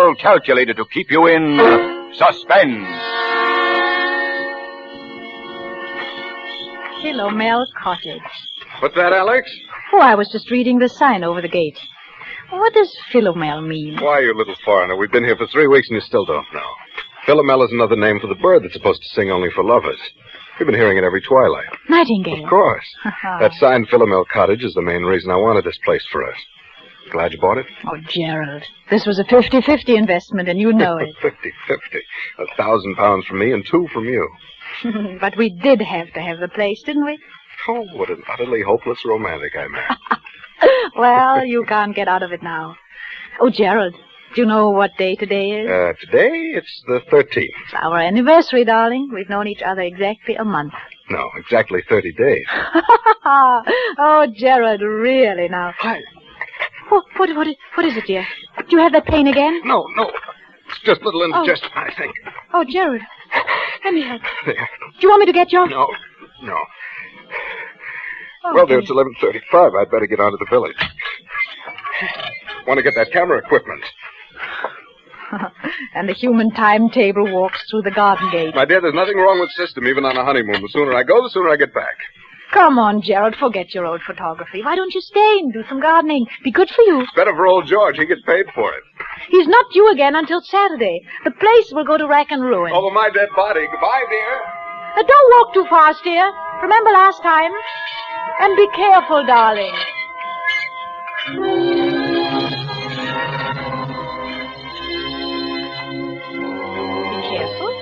well calculated to keep you in suspense. Philomel Cottage. What's that, Alex? Oh, I was just reading the sign over the gate. What does Philomel mean? Why, you little foreigner, we've been here for 3 weeks and you still don't know. Philomel is another name for the bird that's supposed to sing only for lovers. We've been hearing it every twilight. Nightingale. Of course. That sign, Philomel Cottage, is the main reason I wanted this place for us. Glad you bought it? Oh, Gerald, this was a 50-50 investment, and you know it. 50-50. £1,000 from me and 2 from you. But we did have to have the place, didn't we? Oh, what an utterly hopeless romantic I am. Well, you can't get out of it now. Oh, Gerald, do you know what day today is? Today, it's the 13th. It's our anniversary, darling. We've known each other exactly a month. No, exactly 30 days. Oh, Gerald, really now. Hi. What is it, dear? Do you have that pain again? No. It's just a little indigestion, I think. Oh, Gerald. Let me help. There. Do you want me to get your... No. Oh, Well, dear, it's 11:35. I'd better get on to the village. Want to get that camera equipment. And the human timetable walks through the garden gate. My dear, there's nothing wrong with system, even on a honeymoon. The sooner I go, the sooner I get back. Come on, Gerald, forget your old photography. Why don't you stay and do some gardening? Be good for you. It's better for old George. He gets paid for it. He's not due again until Saturday. The place will go to rack and ruin. Over my dead body. Goodbye, dear. Don't walk too fast, dear. Remember last time? And be careful, darling. Be careful?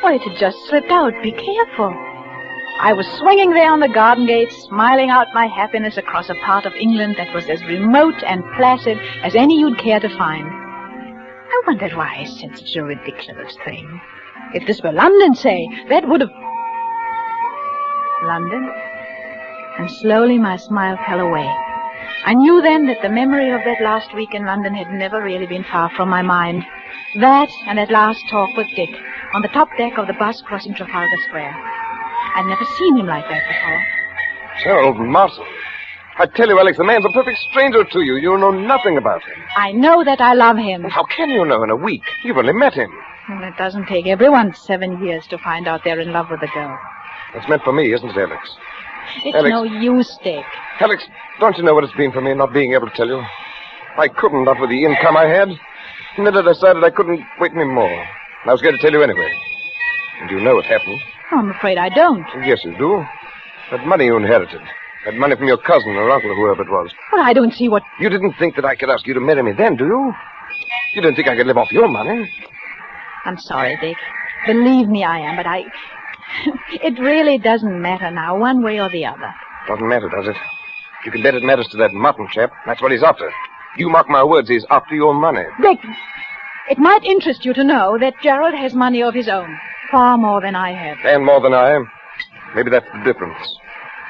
Why, it had just slipped out. Be careful. I was swinging there on the garden gate, smiling out my happiness across a part of England that was as remote and placid as any you'd care to find. I wondered why I said such a ridiculous thing. If this were London, say, that would have... London? And slowly my smile fell away. I knew then that the memory of that last week in London had never really been far from my mind. That and that last talk with Dick on the top deck of the bus crossing Trafalgar Square. I'd never seen him like that before. Gerald Martin. I tell you, Alex, the man's a perfect stranger to you. You know nothing about him. I know that I love him. How can you know in a week? You've only met him. Well, it doesn't take everyone 7 years to find out they're in love with a girl. It's meant for me, isn't it, Alex? It's Alex. no use, Dick. Alex, don't you know what it's been for me not being able to tell you? I couldn't, not with the income I had. And then I decided I couldn't wait any more. And I was going to tell you anyway. And you know what happened. Oh, I'm afraid I don't. Yes, you do. That money you inherited. That money from your cousin or uncle or whoever it was. Well, I don't see what... You didn't think that I could ask you to marry me then, do you? You didn't think I could live off your money? I'm sorry, Dick. Believe me, I am, but I... It really doesn't matter now, one way or the other. Doesn't matter, does it? You can bet it matters to that Martin chap. That's what he's after. You mark my words, he's after your money. Dick, it might interest you to know that Gerald has money of his own. Far more than I have. And more than I am. Maybe that's the difference.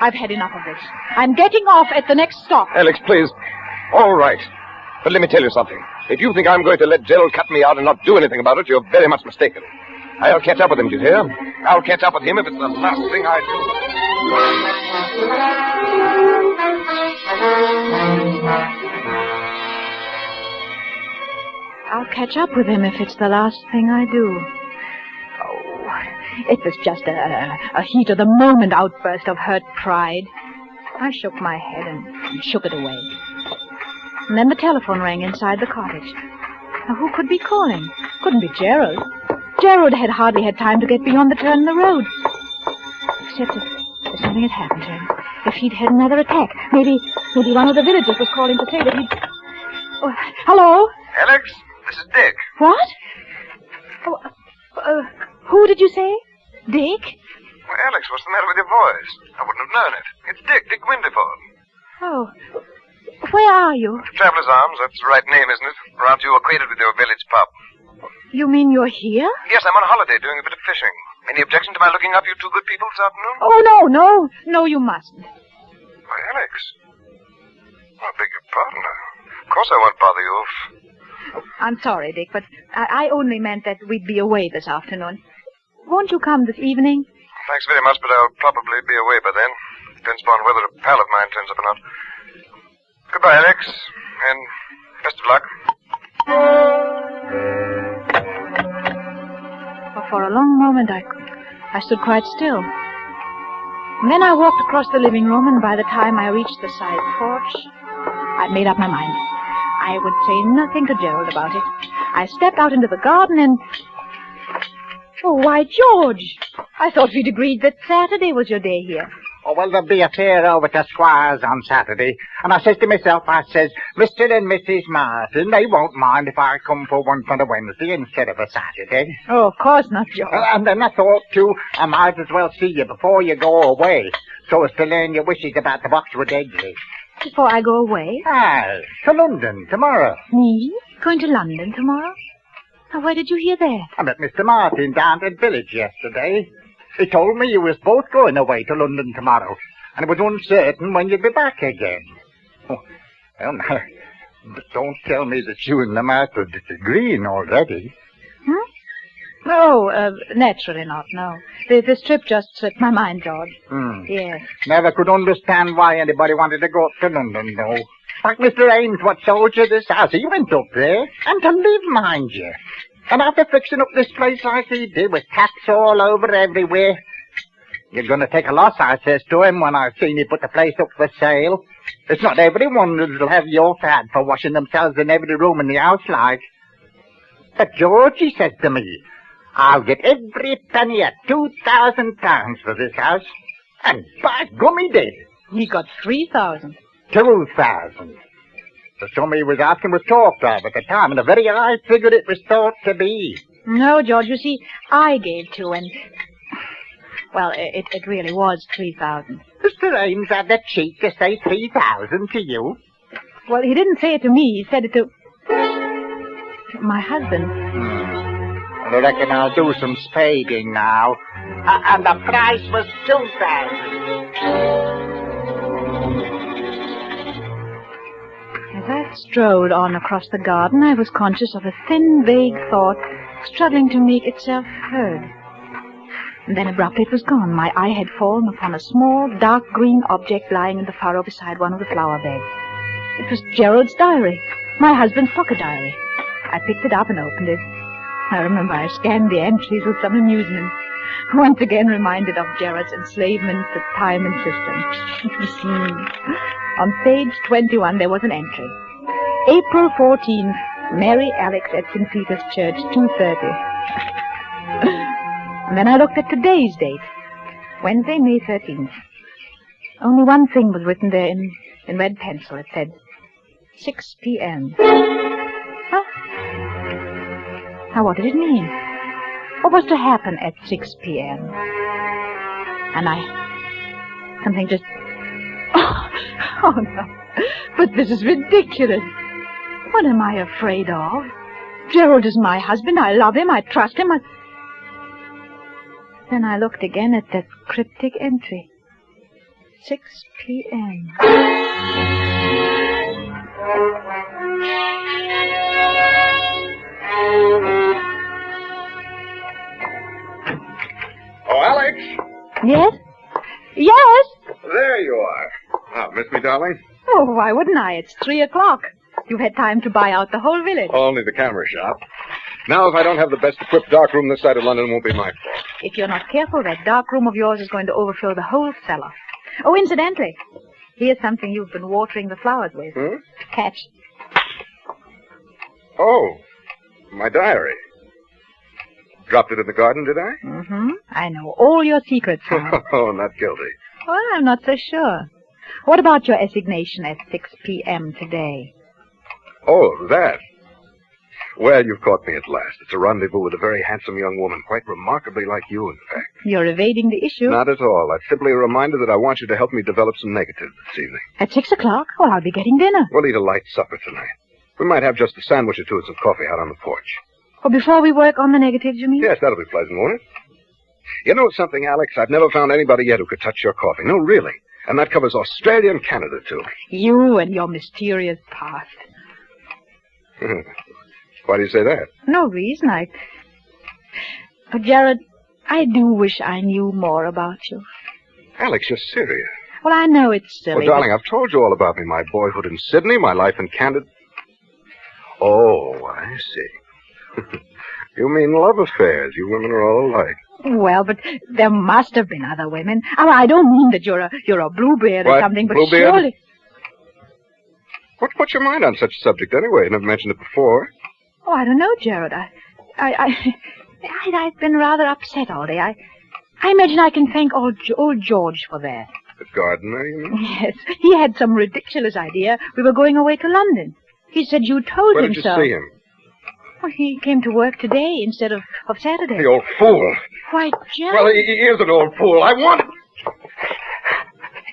I've had enough of this. I'm getting off at the next stop. Alex, please. All right. But let me tell you something. If you think I'm going to let Gerald cut me out and not do anything about it, you're very much mistaken. I'll catch up with him, do you hear? I'll catch up with him if it's the last thing I do. I'll catch up with him if it's the last thing I do. It was just a heat of the moment outburst of hurt pride. I shook my head and shook it away. And then the telephone rang inside the cottage. Now, who could be calling? Couldn't be Gerald. Gerald had hardly had time to get beyond the turn in the road. Except if something had happened to him. If he'd had another attack. Maybe one of the villagers was calling to say that he'd... Oh, hello? Alex, this is Dick. What? Oh, who did you say? Dick? Well, Alex, what's the matter with your voice? I wouldn't have known it. It's Dick Windyford. Oh. Where are you? Traveler's Arms, that's the right name, isn't it? Or aren't you acquainted with your village pub? You mean you're here? Yes, I'm on holiday doing a bit of fishing. Any objection to my looking up you two good people this afternoon? Oh, no. No, you mustn't. Why, Alex. I beg your pardon. Of course I won't bother you if... I'm sorry, Dick, but I only meant that we'd be away this afternoon. Won't you come this evening? Thanks very much, but I'll probably be away by then. Depends upon whether a pal of mine turns up or not. Goodbye, Alex, and best of luck. moment, I stood quite still. And then I walked across the living room, and by the time I reached the side porch, I'd made up my mind. I would say nothing to Gerald about it. I stepped out into the garden and... Oh, why, George! I thought we'd agreed that Saturday was your day here. Oh, well, there'll be a fair over to Squire's on Saturday. And I says to myself, Mr. and Mrs. Martin, they won't mind if I come for once on a Wednesday instead of a Saturday. Oh, of course not, George. And then I thought, too, I might as well see you before you go away, so as to learn your wishes about the Boxwood Edgley. Before I go away? Ah, to London tomorrow. Me? Going to London tomorrow? Now, where did you hear that? I met Mr. Martin down at the village yesterday. He told me you was both going away to London tomorrow, and it was uncertain when you'd be back again. Oh, well, now, don't tell me that you and the master disagreeing already. No, naturally not, no. This trip just slipped my mind, George. Yes. Never could understand why anybody wanted to go up to London, though. Like Mr. Ames, what sold you this house, he went up there, and to live, mind you. And after fixing up this place like he did, with taps all over everywhere. You're going to take a loss, I says to him, when I seen he put the place up for sale. It's not everyone that'll have your fad for washing themselves in every room in the house, like. But George, he says to me, I'll get every penny at £2,000 for this house. And by gum, he did. He got 3,000. 2,000. The sum he was asking was talked of at the time, and a very high figure it was thought to be. No, George, you see, I gave 2, and... Well, it really was 3,000. Mr. Ames had the cheek to say 3,000 to you. Well, he didn't say it to me. He said it to my husband. I reckon I'll do some spading now. And the price was 2,000. As I strolled on across the garden, I was conscious of a thin, vague thought struggling to make itself heard. And then abruptly it was gone. My eye had fallen upon a small, dark green object lying in the furrow beside one of the flower beds. It was Gerald's diary, my husband's pocket diary. I picked it up and opened it. I remember I scanned the entries with some amusement, once again reminded of Gerald's enslavement to time and system. On page 21 there was an entry. April 14th, Mary Alex at St. Peter's Church, 2:30. And then I looked at today's date, Wednesday, May 13th. Only one thing was written there in red pencil. It said, 6 p.m. Huh? Now, what did it mean? What was to happen at 6 p.m.? And something just... Oh, no. But this is ridiculous. What am I afraid of? Gerald is my husband. I love him. I trust him. Then I looked again at that cryptic entry. 6 p.m. Oh, Alex! Yes? Yes? There you are. Oh, miss me, darling? Oh, why wouldn't I? It's 3 o'clock. You've had time to buy out the whole village. Only the camera shop. Now, if I don't have the best equipped darkroom this side of London, it won't be my fault. If you're not careful, that dark room of yours is going to overfill the whole cellar. Oh, incidentally, here's something you've been watering the flowers with. Catch. Oh, my diary. Dropped it in the garden, did I? Mm-hmm. I know all your secrets now. Oh, not guilty. Well, I'm not so sure. What about your assignation at 6 p.m. today? Oh, that. Well, you've caught me at last. It's a rendezvous with a very handsome young woman, quite remarkably like you, in fact. You're evading the issue. Not at all. That's simply a reminder that I want you to help me develop some negatives this evening. At 6 o'clock? Well, I'll be getting dinner. We'll eat a light supper tonight. We might have just a sandwich or two and some coffee out on the porch. Well, before we work on the negatives, you mean? Yes, that'll be pleasant, won't it? You know something, Alex? I've never found anybody yet who could touch your coffee. No, really. And that covers Australia and Canada, too. You and your mysterious past. Why do you say that? No reason. But, Jared, I do wish I knew more about you. Alex, you're serious. Well, I know it's silly. Well, darling, I've told you all about me. My boyhood in Sydney, my life in Canada. Oh, I see. You mean love affairs. You women are all alike. Well, but there must have been other women. Oh, I don't mean that you're a Bluebeard or What? something, but Bluebeard? surely... What's your mind on such a subject anyway? Never mentioned it before. Oh, I don't know, Gerald. I've been rather upset all day. I imagine I can thank old George for that. The gardener, you mean? Yes, he had some ridiculous idea. We were going away to London. He said you told Where him did you so. see him? Well, he came to work today instead of Saturday. The old fool. Why, Gerald... Well, he is an old fool. I want...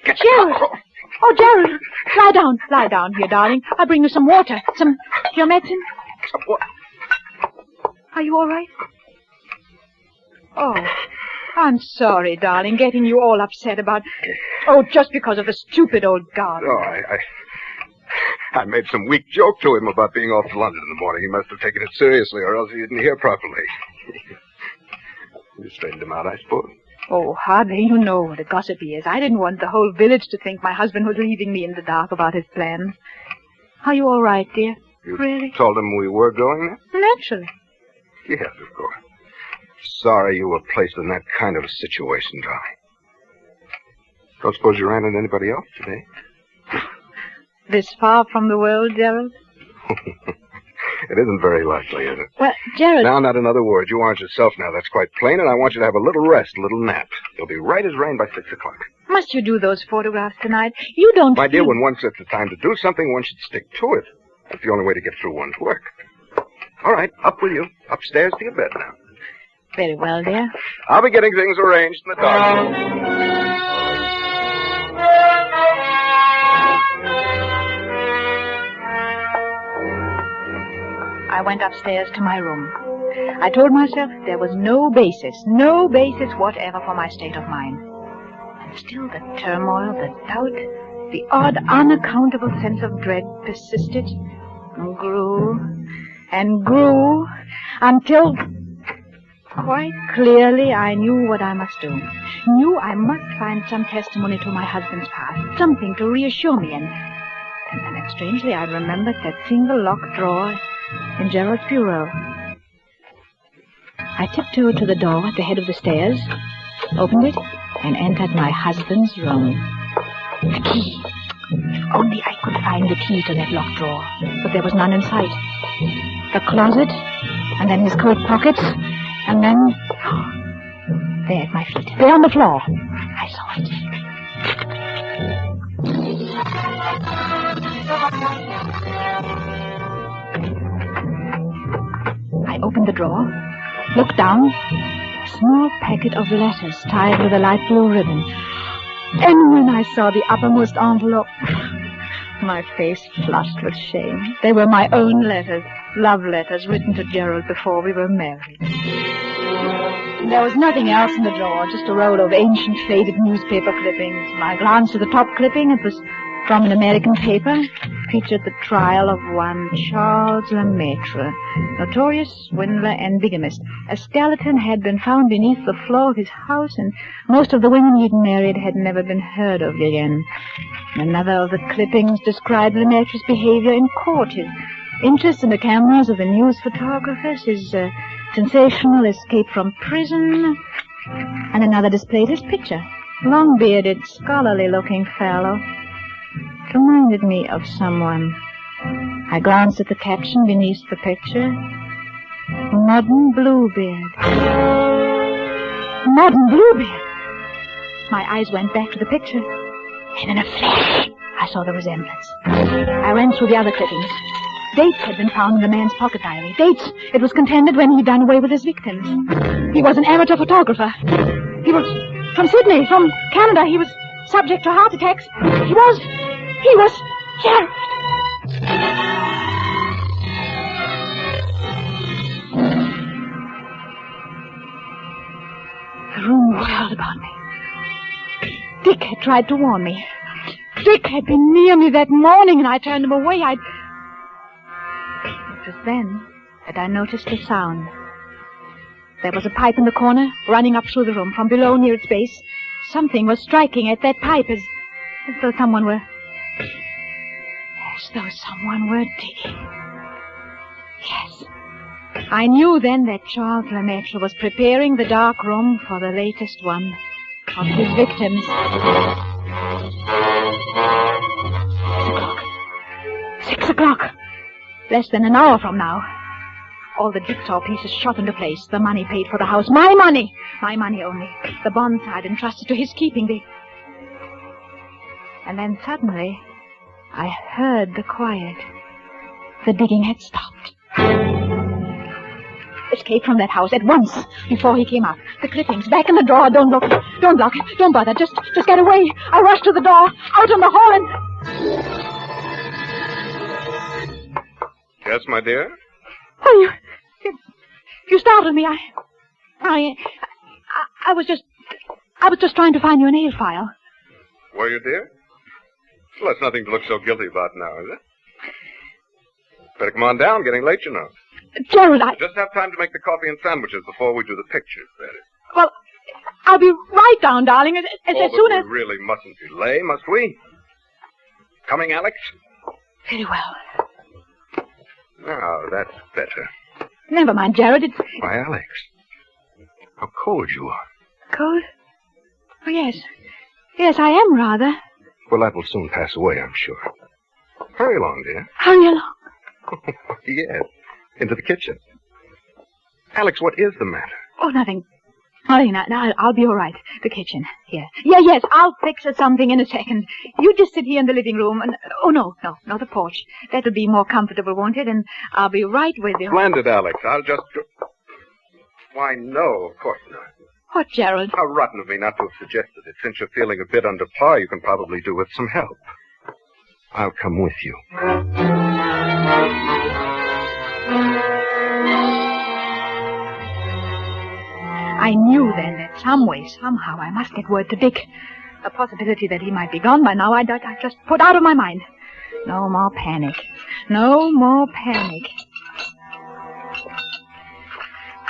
Gerald! Oh, Gerald! Lie down here, darling. I'll bring you some water. Your medicine? What? Are you all right? Oh, I'm sorry, darling, getting you all upset about... Oh, just because of the stupid old garden. Oh, I made some weak joke to him about being off to London in the morning. He must have taken it seriously, or else he didn't hear properly. You straightened him out, I suppose? Oh, hardly. You know what a gossip he is. I didn't want the whole village to think my husband was leaving me in the dark about his plans. Are you all right, dear? You Really? told him we were going there? Naturally. Yes, of course. Sorry you were placed in that kind of a situation, darling. Don't suppose you ran into anybody else today? This far from the world, Gerald? It isn't very likely, is it? Well, Gerald... Now, not another word. You aren't yourself now. That's quite plain, and I want you to have a little rest, a little nap. You'll be right as rain by 6 o'clock. Must you do those photographs tonight? You don't... My dear, when one sets the time to do something, one should stick to it. That's the only way to get through one's work. All right, up with you. Upstairs to your bed now. Very well, dear. I'll be getting things arranged in the dark. I went upstairs to my room. I told myself there was no basis whatever for my state of mind. And still the turmoil, the doubt, the odd, unaccountable sense of dread persisted and grew until quite clearly I knew what I must do. Knew I must find some testimony to my husband's past, something to reassure me. And strangely I remembered that single locked drawer in Gerald's bureau. I tiptoed to the door at the head of the stairs, opened it, and entered my husband's room. The key. If only I could find the key to that locked drawer. But there was none in sight. The closet, and then his coat pockets, and then... there at my feet. There on the floor. I saw it. I opened the drawer, looked down, a small packet of letters tied with a light blue ribbon. And when I saw the uppermost envelope, my face flushed with shame. They were my own letters, love letters written to Gerald before we were married. There was nothing else in the drawer, just a roll of ancient faded newspaper clippings. When I glanced at the top clipping, it was from an American paper, featured the trial of one Charles Lemaitre, notorious swindler and bigamist. A skeleton had been found beneath the floor of his house, and most of the women he'd married had never been heard of again. Another of the clippings described Lemaitre's behavior in court, his interest in the cameras of the news photographers, his sensational escape from prison, and another displayed his picture. Long-bearded, scholarly-looking fellow. It reminded me of someone. I glanced at the caption beneath the picture. Modern Bluebeard. Modern Bluebeard! My eyes went back to the picture, and in a flash, I saw the resemblance. I ran through the other clippings. Dates had been found in the man's pocket diary. Dates, it was contended, when he'd done away with his victims. He was an amateur photographer. He was from Sydney, from Canada. He was subject to heart attacks. He was Gerald. The room whirled about me. Dick had tried to warn me. Dick had been near me that morning, and I turned him away. It was then that I noticed a sound. There was a pipe in the corner, running up through the room. From below, near its base, something was striking at that pipe as though someone were digging. Yes, I knew then that Charles Lemaitre was preparing the dark room for the latest one of his victims. 6 o'clock. Less than an hour from now. All the jigsaw pieces shot into place. The money paid for the house. My money! My money only. The bonds I'd entrusted to his keeping. And then suddenly, I heard the quiet. The digging had stopped. Escape from that house at once, before he came up. The clippings, back in the drawer. Don't look. Don't lock it. Don't bother. Just get away. I rushed to the door, out in the hall, and... Yes, my dear? Oh, you startled me. I was just trying to find your nail file. Were you, dear? Well, that's nothing to look so guilty about now, is it? Better come on down. Getting late, you know. Gerald, Just have time to make the coffee and sandwiches before we do the pictures, that is. Well, I'll be right down, darling, as soon as... we really mustn't delay, must we? Coming, Alex? Very well. Now, that's better. Never mind, Gerald, it's... Why, Alex, how cold you are. Cold? Oh, yes. Yes, I am rather. Well, that will soon pass away, I'm sure. Hurry along, dear. Hurry along. Yes, into the kitchen. Alex, what is the matter? Oh, nothing. Nothing. Now, I'll be all right. The kitchen. Here. Yes, I'll fix something in a second. You just sit here in the living room and... Oh, no, the porch. That'll be more comfortable, won't it? And I'll be right with you. Splendid, Alex. I'll just... Why, no, of course not. What, Gerald? How rotten of me not to have suggested it. Since you're feeling a bit under par, you can probably do with some help. I'll come with you. I knew then that some way, somehow, I must get word to Dick. The possibility that he might be gone by now, I just put out of my mind. No more panic. No more panic.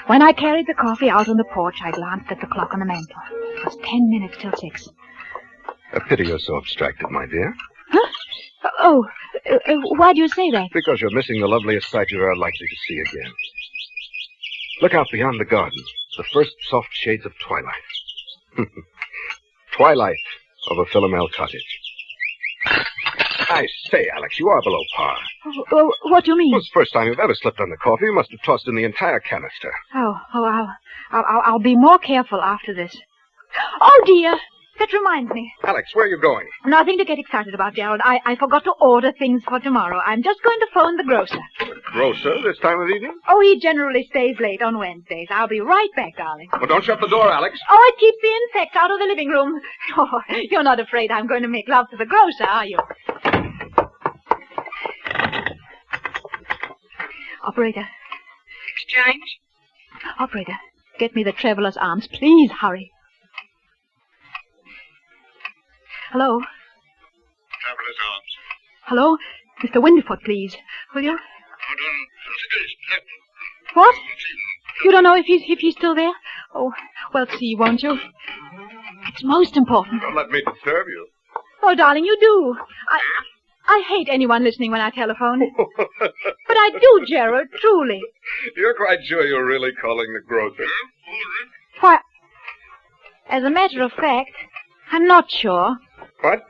When I carried the coffee out on the porch, I glanced at the clock on the mantel. It was 10 minutes till 6. A pity you're so abstracted, my dear. Huh? Oh, why do you say that? Because you're missing the loveliest sight you're ever likely to see again. Look out beyond the garden. The first soft shades of twilight. Twilight over Philomel Cottage. I say, Alex, you are below par. Oh, what do you mean? Well, it's the first time you've ever slipped on the coffee. You must have tossed in the entire canister. I'll be more careful after this. Oh, dear. That reminds me. Alex, where are you going? Nothing to get excited about, Gerald. I forgot to order things for tomorrow. I'm just going to phone the grocer. Grocer this time of evening? Oh, he generally stays late on Wednesdays. I'll be right back, darling. Well, don't shut the door, Alex. Oh, it keeps the insects out of the living room. Oh, you're not afraid I'm going to make love to the grocer, are you? Operator. Exchange? Operator, get me the Traveler's Arms. Please hurry. Hello? Traveler's Arms. Hello? Mr. Windyfoot, please. Will you? Hold on. What? You don't know if he's still there? Oh, well, see, won't you? It's most important. Don't let me disturb you. Oh, darling, you do. I hate anyone listening when I telephone. But I do, Gerald, truly. You're quite sure you're really calling the grocer? Why, as a matter of fact, I'm not sure. What?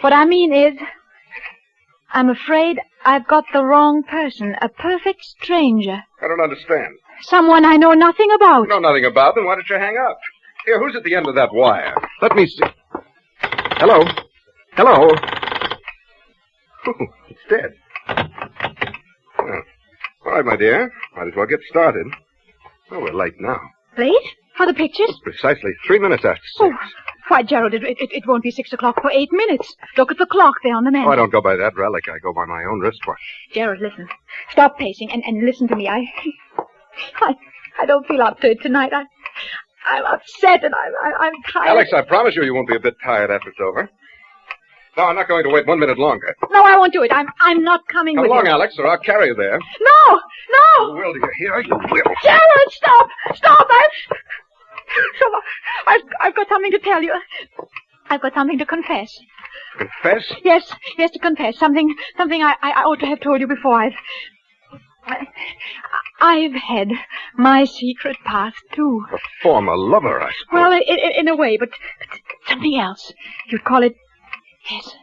What I mean is, I'm afraid I've got the wrong person. A perfect stranger. I don't understand. Someone I know nothing about. Know nothing about, then why don't you hang up? Here, who's at the end of that wire? Let me see. Hello? Hello? Oh, it's dead. Well, all right, my dear. Might as well get started. Oh, we're late now. Late? For the pictures? It's precisely 3 minutes after 6. Oh, why, Gerald, it won't be 6 o'clock for 8 minutes. Look at the clock there on the mantel. Oh, I don't go by that relic. I go by my own wristwatch. Gerald, listen. Stop pacing and listen to me. I don't feel up to it tonight. I'm upset and I'm tired. Alex, I promise you won't be a bit tired after it's over. No, I'm not going to wait 1 minute longer. No, I won't do it. I'm not coming with you. Come along, Alex, or I'll carry you there. No! You will, do you hear? You will. Gerald, stop! Stop! I've got something to tell you. I've got something to confess. Confess? Yes, to confess. Something I ought to have told you before. I've had my secret past, too. A former lover, I suppose. Well, in a way, but something else. You'd call it... Yes,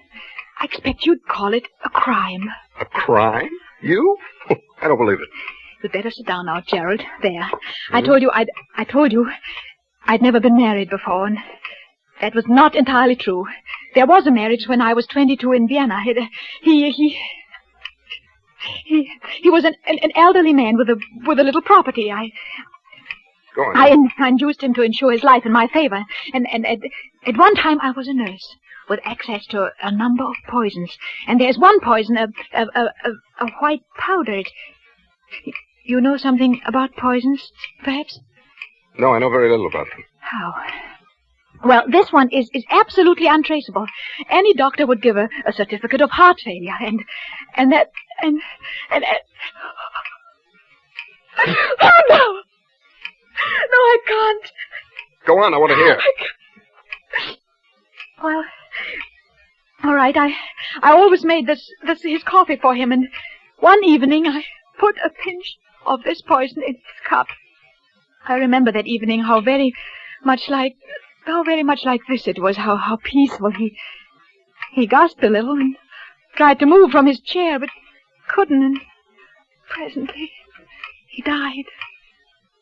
I expect you'd call it a crime. A crime? You? I don't believe it. You'd better sit down now, Gerald. There. I told you I'd never been married before, and that was not entirely true. There was a marriage when I was 22 in Vienna. He was an elderly man with a little property. Go on. I induced him to insure his life in my favor, and at one time I was a nurse with access to a number of poisons. And there's one poison, a white powder. You know something about poisons, perhaps? No, I know very little about them. How? Well, this one is absolutely untraceable. Any doctor would give a certificate of heart failure, and oh no! No, I can't. Go on, I want to hear. Well, all right, I always made his coffee for him, and one evening I put a pinch of this poison in his cup. I remember that evening how very much like this it was, how peaceful. He gasped a little and tried to move from his chair, but couldn't, and presently he died.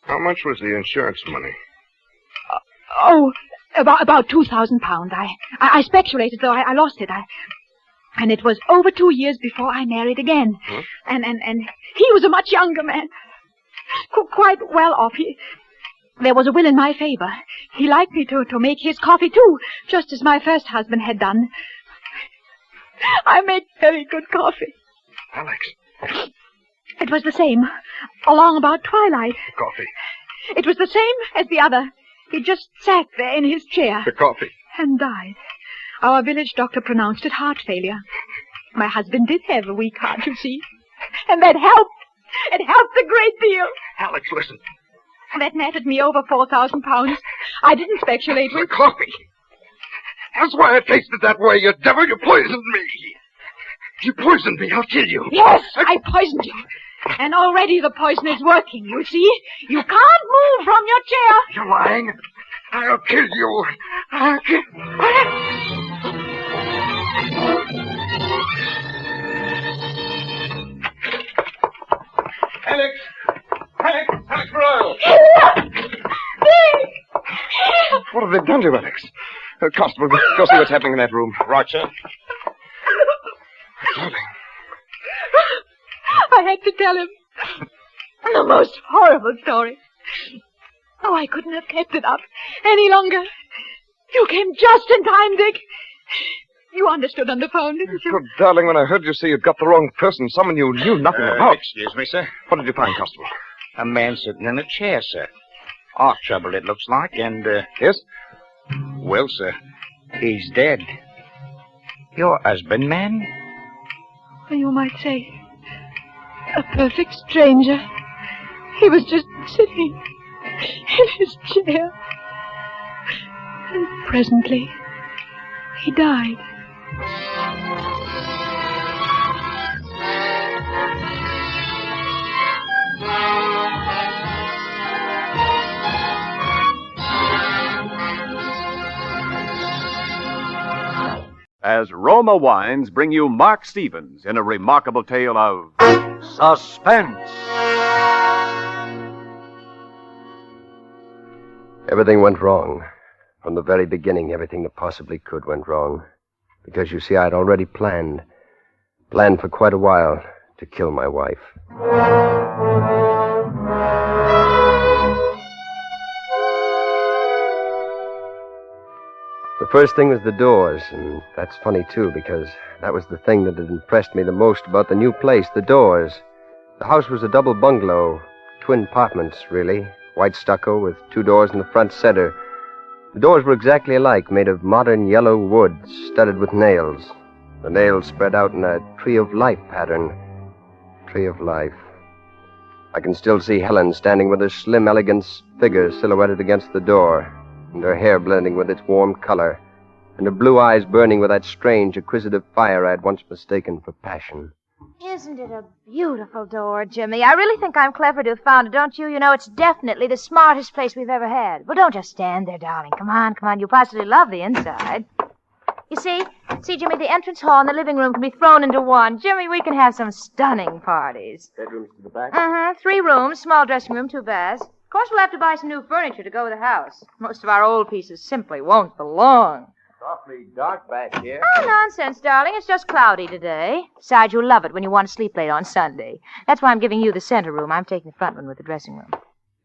How much was the insurance money? About £2,000. I speculated, though I lost it. And it was over 2 years before I married again. Huh? And he was a much younger man. Quite well off. There was a will in my favor. He liked me to make his coffee, too, just as my first husband had done. I made very good coffee. Alex. It was the same, along about twilight. Coffee. It was the same as the other. He just sat there in his chair. The coffee. And died. Our village doctor pronounced it heart failure. My husband did have a weak heart, you see. And that helped. It helped a great deal. Alex, listen. That netted me over £4,000. I didn't speculate The with... coffee. That's why it tasted that way, you devil. You poisoned me. You poisoned me. I'll kill you. Yes, I poisoned you. And already the poison is working, you see. You can't move from your chair. You're lying. I'll kill you. I'll kill... Alex Royal! What have they done to you, Alex? Constable, go see what's happening in that room. Roger. Darling. I had to tell him the most horrible story. Oh, I couldn't have kept it up any longer. You came just in time, Dick. You understood on the phone, didn't you? Good darling, when I heard you say you'd got the wrong person, someone you knew nothing about. Excuse me, sir. What did you find, Constable? A man sitting in a chair, sir. Heart trouble, it looks like, and, Yes? well, sir, he's dead. Your husband, man? You might say a perfect stranger. He was just sitting in his chair. And presently, he died. As Roma Wines bring you Mark Stevens in a remarkable tale of suspense. Everything went wrong. From the very beginning, everything that possibly could went wrong. Because, you see, I'd already planned for quite a while to kill my wife. The first thing was the doors, and that's funny, too, because that was the thing that had impressed me the most about the new place, the doors. The house was a double bungalow, twin apartments, really, white stucco with 2 doors in the front center. The doors were exactly alike, made of modern yellow wood, studded with nails. The nails spread out in a tree of life pattern. Tree of life. I can still see Helen standing with her slim, elegant figure silhouetted against the door, and her hair blending with its warm color, and her blue eyes burning with that strange, acquisitive fire I had once mistaken for passion. Isn't it a beautiful door, Jimmy? I really think I'm clever to have found it, don't you? You know, it's definitely the smartest place we've ever had. Well, don't just stand there, darling. Come on. You'll positively love the inside. You see, Jimmy, the entrance hall and the living room can be thrown into one. Jimmy, we can have some stunning parties. Bedrooms to the back? 3 rooms, small dressing room, 2 baths. Of course, we'll have to buy some new furniture to go with the house. Most of our old pieces simply won't belong. It's awfully dark back here. Oh, nonsense, darling. It's just cloudy today. Besides, you'll love it when you want to sleep late on Sunday. That's why I'm giving you the center room. I'm taking the front one with the dressing room.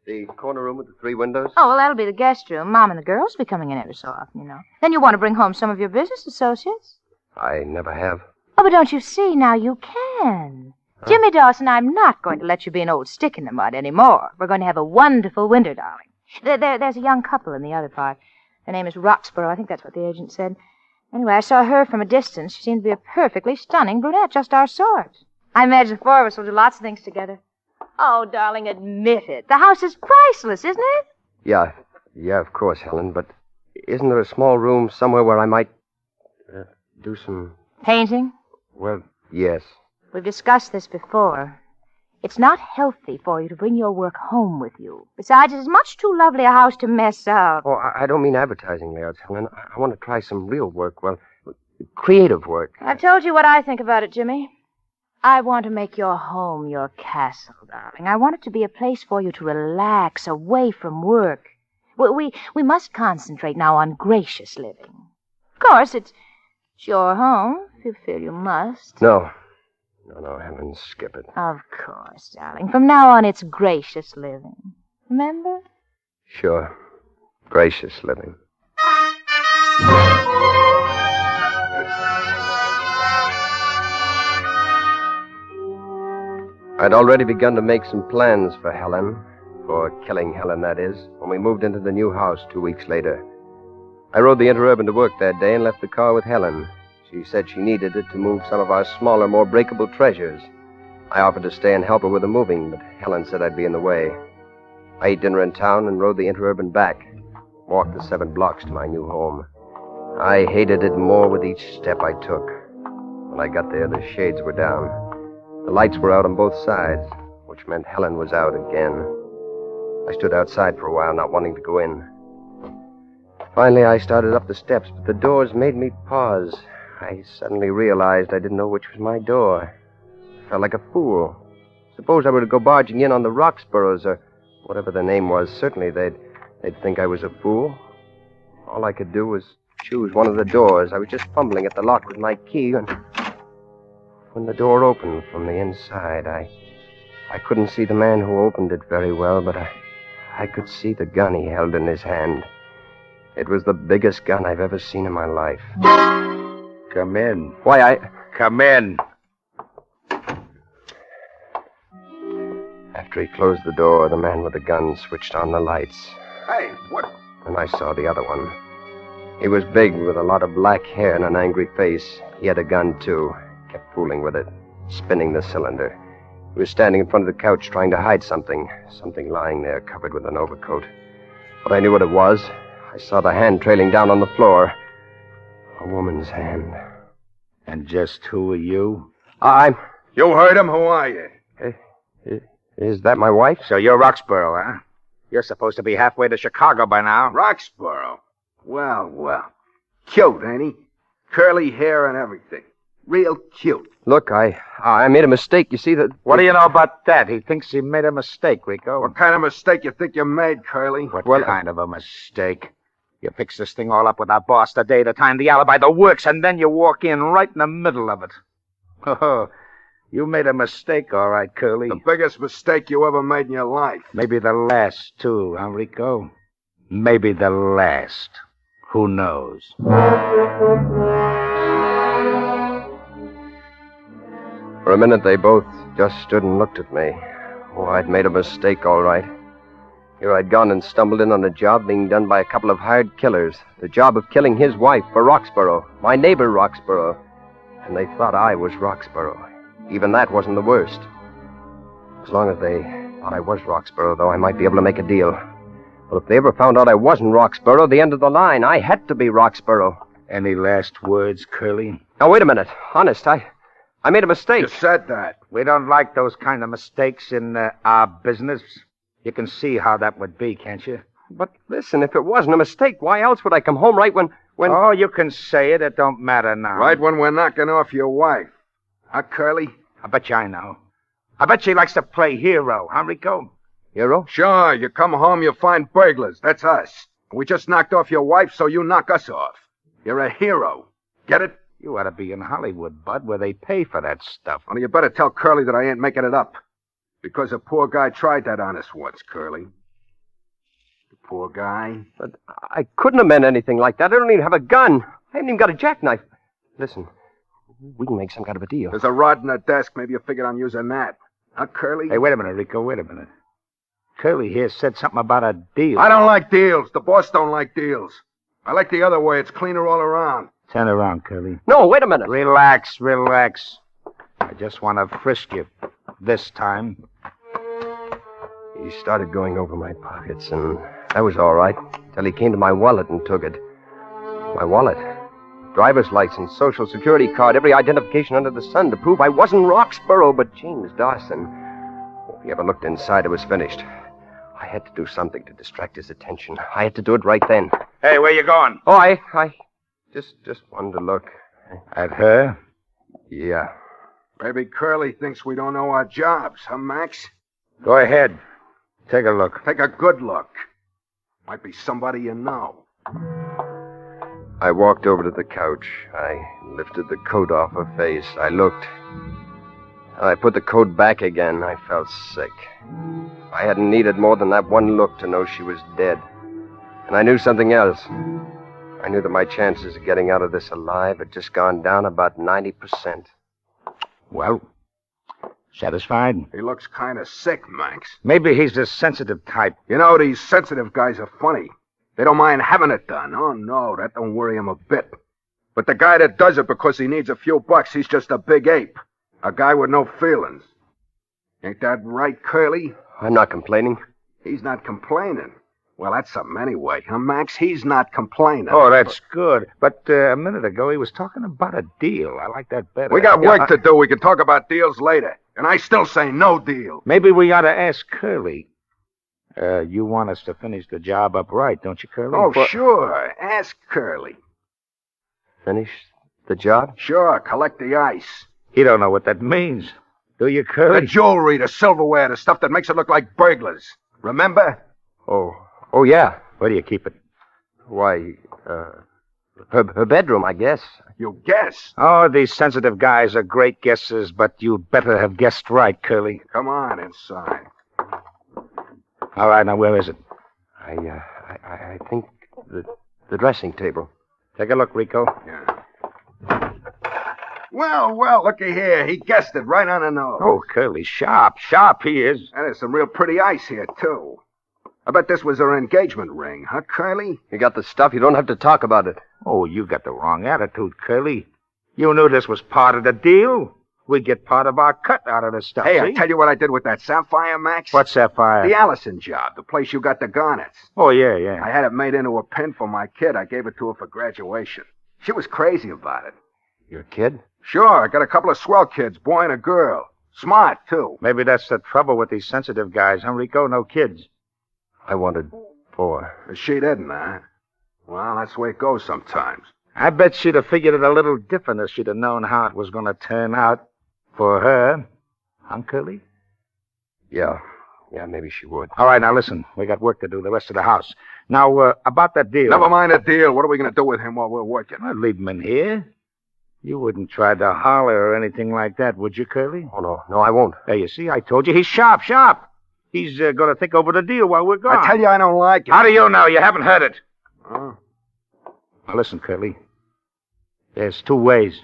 The corner room with the 3 windows? Oh, well, that'll be the guest room. Mom and the girls will be coming in every so often, you know. Then you want to bring home some of your business associates. I never have. Oh, but don't you see? Now you can. Jimmy Dawson, I'm not going to let you be an old stick in the mud anymore. We're going to have a wonderful winter, darling. There's a young couple in the other part. Her name is Roxborough. I think that's what the agent said. Anyway, I saw her from a distance. She seemed to be a perfectly stunning brunette, just our sort. I imagine the 4 of us will do lots of things together. Oh, darling, admit it. The house is priceless, isn't it? Yeah, of course, Helen, but isn't there a small room somewhere where I might do some... Painting? Well, yes. We've discussed this before. It's not healthy for you to bring your work home with you. Besides, it is much too lovely a house to mess up. Oh, I don't mean advertising layouts, Helen. I want to try some real work, well, creative work. I've told you what I think about it, Jimmy. I want to make your home your castle, darling. I want it to be a place for you to relax away from work. We must concentrate now on gracious living. Of course, it's your home, if you feel you must. No, Helen, skip it. Of course, darling. From now on, it's gracious living. Remember? Sure. Gracious living. I'd already begun to make some plans for Helen, for killing Helen, that is, when we moved into the new house 2 weeks later. I rode the Interurban to work that day and left the car with Helen. She said she needed it to move some of our smaller, more breakable treasures. I offered to stay and help her with the moving, but Helen said I'd be in the way. I ate dinner in town and rode the Interurban back, walked the 7 blocks to my new home. I hated it more with each step I took. When I got there, the shades were down. The lights were out on both sides, which meant Helen was out again. I stood outside for a while, not wanting to go in. Finally, I started up the steps, but the doors made me pause. I suddenly realized I didn't know which was my door. I felt like a fool. Suppose I were to go barging in on the Roxboroughs, or whatever their name was. Certainly they'd think I was a fool. All I could do was choose one of the doors. I was just fumbling at the lock with my key, and when the door opened from the inside, I couldn't see the man who opened it very well, but I could see the gun he held in his hand. It was the biggest gun I've ever seen in my life. Come in. Why, Come in. After he closed the door, the man with the gun switched on the lights. Hey, what? And I saw the other one. He was big, with a lot of black hair and an angry face. He had a gun, too. Kept fooling with it, spinning the cylinder. He was standing in front of the couch trying to hide something lying there covered with an overcoat. But I knew what it was. I saw the hand trailing down on the floor. A woman's hand. And just who are you? You heard him. Who are you? Is that my wife? So you're Roxborough, huh? You're supposed to be halfway to Chicago by now. Roxborough. Well. Cute, ain't he? Curly hair and everything. Real cute. Look, I made a mistake. You see that... What do you know about that? He thinks he made a mistake, Rico. What kind of mistake you think you made, Curly? What kind of a mistake? You fix this thing all up with our boss, the day, the time, the alibi, the works, and then you walk in right in the middle of it. Oh, you made a mistake, all right, Curly. The biggest mistake you ever made in your life. Maybe the last, too, huh, Rico? Maybe the last. Who knows? For a minute, they both just stood and looked at me. Oh, I'd made a mistake, all right. Here I'd gone and stumbled in on a job being done by a couple of hired killers. The job of killing his wife for Roxborough, my neighbor Roxborough. And they thought I was Roxborough. Even that wasn't the worst. As long as they thought I was Roxborough, though, I might be able to make a deal. But if they ever found out I wasn't Roxborough, the end of the line, I had to be Roxborough. Any last words, Curly? Now, wait a minute. Honest, I made a mistake. You said that. We don't like those kind of mistakes in our business. You can see how that would be, can't you? But listen, if it wasn't a mistake, why else would I come home right when... Oh, you can say it. It don't matter now. Right when we're knocking off your wife. Huh, Curly? I bet you I know. I bet she likes to play hero, huh, Rico? Hero? Sure, you come home, you find burglars. That's us. We just knocked off your wife, so you knock us off. You're a hero. Get it? You ought to be in Hollywood, Bud, where they pay for that stuff. Only you better tell Curly that I ain't making it up. Because a poor guy tried that on us once, Curly. The poor guy. But I couldn't have meant anything like that. I don't even have a gun. I haven't even got a jackknife. Listen, we can make some kind of a deal. There's a rod in the desk. Maybe you figured on using that. Huh, Curly? Hey, wait a minute, Rico, wait a minute. Curly here said something about a deal. I don't like deals. The boss don't like deals. I like the other way. It's cleaner all around. Turn around, Curly. No, wait a minute. Relax, relax. I just want to frisk you. This time. He started going over my pockets, and that was all right, till he came to my wallet and took it. My wallet? Driver's license, social security card, every identification under the sun to prove I wasn't Roxborough, but James Dawson. If he ever looked inside, it was finished. I had to do something to distract his attention. I had to do it right then. Hey, where you going? Oh, I just wanted to look. At her? Yeah. Maybe Curly thinks we don't know our jobs, huh, Max? Go ahead. Take a look. Take a good look. Might be somebody you know. I walked over to the couch. I lifted the coat off her face. I looked. I put the coat back again. I felt sick. I hadn't needed more than that one look to know she was dead. And I knew something else. I knew that my chances of getting out of this alive had just gone down about 90%. Well, satisfied? He looks kind of sick, Max. Maybe he's the sensitive type. You know, these sensitive guys are funny. They don't mind having it done. Oh, no, that don't worry him a bit. But the guy that does it because he needs a few bucks, he's just a big ape. A guy with no feelings. Ain't that right, Curly? I'm not complaining. He's not complaining. Well, that's something anyway, huh, Max? He's not complaining. Oh, that's good. But a minute ago, he was talking about a deal. I like that better. We got work to do. We can talk about deals later. And I still say no deal. Maybe we ought to ask Curly. You want us to finish the job up right, don't you, Curly? Oh, sure. Ask Curly. Finish the job? Sure, collect the ice. You don't know what that means. Do you, Curly? The jewelry, the silverware, the stuff that makes it look like burglars. Remember? Oh, yeah. Where do you keep it? Why, her bedroom, I guess. You guess. Oh, these sensitive guys are great guessers, but you'd better have guessed right, Curly. Come on inside. All right, now where is it? I think the dressing table. Take a look, Rico. Yeah. Well, looky here. He guessed it right on the nose. Oh, Curly, sharp he is. And there's some real pretty ice here, too. I bet this was her engagement ring, huh, Curly? You got the stuff. You don't have to talk about it. Oh, you got the wrong attitude, Curly. You knew this was part of the deal. We get part of our cut out of this stuff, Hey, see? I tell you what I did with that sapphire, Max. What's sapphire? The Allison job, the place you got the garnets. Oh, yeah. I had it made into a pin for my kid. I gave it to her for graduation. She was crazy about it. Your kid? Sure, I got a couple of swell kids, boy and a girl. Smart, too. Maybe that's the trouble with these sensitive guys, huh, Rico? No kids. I wanted 4. She didn't, huh? Well, that's the way it goes sometimes. I bet she'd have figured it a little different if she'd have known how it was going to turn out for her. Huh, Curly? Yeah, maybe she would. All right, now listen. We got work to do, the rest of the house. Now, about that deal. Never mind the deal. What are we going to do with him while we're working? I'd leave him in here. You wouldn't try to holler or anything like that, would you, Curly? Oh, no, I won't. There, you see, I told you. He's sharp. He's going to think over the deal while we're gone. I tell you I don't like it. How do you know? You haven't heard it. Oh. Now, listen, Curly. There's 2 ways.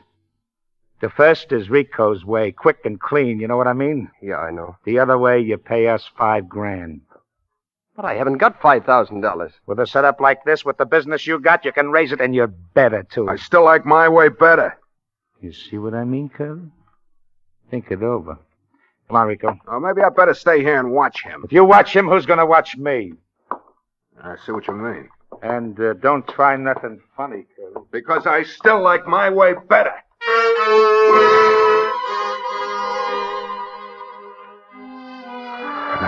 The first is Rico's way, quick and clean, you know what I mean? Yeah, I know. The other way, you pay us $5,000. But I haven't got $5,000. With a setup like this, with the business you got, you can raise it, and you're better, too. I still like my way better. You see what I mean, Curly? Think it over. Come on, Rico. Oh, maybe I better stay here and watch him. If you watch him, who's going to watch me? I see what you mean. And don't try nothing funny, Curly. Because I still like my way better.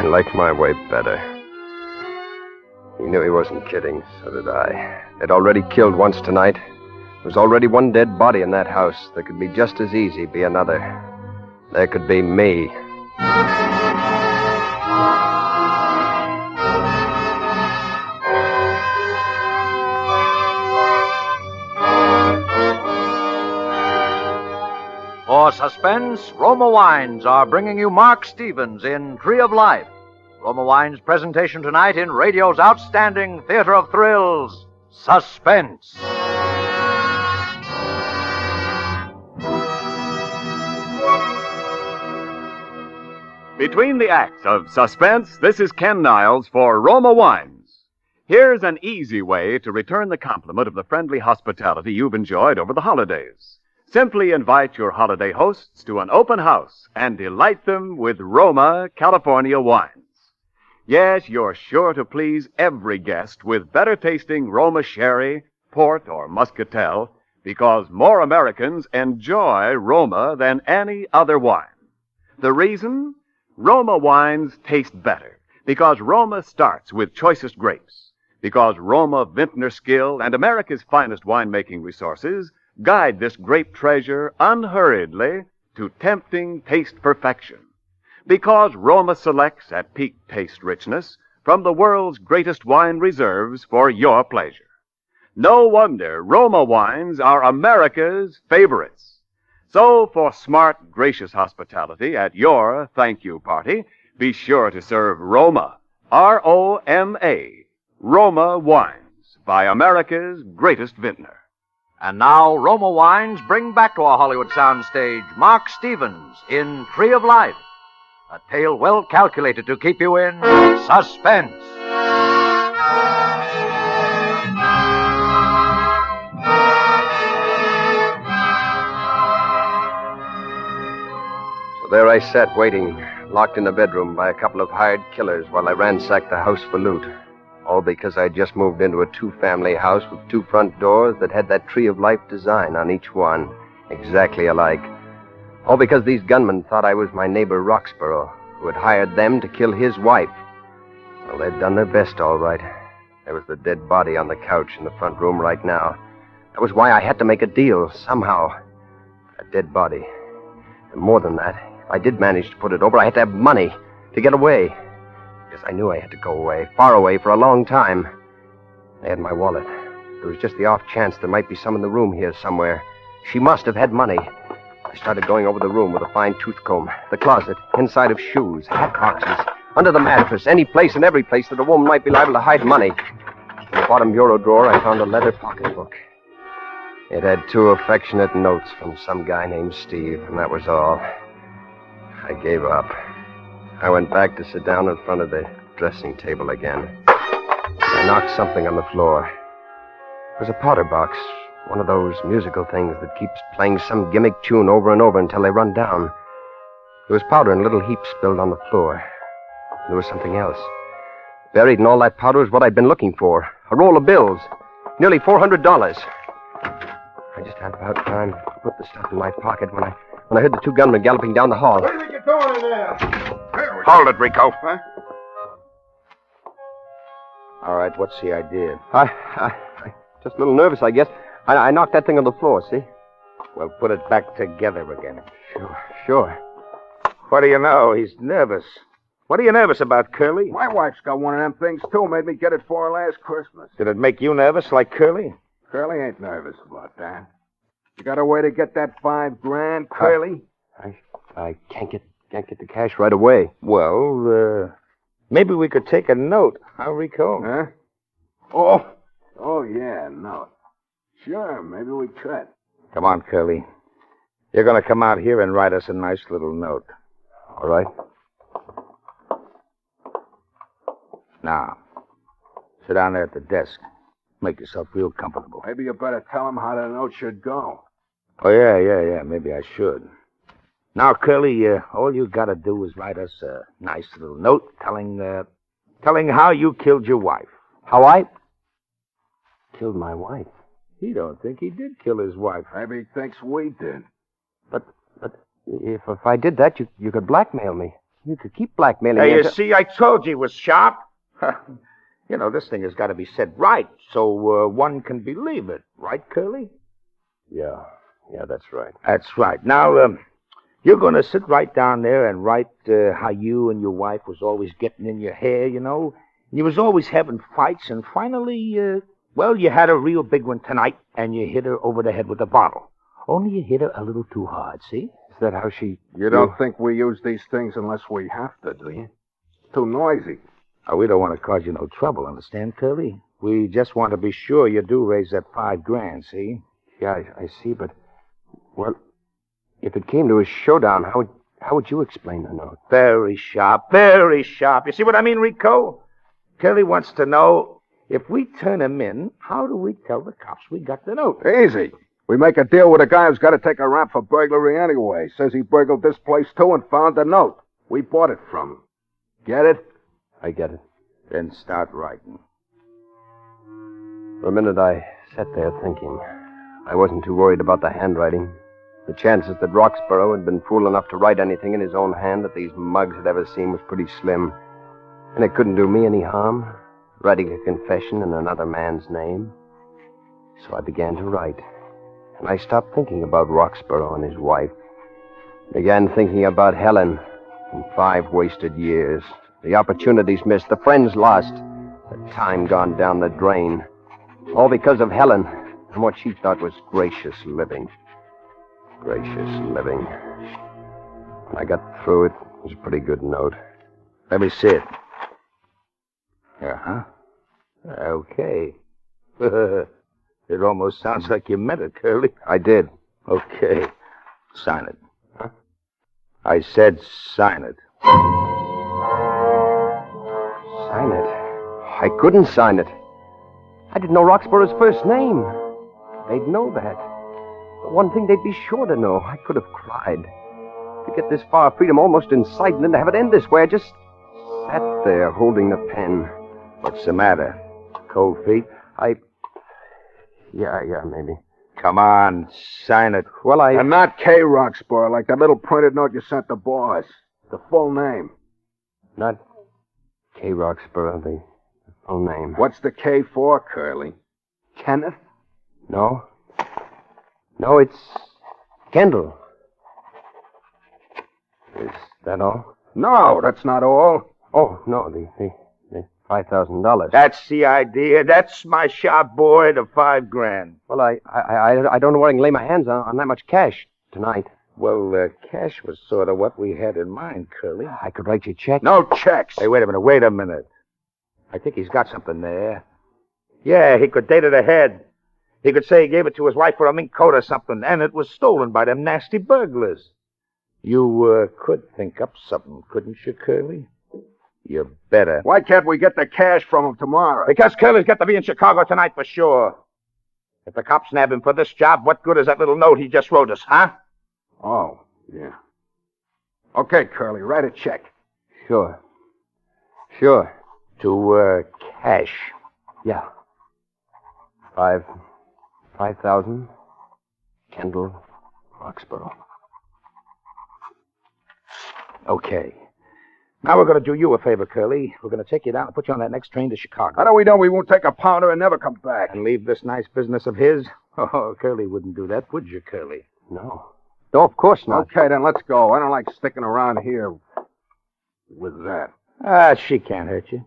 I like my way better. He knew he wasn't kidding, so did I. They'd already killed once tonight. There was already one dead body in that house. There could be just as easy be another. There could be me. For Suspense, Roma Wines are bringing you Mark Stevens in Tree of Life. Roma Wines' presentation tonight in radio's outstanding theater of thrills, Suspense. Between the acts of Suspense, this is Ken Niles for Roma Wines. Here's an easy way to return the compliment of the friendly hospitality you've enjoyed over the holidays. Simply invite your holiday hosts to an open house and delight them with Roma, California wines. Yes, you're sure to please every guest with better-tasting Roma sherry, port, or muscatel, because more Americans enjoy Roma than any other wine. The reason? Roma wines taste better because Roma starts with choicest grapes, because Roma vintner skill and America's finest winemaking resources guide this grape treasure unhurriedly to tempting taste perfection, because Roma selects at peak taste richness from the world's greatest wine reserves for your pleasure. No wonder Roma wines are America's favorites. So, for smart, gracious hospitality at your thank you party, be sure to serve Roma, R-O-M-A, Roma wines, by America's greatest vintner. And now, Roma Wines bring back to our Hollywood soundstage Mark Stevens in Tree of Life, a tale well calculated to keep you in suspense. So there I sat waiting, locked in the bedroom by a couple of hired killers while I ransacked the house for loot. All because I'd just moved into a two-family house with two front doors that had that Tree of Life design on each one, exactly alike. All because these gunmen thought I was my neighbor Roxborough, who had hired them to kill his wife. Well, they'd done their best, all right. There was the dead body on the couch in the front room right now. That was why I had to make a deal, somehow. A dead body. And more than that, if I did manage to put it over, I had to have money to get away. Because I knew I had to go away, far away, for a long time. They had my wallet. There was just the off chance there might be some in the room here somewhere. She must have had money. I started going over the room with a fine tooth comb, the closet, inside of shoes, hat boxes, under the mattress, any place and every place that a woman might be liable to hide money. In the bottom bureau drawer, I found a leather pocketbook. It had 2 affectionate notes from some guy named Steve, and that was all. I gave up. I went back to sit down in front of the dressing table again. I knocked something on the floor. It was a powder box, one of those musical things that keeps playing some gimmick tune over and over until they run down. There was powder in little heaps spilled on the floor. There was something else. Buried in all that powder was what I'd been looking for. A roll of bills. Nearly $400. I just had about time to put the stuff in my pocket when I heard the 2 gunmen galloping down the hall. What do you think you're doing in there? Hold it, Rico. Huh? All right, what's the idea? I just a little nervous, I guess. I knocked that thing on the floor, see? Well, put it back together again. Sure. What do you know? He's nervous. What are you nervous about, Curly? My wife's got one of them things, too. Made me get it for her last Christmas. Did it make you nervous like Curly? Curly ain't nervous about that. You got a way to get that $5,000, Curly? I can't get the cash right away. Well, maybe we could take a note. Huh, Rico? Huh? Oh, yeah, no. Sure, maybe we could. Come on, Curly. You're going to come out here and write us a nice little note. All right. Now, sit down there at the desk. Make yourself real comfortable. Maybe you better tell him how the note should go. Oh, yeah. Maybe I should. Now, Curly, all you got to do is write us a nice little note telling how you killed your wife. How I killed my wife? He don't think he did kill his wife. Maybe he thinks we did. But if I did that, you could blackmail me. You could keep blackmailing Hey, me. you see, I told you it was sharp. You know, this thing has got to be said right, so one can believe it. Right, Curly? Yeah, that's right. That's right. Now, you're going to sit right down there and write how you and your wife was always getting in your hair, you know. You was always having fights, and finally, well, you had a real big one tonight, and you hit her over the head with a bottle. Only you hit her a little too hard, see? Is that how she... You don't think we use these things unless we have to, do you? Too noisy. We don't want to cause you no trouble, understand, Curly? We just want to be sure you do raise that $5,000, see? Yeah, I see, but... Well, if it came to a showdown, how would you explain the note? Very sharp, very sharp. You see what I mean, Rico? Curly wants to know, if we turn him in, how do we tell the cops we got the note? Easy. We make a deal with a guy who's got to take a rap for burglary anyway. Says he burgled this place, too, and found the note. We bought it from him. Get it? I get it. Then start writing. For a minute, I sat there thinking. I wasn't too worried about the handwriting. The chances that Roxborough had been fool enough to write anything in his own hand that these mugs had ever seen was pretty slim. And it couldn't do me any harm, writing a confession in another man's name. So I began to write. And I stopped thinking about Roxborough and his wife. Began thinking about Helen and 5 wasted years. The opportunities missed, the friends lost, the time gone down the drain. All because of Helen and what she thought was gracious living. Gracious living. When I got through it, it was a pretty good note. Let me see it. Uh-huh. Okay. It almost sounds like you meant it, Curly. I did. Okay. Sign it. Huh? I said sign it. Sign it? I couldn't sign it. I didn't know Roxborough's first name. They'd know that. One thing they'd be sure to know. I could have cried. To get this far, freedom almost in sight, and then to have it end this way, I just sat there holding the pen. What's the matter? Cold feet? Yeah, maybe. Come on, sign it. Well, And not K. Roxborough, like that little printed note you sent the boss. The full name. Not K. Roxborough, the full name. What's the K for, Curly? Kenneth? No. No, it's Kendall. Is that all? No, that's not all. Oh, no, the $5,000. That's the idea. That's my sharp boy, the $5,000. Well, I don't know where I can lay my hands on that much cash tonight. Well, cash was sort of what we had in mind, Curly. I could write you a check. No checks. Hey, wait a minute. I think he's got something there. Yeah, he could date it ahead. He could say he gave it to his wife for a mink coat or something, and it was stolen by them nasty burglars. You could think up something, couldn't you, Curly? You better. Why can't we get the cash from him tomorrow? Because Curly's got to be in Chicago tonight for sure. If the cops nab him for this job, what good is that little note he just wrote us, huh? Oh, yeah. Okay, Curly, write a check. Sure. To, cash. Yeah. 5,000. Kendall Roxborough. Okay. Now we're going to do you a favor, Curly. We're going to take you down and put you on that next train to Chicago. How do we know we won't take a pounder and never come back? And leave this nice business of his? Oh, Curly wouldn't do that, would you, Curly? No, of course not. Okay, then let's go. I don't like sticking around here with that. She can't hurt you.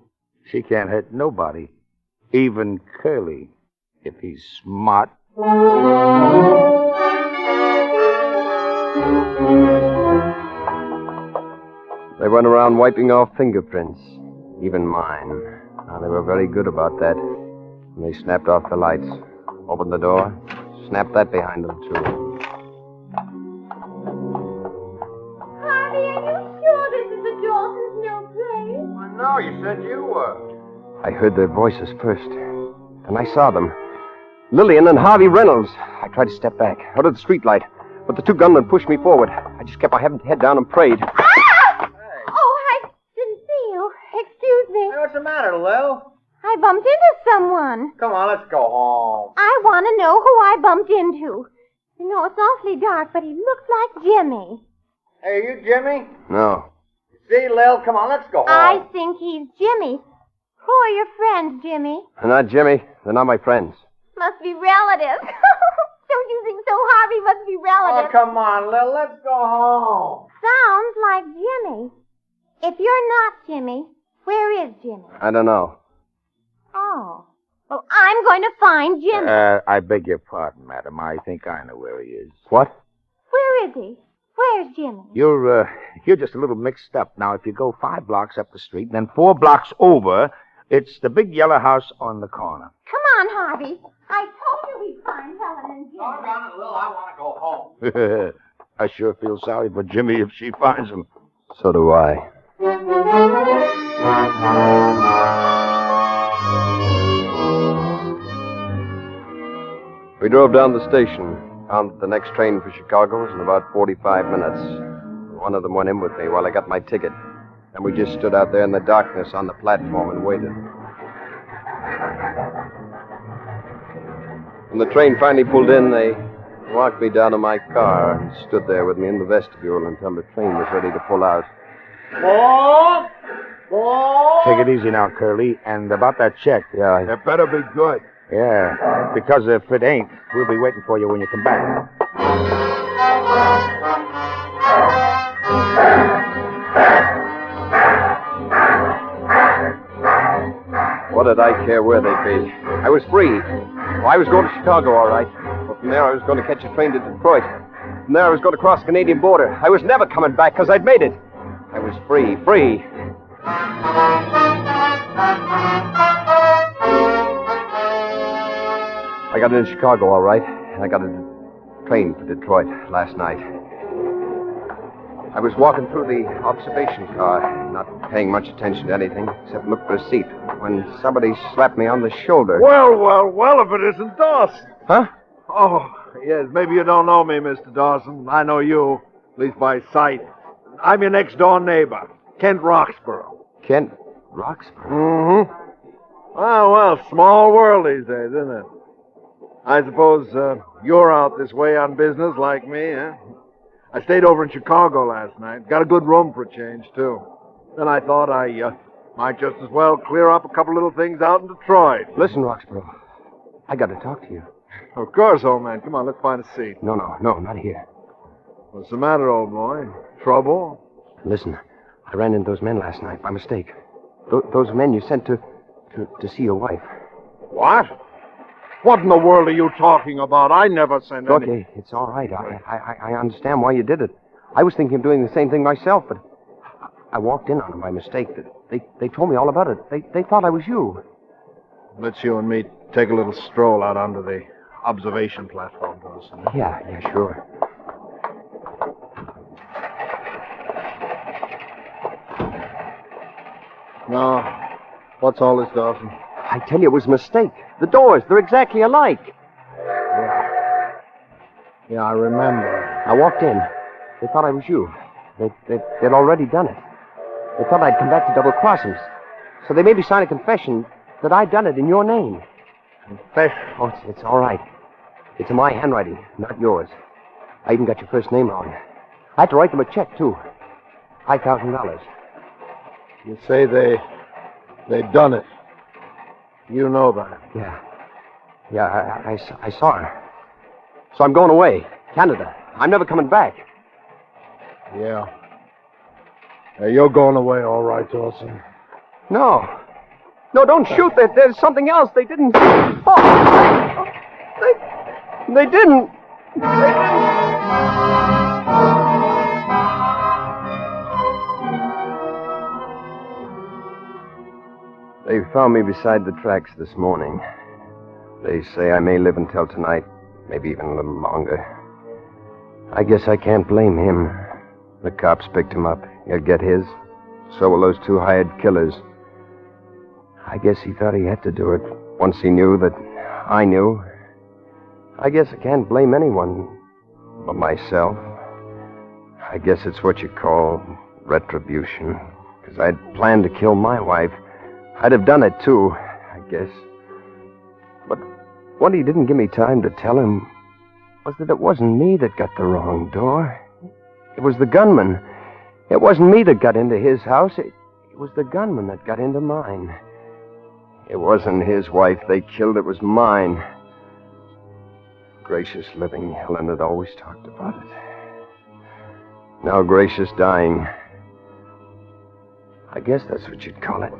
She can't hurt nobody. Even Curly, if he's smart. They went around wiping off fingerprints, even mine. Now, they were very good about that. And they snapped off the lights, opened the door, snapped that behind them, too. Harvey, are you sure this is the Dawson's new place? No, you said you were. I heard their voices first. Then I saw them. Lillian and Harvey Reynolds. I tried to step back, out of the streetlight, but the 2 gunmen pushed me forward. I just kept my head down and prayed. Excuse me. Hey, what's the matter, Lil? I bumped into someone. Come on, let's go home. I want to know who I bumped into. You know, it's awfully dark, but he looks like Jimmy. Hey, are you Jimmy? No. You See, Lil, come on, let's go home. I think he's Jimmy. Who are your friends, Jimmy? They're not Jimmy. They're not my friends. Must be relatives. Don't you think so, Harvey? Must be Oh, relatives. come on, Lil, let's go home. Sounds like Jimmy. If you're not Jimmy, where is Jimmy? I don't know. Oh. Well, I'm going to find Jimmy. I beg your pardon, madam. I think I know where he is. What? Where is he? Where's Jimmy? You're just a little mixed up. Now, if you go 5 blocks up the street, then 4 blocks over, it's the big yellow house on the corner. Come on, Harvey. I told you we'd find Helen and Jimmy. Doggone it, Lil, I want to go home. I sure feel sorry for Jimmy if she finds him. So do I. We drove down the station, found that the next train for Chicago was in about 45 minutes. One of them went in with me while I got my ticket. And we just stood out there in the darkness on the platform and waited. When the train finally pulled in, they walked me down to my car and stood there with me in the vestibule until the train was ready to pull out. Bob! Bob! Take it easy now, Curly. And about that check. Yeah. It better be good. Yeah. Because if it ain't, we'll be waiting for you when you come back. What did I care where they'd be? I was free. Well, I was going to Chicago, all right. But from there, I was going to catch a train to Detroit. From there, I was going to cross the Canadian border. I was never coming back because I'd made it. I was free. I got into Chicago, all right. And I got a train for Detroit last night. I was walking through the observation car, not paying much attention to anything, except look for a seat, when somebody slapped me on the shoulder. Well, if it isn't Dawson. Huh? Oh, yes, maybe you don't know me, Mr. Dawson. I know you, at least by sight. I'm your next-door neighbor, Kent Roxborough. Kent Roxborough? Mm-hmm. Well, small world these days, isn't it? I suppose you're out this way on business like me, huh? I stayed over in Chicago last night. Got a good room for a change, too. Then I thought I might just as well clear up a couple little things out in Detroit. Listen, Roxborough, I got to talk to you. Of course, old man. Come on, let's find a seat. No, not here. What's the matter, old boy? Trouble? Listen, I ran into those men last night by mistake. Those men you sent to see your wife. What? What in the world are you talking about? I never sent any... Okay, it's all right. I understand why you did it. I was thinking of doing the same thing myself, but I walked in on them by mistake. They told me all about it. They thought I was you. Let's you and me take a little stroll out onto the observation platform, Dawson. Yeah, sure. Now, what's all this, Dawson? I tell you, it was a mistake. The doors, they're exactly alike. Yeah, I remember. I walked in. They thought I was you. They'd already done it. They thought I'd come back to double-cross them. So they made me sign a confession that I'd done it in your name. Confession? Oh, it's all right. It's in my handwriting, not yours. I even got your first name wrong. I had to write them a check, too. $5,000. You say they done it. You know that. Yeah, I saw her. So I'm going away. Canada. I'm never coming back. Yeah. You're going away, all right, Dawson. No, don't shoot. There's something else. They didn't... Oh! They didn't. They found me beside the tracks this morning. They say I may live until tonight, maybe even a little longer. I guess I can't blame him. The cops picked him up. He'll get his. So will those 2 hired killers. I guess he thought he had to do it once he knew that I knew. I guess I can't blame anyone but myself. I guess it's what you call retribution. Because I'd planned to kill my wife. I'd have done it, too, I guess. But what he didn't give me time to tell him was that it wasn't me that got the wrong door. It was the gunman. It wasn't me that got into his house. It was the gunman that got into mine. It wasn't his wife they killed. It was mine. Gracious living, Helen had always talked about it. Now Gracious dying. I guess that's what you'd call it.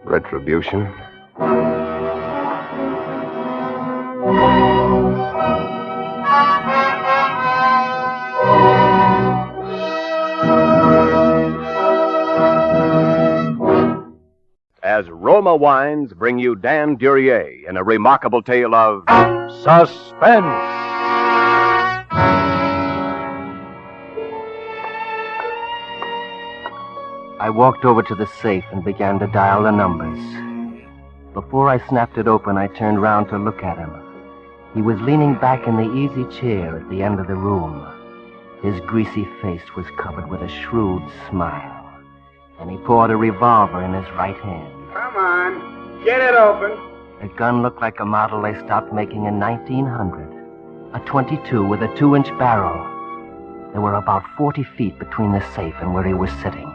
Retribution. As Roma Wines bring you Dan Duryea in a remarkable tale of suspense. I walked over to the safe and began to dial the numbers. Before I snapped it open, I turned round to look at him. He was leaning back in the easy chair at the end of the room. His greasy face was covered with a shrewd smile, and he poured a revolver in his right hand. Come on, get it open. The gun looked like a model they stopped making in 1900. A .22 with a 2-inch barrel. There were about 40 feet between the safe and where he was sitting.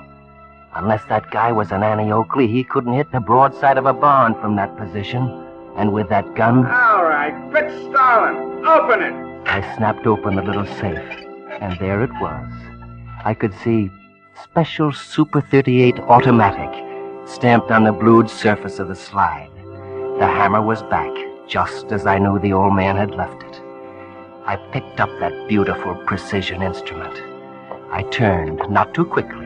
Unless that guy was an Annie Oakley, he couldn't hit the broadside of a barn from that position. And with that gun... All right, quit stalling. Open it. I snapped open the little safe, and there it was. I could see Special Super 38 Automatic stamped on the blued surface of the slide. The hammer was back, just as I knew the old man had left it. I picked up that beautiful precision instrument. I turned, not too quickly,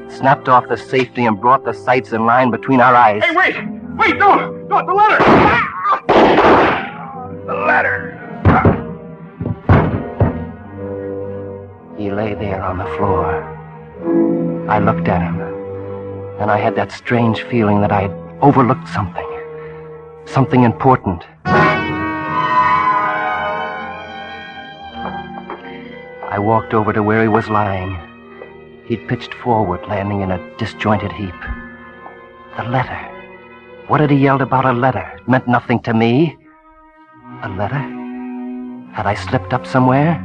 snapped off the safety and brought the sights in line between our eyes. Hey, wait! Wait, don't! Don't, the ladder! The ladder! He lay there on the floor. I looked at him, and I had that strange feeling that I had overlooked something. Something important. I walked over to where he was lying. He'd pitched forward, landing in a disjointed heap. The letter. What had he yelled about a letter? It meant nothing to me. A letter? Had I slipped up somewhere?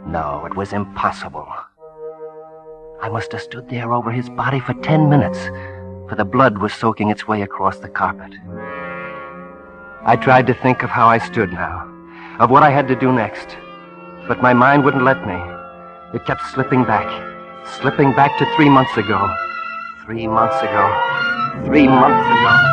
No, it was impossible. I must have stood there over his body for 10 minutes, for the blood was soaking its way across the carpet. I tried to think of how I stood now, of what I had to do next, but my mind wouldn't let me. It kept slipping back to 3 months ago. 3 months ago. 3 months ago.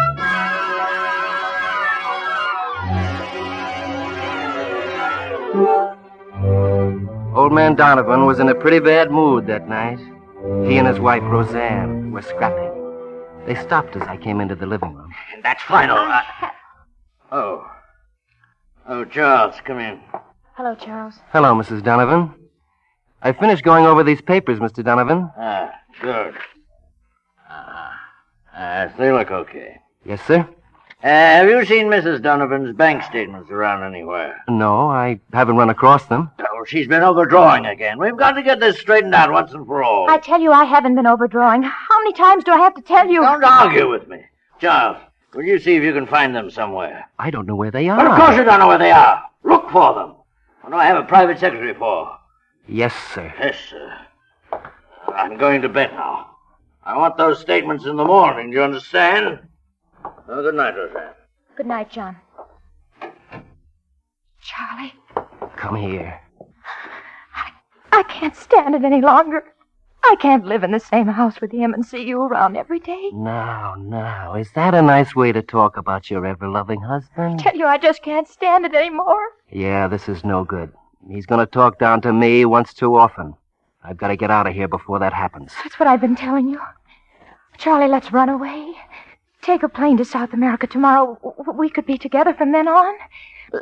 Old man Donovan was in a pretty bad mood that night. He and his wife, Roseanne, were scrapping. They stopped as I came into the living room. That's final. Oh, Charles, come in. Hello, Charles. Hello, Mrs. Donovan. I finished going over these papers, Mr. Donovan. Ah, good. They look okay. Yes, sir? Have you seen Mrs. Donovan's bank statements around anywhere? No, I haven't run across them. Oh, she's been overdrawing again. We've got to get this straightened out once and for all. I tell you, I haven't been overdrawing. How many times do I have to tell you? Don't argue with me. Charles, will you see if you can find them somewhere? I don't know where they are. But of course you don't know where they are. Look for them. What do I have a private secretary for? Yes, sir. Yes, sir. I'm going to bed now. I want those statements in the morning, do you understand? Oh, good night, Roseanne. Good night, John. Charlie, Come here. I can't stand it any longer. I can't live in the same house with him and see you around every day. Now, is that a nice way to talk about your ever-loving husband? I tell you, I just can't stand it anymore. Yeah, this is no good. He's going to talk down to me once too often. I've got to get out of here before that happens. That's what I've been telling you. Charlie, let's run away. Take a plane to South America tomorrow. We could be together from then on.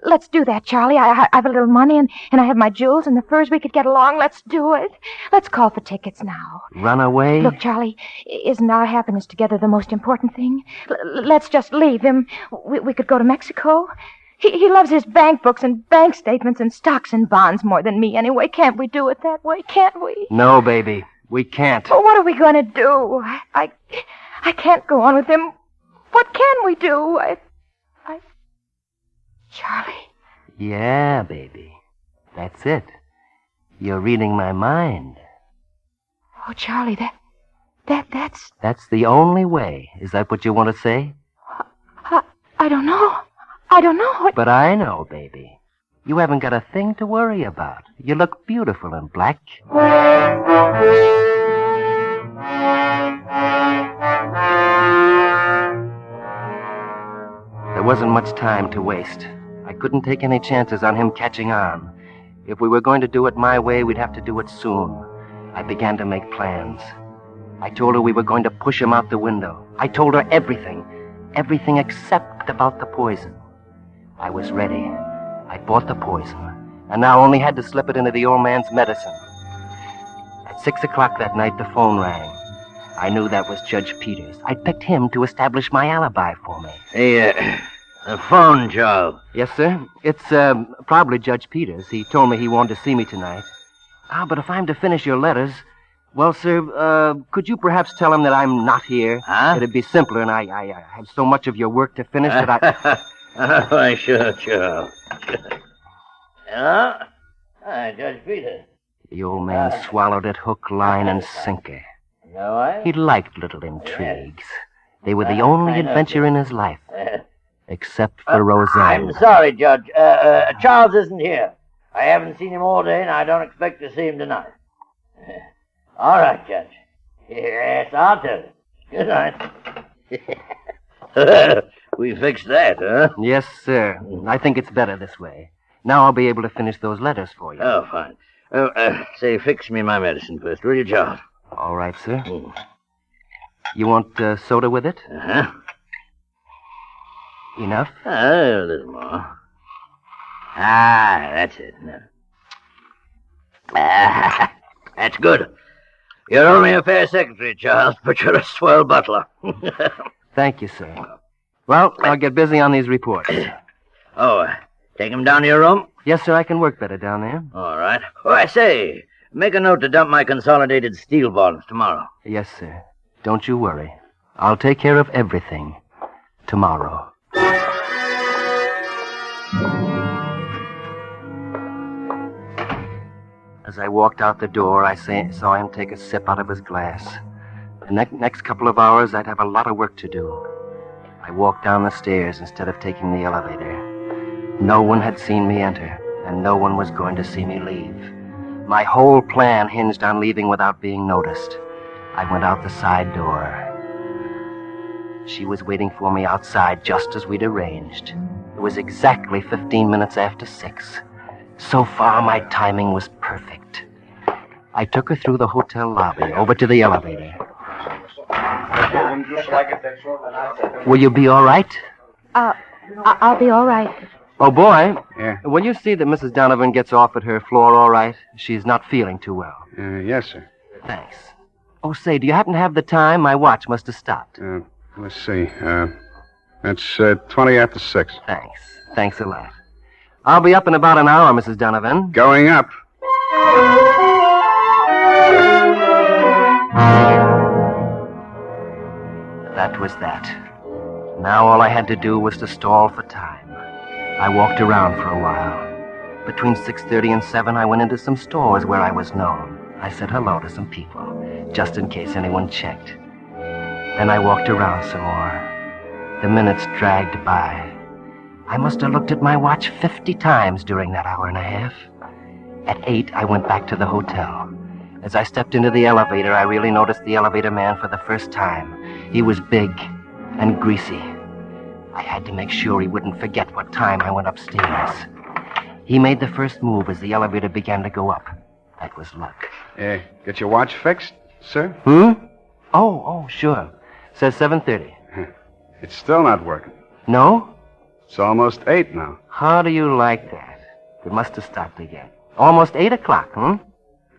Let's do that, Charlie. I have a little money, and I have my jewels and the furs. We could get along. Let's do it. Let's call for tickets now. Run away? Look, Charlie, isn't our happiness together the most important thing? Let's just leave him. We could go to Mexico. He loves his bank books and bank statements and stocks and bonds more than me anyway. Can't we do it that way? Can't we? No, baby. We can't. Well, what are we going to do? I can't go on with him. What can we do? Charlie. Yeah, baby. That's it. You're reading my mind. Oh, Charlie, that's... That's the only way. Is that what you want to say? I don't know. I don't know. But I know, baby. You haven't got a thing to worry about. You look beautiful in black. There wasn't much time to waste. I couldn't take any chances on him catching on. If we were going to do it my way, we'd have to do it soon. I began to make plans. I told her we were going to push him out the window. I told her everything. Everything except about the poison. I was ready. I bought the poison, and now only had to slip it into the old man's medicine. At 6 o'clock that night, the phone rang. I knew that was Judge Peters. I picked him to establish my alibi for me. Hey, the phone, Joe. Yes, sir. It's probably Judge Peters. He told me he wanted to see me tonight. But if I'm to finish your letters... Well, sir, could you perhaps tell him that I'm not here? Huh? It'd be simpler, and I have so much of your work to finish that I... Oh, sure. Hello? Hi, Judge Peters. The old man swallowed it hook, line, and sinker. No, He liked little intrigues. They were the only adventure in his life. Except for Roseanne. I'm sorry, Judge. Charles isn't here. I haven't seen him all day, and I don't expect to see him tonight. All right, Judge. Yes, I'll tell you. Good night. We fixed that, huh? Yes, sir. I think it's better this way. Now I'll be able to finish those letters for you. Oh, fine. Oh, say, fix me my medicine first, will you, Charles? All right, sir. You want soda with it? Uh-huh. Enough? A little more. That's it. No. That's good. You're only a fair secretary, Charles, but you're a swell butler. Thank you, sir. Well, I'll get busy on these reports. Take him down to your room? Yes, sir, I can work better down there. All right. Oh, I say, make a note to dump my consolidated steel volumes tomorrow. Yes, sir. Don't you worry. I'll take care of everything tomorrow. As I walked out the door, I saw him take a sip out of his glass. The next couple of hours, I'd have a lot of work to do. I walked down the stairs instead of taking the elevator. No one had seen me enter, and no one was going to see me leave. My whole plan hinged on leaving without being noticed. I went out the side door. She was waiting for me outside just as we'd arranged. It was exactly 15 minutes after 6. So far, my timing was perfect. I took her through the hotel lobby, over to the elevator. Will you be all right? I'll be all right. Oh, boy. Yeah? Will you see that Mrs. Donovan gets off at her floor all right? She's not feeling too well. Yes, sir. Thanks. Oh, say, do you happen to have the time? My watch must have stopped. Let's see. That's 20 after 6. Thanks. Thanks a lot. I'll be up in about an hour, Mrs. Donovan. Going up. That was that. Now all I had to do was to stall for time. I walked around for a while. Between 6:30 and 7, I went into some stores where I was known. I said hello to some people, just in case anyone checked. Then I walked around some more. The minutes dragged by. I must have looked at my watch 50 times during that hour and a half. At 8, I went back to the hotel. As I stepped into the elevator, I really noticed the elevator man for the first time. He was big and greasy. I had to make sure he wouldn't forget what time I went upstairs. He made the first move as the elevator began to go up. That was luck. Get your watch fixed, sir? Oh, sure. Says 7:30. It's still not working. No? It's almost 8 now. How do you like that? It must have stopped again. Almost 8 o'clock,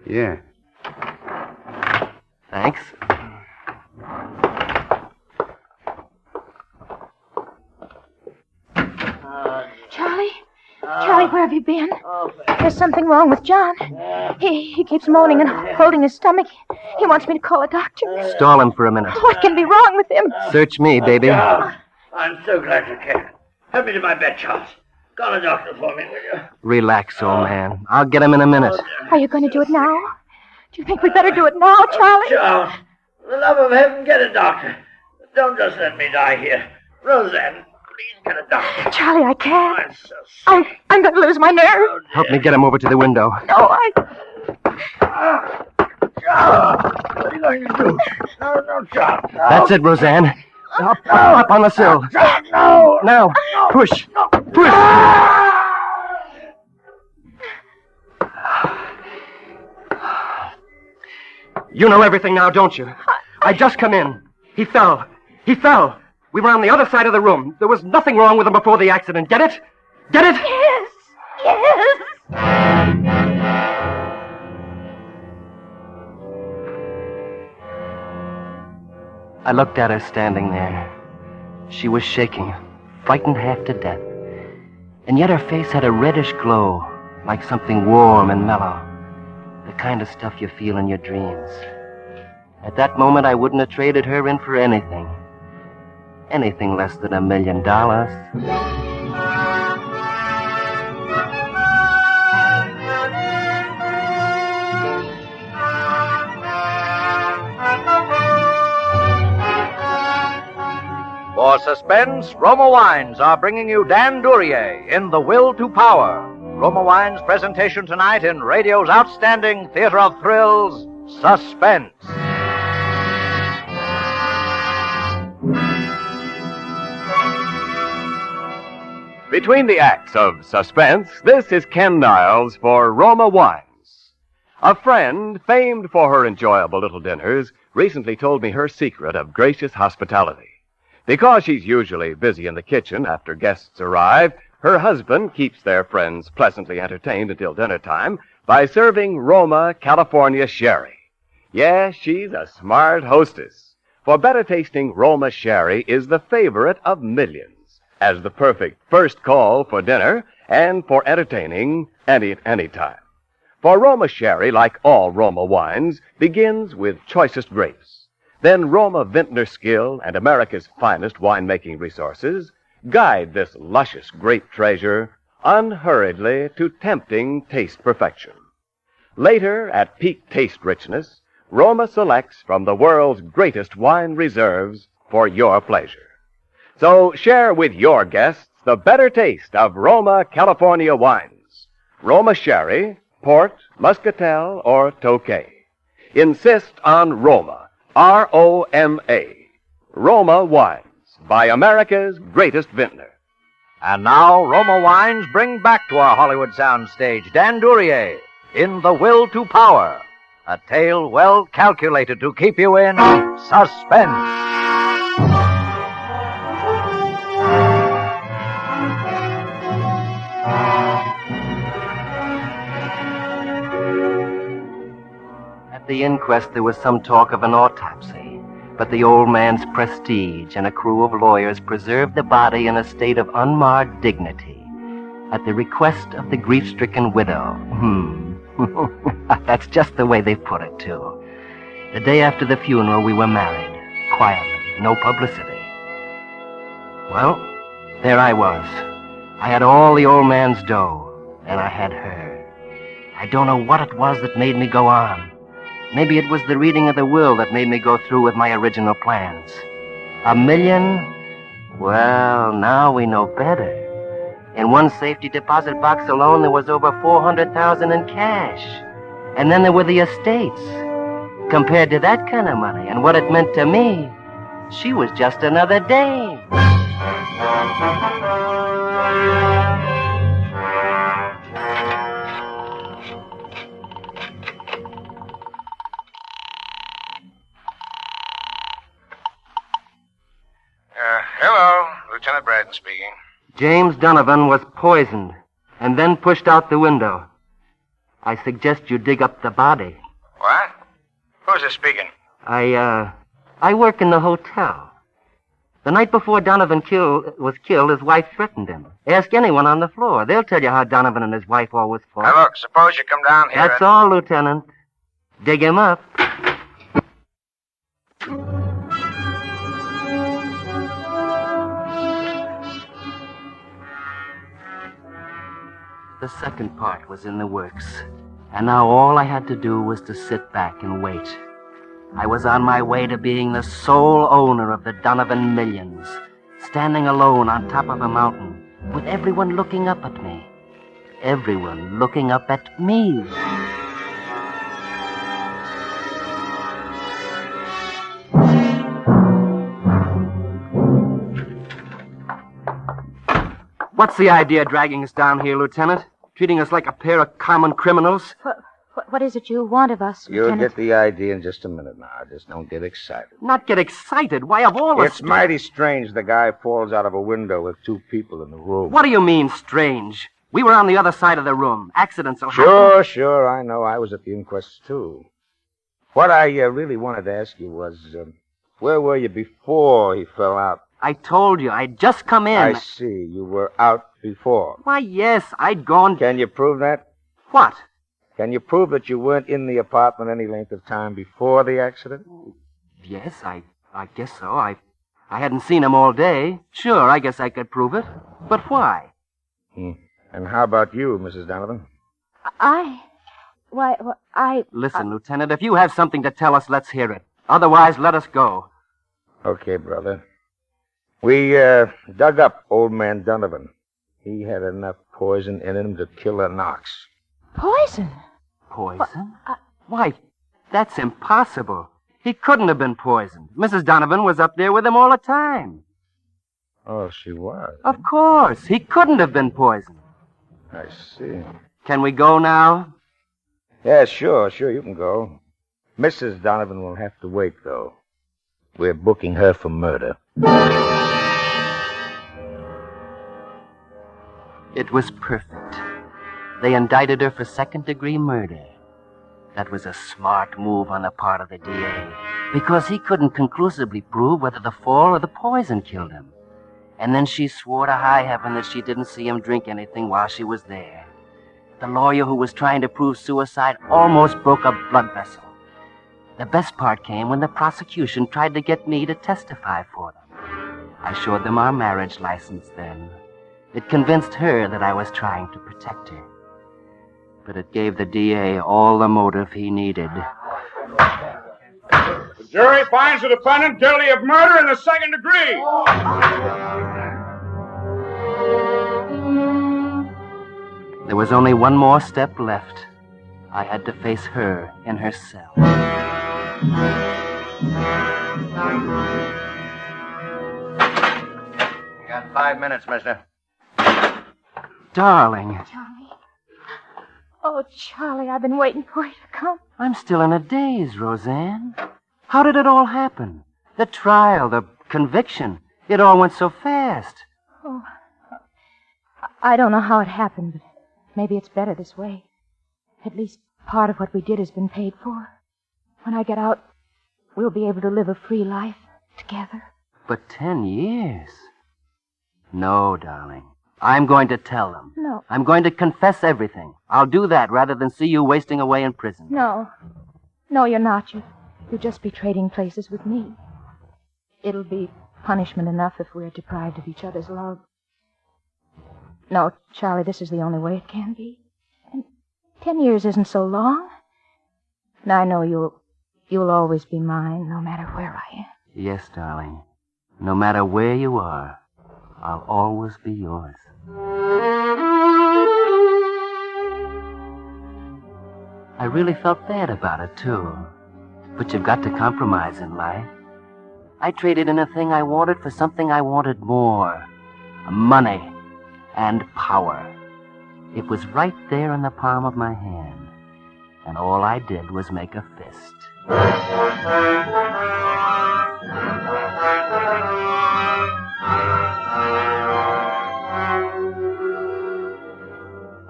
Yeah. Thanks. Charlie, where have you been? There's something wrong with John. He keeps moaning and holding his stomach. He wants me to call a doctor. Stall him for a minute. What can be wrong with him? Search me, baby. Charles, I'm so glad you came. Help me to my bed, Charles. Call a doctor for me, will you? Relax, old man. I'll get him in a minute. Are you going to do it now? Do you think we'd better do it now, Charlie? Charles, for the love of heaven, get a doctor. Don't just let me die here. Roseanne, please get a doctor. Charlie, I can't. I'm so sick. I'm going to lose my nerve. Help me get him over to the window. No, Charles, what are you going to do? No, Charles. No. That's it, Roseanne. Up on the sill. Charles, no. Now, push. Push. You know everything now, don't you? I just come in. He fell. We were on the other side of the room. There was nothing wrong with him before the accident. Get it? Get it? Yes. I looked at her standing there. She was shaking, frightened half to death. And yet her face had a reddish glow, like something warm and mellow. The kind of stuff you feel in your dreams. At that moment, I wouldn't have traded her in for anything. Anything less than $1 million. For Suspense, Roma Wines are bringing you Dan Duryea in The Will to Power. Roma Wines' presentation tonight in radio's outstanding theater of thrills, Suspense. Between the acts of Suspense, this is Ken Niles for Roma Wines. A friend, famed for her enjoyable little dinners, recently told me her secret of gracious hospitality. Because she's usually busy in the kitchen after guests arrive, her husband keeps their friends pleasantly entertained until dinner time by serving Roma, California sherry. Yes, she's a smart hostess. For better tasting Roma sherry is the favorite of millions as the perfect first call for dinner and for entertaining any time. For Roma sherry, like all Roma wines, begins with choicest grapes. Then Roma vintner skill and America's finest winemaking resources guide this luscious grape treasure unhurriedly to tempting taste perfection. Later, at peak taste richness, Roma selects from the world's greatest wine reserves for your pleasure. So share with your guests the better taste of Roma California wines. Roma sherry, port, muscatel, or Tokay. Insist on Roma, R-O-M-A. Roma wines by America's greatest vintner. And now, Roma Wines bring back to our Hollywood soundstage Dan Duryea in The Will to Power, a tale well calculated to keep you in suspense. At the inquest, there was some talk of an autopsy, but the old man's prestige and a crew of lawyers preserved the body in a state of unmarred dignity, at the request of the grief-stricken widow. That's just the way they put it, too. The day after the funeral, we were married, quietly, no publicity. Well, there I was. I had all the old man's dough, and I had her. I don't know what it was that made me go on. Maybe it was the reading of the will that made me go through with my original plans. $1 million? Well, now we know better. In one safety deposit box alone, there was over $400,000 in cash. And then there were the estates. Compared to that kind of money and what it meant to me, she was just another dame. Hello, Lieutenant Braden speaking. James Donovan was poisoned and then pushed out the window. I suggest you dig up the body. What? Who's this speaking? I work in the hotel. The night before Donovan was killed, his wife threatened him. Ask anyone on the floor. They'll tell you how Donovan and his wife always fought. Now, look, suppose you come down here. That's all, Lieutenant. Dig him up. The second part was in the works. And now all I had to do was to sit back and wait. I was on my way to being the sole owner of the Donovan millions, standing alone on top of a mountain, with everyone looking up at me. Everyone looking up at me. What's the idea dragging us down here, Lieutenant? Treating us like a pair of common criminals? What is it you want of us, You'll Lieutenant? get the idea in just a minute now. Just don't get excited. Not get excited? Why, of all the... It's mighty strange the guy falls out of a window with 2 people in the room. What do you mean, strange? We were on the other side of the room. Accidents will happen. Sure, I know. I was at the inquest, too. What I really wanted to ask you was, where were you before he fell out? I told you, I'd just come in. I see. You were out before. Why, yes, I'd gone... Can you prove that? What? Can you prove that you weren't in the apartment any length of time before the accident? Yes, I guess so. I hadn't seen him all day. Sure, I guess I could prove it. But why? And how about you, Mrs. Donovan? Listen, Lieutenant, if you have something to tell us, let's hear it. Otherwise, let us go. Okay, brother. We dug up old man Donovan. He had enough poison in him to kill an ox. Poison? Poison? Why, that's impossible. He couldn't have been poisoned. Mrs. Donovan was up there with him all the time. Oh, she was? Of course. He couldn't have been poisoned. I see. Can we go now? Yeah, sure, you can go. Mrs. Donovan will have to wait, though. We're booking her for murder. It was perfect. They indicted her for second-degree murder. That was a smart move on the part of the DA, because he couldn't conclusively prove whether the fall or the poison killed him. And then she swore to high heaven that she didn't see him drink anything while she was there. The lawyer who was trying to prove suicide almost broke a blood vessel. The best part came when the prosecution tried to get me to testify for them. I showed them our marriage license then. It convinced her that I was trying to protect her. But it gave the DA all the motive he needed. The jury finds the defendant guilty of murder in the second degree. There was only one more step left. I had to face her in her cell. You got 5 minutes, mister. Darling. Charlie. Oh, Charlie, I've been waiting for you to come. I'm still in a daze, Roseanne. How did it all happen? The trial, the conviction. It all went so fast. Oh, I don't know how it happened, but maybe it's better this way. At least part of what we did has been paid for. When I get out, we'll be able to live a free life together. But 10 years? No, darling. I'm going to tell them. No. I'm going to confess everything. I'll do that rather than see you wasting away in prison. No. No, you're not. You'll just be trading places with me. It'll be punishment enough if we're deprived of each other's love. No, Charlie, this is the only way it can be. And 10 years isn't so long. And I know you'll always be mine, no matter where I am. Yes, darling. No matter where you are, I'll always be yours. I really felt bad about it, too. But you've got to compromise in life. I traded in a thing I wanted for something I wanted more. Money and power. It was right there in the palm of my hand. And all I did was make a fist.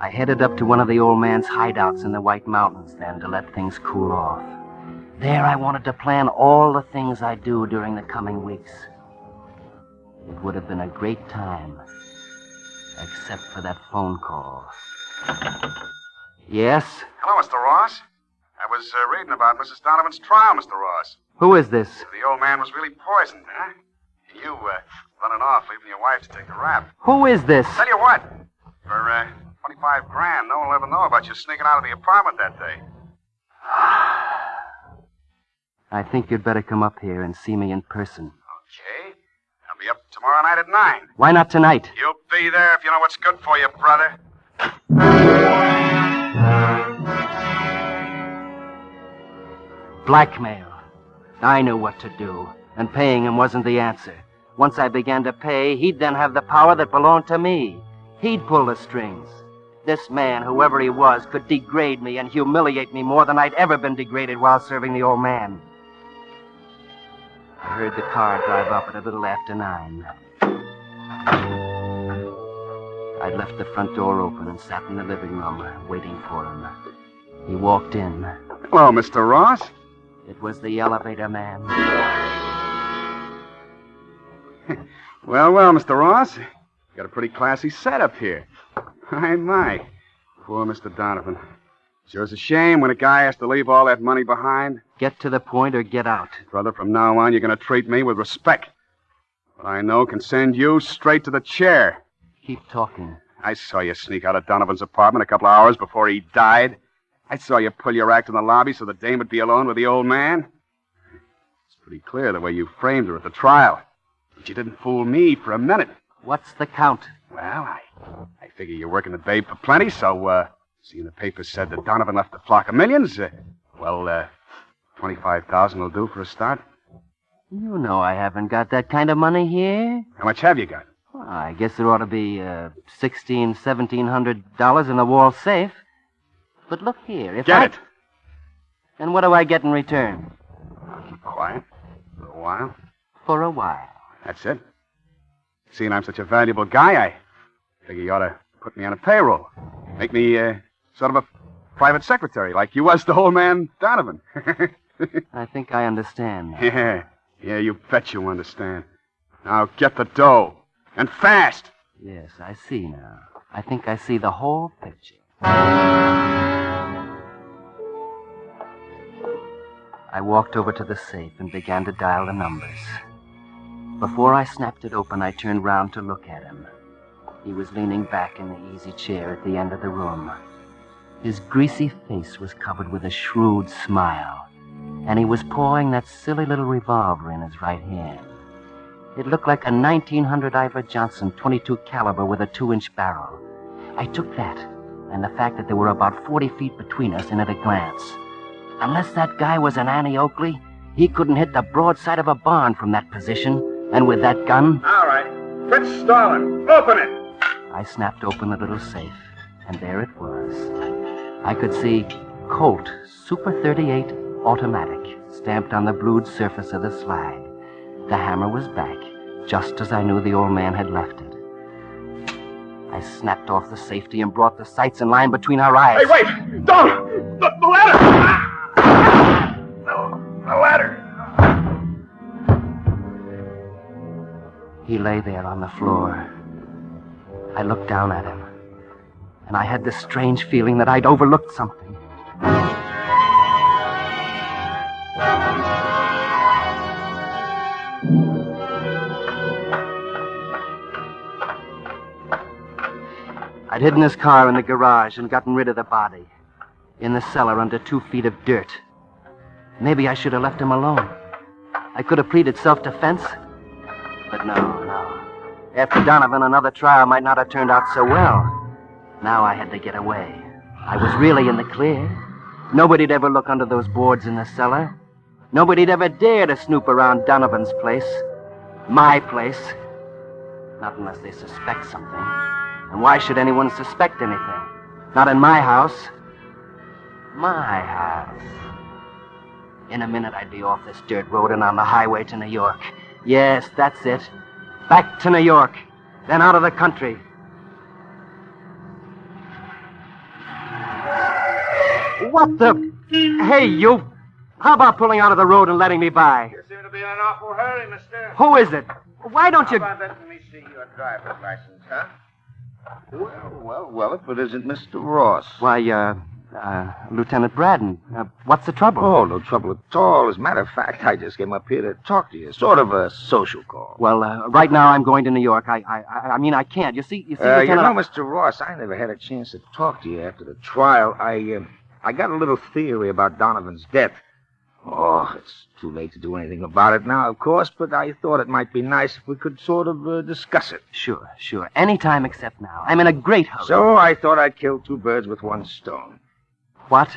I headed up to one of the old man's hideouts in the White Mountains then to let things cool off. There I wanted to plan all the things I'd do during the coming weeks. It would have been a great time, except for that phone call. Yes? Hello, Mr. Ross. I was reading about Mrs. Donovan's trial, Mr. Ross. Who is this? The old man was really poisoned, huh? You running off, leaving your wife to take a rap. Who is this? Tell you what, for $25 grand. No one will ever know about you sneaking out of the apartment that day. I think you'd better come up here and see me in person. Okay. I'll be up tomorrow night at 9. Why not tonight? You'll be there if you know what's good for you, brother. Blackmail. I knew what to do, and paying him wasn't the answer. Once I began to pay, he'd then have the power that belonged to me. He'd pull the strings. This man, whoever he was, could degrade me and humiliate me more than I'd ever been degraded while serving the old man. I heard the car drive up at a little after 9. I'd left the front door open and sat in the living room, waiting for him. He walked in. Hello, Mr. Ross. It was the elevator man. Well, Mr. Ross. Got a pretty classy setup here. My. Poor Mr. Donovan. Sure is a shame when a guy has to leave all that money behind. Get to the point or get out. Brother, from now on, you're going to treat me with respect. What I know can send you straight to the chair. Keep talking. I saw you sneak out of Donovan's apartment a couple of hours before he died. I saw you pull your act in the lobby so the dame would be alone with the old man. It's pretty clear the way you framed her at the trial. But you didn't fool me for a minute. What's the count? Well, I figure you're working the babe for plenty, so, seeing the papers said that Donovan left a flock of millions, $25,000 will do for a start. You know I haven't got that kind of money here. How much have you got? Well, I guess there ought to be $1,700 in the wall safe. But look here, if Get it! And what do I get in return? Keep quiet. For a while. For a while. That's it. Seeing I'm such a valuable guy, I figure you ought to put me on a payroll. Make me, sort of a private secretary, like you was the old man Donovan. I think I understand now. Yeah, you bet you understand. Now get the dough. And fast! Yes, I see now. I think I see the whole picture. I walked over to the safe and began to dial the numbers. Before I snapped it open, I turned round to look at him. He was leaning back in the easy chair at the end of the room. His greasy face was covered with a shrewd smile, and he was pawing that silly little revolver in his right hand. It looked like a 1900 Ivor Johnson 22 caliber with a 2-inch barrel. I took that, and the fact that there were about 40 feet between us, in at a glance. Unless that guy was an Annie Oakley, he couldn't hit the broadside of a barn from that position. And with that gun... All right. Quit stalling. Open it! I snapped open the little safe, and there it was. I could see Colt Super 38 Automatic stamped on the blued surface of the slide. The hammer was back, just as I knew the old man had left it. I snapped off the safety and brought the sights in line between our eyes. Hey, wait! Don't! The ladder! The ladder! He lay there on the floor. I looked down at him, and I had this strange feeling that I'd overlooked something. I'd hidden his car in the garage and gotten rid of the body. In the cellar under 2 feet of dirt. Maybe I should have left him alone. I could have pleaded self-defense. But no. After Donovan, another trial might not have turned out so well. Now I had to get away. I was really in the clear. Nobody'd ever look under those boards in the cellar. Nobody'd ever dare to snoop around Donovan's place. My place. Not unless they suspect something. And why should anyone suspect anything? Not in my house. My house. In a minute, I'd be off this dirt road and on the highway to New York. Yes, that's it. Back to New York. Then out of the country. What the... Hey, you... How about pulling out of the road and letting me by? You seem to be in an awful hurry, mister. Who is it? Why don't you... How about letting me see your driver's license, huh? Well, if it isn't Mr. Ross. Why, Lieutenant Braddon, what's the trouble? Oh, no trouble at all. As a matter of fact, I just came up here to talk to you. Sort of a social call. Well, right now I'm going to New York. I mean, I can't. You see, Lieutenant... You know, Mr. Ross, I never had a chance to talk to you after the trial. I got a little theory about Donovan's death. Oh, it's too late to do anything about it now, of course, but I thought it might be nice if we could sort of discuss it. Sure. Anytime except now. I'm in a great hurry. So I thought I'd kill two birds with one stone. What?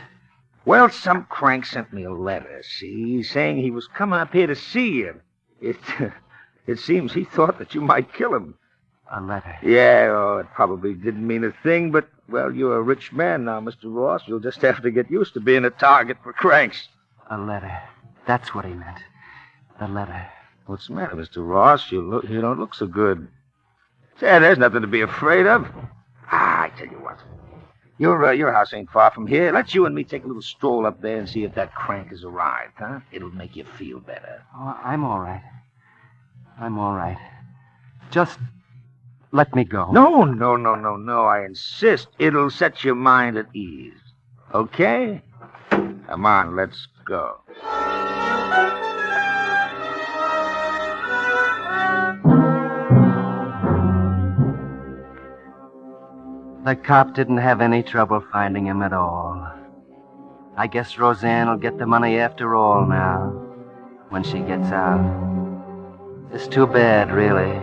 Well, some crank sent me a letter, see, saying he was coming up here to see you. It seems he thought that you might kill him. A letter? Yeah, it probably didn't mean a thing, but, well, you're a rich man now, Mr. Ross. You'll just have to get used to being a target for cranks. A letter. That's what he meant. The letter. What's the matter, Mr. Ross? You don't look so good. Say, there's nothing to be afraid of. I tell you what. Your house ain't far from here. Let's you and me take a little stroll up there and see if that crank has arrived, huh? It'll make you feel better. Oh, I'm all right. Just let me go. No. I insist. It'll set your mind at ease. Okay? Come on, let's go. The cop didn't have any trouble finding him at all. I guess Roseanne will get the money after all now, when she gets out. It's too bad, really.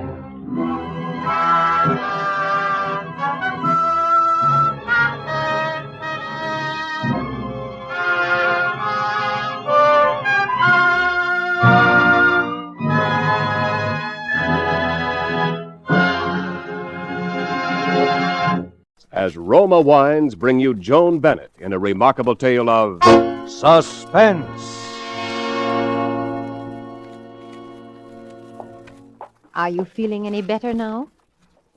As Roma Wines bring you Joan Bennett in a remarkable tale of Suspense. Are you feeling any better now?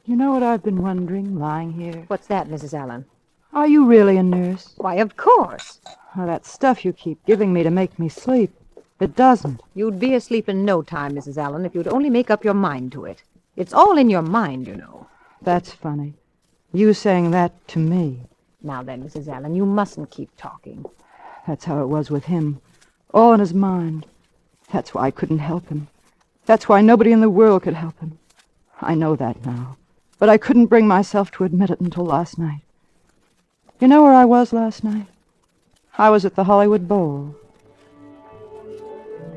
You know what I've been wondering, lying here? What's that, Mrs. Allen? Are you really a nurse? Why, of course. Well, that stuff you keep giving me to make me sleep, it doesn't. You'd be asleep in no time, Mrs. Allen, if you'd only make up your mind to it. It's all in your mind, you know. That's funny. You saying that to me. Now then, Mrs. Allen, you mustn't keep talking. That's how it was with him. All in his mind. That's why I couldn't help him. That's why nobody in the world could help him. I know that now. But I couldn't bring myself to admit it until last night. You know where I was last night? I was at the Hollywood Bowl.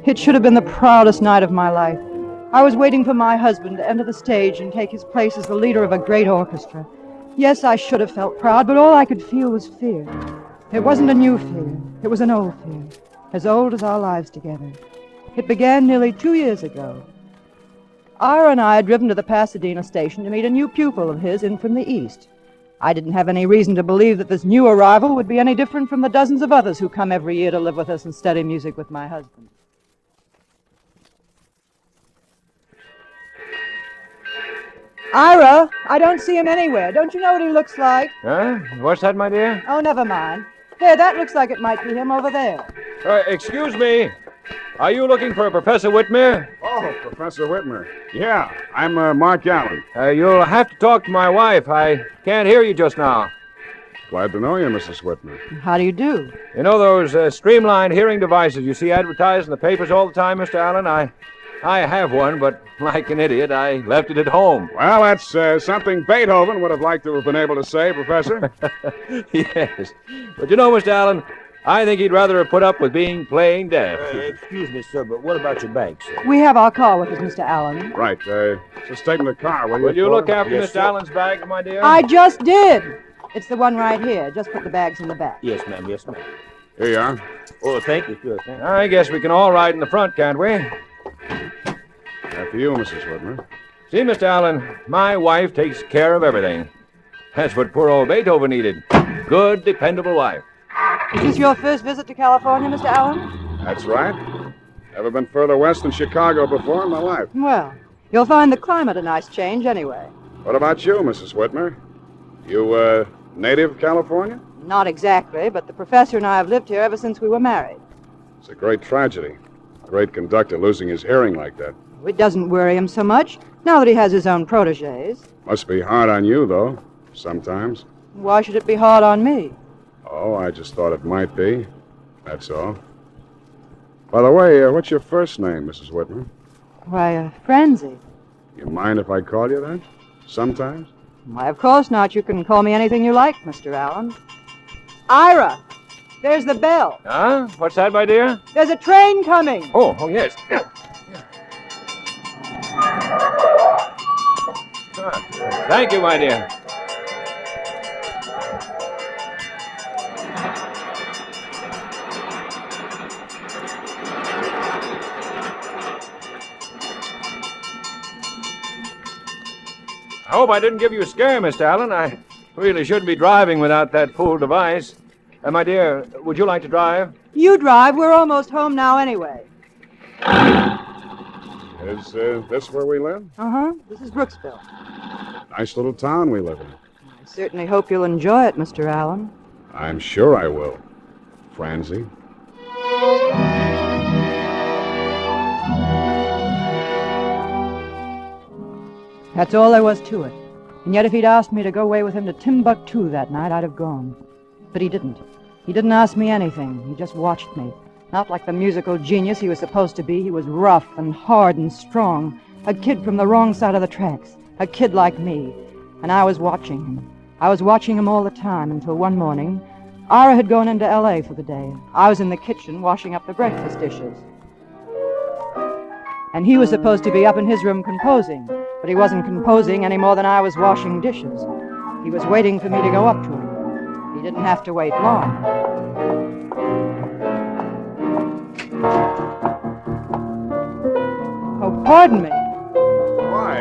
It should have been the proudest night of my life. I was waiting for my husband to enter the stage and take his place as the leader of a great orchestra. Yes, I should have felt proud, but all I could feel was fear. It wasn't a new fear. It was an old fear, as old as our lives together. It began nearly 2 years ago. Ira and I had driven to the Pasadena station to meet a new pupil of his in from the East. I didn't have any reason to believe that this new arrival would be any different from the dozens of others who come every year to live with us and study music with my husband. Ira, I don't see him anywhere. Don't you know what he looks like? Huh? What's that, my dear? Oh, never mind. There, that looks like it might be him over there. Excuse me. Are you looking for Professor Whitmer? Oh, Professor Whitmer. Yeah, I'm Mark Allen. You'll have to talk to my wife. I can't hear you just now. Glad to know you, Mrs. Whitmer. How do you do? You know those streamlined hearing devices you see advertised in the papers all the time, Mr. Allen? I have one, but like an idiot, I left it at home. Well, that's something Beethoven would have liked to have been able to say, Professor. Yes. But you know, Mr. Allen, I think he'd rather have put up with being plain deaf. Excuse me, sir, but what about your bag, sir? We have our car with us, Mr. Allen. Right. Just take me to the car, will you? Will you look after Yes, Mr. sir. Allen's bag, my dear? I just did. It's the one right here. Just put the bags in the back. Yes, ma'am. Yes, ma'am. Here you are. Oh, thank you, sir. Thank you. I guess we can all ride in the front, can't we? After you, Mrs. Whitmer. See, Mr. Allen, my wife takes care of everything. That's what poor old Beethoven needed. Good, dependable wife. Is this your first visit to California, Mr. Allen? That's right. Never been further west than Chicago before in my life. Well, you'll find the climate a nice change anyway. What about you, Mrs. Whitmer? You, native of California? Not exactly, but the professor and I have lived here ever since we were married. It's a great tragedy. A great conductor losing his hearing like that. It doesn't worry him so much, now that he has his own protégés. Must be hard on you, though, sometimes. Why should it be hard on me? Oh, I just thought it might be. That's all. By the way, what's your first name, Mrs. Whitman? Why, Francie. You mind if I call you that? Sometimes? Why, of course not. You can call me anything you like, Mr. Allen. Ira, there's the bell. Huh? What's that, my dear? There's a train coming. Oh, yes. Thank you, my dear. I hope I didn't give you a scare, Mr. Allen. I really shouldn't be driving without that fool device. My dear, would you like to drive? You drive. We're almost home now anyway. Is this where we live? Uh-huh. This is Brooksville. Nice little town we live in. I certainly hope you'll enjoy it, Mr. Allen. I'm sure I will. Francie. That's all there was to it. And yet if he'd asked me to go away with him to Timbuktu that night, I'd have gone. But he didn't. He didn't ask me anything. He just watched me. Not like the musical genius he was supposed to be. He was rough and hard and strong. A kid from the wrong side of the tracks. A kid like me. And I was watching him. I was watching him all the time until one morning, Ira had gone into L.A. for the day. I was in the kitchen washing up the breakfast dishes. And he was supposed to be up in his room composing. But he wasn't composing any more than I was washing dishes. He was waiting for me to go up to him. He didn't have to wait long. Oh, pardon me. Why,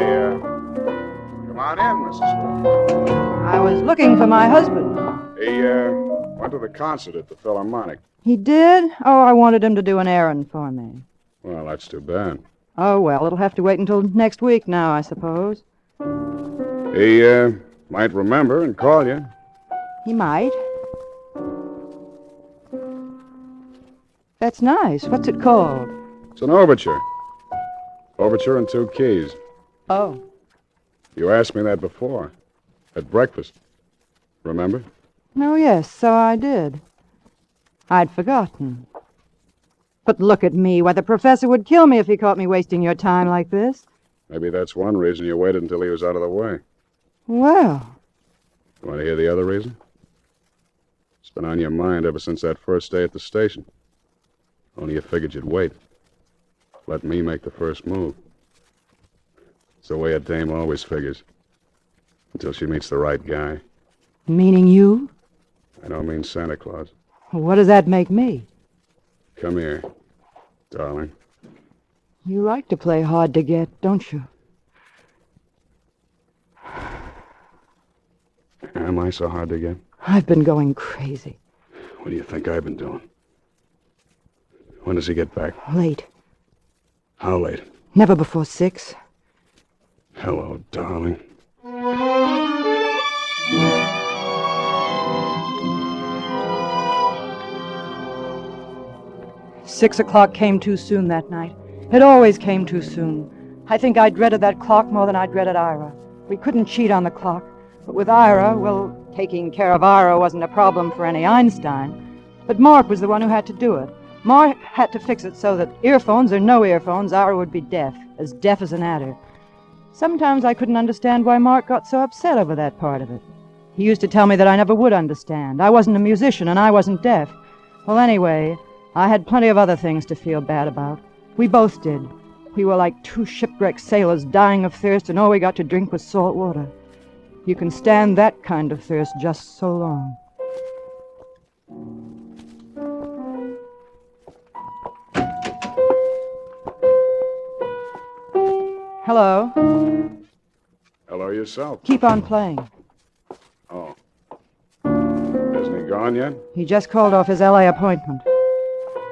come on in, Mrs. Whitman. I was looking for my husband. He, went to the concert at the Philharmonic. He did? Oh, I wanted him to do an errand for me. Well, that's too bad. Oh, well, it'll have to wait until next week now, I suppose. He, might remember and call you. He might. That's nice. What's it called? It's an overture. Overture in 2 keys. Oh. You asked me that before. At breakfast. Remember? Oh, yes, so I did. I'd forgotten. But look at me. Why, the professor would kill me if he caught me wasting your time like this. Maybe that's one reason you waited until he was out of the way. Well. You want to hear the other reason? It's been on your mind ever since that first day at the station. Only you figured you'd wait. Let me make the first move. It's the way a dame always figures. Until she meets the right guy. Meaning you? I don't mean Santa Claus. What does that make me? Come here, darling. You like to play hard to get, don't you? Am I so hard to get? I've been going crazy. What do you think I've been doing? When does he get back? Late. How late? Never before 6. Hello, darling. 6 o'clock came too soon that night. It always came too soon. I think I dreaded that clock more than I dreaded Ira. We couldn't cheat on the clock. But with Ira, well, taking care of Ira wasn't a problem for any Einstein. But Mark was the one who had to do it. Mark had to fix it so that earphones or no earphones, Ira would be deaf as an adder. Sometimes I couldn't understand why Mark got so upset over that part of it. He used to tell me that I never would understand. I wasn't a musician and I wasn't deaf. Well, anyway, I had plenty of other things to feel bad about. We both did. We were like 2 shipwrecked sailors dying of thirst, and all we got to drink was salt water. You can stand that kind of thirst just so long. Hello. Hello yourself. Keep on playing. Oh. Isn't he gone yet? He just called off his L.A. appointment.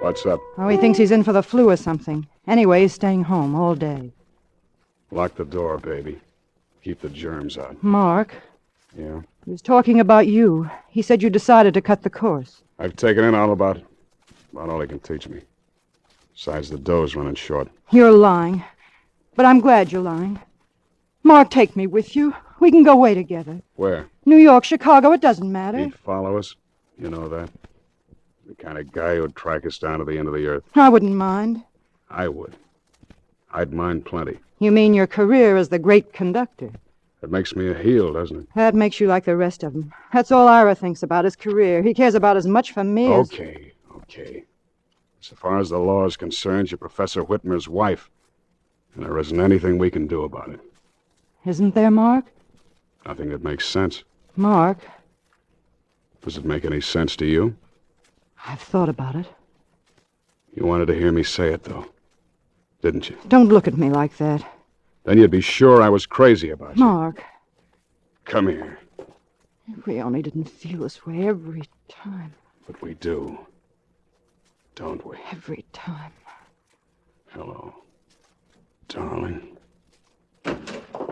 What's up? Oh, he thinks he's in for the flu or something. Anyway, he's staying home all day. Lock the door, baby. Keep the germs out. Mark. Yeah? He was talking about you. He said you decided to cut the course. I've taken in all about all he can teach me. Besides, the dough's running short. You're lying. But I'm glad you're lying. Mark, take me with you. We can go away together. Where? New York, Chicago, it doesn't matter. He'd follow us? You know that? The kind of guy who'd track us down to the end of the earth. I wouldn't mind. I would. I'd mind plenty. You mean your career as the great conductor? That makes me a heel, doesn't it? That makes you like the rest of them. That's all Ira thinks about, his career. He cares about as much for me as... Okay. So far as the law is concerned, you're Professor Whitmer's wife. And there isn't anything we can do about it. Isn't there, Mark? Nothing that makes sense. Mark. Does it make any sense to you? I've thought about it. You wanted to hear me say it, though, didn't you? Don't look at me like that. Then you'd be sure I was crazy about you. Mark. Come here. If we only didn't feel this way every time. But we do. Don't we? Every time. Hello, darling.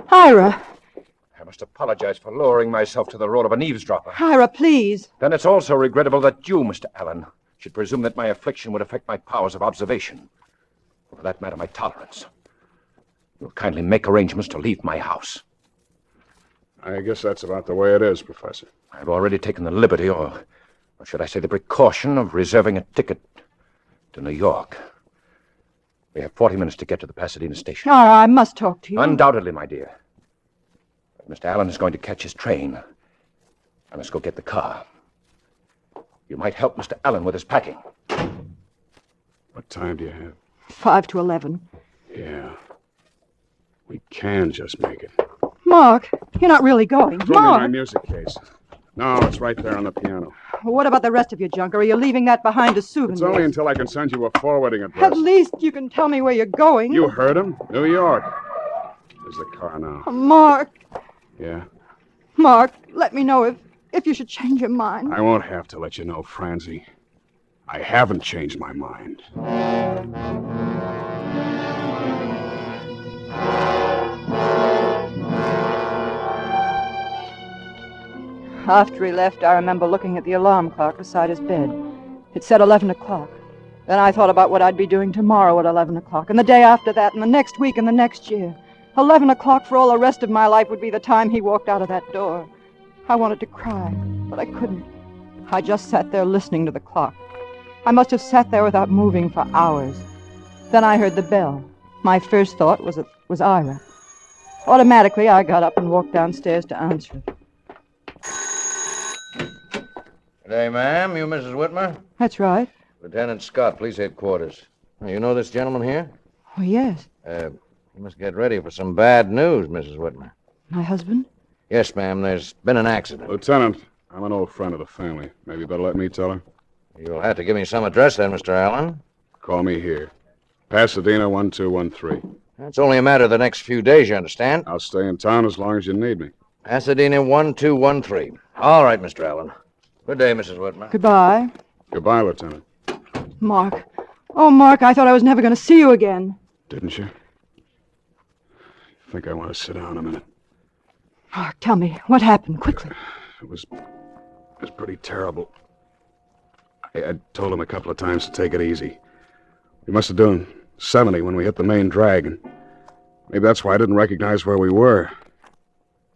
Ira! I must apologize for lowering myself to the role of an eavesdropper. Ira, please. Then it's also regrettable that you, Mr. Allen, should presume that my affliction would affect my powers of observation. For that matter, my tolerance. You'll kindly make arrangements to leave my house. I guess that's about the way it is, Professor. I've already taken the liberty, or should I say the precaution, of reserving a ticket to New York. We have 40 minutes to get to the Pasadena station. Ira, I must talk to you. Undoubtedly, my dear. But Mr. Allen is going to catch his train. I must go get the car. You might help Mr. Allen with his packing. What time do you have? 5 to 11. Yeah. We can just make it. Mark, you're not really going. Throw me my Mark! music case. No, it's right there on the piano. What about the rest of your junk? Or are you leaving that behind as souvenirs? It's only until I can send you a forwarding address. At least you can tell me where you're going. You heard him. New York. There's the car now. Mark. Yeah? Mark, let me know if you should change your mind. I won't have to let you know, Francie. I haven't changed my mind. After he left, I remember looking at the alarm clock beside his bed. It said 11 o'clock. Then I thought about what I'd be doing tomorrow at 11 o'clock, and the day after that, and the next week, and the next year. 11 o'clock for all the rest of my life would be the time he walked out of that door. I wanted to cry, but I couldn't. I just sat there listening to the clock. I must have sat there without moving for hours. Then I heard the bell. My first thought was it was Ira. Automatically, I got up and walked downstairs to answer it. Good day, ma'am. You Mrs. Whitmer? That's right. Lieutenant Scott, police headquarters. You know this gentleman here? Oh, yes. You must get ready for some bad news, Mrs. Whitmer. My husband? Yes, ma'am. There's been an accident. Lieutenant, I'm an old friend of the family. Maybe you better let me tell her. You'll have to give me some address then, Mr. Allen. Call me here. Pasadena 1213. That's only a matter of the next few days, you understand? I'll stay in town as long as you need me. Pasadena 1213. All right, Mr. Allen. Good day, Mrs. Whitmer. Goodbye. Goodbye, Lieutenant. Mark. Oh, Mark, I thought I was never going to see you again. Didn't you? I think I want to sit down a minute. Mark, tell me, what happened? Quickly. It was pretty terrible. I told him a couple of times to take it easy. We must have done 70 when we hit the main drag, and maybe that's why I didn't recognize where we were.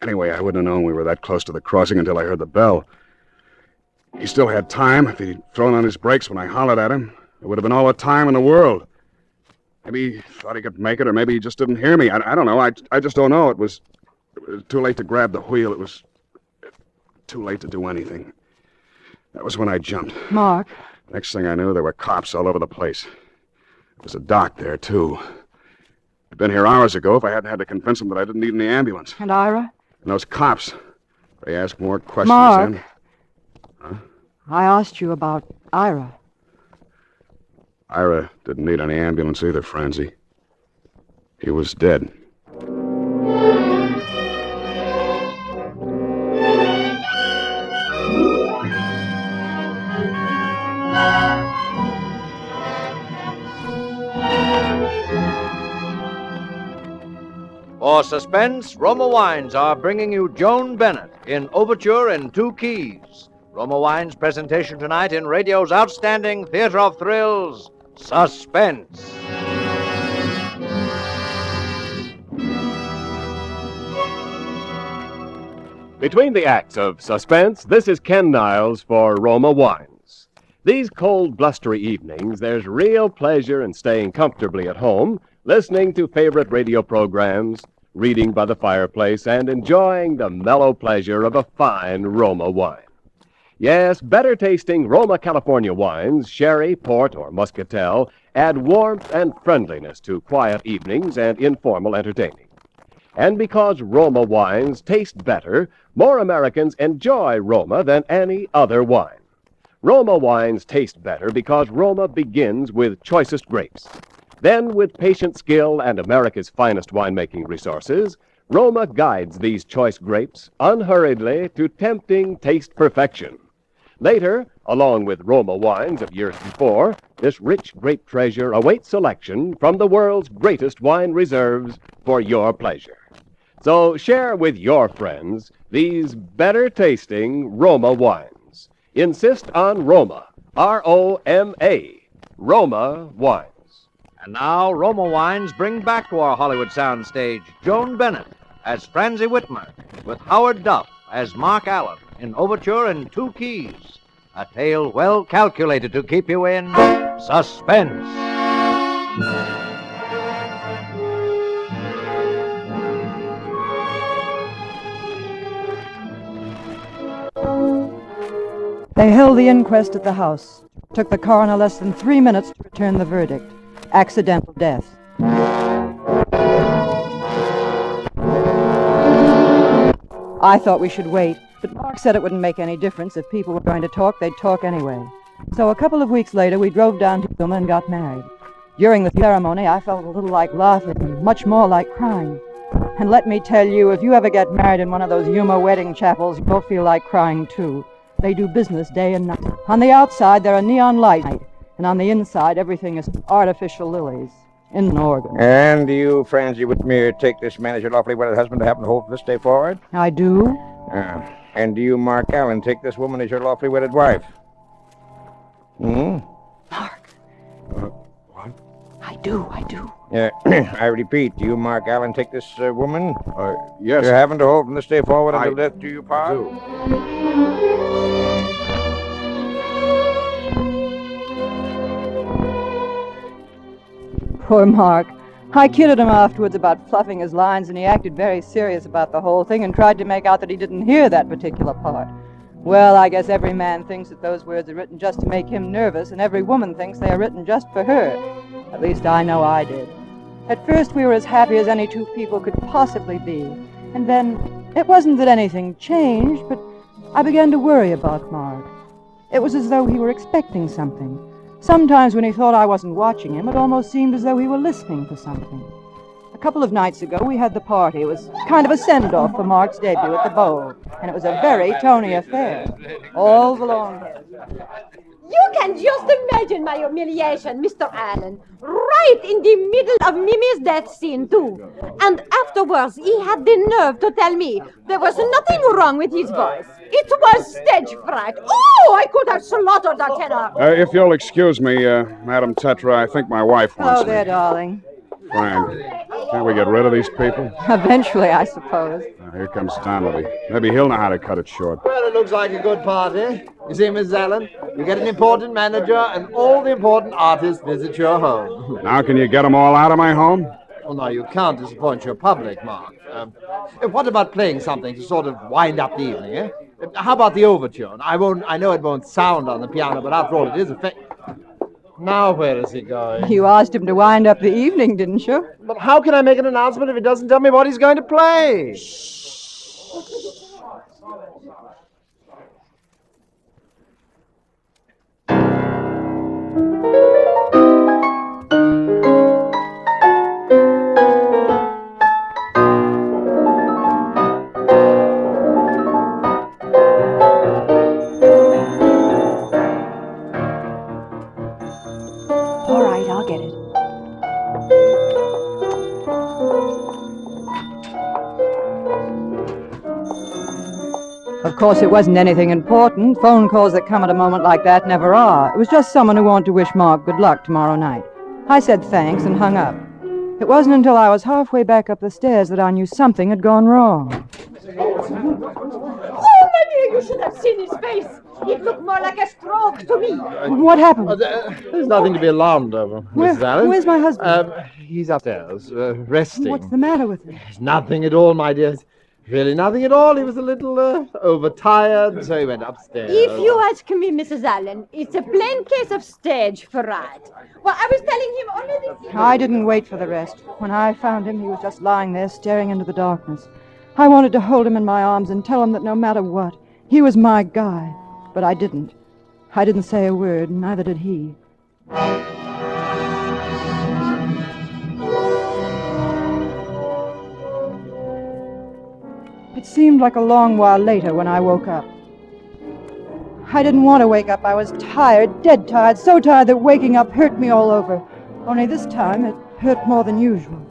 Anyway, I wouldn't have known we were that close to the crossing until I heard the bell. He still had time. If he'd thrown on his brakes when I hollered at him, it would have been all the time in the world. Maybe he thought he could make it, or maybe he just didn't hear me. I don't know. I just don't know. It was too late to grab the wheel. It was too late to do anything. That was when I jumped. Mark. Next thing I knew, there were cops all over the place. There was a doc there, too. I'd been here hours ago if I hadn't had to convince them that I didn't need any ambulance. And Ira? And those cops, they asked more questions Mark. than... Huh? I asked you about Ira. Ira didn't need any ambulance either, Francie. He was dead. For Suspense, Roma Wines are bringing you Joan Bennett in Overture in 2 keys. Roma Wines' presentation tonight in radio's outstanding theater of thrills, Suspense. Between the acts of Suspense, this is Ken Niles for Roma Wines. These cold, blustery evenings, there's real pleasure in staying comfortably at home, listening to favorite radio programs, reading by the fireplace, and enjoying the mellow pleasure of a fine Roma wine. Yes, better tasting Roma California wines, sherry, port, or muscatel, add warmth and friendliness to quiet evenings and informal entertaining. And because Roma wines taste better, more Americans enjoy Roma than any other wine. Roma wines taste better because Roma begins with choicest grapes. Then, with patient skill and America's finest winemaking resources, Roma guides these choice grapes unhurriedly to tempting taste perfection. Later, along with Roma wines of years before, this rich grape treasure awaits selection from the world's greatest wine reserves for your pleasure. So share with your friends these better-tasting Roma wines. Insist on Roma, R-O-M-A, Roma wines. And now, Roma Wines bring back to our Hollywood soundstage Joan Bennett as Francie Whitmer, with Howard Duff as Mark Allen in Overture in 2 keys. A tale well calculated to keep you in suspense. They held the inquest at the house. Took the coroner less than 3 minutes to return the verdict. Accidental death. I thought we should wait, but Mark said it wouldn't make any difference. If people were going to talk, they'd talk anyway. So a couple of weeks later, we drove down to Philomel and got married. During the ceremony, I felt a little like laughing, and much more like crying. And let me tell you, if you ever get married in one of those Yuma wedding chapels, you'll feel like crying too. They do business day and night. On the outside, there are neon lights, and on the inside, everything is artificial lilies in an organ. And do you, Francie Whitmer, take this man as your lawfully wedded husband to happen to hold from this day forward? I do. And do you, Mark Allen, take this woman as your lawfully wedded wife? Mark. What? I do. I repeat, do you, Mark Allen, take this woman? Yes. You're having to hold from this day forward until death do you part? Poor Mark. I kidded him afterwards about fluffing his lines, and he acted very serious about the whole thing and tried to make out that he didn't hear that particular part. Well, I guess every man thinks that those words are written just to make him nervous, and every woman thinks they are written just for her. At least I know I did. At first we were as happy as any two people could possibly be. And then, it wasn't that anything changed, but I began to worry about Mark. It was as though he were expecting something. Sometimes when he thought I wasn't watching him, it almost seemed as though he were listening for something. A couple of nights ago, we had the party. It was kind of a send-off for Mark's debut at the Bowl, and it was a very Tony affair. All the long hair. You can just imagine my humiliation, Mr. Allen. Right in the middle of Mimi's death scene, too. And afterwards, he had the nerve to tell me there was nothing wrong with his voice. It was stage fright. Oh, I could have slaughtered that tenor. If you'll excuse me, Madam Tetra, I think my wife wants Oh, there, darling. Fine. Can't we get rid of these people? Eventually, I suppose. Here comes Donnelly. Maybe he'll know how to cut it short. Well, it looks like a good party. You see, Mrs. Allen, you get an important manager, and all the important artists visit your home. Now can you get them all out of my home? Well, no, you can't disappoint your public, Mark. What about playing something to sort of wind up the evening, eh? How about the Overture? I know it won't sound on the piano, but after all, it is a Now where is he going? You asked him to wind up the evening, didn't you? But how can I make an announcement if he doesn't tell me what he's going to play? All right, I'll get it. Of course, it wasn't anything important. Phone calls that come at a moment like that never are. It was just someone who wanted to wish Mark good luck tomorrow night. I said thanks and hung up. It wasn't until I was halfway back up the stairs that I knew something had gone wrong. Oh, my dear, you should have seen his face. It looked more like a stroke to me. What happened? There's nothing to be alarmed over, Mrs. Allen. Where's my husband? He's upstairs, resting. What's the matter with him? There's nothing at all, my dear. Really nothing at all. He was a little overtired, so he went upstairs. If you ask me, Mrs. Allen, it's a plain case of stage fright. Well, I was telling him only this... I didn't wait for the rest. When I found him, he was just lying there staring into the darkness. I wanted to hold him in my arms and tell him that no matter what, he was my guy. But I didn't. I didn't say a word, neither did he. It seemed like a long while later when I woke up. I didn't want to wake up. I was tired, dead tired, so tired that waking up hurt me all over. Only this time it hurt more than usual.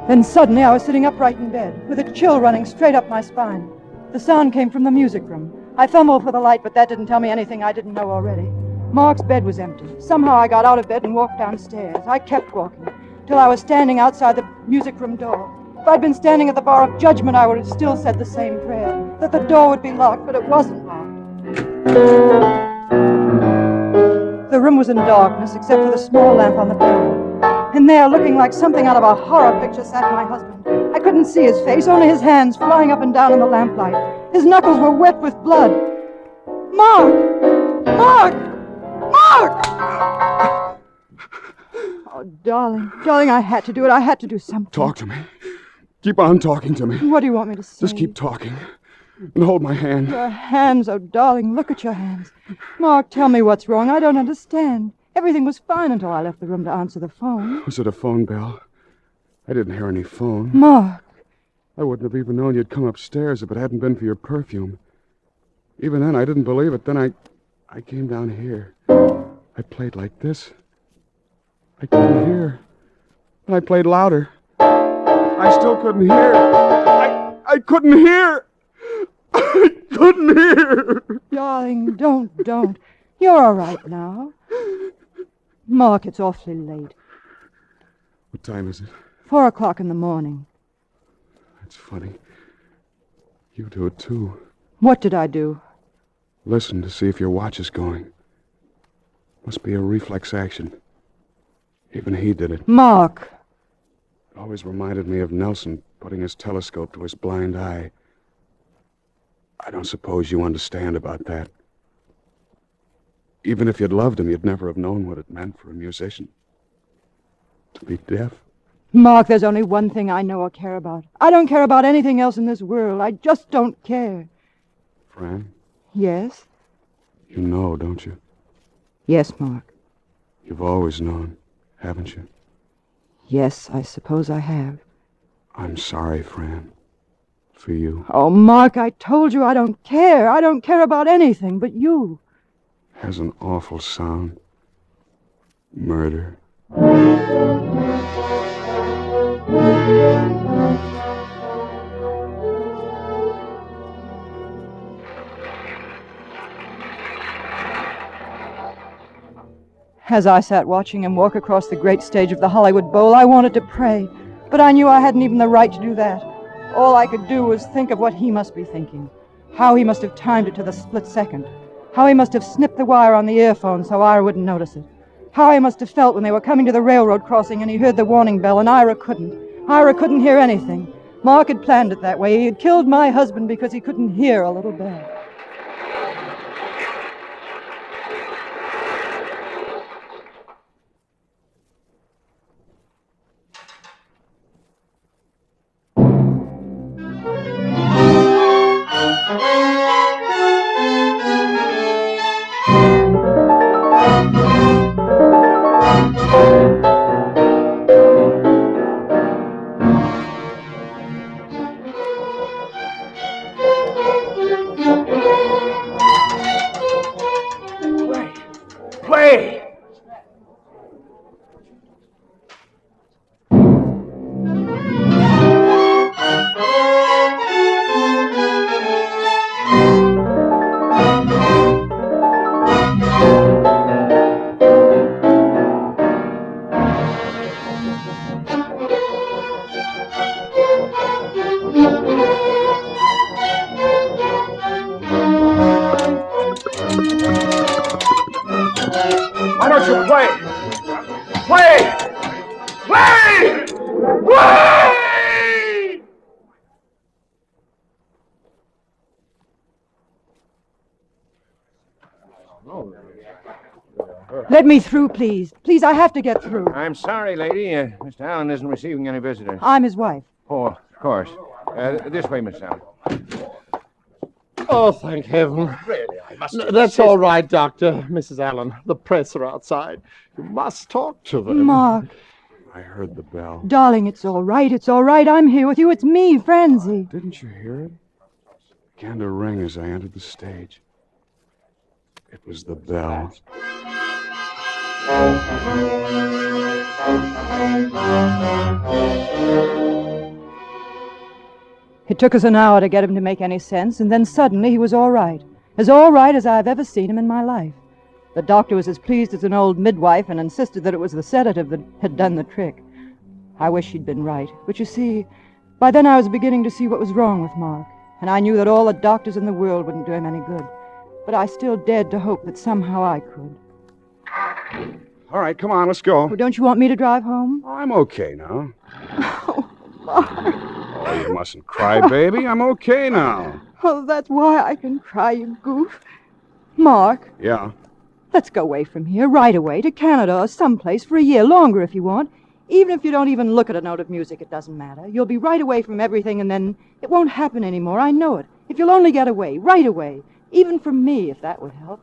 Then suddenly I was sitting upright in bed, with a chill running straight up my spine. The sound came from the music room. I fumbled for the light, but that didn't tell me anything I didn't know already. Mark's bed was empty. Somehow I got out of bed and walked downstairs. I kept walking, till I was standing outside the music room door. If I'd been standing at the bar of judgment, I would have still said the same prayer, that the door would be locked, but it wasn't locked. The room was in darkness, except for the small lamp on the piano. And there, looking like something out of a horror picture, sat my husband. I couldn't see his face, only his hands flying up and down in the lamplight. His knuckles were wet with blood. Mark! Mark! Mark! Oh, darling, I had to do it. I had to do something. Talk to me. Keep on talking to me. What do you want me to say? Just keep talking. And hold my hand. Your hands, oh, darling, look at your hands. Mark, tell me what's wrong. I don't understand. Everything was fine until I left the room to answer the phone. Was it a phone bell? I didn't hear any phone. Mark. I wouldn't have even known you'd come upstairs if it hadn't been for your perfume. Even then, I didn't believe it. Then I came down here. I played like this. I couldn't hear. And I played louder. I still couldn't hear. I couldn't hear. I couldn't hear. Darling, don't. You're all right now. Mark, it's awfully late. What time is it? 4:00 in the morning. That's funny. You do it, too. What did I do? Listen to see if your watch is going. Must be a reflex action. Even he did it. Mark! It always reminded me of Nelson putting his telescope to his blind eye. I don't suppose you understand about that. Even if you'd loved him, you'd never have known what it meant for a musician. To be deaf. Mark, there's only one thing I know or care about. I don't care about anything else in this world. I just don't care. Fran? Yes? You know, don't you? Yes, Mark. You've always known, haven't you? Yes, I suppose I have. I'm sorry, Fran. For you. Oh, Mark, I told you I don't care. I don't care about anything but you. Has an awful sound. Murder. As I sat watching him walk across the great stage of the Hollywood Bowl, I wanted to pray, but I knew I hadn't even the right to do that. All I could do was think of what he must be thinking, how he must have timed it to the split second, how he must have snipped the wire on the earphone so Ira wouldn't notice it, how he must have felt when they were coming to the railroad crossing and he heard the warning bell and Ira couldn't. Ira couldn't hear anything. Mark had planned it that way. He had killed my husband because he couldn't hear a little bell. Play! Play! Play! Play! Let me through, please. Please, I have to get through. I'm sorry, lady. Mr. Allen isn't receiving any visitors. I'm his wife. Oh, of course. This way, Miss Allen. Oh, thank heaven. Really, I must That's all right, Doctor. Mrs. Allen, the press are outside. You must talk to them. Mark. I heard the bell. Darling, it's all right. It's all right. I'm here with you. It's me, Francie. Didn't you hear it? It began to ring as I entered the stage. It was the bell. It took us an hour to get him to make any sense, and then suddenly he was all right as I've ever seen him in my life. The doctor was as pleased as an old midwife and insisted that it was the sedative that had done the trick. I wish she'd been right, but you see, by then I was beginning to see what was wrong with Mark, and I knew that all the doctors in the world wouldn't do him any good. But I still dared to hope that somehow I could. All right, come on, let's go. Well, don't you want me to drive home? I'm okay now. Oh, you mustn't cry, baby. I'm okay now. Oh, that's why I can cry, you goof. Mark, Yeah. let's go away from here, right away, to Canada or someplace for a year, longer if you want. Even if you don't even look at a note of music, it doesn't matter. You'll be right away from everything, and then it won't happen anymore. I know it. If you'll only get away, right away. Even from me, if that would help.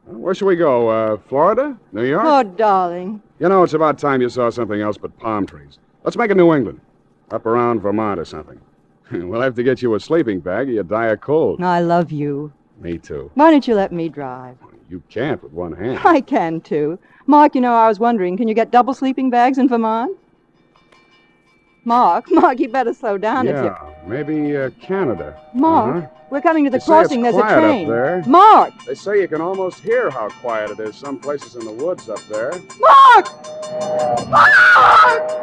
Where should we go? Florida? New York? Oh, darling. You know, it's about time you saw something else but palm trees. Let's make it New England. Up around Vermont or something. We'll have to get you a sleeping bag or you die of cold. I love you. Me too. Why don't you let me drive? You can't with one hand. I can, too. Mark, you know, I was wondering, can you get double sleeping bags in Vermont? Mark, you better slow down if you... Yeah, maybe Canada. Mark, we're coming to the They say crossing. it's There's a quiet train. up there. Mark! They say you can almost hear how quiet it is some places in the woods up there. Mark! Mark!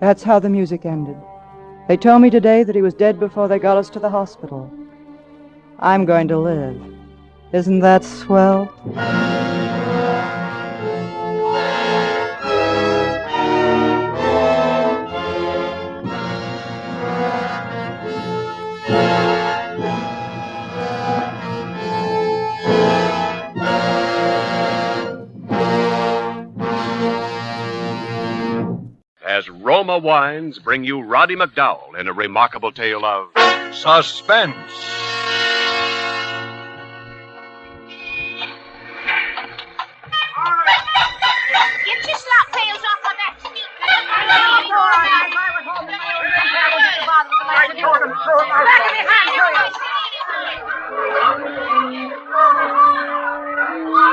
That's how the music ended. They told me today that he was dead before they got us to the hospital. I'm going to live. Isn't that swell? As Roma Wines bring you Roddy McDowell in a remarkable tale of Suspense. Get your slop pails off of that seat.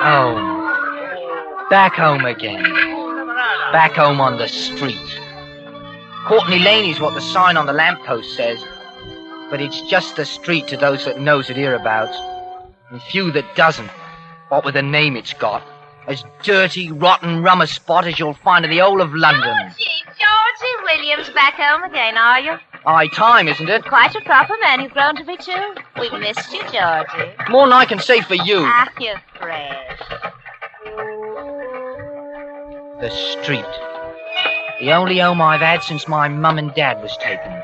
Oh, back home again. Back home on the street. Courtney Lane is what the sign on the lamppost says, but it's just the street to those that knows it hereabouts, and few that doesn't, what with the name it's got. As dirty, rotten, rum a spot as you'll find in the whole of London. Georgie Williams back home again, are you? High time, isn't it? Quite a proper man you've grown to be, too. We've missed you, Georgie. More than I can say for you. Ah, you're fresh. The street. The only home I've had since my mum and dad was taken.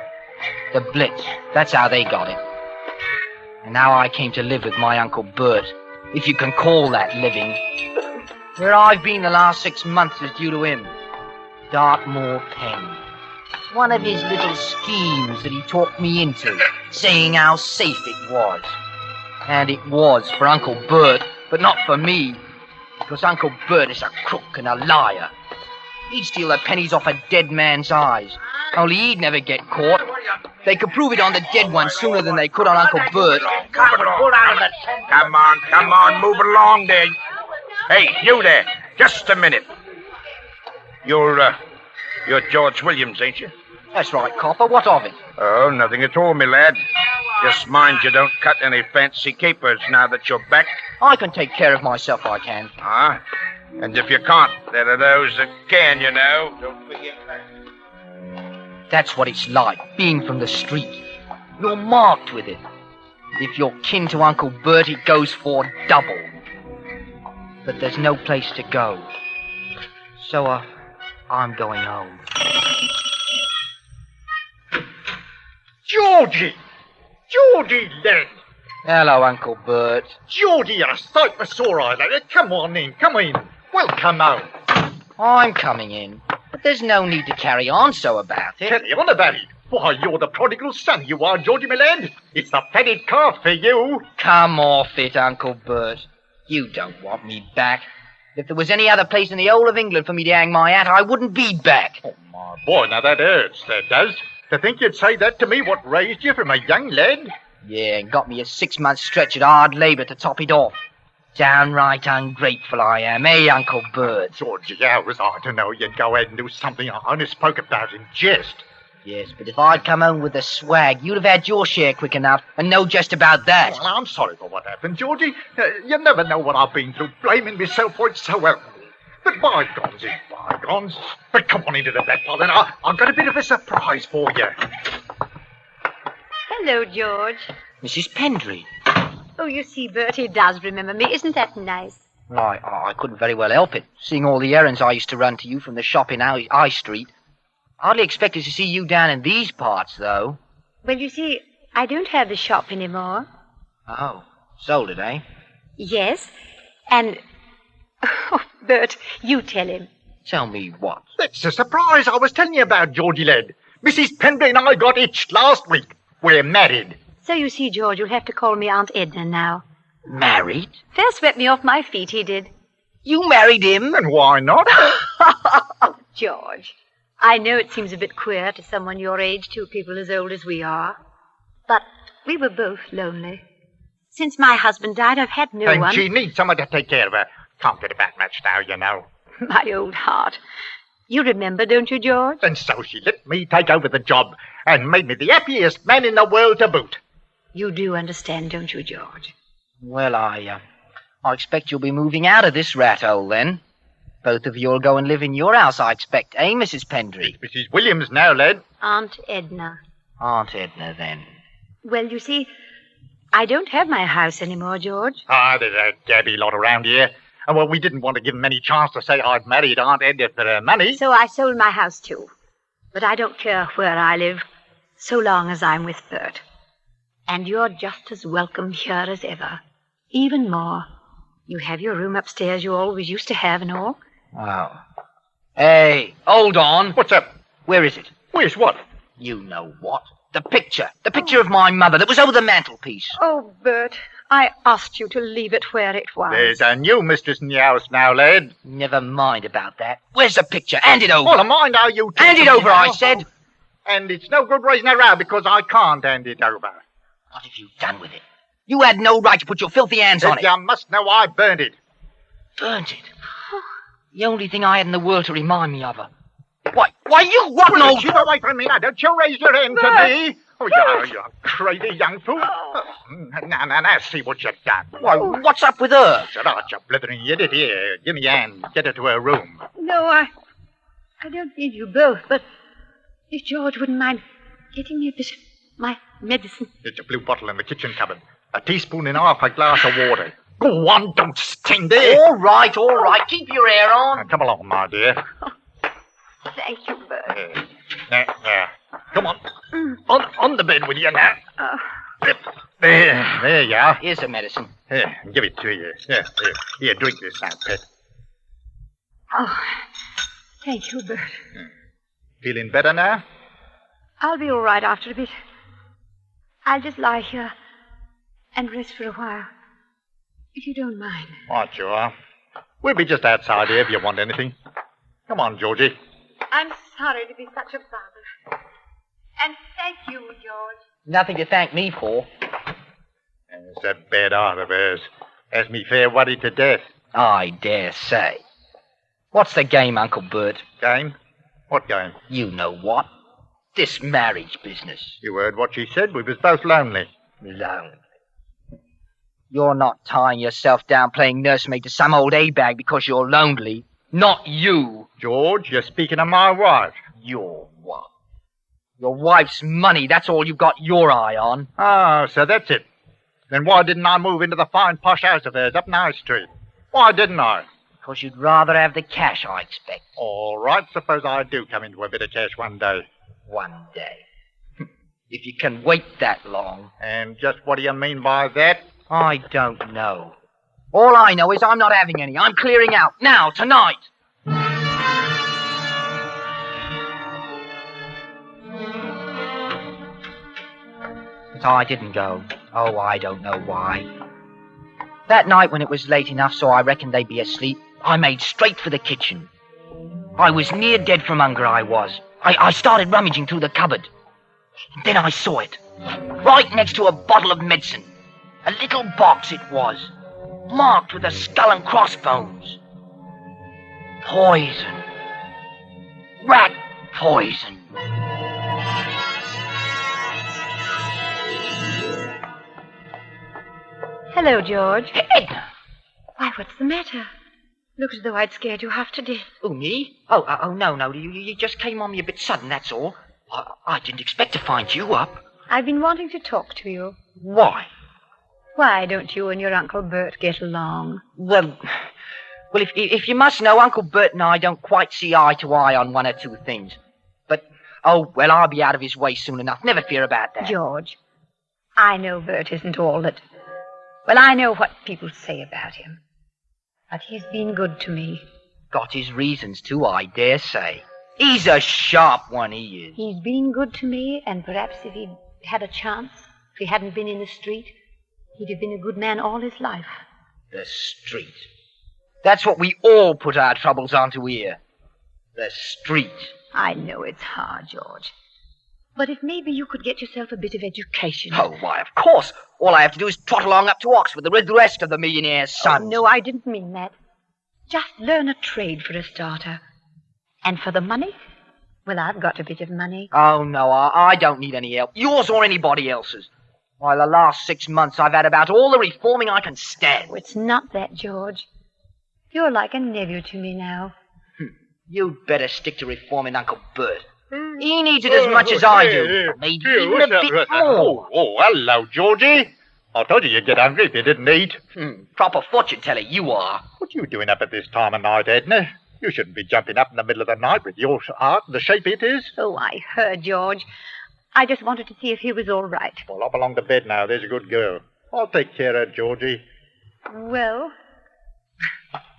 The Blitz, that's how they got it. And now I came to live with my Uncle Bert, if you can call that living. Where I've been the last 6 months is due to him. Dartmoor Pen. One of his little schemes that he talked me into, saying how safe it was. And it was for Uncle Bert, but not for me. Because Uncle Bert is a crook and a liar. He'd steal the pennies off a dead man's eyes. Only he'd never get caught. They could prove it on the dead one sooner than they could on Uncle Bert. Come on, move along there. Hey, you there, just a minute. You're George Williams, ain't you? That's right, copper. What of it? Oh, nothing at all, me lad. Just mind you don't cut any fancy capers now that you're back. I can take care of myself, I can. Ah? And if you can't, there are those that can, you know. Don't forget that. That's what it's like, being from the street. You're marked with it. If you're kin to Uncle Bert, it goes for double. But there's no place to go. So, I'm going home. Georgie! Georgie, lad! Hello, Uncle Bert. Georgie, you're a sight for sore eyes. Come on in, come in. Welcome home. I'm coming in. But there's no need to carry on so about it. Carry on about it? Why, you're the prodigal son, you are, Georgie, my lad. It's the fatted calf for you. Come off it, Uncle Bert. You don't want me back. If there was any other place in the whole of England for me to hang my hat, I wouldn't be back. Oh, my boy, now that hurts, that does. To think you'd say that to me, what raised you from a young lad? Yeah, and got me a 6-month stretch at hard labour to top it off. Downright ungrateful I am, eh, Uncle Bert? Georgie, how was I to know you'd go ahead and do something I only spoke about in jest? Yes, but if I'd come home with the swag, you'd have had your share quick enough and know just about that. Well, I'm sorry for what happened, Georgie. You never know what I've been through, blaming myself for it so well. But bygones is bygones. But come on into the back parlour, and I've got a bit of a surprise for you. Hello, George. Mrs. Pendry. Oh, you see, Bertie does remember me. Isn't that nice? I couldn't very well help it, seeing all the errands I used to run to you from the shop in High Street. Hardly expected to see you down in these parts, though. Well, you see, I don't have the shop anymore. Oh, sold it, eh? Yes, and... Oh, Bert, you tell him. Tell me what? That's a surprise I was telling you about, Georgie lad. Mrs. Pendry and I got hitched last week. We're married. So you see, George, you'll have to call me Aunt Edna now. Married? First swept me off my feet, he did. You married him? And why not? Oh, George. I know it seems a bit queer to someone your age, two people as old as we are. But we were both lonely. Since my husband died, I've had no one. And she needs someone to take care of her. Can't get about much now, you know. My old heart. You remember, don't you, George? And so she let me take over the job and made me the happiest man in the world to boot. You do understand, don't you, George? Well, I expect you'll be moving out of this rat hole, then. Both of you'll go and live in your house, I expect, eh, Mrs. Pendry? It's Mrs. Williams now, lad. Aunt Edna. Aunt Edna, then. Well, you see, I don't have my house anymore, George. There's a gabby lot around here. And well, we didn't want to give them any chance to say I'd married Aunt Edna for her money. So I sold my house, too. But I don't care where I live, so long as I'm with Bert. And you're just as welcome here as ever. Even more. You have your room upstairs you always used to have and all. Oh. Hey, hold on. What's up? Where is it? Where's what? You know what. The picture. The picture of my mother that was over the mantelpiece. Oh, Bert, I asked you to leave it where it was. There's a new mistress in the house now, lad. Never mind about that. Where's the picture? Hand it over. Well, mind how you... Hand it over, I said. And it's no good raising a row because I can't hand it over. What have you done with it? You had no right to put your filthy hands on it. You must know I burned it. Burnt it? The only thing I had in the world to remind me of her. Why, you rotten old... Keep away from me now. Don't you raise your hand to me. Oh, you crazy young fool. Now, see what you've done. Why, what's up with her? Shut up, you blithering idiot. Here, give me your hand. Get her to her room. No, I don't need you both, but if George wouldn't mind getting me a bit of my medicine. There's a blue bottle in the kitchen cupboard. A teaspoon and half a glass of water. Go on, don't stand there. All right. Keep your hair on. Now, come along, my dear. Thank you, Bert. There. Come on. On the bed with you now. There you are. Here's the medicine. Here, give it to you. Here, drink this now, pet. Oh, thank you, Bert. Feeling better now? I'll be all right after a bit. I'll just lie here and rest for a while, if you don't mind. Right, you are. We'll be just outside here if you want anything. Come on, Georgie. I'm sorry to be such a bother. And thank you, George. Nothing to thank me for. It's that bad heart of hers. Has me fair worried to death. I dare say. What's the game, Uncle Bert? Game? What game? You know what. This marriage business. You heard what she said. We was both lonely. Lonely. You're not tying yourself down playing nursemaid to some old A-bag because you're lonely. Not you. George, you're speaking of my wife. Your what? Your wife's money, that's all you've got your eye on. Oh, so that's it. Then why didn't I move into the fine posh house of hers up Nye Street? Why didn't I? Because you'd rather have the cash, I expect. All right, suppose I do come into a bit of cash one day. One day. If you can wait that long. And just what do you mean by that? I don't know. All I know is I'm not having any. I'm clearing out. Now, tonight. But I didn't go. Oh, I don't know why. That night when it was late enough so I reckoned they'd be asleep, I made straight for the kitchen. I was near dead from hunger, I was. I started rummaging through the cupboard. Then I saw it. Right next to a bottle of medicine. A little box it was, marked with a skull and crossbones. Poison. Rat poison. Hello, George. Edna! Why, what's the matter? Looks as though I'd scared you half to death. Oh, me? Oh, no. You just came on me a bit sudden, that's all. I didn't expect to find you up. I've been wanting to talk to you. Why? Why don't you and your Uncle Bert get along? Well, if you must know, Uncle Bert and I don't quite see eye to eye on one or two things. But, I'll be out of his way soon enough. Never fear about that. George, I know Bert isn't all that... Well, I know what people say about him. But he's been good to me. Got his reasons, too, I dare say. He's a sharp one, he is. He's been good to me, and perhaps if he'd had a chance, if he hadn't been in the street, he'd have been a good man all his life. The street. That's what we all put our troubles onto here. The street. I know it's hard, George. But if maybe you could get yourself a bit of education... Oh, why, of course. All I have to do is trot along up to Oxford with the rest of the millionaire's sons. Oh, no, I didn't mean that. Just learn a trade for a starter. And for the money? Well, I've got a bit of money. Oh, no, I don't need any help. Yours or anybody else's. Why, the last 6 months I've had about all the reforming I can stand. Oh, it's not that, George. You're like a nephew to me now. You'd better stick to reforming Uncle Bert. He needs it as much as I do. Maybe even a bit more. Oh, hello, Georgie. I told you you'd get hungry if you didn't eat. Proper fortune teller, you are. What are you doing up at this time of night, Edna? You shouldn't be jumping up in the middle of the night with your heart the shape it is. Oh, I heard, George. I just wanted to see if he was all right. Well, up along to bed now. There's a good girl. I'll take care of Georgie. Well,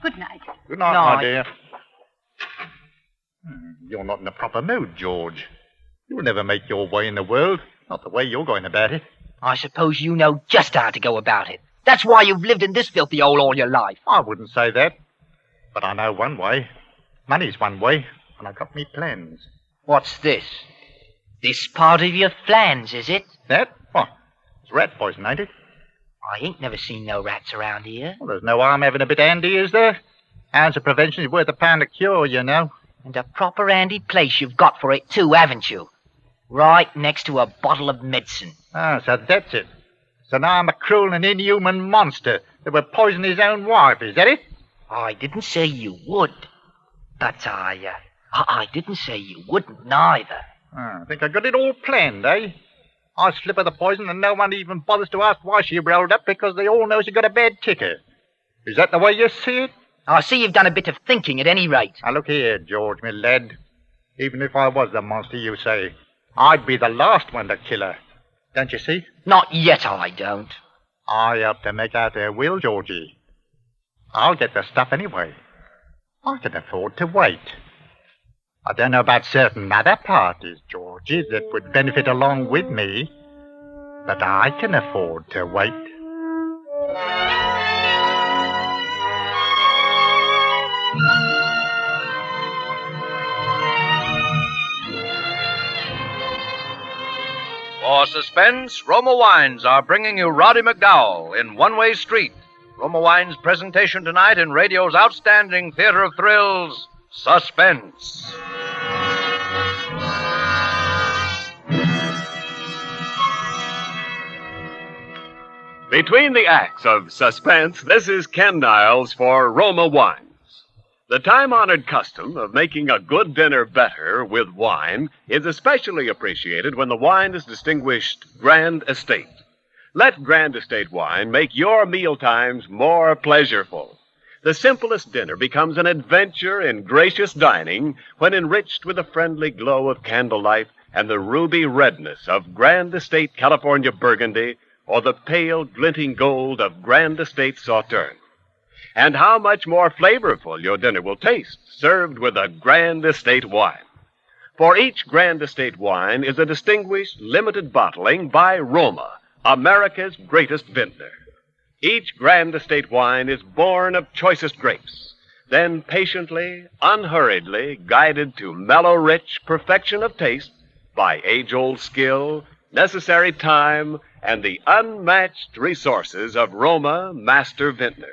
good night. Good night, my dear. You're not in a proper mood, George. You'll never make your way in the world. Not the way you're going about it. I suppose you know just how to go about it. That's why you've lived in this filthy hole all your life. I wouldn't say that. But I know one way. Money's one way, and I've got me plans. What's this? This part of your plans, is it? That? What? It's rat poison, ain't it? I ain't never seen no rats around here. Well, there's no harm having a bit handy, is there? Ounce of prevention is worth a pound of cure, you know. And a proper handy place you've got for it, too, haven't you? Right next to a bottle of medicine. Oh, so that's it. So now I'm a cruel and inhuman monster that would poison his own wife, is that it? I didn't say you would. But I didn't say you wouldn't neither. I think I got it all planned, eh? I slip her the poison and no one even bothers to ask why she rolled up because they all know she got a bad ticker. Is that the way you see it? I see you've done a bit of thinking at any rate. Now look here, George, my lad. Even if I was the monster you say, I'd be the last one to kill her. Don't you see? Not yet, I don't. I helped her make out her will, Georgie. I'll get the stuff anyway. I can afford to wait. I don't know about certain other parties, Georgie, that would benefit along with me, but I can afford to wait. For Suspense, Roma Wines are bringing you Roddy McDowell in One Way Street. Roma Wines' presentation tonight in radio's outstanding theater of thrills, Suspense. Between the acts of Suspense, this is Ken Niles for Roma Wines. The time-honored custom of making a good dinner better with wine is especially appreciated when the wine is distinguished Grand Estate. Let Grand Estate wine make your mealtimes more pleasureful. The simplest dinner becomes an adventure in gracious dining when enriched with the friendly glow of candlelight and the ruby redness of Grand Estate California Burgundy or the pale glinting gold of Grand Estate Sauterne. And how much more flavorful your dinner will taste served with a Grand Estate wine. For each Grand Estate wine is a distinguished limited bottling by Roma, America's greatest vintner. Each Grand Estate wine is born of choicest grapes, then patiently, unhurriedly guided to mellow, rich perfection of taste by age-old skill, necessary time, and the unmatched resources of Roma master vintners.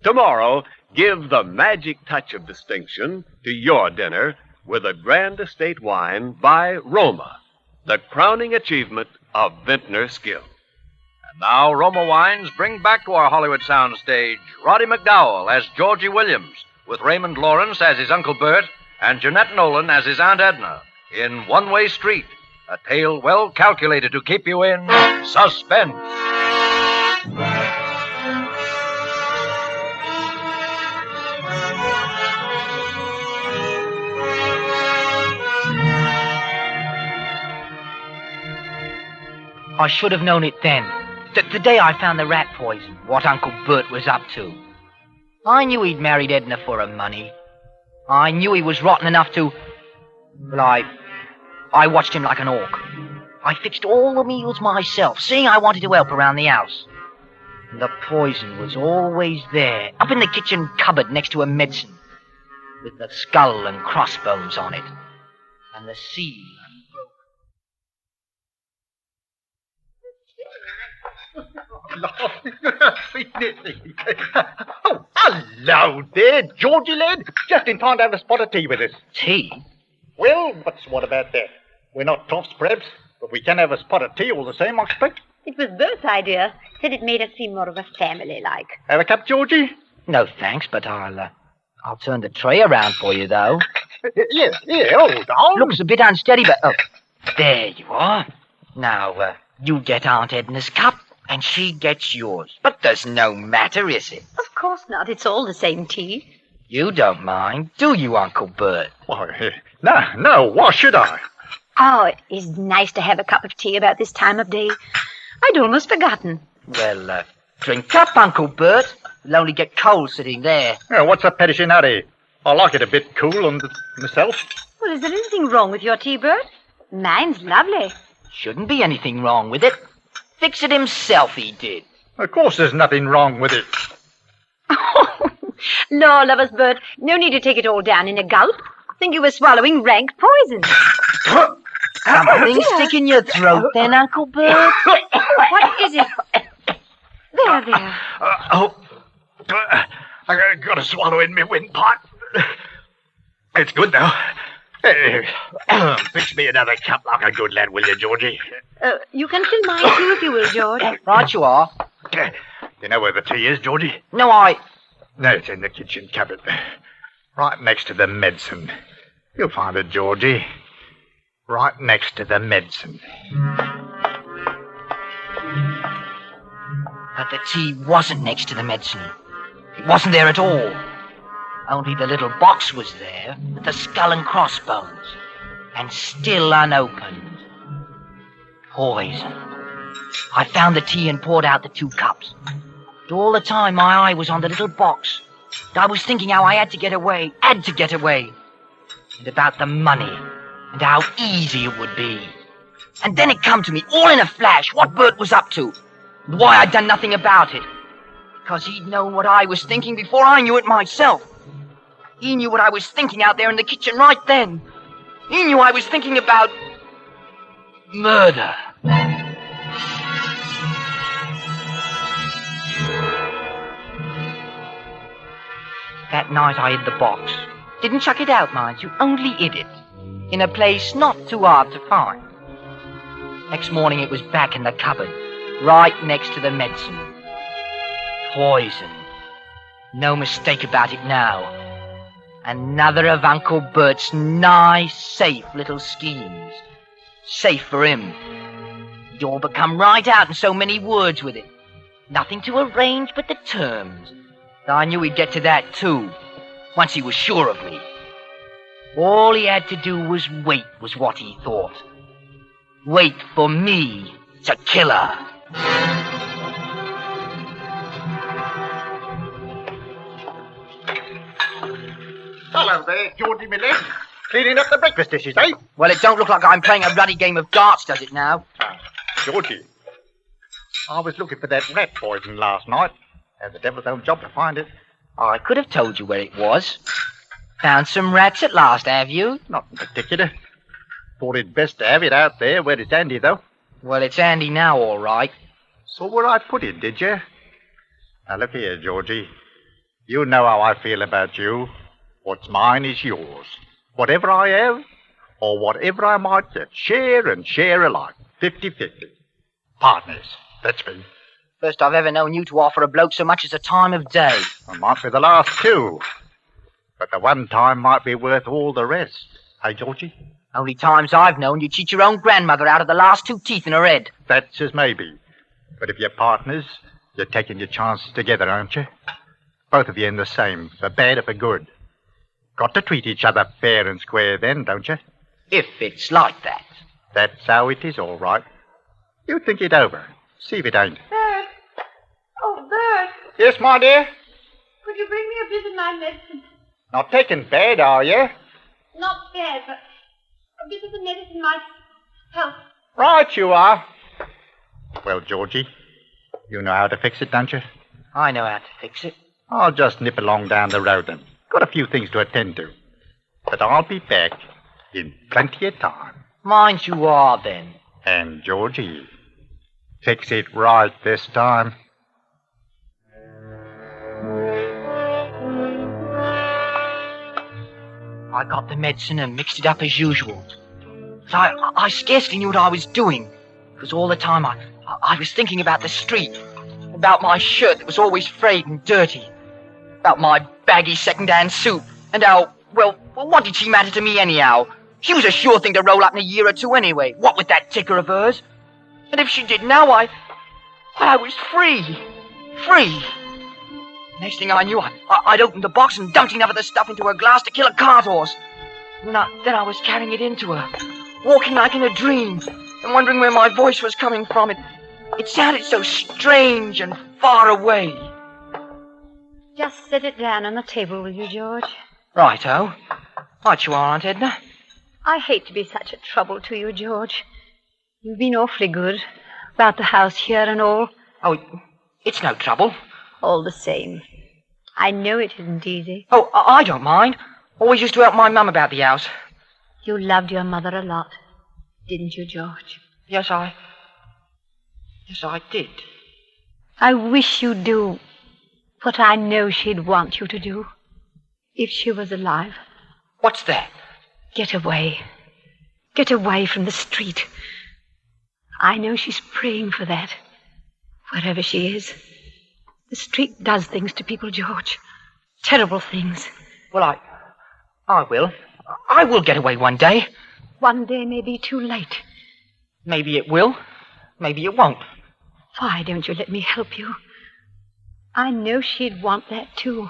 Tomorrow, give the magic touch of distinction to your dinner with a Grand Estate wine by Roma, the crowning achievement of vintner skill. And now, Roma Wines bring back to our Hollywood soundstage Roddy McDowell as Georgie Williams, with Raymond Lawrence as his Uncle Bert and Jeanette Nolan as his Aunt Edna, in One Way Street, a tale well calculated to keep you in suspense. I should have known it then. The day I found the rat poison, what Uncle Bert was up to. I knew he'd married Edna for her money. I knew he was rotten enough to... Well, I watched him like an hawk. I fixed all the meals myself, seeing I wanted to help around the house. And the poison was always there, up in the kitchen cupboard next to a medicine, with the skull and crossbones on it, and the seal. Oh, hello there, Georgie lad. Just in time to have a spot of tea with us. Tea? Well, what's what about that? We're not toffs, perhaps, but we can have a spot of tea all the same, I expect. It was Bert's idea. Said it made us seem more of a family-like. Have a cup, Georgie? No, thanks, but I'll turn the tray around for you, though. Yeah, hold on. Looks a bit unsteady, but... Oh, there you are. Now, you get Aunt Edna's cup, and she gets yours. But there's no matter, is it? Of course not. It's all the same tea. You don't mind, do you, Uncle Bert? Why, no, why should I? Oh, it is nice to have a cup of tea about this time of day. I'd almost forgotten. Well, drink up, Uncle Bert. You'll only get cold sitting there. What's a pettish in hurry? I like it a bit cool on myself. Well, is there anything wrong with your tea, Bert? Mine's lovely. Shouldn't be anything wrong with it. Fix it himself, he did. Of course there's nothing wrong with it. No, lovers, Bert. No need to take it all down in a gulp. Think you were swallowing rank poison. Something stick in your throat then, Uncle Bert? What is it? There. I got to swallow in my windpipe. It's good now. Fix me another cup like a good lad, will you, Georgie? You can fill mine too if you will, George. Right you are. You know where the tea is, Georgie? No, No, it's in the kitchen cupboard. Right next to the medicine. You'll find it, Georgie. Right next to the medicine. But the tea wasn't next to the medicine. It wasn't there at all. Only the little box was there, with the skull and crossbones, and still unopened. Poison. I found the tea and poured out the 2 cups. But all the time my eye was on the little box. I was thinking how I had to get away. And about the money, and how easy it would be. And then it come to me, all in a flash, what Bert was up to, and why I'd done nothing about it. Because he'd known what I was thinking before I knew it myself. He knew what I was thinking out there in the kitchen right then. He knew I was thinking about... murder. That night I hid the box. Didn't chuck it out, mind you, only hid it. In a place not too hard to find. Next morning it was back in the cupboard. right next to the medicine. Poison. No mistake about it now. Another of Uncle Bert's nice, safe little schemes. Safe for him. He'd all but come right out in so many words with it. Nothing to arrange but the terms. I knew he'd get to that, too, once he was sure of me. All he had to do was wait, was what he thought. Wait for me to kill her. Hello there, Georgie Millet. Cleaning up the breakfast dishes, eh? Well, it don't look like I'm playing a bloody game of darts, does it now? Georgie, I was looking for that rat poison last night. Had the devil's own job to find it. I could have told you where it was. Found some rats at last, have you? Not in particular. Thought it best to have it out there where it's handy, though. Well, it's handy now, all right. Saw where I put it, did you? Now, look here, Georgie. You know how I feel about you. What's mine is yours. Whatever I have, or whatever I might get, share and share alike. 50-50. Partners. That's me. First I've ever known you to offer a bloke so much as a time of day. It might be the last two. But the one time might be worth all the rest. Hey, Georgie? Only times I've known you cheat your own grandmother out of the last 2 teeth in her head. That's as maybe. But if you're partners, you're taking your chances together, aren't you? Both of you in the same, for bad or for good. Got to treat each other fair and square then, don't you? If it's like that. That's how it is, all right. You think it over. See if it ain't. Bert! Oh, Bert! Yes, my dear? Could you bring me a bit of my medicine? Not taking bad, are you? Not bad, but a bit of the medicine might help. Right you are. Well, Georgie, you know how to fix it, don't you? I know how to fix it. I'll just nip along down the road then. Got a few things to attend to. But I'll be back in plenty of time. Mind you are, then. And, Georgie, fix it right this time. I got the medicine and mixed it up as usual. But I scarcely knew what I was doing. Because all the time I was thinking about the street. About my shirt that was always frayed and dirty. About my baggy second-hand suit. And how, well, what did she matter to me anyhow? She was a sure thing to roll up in a year or two anyway. What with that ticker of hers? And if she did now, I was free. Free. Next thing I knew, I'd opened the box and dumped enough of the stuff into her glass to kill a cart horse. Then I was carrying it into her, walking like in a dream, and wondering where my voice was coming from. It sounded so strange and far away. Just set it down on the table, will you, George? Righto. Right you are, Aunt Edna. I hate to be such a trouble to you, George. You've been awfully good about the house here and all. Oh, it's no trouble. All the same. I know it isn't easy. Oh, I don't mind. Always used to help my mum about the house. You loved your mother a lot, didn't you, George? Yes, I did. I wish you'd do what I know she'd want you to do, if she was alive. What's that? Get away. Get away from the street. I know she's praying for that, wherever she is. The street does things to people, George. Terrible things. Well, I will. I will get away one day. One day may be too late. Maybe it will. Maybe it won't. Why don't you let me help you? I know she'd want that, too.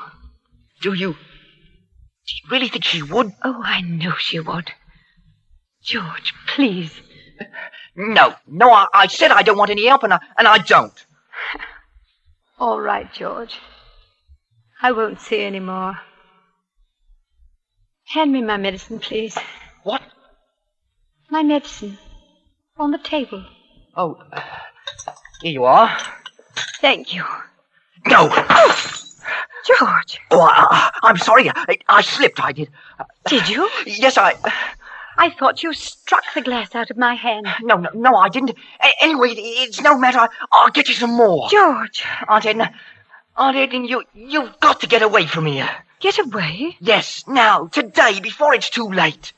Do you really think she would? Oh, I know she would. George, please. No, I said I don't want any help, and I don't. All right, George. I won't say any more. Hand me my medicine, please. What? My medicine. On the table. Oh, here you are. Thank you. No! George! Oh, I'm sorry. I slipped, I did. Did you? Yes, I thought you struck the glass out of my hand. No, I didn't. Anyway, it's no matter. I'll get you some more. George! Aunt Edna, you've got to get away from here. Get away? Yes, now, today, before it's too late.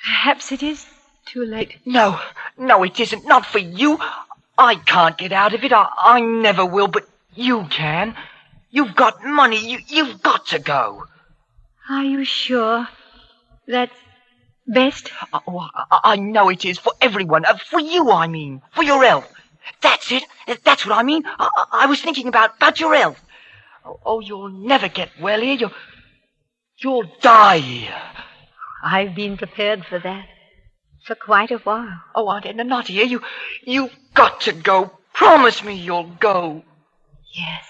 Perhaps it is too late. No, it isn't. Not for you. I can't get out of it. I never will, but you can. You've got money. You've got to go. Are you sure that's best? Oh, I know it is for everyone. For you, I mean. For your health. That's it. That's what I mean. I was thinking about your health. Oh, you'll never get well here. You'll die here. I've been prepared for that for quite a while. Oh, Aunt Edna, not here. You've got to go. Promise me you'll go. Yes.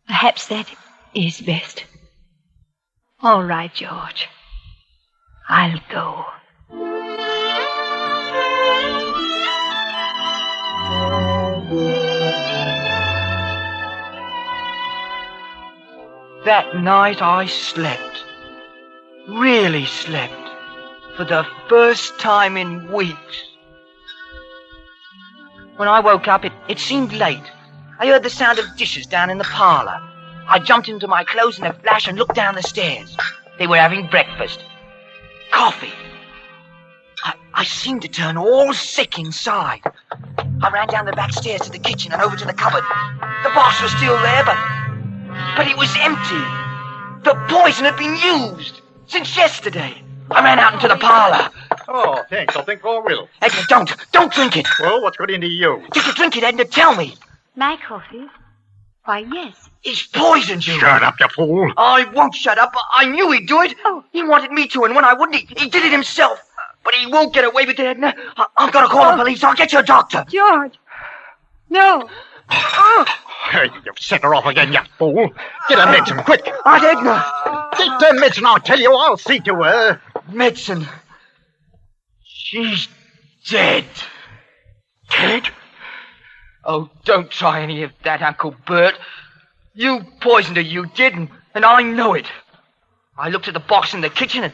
Perhaps that is best. All right, George. I'll go. That night I slept. Really slept. For the first time in weeks. When I woke up, it seemed late. I heard the sound of dishes down in the parlor. I jumped into my clothes in a flash and looked down the stairs. They were having breakfast. Coffee. I seemed to turn all sick inside. I ran down the back stairs to the kitchen and over to the cupboard. The box was still there, but it was empty. The poison had been used since yesterday. I ran out into the parlor. Oh, thanks. I'll think I will. Edna, don't drink it. Well, what's got into you? Did you drink it, Edna? Tell me. My coffee? Why, yes. He's poisoned you. Shut up, you fool. I won't shut up. I knew he'd do it. Oh. He wanted me to, and when I wouldn't, he did it himself. But he won't get away with it, Edna. I'm going to call the police. I'll get you a doctor. George. No. Hey, you've set her off again, you fool. Get her medicine, quick. Aunt Edna. Get the medicine, I tell you. I'll see to her. Medicine. She's dead. Dead? Oh, don't try any of that, Uncle Bert. You poisoned her, you did, and I know it. I looked at the box in the kitchen, and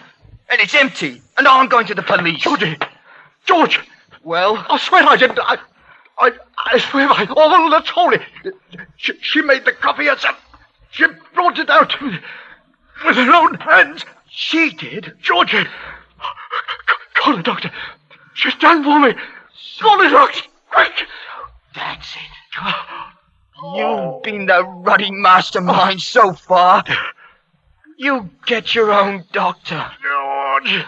it's empty. And I'm going to the police. George! Well? I swear I didn't. I swear by all that's holy. She made the coffee herself. She brought it out with her own hands. She did? George! Call the doctor. She's done for me. Call the doctor. Quick! That's it. You've been the ruddy mastermind so far. You get your own doctor. George.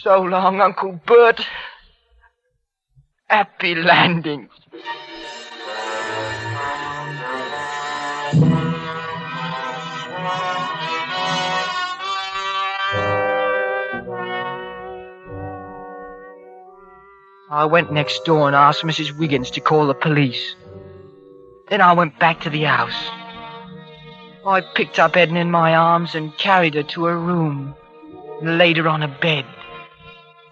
So long, Uncle Bert. Happy landings. I went next door and asked Mrs. Wiggins to call the police. Then I went back to the house. I picked up Edna in my arms and carried her to her room and laid her on a bed.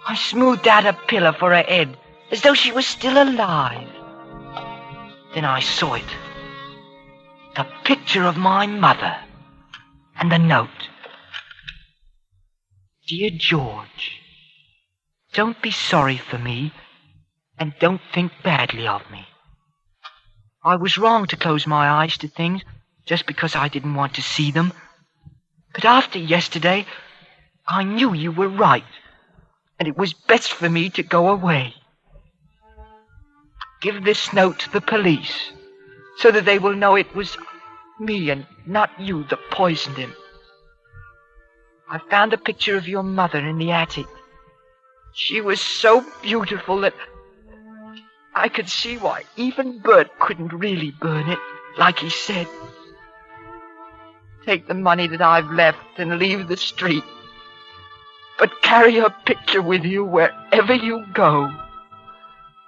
I smoothed out a pillow for her head as though she was still alive. Then I saw it. The picture of my mother and the note. Dear George, don't be sorry for me. And don't think badly of me. I was wrong to close my eyes to things just because I didn't want to see them. But after yesterday, I knew you were right. And it was best for me to go away. Give this note to the police so that they will know it was me and not you that poisoned him. I found a picture of your mother in the attic. She was so beautiful that I could see why even Bert couldn't really burn it, like he said. Take the money that I've left and leave the street. But carry her picture with you wherever you go.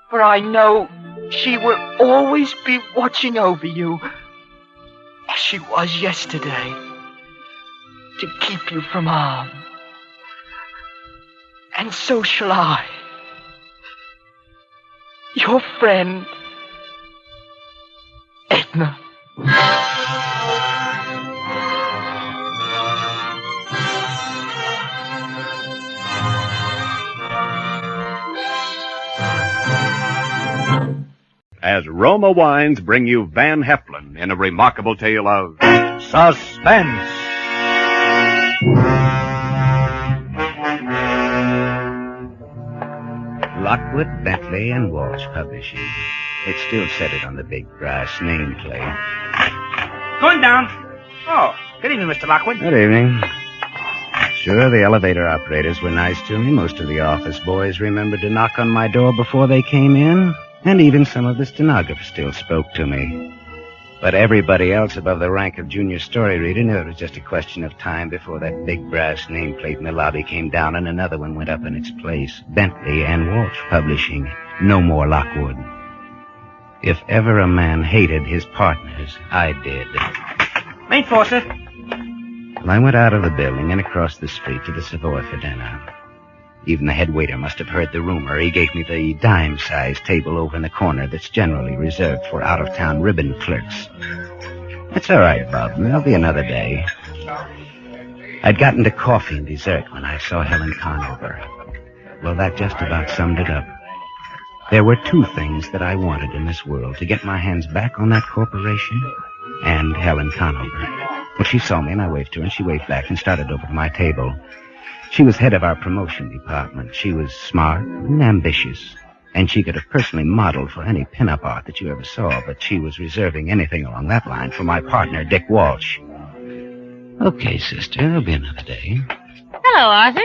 For I know she will always be watching over you, as she was yesterday, to keep you from harm. And so shall I. Your friend, Edna. As Roma Wines bring you Van Heflin in a remarkable tale of suspense. Lockwood, Bentley, and Walsh Publishing. It still said it on the big brass nameplate. Going down. Oh, good evening, Mr. Lockwood. Good evening. Sure, the elevator operators were nice to me. Most of the office boys remembered to knock on my door before they came in. And even some of the stenographers still spoke to me. But everybody else above the rank of junior story reader knew it was just a question of time before that big brass nameplate in the lobby came down and another one went up in its place. Bentley and Walsh Publishing. No more Lockwood. If ever a man hated his partners, I did. Main floor, sir. Well, I went out of the building and across the street to the Savoy for dinner. Even the head waiter must have heard the rumor. He gave me the dime-sized table over in the corner that's generally reserved for out-of-town ribbon clerks. That's all right, Bob. There'll be another day. I'd gotten to coffee and dessert when I saw Helen Conover. Well, that just about summed it up. There were two things that I wanted in this world, to get my hands back on that corporation and Helen Conover. Well, she saw me and I waved to her and she waved back and started over to my table. She was head of our promotion department. She was smart and ambitious, and she could have personally modeled for any pin-up art that you ever saw, but she was reserving anything along that line for my partner, Dick Walsh. Okay, sister, there'll be another day. Hello, Arthur.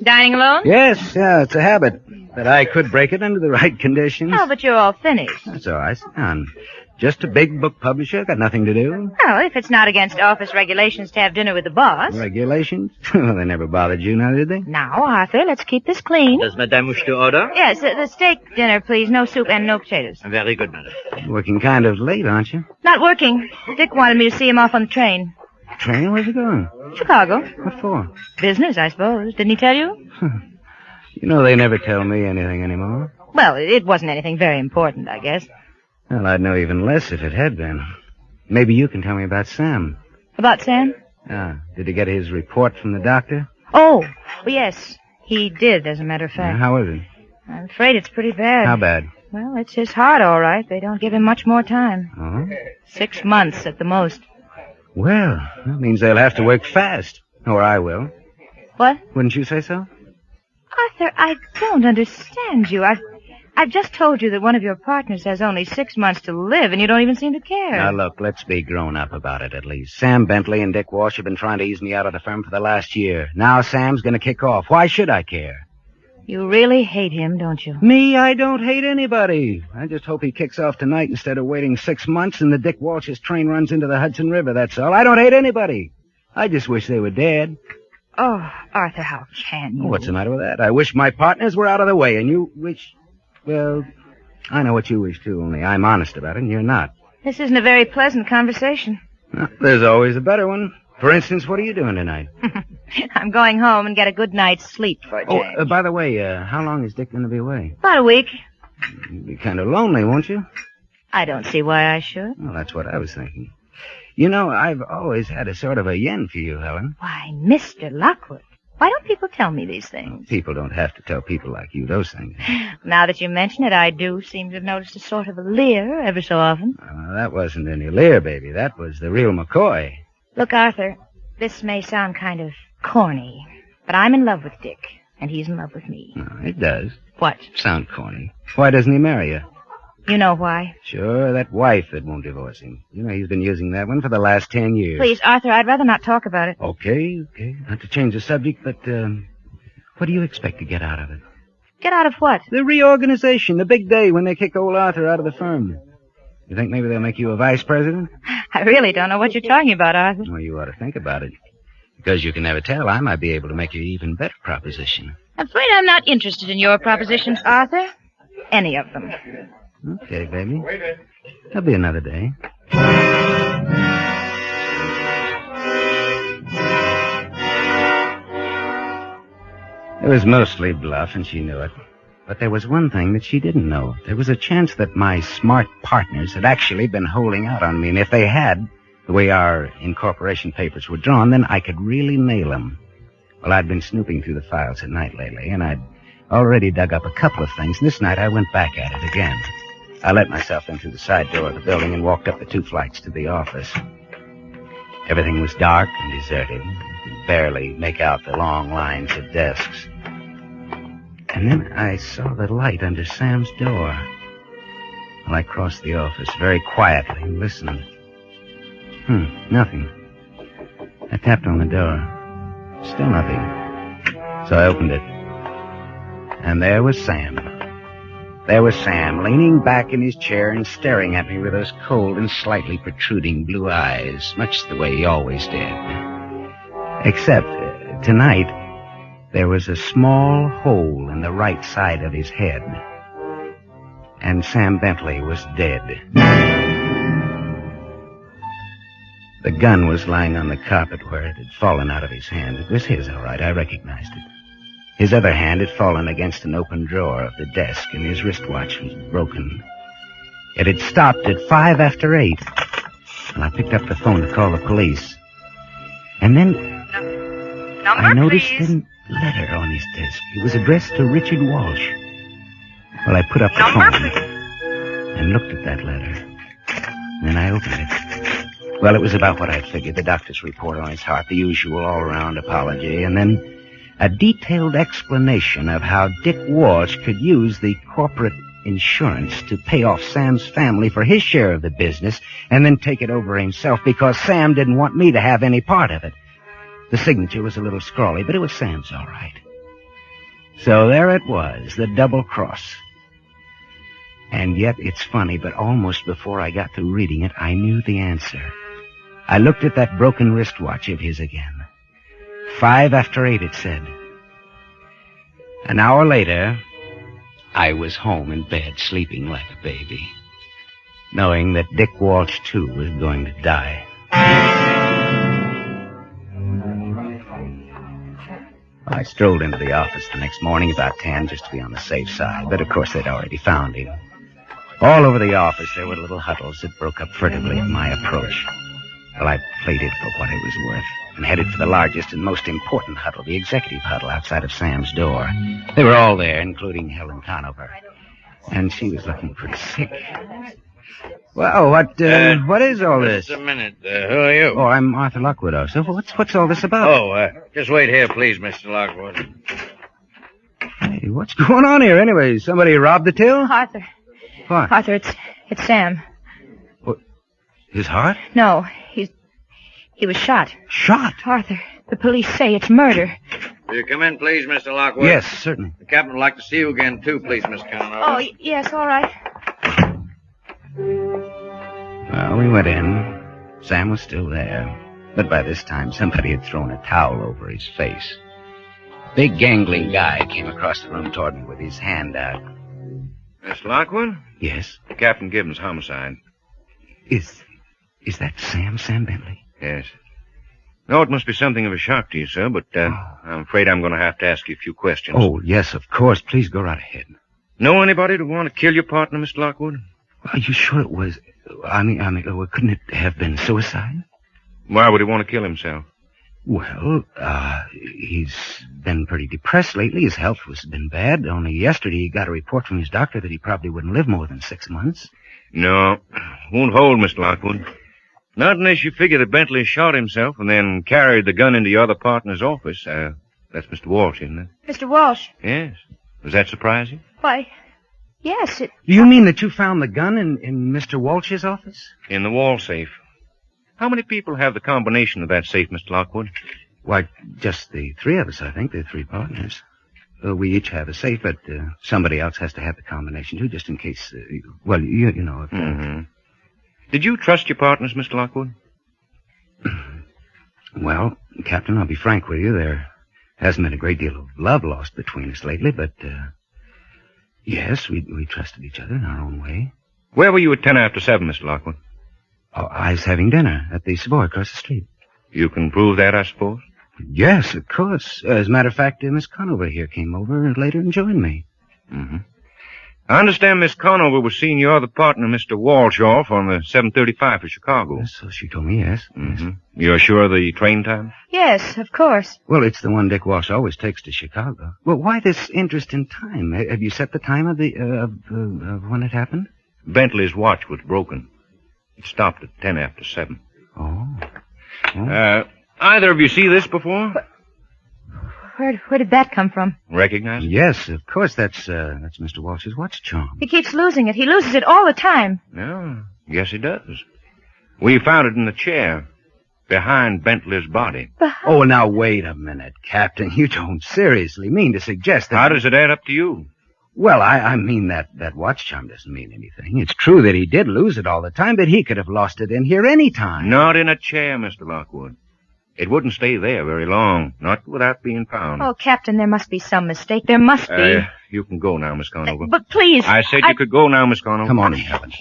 Dining alone? Yes, it's a habit, but I could break it under the right conditions. Oh, but you're all finished. That's all right. Sit down. Just a big book publisher, got nothing to do. Well, if it's not against office regulations to have dinner with the boss. Regulations? Well, they never bothered you now, did they? Now, Arthur, let's keep this clean. Does Madame wish to order? Yes, the steak dinner, please. No soup and no potatoes. Very good, madam. Working kind of late, aren't you? Not working. Dick wanted me to see him off on the train. Train? Where's he going? Chicago. What for? Business, I suppose. Didn't he tell you? You know, they never tell me anything anymore. Well, it wasn't anything very important, I guess. Well, I'd know even less if it had been. Maybe you can tell me about Sam. About Sam? Did he get his report from the doctor? Oh, well, yes. He did, as a matter of fact. How is it? I'm afraid it's pretty bad. How bad? Well, it's his heart, all right. They don't give him much more time. Oh? 6 months at the most. Well, that means they'll have to work fast. Or I will. What? Wouldn't you say so? Arthur, I don't understand you. I've just told you that one of your partners has only 6 months to live, and you don't even seem to care. Now, look, let's be grown up about it, at least. Sam Bentley and Dick Walsh have been trying to ease me out of the firm for the last year. Now Sam's going to kick off. Why should I care? You really hate him, don't you? Me? I don't hate anybody. I just hope he kicks off tonight instead of waiting 6 months and the Dick Walsh's train runs into the Hudson River, that's all. I don't hate anybody. I just wish they were dead. Oh, Arthur, how can you? What's the matter with that? I wish my partners were out of the way, and you wish... Well, I know what you wish, too, only I'm honest about it, and you're not. This isn't a very pleasant conversation. Well, there's always a better one. For instance, what are you doing tonight? I'm going home and get a good night's sleep for a change. Oh, by the way, how long is Dick going to be away? About a week. You'll be kind of lonely, won't you? I don't see why I should. Well, that's what I was thinking. You know, I've always had a sort of a yen for you, Helen. Why, Mr. Lockwood, why don't people tell me these things? People don't have to tell people like you those things. Now that you mention it, I do seem to have noticed a sort of a leer ever so often. That wasn't any leer, baby. That was the real McCoy. Look, Arthur, this may sound kind of corny, but I'm in love with Dick, and he's in love with me. It does. What? Sound corny. Why doesn't he marry you? You know why? Sure, that wife that won't divorce him. You know, he's been using that one for the last 10 years. Please, Arthur, I'd rather not talk about it. Okay. Not to change the subject, but, what do you expect to get out of it? Get out of what? The reorganization, the big day when they kick old Arthur out of the firm. You think maybe they'll make you a vice president? I really don't know what you're talking about, Arthur. Well, you ought to think about it. Because you can never tell, I might be able to make you an even better proposition. I'm afraid I'm not interested in your propositions, Arthur. Any of them. Okay, baby. There'll be another day. It was mostly bluff, and she knew it. But there was one thing that she didn't know. There was a chance that my smart partners had actually been holding out on me, and if they had, the way our incorporation papers were drawn, then I could really nail them. Well, I'd been snooping through the files at night lately, and I'd already dug up a couple of things, and this night I went back at it again. I let myself in through the side door of the building and walked up the 2 flights to the office. Everything was dark and deserted. You could barely make out the long lines of desks. And then I saw the light under Sam's door. Well, I crossed the office very quietly and listened. Nothing. I tapped on the door. Still nothing. So I opened it. And there was Sam. There was Sam, leaning back in his chair and staring at me with those cold and slightly protruding blue eyes, much the way he always did. Except, tonight, there was a small hole in the right side of his head. And Sam Bentley was dead. The gun was lying on the carpet where it had fallen out of his hand. It was his, all right. I recognized it. His other hand had fallen against an open drawer of the desk, and his wristwatch was broken. It had stopped at 5 after 8. And I picked up the phone to call the police. And then I noticed a letter on his desk. It was addressed to Richard Walsh. Well, I put up the phone and looked at that letter. Then I opened it. Well, it was about what I'd figured. The doctor's report on his heart, the usual all-around apology, and then a detailed explanation of how Dick Walsh could use the corporate insurance to pay off Sam's family for his share of the business and then take it over himself because Sam didn't want me to have any part of it. The signature was a little scrawly, but it was Sam's all right. So there it was, the double cross. And yet, it's funny, but almost before I got through reading it, I knew the answer. I looked at that broken wristwatch of his again. 5 after 8, it said. An hour later, I was home in bed, sleeping like a baby, knowing that Dick Walsh, too, was going to die. I strolled into the office the next morning about 10 just to be on the safe side, but of course they'd already found him. All over the office there were little huddles that broke up furtively at my approach. Well, I played it for what it was worth and headed for the largest and most important huddle, the executive huddle outside of Sam's door. They were all there, including Helen Conover. And she was looking pretty sick. Well, what is all this? Just a minute. Who are you? Oh, I'm Arthur Lockwood. So what's all this about? Oh, just wait here, please, Mr. Lockwood. Hey, what's going on here anyway? Somebody robbed the till? Arthur. What? Arthur, it's Sam. What? His heart? No, he was shot. Shot? Arthur, the police say it's murder. Will you come in, please, Mr. Lockwood? Yes, certainly. The captain would like to see you again, too, please, Miss Conover. Oh, yes, all right. Well, we went in. Sam was still there. But by this time, somebody had thrown a towel over his face. Big, gangling guy came across the room toward me with his hand out. Miss Lockwood? Yes? Captain Gibbons, homicide. Is that Sam Bentley? Yes. No, it must be something of a shock to you, sir, but I'm afraid I'm going to have to ask you a few questions. Oh, yes, of course. Please go right ahead. Know anybody who want to kill your partner, Mr. Lockwood? Are you sure it was... I mean, couldn't it have been suicide? Why would he want to kill himself? Well, he's been pretty depressed lately. His health has been bad. Only yesterday he got a report from his doctor that he probably wouldn't live more than 6 months. No, won't hold, Mr. Lockwood. Not unless you figure that Bentley shot himself and then carried the gun into your other partner's office. That's Mr. Walsh, isn't it? Mr. Walsh? Yes. Does that surprise you? Why, yes, it... You mean that you found the gun in Mr. Walsh's office? In the wall safe. How many people have the combination of that safe, Mr. Lockwood? Why, just the 3 of us, I think. The 3 partners. We each have a safe, but somebody else has to have the combination, too, just in case... well, you know... If, mm-hmm. Did you trust your partners, Mr. Lockwood? Well, Captain, I'll be frank with you. There hasn't been a great deal of love lost between us lately, but... yes, we trusted each other in our own way. Where were you at 10 after 7, Mr. Lockwood? Oh, I was having dinner at the Savoy across the street. You can prove that, I suppose? Yes, of course. As a matter of fact, Miss Conover here came over later and joined me. Mm-hmm. I understand Miss Conover was seeing your other partner, Mr. Walsh, off on the 7:35 for Chicago. So she told me, yes. Mm-hmm. You're sure of the train time? Yes, of course. Well, it's the one Dick Walsh always takes to Chicago. Well, why this interest in time? Have you set the time of when it happened? Bentley's watch was broken. It stopped at 10 after 7. Oh. Either of you see this before? Where did that come from? Recognize it? Yes, of course. That's Mr. Walsh's watch charm. He keeps losing it. He loses it all the time. No, yes, he does. We found it in the chair, behind Bentley's body. Oh, now, wait a minute, Captain. You don't seriously mean to suggest that... How does it add up to you? Well, I mean that watch charm doesn't mean anything. It's true that he did lose it all the time, but he could have lost it in here any time. Not in a chair, Mr. Lockwood. It wouldn't stay there very long, not without being found. Oh, Captain, there must be some mistake. There must be. You can go now, Miss Conover. But please... I said you could go now, Miss Conover. Come on, Helen.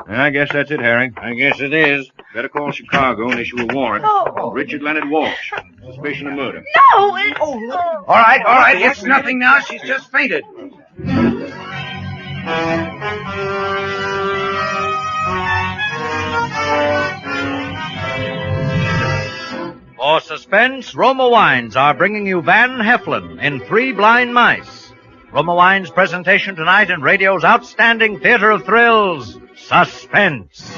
I guess that's it, Harry. I guess it is. Better call Chicago and issue a warrant. Oh. Richard Leonard Walsh. Suspicion of murder. No! It's... All right. It's nothing now. She's just fainted. For Suspense, Roma Wines are bringing you Van Heflin in Three Blind Mice. Roma Wines' presentation tonight in radio's outstanding theater of thrills, Suspense.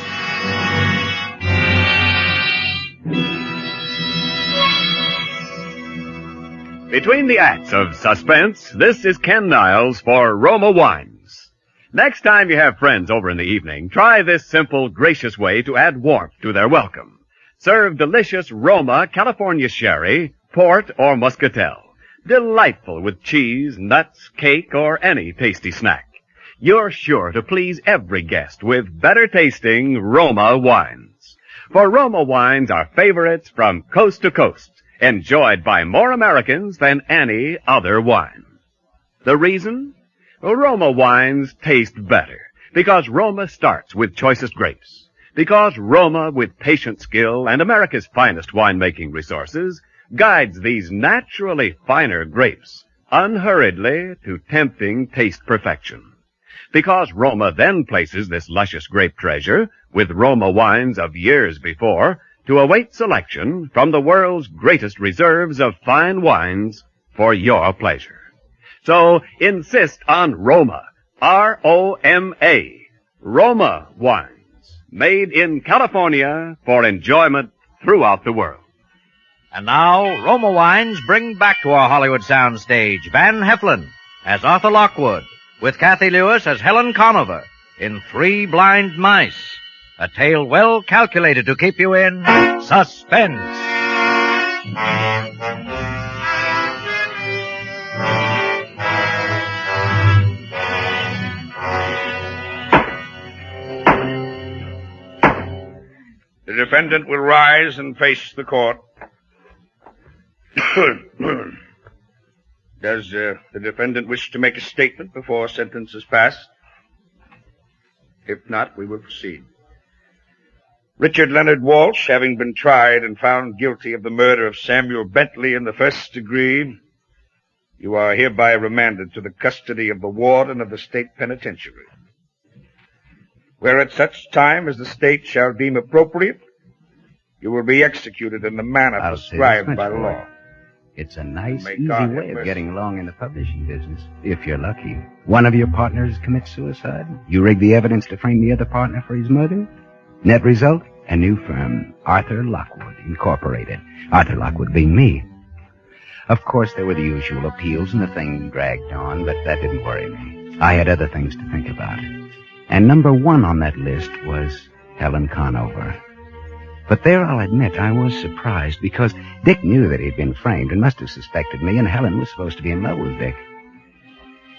Between the acts of Suspense, this is Ken Niles for Roma Wines. Next time you have friends over in the evening, try this simple, gracious way to add warmth to their welcome. Serve delicious Roma California sherry, port, or muscatel. Delightful with cheese, nuts, cake, or any tasty snack. You're sure to please every guest with better-tasting Roma wines. For Roma wines are favorites from coast to coast, enjoyed by more Americans than any other wine. The reason? Well, Roma wines taste better because Roma starts with choicest grapes. Because Roma, with patient skill and America's finest winemaking resources, guides these naturally finer grapes unhurriedly to tempting taste perfection. Because Roma then places this luscious grape treasure with Roma wines of years before to await selection from the world's greatest reserves of fine wines for your pleasure. So insist on Roma, R-O-M-A, Roma wines, made in California for enjoyment throughout the world. And now, Roma Wines bring back to our Hollywood soundstage Van Heflin as Arthur Lockwood, with Kathy Lewis as Helen Conover in Three Blind Mice, a tale well calculated to keep you in suspense. The defendant will rise and face the court. Does the defendant wish to make a statement before sentence is passed? If not, we will proceed. Richard Leonard Walsh, having been tried and found guilty of the murder of Samuel Bentley in the first degree, you are hereby remanded to the custody of the warden of the state penitentiary, where at such time as the state shall deem appropriate, you will be executed in the manner prescribed by law. It's a nice, May easy God way have of mercy. getting along in the publishing business, if you're lucky. One of your partners commits suicide. You rig the evidence to frame the other partner for his murder. Net result, a new firm, Arthur Lockwood, Incorporated. Arthur Lockwood being me. Of course, there were the usual appeals, and the thing dragged on, but that didn't worry me. I had other things to think about. And number one on that list was Helen Conover. But there, I'll admit, I was surprised, because Dick knew that he'd been framed and must have suspected me, and Helen was supposed to be in love with Dick.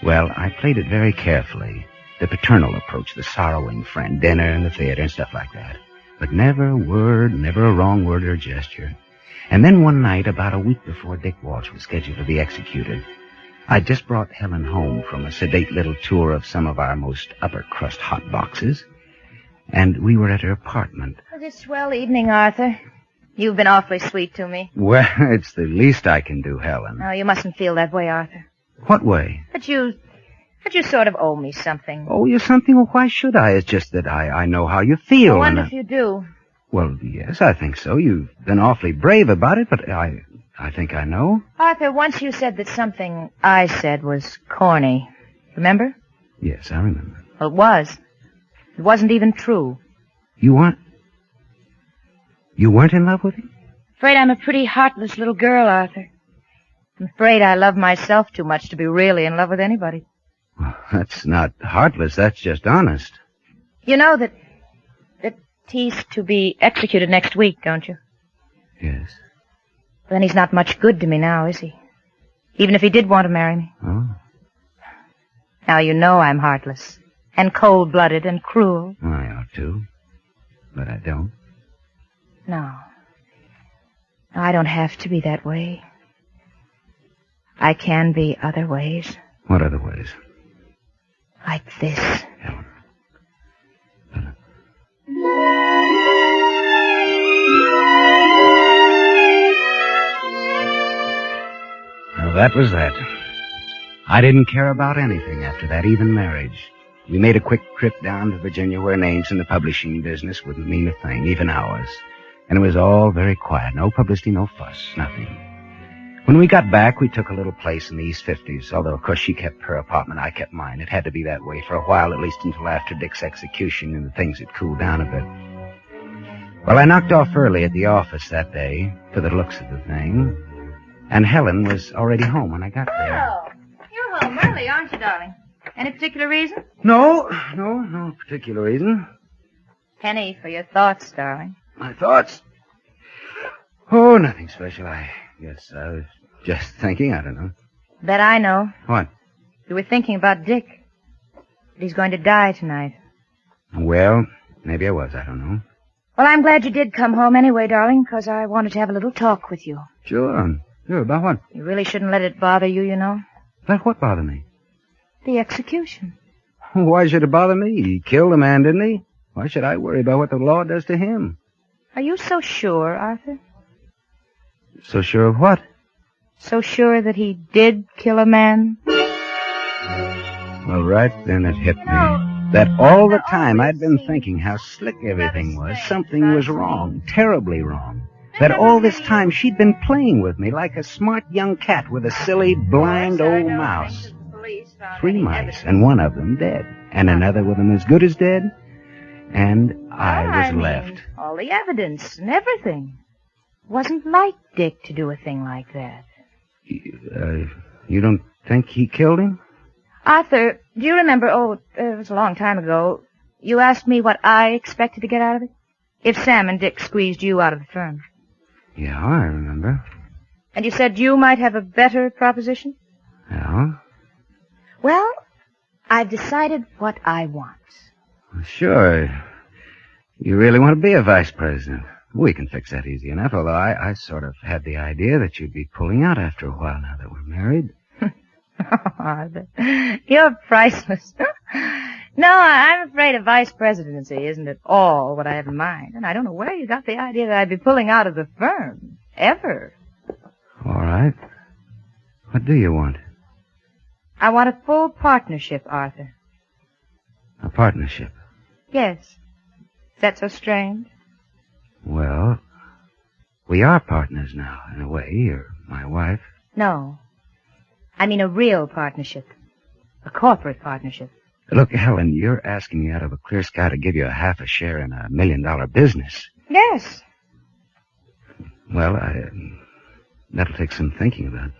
Well, I played it very carefully. The paternal approach, the sorrowing friend, dinner and the theater and stuff like that. But never a word, never a wrong word or gesture. And then one night, about a week before Dick Walsh was scheduled to be executed, I'd just brought Helen home from a sedate little tour of some of our most upper-crust hot boxes, and we were at her apartment. It was a swell evening, Arthur. You've been awfully sweet to me. Well, it's the least I can do, Helen. Oh, you mustn't feel that way, Arthur. What way? But you sort of owe me something. Oh, you something? Well, why should I? It's just that I know how you feel. I wonder and if you do. Well, yes, I think so. You've been awfully brave about it, but I think I know. Arthur, once you said that something I said was corny. Remember? Yes, I remember. Well, it was. It wasn't even true. You weren't in love with him? Afraid I'm a pretty heartless little girl, Arthur. I'm afraid I love myself too much to be really in love with anybody. Well, that's not heartless. That's just honest. You know that he's to be executed next week, don't you? Yes. Then he's not much good to me now, is he? Even if he did want to marry me. Oh? Now you know I'm heartless and cold-blooded and cruel. I ought to, but I don't. No. I don't have to be that way. I can be other ways. What other ways? Like this. Helen. Well, that was that. I didn't care about anything after that, even marriage. We made a quick trip down to Virginia where names in the publishing business wouldn't mean a thing, even ours. And it was all very quiet. No publicity, no fuss, nothing. When we got back, we took a little place in the East 50s, although, of course, she kept her apartment, I kept mine. It had to be that way for a while, at least until after Dick's execution and things had cooled down a bit. Well, I knocked off early at the office that day, for the looks of the thing, and Helen was already home when I got there. Oh, you're home early, aren't you, darling? Any particular reason? No particular reason. Penny for your thoughts, darling. My thoughts? Oh, nothing special. I guess I was just thinking. I don't know. Bet I know. What? You were thinking about Dick. That he's going to die tonight. Well, maybe I was. I don't know. Well, I'm glad you did come home anyway, darling, because I wanted to have a little talk with you. Sure. Sure, about what? You really shouldn't let it bother you, you know. About what bothered me? The execution. Why should it bother me? He killed a man, didn't he? Why should I worry about what the law does to him? Are you so sure, Arthur? So sure of what? So sure that he did kill a man? Well, right then it hit me. That all the time I'd been thinking how slick everything was. Something was wrong, terribly wrong. That all this time she'd been playing with me like a smart young cat with a silly, blind old mouse. 3 mice, and one of them dead. And another with them as good as dead. And I was left. All the evidence and everything. Wasn't like Dick to do a thing like that. You don't think he killed him? Arthur, do you remember, it was a long time ago, you asked me what I expected to get out of it? If Sam and Dick squeezed you out of the firm. Yeah, I remember. And you said you might have a better proposition? Yeah? Well, I've decided what I want. Sure. You really want to be a vice president? We can fix that easy enough, although I sort of had the idea that you'd be pulling out after a while now that we're married. Arthur, you're priceless. No, I'm afraid a vice presidency isn't at all what I have in mind, and I don't know where you got the idea that I'd be pulling out of the firm. Ever. All right. What do you want? I want a full partnership, Arthur. A partnership? Yes. Is that so strange? Well, we are partners now, in a way. You're my wife. No. I mean a real partnership. A corporate partnership. Look, Helen, you're asking me out of a clear sky to give you half a share in $1 million business. Yes. Well, that'll take some thinking about.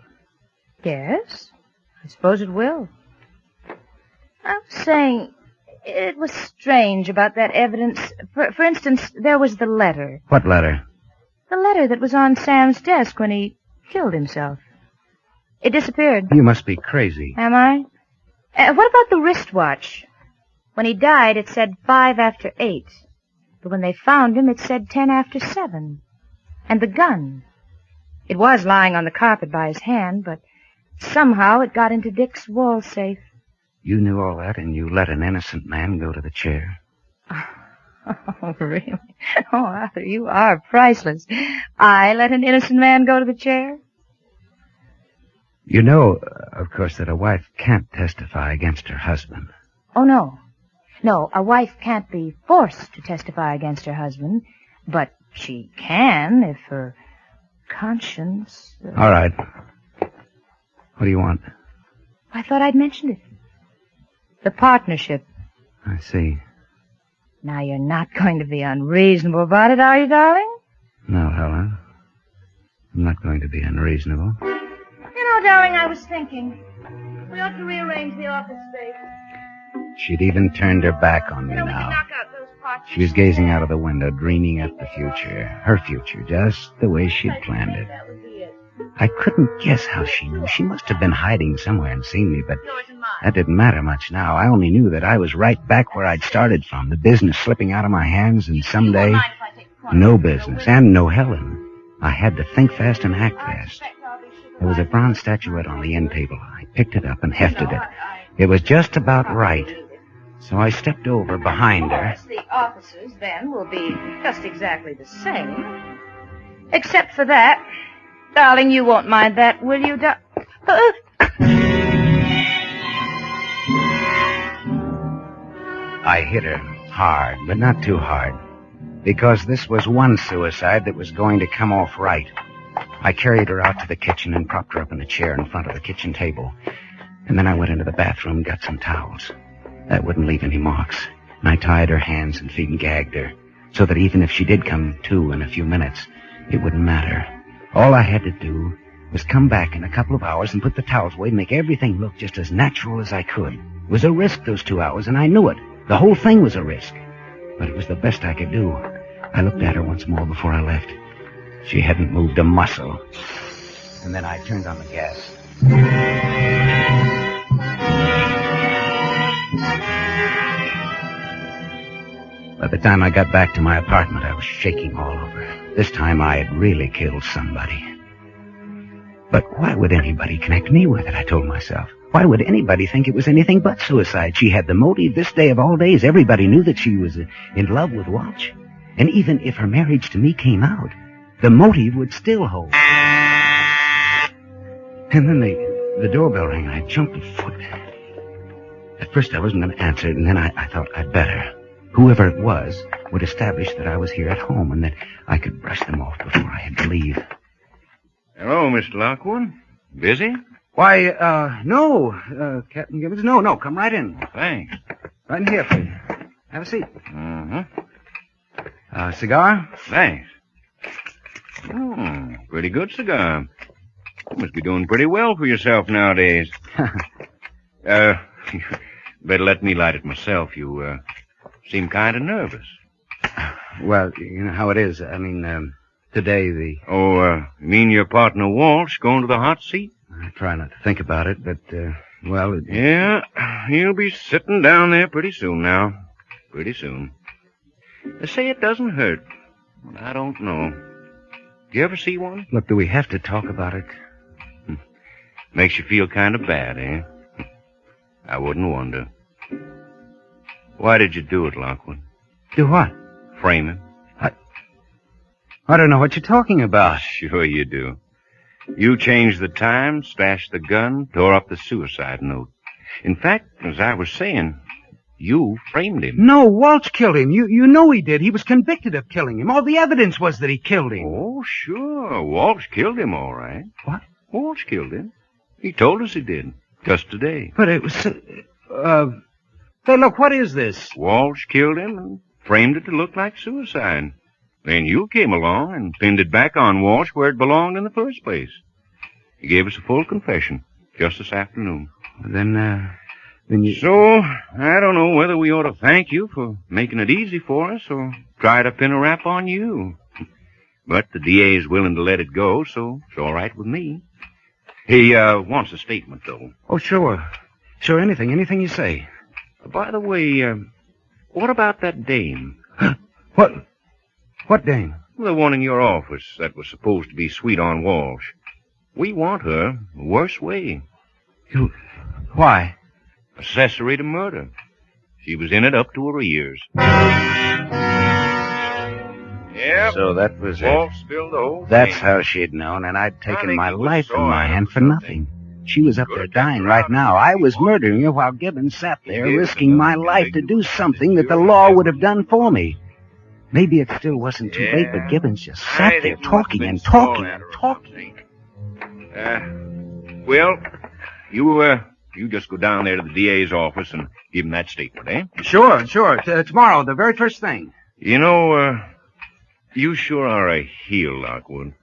Yes. I suppose it will. I was saying, it was strange about that evidence. For instance, there was the letter. What letter? The letter that was on Sam's desk when he killed himself. It disappeared. You must be crazy. Am I? What about the wristwatch? When he died, it said 5 after 8. But when they found him, it said 10 after 7. And the gun. It was lying on the carpet by his hand, but somehow it got into Dick's wall safe. You knew all that, and you let an innocent man go to the chair. Oh, really? Oh, Arthur, you are priceless. I let an innocent man go to the chair? You know, of course, that a wife can't testify against her husband. Oh, no. No, a wife can't be forced to testify against her husband, but she can if her conscience... All right. What do you want? I thought I'd mentioned it. The partnership. I see. Now, you're not going to be unreasonable about it, are you, darling? No, Helen. I'm not going to be unreasonable. You know, darling, I was thinking. We ought to rearrange the office space. She'd even turned her back on me now. She was gazing out of the window, dreaming up the future. Her future, just the way she'd planned it. I couldn't guess how she knew. She must have been hiding somewhere and seen me, but that didn't matter much now. I only knew that I was right back where I'd started from, the business slipping out of my hands, and someday, no business, and no Helen. I had to think fast and act fast. There was a bronze statuette on the end table. I picked it up and hefted it. It was just about right. So I stepped over behind her. The offices, then, will be just exactly the same. Except for that. Darling, you won't mind that, will you, I hit her hard, but not too hard, because this was one suicide that was going to come off right. I carried her out to the kitchen and propped her up in a chair in front of the kitchen table. And then I went into the bathroom and got some towels. That wouldn't leave any marks. And I tied her hands and feet and gagged her, so that even if she did come to in a few minutes, it wouldn't matter. All I had to do was come back in a couple of hours and put the towels away and make everything look just as natural as I could. It was a risk, those 2 hours, and I knew it. The whole thing was a risk. But it was the best I could do. I looked at her once more before I left. She hadn't moved a muscle. And then I turned on the gas. By the time I got back to my apartment, I was shaking all over. This time I had really killed somebody. But why would anybody connect me with it, I told myself. Why would anybody think it was anything but suicide? She had the motive this day of all days. Everybody knew that she was in love with Walsh. And even if her marriage to me came out, the motive would still hold. And then the doorbell rang, and I jumped a foot. At first I wasn't going to answer it, and then I thought I'd better. Whoever it was would establish that I was here at home and that I could brush them off before I had to leave. Hello, Mr. Lockwood. Busy? Why, no, Captain Gibbons. No, come right in. Thanks. Right in here, please. Have a seat. Uh-huh. Cigar? Thanks. Oh, pretty good cigar. You must be doing pretty well for yourself nowadays. Better let me light it myself. You, seem kind of nervous. Well, you know how it is. I mean, today the... Oh, you mean your partner Walsh going to the hot seat? I try not to think about it, but, well... Yeah, he'll be sitting down there pretty soon now. Pretty soon. They say it doesn't hurt. But I don't know. Do you ever see one? Look, do we have to talk about it? Makes you feel kind of bad, eh? I wouldn't wonder. Why did you do it, Lockwood? Do what? Frame him. I don't know what you're talking about. Sure you do. You changed the time, stashed the gun, tore up the suicide note. In fact, as I was saying, you framed him. No, Walsh killed him. You know he did. He was convicted of killing him. All the evidence was that he killed him. Oh, sure. Walsh killed him, all right. What? Walsh killed him. He told us he did. Just today. But it was... Say, look, what is this? Walsh killed him and framed it to look like suicide. Then you came along and pinned it back on Walsh where it belonged in the first place. He gave us a full confession just this afternoon. Then you... So, I don't know whether we ought to thank you for making it easy for us or try to pin a rap on you. But the DA's willing to let it go, so it's all right with me. He wants a statement, though. Oh, sure. Sure, anything you say. By the way, what about that dame? What dame? The one in your office that was supposed to be sweet on Walsh. We want her the worst way. Why? Accessory to murder. She was in it up to her ears. Yep. So that was Walsh it. spilled the whole That's thing. how she'd known, and I'd taken my life in my hand for nothing. She was up there dying right now. I was murdering her while Gibbons sat there, risking my life to do something that the law would have done for me. Maybe it still wasn't too late, but Gibbons just sat there talking and talking and talking. Well, you just go down there to the DA's office and give him that statement, eh? Sure. Tomorrow, the very first thing. You know, you sure are a heel, Lockwood.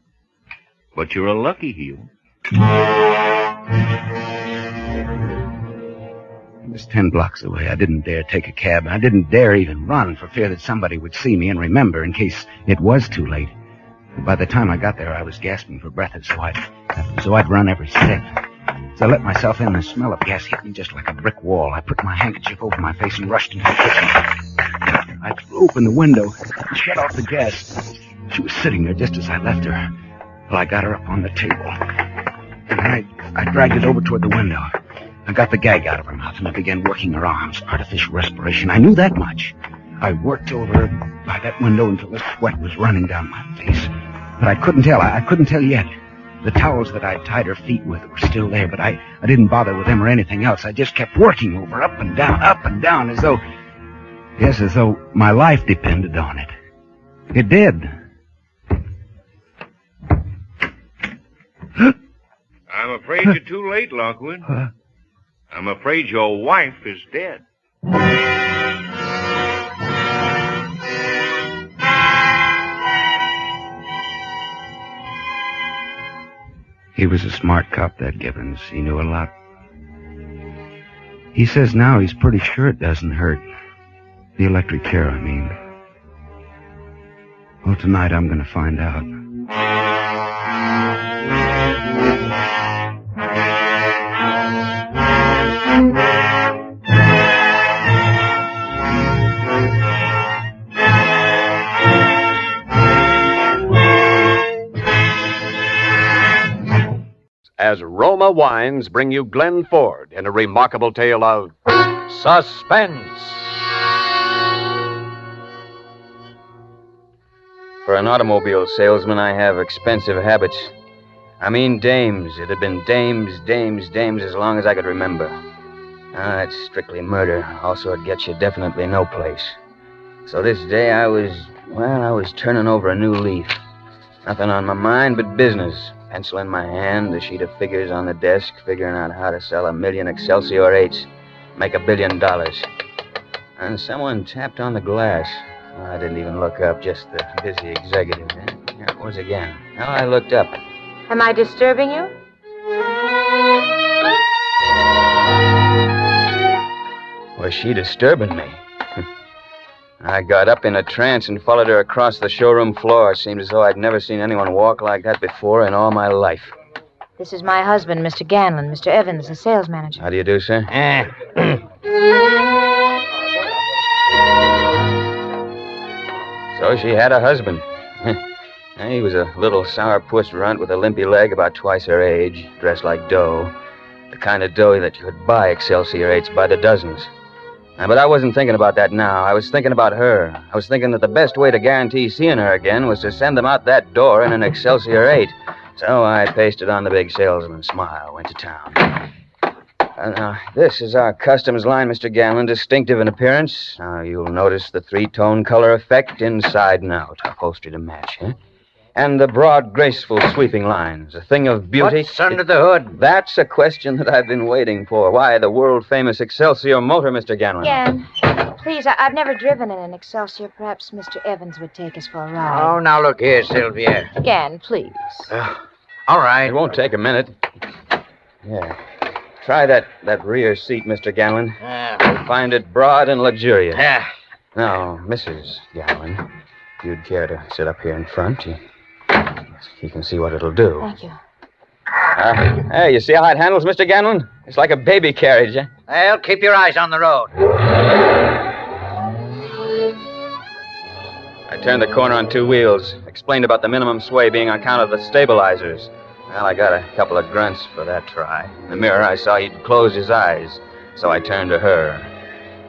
But you're a lucky heel. It was 10 blocks away. I didn't dare take a cab, and I didn't dare even run for fear that somebody would see me and remember in case it was too late. But by the time I got there, I was gasping for breath, so I'd run every step. As I let myself in, the smell of gas hit me just like a brick wall. I put my handkerchief over my face and rushed into the kitchen. I threw open the window and shut off the gas. She was sitting there just as I left her. Well, I got her up on the table, and I dragged it over toward the window. I got the gag out of her mouth, and I began working her arms, artificial respiration. I knew that much. I worked over her by that window until the sweat was running down my face. But I couldn't tell. I couldn't tell yet. The towels that I'd tied her feet with were still there, but I didn't bother with them or anything else. I just kept working over her, up and down, as though my life depended on it. It did. I'm afraid you're too late, Lockwood. I'm afraid your wife is dead. He was a smart cop, that Gibbons. He knew a lot. He says now he's pretty sure it doesn't hurt. The electric chair, I mean. Well, tonight I'm going to find out. As Roma Wines bring you Glenn Ford in a remarkable tale of suspense. For an automobile salesman, I have expensive habits. I mean dames. It had been dames as long as I could remember. That's strictly murder. Also, it gets you definitely no place. So this day I was turning over a new leaf. Nothing on my mind but business. Pencil in my hand, a sheet of figures on the desk, figuring out how to sell 1,000,000 Excelsior 8s, make $1 billion. And someone tapped on the glass. I didn't even look up, just the busy executive. Here it was again. Now I looked up. Am I disturbing you? Was she disturbing me? I got up in a trance and followed her across the showroom floor. It seemed as though I'd never seen anyone walk like that before in all my life. This is my husband, Mr. Ganlon, Mr. Evans, the sales manager. How do you do, sir? So she had a husband. He was a little sourpuss runt with a limpy leg about twice her age, dressed like dough. The kind of dough that you could buy Excelsior 8s by the dozens. But I wasn't thinking about that now. I was thinking about her. I was thinking that the best way to guarantee seeing her again was to send them out that door in an Excelsior 8. So I pasted on the big salesman's smile, went to town. Now, this is our customs line, Mr. Ganlon, distinctive in appearance. Now, you'll notice the three-tone color effect inside and out, upholstery to match, huh? And the broad, graceful, sweeping lines, a thing of beauty. What's under the hood? That's a question that I've been waiting for. Why, the world-famous Excelsior motor, Mr. Ganlon. Again, please, I've never driven in an Excelsior. Perhaps Mr. Evans would take us for a ride. Oh, now look here, Sylvia. Again, please. All right. It won't take a minute. Yeah. Try that rear seat, Mr. Ganlon. You'll find it broad and luxurious. Now, Mrs. Ganlon, if you'd care to sit up here in front, you can see what it'll do. Thank you. Hey, you see how it handles, Mr. Ganlon? It's like a baby carriage, eh? Well, keep your eyes on the road. I turned the corner on two wheels. Explained about the minimum sway being on account of the stabilizers. Well, I got a couple of grunts for that try. In the mirror, I saw he'd closed his eyes, so I turned to her.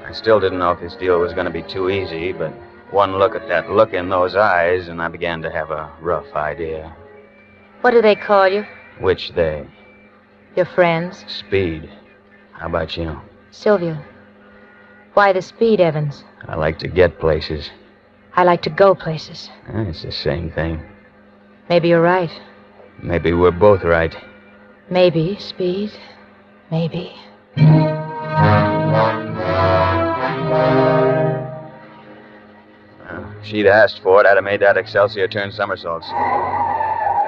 I still didn't know if this deal was going to be too easy, but one look at that look in those eyes, and I began to have a rough idea. What do they call you? Which they? Your friends? Speed. How about you? Sylvia. Why the speed, Evans? I like to get places. I like to go places. It's the same thing. Maybe you're right. Maybe we're both right. Maybe, Speed. Maybe. If she'd asked for it, I'd have made that Excelsior turn somersaults.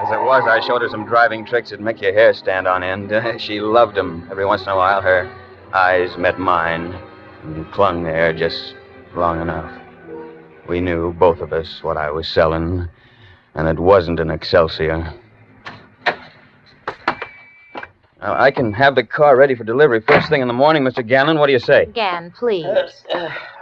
As it was, I showed her some driving tricks that'd make your hair stand on end. She loved them. Every once in a while, her eyes met mine and clung there just long enough. We knew, both of us, what I was selling, and it wasn't an Excelsior. Now, I can have the car ready for delivery first thing in the morning, Mr. Ganlon. What do you say? Gan, please.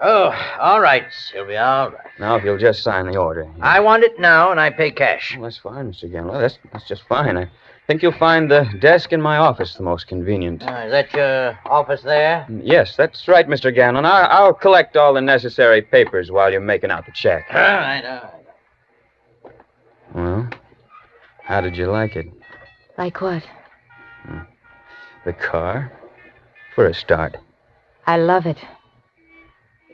Oh, all right, Sylvia, all right. Now, if you'll just sign the order. I want it now, and I pay cash. Oh, that's fine, Mr. Ganlon. That's just fine. I think you'll find the desk in my office the most convenient. Is that your office there? Yes, that's right, Mr. Ganlon. I'll collect all the necessary papers while you're making out the check. All right. Well, how did you like it? Like what? The car? For a start. I love it.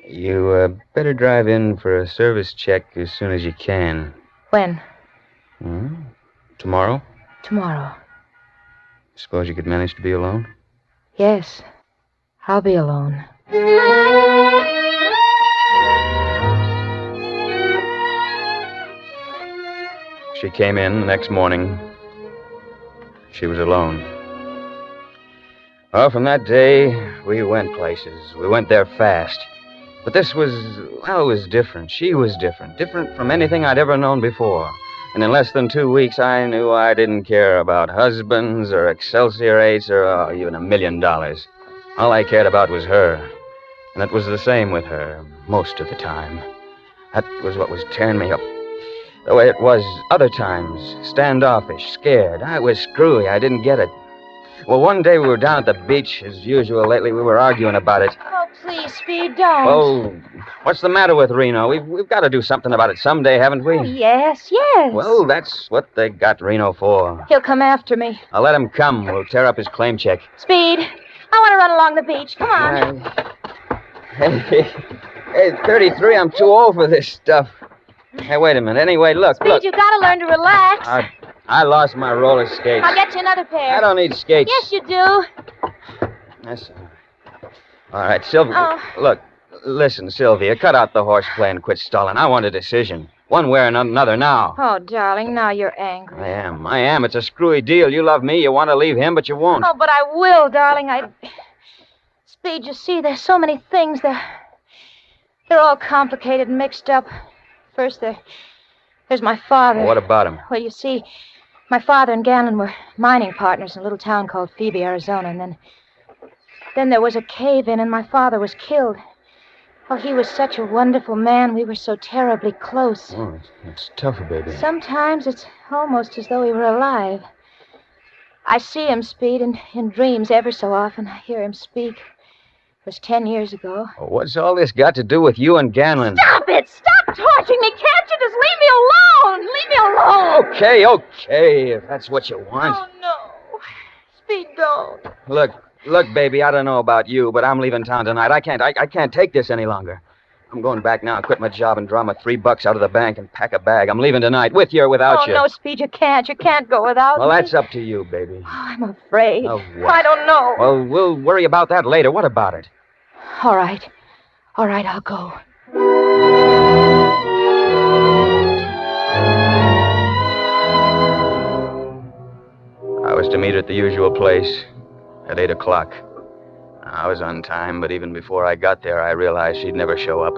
You better drive in for a service check as soon as you can. When? Tomorrow? Tomorrow. Suppose you could manage to be alone? Yes. I'll be alone. She came in the next morning. She was alone. Well, from that day, we went places. We went there fast. But this was, well, it was different. She was different. Different from anything I'd ever known before. And in less than 2 weeks, I knew I didn't care about husbands or Excelsior 8s or even $1 million. All I cared about was her. And it was the same with her most of the time. That was what was tearing me up. The way it was other times. Standoffish, scared. I was screwy. I didn't get it. Well, one day we were down at the beach. As usual, lately we were arguing about it. Oh, please, Speed, don't. Oh, what's the matter with Reno? We've got to do something about it someday, haven't we? Oh, yes. Well, that's what they got Reno for. He'll come after me. I'll let him come. We'll tear up his claim check. Speed, I want to run along the beach. Come on. Hey, 33, I'm too old for this stuff. Hey, wait a minute. Anyway, look. Speed, you got to learn to relax. I lost my roller skates. I'll get you another pair. I don't need skates. Yes, you do. That's all right, Sylvia. Look, listen, Sylvia. Cut out the horseplay and quit stalling. I want a decision. One way or another now. Oh, darling, now you're angry. I am. It's a screwy deal. You love me. You want to leave him, but you won't. Oh, but I will, darling. Speed, you see, there's so many things. They're all complicated and mixed up. First, there's my father. Well, what about him? Well, you see, my father and Ganlon were mining partners in a little town called Phobia, Arizona, and then there was a cave-in, and my father was killed. Oh, he was such a wonderful man. We were so terribly close. Oh, it's tough, baby. Sometimes it's almost as though he were alive. I see him, Speed, in dreams ever so often. I hear him speak. It was 10 years ago. Well, what's all this got to do with you and Ganlon? Stop it! Stop torturing me! Can't you just leave me alone? Leave me alone! Okay, if that's what you want. Oh, no. Speed, don't. Look, baby, I don't know about you, but I'm leaving town tonight. I can't take this any longer. I'm going back now and quit my job and draw my $3 out of the bank and pack a bag. I'm leaving tonight, with you or without you. Oh, no, Speed, you can't. You can't go without Well, me. that's up to you, baby. Oh, I'm afraid. Of what? I don't know. Well, we'll worry about that later. What about it? All right, I'll go. I was to meet her at the usual place at 8 o'clock. I was on time, but even before I got there, I realized she'd never show up.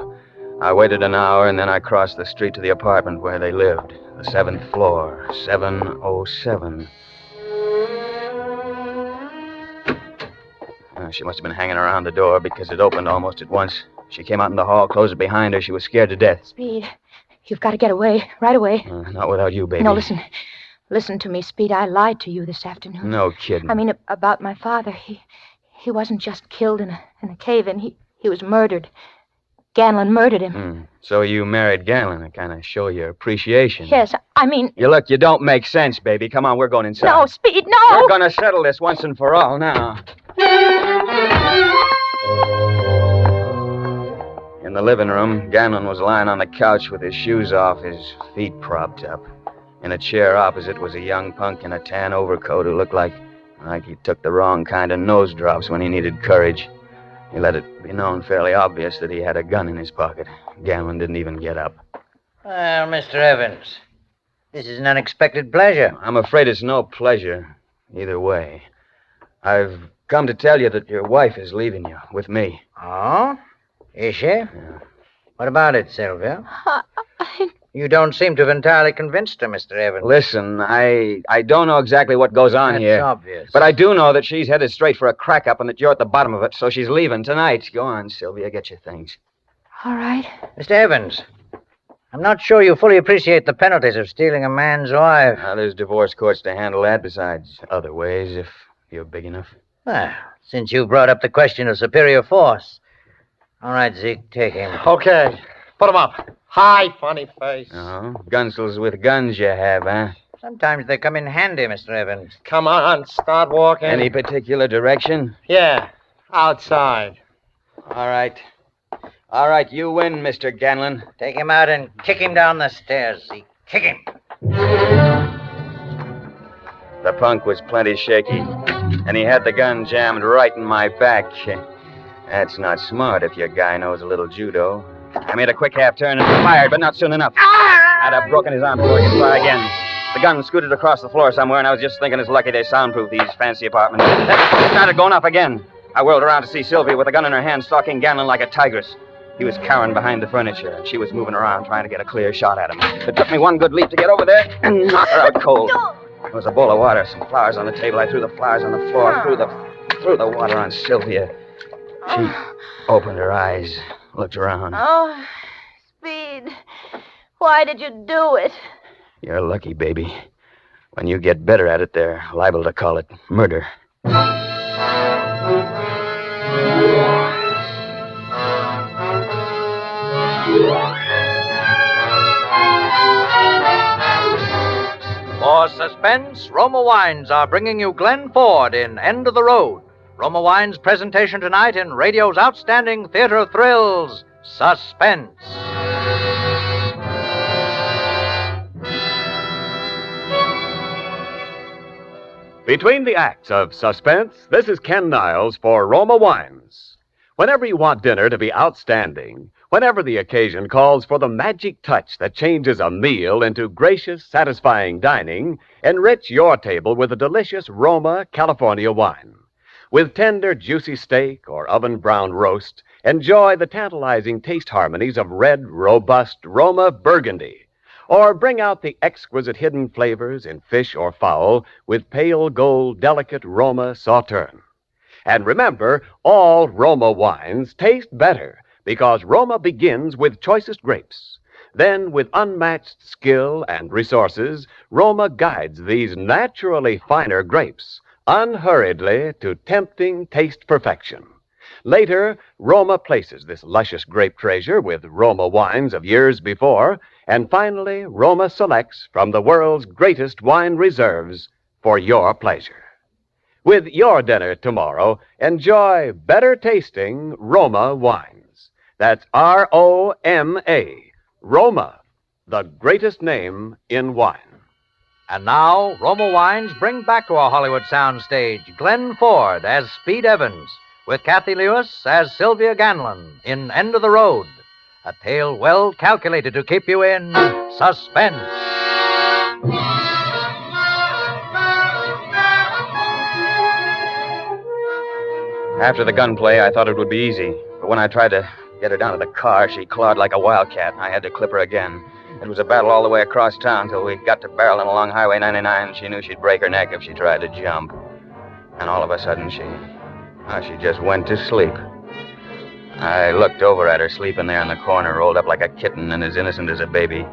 I waited an hour, and then I crossed the street to the apartment where they lived. The 7th floor, 707. She must have been hanging around the door because it opened almost at once. She came out in the hall, closed it behind her. She was scared to death. Speed, you've got to get away, right away. Not without you, baby. No, listen. Listen to me, Speed. I lied to you this afternoon. No kidding. I mean, about my father. He wasn't just killed in a cave-in. He was murdered. Ganlon murdered him. So you married Ganlon to kind of show your appreciation. Yes, I mean... You don't make sense, baby. Come on, we're going inside. No, Speed, no! We're going to settle this once and for all now. In the living room, Ganlon was lying on the couch with his shoes off, his feet propped up. In a chair opposite was a young punk in a tan overcoat who looked like he took the wrong kind of nose drops when he needed courage. He let it be known fairly obvious that he had a gun in his pocket. Ganlon didn't even get up. Well, Mr. Evans, This is an unexpected pleasure. I'm afraid it's no pleasure, either way. I've come to tell you that your wife is leaving you with me. Oh? Is she? Yeah. What about it, Sylvia? You don't seem to have entirely convinced her, Mr. Evans. Listen, I don't know exactly what goes on That's here. obvious. But I do know that she's headed straight for a crack-up and that you're at the bottom of it, so she's leaving tonight. Go on, Sylvia, get your things. All right. Mr. Evans, I'm not sure you fully appreciate the penalties of stealing a man's wife. There's divorce courts to handle that, besides other ways, if you're big enough. Well, since you brought up the question of superior force. All right, Zeke, take him. Okay. Put him up. Hi, funny face. Oh, gunsels with guns you have, huh? Sometimes they come in handy, Mr. Evans. Come on, start walking. Any particular direction? Yeah, outside. All right. All right, you win, Mr. Ganlon. Take him out and kick him down the stairs, Zeke. Kick him. The punk was plenty shaky, and he had the gun jammed right in my back. That's not smart if your guy knows a little judo. I made a quick half turn and fired, but not soon enough. I'd have broken his arm before he could try again. The gun scooted across the floor somewhere, and I was just thinking it's lucky they soundproof these fancy apartments. It started going off again. I whirled around to see Sylvia with a gun in her hand, stalking Ganlon like a tigress. He was cowering behind the furniture, and she was moving around, trying to get a clear shot at him. It took me one good leap to get over there and knock her out cold. There was a bowl of water, some flowers on the table. I threw the flowers on the floor, threw the water on Sylvia. She opened her eyes, looked around. Oh, Speed. Why did you do it? You're lucky, baby. When you get better at it, they're liable to call it murder. For Suspense, Roma Wines are bringing you Glenn Ford in End of the Road. Roma Wines' presentation tonight in radio's outstanding theater of thrills, Suspense. Between the acts of Suspense, this is Ken Niles for Roma Wines. Whenever you want dinner to be outstanding, whenever the occasion calls for the magic touch that changes a meal into gracious, satisfying dining, enrich your table with a delicious Roma California wine. With tender, juicy steak or oven-browned roast, enjoy the tantalizing taste harmonies of red, robust Roma Burgundy. Or bring out the exquisite hidden flavors in fish or fowl with pale gold, delicate Roma Sauterne. And remember, all Roma wines taste better because Roma begins with choicest grapes. Then, with unmatched skill and resources, Roma guides these naturally finer grapes unhurriedly to tempting taste perfection. Later, Roma places this luscious grape treasure with Roma wines of years before, and finally, Roma selects from the world's greatest wine reserves for your pleasure. With your dinner tomorrow, enjoy better tasting Roma wines. That's R-O-M-A, Roma, the greatest name in wine. And now, Roma Wines bring back to our Hollywood soundstage Glenn Ford as Speed Evans, with Kathy Lewis as Sylvia Ganlon in End of the Road, a tale well calculated to keep you in suspense. After the gunplay, I thought it would be easy. But when I tried to get her down to the car, she clawed like a wildcat, and I had to clip her again. It was a battle all the way across town till we got to barreling along Highway 99, and she knew she'd break her neck if she tried to jump. And all of a sudden, she just went to sleep. I looked over at her sleeping there in the corner, rolled up like a kitten and as innocent as a baby.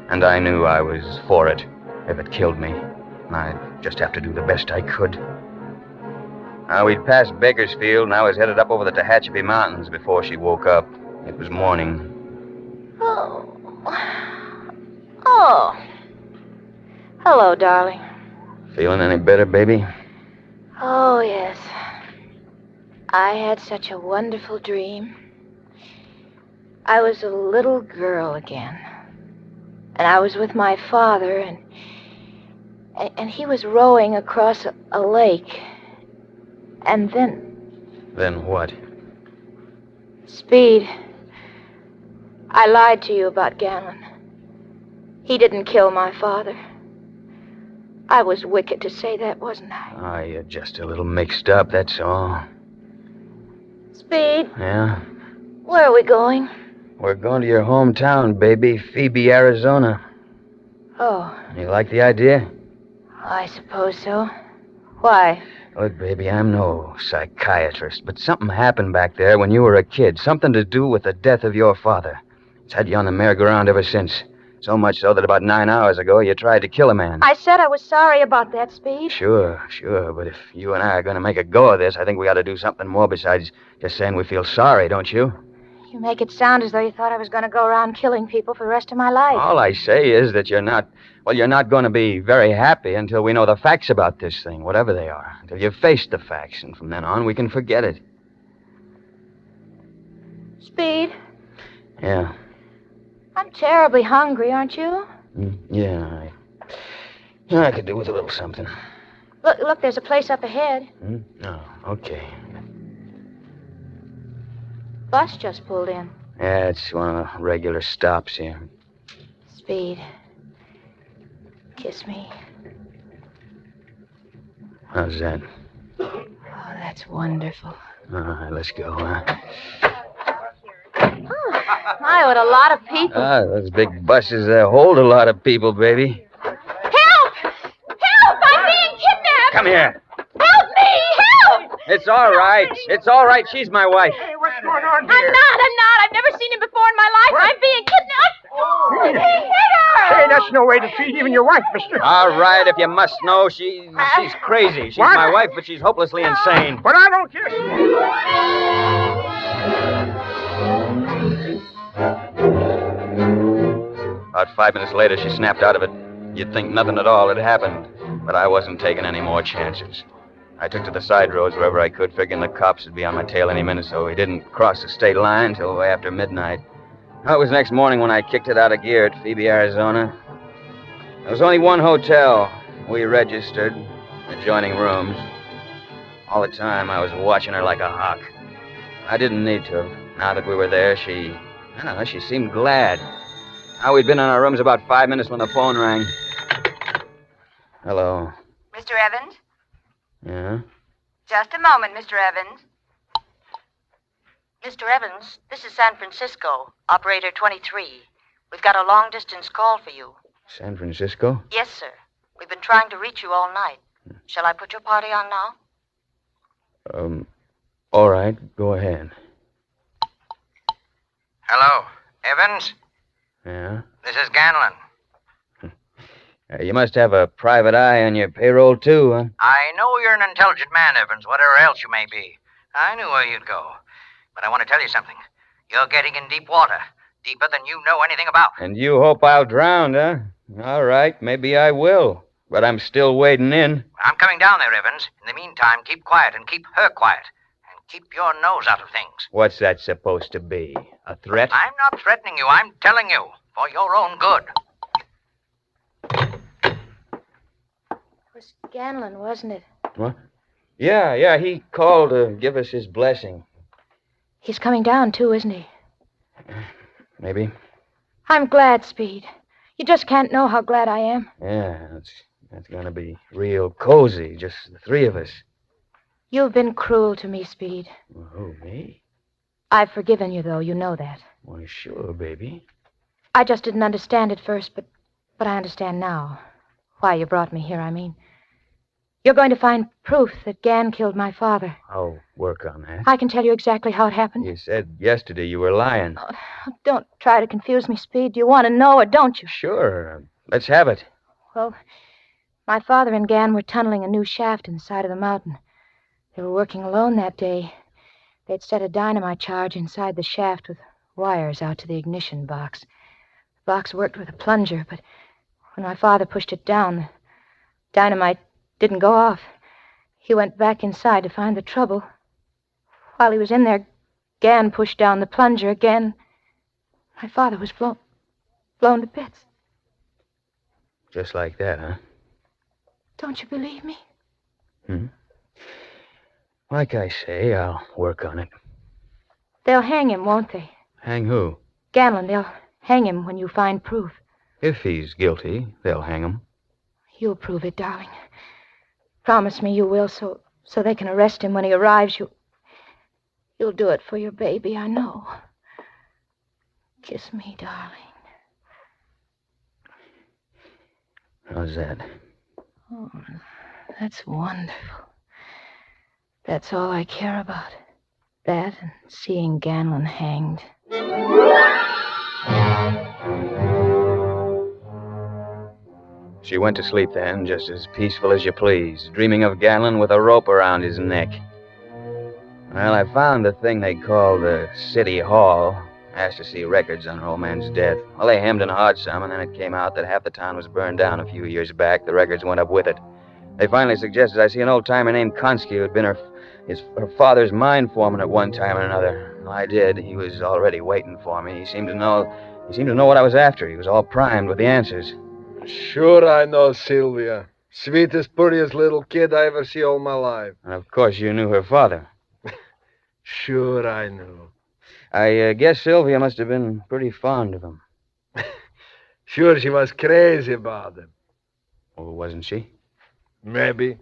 And I knew I was for it if it killed me. And I'd just have to do the best I could. We'd passed Bakersfield, and I was headed up over the Tehachapi Mountains before she woke up. It was morning. Oh. Hello, darling. Feeling any better, baby? Oh, yes. I had such a wonderful dream. I was a little girl again. And I was with my father, and he was rowing across a lake. And then... Then what? Speed. I lied to you about Ganlon. He didn't kill my father. I was wicked to say that, wasn't I? Oh, you're just a little mixed up, that's all. Speed, Yeah? where are we going? We're going to your hometown, baby. Phoebe, Arizona. Oh, You like the idea? I suppose so. Why? Look, baby, I'm no psychiatrist, but something happened back there when you were a kid. Something to do with the death of your father. It's had you on the merry-go-round ever since. So much so that about 9 hours ago, you tried to kill a man. I said I was sorry about that, Speed. Sure. But if you and I are going to make a go of this, I think we ought to do something more besides just saying we feel sorry, don't you? You make it sound as though you thought I was going to go around killing people for the rest of my life. All I say is that you're not going to be very happy until we know the facts about this thing, whatever they are. Until you've faced the facts, and from then on, we can forget it. Speed, Yeah. I'm terribly hungry, aren't you? Yeah, I could do with a little something. Look, there's a place up ahead. Oh, okay. Bus just pulled in. Yeah, it's one of the regular stops here. Speed, kiss me. How's that? Oh, that's wonderful. All right, let's go, huh? My, what a lot of people. Those big buses hold a lot of people, baby. Help! Help! I'm being kidnapped! Come here. Help me! Help! It's all right. It's all right. She's my wife. Hey, what's going on I'm not. I've never seen him before in my life. What? I'm being kidnapped. He hit her! Hey, that's no way to treat even your wife, mister. All right, if you must know, she's crazy. She's What? my wife, but she's hopelessly insane. But I don't care. About 5 minutes later, she snapped out of it. You'd think nothing at all had happened, but I wasn't taking any more chances. I took to the side roads wherever I could, figuring the cops would be on my tail any minute, so we didn't cross the state line till way after midnight. Well, it was next morning when I kicked it out of gear at Phoebe, Arizona. There was only one hotel. We registered, adjoining rooms. All the time, I was watching her like a hawk. I didn't need to. Now that we were there, she seemed glad. Now, we'd been in our rooms about 5 minutes when the phone rang. Hello. Mr. Evans? Yeah? Just a moment, Mr. Evans. Mr. Evans, this is San Francisco, operator 23. We've got a long-distance call for you. San Francisco? Yes, sir. We've been trying to reach you all night. Shall I put your party on now? All right, go ahead. Hello, Evans? Yeah? This is Ganlon. You must have a private eye on your payroll, too, huh? I know you're an intelligent man, Evans, whatever else you may be. I knew where you'd go. But I want to tell you something. You're getting in deep water, deeper than you know anything about. And you hope I'll drown, huh? All right, maybe I will. But I'm still wading in. I'm coming down there, Evans. In the meantime, keep quiet and keep her quiet. And keep your nose out of things. What's that supposed to be? A threat? I'm not threatening you. I'm telling you. For your own good. It was Ganlon, wasn't it? What? Yeah, he called to give us his blessing. He's coming down, too, isn't he? Maybe. I'm glad, Speed. You just can't know how glad I am. Yeah, that's gonna be real cozy, just the three of us. You've been cruel to me, Speed. Oh, me? I've forgiven you, though. You know that. Why, sure, baby. I just didn't understand at first, but I understand now. Why you brought me here, I mean. You're going to find proof that Gan killed my father. I'll work on that. I can tell you exactly how it happened. You said yesterday you were lying. Oh, don't try to confuse me, Speed. Do you want to know or don't you? Sure. Let's have it. Well, my father and Gan were tunneling a new shaft in the side of the mountain. They were working alone that day. They'd set a dynamite charge inside the shaft with wires out to the ignition box. The box worked with a plunger, but when my father pushed it down, the dynamite didn't go off. He went back inside to find the trouble. While he was in there, Gan pushed down the plunger again. My father was blown to bits. Just like that, huh? Don't you believe me? Like I say, I'll work on it. They'll hang him, won't they? Hang who? Ganlon, they'll hang him when you find proof. If he's guilty, they'll hang him. You'll prove it, darling. Promise me you will, so they can arrest him when he arrives. You'll do it for your baby, I know. Kiss me, darling. How's that? Oh, that's wonderful. That's all I care about. That and seeing Ganlon hanged. She went to sleep then, just as peaceful as you please, dreaming of Ganlon with a rope around his neck. Well, I found the thing they call the City Hall. Asked to see records on her old man's death. Well, they hemmed and hawed some, and then it came out that half the town was burned down a few years back. The records went up with it. They finally suggested I see an old-timer named Konski who had been her father's mine foreman at one time or another. Well, I did. He was already waiting for me. He seemed to know what I was after. He was all primed with the answers. Sure I know Sylvia. Sweetest, prettiest little kid I ever see all my life. And of course you knew her father. Sure I knew. I guess Sylvia must have been pretty fond of him. Sure, she was crazy about him. Oh, wasn't she? Maybe.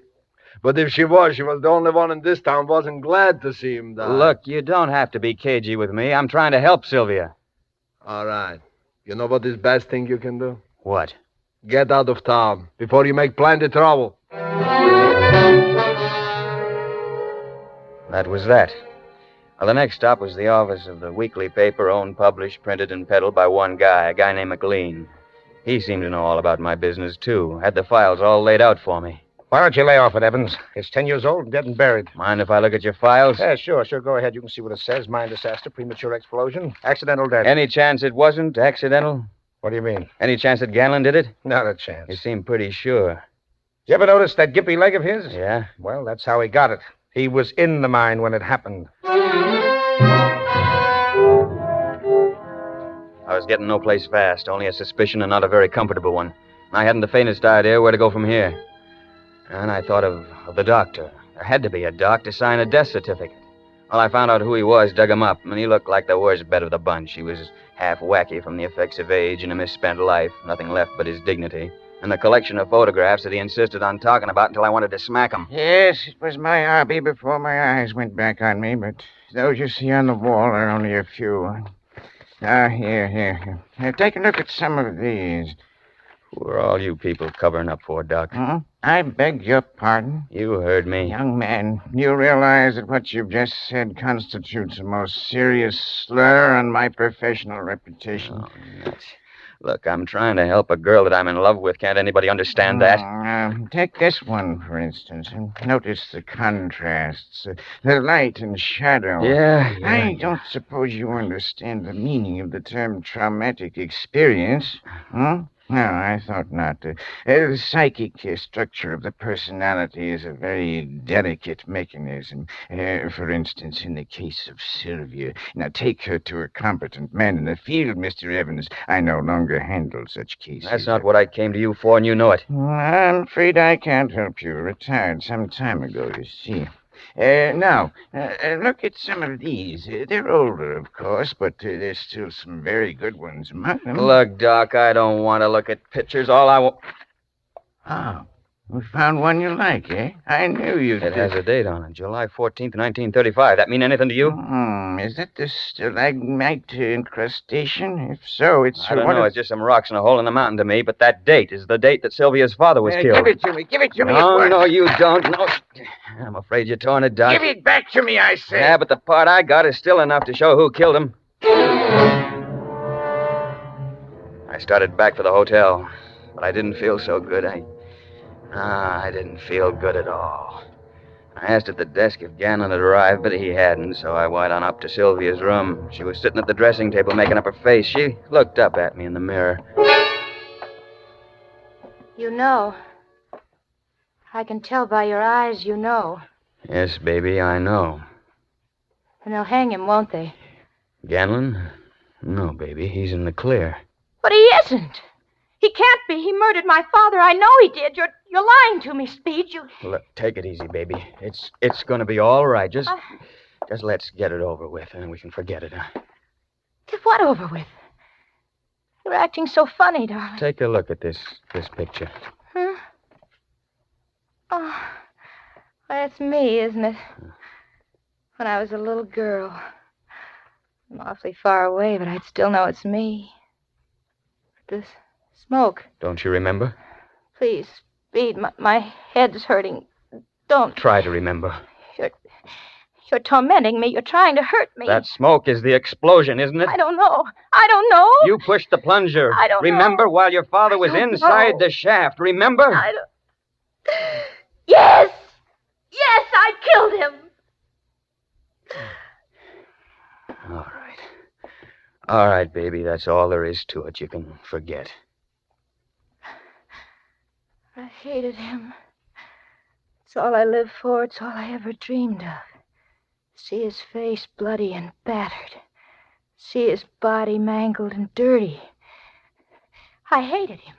But if she was the only one in this town wasn't glad to see him die. Look, you don't have to be cagey with me. I'm trying to help Sylvia. All right. You know what is the best thing you can do? What? Get out of town before you make plenty trouble. That was that. Well, the next stop was the office of the weekly paper, owned, published, printed, and peddled by one guy, a guy named McLean. He seemed to know all about my business, too. Had the files all laid out for me. Why don't you lay off it, Evans? It's 10 years old and dead and buried. Mind if I look at your files? Yeah, sure. Go ahead. You can see what it says. Mine disaster, premature explosion, accidental death. Any chance it wasn't accidental? What do you mean? Any chance that Ganlon did it? Not a chance. You seem pretty sure. You ever notice that gimpy leg of his? Yeah? Well, that's how he got it. He was in the mine when it happened. I was getting no place fast, only a suspicion and not a very comfortable one. I hadn't the faintest idea where to go from here. And I thought of the doctor. There had to be a doc to sign a death certificate. Well, I found out who he was, dug him up, and he looked like the worst bet of the bunch. He was half wacky from the effects of age and a misspent life, nothing left but his dignity, and the collection of photographs that he insisted on talking about until I wanted to smack him. Yes, it was my hobby before my eyes went back on me, but those you see on the wall are only a few. Here. Take a look at some of these. Who are all you people covering up for, Doc? Huh? I beg your pardon? You heard me. Young man, you realize that what you've just said constitutes a most serious slur on my professional reputation? Oh, nuts. Look, I'm trying to help a girl that I'm in love with. Can't anybody understand that? Take this one, for instance, and notice the contrasts, the light and shadow. Yeah. I don't suppose you understand the meaning of the term traumatic experience, huh? No, I thought not. The psychic structure of the personality is a very delicate mechanism. For instance, in the case of Sylvia. Now, take her to a competent man in the field, Mr. Evans. I no longer handle such cases. That's not what I came to you for, and you know it. I'm afraid I can't help you. Retired some time ago, you see. Now, look at some of these. They're older, of course, but there's still some very good ones among them. Look, Doc, I don't want to look at pictures. All I want... Oh, you found one you like, eh? I knew you did. It has a date on it, July 14th, 1935. That mean anything to you? Is that the stalagmite incrustation? If so, it's... I don't know. It's just some rocks in a hole in the mountain to me, but that date is the date that Sylvia's father was killed. Give it to me. Give it to me. No, you don't. No. I'm afraid you're torn it, Doc. Give it back to me, I say. Yeah, but the part I got is still enough to show who killed him. I started back for the hotel, but I didn't feel so good. I didn't feel good at all. I asked at the desk if Ganlon had arrived, but he hadn't, so I went on up to Sylvia's room. She was sitting at the dressing table making up her face. She looked up at me in the mirror. You know. I can tell by your eyes you know. Yes, baby, I know. And they'll hang him, won't they? Ganlon? No, baby, he's in the clear. But he isn't. He can't be. He murdered my father. I know he did. You're lying to me, Speed. Look, take it easy, baby. It's going to be all right. Just let's get it over with, and we can forget it. Get what over with? You're acting so funny, darling. Take a look at this picture. Huh? Oh, that's me, isn't it? When I was a little girl. I'm awfully far away, but I'd still know it's me. This smoke. Don't you remember? Please, Speed, my head's hurting. Don't. Try to remember. You're tormenting me. You're trying to hurt me. That smoke is the explosion, isn't it? I don't know. I don't know. You pushed the plunger. I don't remember know. while your father was inside the shaft. Remember? I don't... Yes! Yes, I killed him. All right, baby. That's all there is to it. You can forget. I hated him. It's all I lived for. It's all I ever dreamed of. See his face bloody and battered. See his body mangled and dirty. I hated him.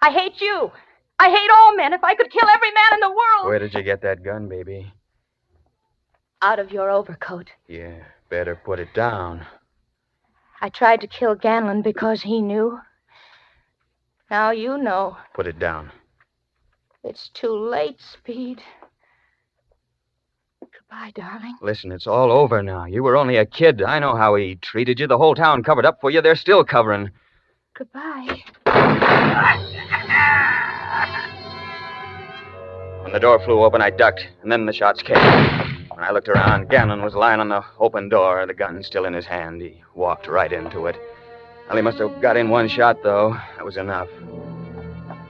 I hate you. I hate all men. If I could kill every man in the world. Where did you get that gun, baby? Out of your overcoat. Yeah, better put it down. I tried to kill Ganlon because he knew. Now you know. Put it down. It's too late, Speed. Goodbye, darling. Listen, it's all over now. You were only a kid. I know how he treated you. The whole town covered up for you. They're still covering. Goodbye. When the door flew open, I ducked, and then the shots came. When I looked around, Ganlon was lying on the open door, the gun still in his hand. He walked right into it. Well, he must have got in one shot, though. That was enough.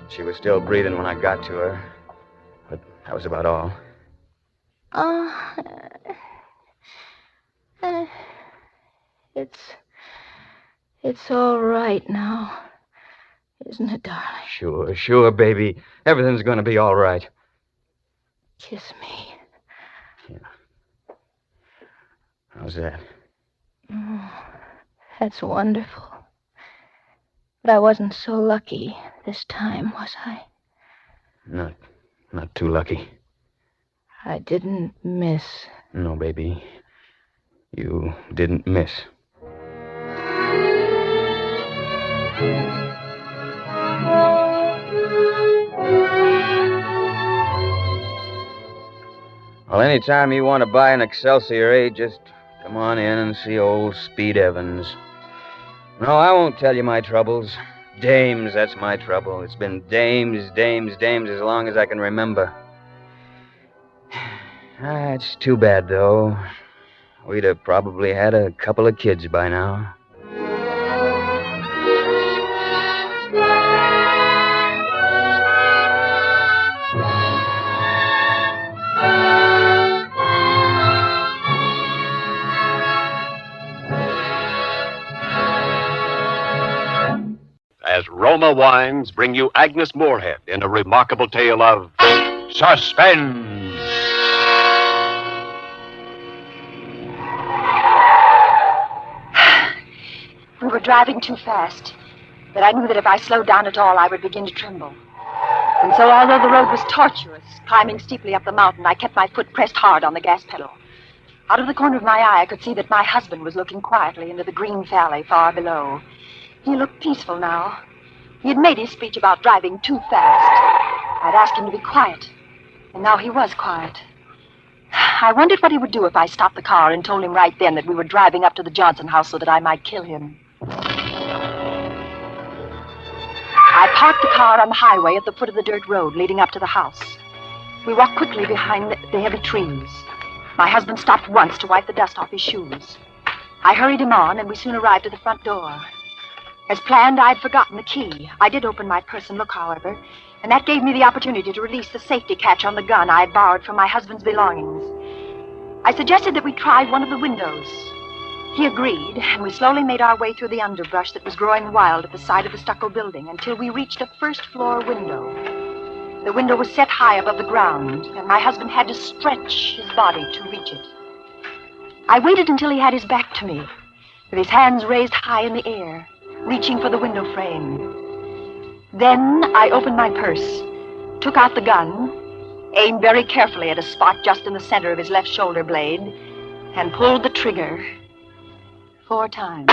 She was still breathing when I got to her. But that was about all. Oh. It's all right now. Isn't it, darling? Sure, baby. Everything's gonna be all right. Kiss me. Yeah. How's that? Oh, that's wonderful. But I wasn't so lucky this time, was I? Not too lucky. I didn't miss. No, baby. You didn't miss. Well, anytime you want to buy an Excelsior, just come on in and see old Speed Evans. No, I won't tell you my troubles. Dames, that's my trouble. It's been dames as long as I can remember. It's too bad, though. We'd have probably had a couple of kids by now. As Roma Wines bring you Agnes Moorehead in a remarkable tale of suspense. We were driving too fast, but I knew that if I slowed down at all, I would begin to tremble. And so, although the road was tortuous, climbing steeply up the mountain, I kept my foot pressed hard on the gas pedal. Out of the corner of my eye, I could see that my husband was looking quietly into the green valley far below. He looked peaceful now. He had made his speech about driving too fast. I'd asked him to be quiet, and now he was quiet. I wondered what he would do if I stopped the car and told him right then that we were driving up to the Johnson house so that I might kill him. I parked the car on the highway at the foot of the dirt road leading up to the house. We walked quickly behind the heavy trees. My husband stopped once to wipe the dust off his shoes. I hurried him on, and we soon arrived at the front door. As planned, I'd forgotten the key. I did open my purse and look, however, and that gave me the opportunity to release the safety catch on the gun I had borrowed from my husband's belongings. I suggested that we try one of the windows. He agreed, and we slowly made our way through the underbrush that was growing wild at the side of the stucco building until we reached a first-floor window. The window was set high above the ground, and my husband had to stretch his body to reach it. I waited until he had his back to me, with his hands raised high in the air, reaching for the window frame. Then I opened my purse, took out the gun, aimed very carefully at a spot just in the center of his left shoulder blade, and pulled the trigger 4 times.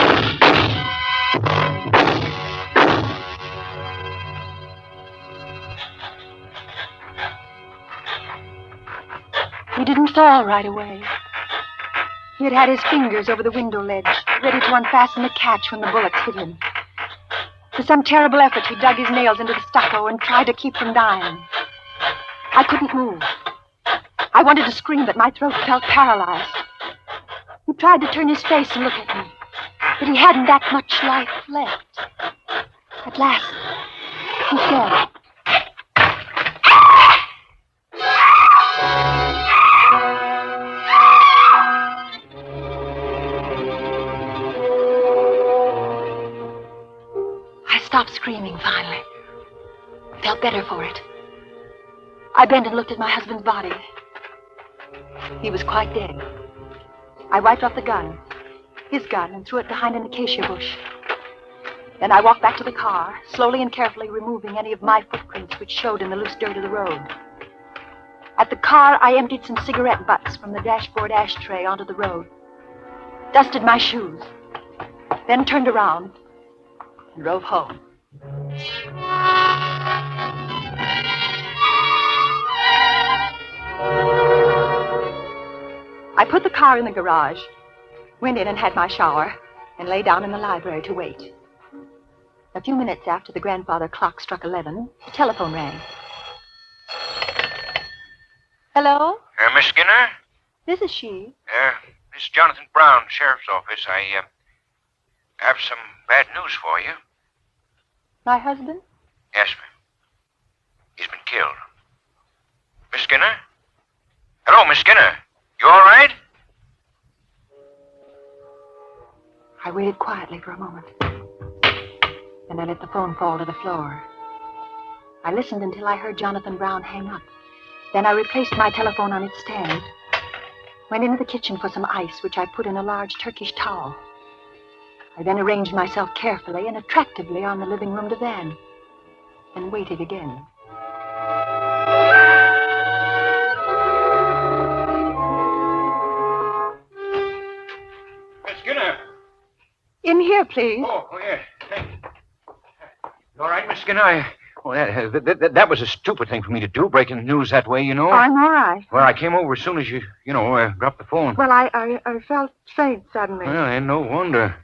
fall right away. He had had his fingers over the window ledge, ready to unfasten the catch when the bullets hit him. With some terrible effort, he dug his nails into the stucco and tried to keep from dying. I couldn't move. I wanted to scream, but my throat felt paralyzed. He tried to turn his face and look at me, but he hadn't that much life left. At last, he said, I stopped screaming finally. Felt better for it. I bent and looked at my husband's body. He was quite dead. I wiped off the gun, his gun, and threw it behind an acacia bush. Then I walked back to the car, slowly and carefully removing any of my footprints which showed in the loose dirt of the road. At the car, I emptied some cigarette butts from the dashboard ashtray onto the road, dusted my shoes, then turned around and drove home. I put the car in the garage, went in and had my shower, and lay down in the library to wait. A few minutes after the grandfather clock struck 11, the telephone rang. Hello? Miss Skinner? This is she. This is Jonathan Brown, Sheriff's Office. I have some bad news for you. My husband? Yes, ma'am. He's been killed. Miss Skinner? Hello, Miss Skinner. You all right? I waited quietly for a moment. Then I let the phone fall to the floor. I listened until I heard Jonathan Brown hang up. Then I replaced my telephone on its stand. Went into the kitchen for some ice, which I put in a large Turkish towel. I then arranged myself carefully and attractively on the living room divan. And waited again. Miss Skinner. In here, please. Oh, yeah. Thank you. You all right, Miss Skinner? That was a stupid thing for me to do, breaking the news that way, you know. I'm all right. Well, I came over as soon as you dropped the phone. Well, I felt faint suddenly. Well, and no wonder.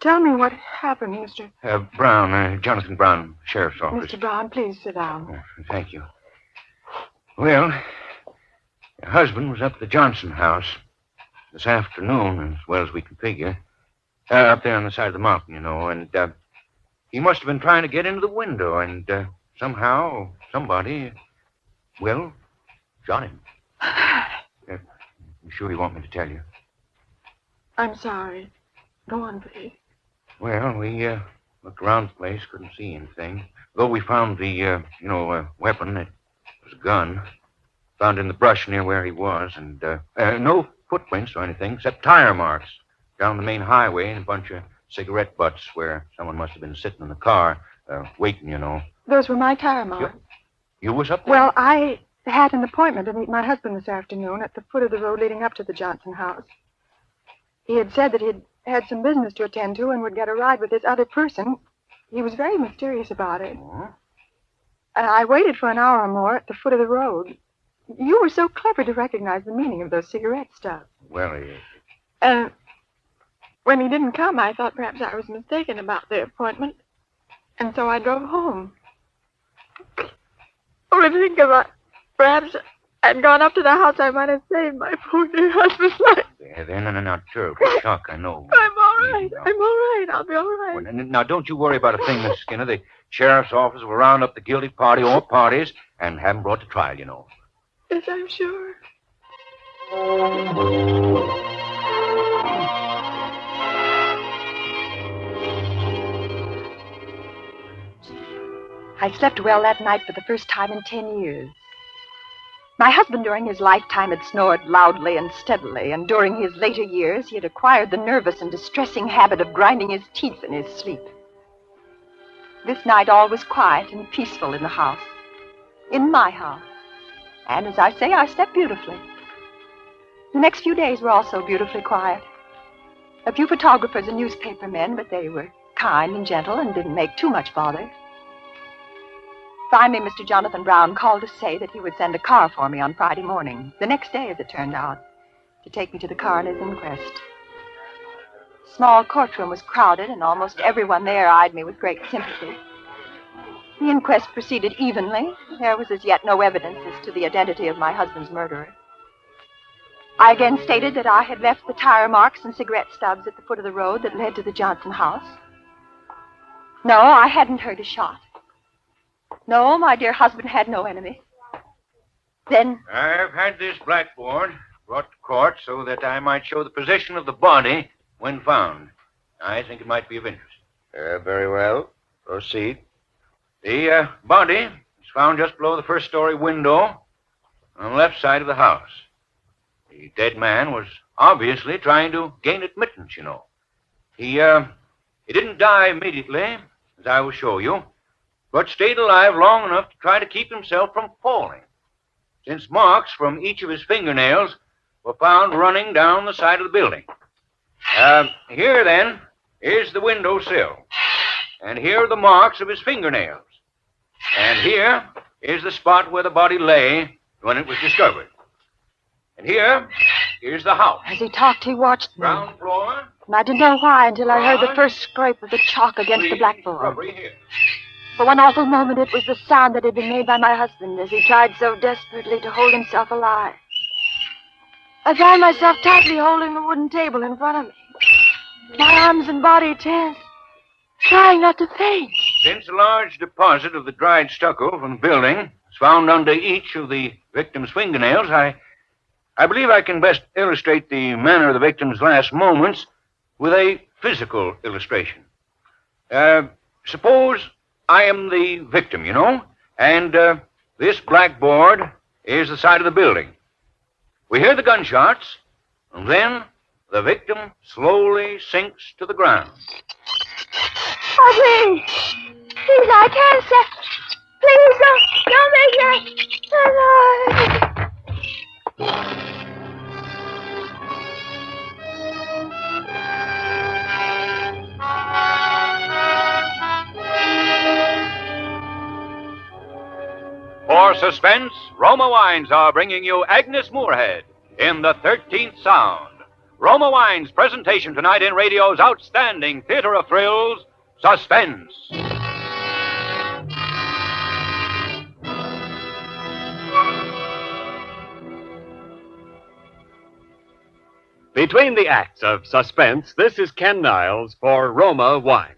Tell me what happened, Mr. Brown, Jonathan Brown, Sheriff's Office. Mr. Brown, please sit down. Oh, thank you. Well, your husband was up at the Johnson house this afternoon, as well as we can figure. Up there on the side of the mountain, you know, and he must have been trying to get into the window, and somehow, somebody, well, shot him. You sure you want me to tell you? I'm sorry. Go on, please. Well, we looked around the place, couldn't see anything. Though we found the, weapon. It was a gun. Found in the brush near where he was, and no footprints or anything, except tire marks down the main highway and a bunch of cigarette butts where someone must have been sitting in the car, waiting, you know. Those were my tire marks. You was up there? Well, I had an appointment to meet my husband this afternoon at the foot of the road leading up to the Johnson house. He had said that he'd had some business to attend to and would get a ride with this other person. He was very mysterious about it. Oh? And I waited for an hour or more at the foot of the road. You were so clever to recognize the meaning of those cigarette stubs. Well, And when he didn't come, I thought perhaps I was mistaken about the appointment. And so I drove home. Oh, to think of it. Perhaps I'd gone up to the house, I might have saved my poor dear husband's life. They're not terrible shock, I know. I'm all right. I'm all right. I'll be all right. Well, now, don't you worry about a thing, Miss Skinner. The sheriff's office will round up the guilty party or parties and have them brought to trial, you know. Yes, I'm sure. I slept well that night for the first time in 10 years. My husband during his lifetime had snored loudly and steadily, and during his later years he had acquired the nervous and distressing habit of grinding his teeth in his sleep. This night all was quiet and peaceful in the house, in my house. And as I say, I slept beautifully. The next few days were also beautifully quiet. A few photographers and newspaper men, but they were kind and gentle and didn't make too much bother. Finally, Mr. Jonathan Brown called to say that he would send a car for me on Friday morning, the next day, as it turned out, to take me to the coroner's inquest. The small courtroom was crowded, and almost everyone there eyed me with great sympathy. The inquest proceeded evenly. There was as yet no evidence as to the identity of my husband's murderer. I again stated that I had left the tire marks and cigarette stubs at the foot of the road that led to the Johnson house. No, I hadn't heard a shot. No, my dear husband had no enemy. Then... I've had this blackboard brought to court so that I might show the position of the body when found. I think it might be of interest. Very well. Proceed. The body is found just below the first-story window on the left side of the house. The dead man was obviously trying to gain admittance, you know. He didn't die immediately, as I will show you, but stayed alive long enough to try to keep himself from falling, since marks from each of his fingernails were found running down the side of the building. Here, then, is the window sill, and here are the marks of his fingernails. And here is the spot where the body lay when it was discovered. And here is the house. As he talked, he watched me. Ground floor. And I didn't know why until I heard the first scrape of the chalk against the blackboard. For one awful moment, it was the sound that had been made by my husband as he tried so desperately to hold himself alive. I found myself tightly holding the wooden table in front of me, my arms and body tense, trying not to faint. Since a large deposit of the dried stucco from the building was found under each of the victim's fingernails, I believe I can best illustrate the manner of the victim's last moments with a physical illustration. Suppose I am the victim, you know, and this blackboard is the side of the building. We hear the gunshots, and then the victim slowly sinks to the ground. Oh, please. Please, I can't say. Please, don't make me. For Suspense, Roma Wines are bringing you Agnes Moorehead in the 13th Sound. Roma Wines' presentation tonight in radio's outstanding theater of thrills, Suspense. Between the acts of Suspense, this is Ken Niles for Roma Wines.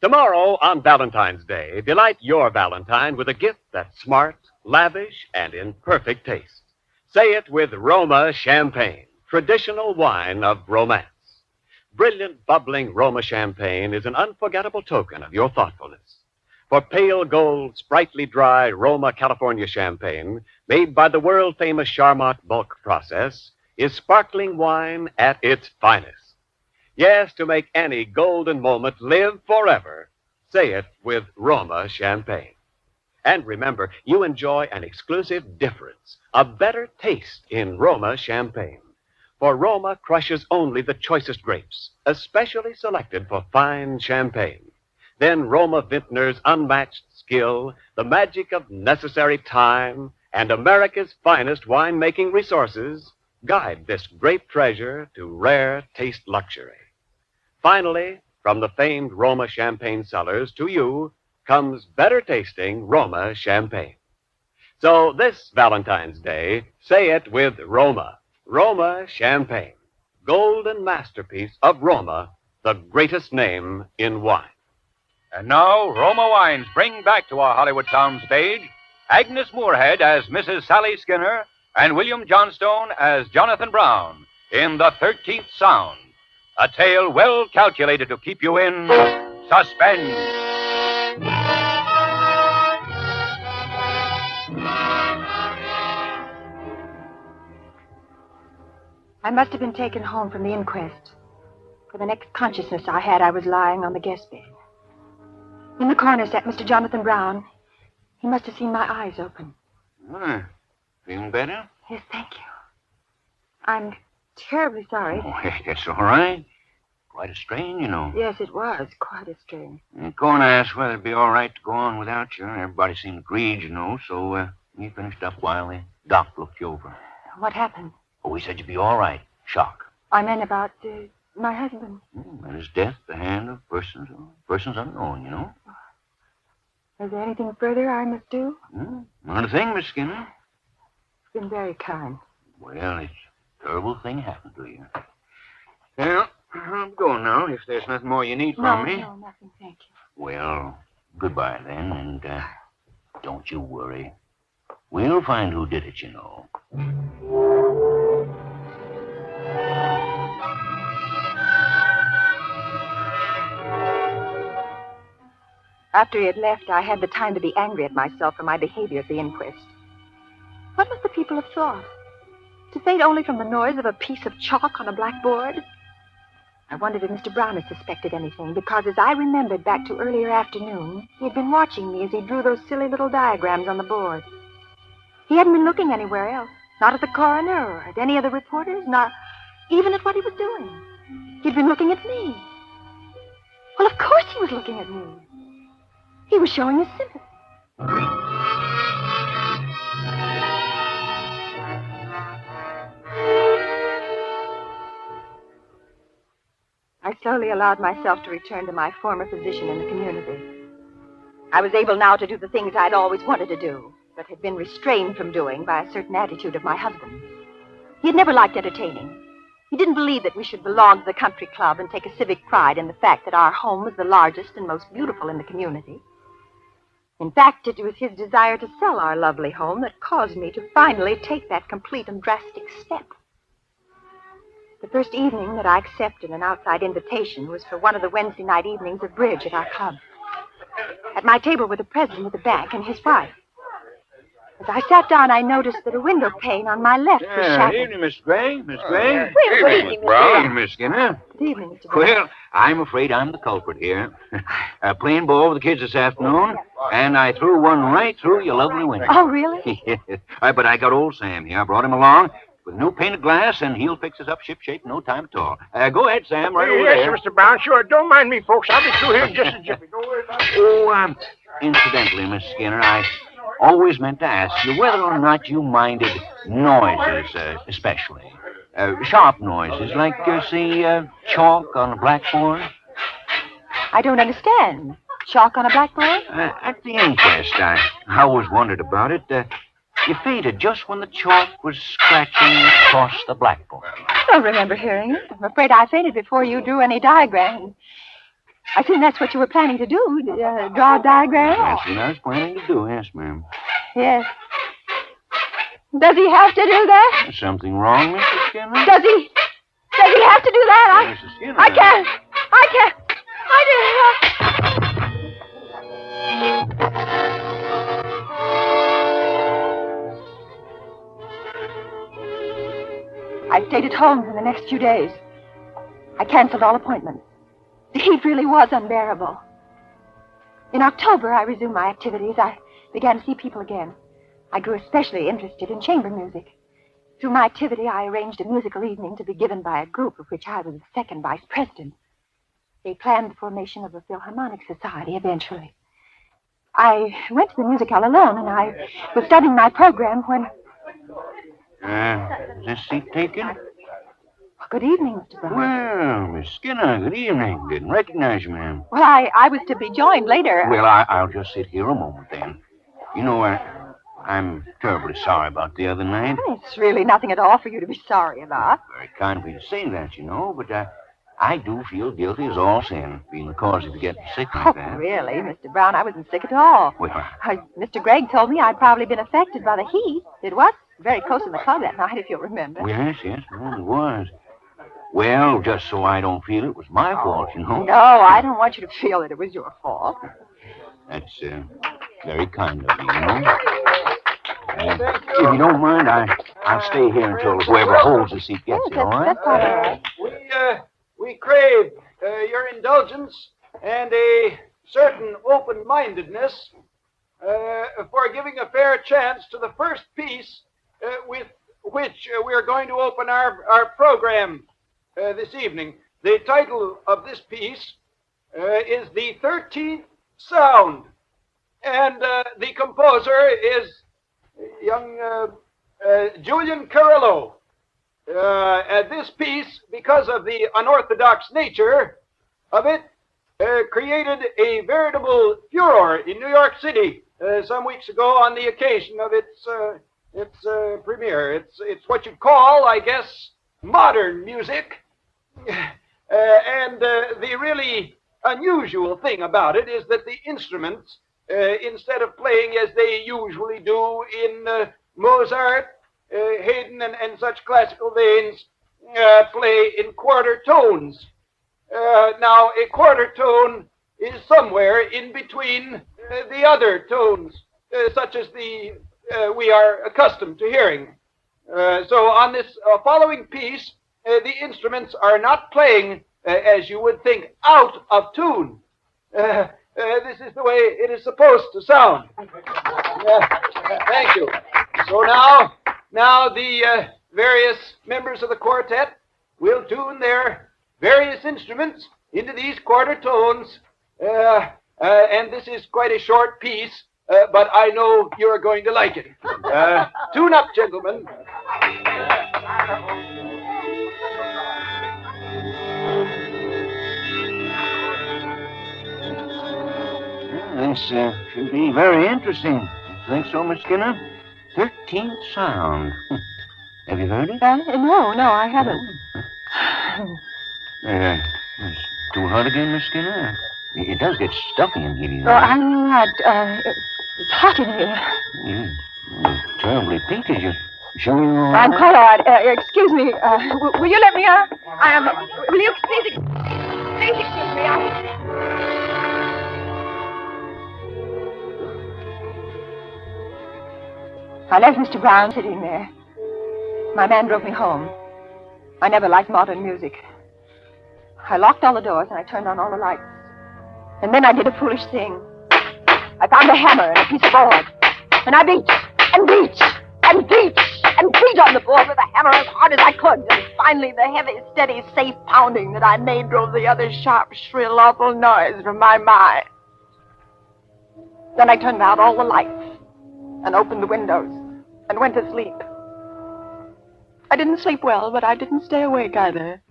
Tomorrow, on Valentine's Day, delight your Valentine with a gift that's smart, lavish, and in perfect taste. Say it with Roma Champagne, traditional wine of romance. Brilliant, bubbling Roma Champagne is an unforgettable token of your thoughtfulness. For pale gold, sprightly dry Roma California Champagne, made by the world-famous Charmant bulk process, is sparkling wine at its finest. Yes, to make any golden moment live forever, say it with Roma Champagne. And remember, you enjoy an exclusive difference, a better taste in Roma Champagne. For Roma crushes only the choicest grapes, especially selected for fine champagne. Then Roma vintners' unmatched skill, the magic of necessary time, and America's finest wine-making resources guide this grape treasure to rare taste luxury. Finally, from the famed Roma Champagne cellars to you comes better tasting Roma Champagne. So this Valentine's Day, say it with Roma. Roma Champagne, golden masterpiece of Roma, the greatest name in wine. And now, Roma Wines bring back to our Hollywood soundstage Agnes Moorehead as Mrs. Sally Skinner and William Johnstone as Jonathan Brown in the 13th Sound, a tale well calculated to keep you in suspense. I must have been taken home from the inquest. For the next consciousness I had, I was lying on the guest bed. In the corner sat Mr. Jonathan Brown. He must have seen my eyes open. Feeling better? Yes, thank you. I'm terribly sorry. Oh, that's all right. Quite a strain, you know. Yes, it was. Quite a strain. The coroner asked whether it'd be all right to go on without you. Everybody seemed agreed, you know, so we finished up while the doc looked you over. What happened? Oh, he said you'd be all right. Shock. I meant about my husband. And his death, the hand of persons unknown, you know. Is there anything further I must do? Not a thing, Miss Skinner. It's been very kind. Well, it's a terrible thing happened to you. Well, I'm going now, if there's nothing more you need from me. No, nothing, thank you. Well, goodbye then, and don't you worry. We'll find who did it, you know. After he had left, I had the time to be angry at myself for my behavior at the inquest. What must the people have thought? To faint only from the noise of a piece of chalk on a blackboard? I wondered if Mr. Brown had suspected anything, because as I remembered back to earlier afternoon, he had been watching me as he drew those silly little diagrams on the board. He hadn't been looking anywhere else, not at the coroner or at any of the reporters, not even at what he was doing. He'd been looking at me. Well, of course he was looking at me. He was showing his sympathy. I slowly allowed myself to return to my former position in the community. I was able now to do the things I'd always wanted to do, but had been restrained from doing by a certain attitude of my husband. He had never liked entertaining. He didn't believe that we should belong to the country club and take a civic pride in the fact that our home was the largest and most beautiful in the community. In fact, it was his desire to sell our lovely home that caused me to finally take that complete and drastic step. The first evening that I accepted an outside invitation was for one of the Wednesday night evenings of bridge at our club. At my table were the president of the bank and his wife. As I sat down, I noticed that a window pane on my left was shattered. Evening, Miss Gray. Miss Gray. Good evening, Mr. Brown. Miss Skinner. Good evening, Mr. Brown. Well, I'm afraid I'm the culprit here. Playing ball with the kids this afternoon, and I threw one right through your lovely window. Oh, really? Yes. But I got old Sam here. I brought him along with new painted glass, and he'll fix us up shipshape in no time at all. Go ahead, Sam, right over there. Yes, Mr. Brown, sure. Don't mind me, folks. I'll be through here in just a jiffy. Don't worry about it. Oh, incidentally, Miss Skinner, I always meant to ask you whether or not you minded noises, especially. Sharp noises, like, say, chalk on a blackboard. I don't understand. Chalk on a blackboard? At the inquest, I always wondered about it. You fainted just when the chalk was scratching across the blackboard. I don't remember hearing it. I'm afraid I fainted before you drew any diagrams. I think that's what you were planning to do, draw a diagram? That's what I was planning to do, yes, ma'am. Yes. Does he have to do that? Something wrong, Mr. Skinner? Does he have to do that? Mr. Skinner. I can't. I stayed at home for the next few days. I canceled all appointments. The heat really was unbearable. In October, I resumed my activities. I began to see people again. I grew especially interested in chamber music. Through my activity, I arranged a musical evening to be given by a group of which I was the second vice president. They planned the formation of a Philharmonic Society eventually. I went to the musicale alone, and I was studying my program when... Is this seat taken? Good evening, Mr. Brown. Well, Miss Skinner, good evening. Didn't recognize you, ma'am. Well, I was to be joined later. Well, I'll just sit here a moment, then. You know, I'm terribly sorry about the other night. It's really nothing at all for you to be sorry about. Very kind of you to say that, you know, but I do feel guilty as all sin, being the cause of you getting sick like that. Really, Mr. Brown, I wasn't sick at all. Well, Mr. Gregg told me I'd probably been affected by the heat. It was very close in the club that night, if you'll remember. Yes, well, it was. Well, just so I don't feel it was my fault, you know. No, I don't want you to feel that it was your fault. That's very kind of you, you know. If you don't mind, I'll stay here until whoever holds the seat gets it, all right? That's all right. We crave your indulgence and a certain open-mindedness for giving a fair chance to the first piece with which we are going to open our program this evening. The title of this piece is The 13th Sound. And the composer is young Julian Carrillo. This piece, because of the unorthodox nature of it, created a veritable furor in New York City some weeks ago on the occasion of its premiere. It's what you'd call, I guess, modern music. And the really unusual thing about it is that the instruments, instead of playing as they usually do in Mozart, Haydn, and such classical veins, play in quarter tones. Now, a quarter tone is somewhere in between the other tones, such as we are accustomed to hearing. So on this following piece, the instruments are not playing, as you would think, out of tune. This is the way it is supposed to sound. Thank you. So now the various members of the quartet will tune their various instruments into these quarter tones. And this is quite a short piece, but I know you're going to like it. Tune up, gentlemen. This should be very interesting. Think so, Miss Skinner? 13th Sound. Have you heard it? No, I haven't. It's too hot again, Miss Skinner? It does get stuffy in here. Oh, I'm not. It's hot in here. You're terribly pink. Is you sure you're all I'm right? quite all right. Excuse me. Will you let me out? Will you please excuse me? I left Mr. Brown sitting there. My man drove me home. I never liked modern music. I locked all the doors and I turned on all the lights. And then I did a foolish thing. I found a hammer and a piece of board. And I beat and beat and beat and beat on the board with a hammer as hard as I could. And finally the heavy, steady, safe pounding that I made drove the other sharp, shrill, awful noise from my mind. Then I turned out all the lights and opened the windows and went to sleep. I didn't sleep well, but I didn't stay awake either.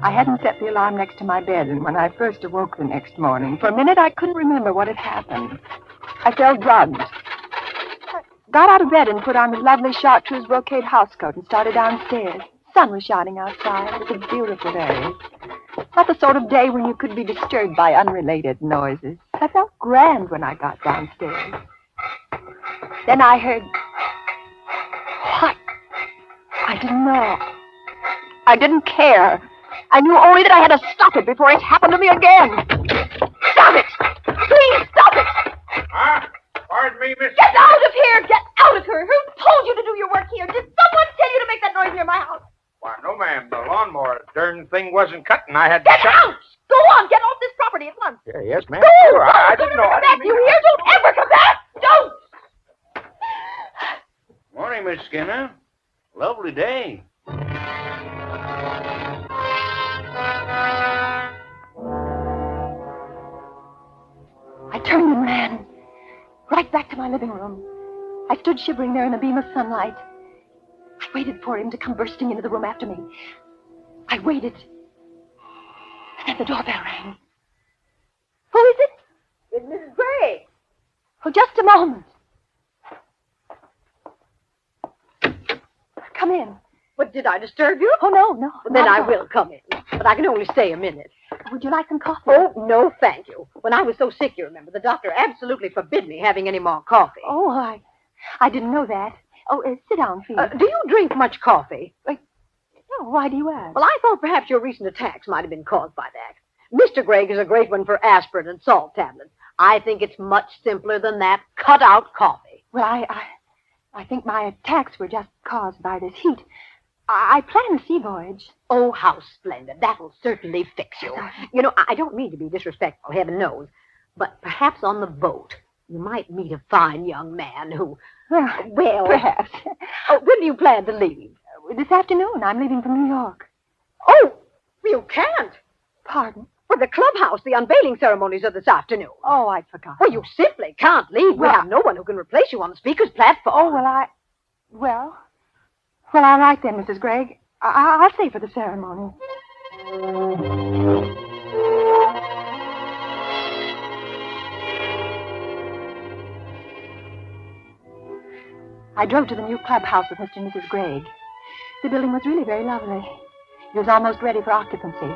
I hadn't set the alarm next to my bed, and when I first awoke the next morning, for a minute I couldn't remember what had happened. I felt drugged. I got out of bed and put on the lovely chartreuse brocade housecoat and started downstairs. The sun was shining outside. It was a beautiful day. Not the sort of day when you could be disturbed by unrelated noises. I felt grand when I got downstairs. Then I heard... What? I didn't know. I didn't care. I knew only that I had to stop it before it happened to me again. Stop it! Please, stop it! Pardon me, Miss... Get out of here! Get out of here! Who told you to do your work here? Did someone tell you to make that noise near my house? Why, no, ma'am. The lawnmower darn thing wasn't cutting. I had to... Get out! Go on! Get off this property at once! Yeah, yes, ma'am. Go! Sure, I didn't know. Don't ever come back! You hear? Don't ever come back! Don't! Morning, Miss Skinner. Lovely day. I turned and ran. Right back to my living room. I stood shivering there in a beam of sunlight. I waited for him to come bursting into the room after me. I waited. And then the doorbell rang. Who is it? It's Mrs. Gray. Oh, just a moment. Come in. What, did I disturb you? Oh, no. Then I will come in. But I can only stay a minute. Would you like some coffee? Oh, no, thank you. When I was so sick, you remember, the doctor absolutely forbid me having any more coffee. Oh, I didn't know that. Oh, sit down, please. Do you drink much coffee? No, why do you ask? Well, I thought perhaps your recent attacks might have been caused by that. Mr. Gregg is a great one for aspirin and salt tablets. I think it's much simpler than that. Cut out coffee. Well, I think my attacks were just caused by this heat. I plan a sea voyage. Oh, how splendid. That'll certainly fix you. You know, I don't mean to be disrespectful, heaven knows. But perhaps on the boat. You might meet a fine young man who... Well, perhaps. Oh, when do you plan to leave? This afternoon. I'm leaving from New York. Oh, you can't. Pardon? Well, the clubhouse, the unveiling ceremonies are this afternoon. Oh, I'd forgotten. Well, you simply can't leave. We have no one who can replace you on the speaker's platform. Oh, well, all right then, Mrs. Gregg. I'll stay for the ceremony. I drove to the new clubhouse with Mr. and Mrs. Gregg. The building was really very lovely. It was almost ready for occupancy.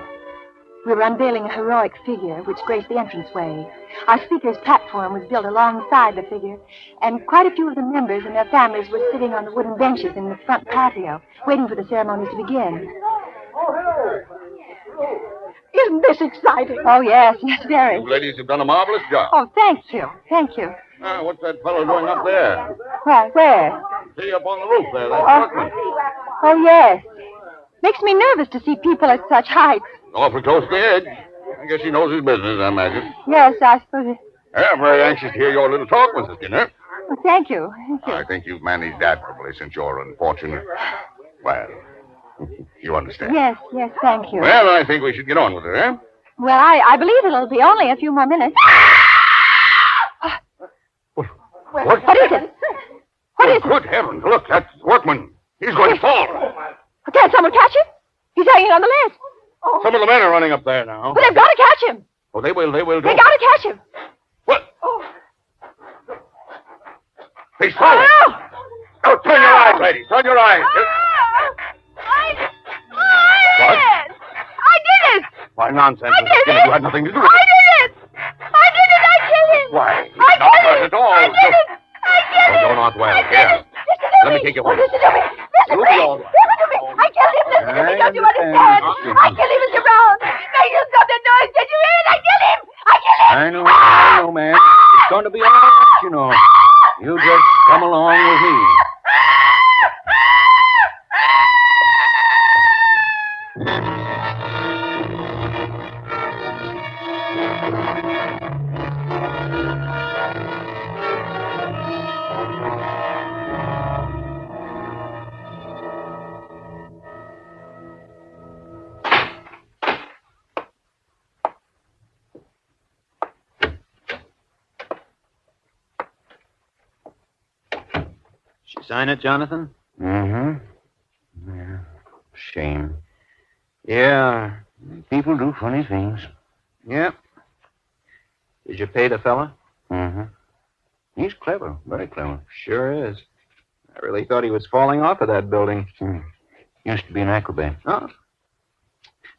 We were unveiling a heroic figure which graced the entranceway. Our speaker's platform was built alongside the figure, and quite a few of the members and their families were sitting on the wooden benches in the front patio, waiting for the ceremonies to begin. Isn't this exciting? Oh, yes, very. You ladies have done a marvelous job. Oh, thank you. Thank you. What's that fellow doing up there? Where? See, up on the roof there, that workman. Oh, yes. Makes me nervous to see people at such heights. Awfully close to the edge. I guess he knows his business, I imagine. Yes, I suppose it... I'm very anxious to hear your little talk, Mrs. Skinner. Well, thank you. Thank you. I think you've managed admirably since your unfortunate... Well, you understand. Yes, thank you. Well, I think we should get on with it, eh? Well, I believe it'll be only a few more minutes. What? What is it? What is it? Good heavens, look, that workman. He's going to fall. Can't someone catch him? He's hanging on the ledge. Oh. Some of the men are running up there now. But they've got to catch him. Oh, they will. They got to catch him. What? Oh. He's falling. Oh, turn your eyes, lady. Turn your eyes. What? I did it. Why, nonsense, I did Mrs. Skinner. it. You had nothing to do with it. I killed him. Why? I Not did hurt it. at all. I did it. Oh, you're not well. Here. Let me take you home. Listen to me. You'll be all right. Listen to me. I killed him. Listen to me. Don't you understand? I killed him, Mr. Brown. Now you stop that noise. Did you hear it? I killed him. I know, man. It's going to be all right, you know. You just come along with me. Sign it, Jonathan? Mm-hmm. Yeah. Shame. Yeah. People do funny things. Yeah. Did you pay the fella? Mm-hmm. He's clever. Very clever. Sure is. I really thought he was falling off of that building. Used to be an acrobat. Oh.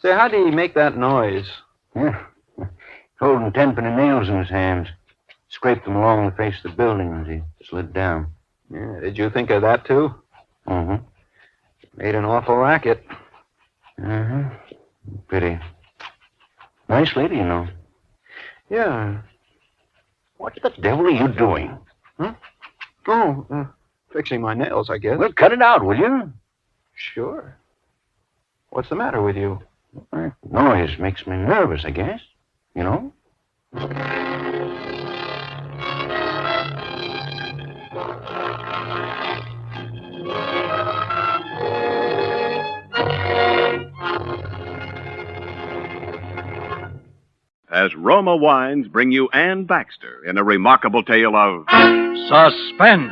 Say, how did he make that noise? Yeah. Holding tenpenny nails in his hands. Scraped them along the face of the building as he slid down. Yeah, did you think of that, too? Mm-hmm. Made an awful racket. Mm-hmm. Pretty. Nice lady, you know. Yeah. What the devil are you doing? Huh? Oh, fixing my nails, I guess. Well, cut it out, will you? Sure. What's the matter with you? Noise makes me nervous, I guess. You know? As Roma Wines bring you Anne Baxter in a remarkable tale of Suspense.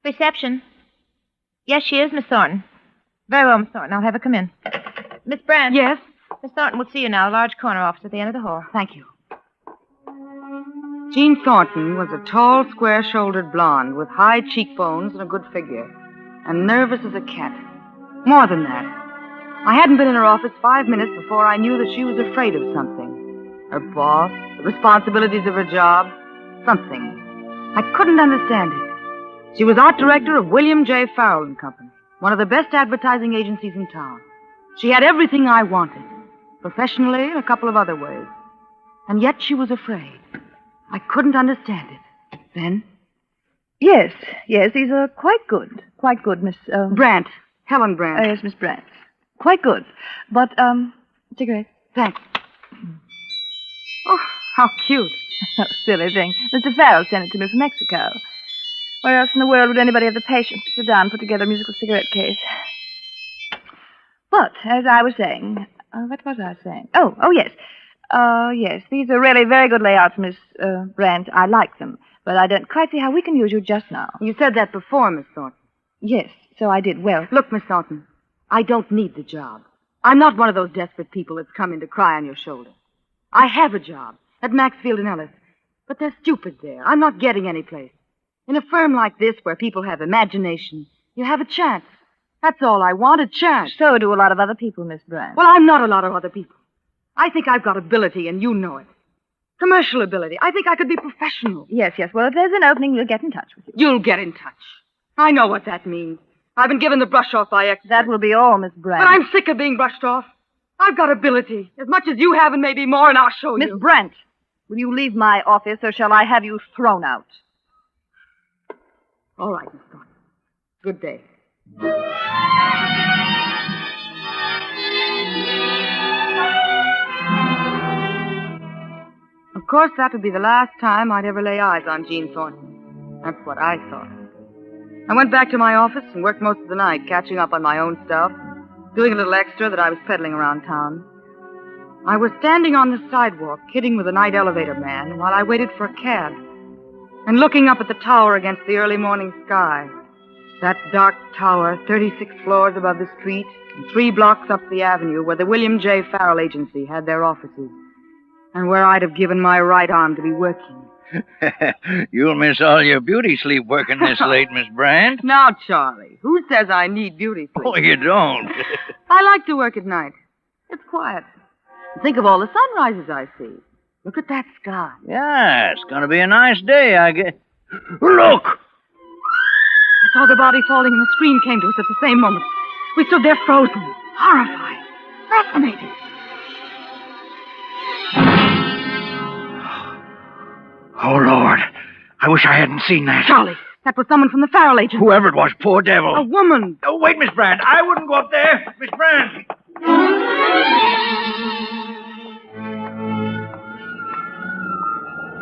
Reception. Yes, she is, Miss Thornton. Very well, Miss Thornton. I'll have her come in. Miss Brand. Yes? Miss Thornton will see you now. Large corner office at the end of the hall. Thank you. Jean Thornton was a tall, square-shouldered blonde with high cheekbones and a good figure, and nervous as a cat. More than that. I hadn't been in her office 5 minutes before I knew that she was afraid of something. Her boss, the responsibilities of her job, something. I couldn't understand it. She was art director of William J. Farrell and Company, one of the best advertising agencies in town. She had everything I wanted, professionally and a couple of other ways. And yet she was afraid. I couldn't understand it. Then? Yes, these are quite good, Miss... Brandt. Helen Brandt. Yes, Miss Brandt. Quite good. But, cigarette? Thanks. Oh, how cute. Oh, silly thing. Mr. Farrell sent it to me from Mexico. Where else in the world would anybody have the patience to sit down and put together a musical cigarette case? But, as I was saying... what was I saying? Oh, yes. Yes, these are really very good layouts, Miss Brandt. I like them. But I don't quite see how we can use you just now. You said that before, Miss Thornton. Yes, so I did. Well... Look, Miss Thornton, I don't need the job. I'm not one of those desperate people that's come in to cry on your shoulder. I have a job at Maxfield and Ellis, but they're stupid there. I'm not getting any place. In a firm like this, where people have imagination, you have a chance. That's all I want, a chance. So do a lot of other people, Miss Brandt. Well, I'm not a lot of other people. I think I've got ability, and you know it. Commercial ability. I think I could be professional. Yes. Well, if there's an opening, we'll get in touch with you. You'll get in touch. I know what that means. I've been given the brush off by experts. That will be all, Miss Brandt. But I'm sick of being brushed off. I've got ability, as much as you have and maybe more, and I'll show you. Miss Brandt, will you leave my office, or shall I have you thrown out? All right, Miss Thornton. Good day. Of course, that would be the last time I'd ever lay eyes on Jean Thornton. That's what I thought. I went back to my office and worked most of the night, catching up on my own stuff, doing a little extra that I was peddling around town. I was standing on the sidewalk, kidding with a night elevator man, while I waited for a cab, and looking up at the tower against the early morning sky. That dark tower, 36 floors above the street, and 3 blocks up the avenue, where the William J. Farrell Agency had their offices, and where I'd have given my right arm to be working. You'll miss all your beauty sleep working this late, Miss Brandt. Now, Charlie, who says I need beauty sleep? Oh, you don't. I like to work at night. It's quiet. Think of all the sunrises I see. Look at that sky. Yeah, it's going to be a nice day, I guess. Look! I saw the body falling and the scream came to us at the same moment. We stood there frozen, horrified, fascinated. Oh, Lord. I wish I hadn't seen that. Charlie, that was someone from the Farrell Agency. Whoever it was, poor devil. A woman. Oh, wait, Miss Brandt. I wouldn't go up there. Miss Brandt.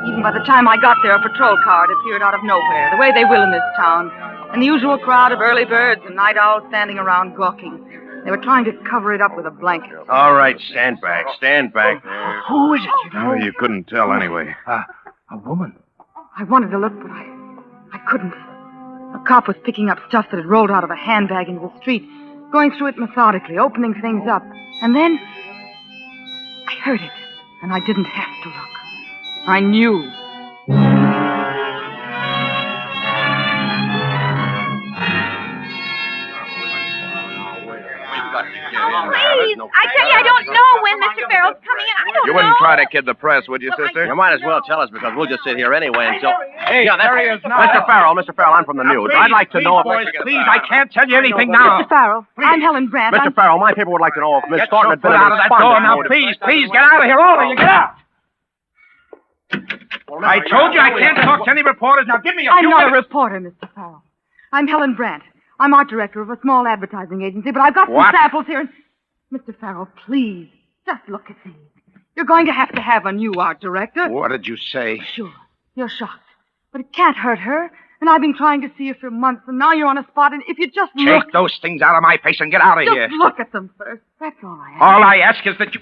Even by the time I got there, a patrol car had appeared out of nowhere, the way they will in this town, and the usual crowd of early birds and night owls standing around gawking. They were trying to cover it up with a blanket. All right, stand back. Stand back there. Who is it? Oh, you couldn't tell anyway. A woman. I wanted to look, but I couldn't. A cop was picking up stuff that had rolled out of a handbag into the street, going through it methodically, opening things up. And then I heard it, and I didn't have to look. I knew. Please, I tell you, I don't know when Mr. Farrell's coming in. I don't You know. wouldn't try to kid the press, would you, sister? You might as well tell us, because we'll just sit here anyway until... Hey, there he is now. Mr. Farrell, I'm from the news. I'd like to know if... Boys, please, I can't tell you anything now. Mr. Farrell, I'm Helen Brandt. Mr. Farrell, my people would like to know if Miss Get Thornton your had been foot out of that door now, please, get out of here, all of you, get out. I told you I can't talk to any reporters. Now give me a few I'm not a minutes. reporter, Mr. Farrell. I'm Helen Brandt. I'm art director of a small advertising agency, but I've got some What? samples here. And... Mr. Farrell, please, just look at these. You're going to have a new art director. What did you say? Sure, you're shocked. But it can't hurt her. And I've been trying to see her for months, and now you're on a spot, and if you just look... Take those things out of my face and get out of just here. look at them first. That's all I ask. All I ask is that you...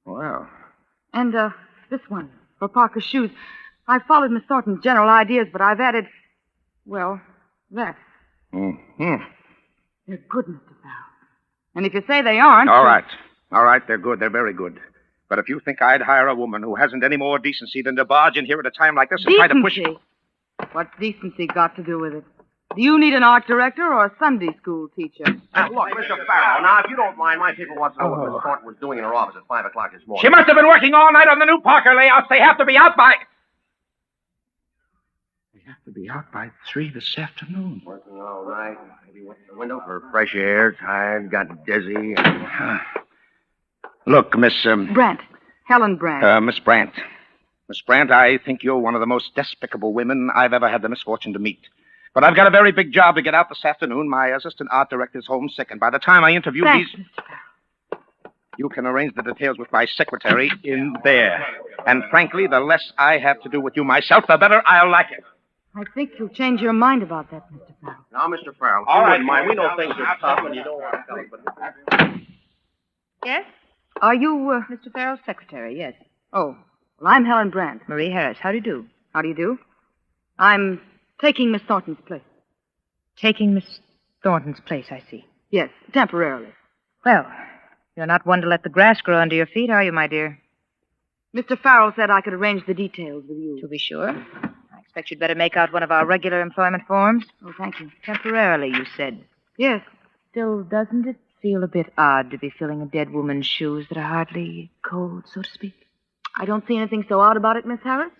Well, And, this one, for Parker's shoes. I've followed Miss Thornton's general ideas, but I've added, well, that. mm-hmm. They're good, Mr. Farrell. And if you say they aren't... All right, they're good. They're very good. But if you think I'd hire a woman who hasn't any more decency than to barge in here at a time like this and try to push... Decency? What's decency got to do with it? Do you need an art director or a Sunday school teacher? Look, Mr. Farrell, now, if you don't mind, my people want to know what Miss Thornton was doing in her office at 5 o'clock this morning. She must have been working all night on the new Parker layouts. They have to be out by... They have to be out by 3 this afternoon. Working all night. Maybe went to the window for fresh air, tired, got dizzy. Look, Miss... Brandt. Helen Brandt. Miss Brandt. Miss Brandt, I think you're one of the most despicable women I've ever had the misfortune to meet. But I've got a very big job to get out this afternoon. My assistant art director's homesick, and by the time I interview Thanks, these... Mr. Farrell. You can arrange the details with my secretary in there. And frankly, the less I have to do with you myself, the better I'll like it. I think you'll change your mind about that, Mr. Farrell. Now, Mr. Farrell, All you right, wouldn't mind. We know things are tough and you don't want to tell us, but... Yes? Are you, Mr. Farrell's secretary, yes. Oh, well, I'm Helen Brandt. Marie Harris. How do you do? How do you do? I'm taking Miss Thornton's place. Taking Miss Thornton's place, I see. Yes, temporarily. Well, you're not one to let the grass grow under your feet, are you, my dear? Mr. Farrell said I could arrange the details with you. To be sure. I expect you'd better make out one of our regular employment forms. Oh, thank you. Temporarily, you said. Yes. Still, doesn't it feel a bit odd to be filling a dead woman's shoes that are hardly cold, so to speak? I don't see anything so odd about it, Miss Harris.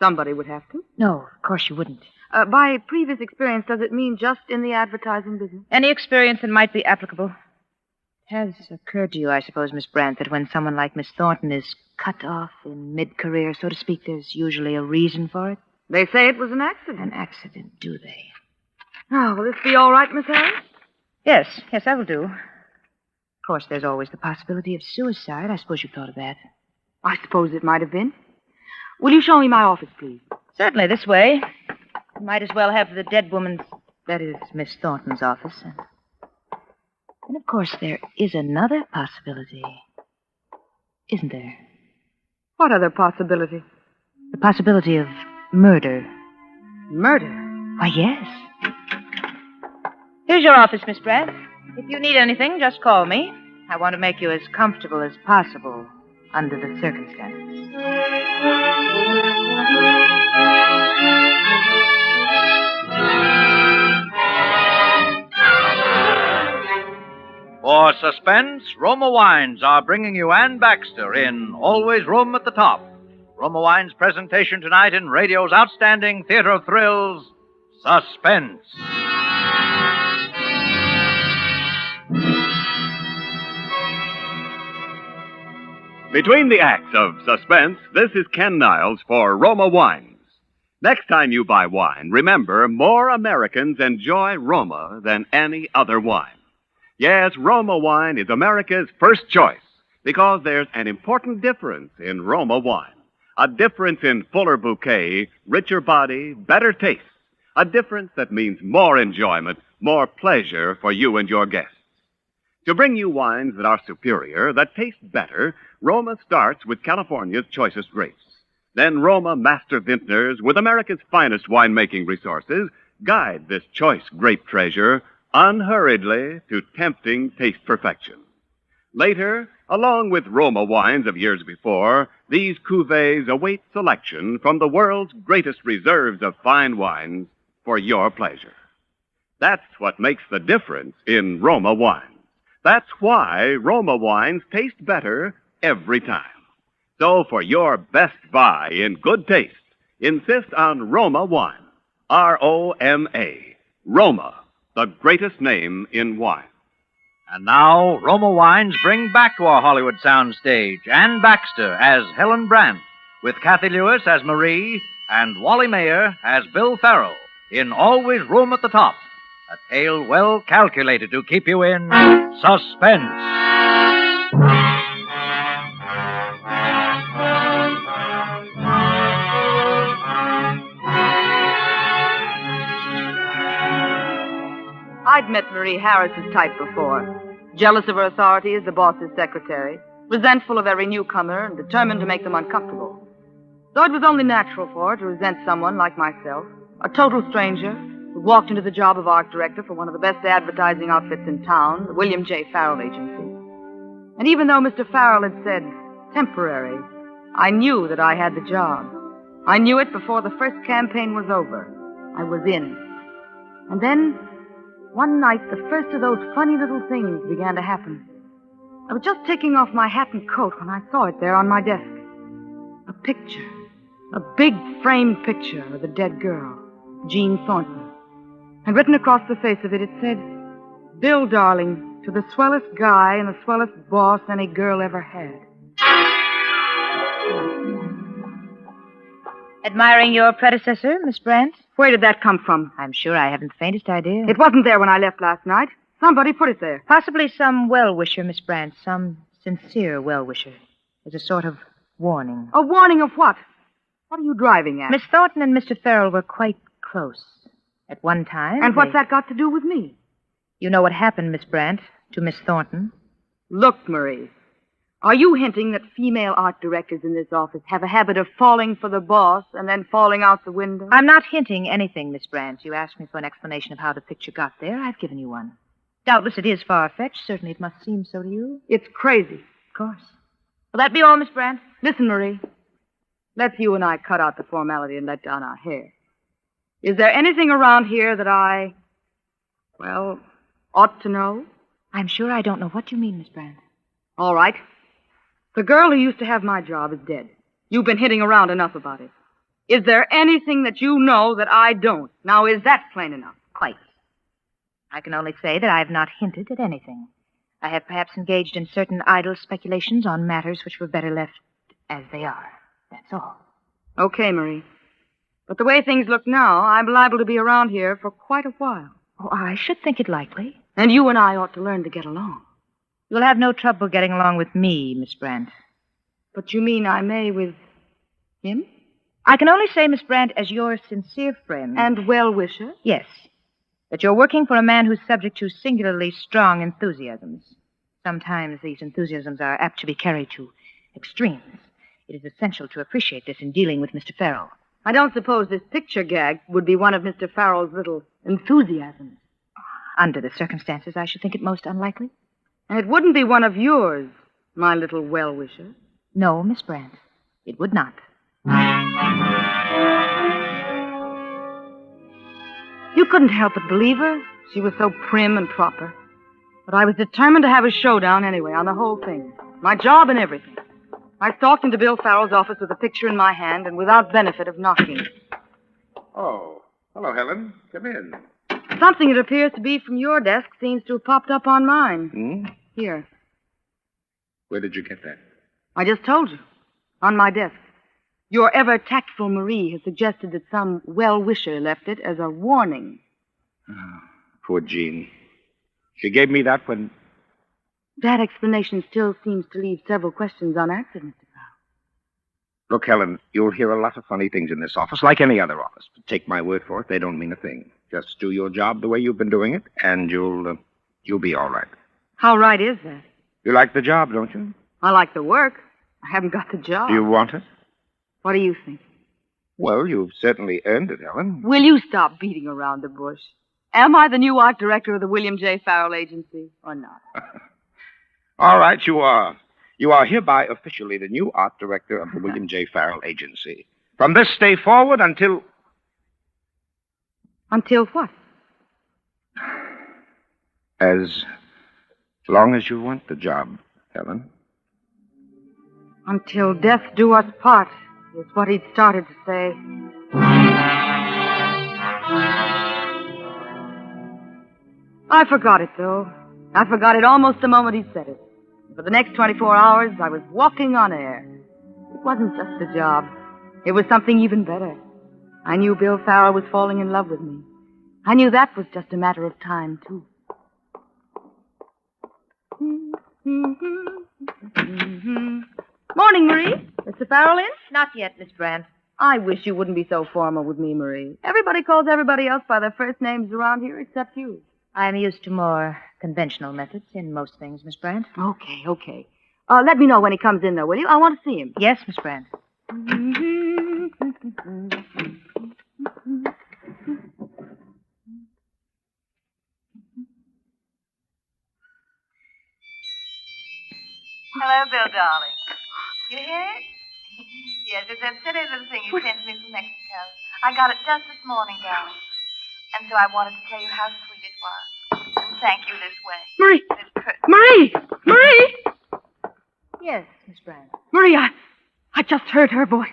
Somebody would have to. No, of course you wouldn't. By previous experience, does it mean just in the advertising business? Any experience that might be applicable. It has occurred to you, I suppose, Miss Brandt, that when someone like Miss Thornton is cut off in mid-career, so to speak, there's usually a reason for it? They say it was an accident. An accident, do they? Oh, will this be all right, Miss Harris? Yes, that will do. Of course, there's always the possibility of suicide. I suppose you thought of that. I suppose it might have been. Will you show me my office, please? Certainly, this way. You might as well have the dead woman's, that is, Miss Thornton's office. And, of course, there is another possibility. Isn't there? What other possibility? The possibility of murder. Murder? Why, yes. Here's your office, Miss Brandt. If you need anything, just call me. I want to make you as comfortable as possible under the circumstances. For Suspense, Roma Wines are bringing you Ann Baxter in Always Room at the Top. Roma Wines' presentation tonight in radio's outstanding theater of thrills, Suspense. Between the acts of Suspense, this is Ken Niles for Roma Wines. Next time you buy wine, remember, more Americans enjoy Roma than any other wine. Yes, Roma wine is America's first choice because there's an important difference in Roma wine. A difference in fuller bouquet, richer body, better taste. A difference that means more enjoyment, more pleasure for you and your guests. To bring you wines that are superior, that taste better, Roma starts with California's choicest grapes. Then Roma master vintners with America's finest winemaking resources guide this choice grape treasure unhurriedly to tempting taste perfection. Later, along with Roma wines of years before, these cuvées await selection from the world's greatest reserves of fine wines for your pleasure. That's what makes the difference in Roma wines. That's why Roma wines taste better every time. So for your best buy in good taste, insist on Roma wine. R-O-M-A. Roma, the greatest name in wine. And now, Roma Wines bring back to our Hollywood soundstage Ann Baxter as Helen Brandt, with Kathy Lewis as Marie and Wally Mayer as Bill Farrell in Always Room at the Top, a tale well calculated to keep you in suspense. I'd met Marie Harris's type before. Jealous of her authority as the boss's secretary, resentful of every newcomer, and determined to make them uncomfortable. So it was only natural for her to resent someone like myself, a total stranger, who walked into the job of art director for one of the best advertising outfits in town, the William J. Farrell Agency. And even though Mr. Farrell had said temporary, I knew that I had the job. I knew it before the first campaign was over. I was in. And then, one night, the first of those funny little things began to happen. I was just taking off my hat and coat when I saw it there on my desk. A picture. A big framed picture of the dead girl, Jean Thornton. And written across the face of it, it said, Bill, darling, to the swellest guy and the swellest boss any girl ever had. Admiring your predecessor, Miss Brandt? Where did that come from? I'm sure I haven't the faintest idea. It wasn't there when I left last night. Somebody put it there. Possibly some well-wisher, Miss Brandt. Some sincere well-wisher. As a sort of warning. A warning of what? What are you driving at? Miss Thornton and Mr. Farrell were quite close at one time. And what's that got to do with me? You know what happened, Miss Brandt, to Miss Thornton? Look, Marie, are you hinting that female art directors in this office have a habit of falling for the boss and then falling out the window? I'm not hinting anything, Miss Brandt. You asked me for an explanation of how the picture got there. I've given you one. Doubtless it is far-fetched. Certainly it must seem so to you. It's crazy. Of course. Will that be all, Miss Brandt? Listen, Marie. Let's you and I cut out the formality and let down our hair. Is there anything around here that I, ought to know? I'm sure I don't know what you mean, Miss Brandt. All right. The girl who used to have my job is dead. You've been hitting around enough about it. Is there anything that you know that I don't? Now, is that plain enough? Quite. I can only say that I have not hinted at anything. I have perhaps engaged in certain idle speculations on matters which were better left as they are. That's all. Okay, Marie. But the way things look now, I'm liable to be around here for quite a while. Oh, I should think it likely. And you and I ought to learn to get along. You'll have no trouble getting along with me, Miss Brandt. But you mean I may with him? I can only say, Miss Brandt, as your sincere friend. And well-wisher? Yes. That you're working for a man who's subject to singularly strong enthusiasms. Sometimes these enthusiasms are apt to be carried to extremes. It is essential to appreciate this in dealing with Mr. Farrell. I don't suppose this picture gag would be one of Mr. Farrell's little enthusiasms. Under the circumstances, I should think it most unlikely. And it wouldn't be one of yours, my little well-wisher. No, Miss Brandt, it would not. You couldn't help but believe her. She was so prim and proper. But I was determined to have a showdown anyway on the whole thing. My job and everything. I stalked into Bill Farrell's office with a picture in my hand and without benefit of knocking. Oh, hello, Helen. Come in. Something that appears to be from your desk seems to have popped up on mine. Here. Where did you get that? I just told you. On my desk. Your ever-tactful Marie has suggested that some well-wisher left it as a warning. Oh, poor Jean. She gave me that when... That explanation still seems to leave several questions unanswered, Mr. Farrell. Look, Helen, you'll hear a lot of funny things in this office, like any other office. But take my word for it, they don't mean a thing. Just do your job the way you've been doing it, and you'll be all right. How right is that? You like the job, don't you? I like the work. I haven't got the job. Do you want it? What do you think? Well, you've certainly earned it, Helen. Will you stop beating around the bush? Am I the new art director of the William J. Farrell Agency, or not? All right, you are. You are hereby officially the new art director of the William J. Farrell Agency. From this day forward until... Until what? As long as you want the job, Helen. Until death do us part, is what he'd started to say. I forgot it, though. I forgot it almost the moment he said it. For the next 24 hours, I was walking on air. It wasn't just a job. It was something even better. I knew Bill Farrell was falling in love with me. I knew that was just a matter of time, too. Morning, Marie. Mr. Farrell in? Not yet, Miss Brandt. I wish you wouldn't be so formal with me, Marie. Everybody calls everybody else by their first names around here except you. I'm used to more conventional methods in most things, Miss Brandt. Okay. Let me know when he comes in, though, will you? I want to see him. Yes, Miss Brandt. Hello, Bill, darling. You hear it? Yes, it's that silly little thing you sent me from Mexico. I got it just this morning, darling. And so I wanted to tell you how sweet it was. And thank you this way. Marie! This curtain. Marie! Yes, Miss Brandt. Marie, I just heard her voice.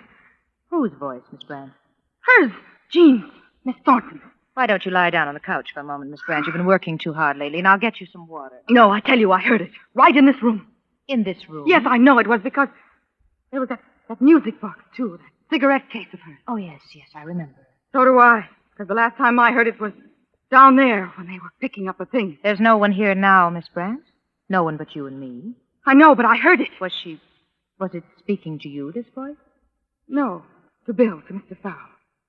Whose voice, Miss Brandt? Hers. Jean. Miss Thornton. Why don't you lie down on the couch for a moment, Miss Brandt? You've been working too hard lately, and I'll get you some water. No, I tell you, I heard it. Right in this room. In this room? Yes, I know it was because there was that music box, too. That cigarette case of hers. Oh, yes, I remember. So do I. Because the last time I heard it was down there when they were picking up the things. There's no one here now, Miss Brandt? No one but you and me? I know, but I heard it. Was it speaking to you, this voice? No, to Bill, to Mr. Farrell.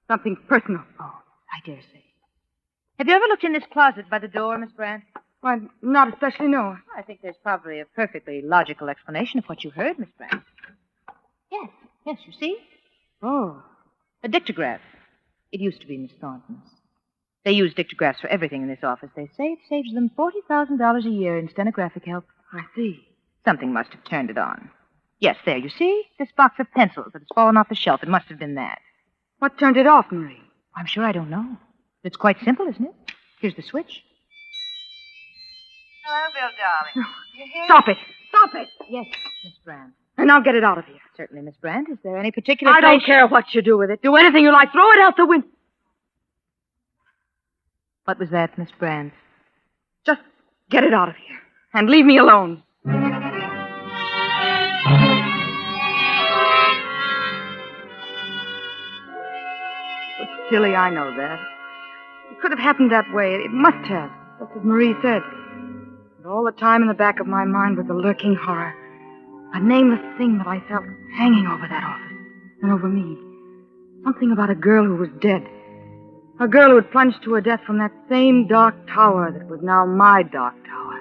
Something personal. Oh, I dare say. Have you ever looked in this closet by the door, Miss Brand? Why, not especially, no. I think there's probably a perfectly logical explanation of what you heard, Miss Brand. Yes, you see? Oh. A dictograph. It used to be Miss Thornton's. They use dictographs for everything in this office. They say it saves them $40,000 a year in stenographic help. I see. Something must have turned it on. Yes, there, you see? This box of pencils that has fallen off the shelf. It must have been that. What turned it off, Marie? I'm sure I don't know. It's quite simple, isn't it? Here's the switch. Hello, Bill, darling. You here? Stop it! Stop it! Yes, Miss Brand. And now get it out of here. Certainly, Miss Brand. Is there any particular I don't place... care what you do with it. Do anything you like. Throw it out the window. What was that, Miss Brand? Just get it out of here. And leave me alone. It's silly, I know that. It could have happened that way. It must have. That's what Marie said. But all the time in the back of my mind was a lurking horror. A nameless thing that I felt hanging over that office and over me. Something about a girl who was dead. A girl who had plunged to her death from that same dark tower that was now my dark tower.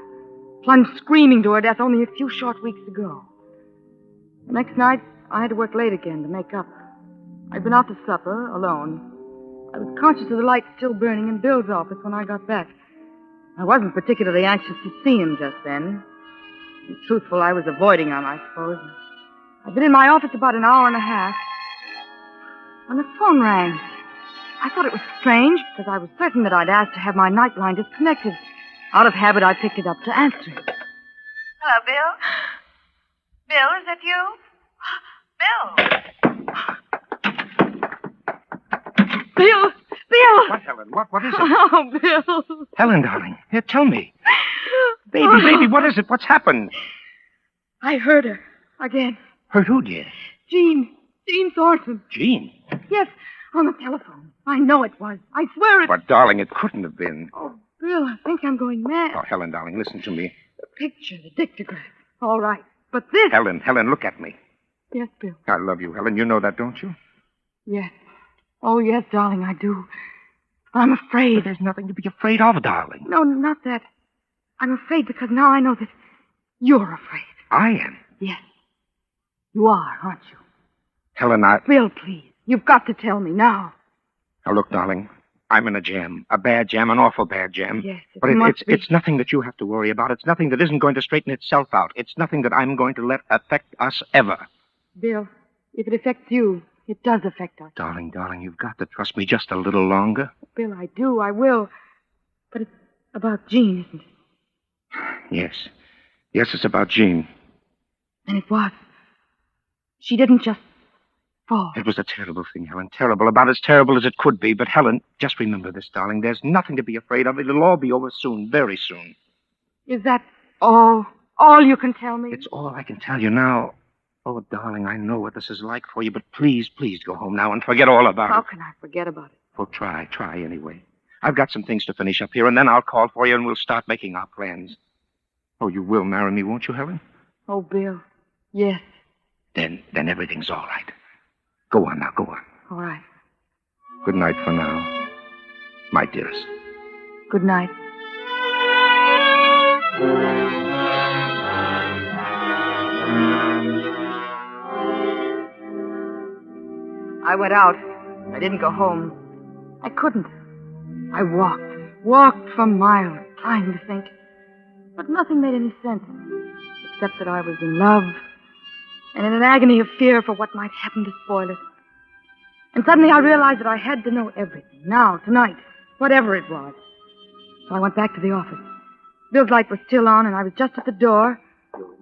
Plunged screaming to her death only a few short weeks ago. The next night, I had to work late again to make up. I'd been out to supper, alone. I was conscious of the light still burning in Bill's office when I got back. I wasn't particularly anxious to see him just then. To be truthful, I was avoiding him, I suppose. I'd been in my office about an hour and a half when the phone rang. I thought it was strange because I was certain that I'd asked to have my nightline disconnected. Out of habit, I picked it up to answer it. Hello, Bill. Bill, is that you? Bill. Bill! Bill! What, Helen? What is it? Oh, Bill. Helen, darling. Here, tell me. Baby, what is it? What's happened? I heard her. Again. Heard who, dear? Jean Thornton. Jean? Yes, on the telephone. I know it was. I swear it... But, darling, it couldn't have been. Oh, Bill, I think I'm going mad. Oh, Helen, darling, listen to me. The picture, the dictograph. All right. But this... Helen, look at me. Yes, Bill. I love you, Helen. You know that, don't you? Yes. Oh, yes, darling, I do. I'm afraid. But there's nothing to be afraid of, darling. No, not that. I'm afraid because now I know that you're afraid. I am? Yes. You are, aren't you? Helen, Bill, please. You've got to tell me now. Now, look, darling. I'm in a jam. A bad jam, an awful bad jam. Yes, but it's nothing that you have to worry about. It's nothing that isn't going to straighten itself out. It's nothing that I'm going to let affect us ever. Bill, if it affects you, it does affect us. Darling, you've got to trust me just a little longer. Bill, I do. I will. But it's about Jean, isn't it? Yes. Yes, it's about Jean. And it was. She didn't just fall. It was a terrible thing, Helen. Terrible. About as terrible as it could be. But, Helen, just remember this, darling. There's nothing to be afraid of. It'll all be over soon. Very soon. Is that all? All you can tell me? It's all I can tell you now. Oh, darling, I know what this is like for you, but please go home now and forget all about it. How can I forget about it? Well, try anyway. I've got some things to finish up here, and then I'll call for you, and we'll start making our plans. Oh, you will marry me, won't you, Helen? Oh, Bill, yes. Then everything's all right. Go on now, go on. All right. Good night for now, my dearest. Good night. I went out. I didn't go home. I couldn't. I walked for miles, trying to think. But nothing made any sense, except that I was in love and in an agony of fear for what might happen to spoil it. And suddenly I realized that I had to know everything, now, tonight, whatever it was. So I went back to the office. Bill's light was still on, and I was just at the door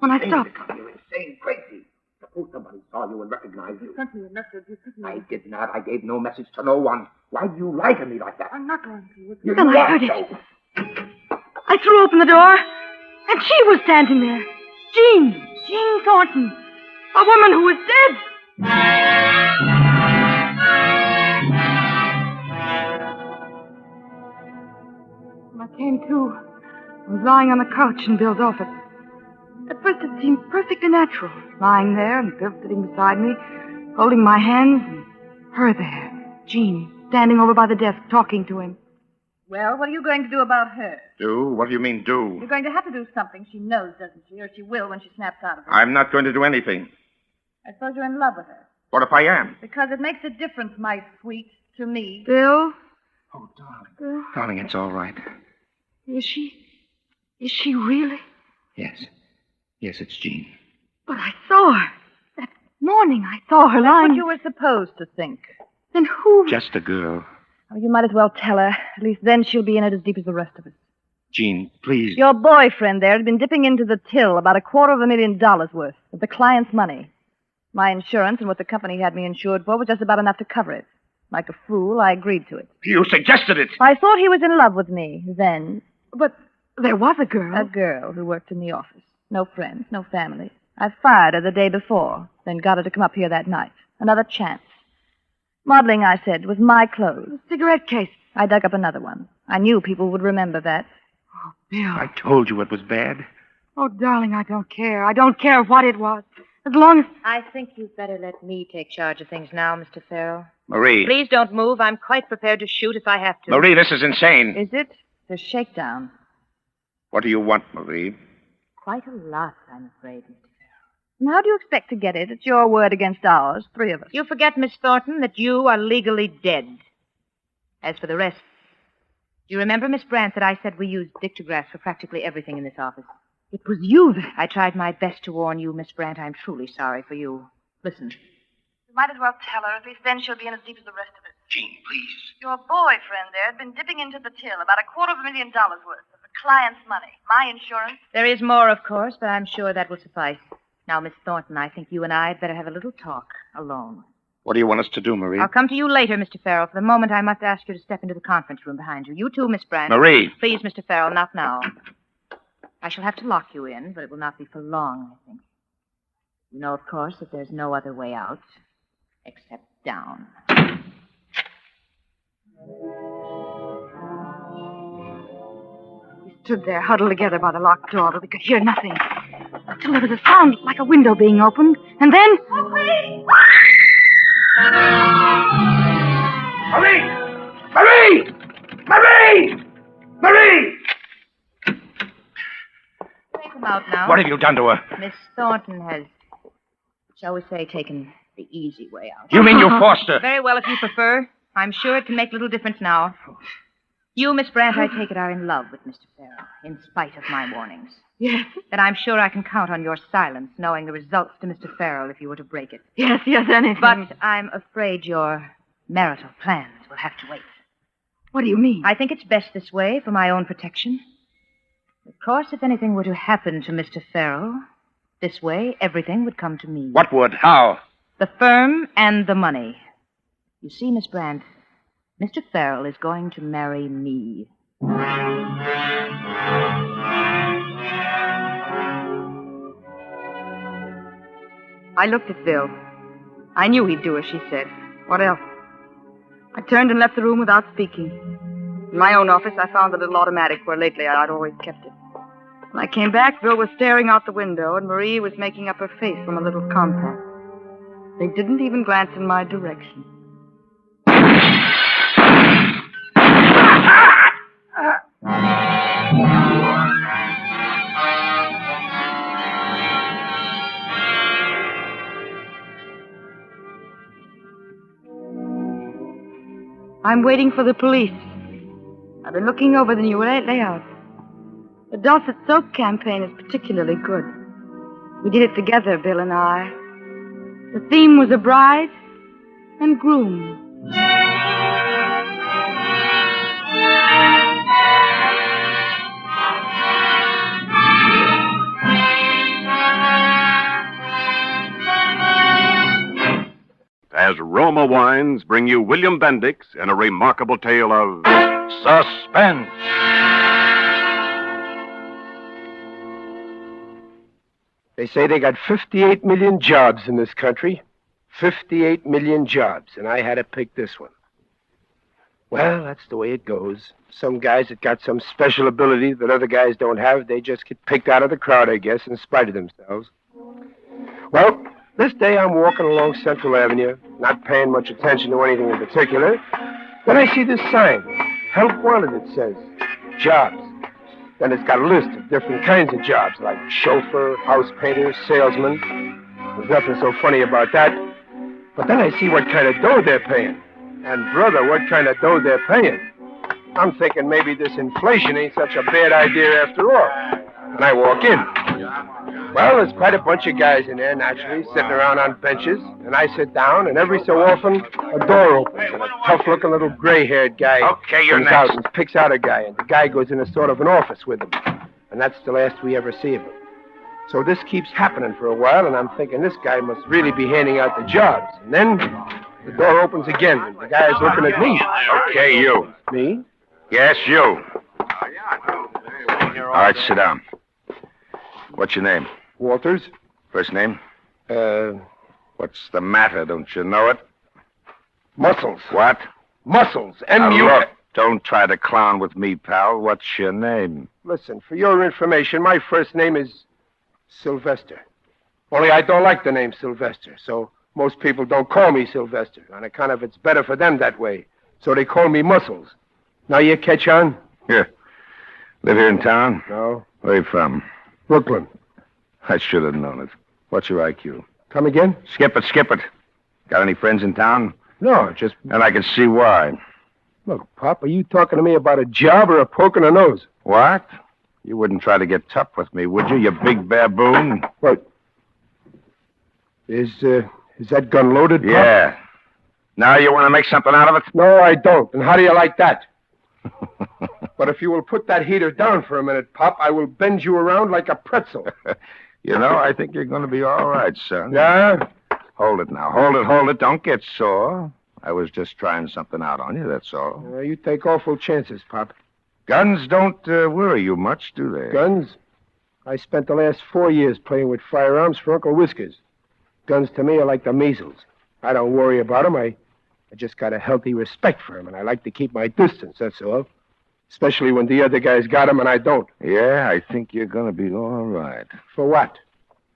when I stopped. You're insane, crazy. Suppose somebody saw you and recognized you. You sent me a message. I did not. I gave no message to no one. Why do you lie to me like that? I'm not going to. You I heard it. I threw open the door, and she was standing there. Jean Thornton. A woman who was dead. When I came to, I was lying on the couch in Bill's office. At first it seemed perfectly natural, lying there and Bill sitting beside me, holding my hands, and her there, Jean, standing over by the desk, talking to him. Well, what are you going to do about her? Do? What do you mean, do? You're going to have to do something. She knows, doesn't she? Or she will when she snaps out of it. I'm not going to do anything. I suppose you're in love with her. What if I am? Because it makes a difference, my sweet, to me. Bill? Oh, darling. Darling, it's all right. Is she really? Yes. Yes, it's Jean. But I saw her. That morning I saw her That's lying. what you were supposed to think. Then who? Just a girl. Oh, you might as well tell her. At least then she'll be in it as deep as the rest of us. Jean, please. Your boyfriend there had been dipping into the till about $250,000 worth of the client's money. My insurance and what the company had me insured for was just about enough to cover it. Like a fool, I agreed to it. You suggested it. I thought he was in love with me then. But there was a girl. A girl who worked in the office. No friends, no family. I fired her the day before, then got her to come up here that night. Another chance. Modeling, I said, with my clothes. A cigarette case. I dug up another one. I knew people would remember that. Oh, Bill. I told you it was bad. Oh, darling, I don't care. I don't care what it was. As long as... I think you'd better let me take charge of things now, Mr. Farrell. Marie. Please don't move. I'm quite prepared to shoot if I have to. Marie, this is insane. Is it? It's a shakedown. What do you want, Marie? Quite a lot, I'm afraid, Mr. Farrell. And how do you expect to get it? It's your word against ours, three of us. You forget, Miss Thornton, that you are legally dead. As for the rest, do you remember, Miss Brandt, that I said we used dictographs for practically everything in this office? It was you that... I tried my best to warn you, Miss Brandt. I'm truly sorry for you. Listen. You might as well tell her. At least then she'll be in as deep as the rest of us. Jean, please. Your boyfriend there had been dipping into the till about $250,000 worth of the client's money. My insurance. There is more, of course, but I'm sure that will suffice. Now, Miss Thornton, I think you and I had better have a little talk alone. What do you want us to do, Marie? I'll come to you later, Mr. Farrell. For the moment, I must ask you to step into the conference room behind you. You too, Miss Brandt. Marie. Please, Mr. Farrell, not now. I shall have to lock you in, but it will not be for long, I think. You know, of course, that there's no other way out except down. We stood there, huddled together by the locked door, but we could hear nothing. Until there was a sound like a window being opened, and then... Marie! Marie! Marie! Marie! Take them out now. What have you done to her? Miss Thornton has, shall we say, taken the easy way out. You mean you forced her? Very well, if you prefer. I'm sure it can make little difference now. You, Miss Brandt, I take it, are in love with Mr. Farrell, in spite of my warnings. Yes. Then I'm sure I can count on your silence, knowing the results to Mr. Farrell if you were to break it. Yes, anything. But I'm afraid your marital plans will have to wait. What do you mean? I think it's best this way for my own protection. Of course, if anything were to happen to Mr. Farrell, this way, everything would come to me. What would? How? The firm and the money. You see, Miss Brandt, Mr. Farrell is going to marry me. I looked at Bill. I knew he'd do as she said. What else? I turned and left the room without speaking. In my own office, I found the little automatic where lately I'd always kept it. When I came back, Bill was staring out the window, and Marie was making up her face from a little compact. They didn't even glance in my direction. I'm waiting for the police. I've been looking over the new layout. The Dulcet Soap campaign is particularly good. We did it together, Bill and I. The theme was a bride and groom. As Roma Wines bring you William Bendix in a remarkable tale of Suspense. They say they got 58 million jobs in this country. 58 million jobs, and I had to pick this one. Well, that's the way it goes. Some guys that got some special ability that other guys don't have, they just get picked out of the crowd, I guess, in spite of themselves. Well, this day I'm walking along Central Avenue, not paying much attention to anything in particular. Then I see this sign, Help Wanted, it says. Jobs. Then it's got a list of different kinds of jobs, like chauffeur, house painter, salesman. There's nothing so funny about that. But then I see what kind of dough they're paying. And, brother, what kind of dough they're paying. I'm thinking maybe this inflation ain't such a bad idea after all. And I walk in. Well, there's quite a bunch of guys in there, naturally, sitting around on benches. And I sit down, and every so often, a door opens, and a tough-looking little gray-haired guy comes out and picks out a guy, and the guy goes in a sort of an office with him. And that's the last we ever see of him. So this keeps happening for a while, and I'm thinking this guy must really be handing out the jobs. And then the door opens again, and the guy's looking at me. Okay, you. Me? Yes, you. All right, sit down. What's your name? Walters. First name? What's the matter? Don't you know it? Muscles. What? Muscles. Now, M-U... look, don't try to clown with me, pal. What's your name? Listen, for your information, my first name is Sylvester. Only I don't like the name Sylvester, so most people don't call me Sylvester, on account of it's better for them that way. So they call me Muscles. Now you catch on? Here. Live here in town? No. Where you from? Brooklyn. I should have known it. What's your IQ? Come again? Skip it, skip it. Got any friends in town? No, just... And I can see why. Look, Pop, are you talking to me about a job or a poke in the nose? What? You wouldn't try to get tough with me, would you, you big baboon? What? Is that gun loaded, Pop? Yeah. Now you want to make something out of it? No, I don't. And how do you like that? But if you will put that heater down for a minute, Pop, I will bend you around like a pretzel. You know, I think you're going to be all right, son. Yeah? Hold it now. Hold it. Don't get sore. I was just trying something out on you, that's all. You take awful chances, Pop. Guns don't worry you much, do they? Guns? I spent the last 4 years playing with firearms for Uncle Whiskers. Guns to me are like the measles. I don't worry about them. I just got a healthy respect for them, and I like to keep my distance, that's all. Especially when the other guys got them and I don't. Yeah, I think you're going to be all right. For what?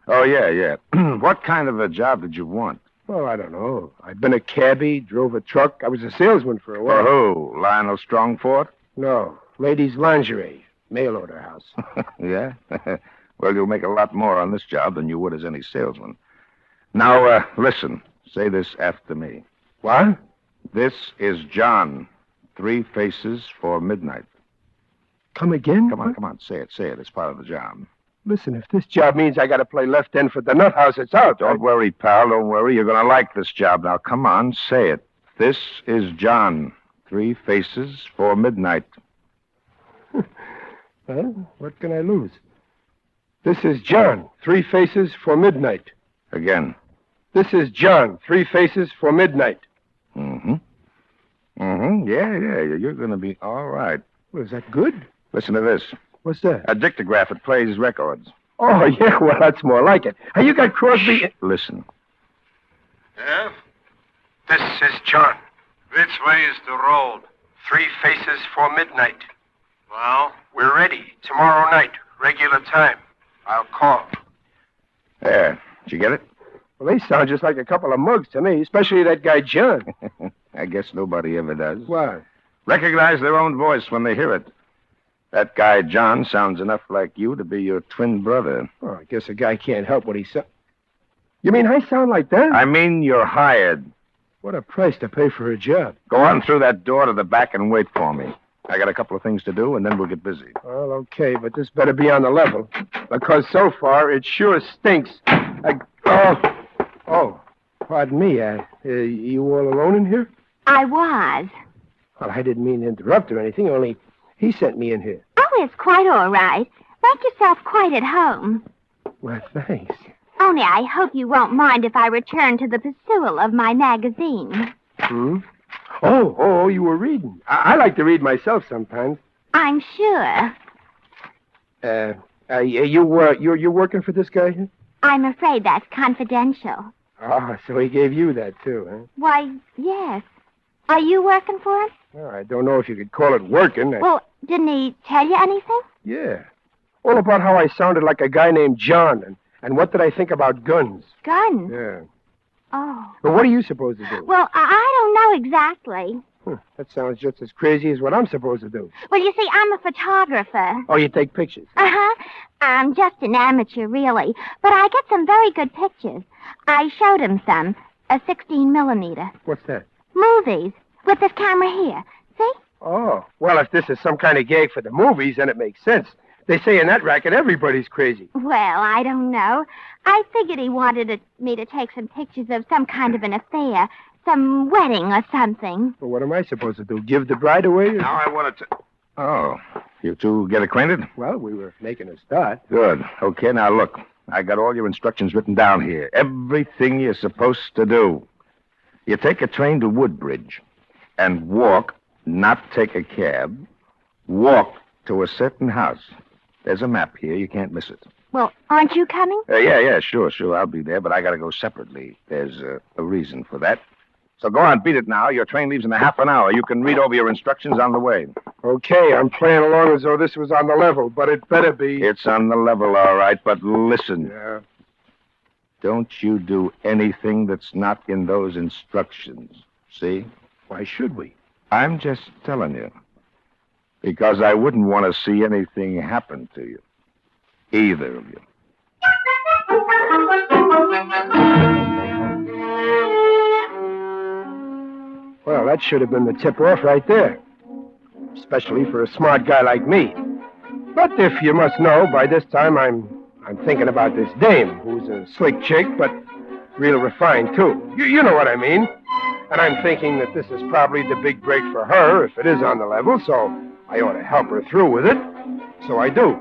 Oh, yeah. What kind of a job did you want? Well, I don't know. I've been a cabbie, drove a truck. I was a salesman for a while. For who? Lionel Strongfort? No. Ladies' lingerie. Mail order house. Yeah? Well, you'll make a lot more on this job than you would as any salesman. Now, listen. Say this after me. What? This is John. 3 faces for midnight. Come again? Come on. Say it. It's part of the job. Listen, if this job means I got to play left end for the nut house, it's out. Don't worry, pal. Don't worry. You're going to like this job. Now, come on. Say it. This is John. 3 faces for midnight. Well, what can I lose? This is John. 3 faces for midnight. Again. This is John. 3 faces for midnight. Yeah. You're going to be all right. Well, is that good? Listen to this. What's that? A dictograph. It plays records. Oh, yeah, well, that's more like it. Hey, you got Crosby... Listen. Yeah? This is John. Which way is the road? 3 faces for midnight. Well, we're ready. Tomorrow night, regular time. I'll call. There. Did you get it? Well, they sound just like a couple of mugs to me, especially that guy John. I guess nobody ever does. Why? Recognize their own voice when they hear it. That guy John sounds enough like you to be your twin brother. Oh, I guess a guy can't help what he sounds. You mean I sound like that? I mean you're hired. What a price to pay for a job. Go on through that door to the back and wait for me. I got a couple of things to do, and then we'll get busy. Well, okay, but this better be on the level. Because so far, it sure stinks. Oh, pardon me. You all alone in here? I was. Well, I didn't mean to interrupt or anything, only he sent me in here. Oh, it's quite all right. Make yourself quite at home. Well, thanks. Only I hope you won't mind if I return to the pursuit of my magazine. Oh, you were reading. I like to read myself sometimes. I'm sure. You're working for this guy here? I'm afraid that's confidential. Oh, so he gave you that, too, huh? Why, yes. Are you working for him? Well, I don't know if you could call it working. Well, didn't he tell you anything? Yeah. All about how I sounded like a guy named John, and what did I think about guns. Guns? Yeah. Oh. But what are you supposed to do? Well, I don't know exactly. That sounds just as crazy as what I'm supposed to do. Well, you see, I'm a photographer. Oh, you take pictures? Uh-huh. I'm just an amateur, really. But I get some very good pictures. I showed him some. A 16 millimeter. What's that? Movies. With this camera here. See? Oh, well, if this is some kind of gag for the movies, then it makes sense. They say in that racket everybody's crazy. Well, I don't know. I figured he wanted me to take some pictures of some kind of an affair. Some wedding or something. Well, what am I supposed to do? Give the bride away? Now I wanted to... Oh, you two get acquainted? Well, we were making a start. Good. Okay, now look. I got all your instructions written down here. Everything you're supposed to do. You take a train to Woodbridge and walk, not take a cab, walk to a certain house. There's a map here. You can't miss it. Well, aren't you coming? Yeah, sure. I'll be there, but I got to go separately. There's a reason for that. So go on, beat it now. Your train leaves in a half an hour. You can read over your instructions on the way. Okay, I'm playing along as though this was on the level, but it better be. It's on the level, all right, but listen. Yeah. Don't you do anything that's not in those instructions. See? Why should we? I'm just telling you. Because I wouldn't want to see anything happen to you. Either of you. Well, that should have been the tip-off right there. Especially for a smart guy like me. But if you must know, by this time I'm thinking about this dame, who's a slick chick, but real refined, too. You know what I mean. And I'm thinking that this is probably the big break for her, if it is on the level, so I ought to help her through with it. So I do.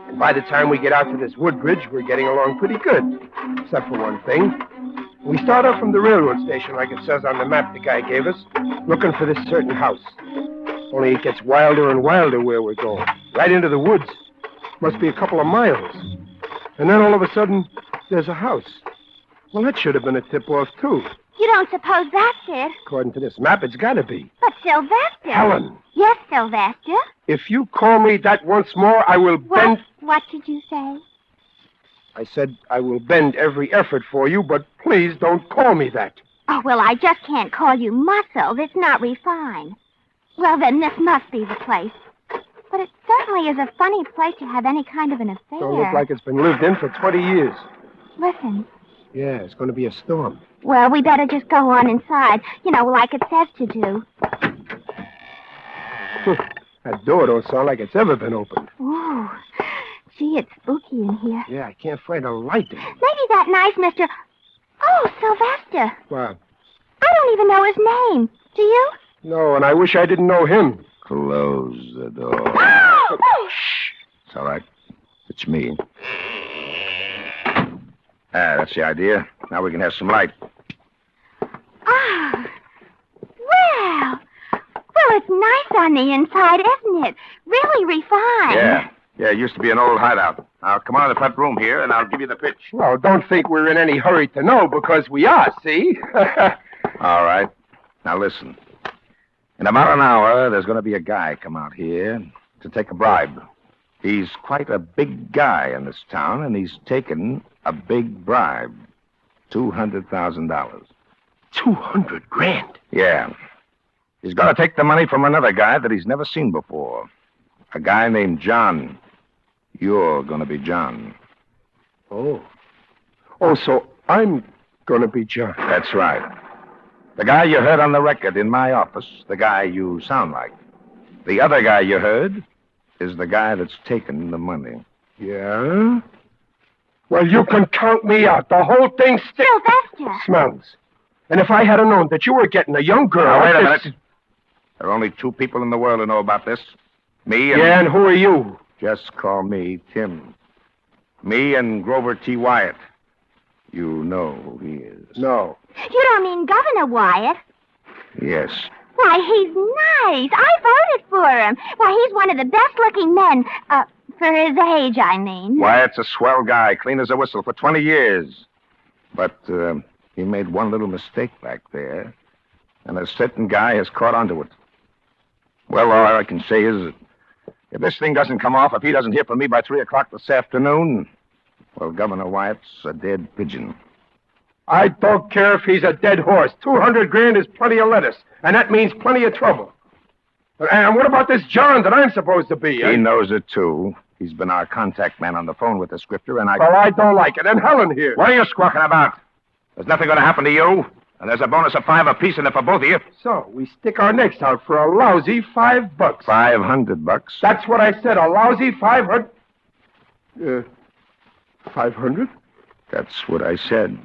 And by the time we get out to this Woodbridge, we're getting along pretty good. Except for one thing. We start off from the railroad station, like it says on the map the guy gave us, looking for this certain house. Only it gets wilder and wilder where we're going. Right into the woods. Must be a couple of miles. And then all of a sudden, there's a house. Well, that should have been a tip-off, too. You don't suppose that's it? According to this map, it's got to be. But Sylvester. Helen. Yes, Sylvester. If you call me that once more, I will bend... What did you say? I said I will bend every effort for you, but please don't call me that. Oh, well, I just can't call you muscles. It's not refined. Well, then this must be the place. But it certainly is a funny place to have any kind of an affair. Don't look like it's been lived in for 20 years. Listen. Yeah, it's going to be a storm. Well, we better just go on inside. You know, like it says to do. That door don't sound like it's ever been opened. Ooh. Gee, it's spooky in here. Yeah, I can't find a light in it. Maybe that nice Mr... Oh, Sylvester. What? I don't even know his name. Do you? No, and I wish I didn't know him. Close the door. Shh. It's all right. It's me. That's the idea. Now we can have some light. Ah. Well, it's nice on the inside, isn't it? Really refined. Yeah, it used to be an old hideout. Now, come on to the front room here, and I'll give you the pitch. Well, don't think we're in any hurry to know, because we are, see? All right. Now, listen. In about an hour, there's going to be a guy come out here to take a bribe. He's quite a big guy in this town, and he's taken a big bribe. $200,000. 200 grand? Yeah. He's going to take the money from another guy that he's never seen before. A guy named John. You're going to be John. Oh, so I'm going to be John. That's right. The guy you heard on the record in my office, the guy you sound like. The other guy you heard is the guy that's taken the money. Yeah? Well, you can count me out. The whole thing Sylvester. Smells. And if I had known that you were getting a young girl... Now, wait a minute. There are only two people in the world who know about this. Me and... Yeah, and who are you? Just call me Tim. Me and Grover T. Wyatt. You know who he is. No. You don't mean Governor Wyatt? Yes. Why, he's nice. I voted for him. Why, he's one of the best-looking men. For his age, I mean. Wyatt's a swell guy, clean as a whistle, for 20 years. But he made one little mistake back there, and a certain guy has caught onto it. Well, all I can say is, if this thing doesn't come off, if he doesn't hear from me by 3 o'clock this afternoon, well, Governor Wyatt's a dead pigeon. I don't care if he's a dead horse. 200 grand is plenty of lettuce, and that means plenty of trouble. And what about this John that I'm supposed to be? He knows it, too. He's been our contact man on the phone with the scripter, and Well, I don't like it. And Helen here. What are you squawking about? There's nothing going to happen to you, and there's a bonus of $5 apiece in it for both of you. So, we stick our necks out for a lousy $5. $500. That's what I said, a lousy 500. 500? That's what I said.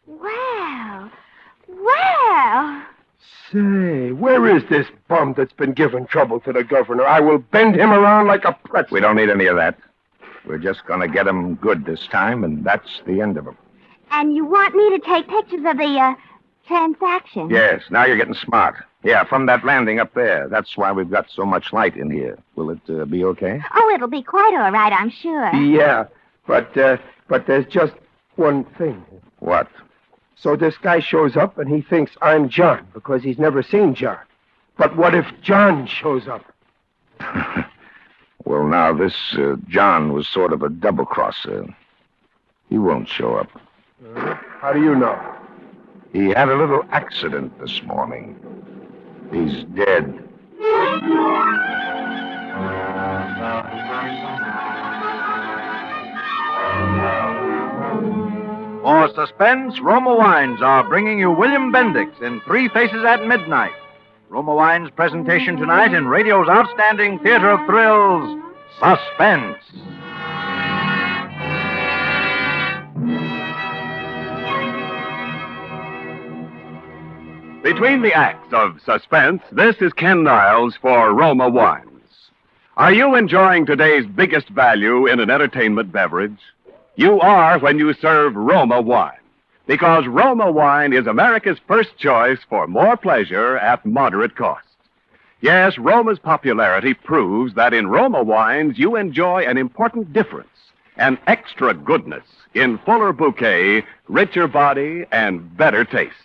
Well, well. Say, where is this bum that's been giving trouble to the governor? I will bend him around like a pretzel. We don't need any of that. We're just going to get him good this time, and that's the end of him. And you want me to take pictures of the, transaction? Yes, now you're getting smart. Yeah, from that landing up there. That's why we've got so much light in here. Will it be okay? Oh, it'll be quite all right, I'm sure. Yeah, but there's just one thing. What? So this guy shows up and he thinks I'm John because he's never seen John. But what if John shows up? Well, now, this John was sort of a double-crosser. He won't show up. How do you know? He had a little accident this morning. He's dead. For Suspense, Roma Wines are bringing you William Bendix in Three Faces at Midnight. Roma Wines' presentation tonight in radio's outstanding theater of thrills, Suspense. Between the acts of Suspense, this is Ken Niles for Roma Wines. Are you enjoying today's biggest value in an entertainment beverage? You are when you serve Roma Wine, because Roma Wine is America's first choice for more pleasure at moderate cost. Yes, Roma's popularity proves that in Roma Wines you enjoy an important difference, an extra goodness in fuller bouquet, richer body, and better taste.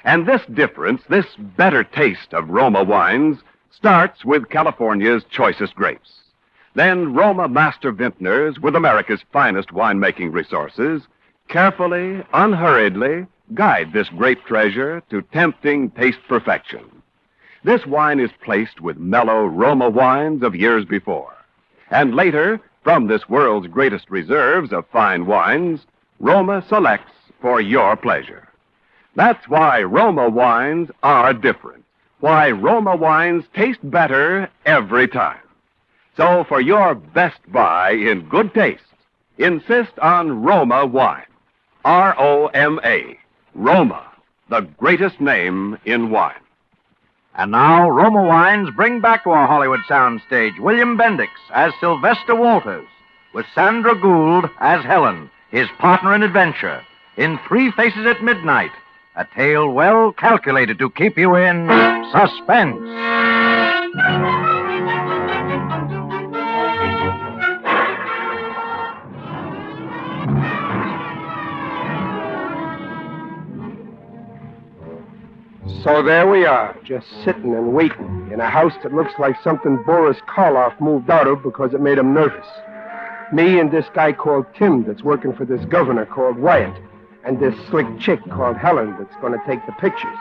And this difference, this better taste of Roma wines, starts with California's choicest grapes. Then Roma master vintners with America's finest winemaking resources carefully, unhurriedly guide this grape treasure to tempting taste perfection. This wine is placed with mellow Roma wines of years before. And later, from this world's greatest reserves of fine wines, Roma selects for your pleasure. That's why Roma wines are different. Why Roma wines taste better every time. So for your best buy in good taste, insist on Roma wine. R-O-M-A. Roma, the greatest name in wine. And now, Roma Wines bring back to our Hollywood soundstage William Bendix as Sylvester Walters, with Sandra Gould as Helen, his partner in adventure, in Three Faces at Midnight, a tale well calculated to keep you in suspense. So there we are, just sitting and waiting in a house that looks like something Boris Karloff moved out of because it made him nervous. Me and this guy called Tim that's working for this governor called Wyatt, and this slick chick called Helen that's going to take the pictures.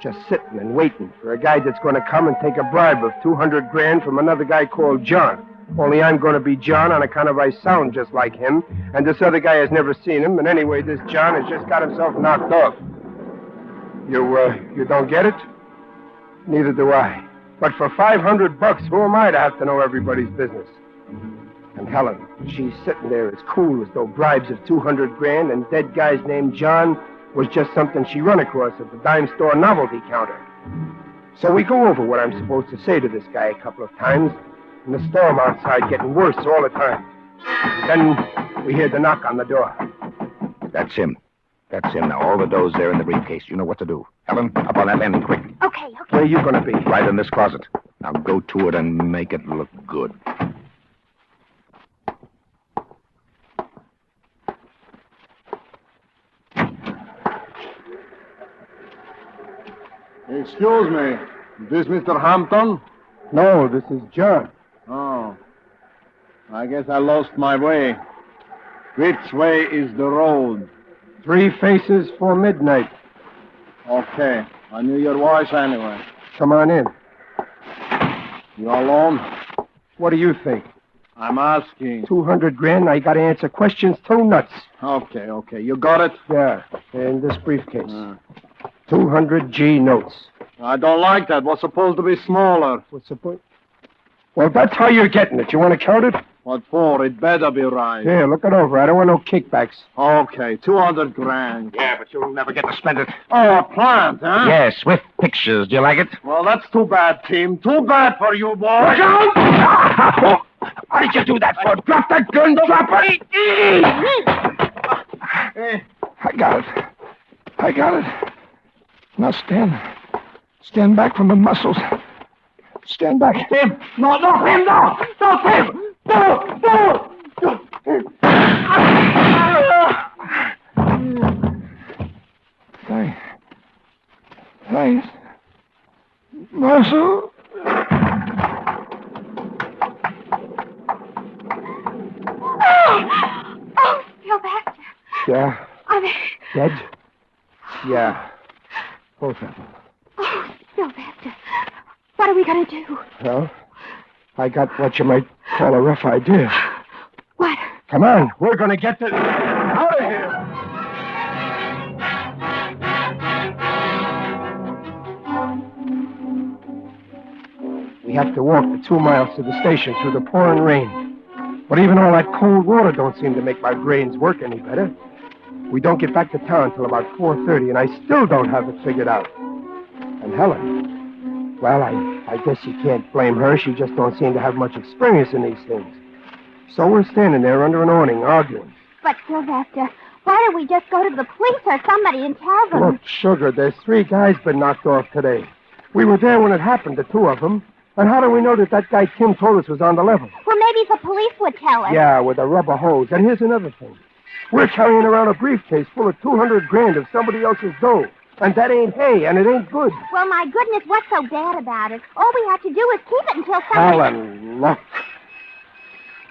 Just sitting and waiting for a guy that's going to come and take a bribe of 200 grand from another guy called John. Only I'm going to be John on account of I sound just like him, and this other guy has never seen him, and anyway, this John has just got himself knocked off. You don't get it? Neither do I. But for $500, who am I to have to know everybody's business? And Helen, she's sitting there as cool as though bribes of 200 grand and dead guys named John was just something she run across at the dime store novelty counter. So we go over what I'm supposed to say to this guy a couple of times, and the storm outside getting worse all the time. And then we hear the knock on the door. That's him. That's him now. All the dough's there in the briefcase. You know what to do. Helen, up on that landing quick. Okay. Where are you going to be? Right in this closet. Now go to it and make it look good. Excuse me. Is this Mr. Hampton? No, this is John. Oh. I guess I lost my way. Which way is the road? 3 faces for midnight. Okay. I knew your voice anyway. Come on in. You alone? What do you think? I'm asking. 200 grand, I gotta answer questions till nuts. Okay. You got it? Yeah, in this briefcase. 200 G notes. I don't like that. What's supposed to be smaller? What's the point? Well, that's how you're getting it. You want to count it? What for? It better be right. Here, look it over. I don't want no kickbacks. Okay, 200 grand. Yeah, but you'll never get to spend it. Oh, a plant, huh? Yes, with pictures. Do you like it? Well, that's too bad, team. Too bad for you, boy. Look out! What did you do that for? Drop that gun, drop it! I got it. Now stand back from the muscles. Stand back. Tim! No, Tim, no! No, Tim! No! Thanks. Muscle. Oh, Sylvester. Yeah. Are they... Dead? Yeah. Both of them. Oh, Sylvester. What are we going to do? Well, I got what you might call a rough idea. What? Come on. We're going to get this out of here. We have to walk the 2 miles to the station through the pouring rain. But even all that cold water don't seem to make my brains work any better. We don't get back to town till about 4:30, and I still don't have it figured out. And Helen, well, I guess you can't blame her. She just don't seem to have much experience in these things. So we're standing there under an awning arguing. But, Sylvester, why don't we just go to the police or somebody and tell them? Look, Sugar, there's 3 guys been knocked off today. We were there when it happened, the 2 of them. And how do we know that guy Tim told us was on the level? Well, maybe the police would tell us. Yeah, with a rubber hose. And here's another thing. We're carrying around a briefcase full of 200 grand of somebody else's dough. And that ain't hay, and it ain't good. Well, my goodness, what's so bad about it? All we have to do is keep it until somebody... Helen, look.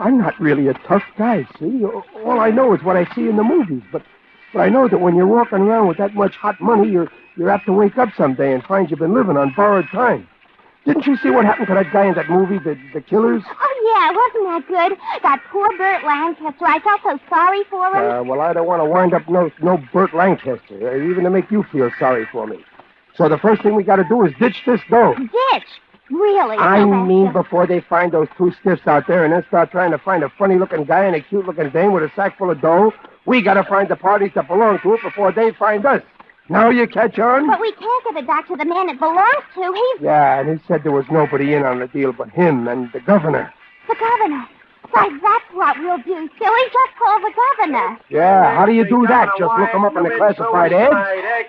I'm not really a tough guy, see? All I know is what I see in the movies. But I know that when you're walking around with that much hot money, you're apt to wake up someday and find you've been living on borrowed time. Didn't you see what happened to that guy in that movie, The Killers? Oh, yeah, wasn't that good? That poor Burt Lancaster. I felt so sorry for him. Well, I don't want to wind up no Burt Lancaster, even to make you feel sorry for me. So the first thing we got to do is ditch this dough. Ditch? Really? I mean before they find those 2 stiffs out there and then start trying to find a funny-looking guy and a cute-looking dame with a sack full of dough, we got to find the parties that belong to it before they find us. Now you catch on? But we can't give it back to the man it belongs to. He's... Yeah, and he said there was nobody in on the deal but him and the governor. The governor? Why, that's what we'll do, silly. Just call the governor. Yeah, how do you do that? Just look him up in the classified ads?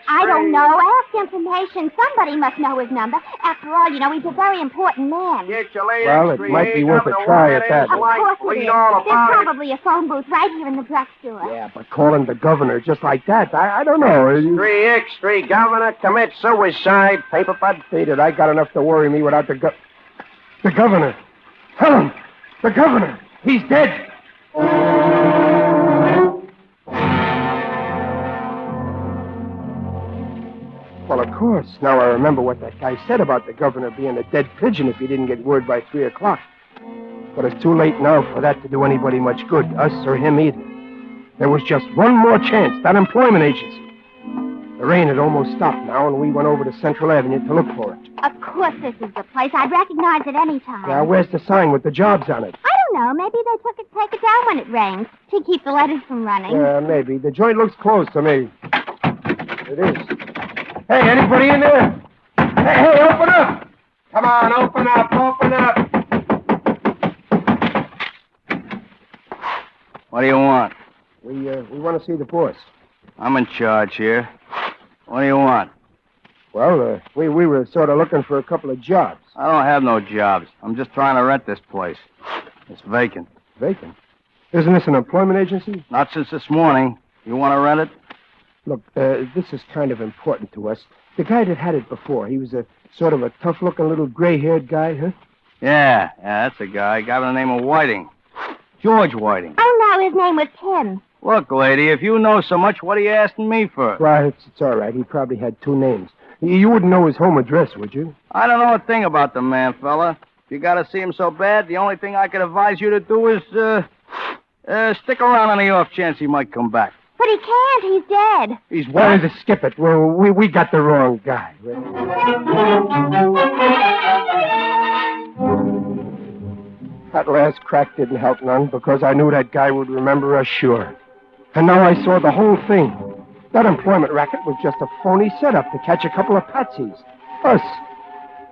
I don't know. Ask information. Somebody must know his number. After all, you know, he's a very important man. Well, it might be worth a try at that. Of course it is. There's probably a phone booth right here in the drugstore. Yeah, but calling the governor just like that, I don't know. X3, governor, commit suicide. Paper bud faded. I got enough to worry me without the governor. Tell him. The governor. He's dead. Well, of course. Now I remember what that guy said about the governor being a dead pigeon if he didn't get word by 3 o'clock. But it's too late now for that to do anybody much good, us or him either. There was just one more chance, that employment agency. The rain had almost stopped now, and we went over to Central Avenue to look for it. Of course this is the place. I'd recognize it any time. Now, where's the sign with the jobs on it? I don't know. Maybe they take it down when it rains to keep the letters from running. Yeah, maybe. The joint looks closed to me. It is. Hey, anybody in there? Hey, open up! Come on, open up! What do you want? We want to see the boss. I'm in charge here. What do you want? Well, we were sort of looking for a couple of jobs. I don't have no jobs. I'm just trying to rent this place. It's vacant. Vacant? Isn't this an employment agency? Not since this morning. You want to rent it? Look, this is kind of important to us. The guy that had it before, he was a sort of a tough-looking little gray-haired guy, huh? Yeah, that's a guy by the name of Whiting. George Whiting. Oh, no, his name was Tim. Look, lady, if you know so much, what are you asking me for? Right, it's all right. He probably had two names. You wouldn't know his home address, would you? I don't know a thing about the man, fella. If you gotta see him so bad, the only thing I could advise you to do is, stick around on the off chance he might come back. But he can't. He's dead. He's wanting to skip it. Well, we got the wrong guy. That last crack didn't help none because I knew that guy would remember us sure. And now I saw the whole thing. That employment racket was just a phony setup to catch a couple of patsies. Us.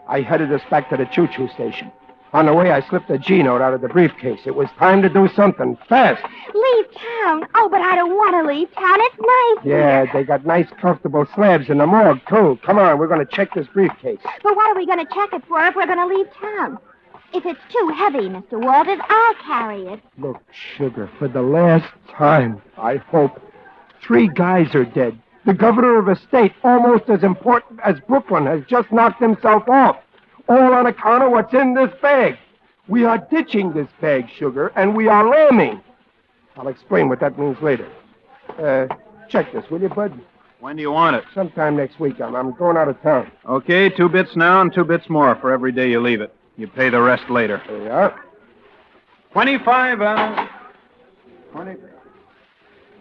I headed us back to the choo-choo station. On the way, I slipped a G-note out of the briefcase. It was time to do something fast. Leave town? Oh, but I don't want to leave town. It's nice Yeah, here. they got nice, comfortable slabs in the morgue, too. Come on, we're going to check this briefcase. But what are we going to check it for if we're going to leave town? If it's too heavy, Mr. Walters, I'll carry it. Look, Sugar, for the last time, I hope. 3 guys are dead. The governor of a state almost as important as Brooklyn has just knocked himself off. All on account of what's in this bag. We are ditching this bag, Sugar, and we are lambing. I'll explain what that means later. Check this, will you, Bud? When do you want it? Sometime next week. I'm going out of town. Okay, 2 bits now and 2 bits more for every day you leave it. You pay the rest later. There you are. 25, 20.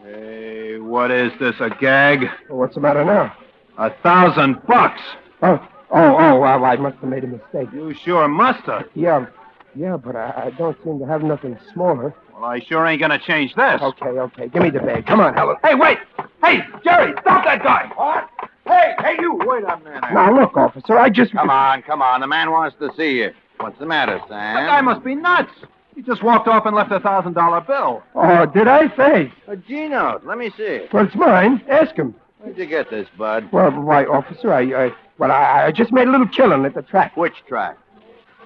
Hey, what is this, a gag? Well, what's the matter now? $1,000. Oh, I must have made a mistake. You sure must have. Yeah, but I don't seem to have nothing smaller. Well, I sure ain't gonna change this. Okay. Give me the bag. Come on, Helen. Hey, wait! Hey, Jerry, stop that guy! What? Hey, you! Wait a minute. Now, look, officer, I just... Come on. The man wants to see you. What's the matter, Sam? That guy must be nuts. He just walked off and left a $1,000 bill. Oh, did I say? A G-note. Let me see it. Well, it's mine. Ask him. Where'd you get this, Bud? Well, why, officer, I just made a little killing at the track. Which track?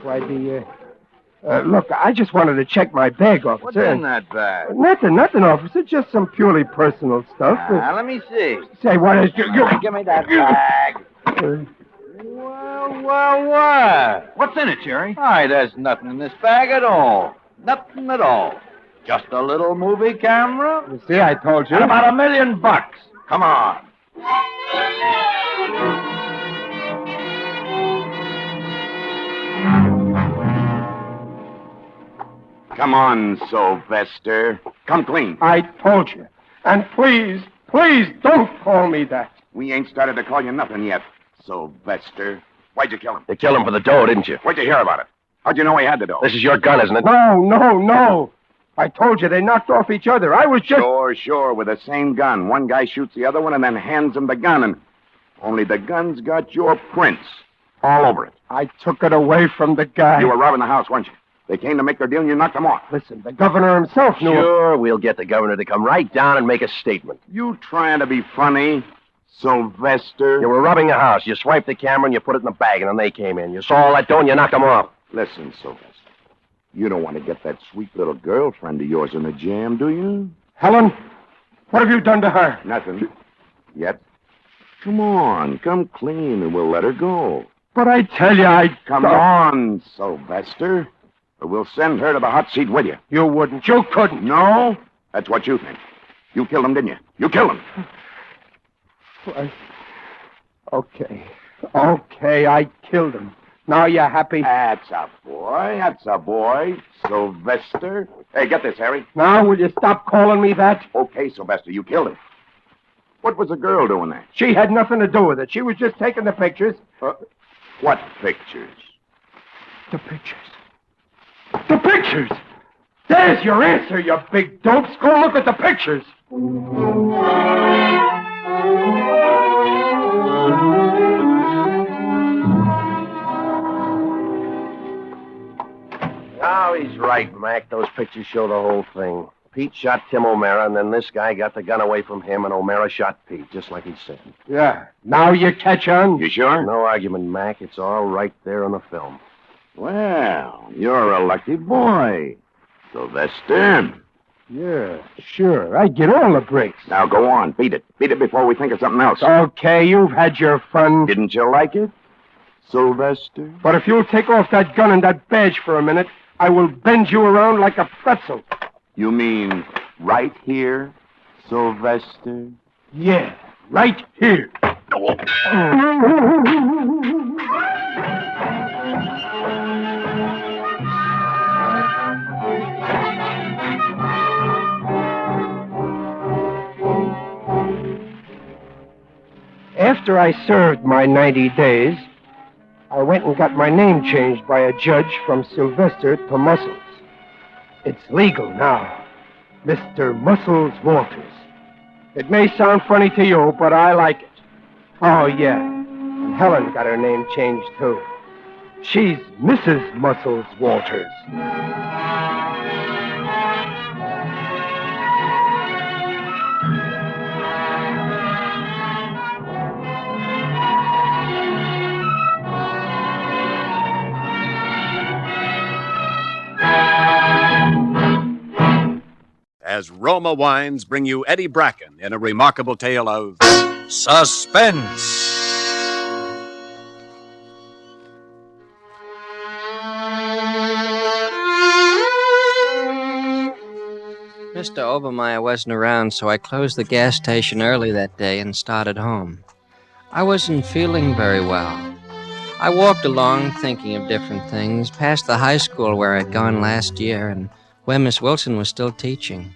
Why, look, I just wanted to check my bag, officer. What's in that bag? Nothing, officer. Just some purely personal stuff. Let me see. Say, what is... Give me that bag. Well, what? What's in it, Jerry? Why, there's nothing in this bag at all. Nothing at all. Just a little movie camera. You see, I told you. And about $1 million. Come on. Come on, Sylvester. Come clean. I told you. And please don't call me that. We ain't started to call you nothing yet, Sylvester. Why'd you kill him? You killed him for the dough, didn't you? Where'd you hear about it? How'd you know he had the dough? This is your gun, isn't it? No. I told you they knocked off each other. I was just... Sure, with the same gun. One guy shoots the other one and then hands him the gun, and only the gun's got your prints all over it. I took it away from the guy. You were robbing the house, weren't you? They came to make their deal and you knocked them off. Listen, the governor himself knew... Sure, we'll get the governor to come right down and make a statement. You trying to be funny, Sylvester? You were robbing a house. You swiped the camera and you put it in the bag, and then they came in. You saw all that dough and you knocked them off. Listen, Sylvester. You don't want to get that sweet little girlfriend of yours in a jam, do you? Helen, what have you done to her? Nothing. Yet. Come on, come clean and we'll let her go. But I tell you, Come on, Sylvester. Or we'll send her to the hot seat with you. You wouldn't. You couldn't. No? That's what you think. You killed him, didn't you? You killed him. Okay, I killed him. Now you happy? That's a boy. Sylvester. Hey, get this, Harry. Now will you stop calling me that? Okay, Sylvester, you killed him. What was the girl doing there? She had nothing to do with it. She was just taking the pictures. What pictures? The pictures! There's your answer, you big dopes. Go look at the pictures. Oh, he's right, Mac. Those pictures show the whole thing. Pete shot Tim O'Mara, and then this guy got the gun away from him, and O'Mara shot Pete, just like he said. Yeah. Now you catch on? You sure? No argument, Mac. It's all right there on the film. Well, you're a lucky boy, Sylvester. Yeah, sure. I get all the breaks. Now go on, beat it. Beat it before we think of something else. Okay, you've had your fun. Didn't you like it? Sylvester? But if you'll take off that gun and that badge for a minute, I will bend you around like a pretzel. You mean right here, Sylvester? Yeah, right here. After I served my 90 days, I went and got my name changed by a judge from Sylvester to Muscles. It's legal now. Mr. Muscles Walters. It may sound funny to you, but I like it. Oh, yeah. And Helen got her name changed, too. She's Mrs. Muscles Walters. As Roma Wines bring you Eddie Bracken in a remarkable tale of Suspense. Mr. Obermeyer wasn't around, so I closed the gas station early that day and started home. I wasn't feeling very well. I walked along thinking of different things, past the high school where I'd gone last year and where Miss Wilson was still teaching,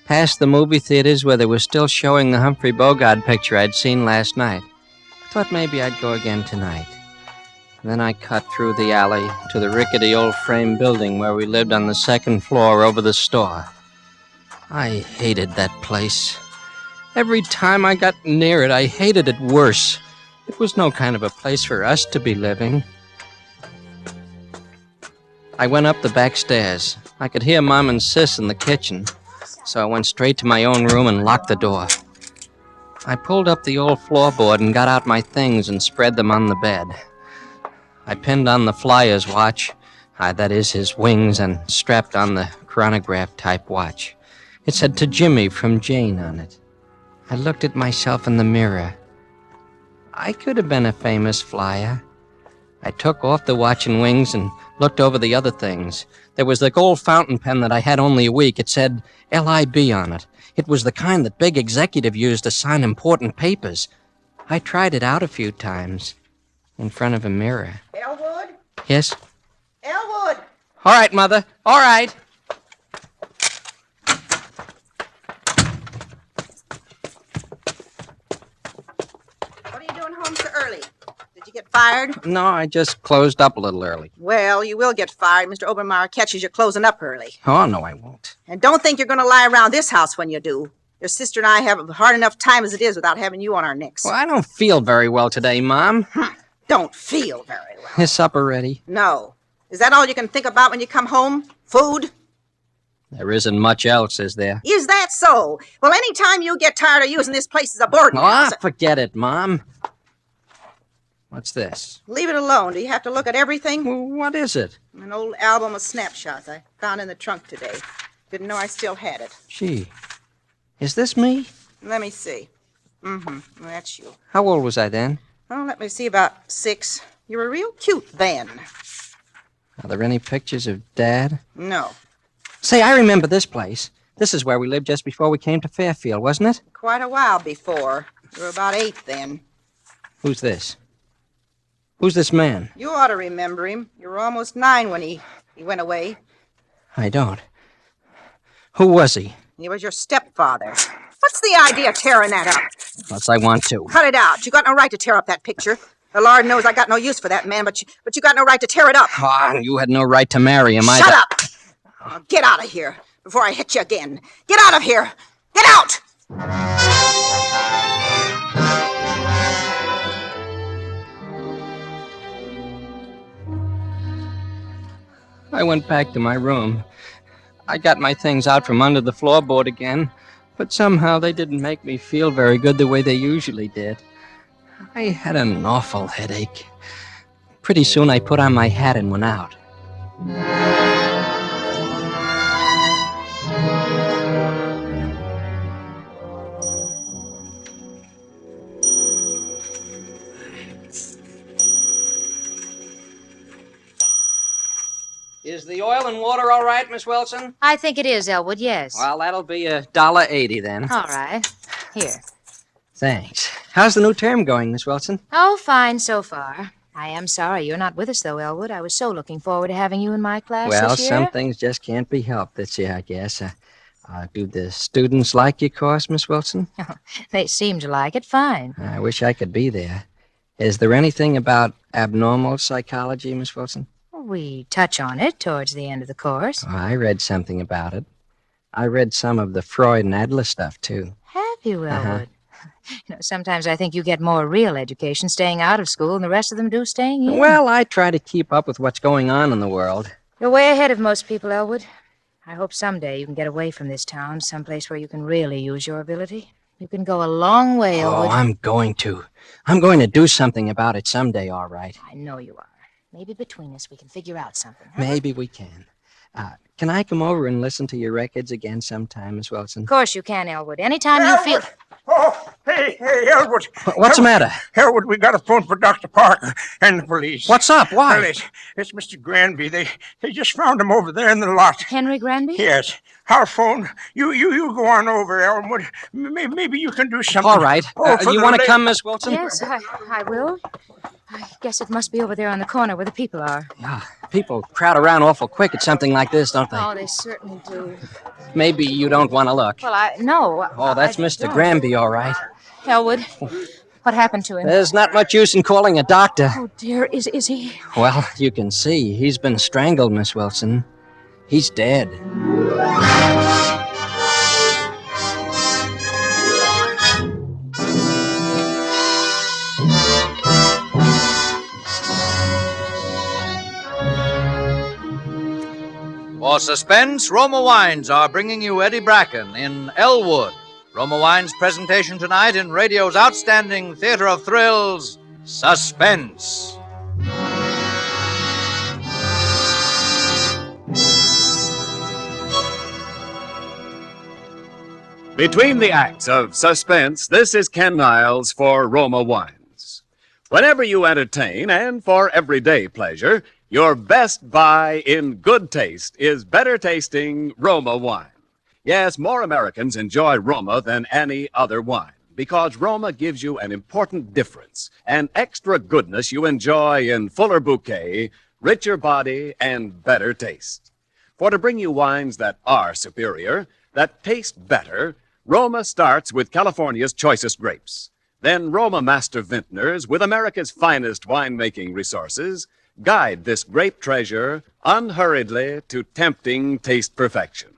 past the movie theaters where they were still showing the Humphrey Bogart picture I'd seen last night. I thought maybe I'd go again tonight. Then I cut through the alley to the rickety old frame building where we lived on the second floor over the store. I hated that place. Every time I got near it, I hated it worse. It was no kind of a place for us to be living. I went up the back stairs. I could hear Mom and Sis in the kitchen, so I went straight to my own room and locked the door. I pulled up the old floorboard and got out my things and spread them on the bed. I pinned on the Flyer's watch, that is his wings, and strapped on the chronograph-type watch. It said "To Jimmy" from Jane on it. I looked at myself in the mirror. I could have been a famous flyer. I took off the watch and wings and looked over the other things. There was the gold fountain pen that I had only a week. It said LIB on it. It was the kind that big executive used to sign important papers. I tried it out a few times in front of a mirror. Elwood? Yes? Elwood! All right, Mother. All right. What are you doing home so early? Did you get fired? No, I just closed up a little early. Well, you will get fired. Mr. Obermeyer catches you closing up early. Oh, no, I won't. And don't think you're going to lie around this house when you do. Your sister and I have a hard enough time as it is without having you on our necks. Well, I don't feel very well today, Mom. Don't feel very well. Is supper ready? No. Is that all you can think about when you come home? Food? There isn't much else, is there? Is that so? Well, any time you get tired of using this place as a boarding house... Forget it, Mom. What's this? Leave it alone. Do you have to look at everything? Well, what is it? An old album of snapshots I found in the trunk today. Didn't know I still had it. Gee. Is this me? Let me see. That's you. How old was I then? Oh, let me see, about 6. You were real cute then. Are there any pictures of Dad? No. Say, I remember this place. This is where we lived just before we came to Fairfield, wasn't it? Quite a while before. You were about 8 then. Who's this? Who's this man? You ought to remember him. You were almost 9 when he went away. I don't. Who was he? He was your stepfather. What's the idea of tearing that up? Unless I want to. Cut it out. You got no right to tear up that picture. The Lord knows I got no use for that man, but you got no right to tear it up. Ah, you had no right to marry him either. Shut up! Now get out of here before I hit you again. Get out of here! Get out! I went back to my room. I got my things out from under the floorboard again, but somehow they didn't make me feel very good the way they usually did. I had an awful headache. Pretty soon I put on my hat and went out. Is the oil and water all right, Miss Wilson? I think it is, Elwood, yes. Well, that'll be $1.80 then. All right. Here. Thanks. How's the new term going, Miss Wilson? Oh, fine so far. I am sorry you're not with us, though, Elwood. I was so looking forward to having you in my class Well, this year. some things just can't be helped this year, I guess. Do the students like your course, Miss Wilson? They seem to like it fine. I wish I could be there. Is there anything about abnormal psychology, Miss Wilson? We touch on it towards the end of the course. Oh, I read something about it. I read some of the Freud and Adler stuff, too. Have you, Elwood? Sometimes I think you get more real education staying out of school than the rest of them do staying in. Well, I try to keep up with what's going on in the world. You're way ahead of most people, Elwood. I hope someday you can get away from this town, someplace where you can really use your ability. You can go a long way, Elwood. Oh, I'm going to. I'm going to do something about it someday, all right. I know you are. Maybe between us we can figure out something. Huh? Maybe we can. Can I come over and listen to your records again sometime, Miss Wilson? Of course you can, Elwood. Anytime you feel... Oh, hey, Elwood. What's the matter? Elwood, we got a phone for Dr. Parker and the police. What's up? Why? Well, it's Mr. Granby. They just found him over there in the lot. Henry Granby? Yes. Our phone. You go on over, Elwood. Maybe you can do something. All right. You want to come, Miss Wilson? Yes, I will. I guess it must be over there on the corner where the people are. Yeah, people crowd around awful quick at something like this, don't they? Oh, they certainly do. Maybe you don't want to look. Well, no. Oh, that's Mr. Granby, all right. Elwood, what happened to him? There's not much use in calling a doctor. Oh, dear, is he? Well, you can see. He's been strangled, Miss Wilson. He's dead. For Suspense, Roma Wines are bringing you Eddie Bracken in Elwood. Roma Wines' presentation tonight in radio's outstanding theater of thrills, Suspense. Between the acts of Suspense, this is Ken Niles for Roma Wines. Whenever you entertain and for everyday pleasure, your best buy in good taste is better tasting Roma wine. Yes, more Americans enjoy Roma than any other wine because Roma gives you an important difference, an extra goodness you enjoy in fuller bouquet, richer body, and better taste. For to bring you wines that are superior, that taste better, Roma starts with California's choicest grapes. Then Roma master vintners with America's finest winemaking resources guide this grape treasure unhurriedly to tempting taste perfection.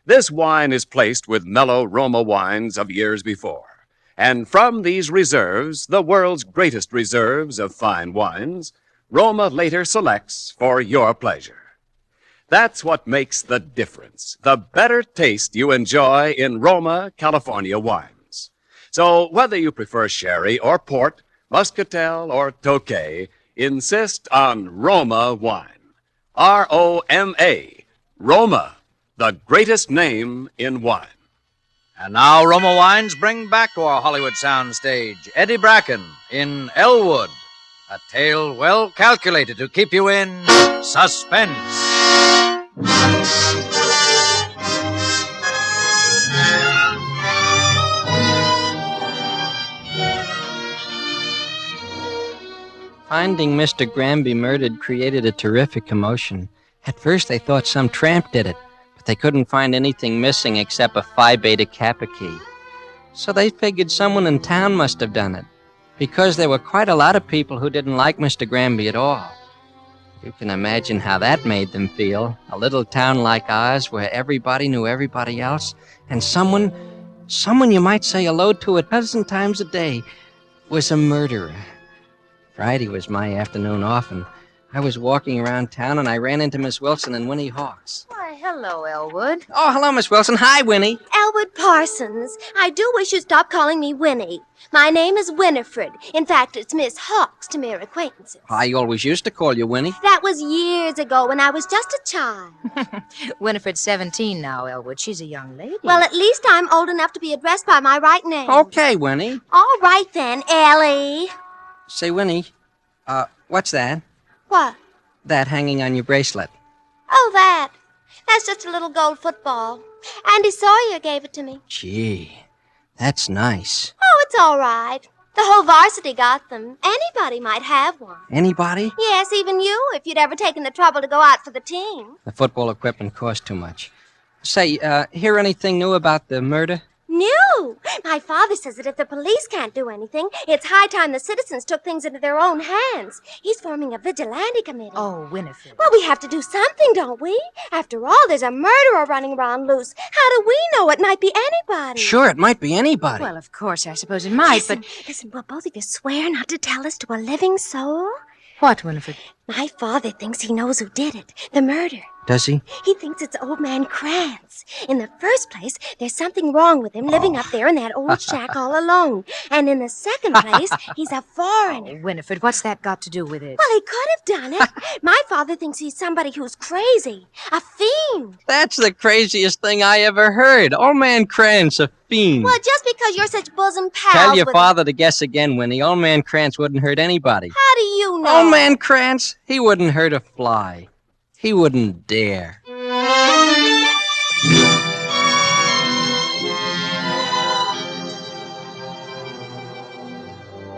This wine is placed with mellow Roma wines of years before. And from these reserves, the world's greatest reserves of fine wines, Roma later selects for your pleasure. That's what makes the difference, the better taste you enjoy in Roma, California wines. So whether you prefer sherry or port, muscatel or tokay, insist on Roma wine. R-O-M-A, Roma, the greatest name in wine. And now Roma Wines bring back to our Hollywood soundstage Eddie Bracken in Elwood, a tale well calculated to keep you in suspense. Finding Mr. Granby murdered created a terrific commotion. At first they thought some tramp did it, but they couldn't find anything missing except a Phi Beta Kappa key. So they figured someone in town must have done it, because there were quite a lot of people who didn't like Mr. Granby at all. You can imagine how that made them feel, a little town like ours where everybody knew everybody else, and someone you might say hello to a dozen times a day, was a murderer. Friday was my afternoon off, and I was walking around town, and I ran into Miss Wilson and Winnie Hawks. Why, hello, Elwood. Oh, hello, Miss Wilson. Hi, Winnie. Elwood Parsons. I do wish you'd stop calling me Winnie. My name is Winifred. In fact, it's Miss Hawks to mere acquaintances. I always used to call you Winnie. That was years ago when I was just a child. Winifred's 17 now, Elwood. She's a young lady. Well, at least I'm old enough to be addressed by my right name. Okay, Winnie. All right, then, Ellie. Say, Winnie, what's that? What? That hanging on your bracelet. Oh, that. That's just a little gold football. Andy Sawyer gave it to me. Gee, that's nice. Oh, it's all right. The whole varsity got them. Anybody might have one. Anybody? Yes, even you, if you'd ever taken the trouble to go out for the team. The football equipment cost too much. Say, hear anything new about the murder? New! My father says that if the police can't do anything, it's high time the citizens took things into their own hands. He's forming a vigilante committee. Oh, Winifred. Well, we have to do something, don't we? After all, there's a murderer running around loose. How do we know? It might be anybody. Sure, it might be anybody. Well, of course, I suppose it might, Listen, will both of you swear not to tell us to a living soul? What, Winifred? My father thinks he knows who did it. The murder. Does he? He thinks it's old man Krantz. In the first place, there's something wrong with him living up there in that old shack all alone. And in the second place, he's a foreigner. Winifred, what's that got to do with it? Well, he could have done it. My father thinks he's somebody who's crazy. A fiend. That's the craziest thing I ever heard. Old man Krantz, a fiend. Well, just because you're such bosom pals Tell your with father to guess again, Winnie. Old man Krantz wouldn't hurt anybody. How do you know? Old man Krantz, he wouldn't hurt a fly. He wouldn't dare.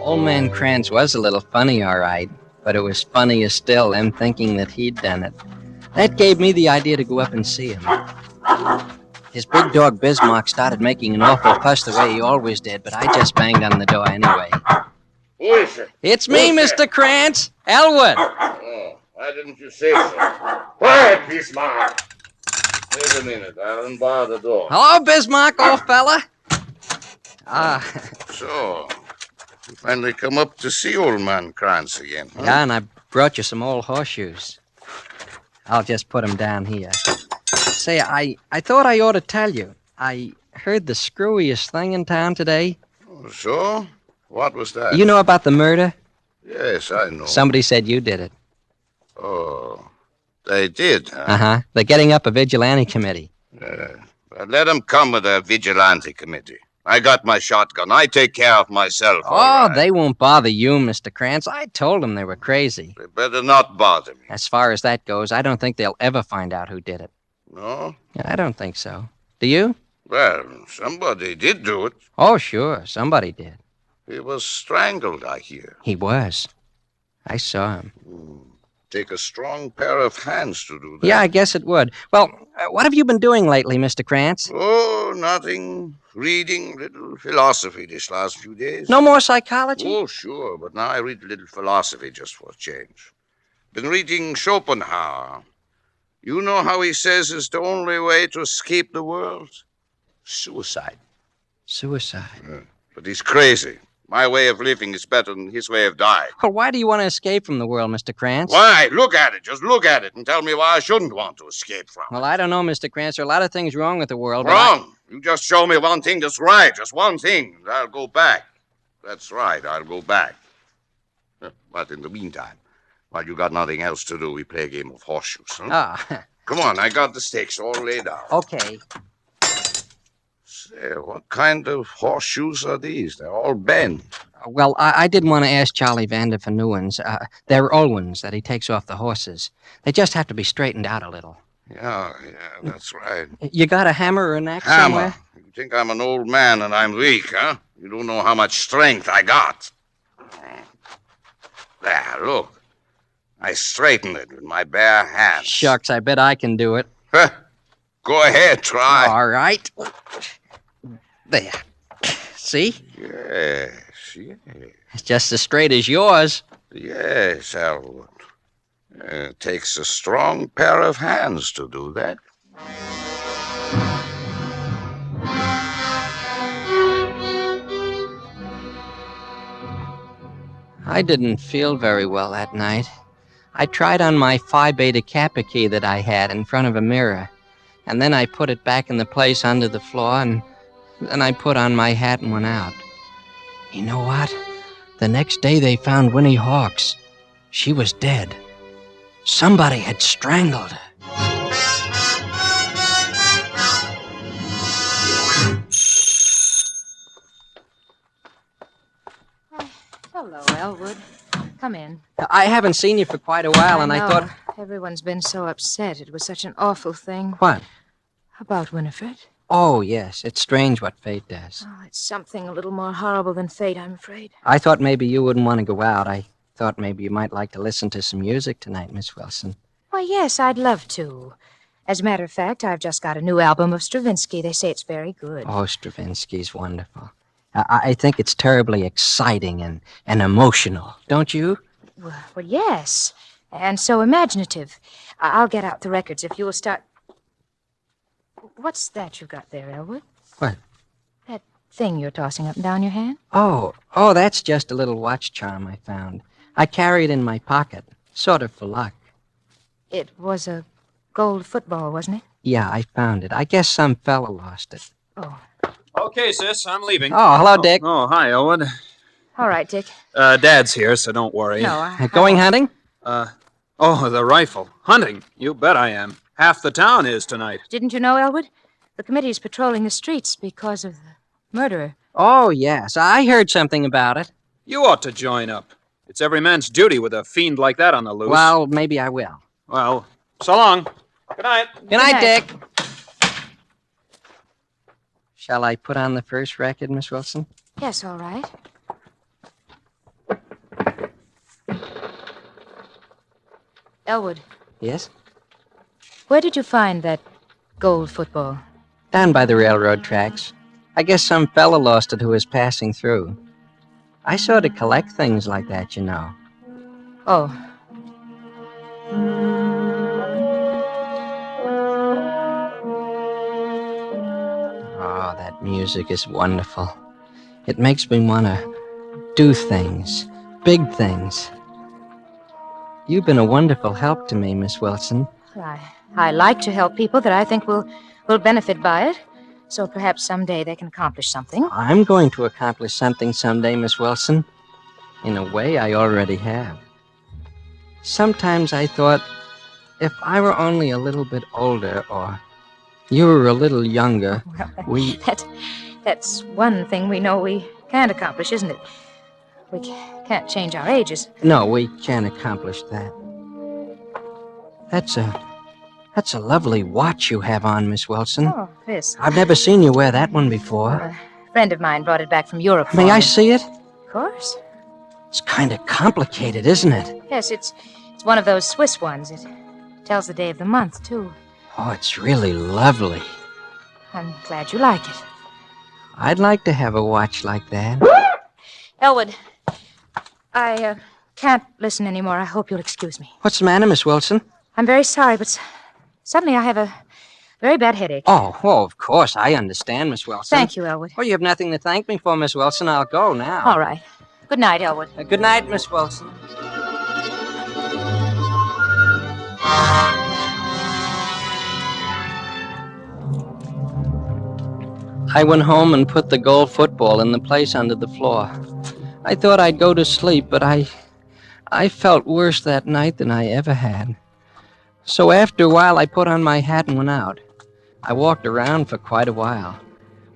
Old man Krantz was a little funny, all right, but it was funnier still, them thinking that he'd done it. That gave me the idea to go up and see him. His big dog Bismarck started making an awful fuss the way he always did, but I just banged on the door anyway. Who is it? It's me, Mr. Krantz, Elwood. Oh, why didn't you say so? Quiet, Bismarck. Wait a minute, I'll unbar the door. Hello, Bismarck, old fella. So, you finally come up to see old man Krantz again, huh? Yeah, and I brought you some old horseshoes. I'll just put them down here. Say, I thought I ought to tell you. I heard the screwiest thing in town today. Oh, so? What was that? You know about the murder? Yes, I know. Somebody said you did it. Oh, they did, huh? Uh-huh. They're getting up a vigilante committee. But let them come with their vigilante committee. I got my shotgun. I take care of myself. Oh, they won't bother you, Mr. Krantz. I told them they were crazy. They better not bother me. As far as that goes, I don't think they'll ever find out who did it. No? I don't think so. Do you? Well, somebody did do it. Oh, sure. Somebody did. He was strangled, I hear. He was. I saw him. Take a strong pair of hands to do that. Yeah, I guess it would. Well, what have you been doing lately, Mr. Krantz? Oh, nothing. Reading little philosophy this last few days. No more psychology? Oh, sure, but now I read a little philosophy just for a change. Been reading Schopenhauer. You know how he says it's the only way to escape the world? Suicide. Suicide? But he's crazy. My way of living is better than his way of dying. Well, why do you want to escape from the world, Mr. Krantz? Why? Look at it. Just look at it and tell me why I shouldn't want to escape from it. Well, I don't know, Mr. Krantz. There are a lot of things wrong with the world. Wrong? You just show me one thing that's right. Just one thing. And I'll go back. That's right. I'll go back. But in the meantime, while you got nothing else to do, we play a game of horseshoes, huh? Come on. I got the stakes all laid out. Okay. Say, what kind of horseshoes are these? They're all bent. Well, I didn't want to ask Charlie Vander for new ones. They're old ones that he takes off the horses. They just have to be straightened out a little. Yeah, that's right. You got a hammer or an axe Hammer. somewhere? You think I'm an old man and I'm weak, huh? You don't know how much strength I got. There, look. I straighten it with my bare hands. Shucks, I bet I can do it. Go ahead, try. All right. There. See? Yes. It's just as straight as yours. Yes, Elwood. It takes a strong pair of hands to do that. I didn't feel very well that night. I tried on my Phi Beta Kappa key that I had in front of a mirror, and then I put it back in the place under the floor, and then I put on my hat and went out. You know what? The next day they found Winnie Hawks. She was dead. Somebody had strangled her. Hello, Elwood. Come in. I haven't seen you for quite a while, and I thought... Everyone's been so upset. It was such an awful thing. What? About Winifred. Oh, yes. It's strange what fate does. Oh, it's something a little more horrible than fate, I'm afraid. I thought maybe you wouldn't want to go out. I thought maybe you might like to listen to some music tonight, Miss Wilson. Why, yes, I'd love to. As a matter of fact, I've just got a new album of Stravinsky. They say it's very good. Oh, Stravinsky's wonderful. I think it's terribly exciting and emotional, don't you? Well, yes. And so imaginative. I'll get out the records if you'll start... What's that you got there, Elwood? What? That thing you're tossing up and down your hand? Oh, that's just a little watch charm I found. I carry it in my pocket, sort of for luck. It was a gold football, wasn't it? Yeah, I found it. I guess some fella lost it. Oh. Okay, sis, I'm leaving. Oh, hello, Dick. Oh, hi, Elwood. All right, Dick. Dad's here, so don't worry. No, Going hunting? Oh, the rifle. Hunting? You bet I am. Half the town is tonight. Didn't you know, Elwood? The committee's patrolling the streets because of the murderer. Oh, yes. I heard something about it. You ought to join up. It's every man's duty with a fiend like that on the loose. Well, maybe I will. Well, so long. Good night. Good night, Dick. Shall I put on the first record, Miss Wilson? Yes, all right. Elwood, Yes? where did you find that gold football? Down by the railroad tracks. I guess some fella lost it who was passing through. I sort of collect things like that, you know. Oh. Oh, that music is wonderful. It makes me want to do things, big things. You've been a wonderful help to me, Miss Wilson. I like to help people that I think will benefit by it. So perhaps someday they can accomplish something. I'm going to accomplish something someday, Miss Wilson. In a way, I already have. Sometimes I thought, if I were only a little bit older, or you were a little younger, we... That's one thing we know we can't accomplish, isn't it? We can't change our ages. No, we can't accomplish that. That's a lovely watch you have on, Miss Wilson. Oh, this. I've never seen you wear that one before. A friend of mine brought it back from Europe. May I see it? Of course. It's kind of complicated, isn't it? Yes, it's one of those Swiss ones. It tells the day of the month, too. Oh, it's really lovely. I'm glad you like it. I'd like to have a watch like that. Elwood, I can't listen anymore. I hope you'll excuse me. What's the matter, Miss Wilson? I'm very sorry, but suddenly I have a very bad headache. Oh, of course. I understand, Miss Wilson. Thank you, Elwood. Oh, you have nothing to thank me for, Miss Wilson. I'll go now. All right. Good night, Elwood. Good night, Miss Wilson. I went home and put the gold football in the place under the floor. I thought I'd go to sleep, but I felt worse that night than I ever had. So after a while, I put on my hat and went out. I walked around for quite a while.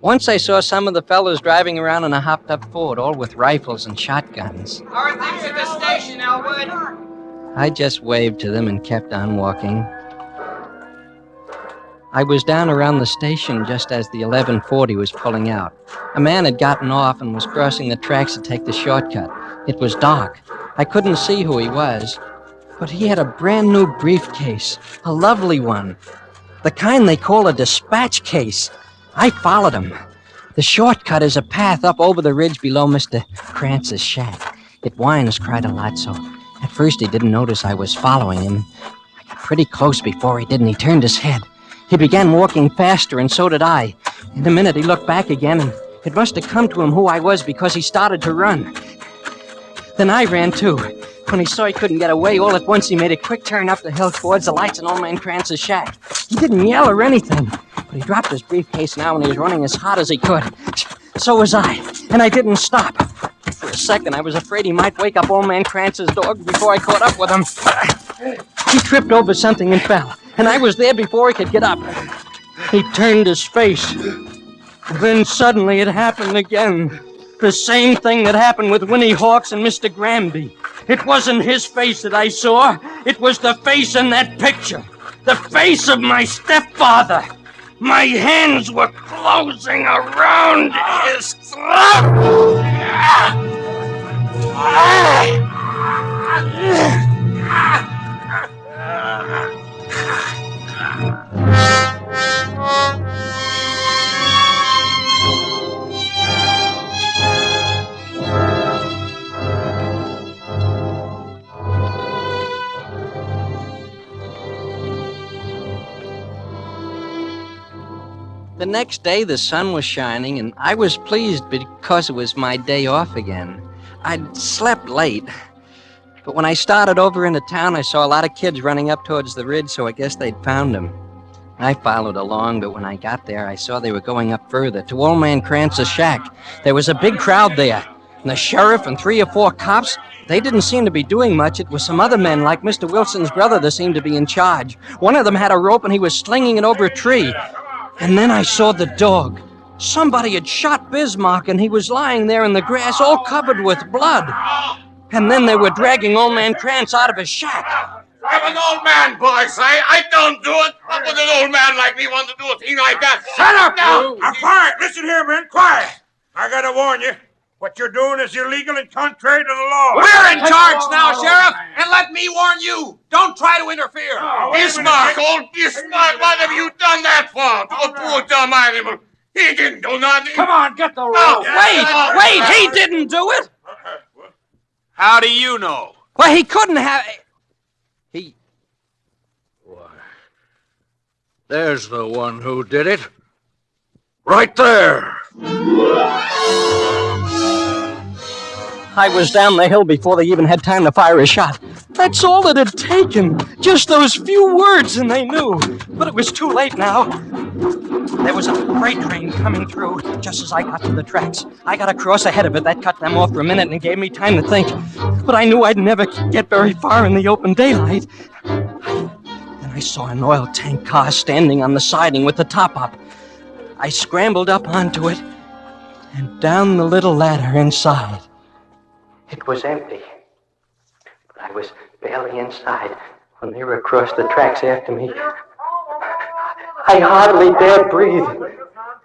Once I saw some of the fellows driving around in a hopped-up Ford, all with rifles and shotguns. How are things at the station, Elwood? I just waved to them and kept on walking. I was down around the station just as the 1140 was pulling out. A man had gotten off and was crossing the tracks to take the shortcut. It was dark. I couldn't see who he was, but he had a brand new briefcase, a lovely one, the kind they call a dispatch case. I followed him. The shortcut is a path up over the ridge below Mr. Krantz's shack. It winds quite a lot, so at first he didn't notice I was following him. I got pretty close before he did, and he turned his head. He began walking faster, and so did I. In a minute, he looked back again, and it must have come to him who I was because he started to run. Then I ran, too. When he saw he couldn't get away, all at once he made a quick turn up the hill towards the lights in Old Man Krantz's shack. He didn't yell or anything, but he dropped his briefcase now, and he was running as hard as he could. So was I, and I didn't stop. For a second, I was afraid he might wake up Old Man Krantz's dog before I caught up with him. He tripped over something and fell, and I was there before he could get up. He turned his face. Then suddenly it happened again. The same thing that happened with Winnie Hawks and Mr. Granby. It wasn't his face that I saw. It was the face in that picture. The face of my stepfather. My hands were closing around his throat. The next day, the sun was shining, and I was pleased because it was my day off again. I'd slept late, but when I started over into town, I saw a lot of kids running up towards the ridge, so I guess they'd found him. I followed along, but when I got there, I saw they were going up further, to Old Man Krantz's shack. There was a big crowd there, and the sheriff and 3 or 4 cops, they didn't seem to be doing much. It was some other men, like Mr. Wilson's brother, that seemed to be in charge. One of them had a rope, and he was slinging it over a tree. And then I saw the dog. Somebody had shot Bismarck, and he was lying there in the grass, all covered with blood. And then they were dragging Old Man Krantz out of his shack. I'm an old man, boys. I don't do it. What would an old man like me want to do a thing like that? Shut up! Now! Now, quiet. Listen here, man. Quiet. I gotta warn you. What you're doing is illegal and contrary to the law. We're in charge now, Sheriff, and let me warn you. Don't try to interfere. Bismarck, old Bismarck, what have you done that for? To a poor dumb animal. He didn't do nothing. Come on, get the rope. No, wait, he didn't do it. How do you know? Well, he couldn't have... There's the one who did it. Right there. I was down the hill before they even had time to fire a shot. That's all it had taken. Just those few words and they knew. But it was too late now. There was a freight train coming through just as I got to the tracks. I got across ahead of it. That cut them off for a minute and gave me time to think. But I knew I'd never get very far in the open daylight. Then I saw an oil tank car standing on the siding with the top up. I scrambled up onto it and down the little ladder inside. It was empty, but I was barely inside when they were across the tracks after me. I hardly dared breathe.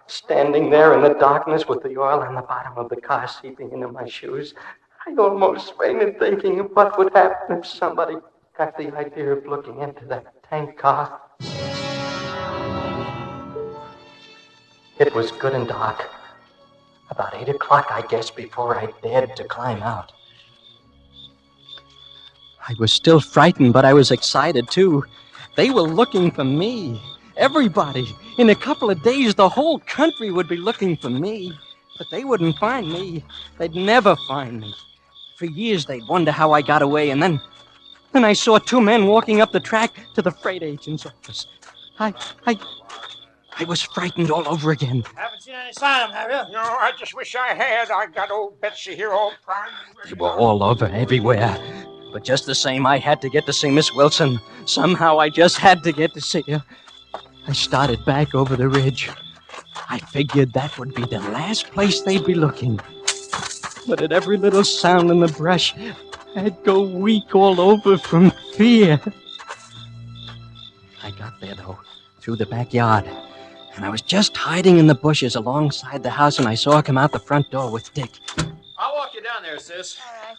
Standing there in the darkness with the oil on the bottom of the car seeping into my shoes, I almost fainted thinking of what would happen if somebody got the idea of looking into that tank car. It was good and dark. About 8 o'clock, I guess, before I dared to climb out. I was still frightened, but I was excited, too. They were looking for me. Everybody. In a couple of days, the whole country would be looking for me. But they wouldn't find me. They'd never find me. For years, they'd wonder how I got away, and then I saw 2 men walking up the track to the freight agent's office. I was frightened all over again. Haven't seen any sign of him, have you? No, I just wish I had. I got old Betsy here all primed. They were all over, everywhere. But just the same, I had to get to see Miss Wilson. Somehow I just had to get to see her. I started back over the ridge. I figured that would be the last place they'd be looking. But at every little sound in the brush, I'd go weak all over from fear. I got there, though, through the backyard. And I was just hiding in the bushes alongside the house when I saw her come out the front door with Dick. I'll walk you down there, sis.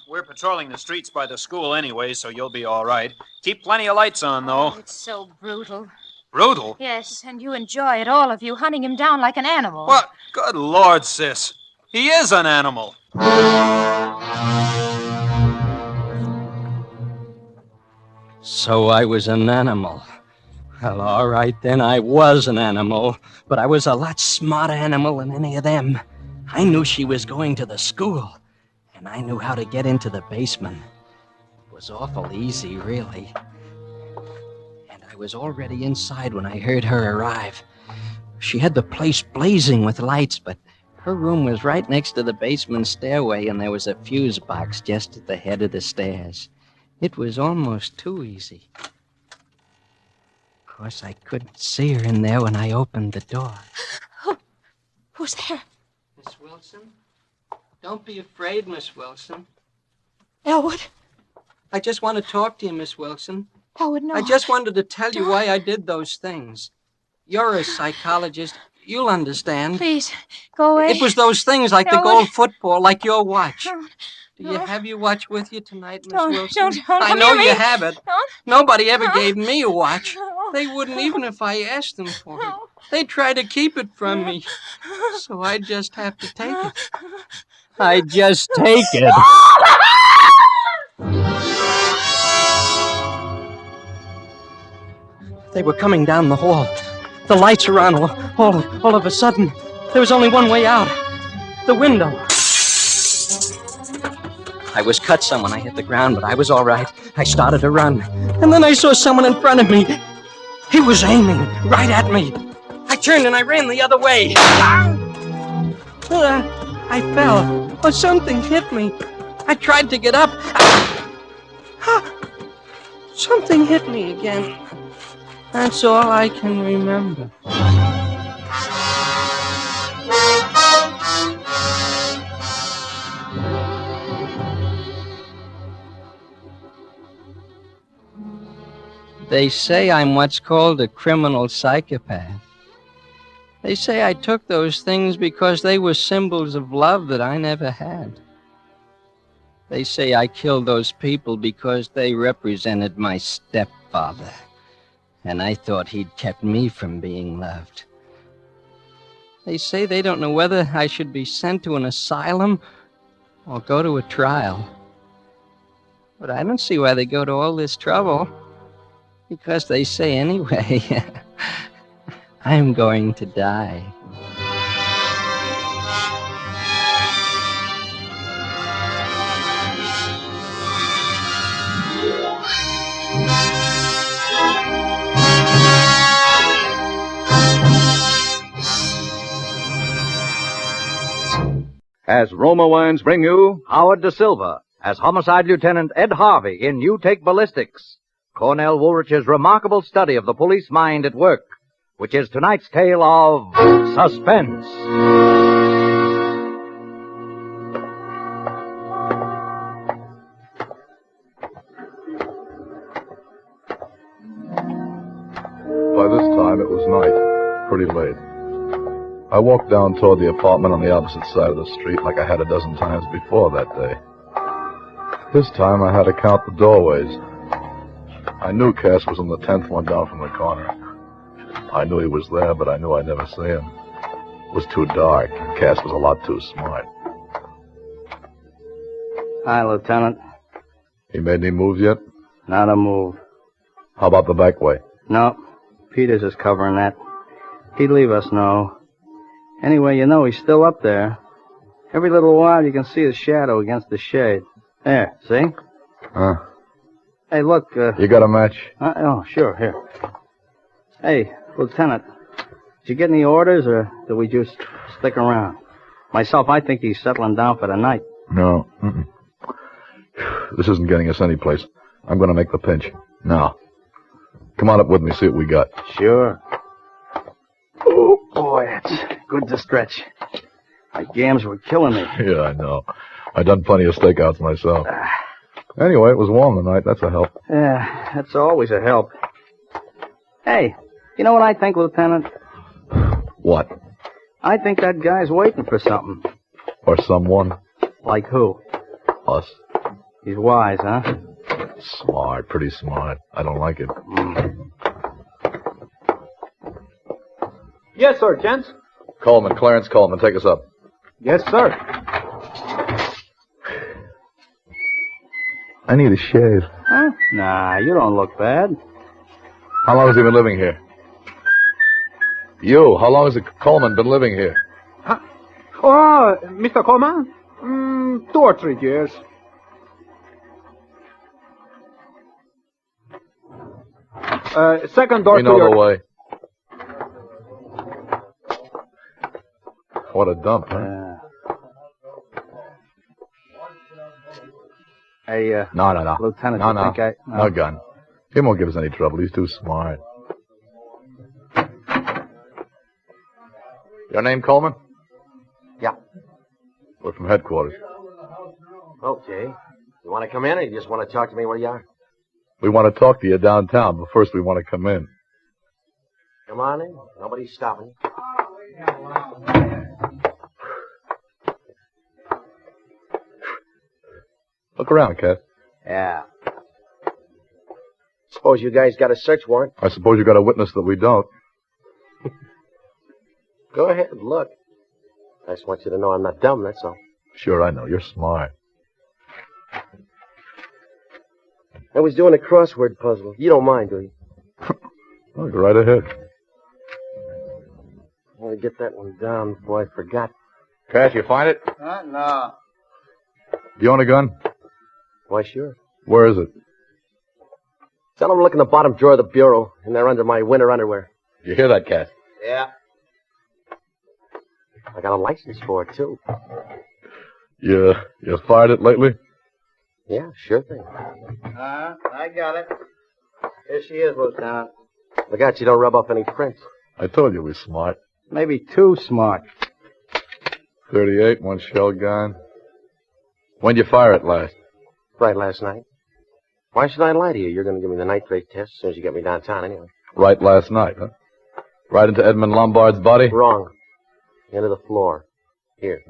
We're patrolling the streets by the school anyway, so you'll be all right. Keep plenty of lights on, though. Oh, it's so brutal. Brutal? Yes, and you enjoy it, all of you, hunting him down like an animal. What? Good Lord, sis. He is an animal. So I was an animal. Well, all right, then I was an animal, but I was a lot smarter animal than any of them. I knew she was going to the school, and I knew how to get into the basement. It was awful easy, really. And I was already inside when I heard her arrive. She had the place blazing with lights, but her room was right next to the basement stairway, and there was a fuse box just at the head of the stairs. It was almost too easy. Of course, I couldn't see her in there when I opened the door. Who's there? Miss Wilson? Don't be afraid, Miss Wilson. Elwood? I just want to talk to you, Miss Wilson. Oh, no. I just wanted to tell you why I did those things. You're a psychologist. You'll understand. Please, go away. It was those things like the Elwood. gold football, like your watch. No. Do you have your watch with you tonight, Miss Don't, Wilson? don't I come know near me. you have it. Don't. Nobody ever No. gave me a watch. No. They wouldn't even if I asked them for it. They tried to keep it from me. So I just have to take it. I just take it. They were coming down the hall. The lights were on all of a sudden. There was only one way out. The window. I was cut some when I hit the ground, but I was all right. I started to run. And then I saw someone in front of me. He was aiming right at me. I turned and I ran the other way. I fell. Or something hit me. I tried to get up. Something hit me again. That's all I can remember. They say I'm what's called a criminal psychopath. They say I took those things because they were symbols of love that I never had. They say I killed those people because they represented my stepfather. And I thought he'd kept me from being loved. They say they don't know whether I should be sent to an asylum or go to a trial. But I don't see why they go to all this trouble. Because they say anyway, I'm going to die. As Roma Wines bring you Howard Da Silva as Homicide Lieutenant Ed Harvey in You Take Ballistics, Cornell Woolrich's remarkable study of the police mind at work, which is tonight's tale of Suspense. By this time, it was night, pretty late. I walked down toward the apartment on the opposite side of the street like I had a dozen times before that day. This time, I had to count the doorways. I knew Cass was in the 10th one down from the corner. I knew he was there, but I knew I'd never see him. It was too dark. Cass was a lot too smart. Hi, Lieutenant. He made any moves yet? Not a move. How about the back way? No. Peters is covering that. He'd leave us know. Anyway, you know he's still up there. Every little while you can see his shadow against the shade. There, see? Huh? Hey, look, You got a match? Oh, sure, here. Hey, Lieutenant, did you get any orders, or do we just stick around? Myself, I think he's settling down for the night. No. This isn't getting us any place. I'm going to make the pinch. Now. Come on up with me, see what we got. Sure. Oh, boy, it's good to stretch. My gams were killing me. Yeah, I know. I've done plenty of stakeouts myself. Anyway, it was warm tonight. That's a help. Yeah, that's always a help. Hey, you know what I think, Lieutenant? What? I think that guy's waiting for something. Or someone. Like who? Us. He's wise, huh? Smart, pretty smart. I don't like it. Yes, sir, gents. Coleman, Clarence Coleman, take us up. Yes, sir. I need a shave. Huh? Nah, you don't look bad. How long has he been living here? You, how long has Coleman been living here? Oh, Mr. Coleman? 2 or 3 years. Second door We to know your... the way. What a dump, huh? Hey, No. Lieutenant, No, you no. think No gun. He won't give us any trouble. He's too smart. Your name, Coleman? Yeah. We're from headquarters. Okay. You want to come in, or you just want to talk to me where you are? We want to talk to you downtown, but first we want to come in. Come on in. Nobody's stopping you. Look around, Cat. Yeah. Suppose you guys got a search warrant. I suppose you got a witness that we don't. Go ahead, look. I just want you to know I'm not dumb, that's all. Sure, I know. You're smart. I was doing a crossword puzzle. You don't mind, do you? Oh, go right ahead. I want to get that one down before I forgot. Cat, you find it? No. Do you own a gun? Why, sure. Where is it? Tell them to look in the bottom drawer of the bureau, and they're under my winter underwear. You hear that, Cat? Yeah. I got a license for it, too. You fired it lately? Yeah, sure thing. I got it. Here she is, Lieutenant. Look out, you don't rub off any prints. I told you we're smart. Maybe too smart. 38, one shell gun. When'd you fire it last? Right last night. Why should I lie to you? You're going to give me the nitrate test as soon as you get me downtown anyway. Right last night, huh? Right into Edmund Lombard's body? Wrong. Into the floor. Here.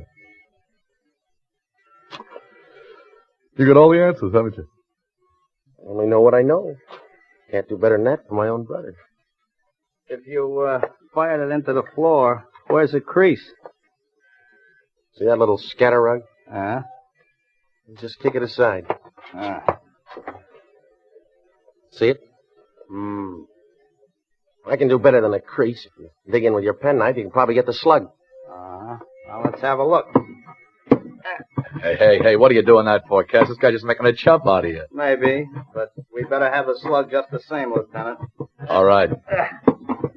You got all the answers, haven't you? I only know what I know. Can't do better than that for my own brother. If you fired it into the floor, where's the crease? See that little scatter rug? Uh-huh. Just kick it aside. See it? I can do better than a crease. If you dig in with your penknife, you can probably get the slug. Now let's have a look. Hey, what are you doing that for, Cass? This guy just making a chump out of you. Maybe, but we better have the slug just the same, Lieutenant. All right.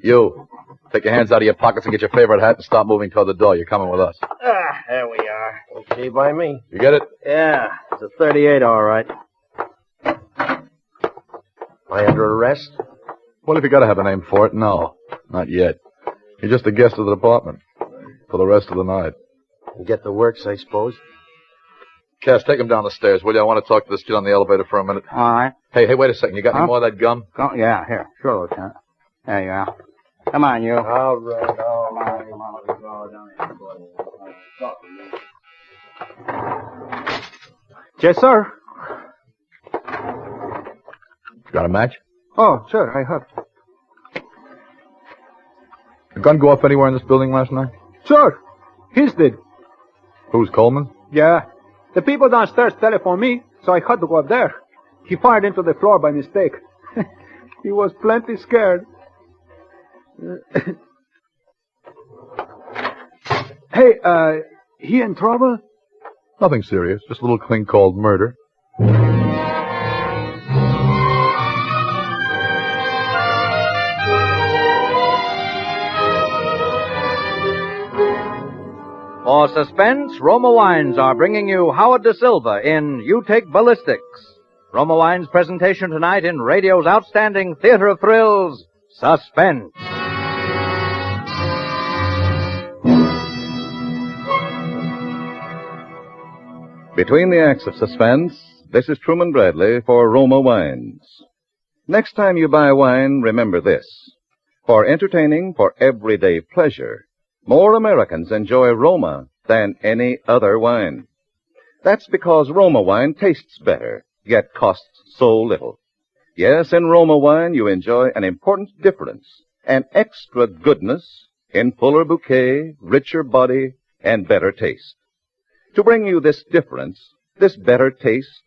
You, take your hands out of your pockets and get your favorite hat and stop moving toward the door. You're coming with us. There we are. Okay by me. You get it? Yeah, it's a 38, all right. Am I under arrest? Well, if you got to have a name for it, no. Not yet. You're just a guest of the department for the rest of the night. You get the works, I suppose. Cass, take him down the stairs, will you? I want to talk to this kid on the elevator for a minute. All right. Hey, wait a second. You got any more of that gum? Yeah, here. Sure, Lieutenant. There you are. Come on, you. All right. Come on. Let's go down here. Yes, sir. Got a match? Oh, sure, I have. The gun go off anywhere in this building last night? Sure. His did. Who's Coleman? Yeah. The people downstairs telephoned me, so I had to go up there. He fired into the floor by mistake. He was plenty scared. Hey, he in trouble? Nothing serious. Just a little thing called murder. For Suspense, Roma Wines are bringing you Howard Da Silva in You Take Ballistics. Roma Wines' presentation tonight in radio's outstanding theater of thrills, Suspense. Between the acts of Suspense, this is Truman Bradley for Roma Wines. Next time you buy wine, remember this. For entertaining, for everyday pleasure, more Americans enjoy Roma than any other wine. That's because Roma wine tastes better, yet costs so little. Yes, in Roma wine you enjoy an important difference, an extra goodness in fuller bouquet, richer body, and better taste. To bring you this difference, this better taste,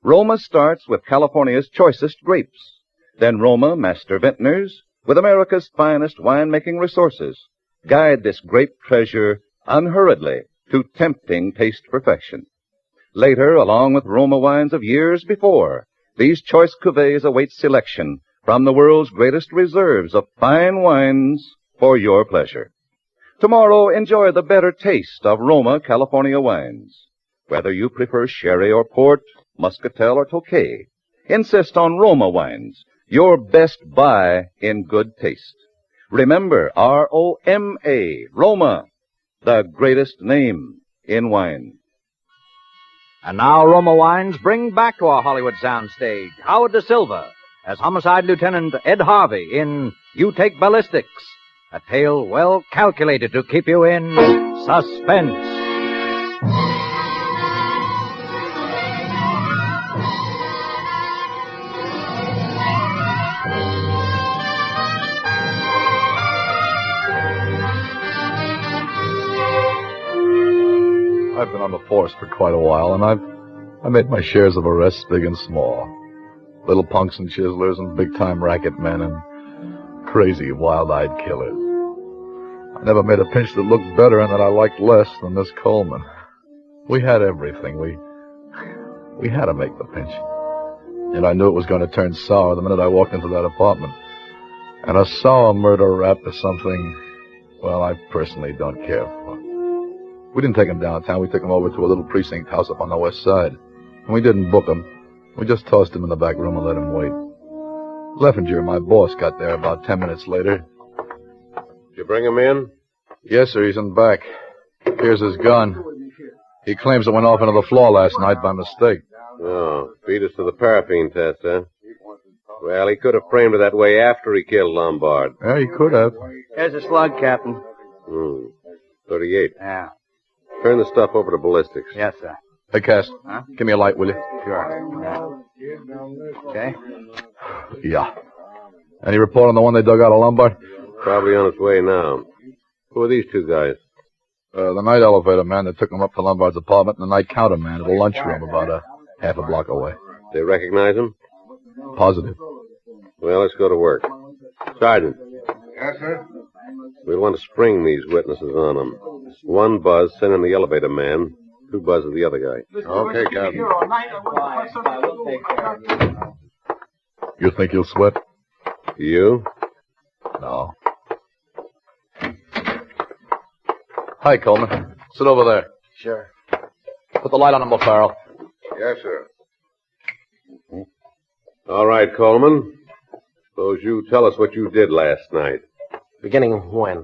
Roma starts with California's choicest grapes. Then Roma master vintners, with America's finest winemaking resources, guide this grape treasure unhurriedly to tempting taste perfection. Later, along with Roma wines of years before, these choice cuvées await selection from the world's greatest reserves of fine wines for your pleasure. Tomorrow, enjoy the better taste of Roma California wines. Whether you prefer sherry or port, muscatel or tokay, insist on Roma wines, your best buy in good taste. Remember, R-O-M-A, Roma, the greatest name in wine. And now Roma Wines bring back to our Hollywood soundstage Howard Da Silva as Homicide Lieutenant Ed Harvey in You Take Ballistics, a tale well calculated to keep you in suspense. I've been on the force for quite a while, and I've made my shares of arrests big and small. Little punks and chiselers and big-time racket men and crazy, wild-eyed killers. I never made a pinch that looked better and that I liked less than this Coleman. We had everything. We had to make the pinch. And I knew it was going to turn sour the minute I walked into that apartment. And a sour murder rap is something, well, I personally don't care for. We didn't take him downtown. We took him over to a little precinct house up on the west side. And we didn't book him. We just tossed him in the back room and let him wait. Leffinger, my boss, got there about 10 minutes later. Did you bring him in? Yes, sir, he's in back. Here's his gun. He claims it went off into the floor last night by mistake. Oh, beat us to the paraffin test, huh? Well, he could have framed it that way after he killed Lombard. Yeah, he could have. Here's a slug, Captain. 38. Yeah. Turn the stuff over to Ballistics. Yes, sir. Hey, Cass, give me a light, will you? Sure. Okay. Yeah. Any report on the one they dug out of Lombard? Probably on its way now. Who are these two guys? The night elevator man that took him up to Lombard's apartment and the night counter man at a lunchroom about a half a block away. They recognize him? Positive. Well, let's go to work. Sergeant. Yes, sir? We'll want to spring these witnesses on them. One buzz, send in the elevator man. 2 buzzes the other guy. Okay, Captain. You think you'll sweat? You? No. Hi, Coleman. Sit over there. Sure. Put the light on him, O'Farrell. Yes, sir. All right, Coleman. Suppose you tell us what you did last night. Beginning when?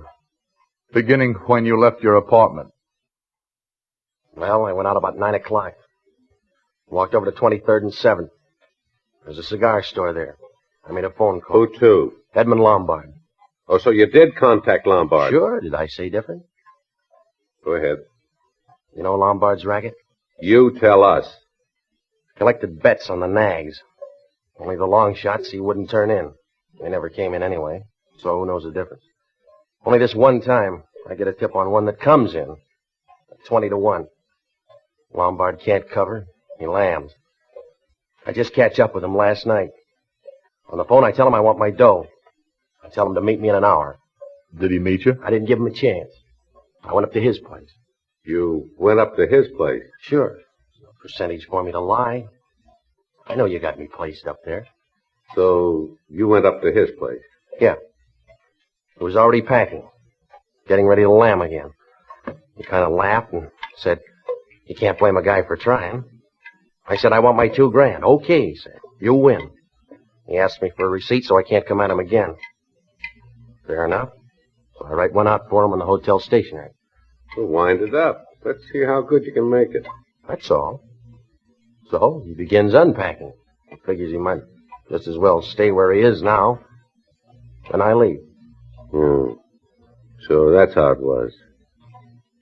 Beginning when you left your apartment. Well, I went out about 9 o'clock. Walked over to 23rd and 7th. There's a cigar store there. I made a phone call. Who to? Edmund Lombard. Oh, so you did contact Lombard? Sure. Did I say different? Go ahead. You know Lombard's racket? You tell us. Collected bets on the nags. Only the long shots he wouldn't turn in. They never came in anyway, so who knows the difference? Only this one time, I get a tip on one that comes in. 20 to 1. Lombard can't cover. He lambs. I just catch up with him last night. On the phone, I tell him I want my dough. I tell him to meet me in an hour. Did he meet you? I didn't give him a chance. I went up to his place. You went up to his place? Sure. No percentage for me to lie. I know you got me placed up there. So you went up to his place? Yeah. He was already packing. Getting ready to lamb again. He kind of laughed and said, "You can't blame a guy for trying." I said, "I want my $2,000. Okay," he said. "You win." He asked me for a receipt so I can't come at him again. Fair enough. So I write one out for him on the hotel stationery. Well, wind it up. Let's see how good you can make it. That's all. So he begins unpacking. He figures he might just as well stay where he is now. Then I leave. So that's how it was.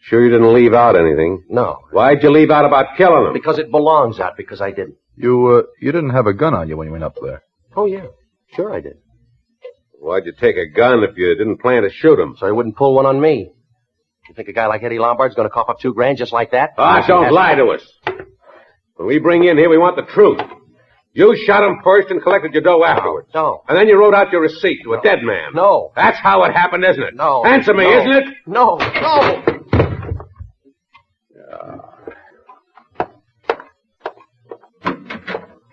Sure you didn't leave out anything? No. Why'd you leave out about killing him? Because it belongs out, because I didn't. You didn't have a gun on you when you went up there. Oh, yeah. Sure I did. Why'd you take a gun if you didn't plan to shoot him? So he wouldn't pull one on me. You think a guy like Eddie Lombard's going to cough up $2,000 just like that? Don't lie to us. When we bring you in here, we want the truth. You shot him first and collected your dough afterwards. No. And then you wrote out your receipt to a dead man. No. That's how it happened, isn't it? No. Answer me, isn't it? No. No.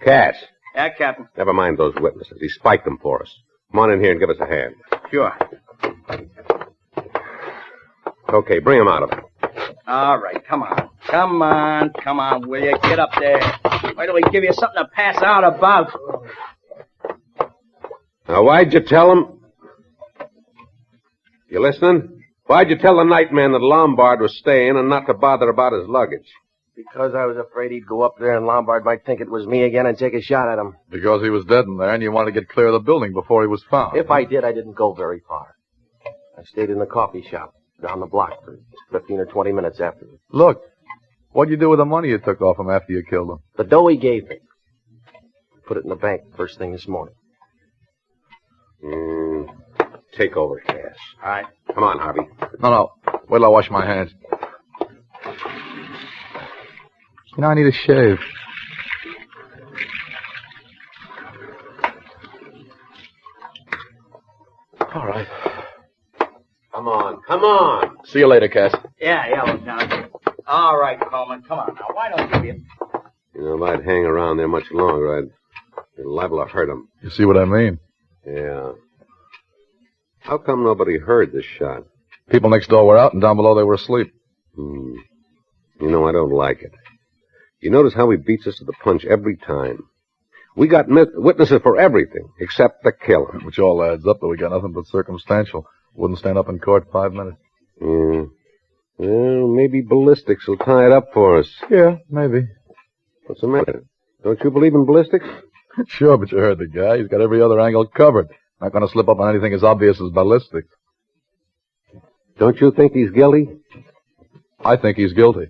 Cash. Yeah, Captain. Never mind those witnesses. He spiked them for us. Come on in here and give us a hand. Sure. Okay, bring him out of it. All right, come on. Come on, will you? Get up there. Why don't we give you something to pass out about? Now, why'd you tell him? You listening? Why'd you tell the night man that Lombard was staying and not to bother about his luggage? Because I was afraid he'd go up there and Lombard might think it was me again and take a shot at him. Because he was dead in there and you wanted to get clear of the building before he was found. If I did, I didn't go very far. I stayed in the coffee shop down the block for 15 or 20 minutes afterwards. Look, what'd you do with the money you took off him after you killed him? The dough he gave me. Put it in the bank first thing this morning. Take over, Cass. All right. Come on, Harvey. No. Wait till I wash my hands. You know, I need a shave. All right. Come on. See you later, Cass. Yeah, Lieutenant. All right, Coleman, come on now. Why don't you... You know, if I'd hang around there much longer, I'd be liable to hurt him. You see what I mean? Yeah. How come nobody heard the shot? People next door were out, and down below they were asleep. You know, I don't like it. You notice how he beats us to the punch every time. We got witnesses for everything, except the killing. Which all adds up, but we got nothing but circumstantial. Wouldn't stand up in court 5 minutes. Yeah. Well, maybe ballistics will tie it up for us. Yeah, maybe. What's the matter? Don't you believe in ballistics? Sure, but you heard the guy. He's got every other angle covered. Not going to slip up on anything as obvious as ballistics. Don't you think he's guilty? I think he's guilty.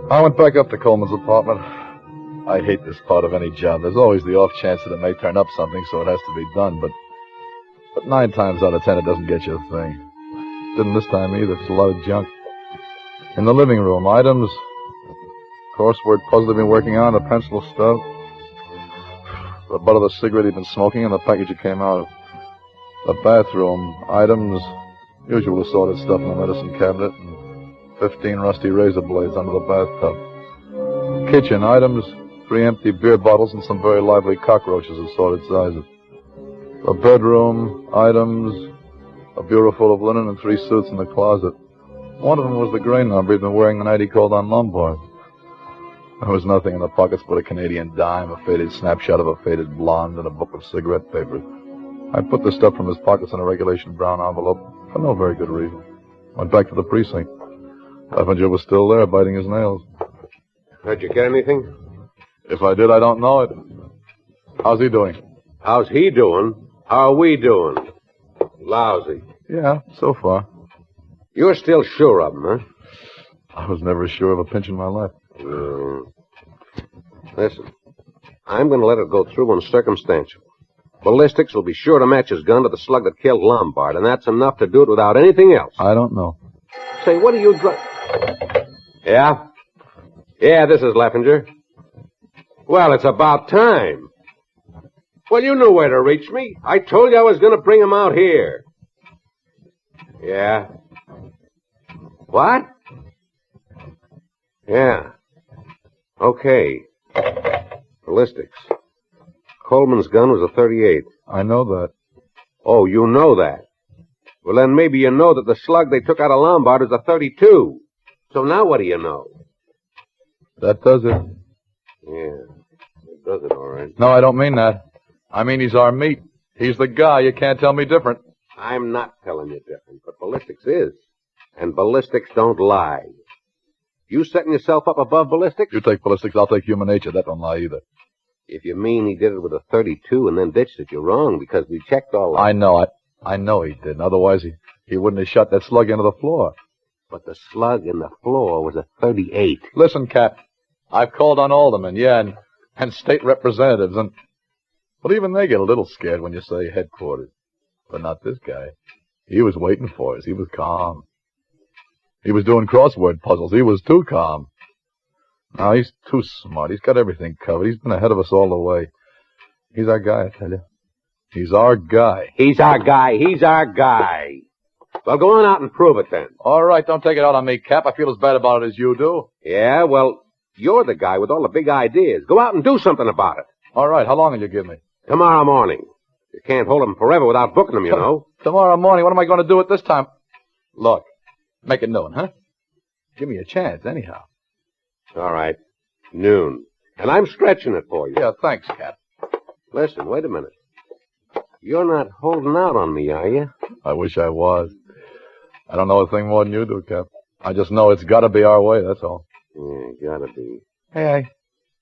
I went back up to Coleman's apartment. I hate this part of any job. There's always the off chance that it may turn up something, so it has to be done. But 9 times out of 10, it doesn't get you a thing. Didn't this time either. It's a lot of junk. In the living room, items, crossword puzzle they've been working on, the pencil stub, the butt of the cigarette he'd been smoking, and the package it came out of. The bathroom, items, usual assorted stuff in the medicine cabinet, and 15 rusty razor blades under the bathtub. Kitchen, items, 3 empty beer bottles and some very lively cockroaches of assorted sizes. The bedroom, items, a bureau full of linen and 3 suits in the closet. One of them was the gray number he'd been wearing the night he called on Lombard. There was nothing in the pockets but a Canadian dime, a faded snapshot of a faded blonde, and a book of cigarette papers. I put the stuff from his pockets in a regulation brown envelope for no very good reason. Went back to the precinct. Effinger was still there, biting his nails. Did you get anything? If I did, I don't know it. How's he doing? How's he doing? How are we doing? Lousy. Yeah, so far. You're still sure of him, huh? I was never sure of a pinch in my life. Listen, I'm going to let it go through on circumstantial. Ballistics will be sure to match his gun to the slug that killed Lombard, and that's enough to do it without anything else. I don't know. Say, what are you Yeah? Yeah, this is Leffinger. Well, it's about time. Well, you knew where to reach me. I told you I was going to bring him out here. Yeah? What? Yeah. Okay. Ballistics. Coleman's gun was a .38. I know that. Oh, you know that. Well, then maybe you know that the slug they took out of Lombard is a .32. So now what do you know? That does it. Yeah, it does it all right. No, I don't mean that. I mean he's our meat. He's the guy. You can't tell me different. I'm not telling you different, but ballistics is. And ballistics don't lie. You setting yourself up above ballistics? You take ballistics, I'll take human nature. That don't lie either. If you mean he did it with a .32 and then ditched it, you're wrong, because we checked all that. I know. I know he didn't. Otherwise, he wouldn't have shot that slug into the floor. But the slug in the floor was a .38. Listen, Cap, I've called on aldermen, yeah, and state representatives, but even they get a little scared when you say headquarters. But not this guy. He was waiting for us. He was calm. He was doing crossword puzzles. He was too calm. No, he's too smart. He's got everything covered. He's been ahead of us all the way. He's our guy, I tell you. He's our guy. He's our guy. He's our guy. Well, go on out and prove it then. All right, don't take it out on me, Cap. I feel as bad about it as you do. Yeah, well, you're the guy with all the big ideas. Go out and do something about it. All right, how long will you give me? Tomorrow morning. You can't hold him forever without booking him, you know. Tomorrow morning? What am I going to do at this time? Look, make it noon, huh? Give me a chance, anyhow. All right. Noon. And I'm stretching it for you. Yeah, thanks, Cap. Listen, wait a minute. You're not holding out on me, are you? I wish I was. I don't know a thing more than you do, Cap. I just know it's got to be our way, that's all. Yeah, gotta be. Hey,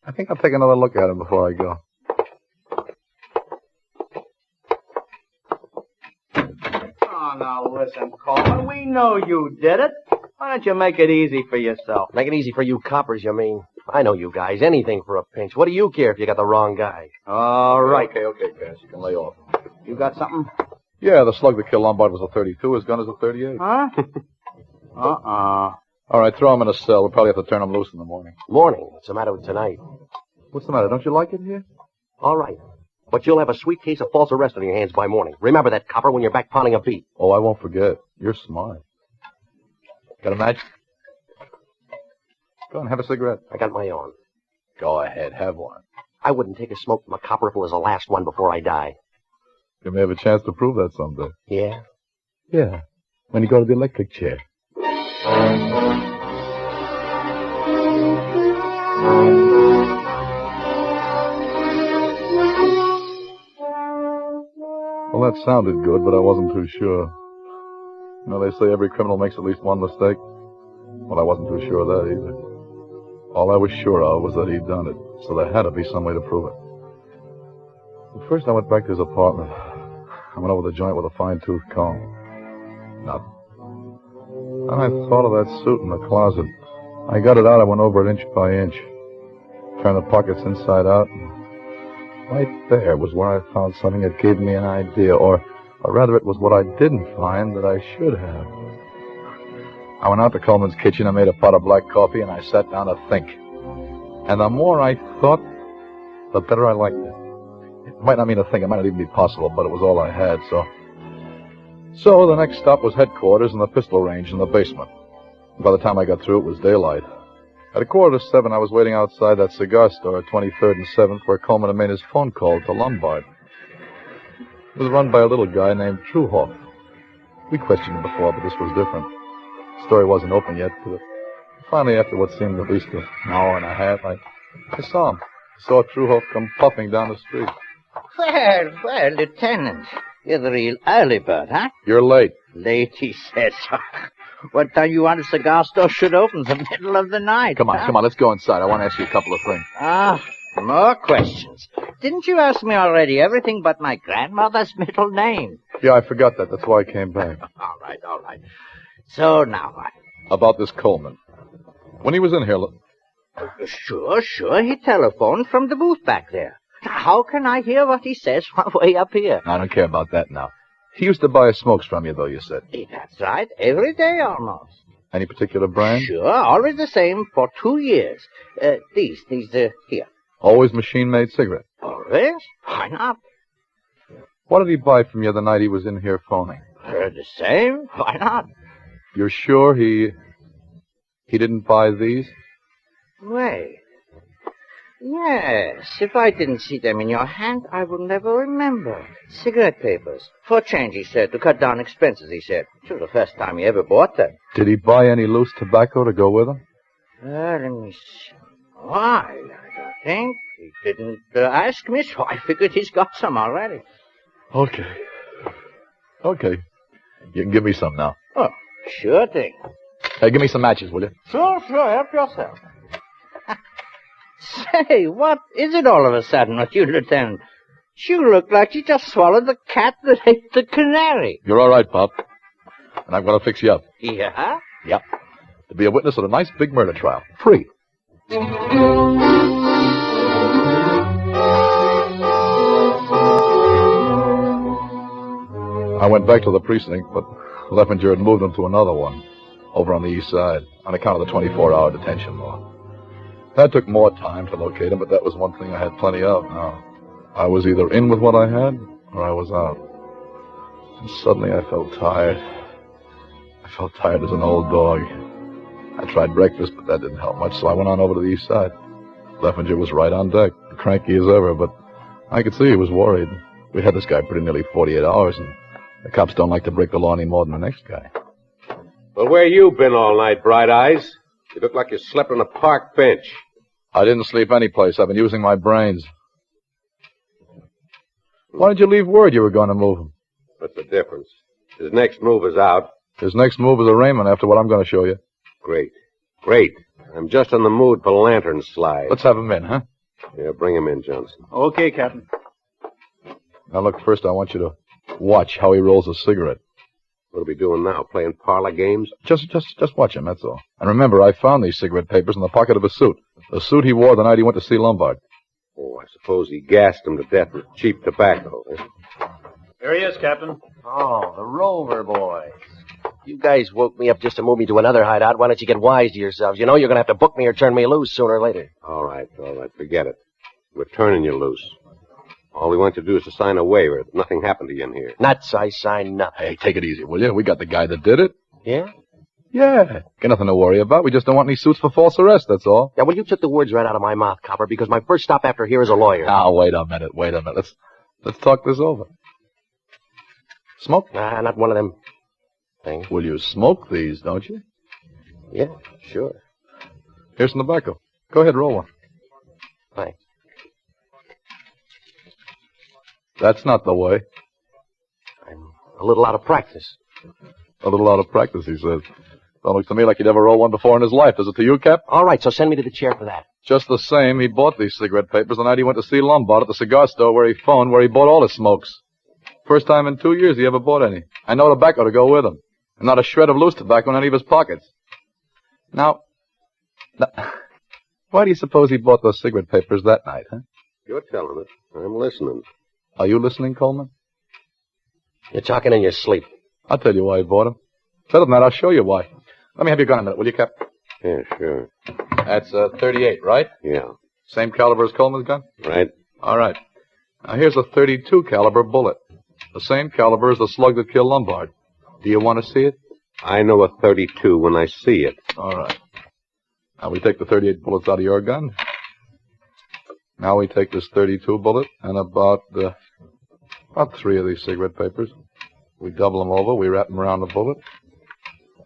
I think I'll take another look at him before I go. Oh, now listen, Coleman. We know you did it. Why don't you make it easy for yourself? Make it easy for you coppers, you mean? I know you guys. Anything for a pinch. What do you care if you got the wrong guy? All right. Okay, Cash. You can lay off. You got something? Yeah, the slug that killed Lombard was a 32. His gun is a 38. Huh? All right, throw him in a cell. We'll probably have to turn him loose in the morning. Morning? What's the matter with tonight? What's the matter? Don't you like it here? All right. But you'll have a sweet case of false arrest on your hands by morning. Remember that, copper, when you're back pounding a beat. Oh, I won't forget. You're smart. Got a match? Go and have a cigarette. I got my own. Go ahead, have one. I wouldn't take a smoke from a copper if it was the last one before I die. You may have a chance to prove that someday. Yeah? Yeah, when you go to the electric chair. Well, that sounded good, but I wasn't too sure. You know, they say every criminal makes at least one mistake. Well, I wasn't too sure of that either. All I was sure of was that he'd done it, so there had to be some way to prove it. At first, I went back to his apartment. I went over the joint with a fine-tooth comb. Nothing. Then I thought of that suit in the closet. I got it out. I went over it inch by inch. Turned the pockets inside out. And right there was where I found something that gave me an idea, or rather, it was what I didn't find that I should have. I went out to Coleman's kitchen and made a pot of black coffee, and I sat down to think. And the more I thought, the better I liked it. It might not mean a thing. It might not even be possible, but it was all I had, So the next stop was headquarters and the pistol range in the basement. By the time I got through, it was daylight. At 6:45, I was waiting outside that cigar store at 23rd and 7th, where Coleman had made his phone call to Lombard. It was run by a little guy named Truhoff. We questioned him before, but this was different. The story wasn't open yet, but finally, after what seemed at least an hour and a half, I saw him. I saw Truhoff come puffing down the street. Well, Lieutenant, you're the real early bird, huh? You're late. Late, he says. What time you want a cigar store should open? The middle of the night. Come on, let's go inside. I want to ask you a couple of things. More questions. Didn't you ask me already everything but my grandmother's middle name? Yeah, I forgot that. That's why I came back. All right. So now what? About this Coleman. When he was in here... Sure. He telephoned from the booth back there. How can I hear what he says from way up here? I don't care about that now. He used to buy smokes from you, though, you said. That's right. Every day almost. Any particular brand? Sure. Always the same for 2 years. These here. Always machine-made cigarette? Always? Why not? What did he buy from you the night he was in here phoning? The same. Why not? You're sure he didn't buy these? Wait. Yes. If I didn't see them in your hand, I would never remember. Cigarette papers. For change, he said. To cut down expenses, he said. It was the first time he ever bought them. Did he buy any loose tobacco to go with them? Let me see. Why, I don't think. He didn't ask me, so I figured he's got some already. Okay. You can give me some now. Oh, sure thing. Hey, give me some matches, will you? Sure. Help yourself. Say, what is it all of a sudden with you, Lieutenant? You look like you just swallowed the cat that ate the canary. You're all right, Pop. And I'm going to fix you up. Yeah? Yep. To be a witness at a nice big murder trial. Free. I went back to the precinct, but Leffinger had moved them to another one, over on the east side, on account of the 24-hour detention law. That took more time to locate him, but that was one thing I had plenty of now. I was either in with what I had, or I was out. And suddenly I felt tired. I felt tired as an old dog. I tried breakfast, but that didn't help much, so I went on over to the east side. Leffinger was right on deck, cranky as ever, but I could see he was worried. We had this guy pretty nearly 48 hours, and the cops don't like to break the law any more than the next guy. Well, where you been all night, Bright Eyes? You look like you slept on a park bench. I didn't sleep any place. I've been using my brains. Why did you leave word you were going to move him? What's the difference? His next move is out. His next move is arraignment after what I'm going to show you. Great. Great. I'm just in the mood for lantern slide. Let's have him in, huh? Yeah, bring him in, Johnson. Okay, Captain. Now, look, first I want you to watch how he rolls a cigarette. What are we doing now? Playing parlor games? Just watch him, that's all. And remember, I found these cigarette papers in the pocket of his suit. The suit he wore the night he went to see Lombard. Oh, I suppose he gassed him to death with cheap tobacco. Eh? Here he is, Captain. Oh, the Rover boys. You guys woke me up just to move me to another hideout. Why don't you get wise to yourselves? You know you're going to have to book me or turn me loose sooner or later. All right. Forget it. We're turning you loose. All we want you to do is to sign a waiver that nothing happened to you in here. Nuts, I sign nothing. Hey, take it easy, will you? We got the guy that did it. Yeah? Yeah. Got nothing to worry about. We just don't want any suits for false arrest, that's all. Yeah, well, you took the words right out of my mouth, Copper, because my first stop after here is a lawyer. Now, wait a minute. Let's talk this over. Smoke? Nah, not one of them things. Will you smoke these, don't you? Yeah, sure. Here's some tobacco. Go ahead, roll one. Thanks. That's not the way. I'm a little out of practice. A little out of practice, he says. Don't look to me like he'd ever rolled one before in his life. Does it to you, Cap? All right, so send me to the chair for that. Just the same, he bought these cigarette papers the night he went to see Lombard at the cigar store where he phoned, where he bought all his smokes. First time in 2 years he ever bought any. And no tobacco to go with them. And not a shred of loose tobacco in any of his pockets. Now, why do you suppose he bought those cigarette papers that night, huh? You're telling it. I'm listening. Are you listening, Coleman? You're talking in your sleep. I'll tell you why he bought them. Better than that, I'll show you why. Let me have your gun a minute, will you, Cap? Yeah, sure. That's 38, right? Yeah. Same caliber as Coleman's gun? Right. All right. Now, here's a 32 caliber bullet. The same caliber as the slug that killed Lombard. Do you want to see it? I know a 32 when I see it. All right. Now, we take the 38 bullets out of your gun. Now we take this 32 bullet and about 3 of these cigarette papers. We double them over. We wrap them around the bullet.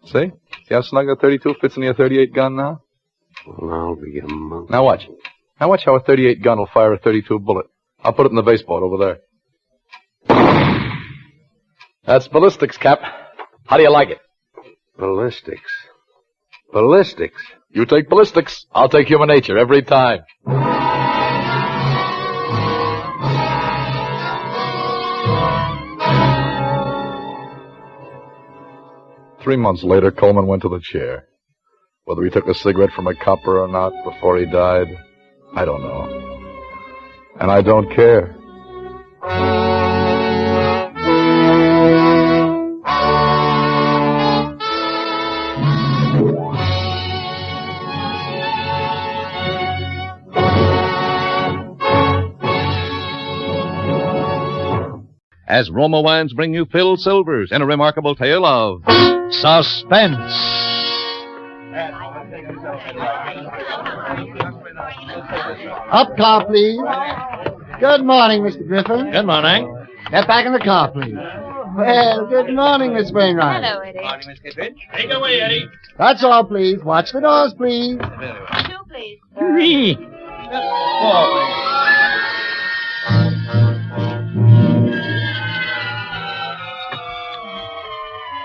See? See how snug a 32 fits in your 38 gun now? Well, I'll be a monk. Now watch. Now watch how a 38 gun will fire a 32 bullet. I'll put it in the baseboard over there. That's ballistics, Cap. How do you like it? Ballistics. Ballistics? You take ballistics. I'll take human nature every time. 3 months later, Coleman went to the chair. Whether he took a cigarette from a copper or not before he died, I don't know. And I don't care. As Roma Wines bring you Phil Silvers in a remarkable tale of suspense. Up, car, please. Good morning, Mr. Griffin. Good morning. Get back in the car, please. Well, good morning, Miss Wainwright. Hello, Eddie. Morning, Miss Kittredge. Take it away, Eddie. That's all, please. Watch the doors, please. Two, please. Me.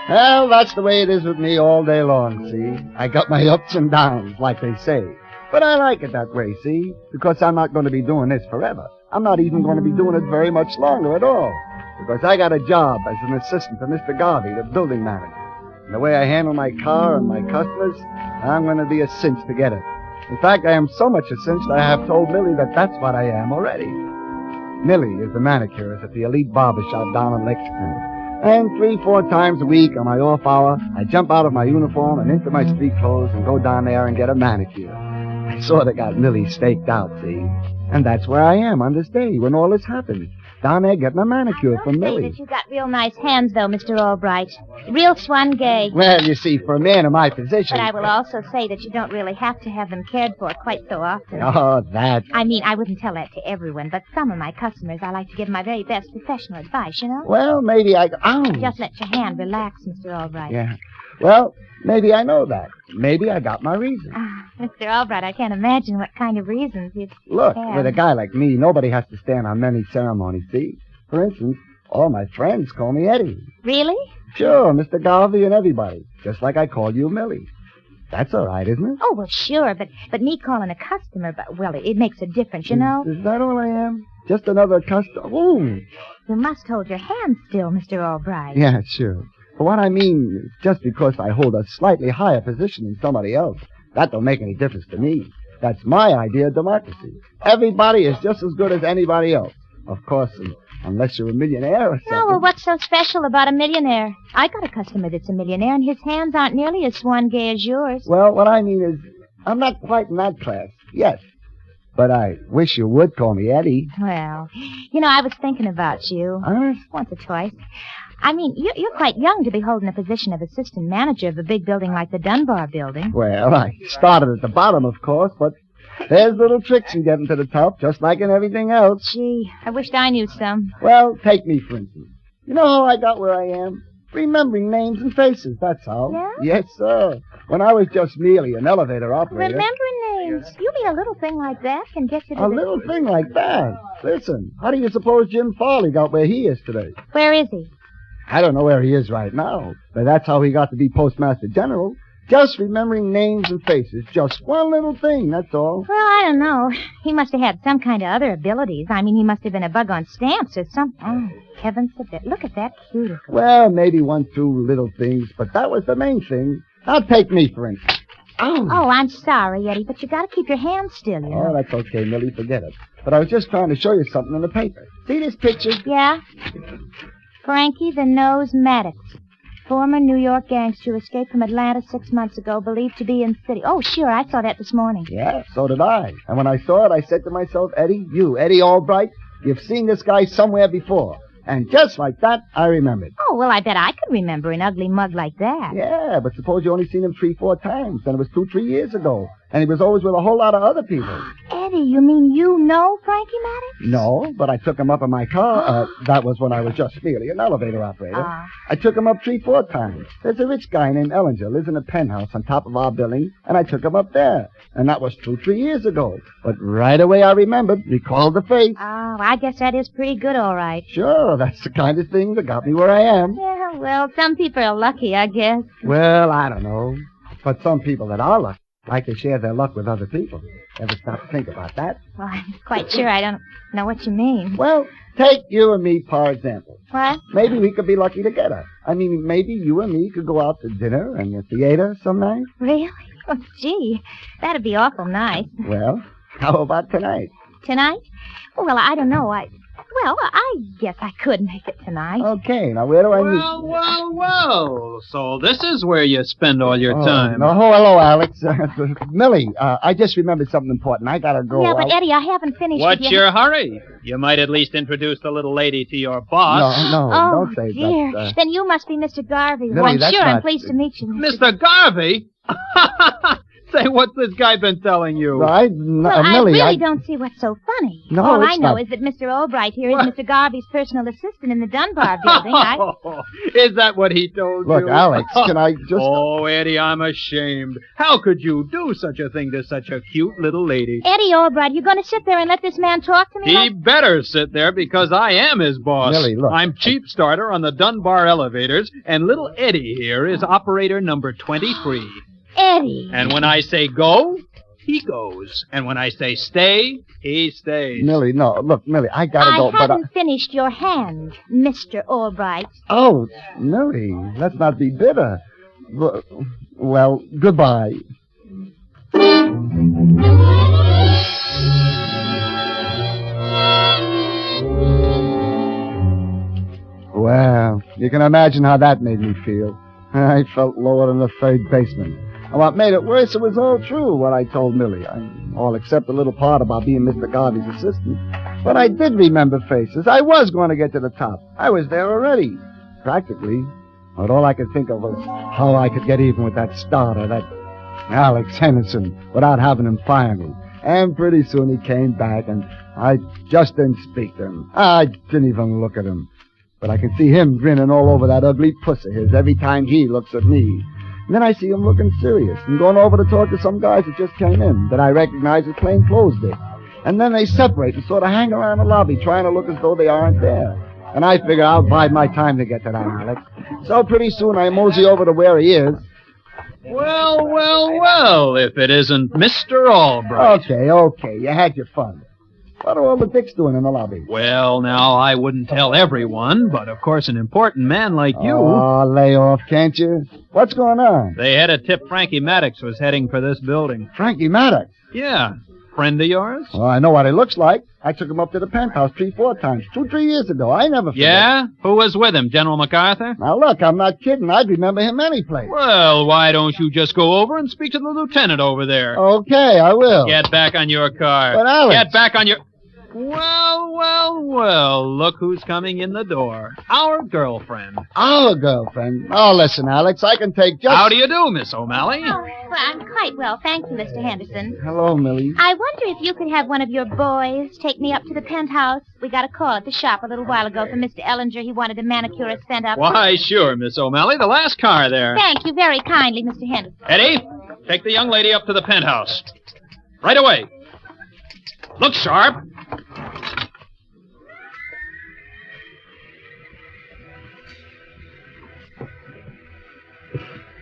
Well, that's the way it is with me all day long, see? I got my ups and downs, like they say. But I like it that way, see? Because I'm not going to be doing this forever. I'm not even going to be doing it very much longer at all. Because I got a job as an assistant to Mr. Garvey, the building manager. And the way I handle my car and my customers, I'm going to be a cinch to get it. In fact, I am so much a cinch that I have told Millie that that's what I am already. Millie is the manicurist at the Elite Barber Shop down in Lexington. And 3-4 times a week on my off hour, I jump out of my uniform and into my street clothes and go down there and get a manicure. I sort of got Millie staked out, see? And that's where I am on this day when all this happened. Down there getting a manicure from Millie. That you got real nice hands, though, Mr. Albright. Real swan gay. Well, you see, for a man in my position... But I will also say that you don't really have to have them cared for quite so often. Oh, that... I mean, I wouldn't tell that to everyone, but some of my customers, I like to give them my very best professional advice, you know? Well, maybe I... Ow! Just let your hand relax, Mr. Albright. Yeah. Well, maybe I know that. Maybe I got my reason. Mr. Albright, I can't imagine what kind of reasons you'd Look, have. with a guy like me, nobody has to stand on many ceremonies, see? For instance, all my friends call me Eddie. Really? Sure, Mr. Garvey and everybody. Just like I call you Millie. That's all right, isn't it? Oh, well, sure, but me calling a customer, well, it makes a difference, you know? Is that all I am? Just another customer? Ooh. You must hold your hand still, Mr. Albright. Yeah, sure. But what I mean is just because I hold a slightly higher position than somebody else, that don't make any difference to me. That's my idea of democracy. Everybody is just as good as anybody else. Of course, unless you're a millionaire or something. Oh, well, what's so special about a millionaire? I got a customer that's a millionaire, and his hands aren't nearly as swan-gay as yours. Well, what I mean is, I'm not quite in that class, yes. But I wish you would call me Eddie. Well, I was thinking about you. Honest? Once or twice. I mean, you're quite young to be holding a position of assistant manager of a big building like the Dunbar building. Well, I started at the bottom, of course, but there's little tricks in getting to the top, just like in everything else. Gee, I wished I knew some. Well, take me, for instance. You know how I got where I am? Remembering names and faces, that's how. Yeah? Yes, sir. When I was just merely an elevator operator. Remembering names. You mean a little thing like that can get you to A little thing like that? Listen, how do you suppose Jim Farley got where he is today? Where is he? I don't know where he is right now, but that's how he got to be Postmaster General. Just remembering names and faces. Just one little thing, that's all. Well, I don't know. He must have had some kind of other abilities. I mean, he must have been a bug on stamps or something. Oh, heavens forbid. Look at that cuticle. Well, maybe 1, 2 little things, but that was the main thing. Now take me, for instance. Oh, I'm sorry, Eddie, but you got to keep your hands still, you know. Oh, that's okay, Millie. Forget it. But I was just trying to show you something in the paper. See this picture? Yeah? Frankie the Nose Maddox. Former New York gangster who escaped from Atlanta 6 months ago, believed to be in the city. Oh, sure, I saw that this morning. Yeah, so did I. And when I saw it, I said to myself, Eddie, Eddie Albright, you've seen this guy somewhere before. And just like that, I remembered. Oh, well, I bet I could remember an ugly mug like that. Yeah, but suppose you only seen him 3, 4 times, and it was 2, 3 years ago. And he was always with a whole lot of other people. Eddie, you mean you know Frankie Maddox? No, but I took him up in my car. That was when I was just merely an elevator operator. I took him up 3, 4 times. There's a rich guy named Ellinger, lives in a penthouse on top of our building, and I took him up there. And that was 2, 3 years ago. But right away I remembered, recalled the face. Oh, I guess that is pretty good, all right. Sure, that's the kind of thing that got me where I am. Yeah, well, some people are lucky, I guess. Well, I don't know. But some people that are lucky like to share their luck with other people. Ever stop to think about that? Well, I'm quite sure I don't know what you mean. Well, take you and me, for example. What? Maybe we could be lucky together. I mean, maybe you and me could go out to dinner and the theater some night. Really? Oh, gee, that'd be awful nice. Well, how about tonight? Tonight? Well, I don't know. I guess I could make it tonight. Okay, now where do I meet? Well. So this is where you spend all your time. Oh, hello, Alex. Millie, I just remembered something important. I gotta go. Yeah, but Eddie, I haven't finished. What's your hurry? You might at least introduce the little lady to your boss. No, oh, don't say dear. that. Then you must be Mr. Garvey. Millie, Well, I'm that's sure I'm not- pleased to meet you, Mr. Garvey? Say, what's this guy been telling you? Well, I really don't see what's so funny. No, All it's I know not. is that Mr. Albright here is Mr. Garvey's personal assistant in the Dunbar building. Is that what he told you? Look, Alex, can I just... Oh, Eddie, I'm ashamed. How could you do such a thing to such a cute little lady? Eddie Albright, you going to sit there and let this man talk to me? He better sit there because I am his boss. Millie, look. I'm chief starter on the Dunbar elevators, and little Eddie here is operator number 23. Eddie. And when I say go, he goes. And when I say stay, he stays. Millie, no. Look, Millie, I gotta go, I but... haven't finished your hand, Mr. Albright. Oh, Millie, let's not be bitter. Well, goodbye. Well, you can imagine how that made me feel. I felt lower than the third baseman. And what made it worse, it was all true, what I told Millie. All except the little part about being Mr. Garvey's assistant. But I did remember faces. I was going to get to the top. I was there already. Practically. But all I could think of was how I could get even with that starter, that Alex Henderson, without having him fire me. And pretty soon he came back, and I just didn't speak to him. I didn't even look at him. But I can see him grinning all over that ugly puss of his every time he looks at me. And then I see him looking serious and going over to talk to some guys that just came in that I recognize as plainclothes dicks. And then they separate and sort of hang around the lobby trying to look as though they aren't there. And I figure I'll bide my time to get to that, Alex. So pretty soon I mosey over to where he is. Well, if it isn't Mr. Albright. Okay, you had your fun. What are all the dicks doing in the lobby? Well, now, I wouldn't tell everyone, but of course an important man like you... Oh, lay off, can't you? What's going on? They had a tip Frankie Maddox was heading for this building. Frankie Maddox? Yeah. Friend of yours? Well, I know what he looks like. I took him up to the penthouse 3-4 times, 2-3 years ago. I never forget. Yeah? Who was with him, General MacArthur? Now, look, I'm not kidding. I'd remember him any place. Well, why don't you just go over and speak to the lieutenant over there? Okay, I will. Get back on your car. But, Alex... Get back on your... Well, look who's coming in the door. Our girlfriend. Our girlfriend? Oh, listen, Alex, I can take just... How do you do, Miss O'Malley? Oh, well, I'm quite well, thank you, Mr. Henderson. Hello, Millie. I wonder if you could have one of your boys take me up to the penthouse. We got a call at the shop a little while ago from Mr. Ellinger. He wanted a manicurist sent up. Why, sure, Miss O'Malley. The last car there. Thank you very kindly, Mr. Henderson. Eddie, take the young lady up to the penthouse. Right away. Look sharp.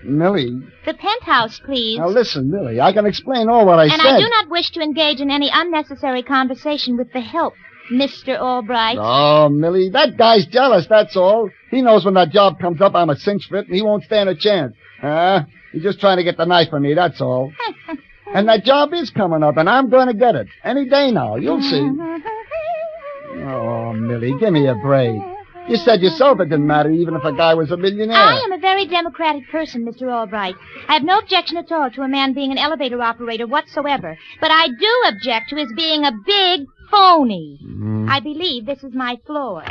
Millie. The penthouse, please. Now, listen, Millie, I can explain all what I said. And I do not wish to engage in any unnecessary conversation with the help, Mr. Albright. Oh, Millie, that guy's jealous, that's all. He knows when that job comes up, I'm a cinch for it, and he won't stand a chance. He's just trying to get the knife from me, that's all. And that job is coming up, and I'm going to get it. Any day now, you'll see. Oh, Millie, give me a break. You said yourself it didn't matter even if a guy was a millionaire. I am a very democratic person, Mr. Albright. I have no objection at all to a man being an elevator operator whatsoever. But I do object to his being a big phony. I believe this is my floor.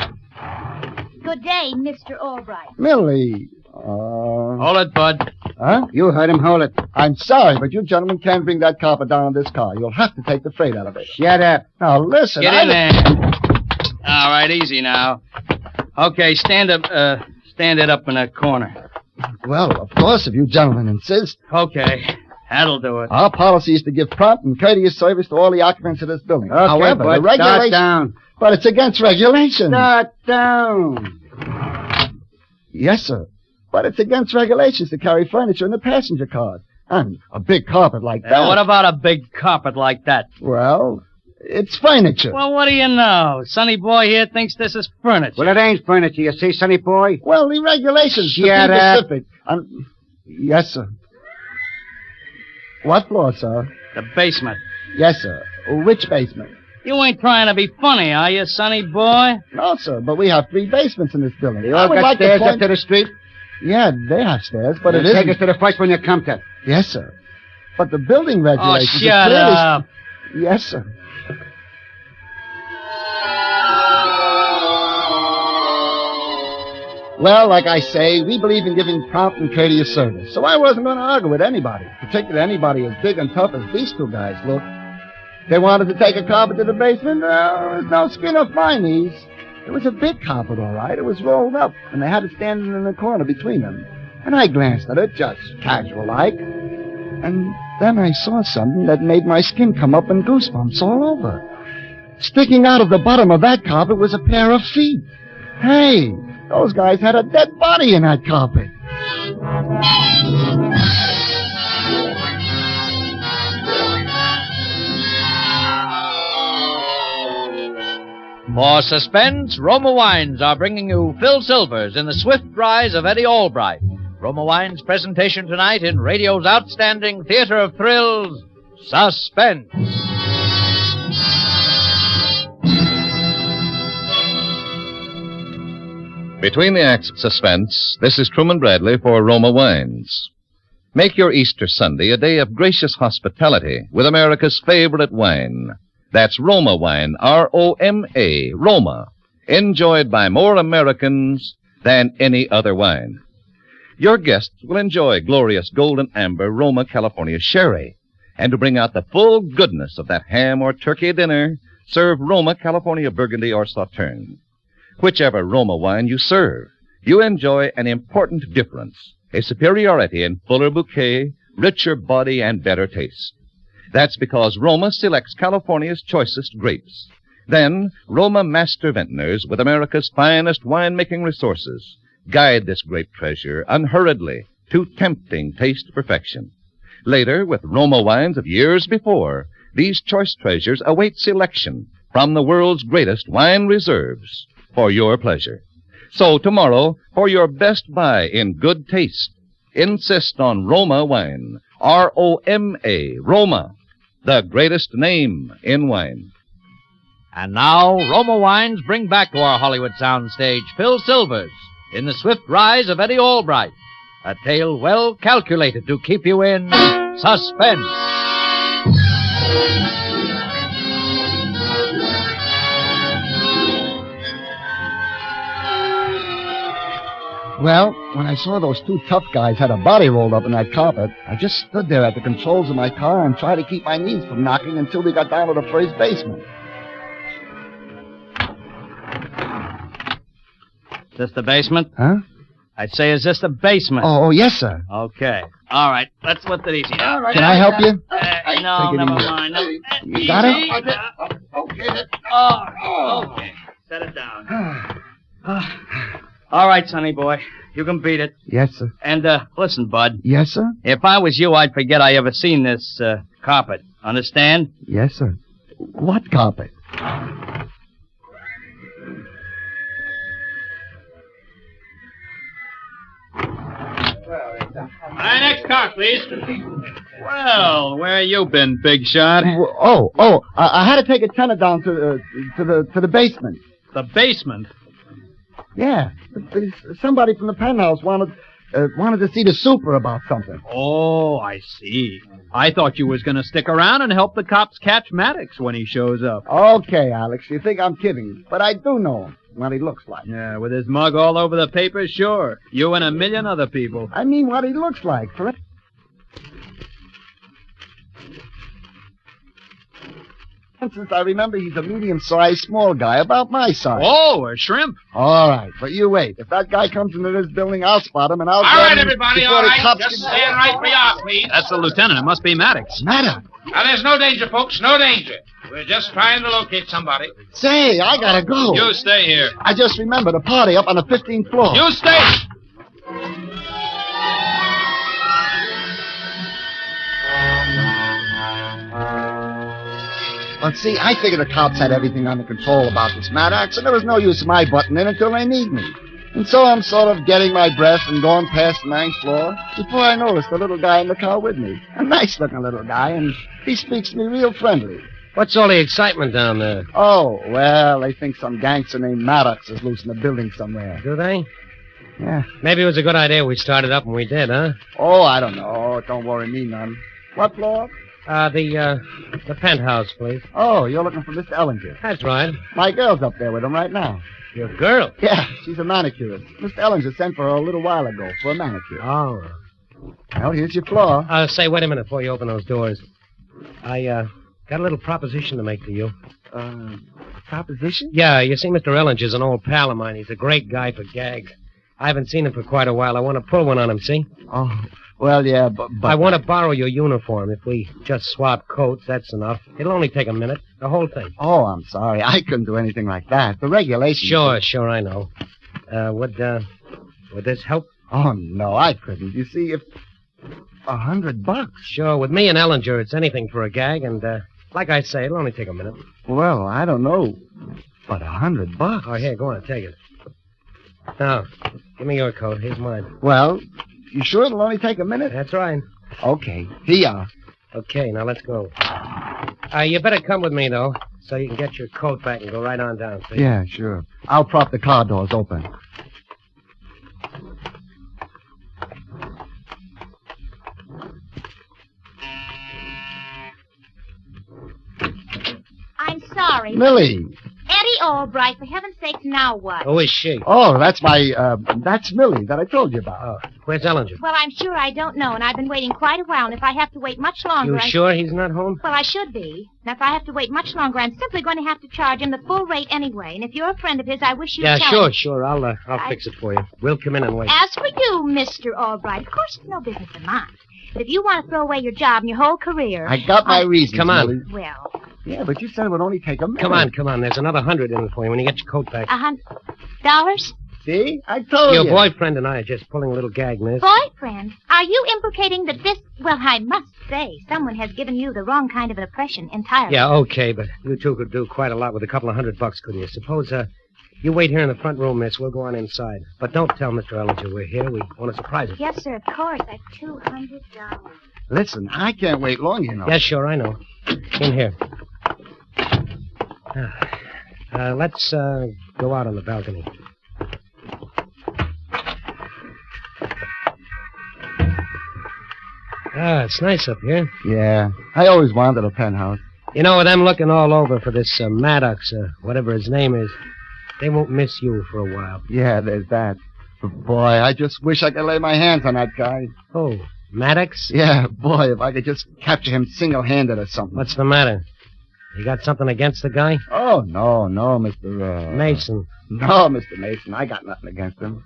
Good day, Mr. Albright. Millie. Hold it, Bud. Huh? You heard him. Hold it. I'm sorry, but you gentlemen can't bring that carpet down on this car. You'll have to take the freight elevator. Shut up. Now, listen. Get in there. All right, easy now. Okay, stand it up in that corner. Well, of course, if you gentlemen insist. Okay, that'll do it. Our policy is to give prompt and courteous service to all the occupants of this building. Okay, however, but the regulation... start down. But it's against regulations. Start down. Yes, sir. But it's against regulations to carry furniture in the passenger cars. And a big carpet like that. What about a big carpet like that? Well, it's furniture. Well, what do you know? Sonny Boy here thinks this is furniture. Well, it ain't furniture, you see, Sonny Boy. Well, the regulations to be Shut up. specific. Yes, sir. What floor, sir? The basement. Yes, sir. Which basement? You ain't trying to be funny, are you, Sonny Boy? No, sir, but we have 3 basements in this building. You all got stairs up to the street? Yeah, they have stairs, but Then it isn't. take us to the first one you come to. Yes, sir. But the building regulations... Oh, shut up. Yes, sir. Well, like I say, we believe in giving prompt and courteous service. So I wasn't going to argue with anybody, particularly anybody as big and tough as these 2 guys look. They wanted to take a carpet to the basement. There was no skin off my knees. It was a big carpet, all right. It was rolled up, and they had it standing in the corner between them. And I glanced at it, just casual-like. And then I saw something that made my skin come up in goosebumps all over. Sticking out of the bottom of that carpet was a pair of feet. Hey, those guys had a dead body in that carpet. For Suspense, Roma Wines are bringing you Phil Silvers in the swift rise of Eddie Albright. Roma Wines' presentation tonight in radio's outstanding theater of thrills, Suspense. Between the acts of Suspense, this is Truman Bradley for Roma Wines. Make your Easter Sunday a day of gracious hospitality with America's favorite wine. That's Roma wine, R-O-M-A, Roma, enjoyed by more Americans than any other wine. Your guests will enjoy glorious golden amber Roma California sherry. And to bring out the full goodness of that ham or turkey dinner, serve Roma California Burgundy or Sauterne. Whichever Roma wine you serve, you enjoy an important difference, a superiority in fuller bouquet, richer body, and better taste. That's because Roma selects California's choicest grapes, Then, Roma master vintners with America's finest winemaking resources guide this great treasure unhurriedly to tempting taste perfection. Later, with Roma wines of years before, these choice treasures await selection from the world's greatest wine reserves for your pleasure. So tomorrow, for your best buy in good taste, insist on Roma wine. R-O-M-A, Roma, the greatest name in wine. And now, Roma Wines bring back to our Hollywood soundstage Phil Silvers in The Swift Rise of Eddie Albright, a tale well calculated to keep you in suspense. Well, when I saw those two tough guys had a body rolled up in that carpet, I just stood there at the controls of my car and tried to keep my knees from knocking until we got down to the first basement. Is this the basement? Huh? I'd say, is this the basement? Oh, yes, sir. Okay. All right. Let's lift it easy. All right. Can I help you? No, Take it never easy. mind. No. You got it? Okay. Oh, okay. Set it down. All right, sonny boy. You can beat it. Yes, sir. And, listen, bud. Yes, sir? If I was you, I'd forget I ever seen this, carpet. Understand? Yes, sir. What carpet? My next car, please. Well, where you been, big shot? I had to take a tenant down to the basement. The basement? Yeah. Somebody from the penthouse wanted to see the super about something. Oh, I see. I thought you was going to stick around and help the cops catch Maddox when he shows up. Okay, Alex, you think I'm kidding, but I do know him, what he looks like. Yeah, with his mug all over the papers, sure. You and a million other people. I mean what he looks like, for instance, I remember he's a medium-sized, small guy, about my size. Oh, a shrimp. All right, but you wait. If that guy comes into this building, I'll spot him, and I'll All grab right, him everybody, before all the right. cops Just can- stand right where you are, please. That's the lieutenant. It must be Maddox. Maddox? Now, there's no danger, folks, no danger. We're just trying to locate somebody. Say, I gotta go. You stay here. I just remembered a party up on the 15th floor. You stay. But see, I figured the cops had everything under control about this Maddox, and there was no use of my butting in until they need me. And so I'm sort of getting my breath and going past the 9th floor before I noticed the little guy in the car with me. A nice-looking little guy, and he speaks to me real friendly. What's all the excitement down there? Oh, well, they think some gangster named Maddox is loose in the building somewhere. Do they? Yeah. Maybe it was a good idea we started up when we did, huh? Oh, I don't know. Don't worry me none. What floor? The penthouse, please. Oh, you're looking for Mr. Ellinger. That's right. My girl's up there with him right now. Your girl? Yeah, she's a manicurist. Mr. Ellinger sent for her a little while ago for a manicure. Oh. Well, here's your floor. Say, wait a minute before you open those doors. I, got a little proposition to make to you. Proposition? Yeah, you see, Mr. Ellinger's an old pal of mine. He's a great guy for gags. I haven't seen him for quite a while. I want to pull one on him, see? Oh, well, yeah, but... I want to borrow your uniform. If we just swap coats, that's enough. It'll only take a minute. The whole thing. Oh, I'm sorry. I couldn't do anything like that. The regulations... Sure, I know. Would this help? Oh, no, I couldn't. You see, if... $100. Sure, with me and Ellinger, it's anything for a gag, and, like I say, it'll only take a minute. Well, I don't know. But $100? Oh, here, go on, take it. Now, give me your coat. Here's mine. Well, you sure it'll only take a minute? That's right. Okay, here you are. Okay, now let's go. You better come with me, though, so you can get your coat back and go right on down, see? Yeah, sure. I'll prop the car doors open. I'm sorry. Millie. Eddie Albright, for heaven's sakes, now what? Who is she? Oh, that's that's Millie that I told you about. Oh, where's Ellinger? Well, I'm sure I don't know, and I've been waiting quite a while, and if I have to wait much longer... You sure he's not home? Well, I should be. Now, if I have to wait much longer, I'm simply going to have to charge him the full rate anyway, and if you're a friend of his, I wish you'd tell him. Sure. I'll fix it for you. We'll come in and wait. As for you, Mr. Albright, of course it's no business of mine. But if you want to throw away your job and your whole career... I got my reasons, Come on. Millie. Well, Yeah, but you said it would only take a minute. Come on. There's another 100 in it for you when you get your coat back. $100? See? I told Your you. boyfriend and I are just pulling a little gag, miss. Boyfriend? Are you implicating that this... Well, I must say, someone has given you the wrong kind of an impression entirely. Yeah, okay, but you two could do quite a lot with a couple of $100, couldn't you? Suppose, you wait here in the front room, miss. We'll go on inside. But don't tell Mr. Ellinger we're here. We want to surprise him. Yes, sir, of course. That's $200. Listen, I can't wait long, you know. Yes, sure, I know. In here. Let's go out on the balcony. It's nice up here. Yeah, I always wanted a penthouse. You know, with them looking all over for this Maddox, whatever his name is, they won't miss you for a while. Yeah, there's that. But boy, I just wish I could lay my hands on that guy. Oh, Maddox? Yeah, boy, if I could just capture him single-handed or something. What's the matter? You got something against the guy? Oh, no, Mr. Mason. No, Mr. Mason, I got nothing against him.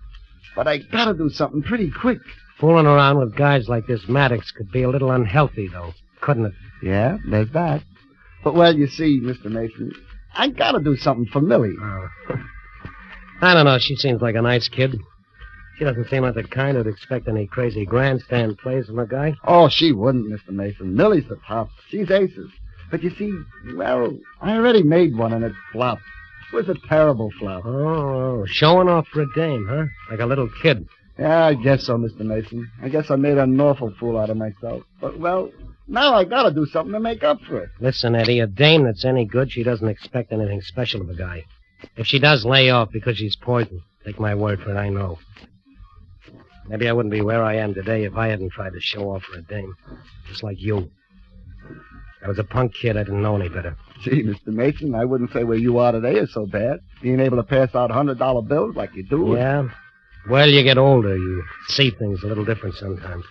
But I gotta do something pretty quick. Fooling around with guys like this Maddox could be a little unhealthy, though, couldn't it? Yeah, there's that. But, well, you see, Mr. Mason, I gotta do something for Millie. I don't know. She seems like a nice kid. She doesn't seem like the kind who'd expect any crazy grandstand plays from a guy. Oh, she wouldn't, Mr. Mason. Millie's the top. She's aces. But you see, well, I already made one and it flopped. It was a terrible flop. Oh, showing off for a dame, huh? Like a little kid. Yeah, I guess so, Mr. Mason. I guess I made an awful fool out of myself. But, well, now I gotta do something to make up for it. Listen, Eddie, a dame that's any good, she doesn't expect anything special of a guy. If she does lay off because she's poisoned, take my word for it, I know. Maybe I wouldn't be where I am today if I hadn't tried to show off for a dame. Just like you. I was a punk kid. I didn't know any better. Gee, Mr. Mason, I wouldn't say where you are today is so bad. Being able to pass out $100 bills like you do. Yeah? Well, you get older. You see things a little different sometimes.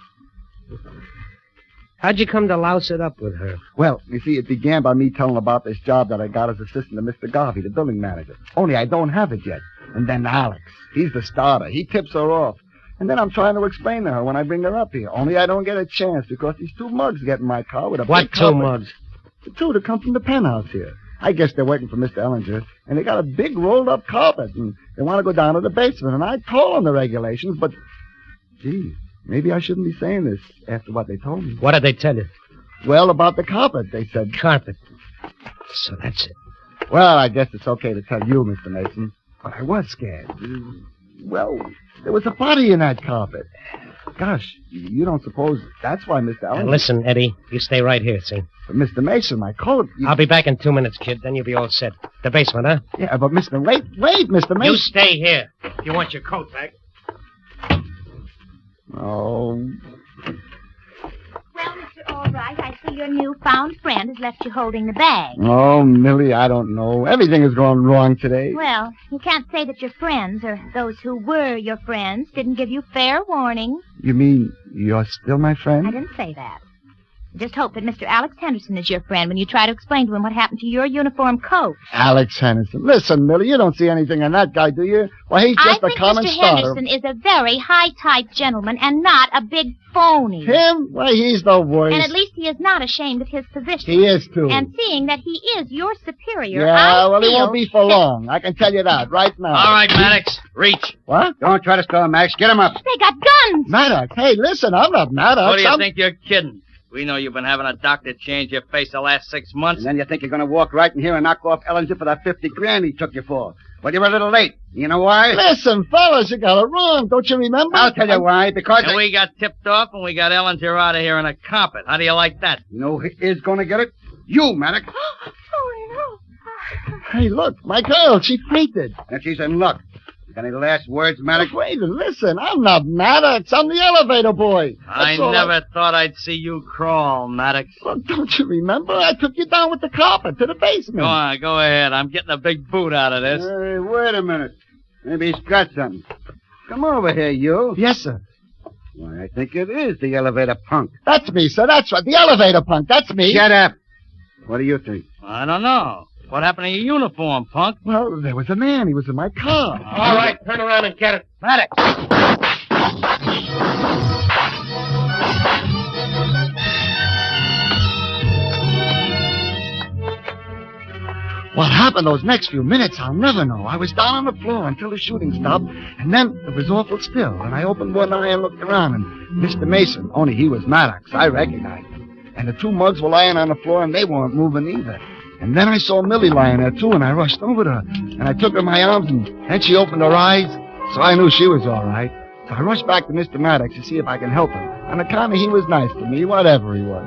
How'd you come to louse it up with her? Well, you see, it began by me telling about this job that I got as assistant to Mr. Garvey, the building manager. Only I don't have it yet. And then Alex. He's the starter. He tips her off. And then I'm trying to explain to her when I bring her up here. Only I don't get a chance because these two mugs get in my car with a What big two carpet. mugs? The two that come from the penthouse here. I guess they're waiting for Mr. Ellinger, and they got a big rolled-up carpet, and they want to go down to the basement. And I told them the regulations, but, gee, maybe I shouldn't be saying this after what they told me. What did they tell you? Well, about the carpet, they said. Carpet. So that's it. Well, I guess it's okay to tell you, Mr. Mason, but I was scared. Well, there was a body in that carpet. Gosh, you don't suppose that's why Mr. Ellinger... Now listen, Eddie, you stay right here, see? But Mr. Mason, my coat... I'll be back in 2 minutes, kid. Then you'll be all set. The basement, huh? Yeah, but Mr. Wait, Mr. Mason... You stay here if you want your coat back. Oh... Well, Mr. Albright, I see your newfound friend has left you holding the bag. Oh, Millie, I don't know. Everything is going wrong today. Well, you can't say that your friends, or those who were your friends, didn't give you fair warning. You mean you're still my friend? I didn't say that. Just hope that Mr. Alex Henderson is your friend when you try to explain to him what happened to your uniform coat. Alex Henderson. Listen, Millie, you don't see anything in that guy, do you? Well, he's just a common I think Mr. starter. Henderson is a very high-type gentleman and not a big phony. Him? Why, he's the worst. And at least he is not ashamed of his position. He is, too. And seeing that he is your superior, Yeah, well, he feel won't be for long. I can tell you that right now. All right, Maddox. Reach. What? Don't try to stall him, Max. Get him up. They got guns. Maddox, hey, listen, I'm not Maddox. What do you I'm... think you're kidding? We know you've been having a doctor change your face the last 6 months. And then you think you're going to walk right in here and knock off Ellinger for that $50,000 he took you for. Well, you're a little late. You know why? Listen, fellas, you got it wrong. Don't you remember? I'll tell you why. Because... And we got tipped off and we got Ellinger out of here in a carpet. How do you like that? You know who is going to get it? You, Maddox. Oh, no. Hey, look, my girl, she fainted. And she's in luck. Got any last words, Maddox? Wait, listen, I'm not Maddox. I'm the elevator boy. I never thought I'd see you crawl, Maddox. Look, don't you remember? I took you down with the carpet to the basement. Go on, go ahead. I'm getting a big boot out of this. Hey, wait a minute. Maybe he's got something. Come over here, you. Yes, sir. Why, I think it is the elevator punk. That's me, sir. That's right. The elevator punk. That's me. Shut up. What do you think? I don't know. What happened to your uniform, punk? Well, there was a man. He was in my car. All right, turn around and get it. Maddox. What happened those next few minutes, I'll never know. I was down on the floor until the shooting stopped, and then it was awful still. And I opened one eye and looked around, and Mr. Mason, only he was Maddox, I recognized him. And the two mugs were lying on the floor, and they weren't moving either. And then I saw Millie lying there, too, and I rushed over to her. And I took her in my arms, and then she opened her eyes, so I knew she was all right. So I rushed back to Mr. Maddox to see if I could help him. On account of he was nice to me, whatever he was.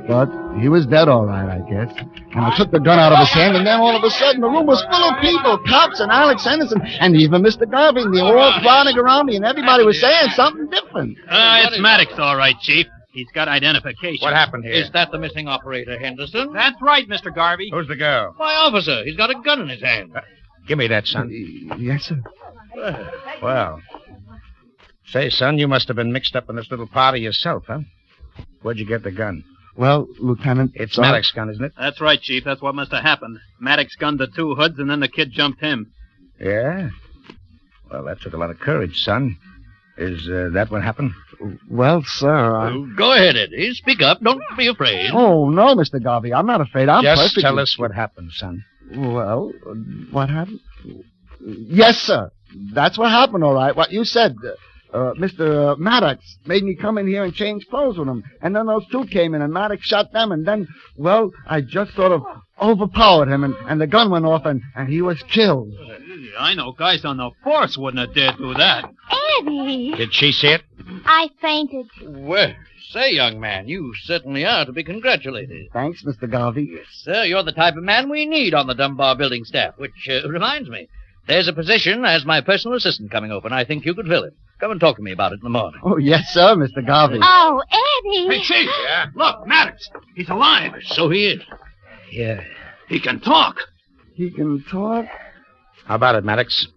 But he was dead all right, I guess. And I took the gun out of his hand, and then all of a sudden the room was full of people, cops and Alex Henderson, and even Mr. Garvey. They were all crowding around me, and everybody was saying something different. It's Maddox, all right, Chief. He's got identification. What happened here? Is that the missing operator, Henderson? That's right, Mr. Garvey. Who's the girl? My officer. He's got a gun in his hand. Give me that, son. Yes, sir. Well, say, son, you must have been mixed up in this little party yourself, huh? Where'd you get the gun? Well, Lieutenant... It's Maddox's gun, isn't it? That's right, Chief. That's what must have happened. Maddox gunned the two hoods, and then the kid jumped him. Yeah? Well, that took a lot of courage, son. Is that what happened? Well, sir, Go ahead, Eddie. Speak up. Don't be afraid. Oh, no, Mr. Garvey. I'm not afraid. I'm Just perfectly... tell us what happened, son. Well, what happened? Yes, sir. That's what happened, all right. What you said... Mr. Maddox made me come in here and change clothes with him. And then those two came in, and Maddox shot them. And then, well, I just sort of overpowered him, and the gun went off, and he was killed. I know guys on the force wouldn't have dared do that. Eddie! Did she see it? I fainted. Well, say, young man, you certainly are to be congratulated. Thanks, Mr. Garvey. Yes, sir. You're the type of man we need on the Dunbar building staff, which reminds me. There's a position as my personal assistant coming open. I think you could fill it. Come and talk to me about it in the morning. Oh, yes, sir, Mr. Garvey. Oh, Eddie! Hey, Chief! Yeah? Look, Maddox! He's alive! So he is. Yeah. He can talk! He can talk? How about it, Maddox?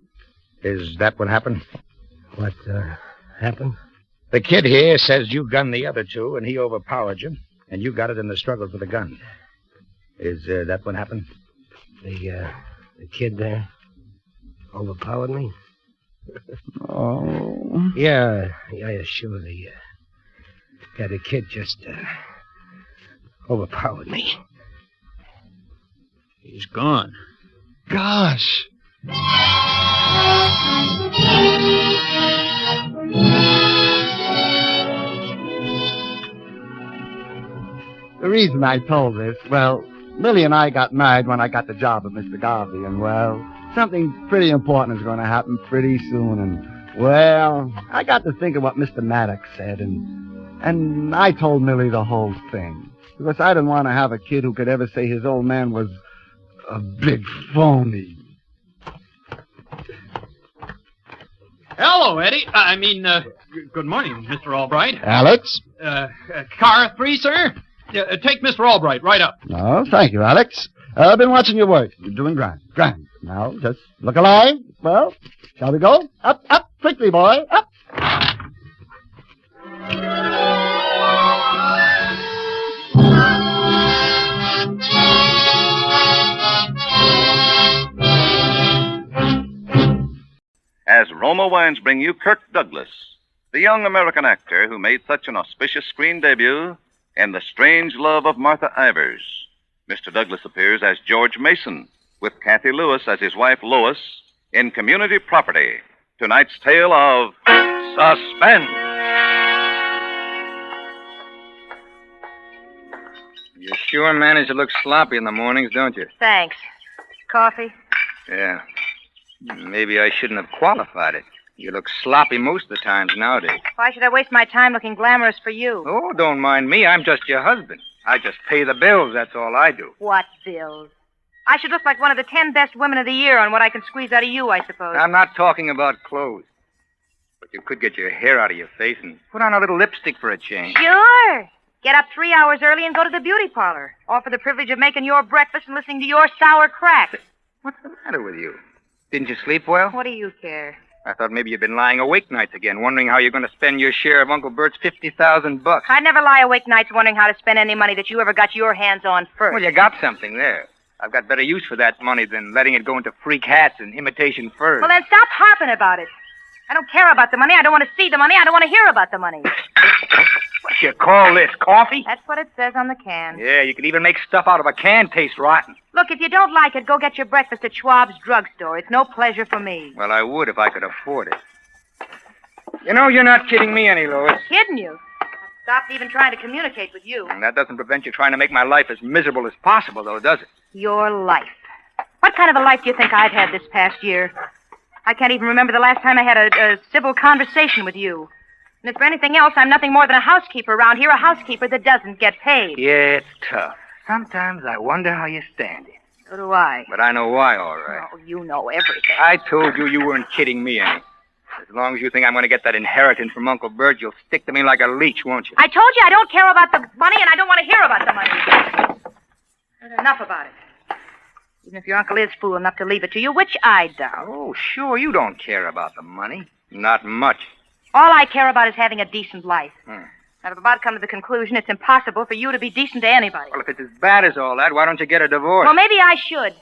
Is that what happened? What, happened? The kid here says you gunned the other two, and he overpowered you, and you got it in the struggle for the gun. Is that what happened? The kid there overpowered me? Oh. Yeah, sure. The kid just overpowered me. He's gone. Gosh. The reason I told this, well, Millie and I got married when I got the job at Mr. Garvey, and, well, something pretty important is going to happen pretty soon, and, well, I got to think of what Mr. Maddox said, and I told Millie the whole thing, because I didn't want to have a kid who could ever say his old man was a big phony. Hello, Eddie. Good morning, Mr. Albright. Alex? Car 3, sir? Take Mr. Albright right up. Oh, thank you, Alex. I've been watching your work. You're doing grand. Grand. Now, just look alive. Well, shall we go? Up, up, quickly, boy. Up. As Roma Wines bring you Kirk Douglas, the young American actor who made such an auspicious screen debut in The Strange Love of Martha Ivers. Mr. Douglas appears as George Mason, with Kathy Lewis as his wife Lois, in Community Property, tonight's tale of Suspense. You sure manage to look sloppy in the mornings, don't you? Thanks. Coffee? Yeah. Maybe I shouldn't have qualified it. You look sloppy most of the times nowadays. Why should I waste my time looking glamorous for you? Oh, don't mind me. I'm just your husband. I just pay the bills. That's all I do. What bills? I should look like one of the 10 best women of the year on what I can squeeze out of you, I suppose. I'm not talking about clothes. But you could get your hair out of your face and put on a little lipstick for a change. Sure. Get up 3 hours early and go to the beauty parlor. All for the privilege of making your breakfast and listening to your sour cracks. What's the matter with you? Didn't you sleep well? What do you care? I thought maybe you'd been lying awake nights again, wondering how you're going to spend your share of Uncle Bert's $50,000. I'd never lie awake nights wondering how to spend any money that you ever got your hands on first. Well, you got something there. I've got better use for that money than letting it go into freak hats and imitation furs. Well, then stop harping about it. I don't care about the money. I don't want to see the money. I don't want to hear about the money. You call this coffee? That's what it says on the can. Yeah, you could even make stuff out of a can taste rotten. Look, if you don't like it, go get your breakfast at Schwab's drugstore. It's no pleasure for me. Well, I would if I could afford it. You know, you're not kidding me any, Lois. Kidding you? I stopped even trying to communicate with you. And that doesn't prevent you trying to make my life as miserable as possible, though, does it? Your life. What kind of a life do you think I've had this past year? I can't even remember the last time I had a civil conversation with you. And if for anything else, I'm nothing more than a housekeeper around here, a housekeeper that doesn't get paid. Yeah, it's tough. Sometimes I wonder how you stand it. So do I. But I know why, all right. Oh, you know everything. I told you weren't kidding me any. As long as you think I'm going to get that inheritance from Uncle Bert, you'll stick to me like a leech, won't you? I told you I don't care about the money, and I don't want to hear about the money. There's enough about it. Even if your uncle is fool enough to leave it to you, which I doubt. Oh, sure, you don't care about the money. Not much. All I care about is having a decent life. I've about come to the conclusion it's impossible for you to be decent to anybody. Well, if it's as bad as all that, why don't you get a divorce? Well, maybe I should.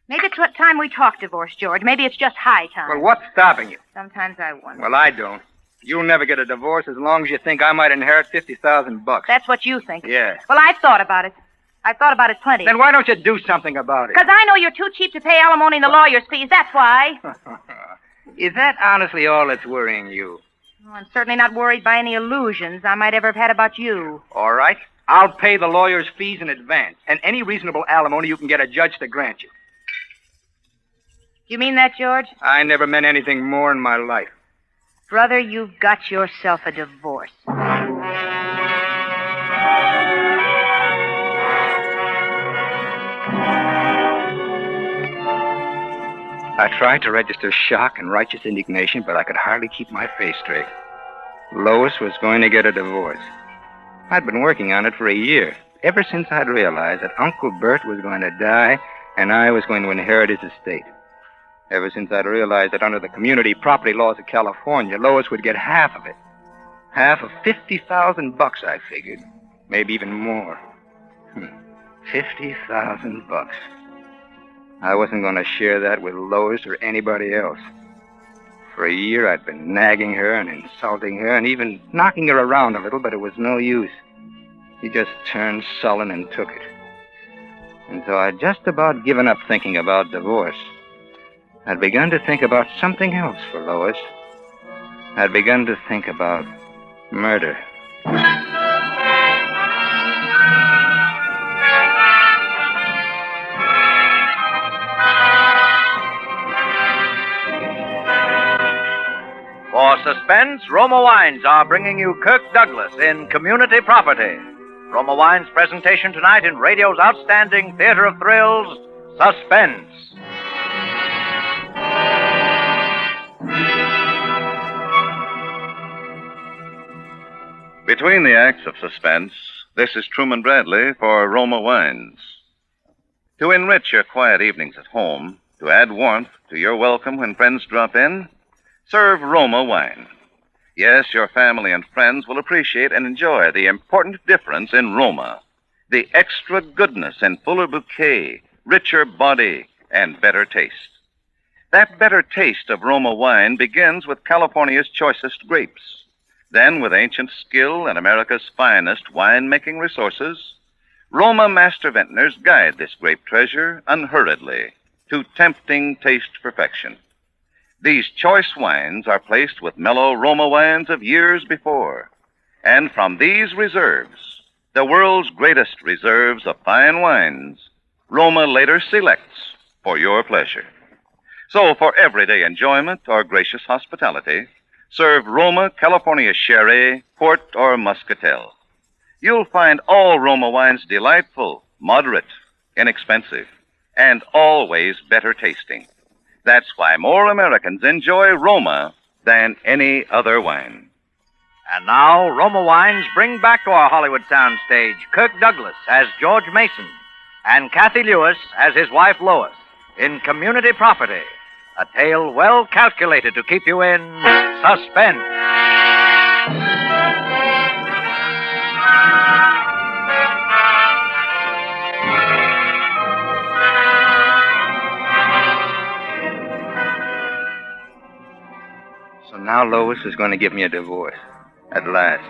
Maybe it's what time we talk divorce, George. Maybe it's just high time. Well, what's stopping you? Sometimes I wonder. Well, I don't. You'll never get a divorce as long as you think I might inherit $50,000. That's what you think. Yeah. Well, I've thought about it. I've thought about it plenty. Then why don't you do something about it? Because I know you're too cheap to pay alimony and the lawyer's fees. That's why. Is that honestly all that's worrying you? Well, I'm certainly not worried by any illusions I might ever have had about you. All right. I'll pay the lawyer's fees in advance, and any reasonable alimony you can get a judge to grant you. You mean that, George? I never meant anything more in my life. Brother, you've got yourself a divorce. I tried to register shock and righteous indignation, but I could hardly keep my face straight. Lois was going to get a divorce. I'd been working on it for a year, ever since I'd realized that Uncle Bert was going to die and I was going to inherit his estate. Ever since I'd realized that under the community property laws of California, Lois would get half of it. Half of $50,000, I figured. Maybe even more. $50,000. I wasn't going to share that with Lois or anybody else. For a year, I'd been nagging her and insulting her and even knocking her around a little, but it was no use. She just turned sullen and took it. And so I'd just about given up thinking about divorce. I'd begun to think about something else for Lois. I'd begun to think about murder. For Suspense, Roma Wines are bringing you Kirk Douglas in Community Property. Roma Wines' presentation tonight in radio's outstanding theater of thrills, Suspense. Between the acts of Suspense, this is Truman Bradley for Roma Wines. To enrich your quiet evenings at home, to add warmth to your welcome when friends drop in, serve Roma wine. Yes, your family and friends will appreciate and enjoy the important difference in Roma. The extra goodness and fuller bouquet, richer body, and better taste. That better taste of Roma wine begins with California's choicest grapes. Then, with ancient skill and America's finest wine-making resources, Roma master vintners guide this grape treasure unhurriedly to tempting taste perfection. These choice wines are placed with mellow Roma wines of years before. And from these reserves, the world's greatest reserves of fine wines, Roma later selects for your pleasure. So for everyday enjoyment or gracious hospitality, serve Roma California Sherry, Port, or Muscatel. You'll find all Roma wines delightful, moderate, inexpensive, and always better tasting. That's why more Americans enjoy Roma than any other wine. And now, Roma Wines bring back to our Hollywood soundstage Kirk Douglas as George Mason and Kathy Lewis as his wife Lois in Community Property, a tale well calculated to keep you in suspense. So now Lois is going to give me a divorce. At last.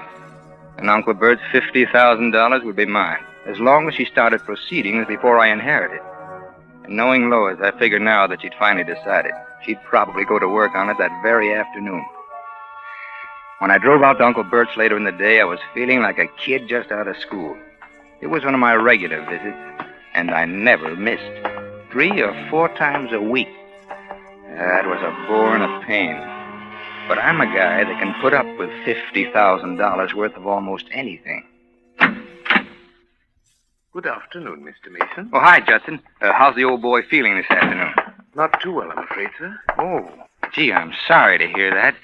and Uncle Bert's $50,000 would be mine, as long as she started proceedings before I inherited. And knowing Lois, I figure now that she'd finally decided. She'd probably go to work on it that very afternoon. When I drove out to Uncle Bert's later in the day, I was feeling like a kid just out of school. It was one of my regular visits, and I never missed. 3 or 4 times a week. That was a bore and a pain. But I'm a guy that can put up with $50,000 worth of almost anything. Good afternoon, Mr. Mason. Oh, hi, Judson. How's the old boy feeling this afternoon? Not too well, I'm afraid, sir. Oh, gee, I'm sorry to hear that.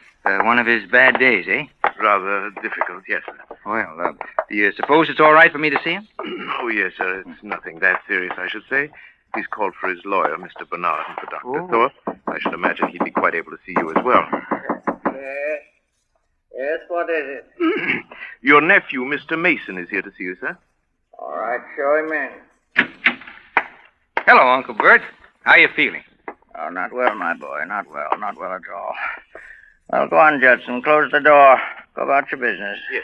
One of his bad days, eh? Rather difficult, yes, sir. Well, do you suppose it's all right for me to see him? Oh, yes, sir. It's nothing that serious, I should say. He's called for his lawyer, Mr. Bernard, and for Dr. Thorpe. I should imagine he'd be quite able to see you as well. Yes. Yes, what is it? Your nephew, Mr. Mason, is here to see you, sir. All right, show him in. Hello, Uncle Bert. How you feeling? Oh, not well, my boy. Not well at all. Well, go on, Judson. Close the door. Go about your business. Yes,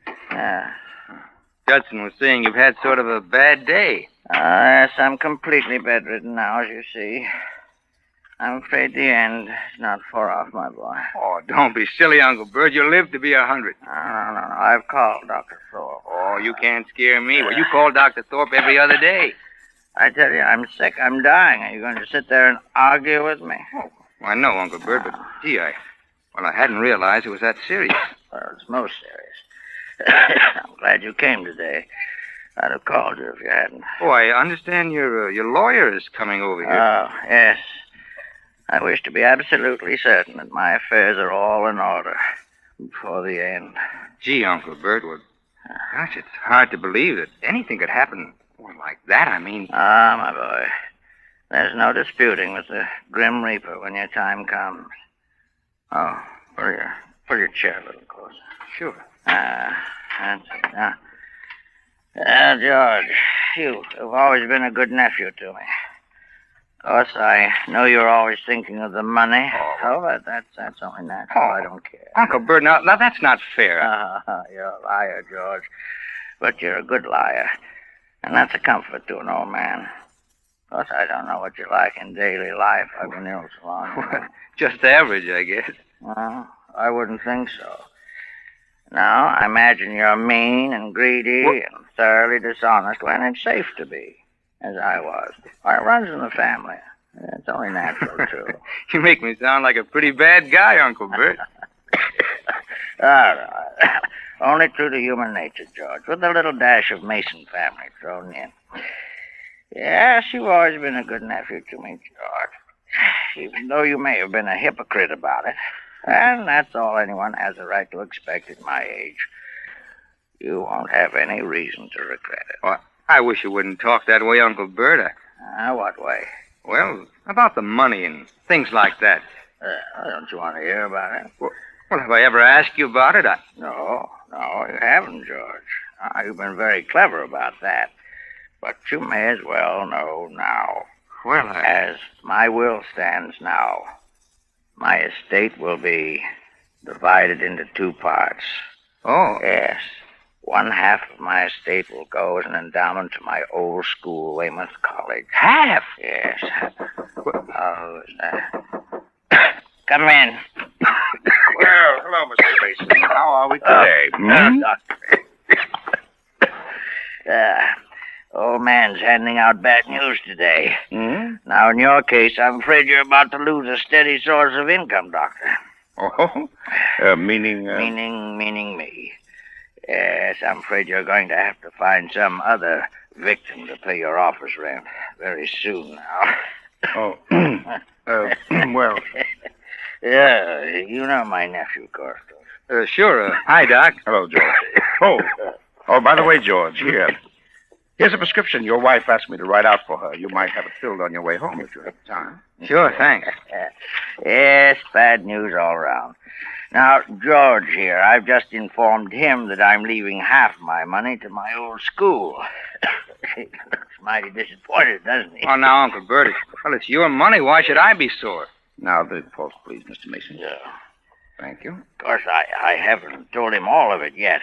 sir. Yeah. Judson was saying you've had sort of a bad day. Yes, I'm completely bedridden now, as you see. I'm afraid the end is not far off, my boy. Oh, don't be silly, Uncle Bert. You'll live to be 100. No. I've called Dr. Thorpe. Oh, you can't scare me. Well, you call Dr. Thorpe every other day. I tell you, I'm sick. I'm dying. Are you going to sit there and argue with me? Oh, I know, Uncle Bert, but, gee, I hadn't realized it was that serious. Well, it's most serious. I'm glad you came today. I'd have called you if you hadn't. Oh, I understand your lawyer is coming over here. Oh, yes. I wish to be absolutely certain that my affairs are all in order before the end. Gee, Uncle Bert, well, gosh, it's hard to believe that anything could happen like that. I mean... Ah, my boy. There's no disputing with the Grim Reaper when your time comes. Oh, pull your chair a little closer. Sure. That's it. Now, George, you've always been a good nephew to me. Of course, I know you're always thinking of the money. Oh, but that's only natural. I don't care. Uncle Bert, now that's not fair. You're a liar, George. But you're a good liar. And that's a comfort to an old man. Of course, I don't know what you're like in daily life. I've been ill so long. Just average, I guess. Well, I wouldn't think so. Now, I imagine you're mean and greedy and thoroughly dishonest when it's safe to be, as I was. It runs in the family. It's only natural, too. You make me sound like a pretty bad guy, Uncle Bert. All right. Only true to human nature, George, with a little dash of Mason family thrown in. Yes, you've always been a good nephew to me, George. Even though you may have been a hypocrite about it. And that's all anyone has a right to expect at my age. You won't have any reason to regret it. Well, I wish you wouldn't talk that way, Uncle Bert. What way? Well, about the money and things like that. Don't you want to hear about it? Well, have I ever asked you about it? No, you haven't, George. You've been very clever about that. But you may as well know now. Well, As my will stands now, my estate will be divided into 2 parts. Oh. Yes. 1/2 of my estate will go as an endowment to my old school, Weymouth College. Half? Yes. Oh, come in. Well, hello, Mr. Mason. How are we today? Old man's handing out bad news today. Hmm? Now, in your case, I'm afraid you're about to lose a steady source of income, Doctor. Oh, meaning... Meaning me. Yes, I'm afraid you're going to have to find some other victim to pay your office rent very soon now. Oh, well... Yeah, you know my nephew, of course. Sure. Hi, Doc. Hello, George. Oh, by the way, George, here's a prescription your wife asked me to write out for her. You might have it filled on your way home if you have time. Sure, thanks. Yes, bad news all around. Now, George here, I've just informed him that I'm leaving half my money to my old school. He looks mighty disappointed, doesn't he? Oh, now, Uncle Bert, well, it's your money. Why should I be sore? Now, the post, please, Mr. Mason. Yeah. Thank you. Of course, I haven't told him all of it yet.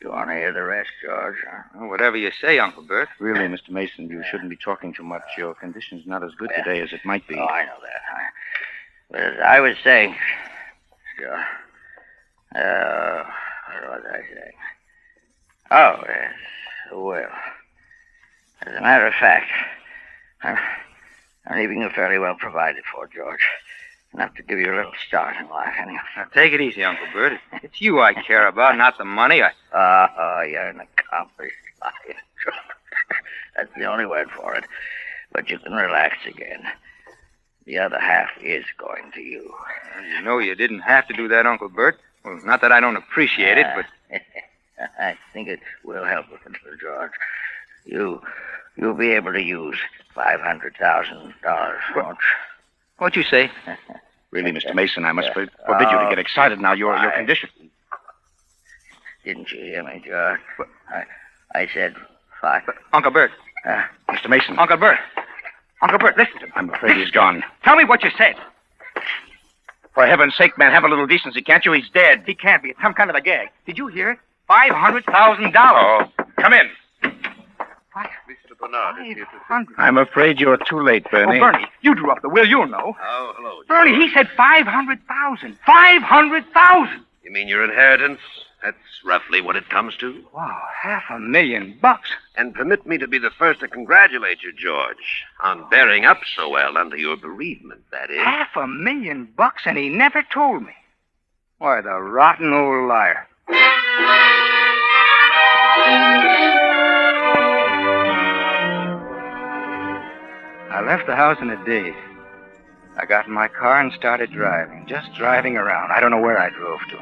You want to hear the rest, George? Well, whatever you say, Uncle Bert. Really, Mr. Mason, you shouldn't be talking too much. Your condition's not as good today as it might be. Oh, I know that. But as I was saying... Sure. What was I saying? Oh, yes. Well, as a matter of fact, I'm leaving you fairly well provided for, George. Enough to give you a little start in life, anyhow. Now, take it easy, Uncle Bert. It's you I care about, not the money. You're an accomplished liar. That's the only word for it. But you can relax again. The other half is going to you. You know you didn't have to do that, Uncle Bert. Well, not that I don't appreciate it, but... I think it will help a little, George. You'll be able to use $500,000, won't you? What'd you say? Really, Mr. Mason, I must forbid you to get excited now. Your condition. Didn't you hear me, George? I said five. Uncle Bert. Mr. Mason. Uncle Bert. Uncle Bert, listen to me. I'm afraid he's gone. Tell me what you said. For heaven's sake, man, have a little decency, can't you? He's dead. He can't be. It's some kind of a gag. Did you hear it? $500,000. Oh, come in. Mr. Bernard is here to see. I'm afraid you're too late, Bernie. Oh, Bernie, you drew up the will. You'll know. Oh, hello, George. Bernie, he said 500,000. 500,000. You mean your inheritance? That's roughly what it comes to. Wow, $500,000. And permit me to be the first to congratulate you, George, on bearing up so well under your bereavement, that is. $500,000, and he never told me. Why, the rotten old liar. I left the house in a daze. I got in my car and started driving, just driving around. I don't know where I drove to.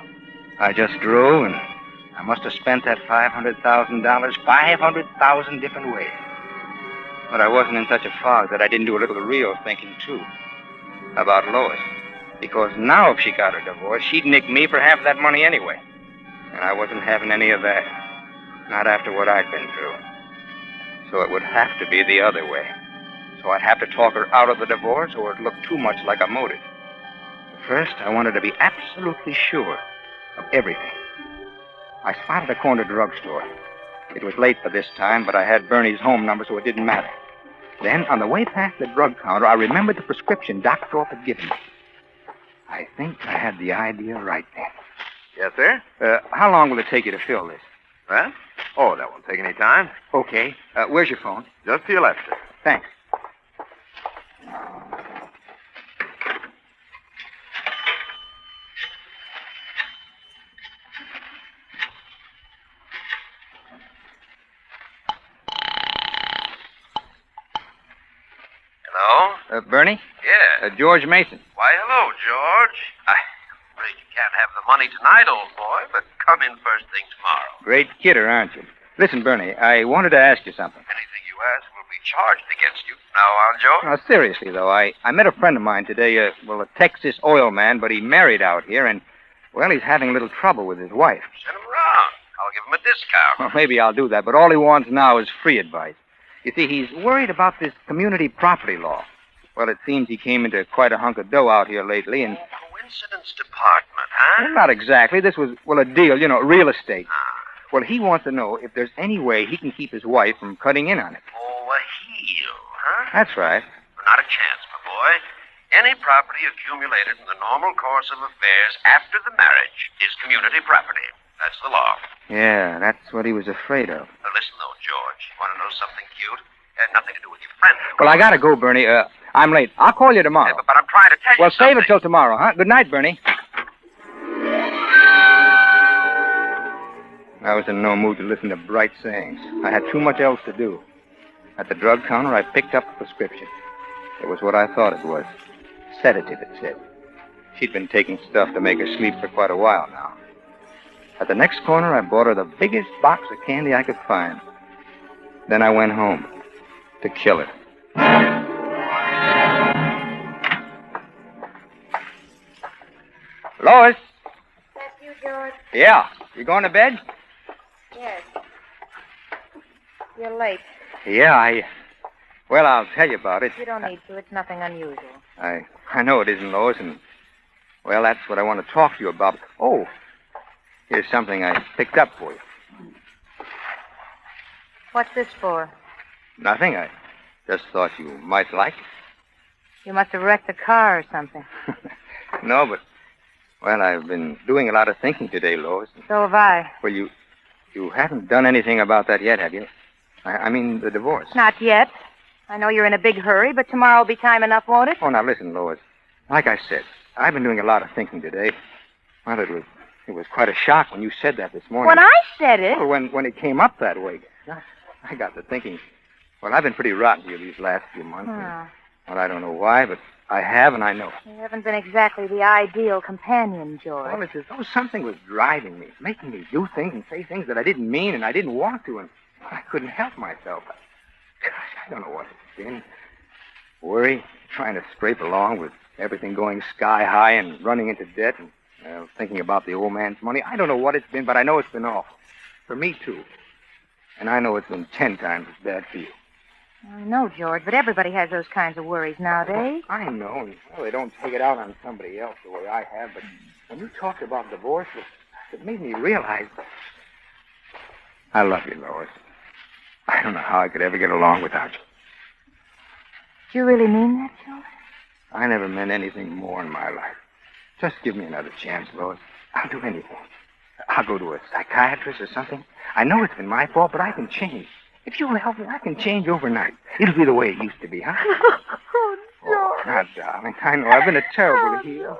I just drove, and I must have spent that $500,000 500,000 different ways. But I wasn't in such a fog that I didn't do a little real thinking, too, about Lois. Because now if she got her divorce, she'd nick me for half that money anyway. And I wasn't having any of that. Not after what I'd been through. So it would have to be the other way. So I'd have to talk her out of the divorce, or it'd look too much like a motive. First, I wanted to be absolutely sure of everything. I spotted a corner drugstore. It was late by this time, but I had Bernie's home number, so it didn't matter. Then, on the way past the drug counter, I remembered the prescription Doc Thorpe had given me. I think I had the idea right then. Yes, sir? How long will it take you to fill this? Well? Oh, that won't take any time. Okay. Where's your phone? Just to your left, sir. Thanks. Hello? Bernie? Yeah. George Mason. Why, hello, George. I'm afraid you can't have the money tonight, old boy, but come in first thing tomorrow. Great kidder, aren't you? Listen, Bernie, I wanted to ask you something. Anything you ask will be charged against you. Now on, George? Now, seriously, though, I met a friend of mine today, a Texas oil man, but he married out here, and, well, he's having a little trouble with his wife. Send him around. I'll give him a discount. Well, maybe I'll do that, but all he wants now is free advice. You see, he's worried about this community property law. Well, it seems he came into quite a hunk of dough out here lately, and... Coincidence department, huh? Well, not exactly. This was, a deal, real estate. Well, he wants to know if there's any way he can keep his wife from cutting in on it. Oh, a heel, huh? That's right. Not a chance, my boy. Any property accumulated in the normal course of affairs after the marriage is community property. That's the law. Yeah, that's what he was afraid of. Now, listen, though, George. You want to know something cute? It had nothing to do with your friend. Well, I gotta go, Bernie. I'm late. I'll call you tomorrow. But I'm trying to tell you Well, something. save it till tomorrow, huh? Good night, Bernie. I was in no mood to listen to bright sayings. I had too much else to do. At the drug counter, I picked up the prescription. It was what I thought it was. Sedative, it said. She'd been taking stuff to make her sleep for quite a while now. At the next corner, I bought her the biggest box of candy I could find. Then I went home to kill her. Lois? That's you, George? Yeah. You going to bed? Yes. You're late. Yeah, Well, I'll tell you about it. You don't need to. It's nothing unusual. I know it isn't, Lois, and... Well, that's what I want to talk to you about. Oh, here's something I picked up for you. What's this for? Nothing. I just thought you might like it. You must have wrecked the car or something. No, but, well, I've been doing a lot of thinking today, Lois. So have I. Well, you haven't done anything about that yet, have you? I mean, the divorce. Not yet. I know you're in a big hurry, but tomorrow will be time enough, won't it? Oh, now listen, Lois. Like I said, I've been doing a lot of thinking today. Well, it was quite a shock when you said that this morning. When I said it? Well, when it came up that way. I got to thinking. Well, I've been pretty rotten to you these last few months. Oh. Well, I don't know why, but I have, and I know. You haven't been exactly the ideal companion, George. Well, it's as though something was driving me, making me do things and say things that I didn't mean and I didn't want to, and I couldn't help myself. Gosh, I don't know what it's been. Worry, trying to scrape along with everything going sky high and running into debt and thinking about the old man's money. I don't know what it's been, but I know it's been awful. For me, too. And I know it's been 10 times as bad for you. I know, George, but everybody has those kinds of worries nowadays. I know, and well, they don't take it out on somebody else the way I have, but when you talked about divorce, it made me realize I love you, Lois. I don't know how I could ever get along without you. Do you really mean that, George? I never meant anything more in my life. Just give me another chance, Lois. I'll do anything. I'll go to a psychiatrist or something. I know it's been my fault, but I can change. If you'll help me, I can change overnight. It'll be the way it used to be, huh? Oh, George. Oh, now, darling, I know I've been a terrible heel.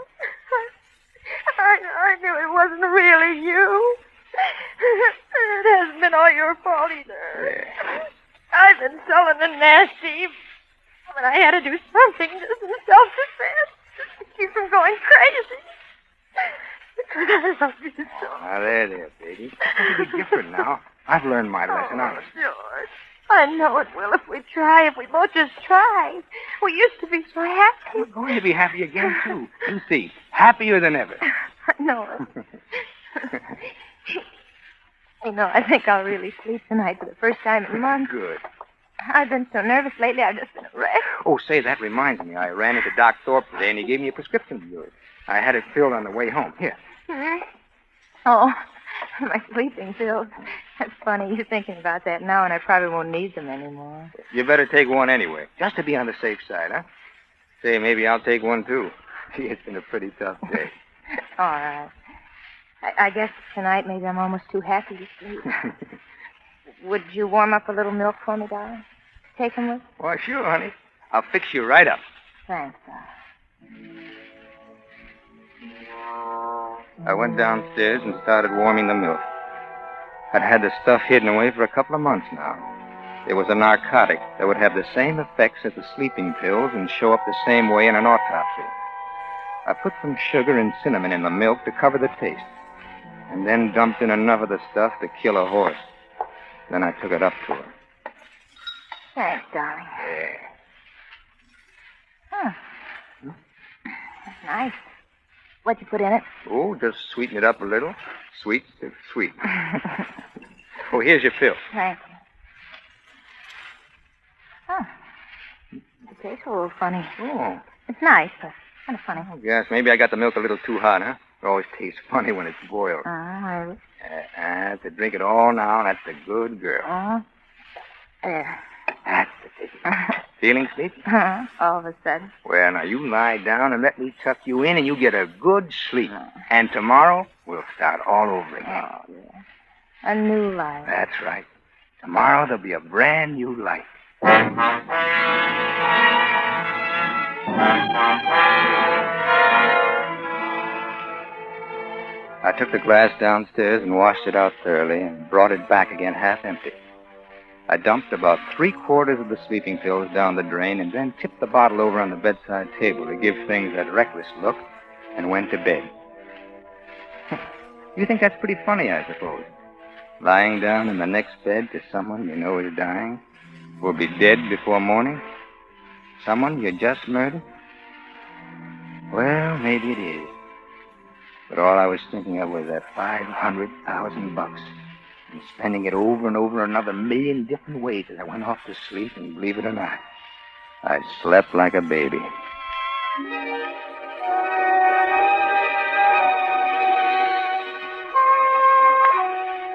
I knew it wasn't really you. It hasn't been all your fault either. Yeah. I've been sullen and nasty, but I had to do something just in self-defense to keep from going crazy. Because I love you so. Now, there, baby. It'll be different now. I've learned my lesson, honest. George, I know it will if we try, if we both just try. We used to be so happy. We're going to be happy again, too. You see, happier than ever. I know it. I think I'll really sleep tonight for the first time in months. Good. I've been so nervous lately, I've just been a wreck. Oh, say, that reminds me. I ran into Doc Thorpe today, and he gave me a prescription of yours. I had it filled on the way home. Here. Hmm? Oh, my sleeping pills. That's funny. You're thinking about that now, and I probably won't need them anymore. You better take one anyway, just to be on the safe side, huh? Say, maybe I'll take one, too. Gee, it's been a pretty tough day. All right. I guess tonight maybe I'm almost too happy to sleep. Would you warm up a little milk for me, darling? Take them with? Why, sure, honey. I'll fix you right up. Thanks, darling. I went downstairs and started warming the milk. I'd had the stuff hidden away for a couple of months now. It was a narcotic that would have the same effects as the sleeping pills and show up the same way in an autopsy. I put some sugar and cinnamon in the milk to cover the taste, and then dumped in enough of the stuff to kill a horse. Then I took it up to her. Thanks, darling. Yeah. Huh. That's nice. What'd you put in it? Oh, just sweeten it up a little. Sweet, sweet. Oh, here's your fill. Thank you. Huh. It tastes a little funny. Oh. It's nice, but kind of funny. Oh, yes, maybe I got the milk a little too hot, huh? It always tastes funny when it's boiled. Really? To drink it all now, that's a good girl. There. That's the ticket. Feeling sleepy? All of a sudden. Well, now you lie down and let me tuck you in and you get a good sleep. And tomorrow, we'll start all over again. Oh, yeah. A new life. That's right. Tomorrow, there'll be a brand new life. I took the glass downstairs and washed it out thoroughly and brought it back again half empty. I dumped about 3/4 of the sleeping pills down the drain and then tipped the bottle over on the bedside table to give things that reckless look and went to bed. You think that's pretty funny, I suppose? Lying down in the next bed to someone you know is dying, will be dead before morning? Someone you just murdered? Well, maybe it is. But all I was thinking of was that $500,000 and spending it over and over another million different ways as I went off to sleep, and believe it or not, I slept like a baby.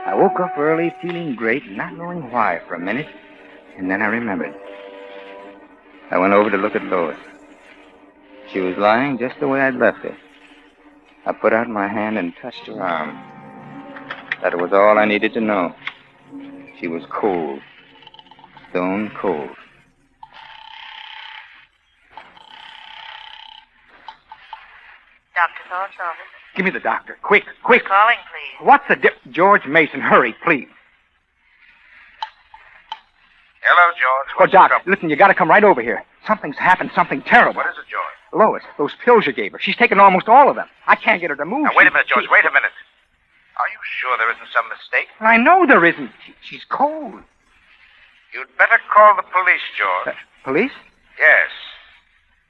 I woke up early, feeling great, not knowing why for a minute, and then I remembered. I went over to look at Lois. She was lying just the way I'd left her. I put out my hand and touched her arm. That was all I needed to know. She was cold. Stone cold. Dr. Thorpe's office. Give me the doctor. Quick, quick. Calling, please. What's the George Mason, hurry, please. Hello, George. Oh, Doc, listen, you gotta come right over here. Something's happened, something terrible. What is it, George? Lois, those pills you gave her. She's taken almost all of them. I can't get her to move. Now, wait a minute, George. Wait a minute. Are you sure there isn't some mistake? I know there isn't. She's cold. You'd better call the police, George. Police? Yes.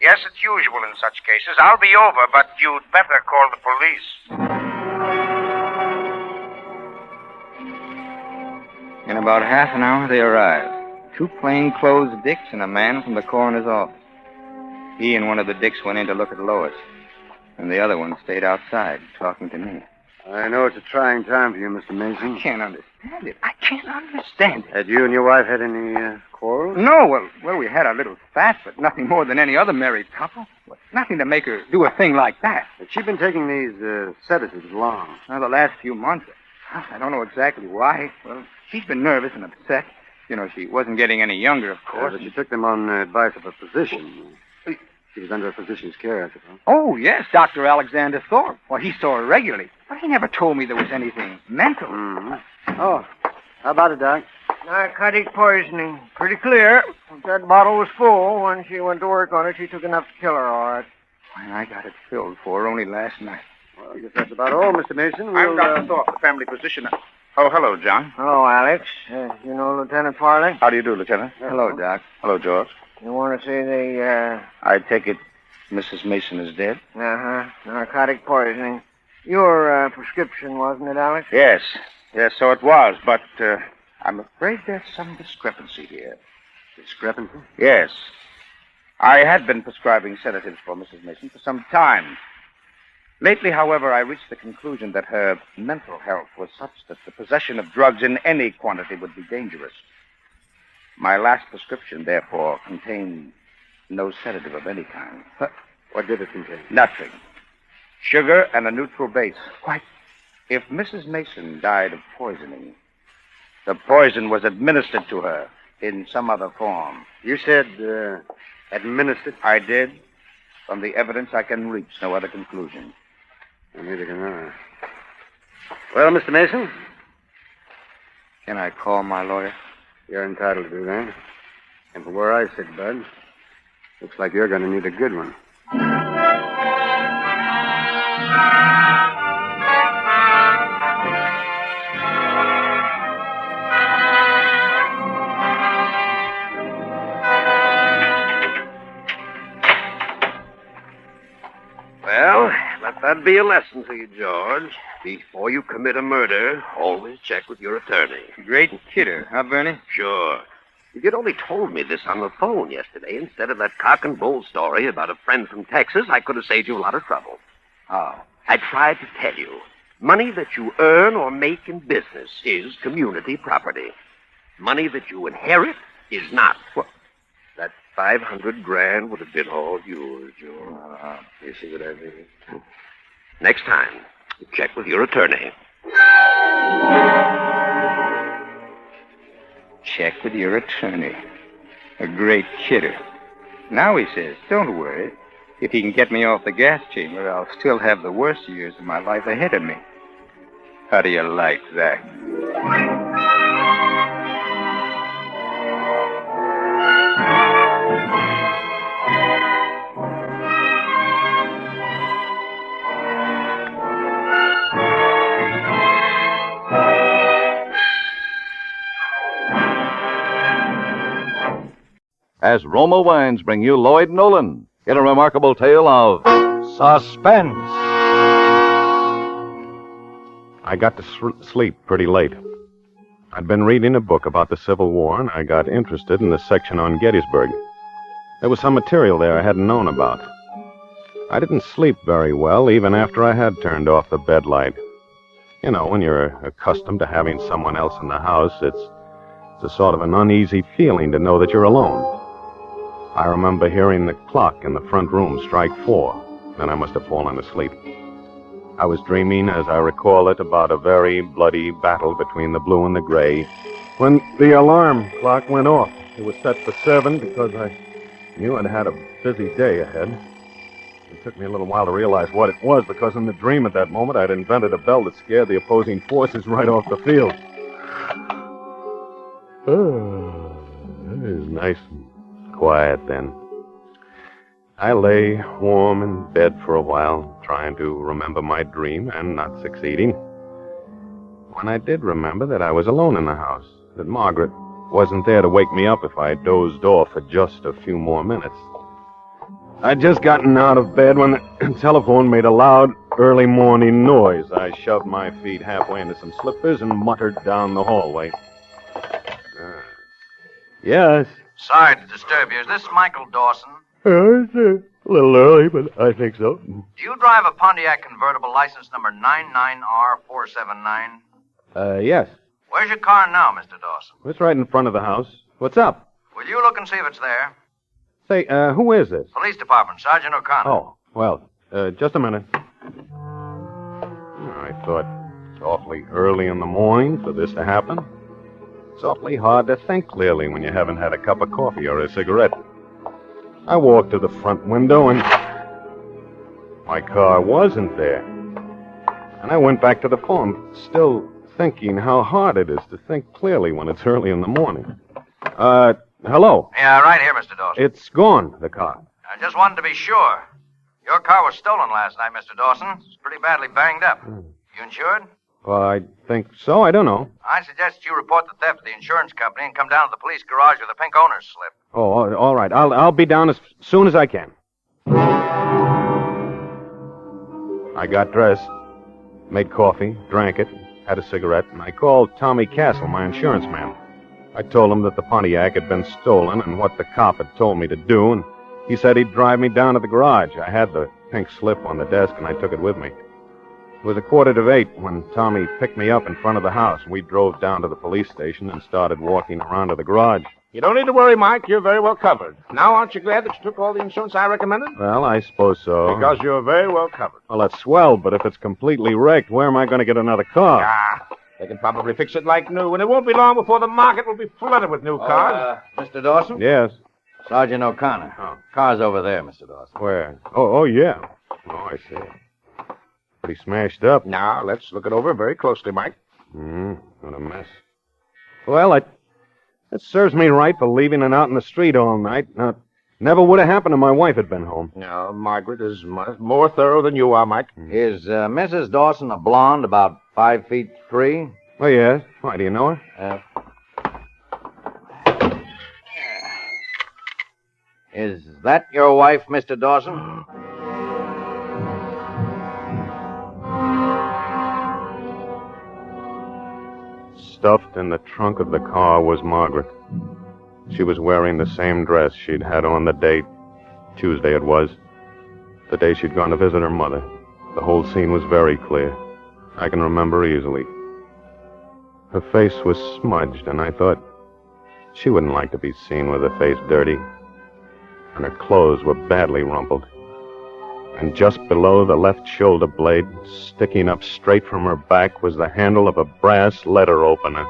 Yes, it's usual in such cases. I'll be over, but you'd better call the police. In about half an hour, they arrived. 2 plainclothes dicks and a man from the coroner's office. He and one of the dicks went in to look at Lois, and the other one stayed outside talking to me. I know it's a trying time for you, Mr. Mason. I can't understand it. I can't understand it. Had you and your wife had any quarrels? No, well, we had our little spat, but nothing more than any other married couple. Nothing to make her do a thing like that. Had she been taking these sedatives long? Well, the last few months. I don't know exactly why. Well, she's been nervous and upset. You know, she wasn't getting any younger, of course. But she took them on advice of a physician. She was under a physician's care, I suppose. Oh, yes, Dr. Alexander Thorpe. Well, he saw her regularly. But he never told me there was anything mental. Mm-hmm. Oh, how about it, Doc? Narcotic poisoning. Pretty clear. If that bottle was full, when she went to work on it, she took enough to kill her, all right. Why, I got it filled for her only last night. Well, I guess that's about all, Mr. Mason. I'm Dr. Thorpe, the family physician. Oh, hello, John. Hello, Alex. You know Lieutenant Farley? How do you do, Lieutenant? Hello, Doc. Hello, George. You want to see the, I take it Mrs. Mason is dead? narcotic poisoning. Your prescription, wasn't it, Alex? Yes. Yes, so it was, but I'm afraid there's some discrepancy here. Discrepancy? Yes. I had been prescribing sedatives for Mrs. Mason for some time. Lately, however, I reached the conclusion that her mental health was such that the possession of drugs in any quantity would be dangerous. My last prescription, therefore, contained no sedative of any kind. What did it contain? Nothing. Sugar and a neutral base. Quite. If Mrs. Mason died of poisoning, the poison was administered to her in some other form. You said, administered? I did. From the evidence, I can reach no other conclusion. Neither can I. Well, Mr. Mason? Can I call my lawyer? You're entitled to do that. And from where I sit, Bud, looks like you're going to need a good one. Well, let that be a lesson to you, George. Before you commit a murder, always check with your attorney. Great kidder, huh, Bernie? Sure. If you'd only told me this on the phone yesterday instead of that cock and bull story about a friend from Texas, I could have saved you a lot of trouble. How? I tried to tell you. Money that you earn or make in business is community property. Money that you inherit is not. What? That $500,000 would have been all yours, George. You see what I mean? Next time, check with your attorney. Check with your attorney. A great kidder. Now he says, don't worry. If he can get me off the gas chamber, I'll still have the worst years of my life ahead of me. How do you like that? As Roma Wines bring you Lloyd Nolan in a remarkable tale of Suspense. I got to sleep pretty late. I'd been reading a book about the Civil War, and I got interested in the section on Gettysburg. There was some material there I hadn't known about. I didn't sleep very well even after I had turned off the bed light. You know, when you're accustomed to having someone else in the house, it's a sort of an uneasy feeling to know that you're alone. I remember hearing the clock in the front room strike 4. Then I must have fallen asleep. I was dreaming, as I recall it, about a very bloody battle between the blue and the gray, when the alarm clock went off. It was set for 7 because I knew I'd had a busy day ahead. It took me a little while to realize what it was, because in the dream at that moment, I'd invented a bell that scared the opposing forces right off the field. Oh, it was nice and quiet then. I lay warm in bed for a while, trying to remember my dream and not succeeding. When I did remember that I was alone in the house, that Margaret wasn't there to wake me up if I dozed off for just a few more minutes. I'd just gotten out of bed when the telephone made a loud early morning noise. I shoved my feet halfway into some slippers and muttered down the hallway. Yes. Sorry to disturb you. Is this Michael Dawson? It's a little early, but I think so. Do you drive a Pontiac convertible license number 99R479? Yes. Where's your car now, Mr. Dawson? It's right in front of the house. What's up? Will you look and see if it's there? Say, who is this? Police Department, Sergeant O'Connor. Oh, well, just a minute. I thought it's awfully early in the morning for this to happen. It's awfully hard to think clearly when you haven't had a cup of coffee or a cigarette. I walked to the front window and my car wasn't there. And I went back to the phone, still thinking how hard it is to think clearly when it's early in the morning. Hello? Yeah, right here, Mr. Dawson. It's gone, the car. I just wanted to be sure. Your car was stolen last night, Mr. Dawson. It's pretty badly banged up. You insured? Well, I think so. I don't know. I suggest you report the theft to the insurance company and come down to the police garage with a pink owner's slip. Oh, all right. I'll be down as soon as I can. I got dressed, made coffee, drank it, had a cigarette, and I called Tommy Castle, my insurance man. I told him that the Pontiac had been stolen and what the cop had told me to do, and he said he'd drive me down to the garage. I had the pink slip on the desk, and I took it with me. It was 7:45 when Tommy picked me up in front of the house. We drove down to the police station and started walking around to the garage. You don't need to worry, Mike. You're very well covered. Now, aren't you glad that you took all the insurance I recommended? Well, I suppose so. Because you're very well covered. Well, that's swell, but if it's completely wrecked, where am I going to get another car? They can probably fix it like new, and it won't be long before the market will be flooded with new cars. Mr. Dawson? Yes. Sergeant O'Connor. Car's over there, Mr. Dawson. Where? Oh, yeah. Oh, I see. Pretty smashed up. Now, let's look it over very closely, Mike. What a mess. Well, it serves me right for leaving it out in the street all night. Now, never would have happened if my wife had been home. No, Margaret is more thorough than you are, Mike. Is Mrs. Dawson a blonde, about 5'3"? Oh, yes. Why, do you know her? Is that your wife, Mr. Dawson? Stuffed in the trunk of the car was Margaret. She was wearing the same dress she'd had on the date. Tuesday it was. The day she'd gone to visit her mother. The whole scene was very clear. I can remember easily. Her face was smudged, and I thought she wouldn't like to be seen with her face dirty. And her clothes were badly rumpled. And just below the left shoulder blade, sticking up straight from her back, was the handle of a brass letter opener.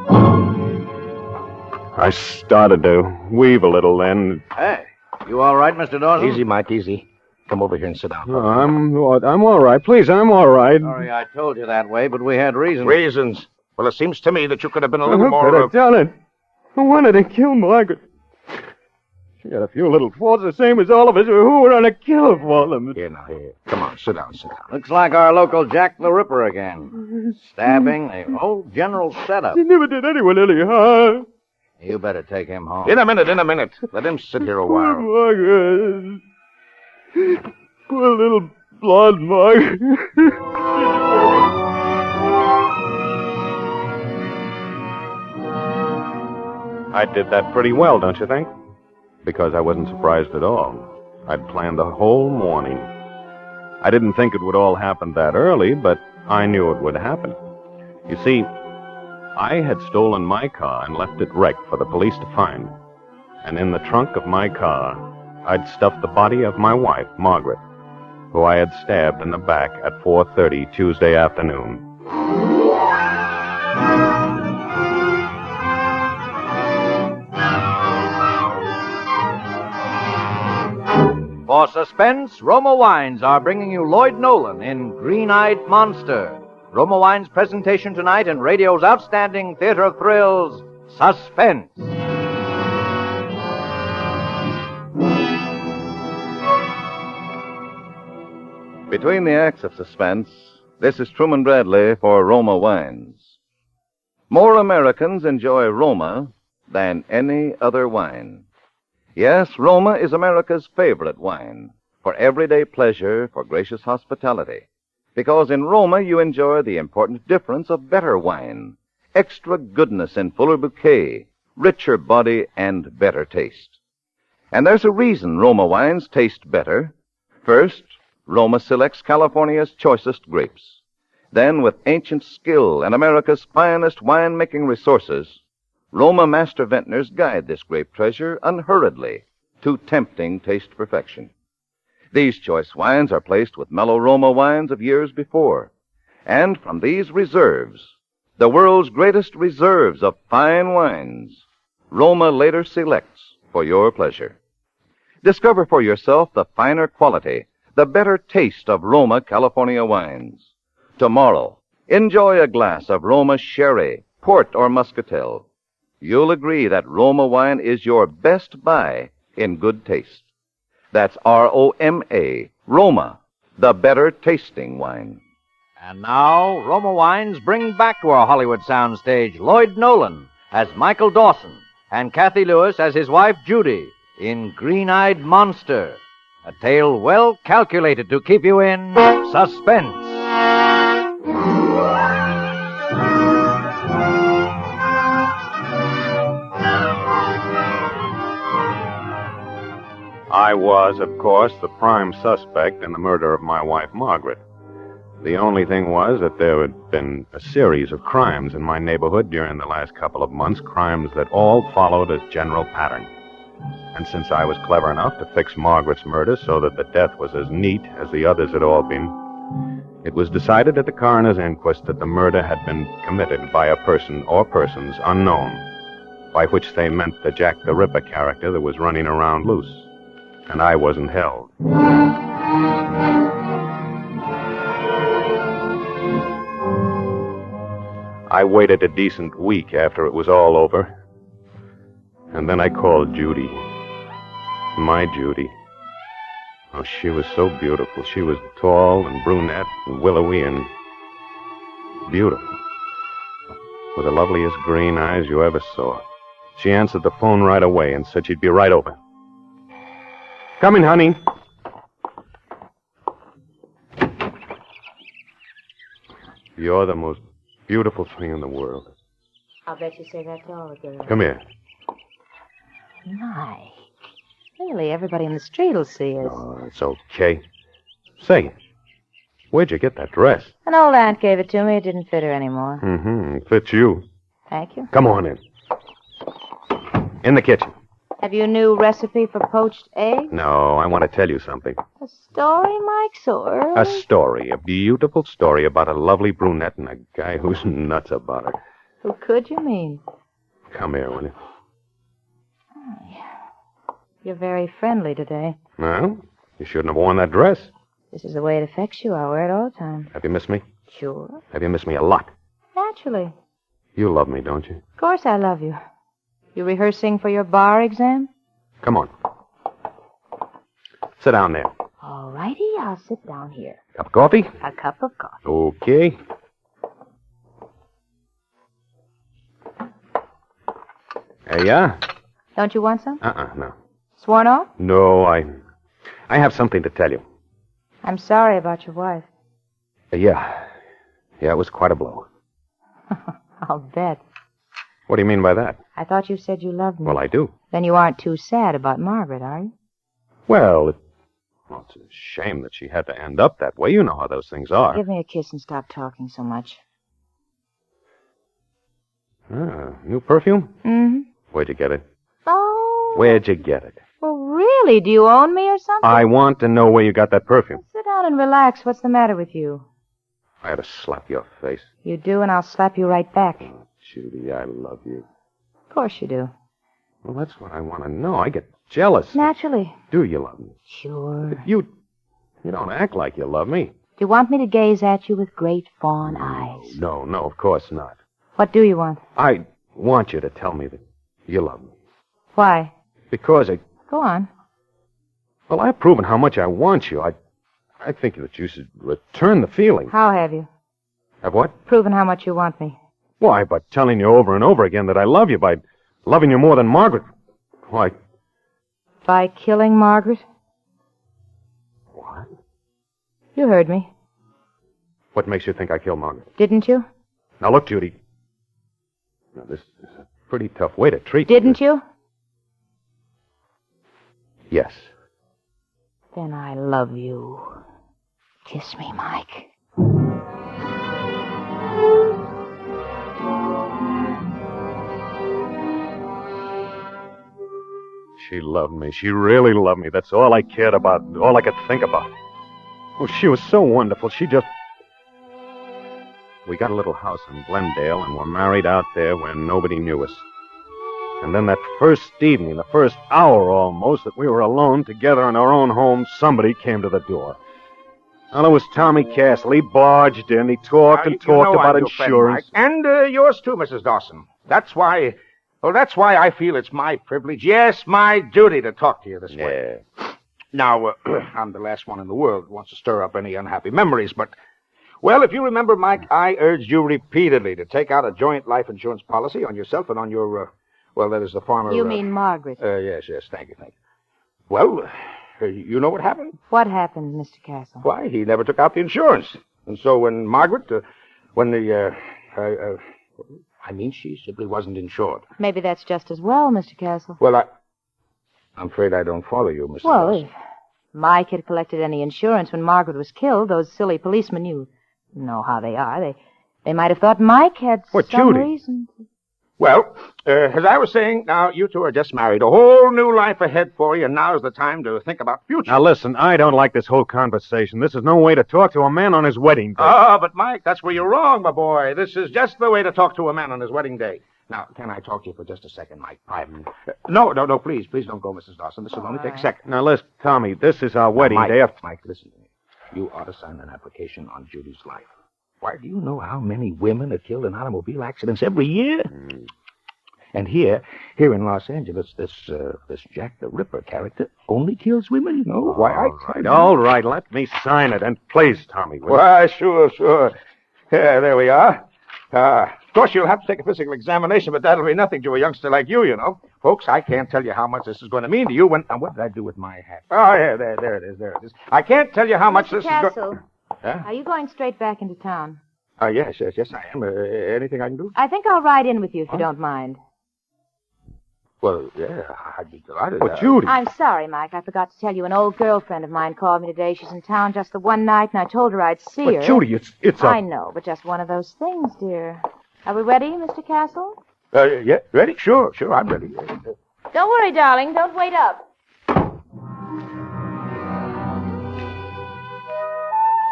I started to weave a little then. Hey, you all right, Mr. Dawson? Easy, Mike, easy. Come over here and sit down. Oh, I'm all right. Please, I'm all right. Sorry I told you that way, but we had reasons. Reasons? Well, it seems to me that you could have been a little Who more... could have done it? Who wanted to kill Margaret? She had a few little faults the same as all of us. Who would want to kill her for them? Here, now, here. Come on, sit down. Looks like our local Jack the Ripper again. Stabbing, the whole general setup. He never did anyone any harm. You better take him home. In a minute. Let him sit here a while. Margaret. Poor little blonde Margaret. I did that pretty well, don't you think? Because I wasn't surprised at all. I'd planned the whole morning. I didn't think it would all happen that early, but I knew it would happen. You see, I had stolen my car and left it wrecked for the police to find. And in the trunk of my car, I'd stuffed the body of my wife, Margaret, who I had stabbed in the back at 4:30 Tuesday afternoon. For Suspense, Roma Wines are bringing you Lloyd Nolan in Green-Eyed Monster. Roma Wines' presentation tonight in radio's outstanding theater of thrills, Suspense. Between the acts of Suspense, this is Truman Bradley for Roma Wines. More Americans enjoy Roma than any other wine. Yes, Roma is America's favorite wine for everyday pleasure, for gracious hospitality. Because in Roma you enjoy the important difference of better wine, extra goodness and fuller bouquet, richer body, and better taste. And there's a reason Roma wines taste better. First, Roma selects California's choicest grapes. Then, with ancient skill and America's finest winemaking resources, Roma master vintners guide this grape treasure unhurriedly to tempting taste perfection. These choice wines are placed with mellow Roma wines of years before. And from these reserves, the world's greatest reserves of fine wines, Roma later selects for your pleasure. Discover for yourself the finer quality, the better taste of Roma California wines. Tomorrow, enjoy a glass of Roma sherry, port, or muscatel. You'll agree that Roma wine is your best buy in good taste. That's R-O-M-A, Roma, the better tasting wine. And now, Roma Wines bring back to our Hollywood soundstage Lloyd Nolan as Michael Dawson and Kathy Lewis as his wife Judy in Green-Eyed Monster, a tale well calculated to keep you in suspense. I was, of course, the prime suspect in the murder of my wife, Margaret. The only thing was that there had been a series of crimes in my neighborhood during the last couple of months, crimes that all followed a general pattern. And since I was clever enough to fix Margaret's murder so that the death was as neat as the others had all been, it was decided at the coroner's inquest that the murder had been committed by a person or persons unknown, by which they meant the Jack the Ripper character that was running around loose. And I wasn't held. I waited a decent week after it was all over. And then I called Judy. My Judy. Oh, she was so beautiful. She was tall and brunette and willowy and beautiful. With the loveliest green eyes you ever saw. She answered the phone right away and said she'd be right over. Coming, honey. You're the most beautiful thing in the world. I'll bet you say that to all the girls. Come here. My. Really, everybody in the street will see us. Oh, it's okay. Say, where'd you get that dress? An old aunt gave it to me. It didn't fit her anymore. Mm-hmm. Fits you. Thank you. Come on in. In the kitchen. Have you a new recipe for poached eggs? No, I want to tell you something. A story, Mike Sawyer? A story, a beautiful story about a lovely brunette and a guy who's nuts about her. Who could you mean? Come here, will you? You're very friendly today. Well, you shouldn't have worn that dress. This is the way it affects you. I wear it all the time. Have you missed me? Sure. Have you missed me a lot? Naturally. You love me, don't you? Of course I love you. You rehearsing for your bar exam? Come on. Sit down there. All righty, I'll sit down here. Cup of coffee? A cup of coffee. Okay. There you are. Don't you want some? No. Sworn off? No, I have something to tell you. I'm sorry about your wife. Yeah, it was quite a blow. I'll bet. What do you mean by that? I thought you said you loved me. Well, I do. Then you aren't too sad about Margaret, are you? Well, it's a shame that she had to end up that way. You know how those things are. Give me a kiss and stop talking so much. New perfume? Mm-hmm. Where'd you get it? Oh. Where'd you get it? Well, really? Do you own me or something? I want to know where you got that perfume. Sit down and relax. What's the matter with you? I ought to slap your face. You do, and I'll slap you right back. Oh, Judy, I love you. Of course you do. Well, that's what I want to know. I get jealous. Naturally. Do you love me? Sure. But you don't act like you love me. Do you want me to gaze at you with great fawn eyes? No, of course not. What do you want? I want you to tell me that you love me. Why? Because Go on. Well, I've proven how much I want you. I think that you should return the feeling. How have you? Have what? Proven how much you want me. Why, by telling you over and over again that I love you, by loving you more than Margaret. Why? By killing Margaret? What? You heard me. What makes you think I killed Margaret? Didn't you? Now, look, Judy. Now, this is a pretty tough way to treat Didn't you? Yes. Then I love you. Kiss me, Mike. She loved me. She really loved me. That's all I cared about, all I could think about. Oh, she was so wonderful. We got a little house in Glendale, and were married out there where nobody knew us. And then that first evening, the first hour almost, that we were alone together in our own home, somebody came to the door. Well, it was Tommy Castle. He barged in. He talked about I'm your friend, insurance. Mike. And yours too, Mrs. Dawson. That's why I feel it's my privilege, yes, my duty to talk to you this way. Now, I'm the last one in the world who wants to stir up any unhappy memories, but, well, if you remember, Mike, I urged you repeatedly to take out a joint life insurance policy on yourself and on your, that is the farmer. You mean Margaret? Yes, thank you. Well, you know what happened? What happened, Mr. Castle? Why, he never took out the insurance. And so when Margaret, she simply wasn't insured. Maybe that's just as well, Mr. Castle. Well, I'm afraid I don't follow you, Mr. Well, Dawson. if Mike had collected any insurance when Margaret was killed, those silly policemen, you know how they are. They might have thought Mike had some reason to... Well, as I was saying, now you two are just married. A whole new life ahead for you, and now's the time to think about the future. Now, listen, I don't like this whole conversation. This is no way to talk to a man on his wedding day. Oh, but Mike, that's where you're wrong, my boy. This is just the way to talk to a man on his wedding day. Now, can I talk to you for just a second, Mike? No, please don't go, Mrs. Dawson. This will only take a second. Now, listen, Tommy, this is our wedding day. Mike, listen to me. You ought to sign an application on Judy's life. Why, do you know how many women are killed in automobile accidents every year? And here in Los Angeles, this Jack the Ripper character only kills women, you know. All right, let me sign it. And please, Tommy. Why, sure. Yeah, there we are. Of course, you'll have to take a physical examination, but that'll be nothing to a youngster like you know. Folks, I can't tell you how much this is going to mean to you when... what did I do with my hat? Oh, yeah, there it is. I can't tell you how much this is going... Are you going straight back into town? Yes, I am. Anything I can do? I think I'll ride in with you if you don't mind. Well, yeah, I'd be delighted. But, Judy... I'm sorry, Mike. I forgot to tell you. An old girlfriend of mine called me today. She's in town just the one night, and I told her I'd see her. But, Judy, it's I know, but just one of those things, dear. Are we ready, Mr. Castle? Yeah, ready? Sure, I'm ready. Don't worry, darling. Don't wait up.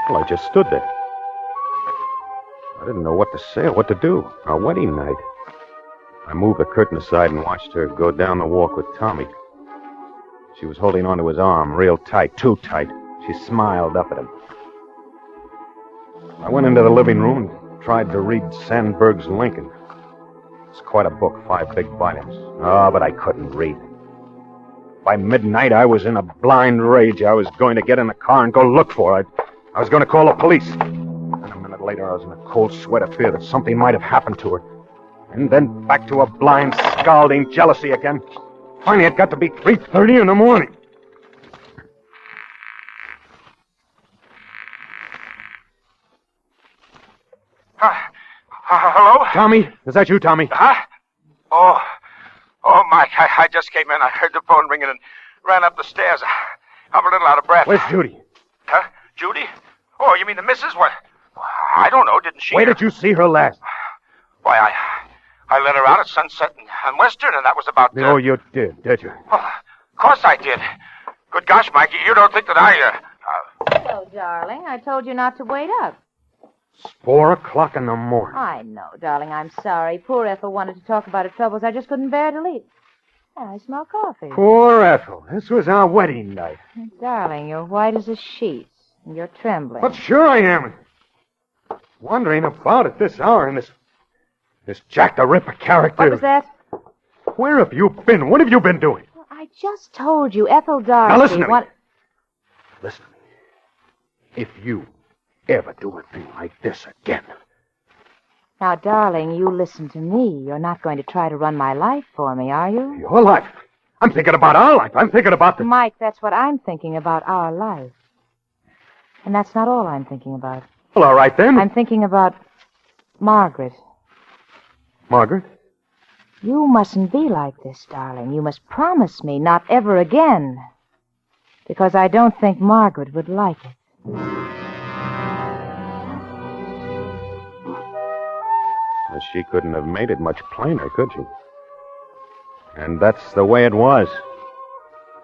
Well, I just stood there. I didn't know what to say or what to do. Our wedding night. I moved the curtain aside and watched her go down the walk with Tommy. She was holding onto his arm real tight, too tight. She smiled up at him. I went into the living room and tried to read Sandberg's Lincoln. It's quite a book, 5 big volumes. Oh, but I couldn't read. By midnight, I was in a blind rage. I was going to get in the car and go look for her. I was going to call the police. And a minute later, I was in a cold sweat of fear that something might have happened to her. And then back to a blind, scalding jealousy again. Finally, it got to be 3:30 in the morning. Hello? Tommy? Is that you, Tommy? Huh? Oh, Mike, I just came in. I heard the phone ringing and ran up the stairs. I'm a little out of breath. Where's Judy? Huh? Judy? Oh, you mean the missus? What? I don't know. Didn't she? Where did you see her last? Why, I let her out at Sunset and Western, and that was about... Oh, you did you? Oh, of course I did. Good gosh, Mikey, you don't think that I... Hello, darling. I told you not to wait up. It's 4 o'clock in the morning. I know, darling. I'm sorry. Poor Ethel wanted to talk about her troubles. I just couldn't bear to leave. And I smell coffee. Poor Ethel. This was our wedding night. Darling, you're white as a sheet. And you're trembling. But sure I am. Wondering about at this hour in this Jack the Ripper character. What was that? Where have you been? What have you been doing? Well, I just told you, Ethel Darcy. Now listen to me. Listen to me. If you ever do a thing like this again. Now, darling, you listen to me. You're not going to try to run my life for me, are you? Your life? I'm thinking about our life. I'm thinking about Mike, that's what I'm thinking about, our life. And that's not all I'm thinking about. Well, all right then. I'm thinking about Margaret. Margaret? You mustn't be like this, darling. You must promise me not ever again. Because I don't think Margaret would like it. She couldn't have made it much plainer, could she? And that's the way it was.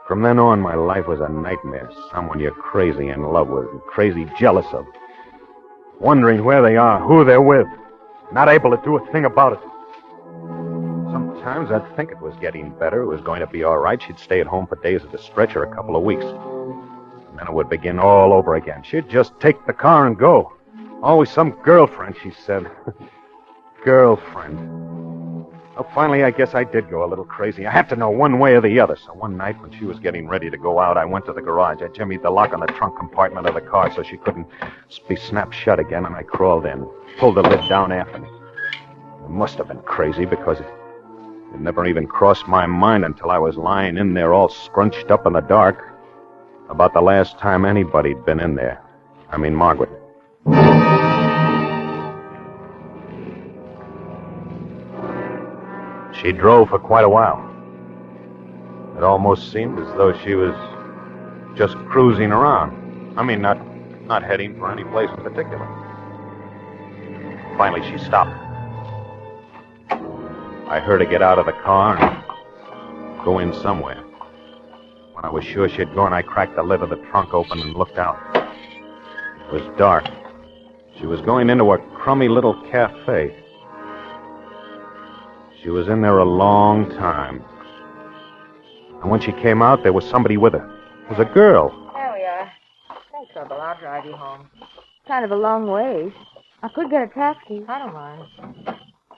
From then on, my life was a nightmare. Someone you're crazy in love with, and crazy jealous of. Wondering where they are, who they're with. Not able to do a thing about it. Sometimes I'd think it was getting better. It was going to be all right. She'd stay at home for days at a stretch or a couple of weeks. And then it would begin all over again. She'd just take the car and go. Always some girlfriend, she said. Girlfriend. Well, finally, I guess I did go a little crazy. I had to know one way or the other. So one night when she was getting ready to go out, I went to the garage. I jimmied the lock on the trunk compartment of the car so she couldn't be snapped shut again, and I crawled in, pulled the lid down after me. It must have been crazy because it never even crossed my mind until I was lying in there all scrunched up in the dark about the last time anybody'd been in there. I mean, Margaret. She drove for quite a while. It almost seemed as though she was just cruising around. I mean, not heading for any place in particular. Finally, she stopped. I heard her get out of the car and go in somewhere. When I was sure she'd gone, I cracked the lid of the trunk open and looked out. It was dark. She was going into a crummy little cafe. She was in there a long time. And when she came out, there was somebody with her. It was a girl. There we are. No trouble. I'll drive you home. Kind of a long ways. I could get a taxi. I don't mind.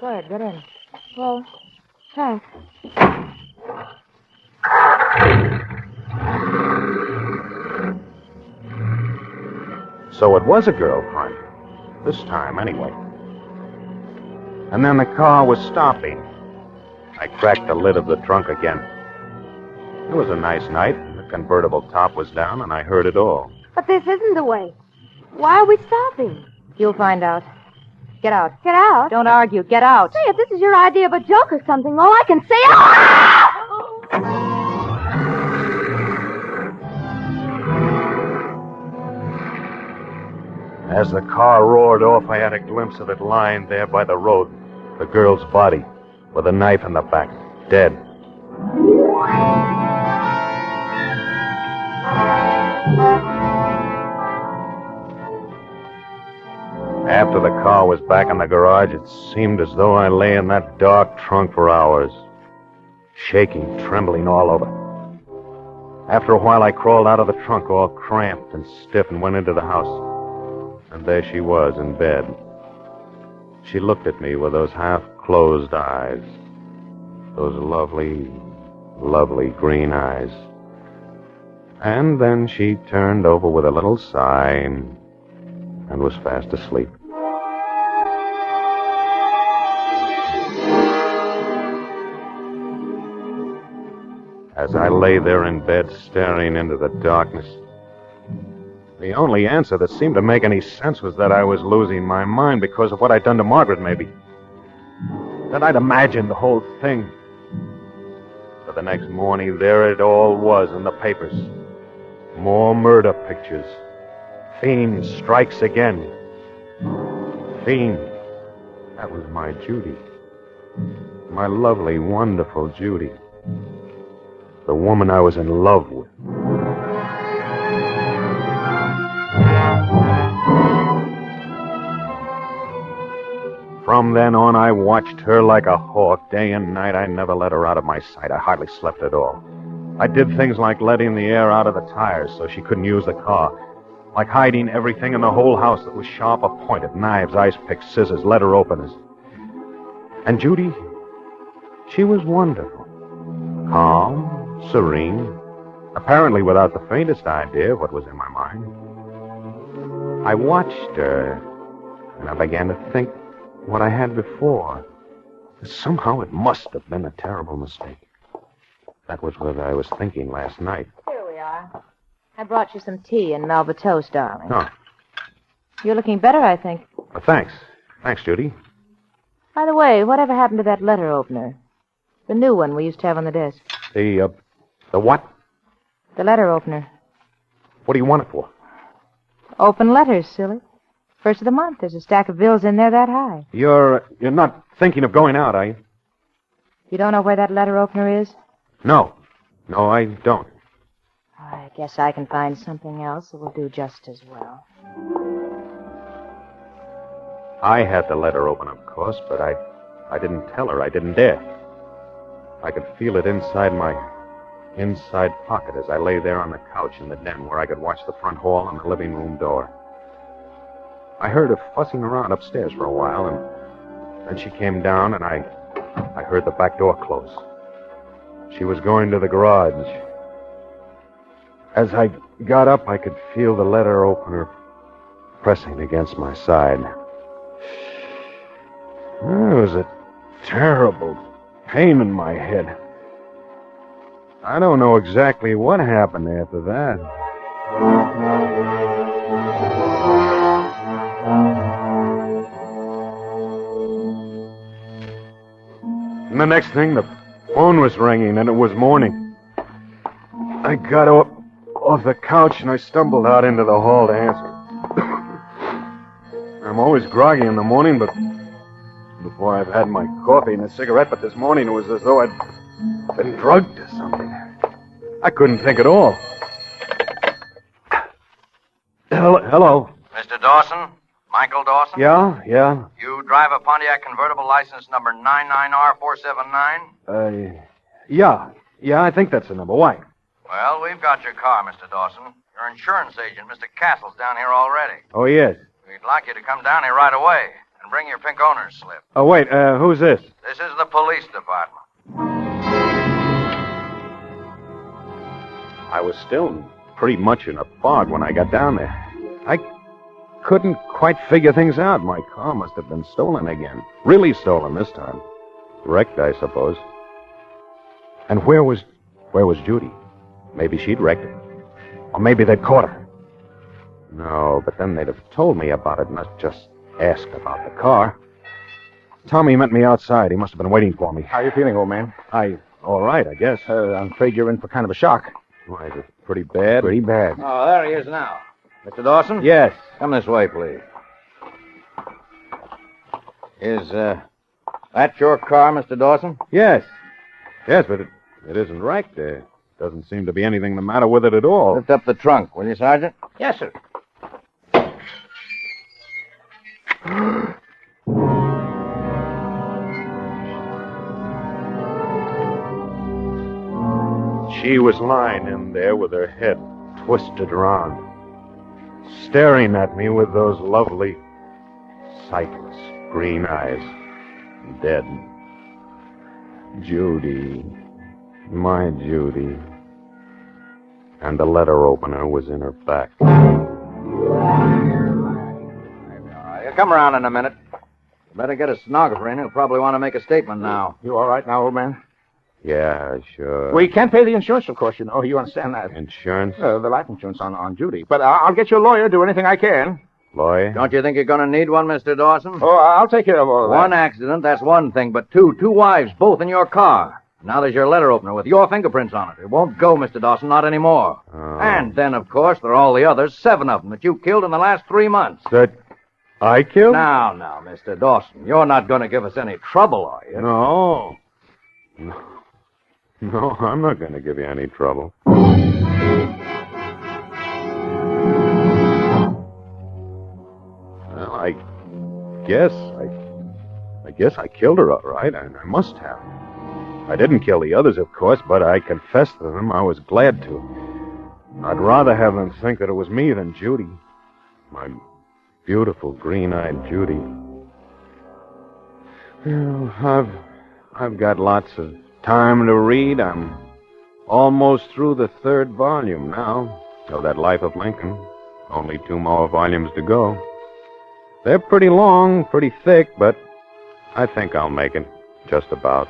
Go ahead, get in. Well, thanks. So it was a girlfriend. This time, anyway. And then the car was stopping. I cracked the lid of the trunk again. It was a nice night. The convertible top was down, and I heard it all. But this isn't the way. Why are we stopping? You'll find out. Get out. Get out? Don't argue. Get out. Say, if this is your idea of a joke or something, all I can say... As the car roared off, I had a glimpse of it lying there by the road. The girl's body, with a knife in the back, dead. After the car was back in the garage, it seemed as though I lay in that dark trunk for hours, shaking, trembling all over. After a while, I crawled out of the trunk all cramped and stiff and went into the house. And there she was in bed. She looked at me with those half-closed eyes. Those lovely, lovely green eyes. And then she turned over with a little sigh and was fast asleep. As I lay there in bed staring into the darkness, the only answer that seemed to make any sense was that I was losing my mind because of what I'd done to Margaret, maybe. That I'd imagined the whole thing. But the next morning, there it all was in the papers. More murder pictures. Fiend strikes again. Fiend. That was my Judy. My lovely, wonderful Judy. The woman I was in love with. From then on, I watched her like a hawk. Day and night, I never let her out of my sight. I hardly slept at all. I did things like letting the air out of the tires so she couldn't use the car. Like hiding everything in the whole house that was sharp or pointed. Knives, ice picks, scissors, letter openers. And Judy, she was wonderful. Calm, serene, apparently without the faintest idea of what was in my mind. I watched her, and I began to think what I had before. Somehow it must have been a terrible mistake. That was what I was thinking last night. Here we are. I brought you some tea and Melba toast, darling. Oh, You're looking better, I think. thanks. Thanks, Judy. By the way, whatever happened to that letter opener? The new one we used to have on the desk. The what? The letter opener. What do you want it for? Open letters, silly. First of the month. There's a stack of bills in there that high. You're not thinking of going out, are you? You don't know where that letter opener is? No. No, I don't. I guess I can find something else that will do just as well. I had the letter open, of course, but I didn't tell her. I didn't dare. I could feel it inside my inside pocket as I lay there on the couch in the den where I could watch the front hall and the living room door. I heard her fussing around upstairs for a while, and then she came down, and I heard the back door close. She was going to the garage. As I got up, I could feel the letter opener pressing against my side. There was a terrible pain in my head. I don't know exactly what happened after that. And the next thing, the phone was ringing, and it was morning. I got up off the couch, and I stumbled out into the hall to answer. I'm always groggy in the morning, but before I've had my coffee and a cigarette, but this morning it was as though I'd been drugged or something. I couldn't think at all. Hello. Mr. Dawson? Michael Dawson? Yeah. You drive a Pontiac convertible license number 99R479? Yeah, I think that's the number. Why? Well, we've got your car, Mr. Dawson. Your insurance agent, Mr. Castle's down here already. Oh, yes. We'd like you to come down here right away and bring your pink owner's slip. Oh, wait, who's this? This is the police department. I was still pretty much in a fog when I got down there. I couldn't quite figure things out. My car must have been stolen again. Really stolen this time. Wrecked, I suppose. And where was Judy? Maybe she'd wrecked it. Or maybe they'd caught her. No, but then they'd have told me about it, not just asked about the car. Tommy met me outside. He must have been waiting for me. How you feeling, old man? All right, I guess. I'm afraid you're in for kind of a shock. Why, is it pretty bad? Pretty bad. Oh, there he is now. Mr. Dawson? Yes. Come this way, please. Is, that your car, Mr. Dawson? Yes. Yes, but it isn't wrecked. There doesn't seem to be anything the matter with it at all. Lift up the trunk, will you, Sergeant? Yes, sir. She was lying in there with her head twisted around, staring at me with those lovely, sightless green eyes. Dead. Judy. My Judy. And the letter opener was in her back. All right, come around in a minute. Better get a stenographer in. He'll probably want to make a statement now. You all right now, old man? Yeah, sure. We can't pay the insurance, of course, you know. You understand that. Insurance? The life insurance on Judy. But I'll get you a lawyer, do anything I can. Lawyer? Don't you think you're going to need one, Mr. Dawson? Oh, I'll take care of all of that. One accident, that's one thing, but two wives, both in your car. Now there's your letter opener with your fingerprints on it. It won't go, Mr. Dawson, not anymore. Oh. And then, of course, there are all the others, 7 of them that you killed in the last 3 months. That I killed? Now, Mr. Dawson, you're not going to give us any trouble, are you? No. No, I'm not going to give you any trouble. Well, I guess I killed her all right. I must have. I didn't kill the others, of course, but I confessed to them I was glad to. I'd rather have them think that it was me than Judy. My beautiful green-eyed Judy. Well, I've got lots of time to read. I'm almost through the 3rd volume now of that Life of Lincoln. Only 2 more volumes to go. They're pretty long, pretty thick, but I think I'll make it. Just about.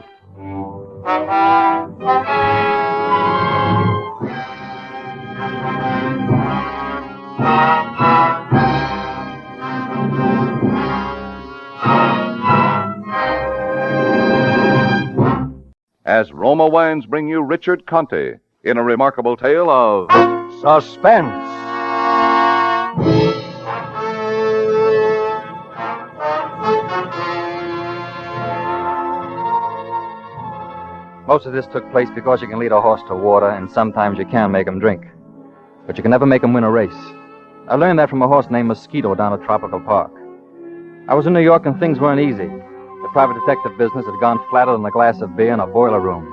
As Roma Wines bring you Richard Conte in a remarkable tale of Suspense. Most of this took place because you can lead a horse to water, and sometimes you can make him drink. But you can never make him win a race. I learned that from a horse named Mosquito down at Tropical Park. I was in New York and things weren't easy. The private detective business had gone flatter than a glass of beer in a boiler room.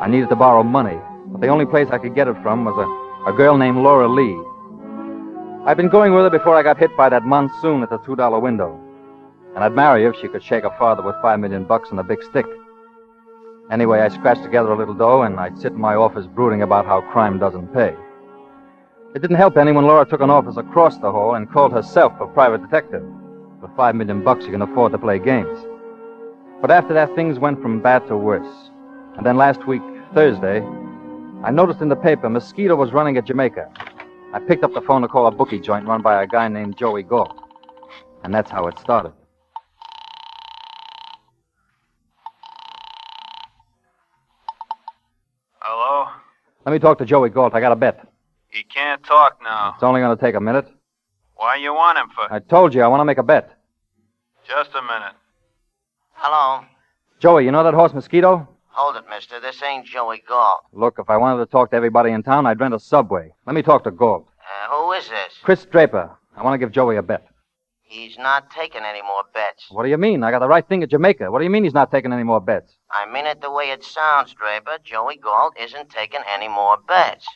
I needed to borrow money, but the only place I could get it from was a girl named Laura Lee. I'd been going with her before I got hit by that monsoon at the $2 window. And I'd marry her if she could shake her father with $5 million and a big stick. Anyway, I scratched together a little dough, and I'd sit in my office brooding about how crime doesn't pay. It didn't help any when Laura took an office across the hall and called herself a private detective. For $5 million, you can afford to play games. But after that, things went from bad to worse. And then last week, Thursday, I noticed in the paper Mosquito was running at Jamaica. I picked up the phone to call a bookie joint run by a guy named Joey Galt. And that's how it started. Hello? Let me talk to Joey Galt. I got a bet. He can't talk now. It's only going to take a minute. Why you want him for? I told you I want to make a bet. Just a minute. Hello. Joey, you know that horse Mosquito? Hold it, mister. This ain't Joey Galt. Look, if I wanted to talk to everybody in town, I'd rent a subway. Let me talk to Galt. Who is this? Chris Draper. I want to give Joey a bet. He's not taking any more bets. What do you mean? I got the right thing at Jamaica. What do you mean he's not taking any more bets? I mean it the way it sounds, Draper. Joey Galt isn't taking any more bets.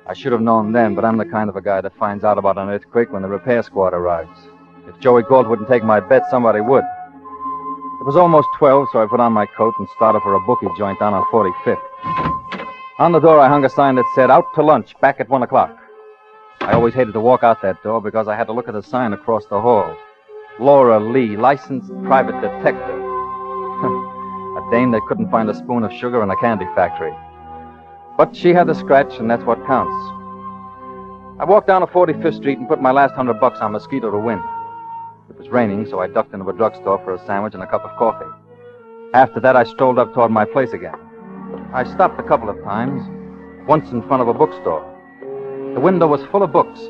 I should have known then, but I'm the kind of a guy that finds out about an earthquake when the repair squad arrives. If Joey Galt wouldn't take my bet, somebody would. It was almost 12, so I put on my coat and started for a bookie joint down on 45th. On the door, I hung a sign that said, "Out to lunch, back at 1 o'clock." I always hated to walk out that door because I had to look at the sign across the hall. Laura Lee, licensed private detective. A dame that couldn't find a spoon of sugar in a candy factory. But she had the scratch, and that's what counts. I walked down to 45th Street and put my last $100 on Mosquito to win. It was raining, so I ducked into a drugstore for a sandwich and a cup of coffee. After that, I strolled up toward my place again. I stopped a couple of times, once in front of a bookstore. The window was full of books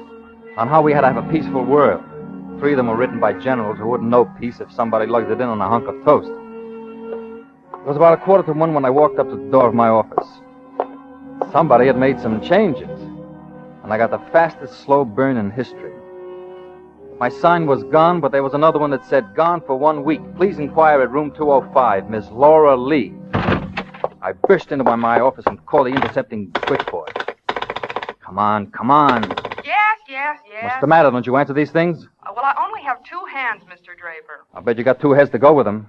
on how we had to have a peaceful world. 3 of them were written by generals who wouldn't know peace if somebody lugged it in on a hunk of toast. It was about 1:45 when I walked up to the door of my office. Somebody had made some changes, and I got the fastest slow burn in history. My sign was gone, but there was another one that said, "Gone for 1 week. Please inquire at room 205, Miss Laura Lee." I burst into my office and called the intercepting switchboard. Come on, come on. Yes. What's the matter? Don't you answer these things? Well, I only have 2 hands, Mr. Draper. I bet you got 2 heads to go with them.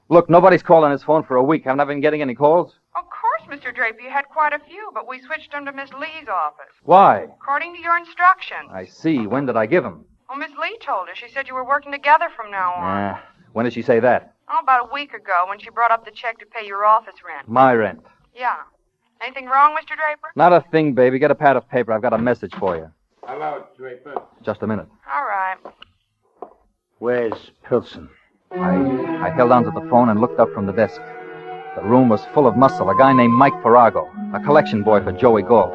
Look, nobody's called on his phone for a week. Haven't I been getting any calls? Of course, Mr. Draper, you had quite a few, but we switched them to Miss Lee's office. Why? According to your instructions. I see. When did I give them? Well, Miss Lee told us. She said you were working together from now on. When did she say that? Oh, about a week ago, when she brought up the check to pay your office rent. My rent. Yeah. Anything wrong, Mr. Draper? Not a thing, baby. Get a pad of paper. I've got a message for you. Hello, Draper. Just a minute. All right. Where's Pilson? I held onto the phone and looked up from the desk. The room was full of muscle. A guy named Mike Farrago, a collection boy for Joey Galt.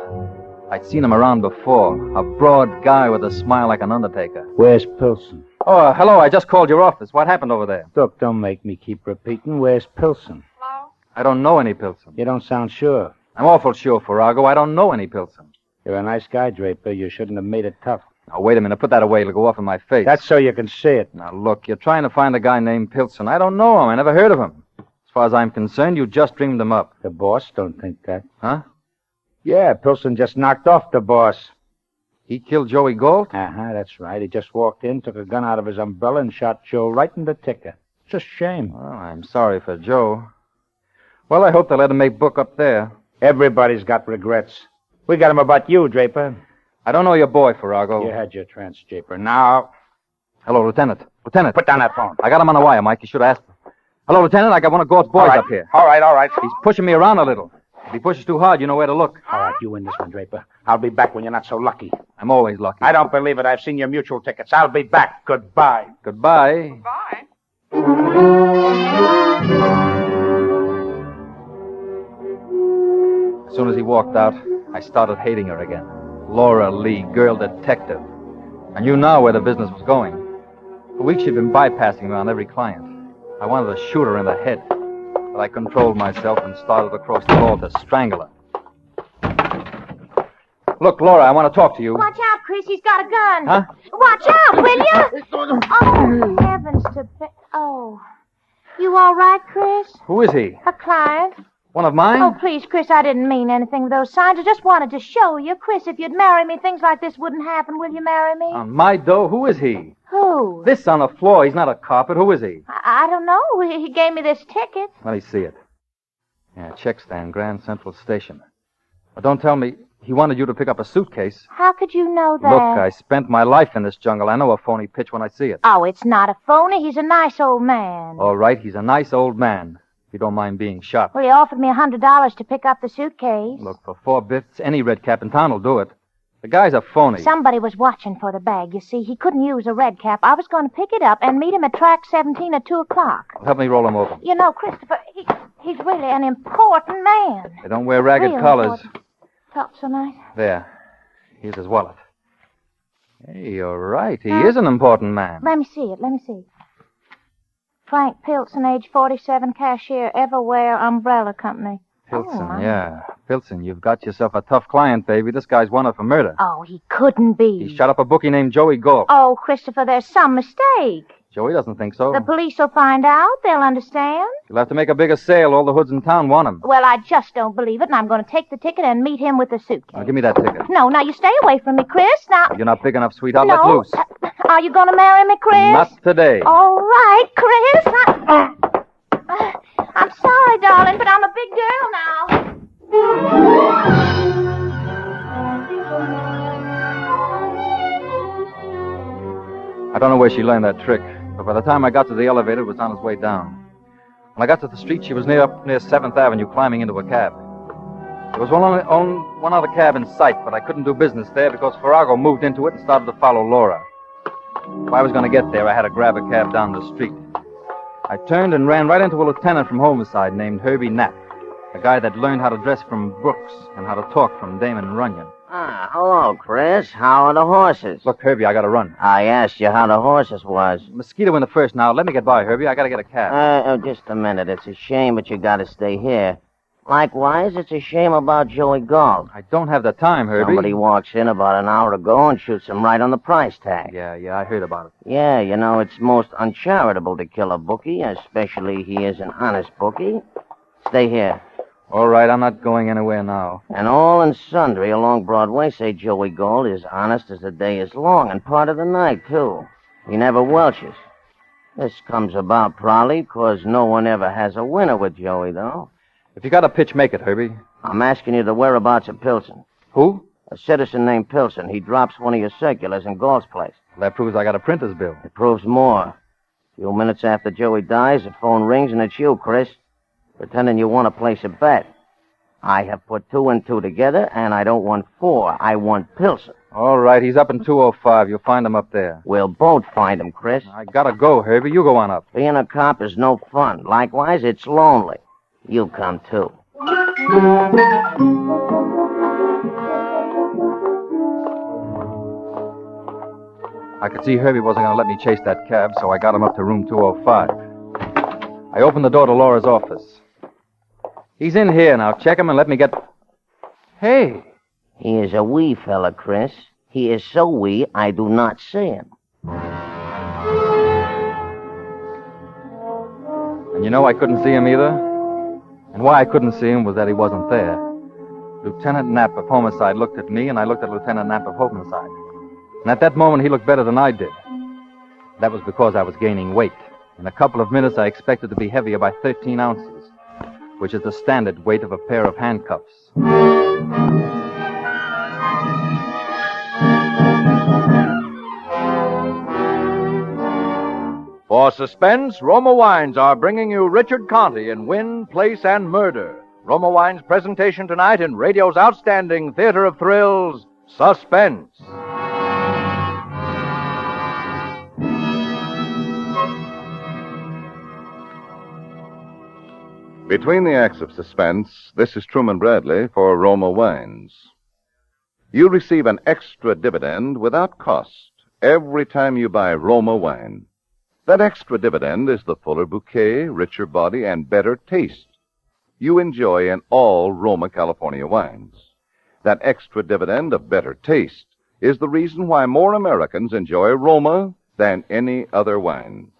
I'd seen him around before. A broad guy with a smile like an undertaker. Where's Pilson? Oh, hello. I just called your office. What happened over there? Look, don't make me keep repeating. Where's Pilson? Hello? I don't know any Pilson. You don't sound sure. I'm awful sure, Farrago. I don't know any Pilson. You're a nice guy, Draper. You shouldn't have made it tough. Now, wait a minute. Put that away. It'll go off in my face. That's so you can see it. Now, look, you're trying to find a guy named Pilson. I don't know him. I never heard of him. As far as I'm concerned, you just dreamed him up. The boss don't think that. Huh? Yeah, Pilson just knocked off the boss. He killed Joey Galt? Uh-huh, that's right. He just walked in, took a gun out of his umbrella, and shot Joe right in the ticker. It's a shame. Well, I'm sorry for Joe. Well, I hope they let him make book up there. Everybody's got regrets. We got him about you, Draper. I don't know your boy, Farrago. You had your chance, Draper. Now... Hello, Lieutenant. Lieutenant. Put down that phone. I got him on the wire, Mike. You should have asked him. Hello, Lieutenant. I got one of Galt's boys up here. All right. He's pushing me around a little. If he pushes too hard, you know where to look. All right, you win this one, Draper. I'll be back when you're not so lucky. I'm always lucky. I don't believe it. I've seen your mutual tickets. I'll be back. Goodbye. Goodbye. Bye. As soon as he walked out, I started hating her again. Laura Lee, girl detective. I knew now where the business was going. For weeks she'd been bypassing me on every client. I wanted to shoot her in the head, but I controlled myself and started across the hall to strangle her. Look, Laura, I want to talk to you. Watch out, Chris. He's got a gun. Huh? Watch out, will you? Oh, heavens to... Oh. You all right, Chris? Who is he? A client. One of mine? Oh, please, Chris, I didn't mean anything with those signs. I just wanted to show you. Chris, if you'd marry me, things like this wouldn't happen. Will you marry me? On my dough? Who is he? Who? This on the floor. He's not a carpet. Who is he? I don't know. He gave me this ticket. Let me see it. Yeah, check stand, Grand Central Station. But don't tell me he wanted you to pick up a suitcase. How could you know that? Look, I spent my life in this jungle. I know a phony pitch when I see it. Oh, it's not a phony. He's a nice old man. All right, he's a nice old man. If you don't mind being shot. Well, he offered me $100 to pick up the suitcase. Look, for 4 bits, any red cap in town will do it. The guy's a phony. Somebody was watching for the bag. You see, he couldn't use a red cap. I was going to pick it up and meet him at track 17 at 2 o'clock. Help me roll him over. You know, Christopher, he's really an important man. They don't wear ragged Real collars. important. Felt so nice. There. Here's his wallet. Hey, you're right. He is an important man. Let me see it. Frank Pilson, age 47, cashier, Everywhere Umbrella Company. Pilson, yeah. Pilson, you've got yourself a tough client, baby. This guy's wanted for murder. Oh, he couldn't be. He shot up a bookie named Joey Galt. Oh, Christopher, there's some mistake. Joey doesn't think so. The police will find out. They'll understand. You'll have to make a bigger sale. All the hoods in town want him. Well, I just don't believe it, and I'm going to take the ticket and meet him with the suitcase. Now, give me that ticket. No, now you stay away from me, Chris. Now... You're not big enough, sweetheart. No. Let loose. Are you going to marry me, Chris? Not today. All right, Chris. I'm sorry, darling, but I'm a big girl now. I don't know where she learned that trick, but by the time I got to the elevator, it was on its way down. When I got to the street, she was up near 7th Avenue, climbing into a cab. There was one other cab in sight, but I couldn't do business there because Farrago moved into it and started to follow Laura. If I was going to get there, I had to grab a cab down the street. I turned and ran right into a lieutenant from Homicide named Herbie Knapp, a guy that learned how to dress from Brooks and how to talk from Damon Runyon. Ah, hello, Chris. How are the horses? Look, Herbie, I got to run. I asked you how the horses was. Mosquito in the first now. Let me get by, Herbie. I got to get a cab. Just a minute. It's a shame, but you got to stay here. Likewise, it's a shame about Joey Galt. I don't have the time, Herbie. Somebody walks in about an hour ago and shoots him right on the price tag. Yeah, I heard about it. Yeah, you know, it's most uncharitable to kill a bookie, especially he is an honest bookie. Stay here. All right, I'm not going anywhere now. And all and sundry along Broadway say Joey Galt is honest as the day is long, and part of the night, too. He never welches. This comes about probably because no one ever has a winner with Joey, though. If you got a pitch, make it, Herbie. I'm asking you the whereabouts of Pilson. Who? A citizen named Pilson. He drops one of your circulars in Galt's place. Well, that proves I got a printer's bill. It proves more. A few minutes after Joey dies, the phone rings, and it's you, Chris. Pretending you want to place a bet. I have put 2 and 2 together, and I don't want 4. I want Pilson. All right, he's up in 205. You'll find him up there. We'll both find him, Chris. I gotta go, Herbie. You go on up. Being a cop is no fun. Likewise, it's lonely. You come, too. I could see Herbie wasn't going to let me chase that cab, so I got him up to room 205. I opened the door to Laura's office. He's in here now. Check him and let me get... Hey. He is a wee fella, Chris. He is so wee, I do not see him. And you know I couldn't see him either? And why I couldn't see him was that he wasn't there. Lieutenant Knapp of Homicide looked at me, and I looked at Lieutenant Knapp of Homicide. And at that moment, he looked better than I did. That was because I was gaining weight. In a couple of minutes, I expected to be heavier by 13 ounces, which is the standard weight of a pair of handcuffs. For Suspense, Roma Wines are bringing you Richard Conte in Wind, Place, and Murder. Roma Wines' presentation tonight in radio's outstanding theater of thrills, Suspense. Between the acts of Suspense, this is Truman Bradley for Roma Wines. You receive an extra dividend without cost every time you buy Roma wine. That extra dividend is the fuller bouquet, richer body, and better taste you enjoy in all Roma California wines. That extra dividend of better taste is the reason why more Americans enjoy Roma than any other wine.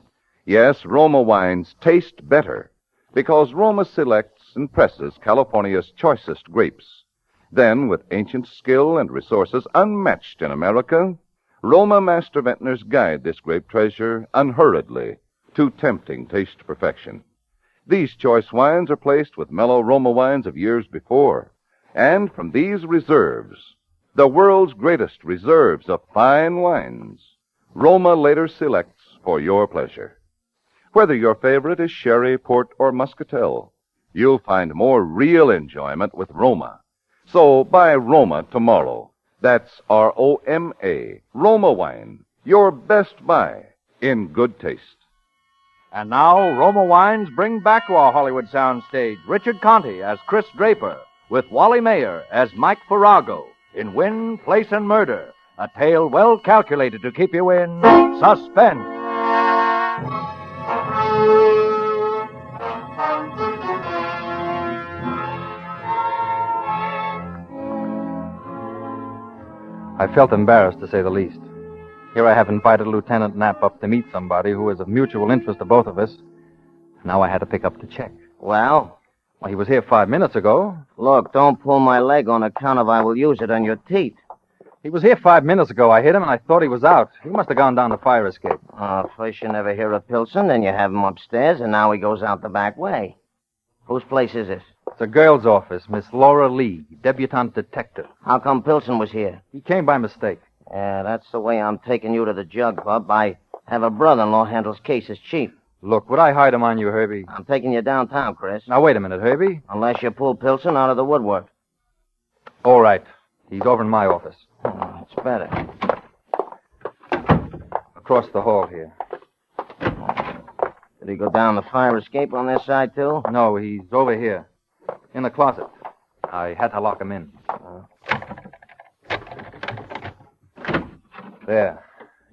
Yes, Roma wines taste better because Roma selects and presses California's choicest grapes. Then, with ancient skill and resources unmatched in America, Roma master vintners guide this grape treasure unhurriedly to tempting taste perfection. These choice wines are placed with mellow Roma wines of years before, and from these reserves, the world's greatest reserves of fine wines, Roma later selects for your pleasure. Whether your favorite is sherry, port, or muscatel, you'll find more real enjoyment with Roma. So buy Roma tomorrow. That's R-O-M-A, Roma wine, your best buy in good taste. And now, Roma Wines bring back to our Hollywood soundstage Richard Conte as Chris Draper, with Wally Mayer as Mike Farrago in Wind, Place, and Murder, a tale well calculated to keep you in suspense. I felt embarrassed, to say the least. Here I have invited Lieutenant Knapp up to meet somebody who is of mutual interest to both of us. Now I had to pick up the check. Well? Well, he was here 5 minutes ago. Look, don't pull my leg on account of I will use it on your teeth. He was here 5 minutes ago. I hit him, and I thought he was out. He must have gone down the fire escape. First you never hear of Pilson, then you have him upstairs, and now he goes out the back way. Whose place is this? It's a girl's office, Miss Laura Lee, debutante detective. How come Pilson was here? He came by mistake. Yeah, that's the way I'm taking you to the jug club. I have a brother-in-law handles cases chief. Look, would I hide him on you, Herbie? I'm taking you downtown, Chris. Now, wait a minute, Herbie. Unless you pull Pilson out of the woodwork. All right. He's over in my office. Oh, it's better. Across the hall here. Did he go down the fire escape on this side, too? No, he's over here. In the closet. I had to lock him in. There.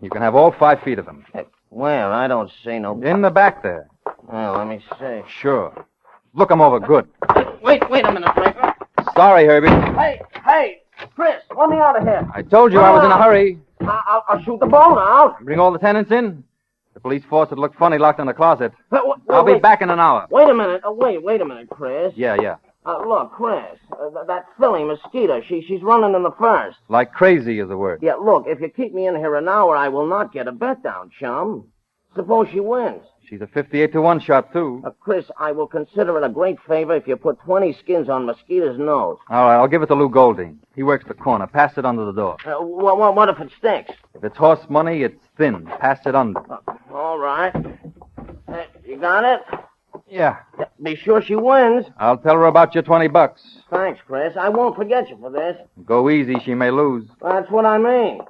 You can have all 5 feet of him. Where? I don't see no... In the back there. Well, let me see. Sure. Look him over good. Wait a minute, Draper. Sorry, Herbie. Hey, Chris, let me out of here. I told you I was in a hurry. I'll shoot the bone out. Bring all the tenants in. The police force would look funny locked in the closet. I'll be back in an hour. Wait a minute. Wait a minute, Chris. Yeah. Look, Chris, that filly, Mosquito, she's running in the first. Like crazy is the word. Yeah, look, if you keep me in here an hour, I will not get a bet down, chum. Suppose she wins. She's a 58-1 shot, too. Chris, I will consider it a great favor if you put 20 skins on Mosquito's nose. All right, I'll give it to Lou Golding. He works the corner. Pass it under the door. What if it stinks? If it's horse money, it's thin. Pass it under. All right. You got it? Yeah. Be sure she wins. I'll tell her about your $20. Thanks, Chris. I won't forget you for this. Go easy. She may lose. That's what I mean.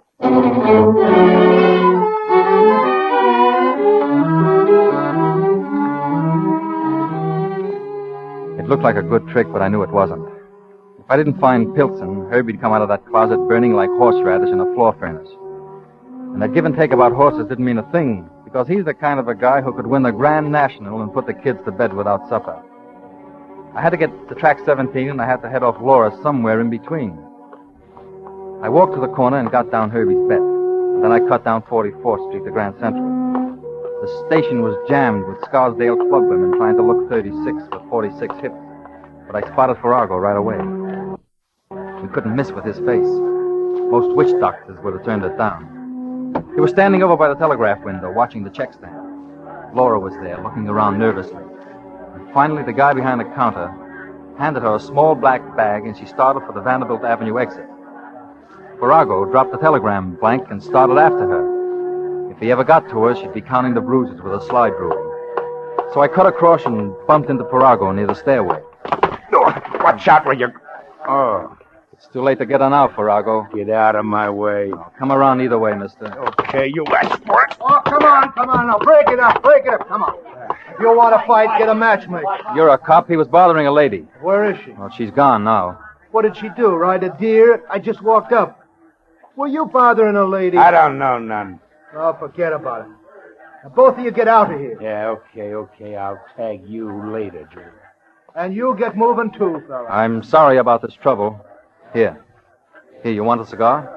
It looked like a good trick, but I knew it wasn't. If I didn't find Pilson, Herbie'd come out of that closet burning like horseradish in a floor furnace. And that give and take about horses didn't mean a thing, because he's the kind of a guy who could win the Grand National and put the kids to bed without supper. I had to get to track 17, and I had to head off Laura somewhere in between. I walked to the corner and got down Herbie's bet. Then I cut down 44th Street to Grand Central. The station was jammed with Scarsdale club women trying to look 36 with 46 hips. But I spotted Farrago right away. We couldn't miss with his face. Most witch doctors would have turned it down. He was standing over by the telegraph window, watching the check stand. Laura was there, looking around nervously. And finally, the guy behind the counter handed her a small black bag, and she started for the Vanderbilt Avenue exit. Farrago dropped the telegram blank and started after her. If he ever got to her, she'd be counting the bruises with a slide rule. So I cut across and bumped into Farrago near the stairway. Watch out where you... Oh. It's too late to get on out, Farrago. Get out of my way. Oh, come around either way, mister. Okay, you asked for it. Oh, come on. Now, break it up. Come on. If you want to fight, get a matchmaker. You're a cop. He was bothering a lady. Where is she? Well, she's gone now. What did she do, ride a deer? I just walked up. Were you bothering a lady? I don't know none. Oh, forget about it. Now, both of you get out of here. Yeah, okay. I'll tag you later, Drew. And you get moving too, fella. I'm sorry about this trouble. Here, you want a cigar?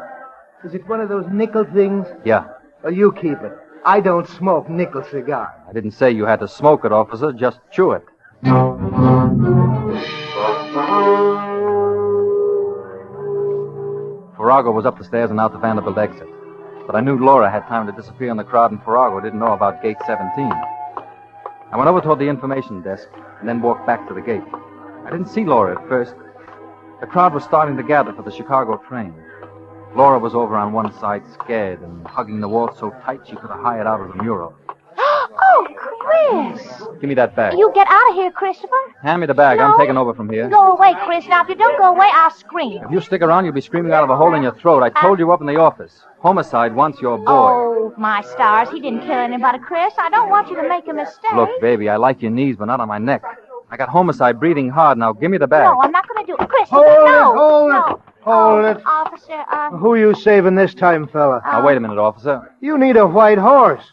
Is it one of those nickel things? Yeah. Well, you keep it. I don't smoke nickel cigars. I didn't say you had to smoke it, officer. Just chew it. Farrago was up the stairs and out the Vanderbilt exit. But I knew Laura had time to disappear in the crowd, and Farrago didn't know about gate 17. I went over toward the information desk and then walked back to the gate. I didn't see Laura at first. The crowd was starting to gather for the Chicago train. Laura was over on one side, scared, and hugging the wall so tight she could have hired out of the mural. Oh, Chris! Give me that bag. You get out of here, Christopher. Hand me the bag. No. I'm taking over from here. Go away, Chris. Now, if you don't go away, I'll scream. If you stick around, you'll be screaming out of a hole in your throat. I told you up in the office. Homicide wants your boy. Oh, my stars. He didn't kill anybody, Chris. I don't want you to make a mistake. Look, baby, I like your knees, but not on my neck. I got homicide breathing hard. Now, give me the bag. No, I'm not going to do it. Chris, Hold no. it. Hold it. Officer, Who you saving this time, fella? Now, wait a minute, officer. You need a white horse.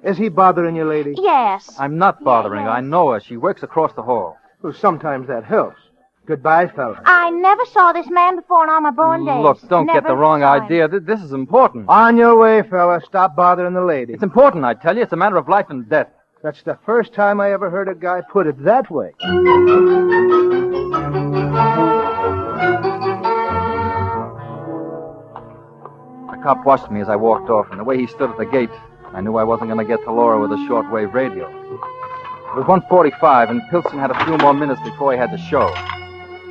Is he bothering you, lady? Yes. I'm not bothering her. I know her. She works across the hall. Well, sometimes that helps. Goodbye, fella. I never saw this man before on my born days. Look, don't get the wrong saw him. idea. This is important. On your way, fella. Stop bothering the lady. It's important, I tell you. It's a matter of life and death. That's the first time I ever heard a guy put it that way. The cop watched me as I walked off, and the way he stood at the gate, I knew I wasn't going to get to Laura with a shortwave radio. It was 1:45, and Pilson had a few more minutes before he had the show.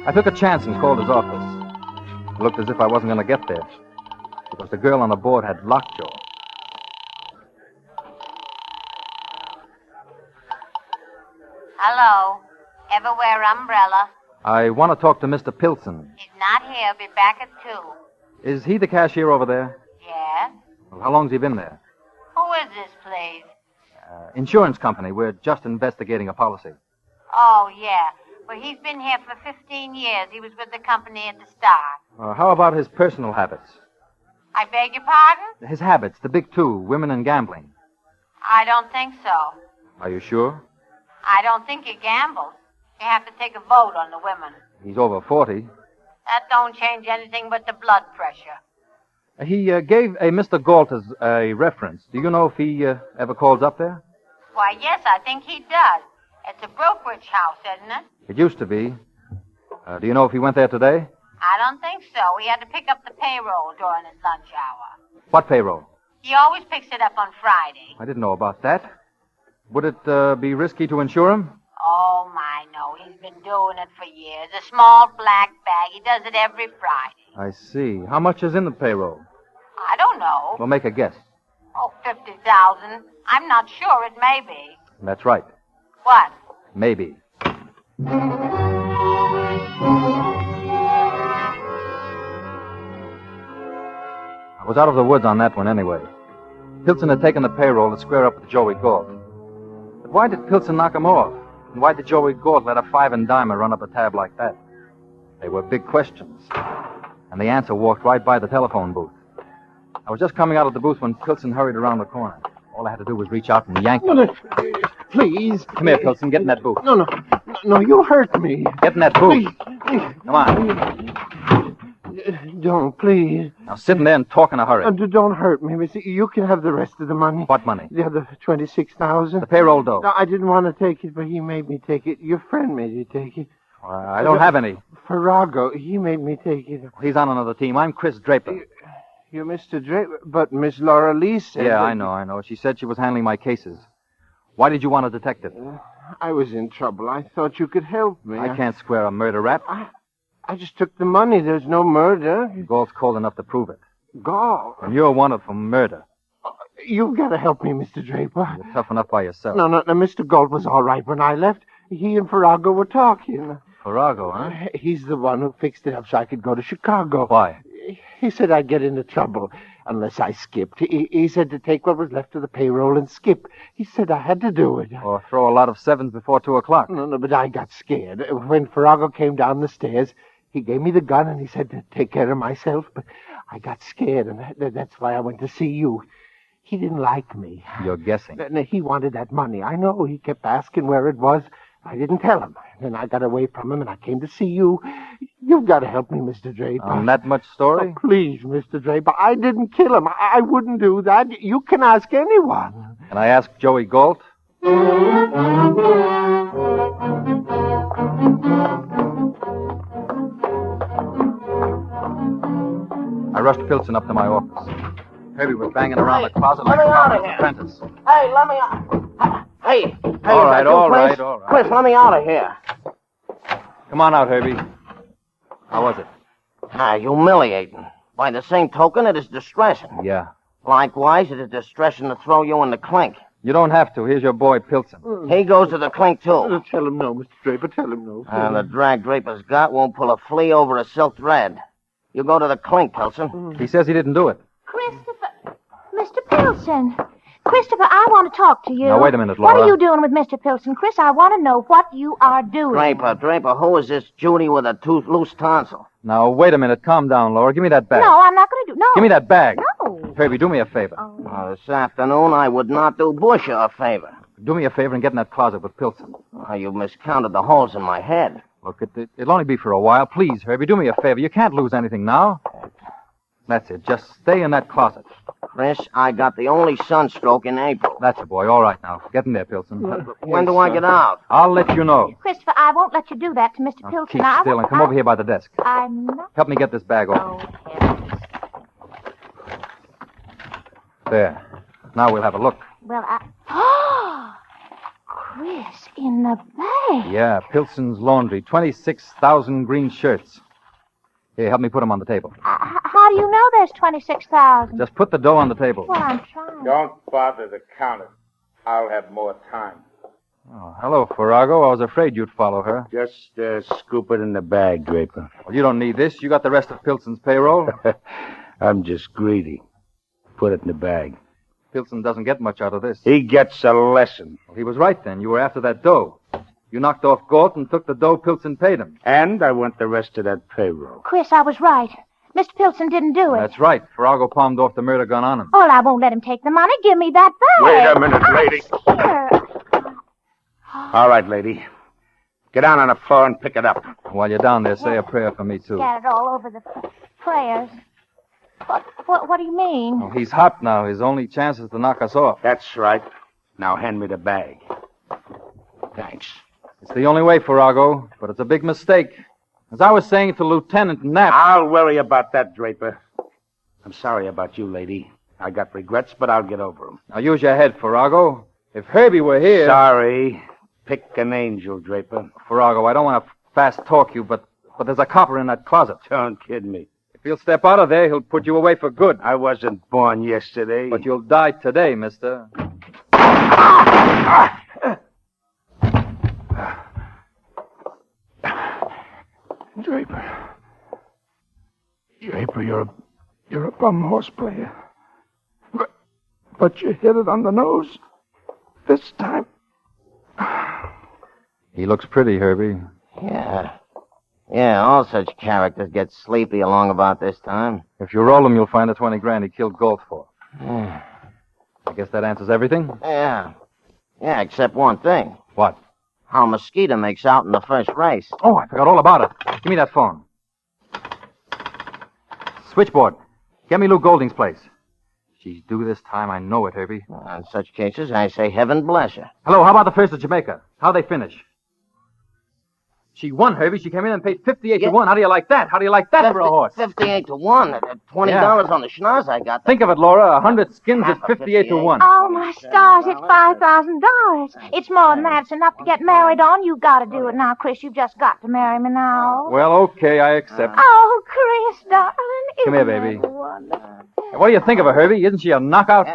I took a chance and called his office. It looked as if I wasn't going to get there, because the girl on the board had lockjaw. Hello. Ever wear umbrella? I want to talk to Mr. Pilson. He's not here. Be back at 2. Is he the cashier over there? Yes? Well, how long's he been there? Who is this, please? Insurance company. We're just investigating a policy. Oh, yeah. Well, he's been here for 15 years. He was with the company at the start. How about his personal habits? I beg your pardon? His habits, the big two, women and gambling. I don't think so. Are you sure? I don't think he gambles. You have to take a vote on the women. He's over 40. That don't change anything but the blood pressure. He gave a Mr. Galt a reference. Do you know if he ever calls up there? Why, yes, I think he does. It's a brokerage house, isn't it? It used to be. Do you know if he went there today? I don't think so. He had to pick up the payroll during his lunch hour. What payroll? He always picks it up on Friday. I didn't know about that. Would it be risky to insure him? Oh, my, no. He's been doing it for years. A small black bag. He does it every Friday. I see. How much is in the payroll? I don't know. Well, make a guess. Oh, 50,000. I'm not sure. It may be. That's right. What? Maybe. I was out of the woods on that one anyway. Pilson had taken the payroll to square up with Joey Galt. But why did Pilson knock him off? And why did Joey Galt let a five and dimer run up a tab like that? They were big questions. And the answer walked right by the telephone booth. I was just coming out of the booth when Pilson hurried around the corner. All I had to do was reach out and yank him. No, please. Come here, Pilson. Get in that booth. No, you hurt me. Get in that booth. Come on. Don't, please. Now, sitting there and talk in a hurry. Don't hurt me, mister. You can have the rest of the money. What money? The other 26,000. The payroll dough. No, I didn't want to take it, but he made me take it. Your friend made you take it. I don't have any. Farrago, he made me take it. He's on another team. I'm Chris Draper. You're Mr. Draper, but Miss Laura Lee said... Yeah, I know. She said she was handling my cases. Why did you want a detective? I was in trouble. I thought you could help me. I can't square a murder rap. I just took the money. There's no murder. Galt's cold enough to prove it. Galt? And you're wanted for murder. You've got to help me, Mr. Draper. You're tough enough by yourself. No, Mr. Galt was all right when I left. He and Farrago were talking. Farrago, huh? He's the one who fixed it up so I could go to Chicago. Why? He said I'd get into trouble unless I skipped. He said to take what was left of the payroll and skip. He said I had to do it. Or throw a lot of sevens before 2 o'clock. No, but I got scared. When Farrago came down the stairs, he gave me the gun and he said to take care of myself. But I got scared, and that's why I went to see you. He didn't like me. You're guessing. He wanted that money. I know. He kept asking where it was. I didn't tell him. Then I got away from him, and I came to see you. You've got to help me, Mr. Draper. On that much story? Oh, please, Mr. Draper. I didn't kill him. I wouldn't do that. You can ask anyone. Can I ask Joey Galt? I rushed Pilson up to my office. Herbie was banging around the closet like a farmer's apprentice. Hey, let me out. Hey. All right. Chris, let me out of here. Come on out, Herbie. How was it? Humiliating. By the same token, it is distressing. Yeah. Likewise, it is distressing to throw you in the clink. You don't have to. Here's your boy, Pilson. He goes to the clink, too. Tell him no, Mr. Draper. Tell him no. The drag Draper's got won't pull a flea over a silk thread. You go to the clink, Pilson. He says he didn't do it. Christopher. Mr. Pilson. Christopher, I want to talk to you. Now, wait a minute, Laura. What are you doing with Mr. Pilson? Chris, I want to know what you are doing. Draper, who is this Judy with a loose tonsil? Now, wait a minute. Calm down, Laura. Give me that bag. No, I'm not going to do... No. Give me that bag. No. Herbie, do me a favor. This afternoon, I would not do Bush a favor. Do me a favor and get in that closet with Pilson. You miscounted the holes in my head. Look, it'll only be for a while. Please, Herbie, do me a favor. You can't lose anything now. That's it. Just stay in that closet. Chris, I got the only sunstroke in April. That's it, boy. All right, now. Get in there, Pilson. When do I get out? I'll let you know. Christopher, I won't let you do that to Mr. Pilson. Keep still and come over here by the desk. I'm not... Help me get this bag open. There. Now we'll have a look. Well, Chris, in the bag. Yeah, Pilson's Laundry. 26,000 green shirts. Here, help me put them on the table. How do you know there's 26,000? Just put the dough on the table. Well, I'm trying. Don't bother to count it. I'll have more time. Oh, hello, Farrago. I was afraid you'd follow her. Just scoop it in the bag, Draper. Well, you don't need this. You got the rest of Pilson's payroll. I'm just greedy. Put it in the bag. Pilson doesn't get much out of this. He gets a lesson. Well, he was right then. You were after that dough. You knocked off Galt and took the dough Pilson paid him. And I want the rest of that payroll. Chris, I was right. Mr. Pilson didn't do it. That's right. Farrago palmed off the murder gun on him. Oh, well, I won't let him take the money. Give me that bag. Wait a minute, lady. Here. All right, lady. Get down on the floor and pick it up. While you're down there, say a prayer for me, too. Scattered all over the prayers. What do you mean? Oh, he's hot now. His only chance is to knock us off. That's right. Now hand me the bag. Thanks. It's the only way, Farrago, but it's a big mistake. As I was saying to Lieutenant Knapp... I'll worry about that, Draper. I'm sorry about you, lady. I got regrets, but I'll get over them. Now use your head, Farrago. If Herbie were here... Sorry. Pick an angel, Draper. Farrago, I don't want to fast talk you, but there's a copper in that closet. Don't kid me. If he'll step out of there, he'll put you away for good. I wasn't born yesterday. But you'll die today, mister. Draper, you're a bum horse player. But you hit it on the nose. This time. He looks pretty, Herbie. Yeah. Yeah, all such characters get sleepy along about this time. If you roll him, you'll find the 20 grand he killed Gold for. I guess that answers everything? Yeah. Yeah, except one thing. What? How Mosquito makes out in the first race. Oh, I forgot all about it. Give me that phone. Switchboard. Get me Lou Golding's place. She's due this time. I know it, Herbie. In such cases, I say heaven bless her. Hello, how about the first of Jamaica? How'd they finish? She won, Herbie. She came in and paid 58 to 1. How do you like that? How do you like that for a horse? 58 to 1. $20 on the schnoz I got. Think of it, Laura. 100 skins at 58 to 1. Oh, my stars, it's $5,000. It's more than that. It's enough to get married on. You've got to do it now, Chris. You've just got to marry me now. Well, okay, I accept. Oh, Chris, darling. Come here, baby. What do you think of her, Herbie? Isn't she a knockout?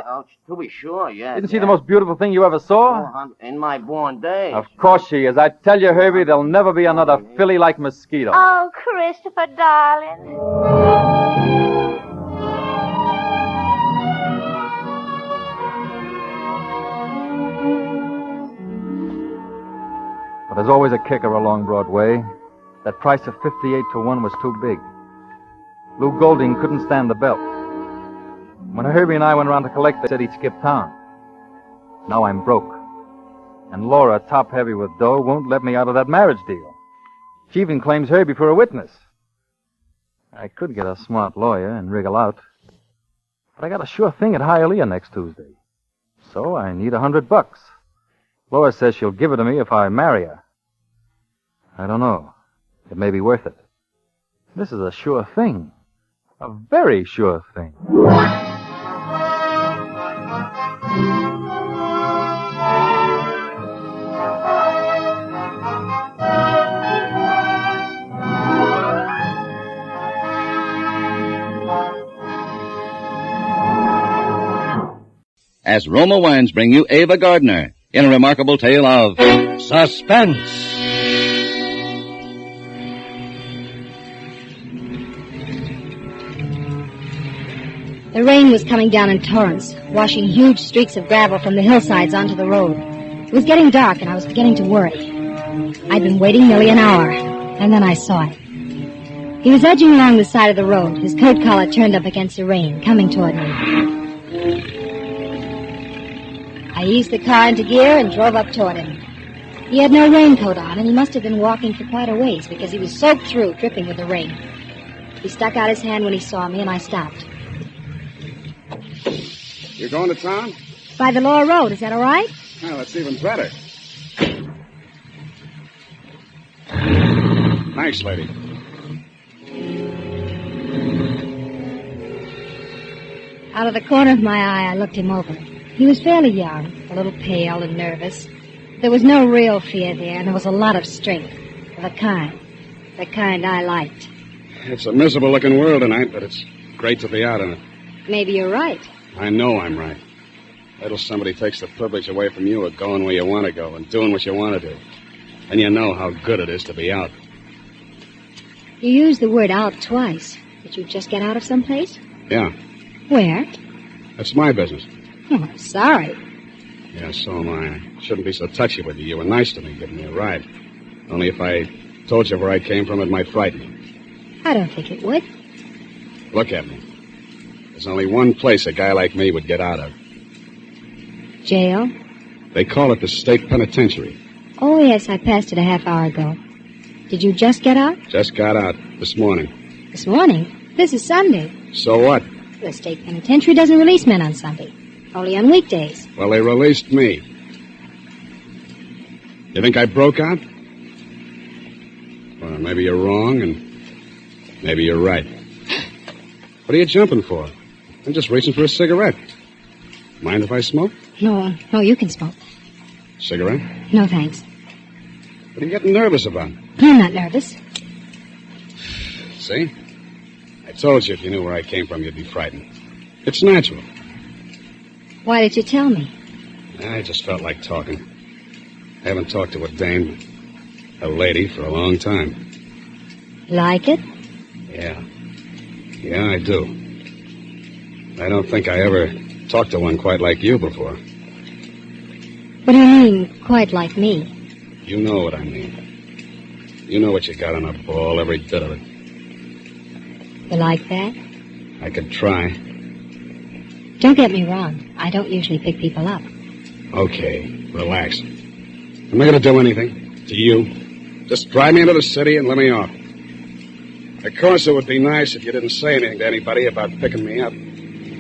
To be sure, yes. Isn't she the most beautiful thing you ever saw? In my born days. Of course she is. I tell you, Herbie, there'll never be another filly like Mosquito. Oh, Christopher, darling. But there's always a kicker along Broadway. That price of 58 to 1 was too big. Lou Golding couldn't stand the belt. When Herbie and I went around to collect, they said he'd skip town. Now I'm broke. And Laura, top heavy with dough, won't let me out of that marriage deal. She even claims Herbie for a witness. I could get a smart lawyer and wriggle out. But I got a sure thing at Hialeah next Tuesday. So I need $100. Laura says she'll give it to me if I marry her. I don't know. It may be worth it. This is a sure thing. A very sure thing. As Roma Wines bring you Ava Gardner in a remarkable tale of suspense. The rain was coming down in torrents, washing huge streaks of gravel from the hillsides onto the road. It was getting dark, and I was beginning to worry. I'd been waiting nearly an hour, and then I saw it. He was edging along the side of the road, his coat collar turned up against the rain, coming toward me. I eased the car into gear and drove up toward him. He had no raincoat on, and he must have been walking for quite a ways, because he was soaked through, dripping with the rain. He stuck out his hand when he saw me, and I stopped. You're going to town? By the Lower Road, is that all right? Well, that's even better. Thanks, lady. Out of the corner of my eye, I looked him over. He was fairly young, a little pale and nervous. There was no real fear there, and there was a lot of strength. The kind I liked. It's a miserable-looking world tonight, but it's great to be out in it. Maybe you're right. I know I'm right. Little somebody takes the privilege away from you of going where you want to go and doing what you want to do. And you know how good it is to be out. You used the word out twice. Did you just get out of someplace? Yeah, Where? that's my business. Oh, I'm sorry. Yeah, so am I. I shouldn't be so touchy with you. You were nice to me, giving me a ride. Only if I told you where I came from, it might frighten you. I don't think it would. Look at me. There's only one place a guy like me would get out of. Jail? They call it the state penitentiary. Oh, yes, I passed it a half hour ago. Did you just get out? Just got out this morning. This morning? This is Sunday. So what? The state penitentiary doesn't release men on Sunday. Only on weekdays. Well, they released me. You think I broke out? Well, maybe you're wrong, and maybe you're right. What are you jumping for? I'm just reaching for a cigarette. Mind if I smoke? No, you can smoke. Cigarette? No, thanks. What are you getting nervous about? I'm not nervous. See? I told you if you knew where I came from, you'd be frightened. It's natural. Why did you tell me? I just felt like talking. I haven't talked to a dame, a lady, for a long time. Like it? Yeah. Yeah, I do. I don't think I ever talked to one quite like you before. What do you mean, quite like me? You know what I mean. You know what you got on a ball, every bit of it. You like that? I could try. Don't get me wrong. I don't usually pick people up. Okay, relax. I'm not going to do anything to you. Just drive me into the city and let me off. Of course, it would be nice if you didn't say anything to anybody about picking me up.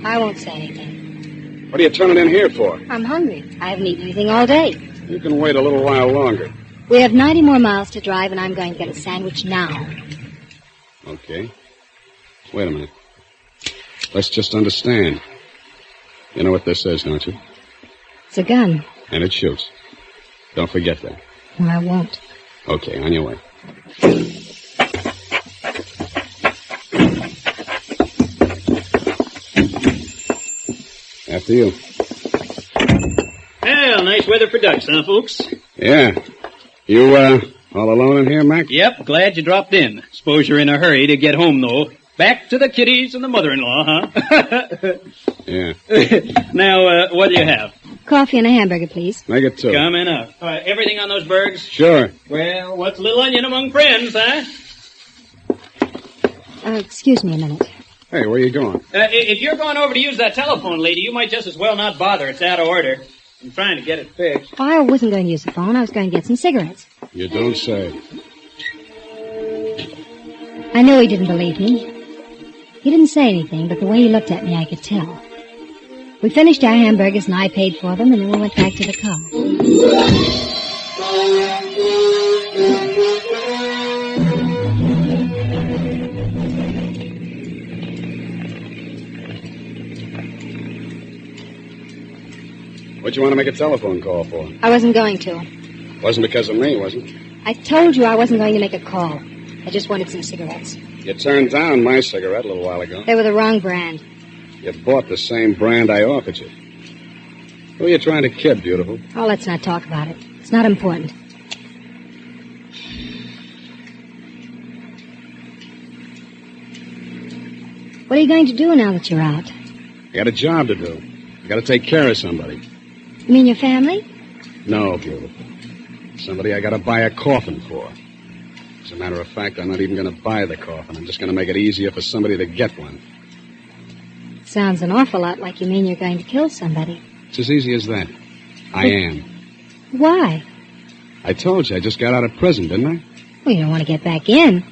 I won't say anything. What are you turning in here for? I'm hungry. I haven't eaten anything all day. You can wait a little while longer. We have 90 more miles to drive, and I'm going to get a sandwich now. Okay. Wait a minute. Let's just understand. You know what this is, don't you? It's a gun. And it shoots. Don't forget that. No, I won't. Okay, on your way. After you. Well, nice weather for ducks, huh, folks? Yeah. You, all alone in here, Mac? Yep, glad you dropped in. Suppose you're in a hurry to get home, though. Back to the kiddies and the mother-in-law, huh? Yeah. Now, what do you have? Coffee and a hamburger, please. Make it two. Coming up. Everything on those burgers? Sure. Well, what's a little onion among friends, huh? Excuse me a minute. Hey, where you going? If you're going over to use that telephone, lady, you might just as well not bother. It's out of order. I'm trying to get it fixed. I wasn't going to use the phone. I was going to get some cigarettes. You don't say. I knew he didn't believe me. He didn't say anything, but the way he looked at me, I could tell. We finished our hamburgers, and I paid for them, and then we went back to the car. What'd you want to make a telephone call for? I wasn't going to. Wasn't because of me, was it? I told you I wasn't going to make a call. I just wanted some cigarettes. You turned down my cigarette a little while ago. They were the wrong brand. You bought the same brand I offered you. Who are you trying to kid, beautiful? Oh, let's not talk about it. It's not important. What are you going to do now that you're out? I got a job to do. I got to take care of somebody. You mean your family? No, beautiful. Somebody I got to buy a coffin for. As a matter of fact, I'm not even going to buy the coffin. I'm just going to make it easier for somebody to get one. Sounds an awful lot like you mean you're going to kill somebody. It's as easy as that. I am. Why? I told you I just got out of prison, didn't I? Well, you don't want to get back in.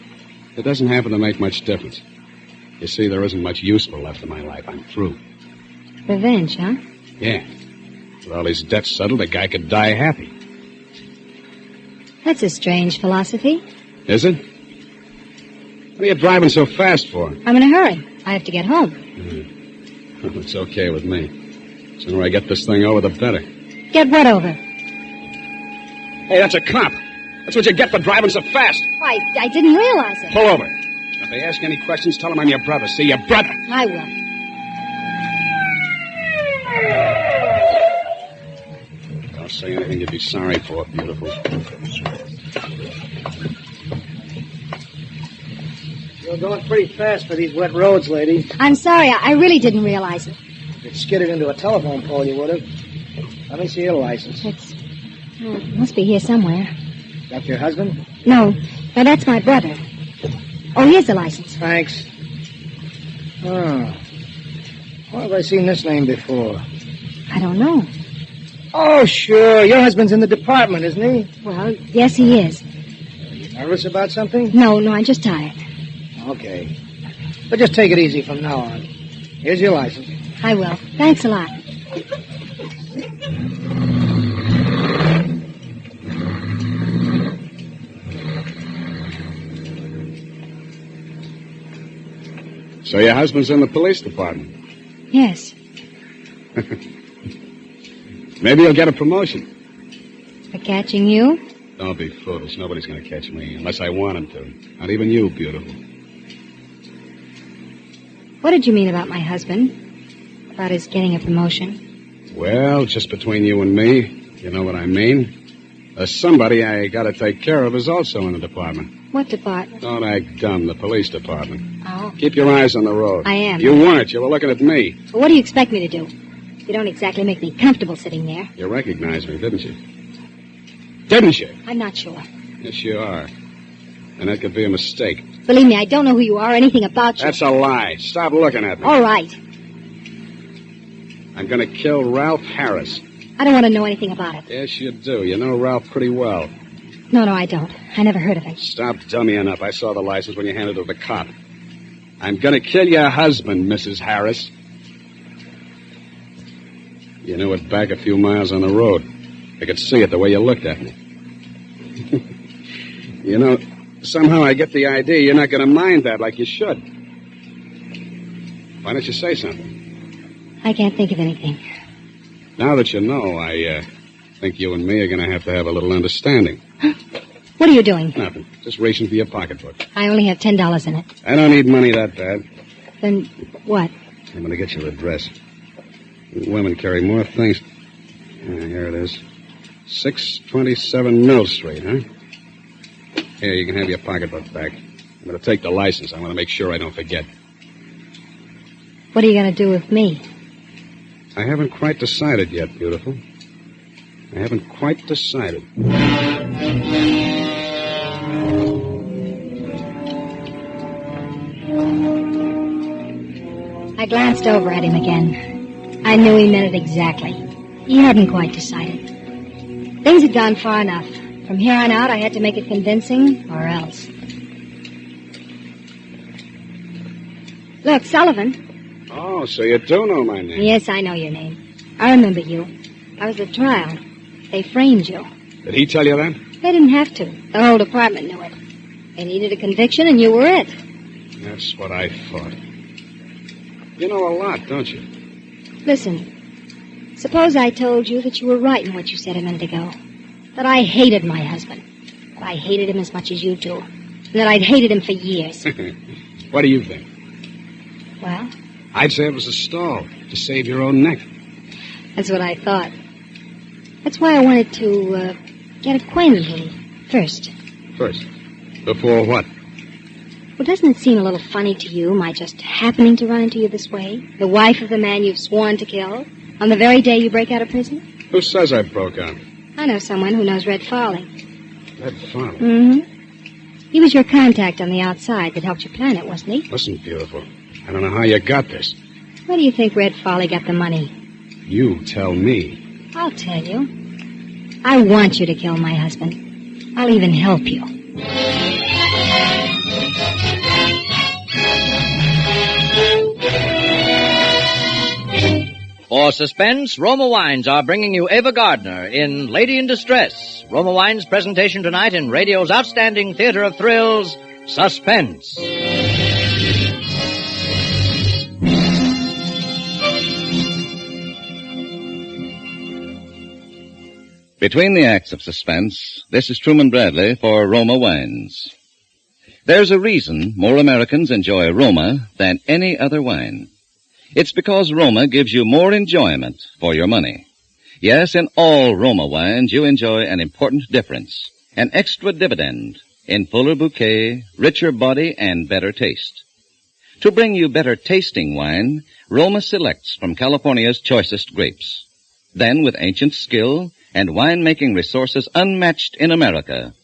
It doesn't happen to make much difference. You see, there isn't much useful left in my life. I'm through. Revenge, huh? Yeah. With all these debts settled, a guy could die happy. That's a strange philosophy. Is it? What are you driving so fast for? I'm in a hurry. I have to get home. It's okay with me. The sooner I get this thing over, the better. Get what over? Hey, that's a cop. That's what you get for driving so fast. I didn't realize it. Pull over. If they ask any questions, tell them I'm your brother. See, your brother. I will. Don't say anything you'd be sorry for, beautiful. You're going pretty fast for these wet roads, lady. I'm sorry. I really didn't realize it. If you'd skidded into a telephone pole, you would have. Let me see your license. It must be here somewhere. That your husband? No, that's my brother. Oh, here's the license. Thanks. Oh. Where have I seen this name before? I don't know. Oh, sure. Your husband's in the department, isn't he? Well, yes, he is. Are you nervous about something? No, I'm just tired. Okay. But just take it easy from now on. Here's your license. I will. Thanks a lot. So your husband's in the police department? Yes. Maybe he'll get a promotion. For catching you? Don't be foolish. Nobody's going to catch me unless I want him to. Not even you, beautiful. What did you mean about my husband? About his getting a promotion? Well, just between you and me, you know what I mean. Somebody I got to take care of is also in the department. What department? Don't act dumb. The police department. Oh. Keep your eyes on the road. I am. You weren't. You were looking at me. Well, what do you expect me to do? You don't exactly make me comfortable sitting there. You recognized me, didn't you? Didn't you? I'm not sure. Yes, you are. And that could be a mistake. Believe me, I don't know who you are or anything about you. That's a lie. Stop looking at me. All right. I'm going to kill Ralph Harris. I don't want to know anything about it. Yes, you do. You know Ralph pretty well. No, I don't. I never heard of him. Stop dummying up. I saw the license when you handed it to the cop. I'm going to kill your husband, Mrs. Harris. You knew it back a few miles on the road. I could see it the way you looked at me. You know, somehow I get the idea you're not going to mind that like you should. Why don't you say something? I can't think of anything. Now that you know, I think you and me are going to have a little understanding. What are you doing? Nothing. Just reaching for your pocketbook. I only have $10 in it. I don't need money that bad. Then what? I'm going to get your address. Women carry more things. Here it is. 627 Mill Street, huh? Here, you can have your pocketbook back. I'm going to take the license. I want to make sure I don't forget. What are you going to do with me? I haven't quite decided yet, beautiful. I haven't quite decided. I glanced over at him again. I knew he meant it exactly. He hadn't quite decided. Things had gone far enough. From here on out, I had to make it convincing, or else. Look, Sullivan. Oh, so you do know my name. Yes, I know your name. I remember you. I was at trial. They framed you. Did he tell you that? They didn't have to. The whole department knew it. They needed a conviction, and you were it. That's what I thought. You know a lot, don't you? Listen, suppose I told you that you were right in what you said a minute ago. That I hated my husband. That I hated him as much as you do. And that I'd hated him for years. What do you think? Well? I'd say it was a stall to save your own neck. That's what I thought. That's why I wanted to get acquainted with you first. First? Before what? Well, doesn't it seem a little funny to you, my just happening to run into you this way? The wife of the man you've sworn to kill, on the very day you break out of prison? Who says I broke out? I know someone who knows Red Farley. Red Farley? Mm-hmm. He was your contact on the outside that helped you plan it, wasn't he? Listen, beautiful, I don't know how you got this. Where do you think Red Farley got the money? You tell me. I'll tell you. I want you to kill my husband. I'll even help you. For Suspense, Roma Wines are bringing you Ava Gardner in Lady in Distress. Roma Wines' presentation tonight in radio's outstanding theater of thrills, Suspense. Between the acts of Suspense, this is Truman Bradley for Roma Wines. There's a reason more Americans enjoy Roma than any other wine. It's because Roma gives you more enjoyment for your money. Yes, in all Roma wines, you enjoy an important difference, an extra dividend in fuller bouquet, richer body, and better taste. To bring you better tasting wine, Roma selects from California's choicest grapes. Then, with ancient skill and winemaking resources unmatched in America,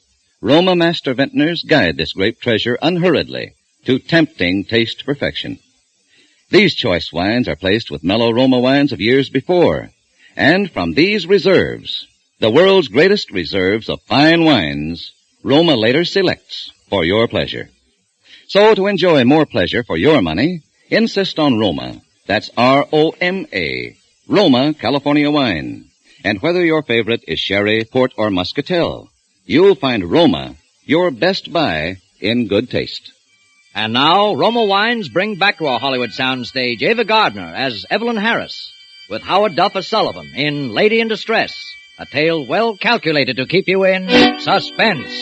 Roma master vintners guide this grape treasure unhurriedly to tempting taste perfection. These choice wines are placed with mellow Roma wines of years before, and from these reserves, the world's greatest reserves of fine wines, Roma later selects for your pleasure. So to enjoy more pleasure for your money, insist on Roma. That's R-O-M-A, Roma California wine. And whether your favorite is sherry, port, or muscatel, you'll find Roma your best buy in good taste. And now, Roma Wines bring back to our Hollywood soundstage Ava Gardner as Evelyn Harris, with Howard Duff as Sullivan in Lady in Distress, a tale well calculated to keep you in suspense.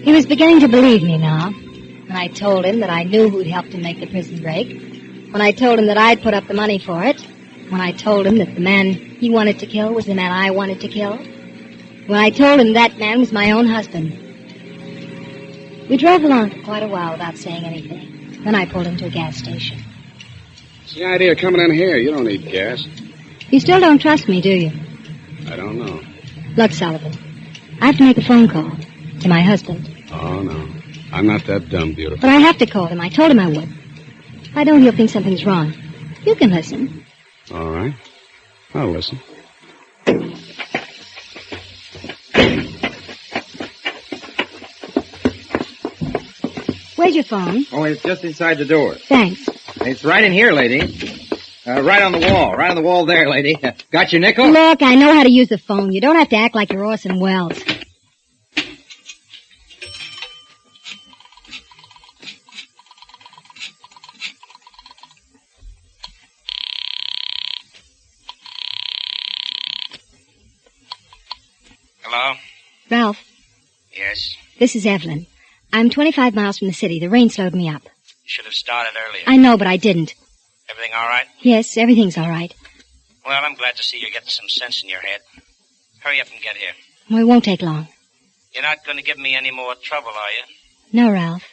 He was beginning to believe me now. When I told him that I knew who'd helped him make the prison break. When I told him that I'd put up the money for it. When I told him that the man he wanted to kill was the man I wanted to kill. When I told him that man was my own husband. We drove along for quite a while without saying anything. Then I pulled into a gas station. What's the idea of coming in here? You don't need gas. You still don't trust me, do you? I don't know. Look, Sullivan, I have to make a phone call to my husband. Oh, no. I'm not that dumb, beautiful. But I have to call him. I told him I would. If I don't, he'll think something's wrong. You can listen. All right. I'll listen. Where's your phone? Oh, it's just inside the door. Thanks. It's right in here, lady. Right on the wall. Right on the wall there, lady. Got your nickel? Look, I know how to use the phone. You don't have to act like you're Orson Welles. Hello? Ralph, Yes? this is Evelyn. I'm 25 miles from the city. The rain slowed me up. You should have started earlier. I know, but I didn't. Everything all right? Yes, everything's all right. Well, I'm glad to see you're getting some sense in your head. Hurry up and get here. Well, it won't take long. You're not going to give me any more trouble, are you? No, Ralph.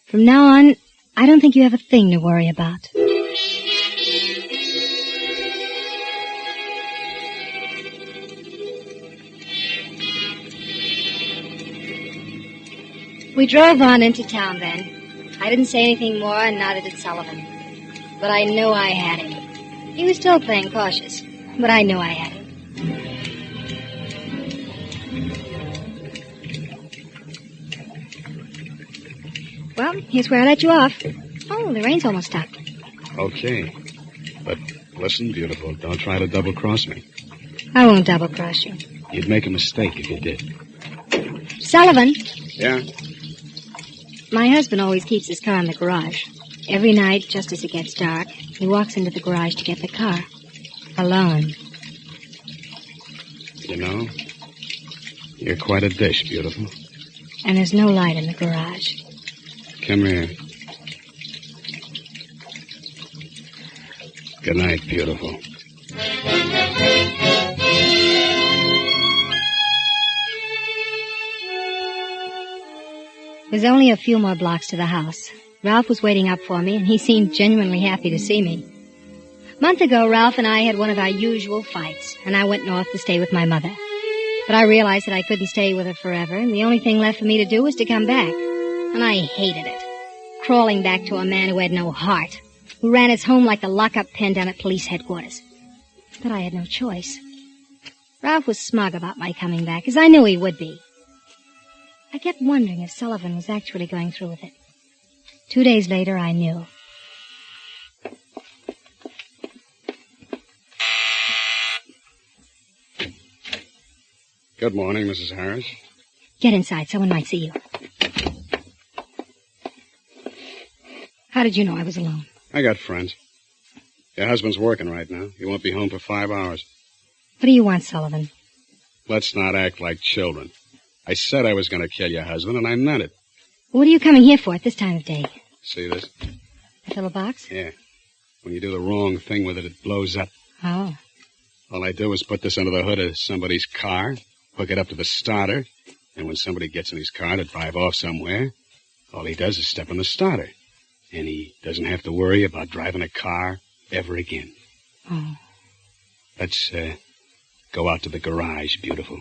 From now on, I don't think you have a thing to worry about. We drove on into town then. I didn't say anything more, and neither did Sullivan. But I knew I had him. He was still playing cautious, but I knew I had him. Well, here's where I let you off. Oh, the rain's almost stopped. Okay. But listen, beautiful, don't try to double-cross me. I won't double-cross you. You'd make a mistake if you did. Sullivan, Yeah? my husband always keeps his car in the garage. Every night, just as it gets dark, he walks into the garage to get the car. Alone. You know, you're quite a dish, beautiful. And there's no light in the garage. Come here. Good night, beautiful. There's only a few more blocks to the house. Ralph was waiting up for me, and he seemed genuinely happy to see me. A month ago, Ralph and I had one of our usual fights, and I went north to stay with my mother. But I realized that I couldn't stay with her forever, and the only thing left for me to do was to come back. And I hated it. Crawling back to a man who had no heart, who ran his home like the lock-up pen down at police headquarters. But I had no choice. Ralph was smug about my coming back, as I knew he would be. I kept wondering if Sullivan was actually going through with it. 2 days later, I knew. Good morning, Mrs. Harris. Get inside. Someone might see you. How did you know I was alone? I got friends. Your husband's working right now. He won't be home for 5 hours. What do you want, Sullivan? Let's not act like children. I said I was going to kill your husband, and I meant it. What are you coming here for at this time of day? See this? That little box? Yeah. When you do the wrong thing with it, it blows up. Oh. All I do is put this under the hood of somebody's car, hook it up to the starter, and when somebody gets in his car to drive off somewhere, all he does is step on the starter. And he doesn't have to worry about driving a car ever again. Oh. Let's, go out to the garage, beautiful.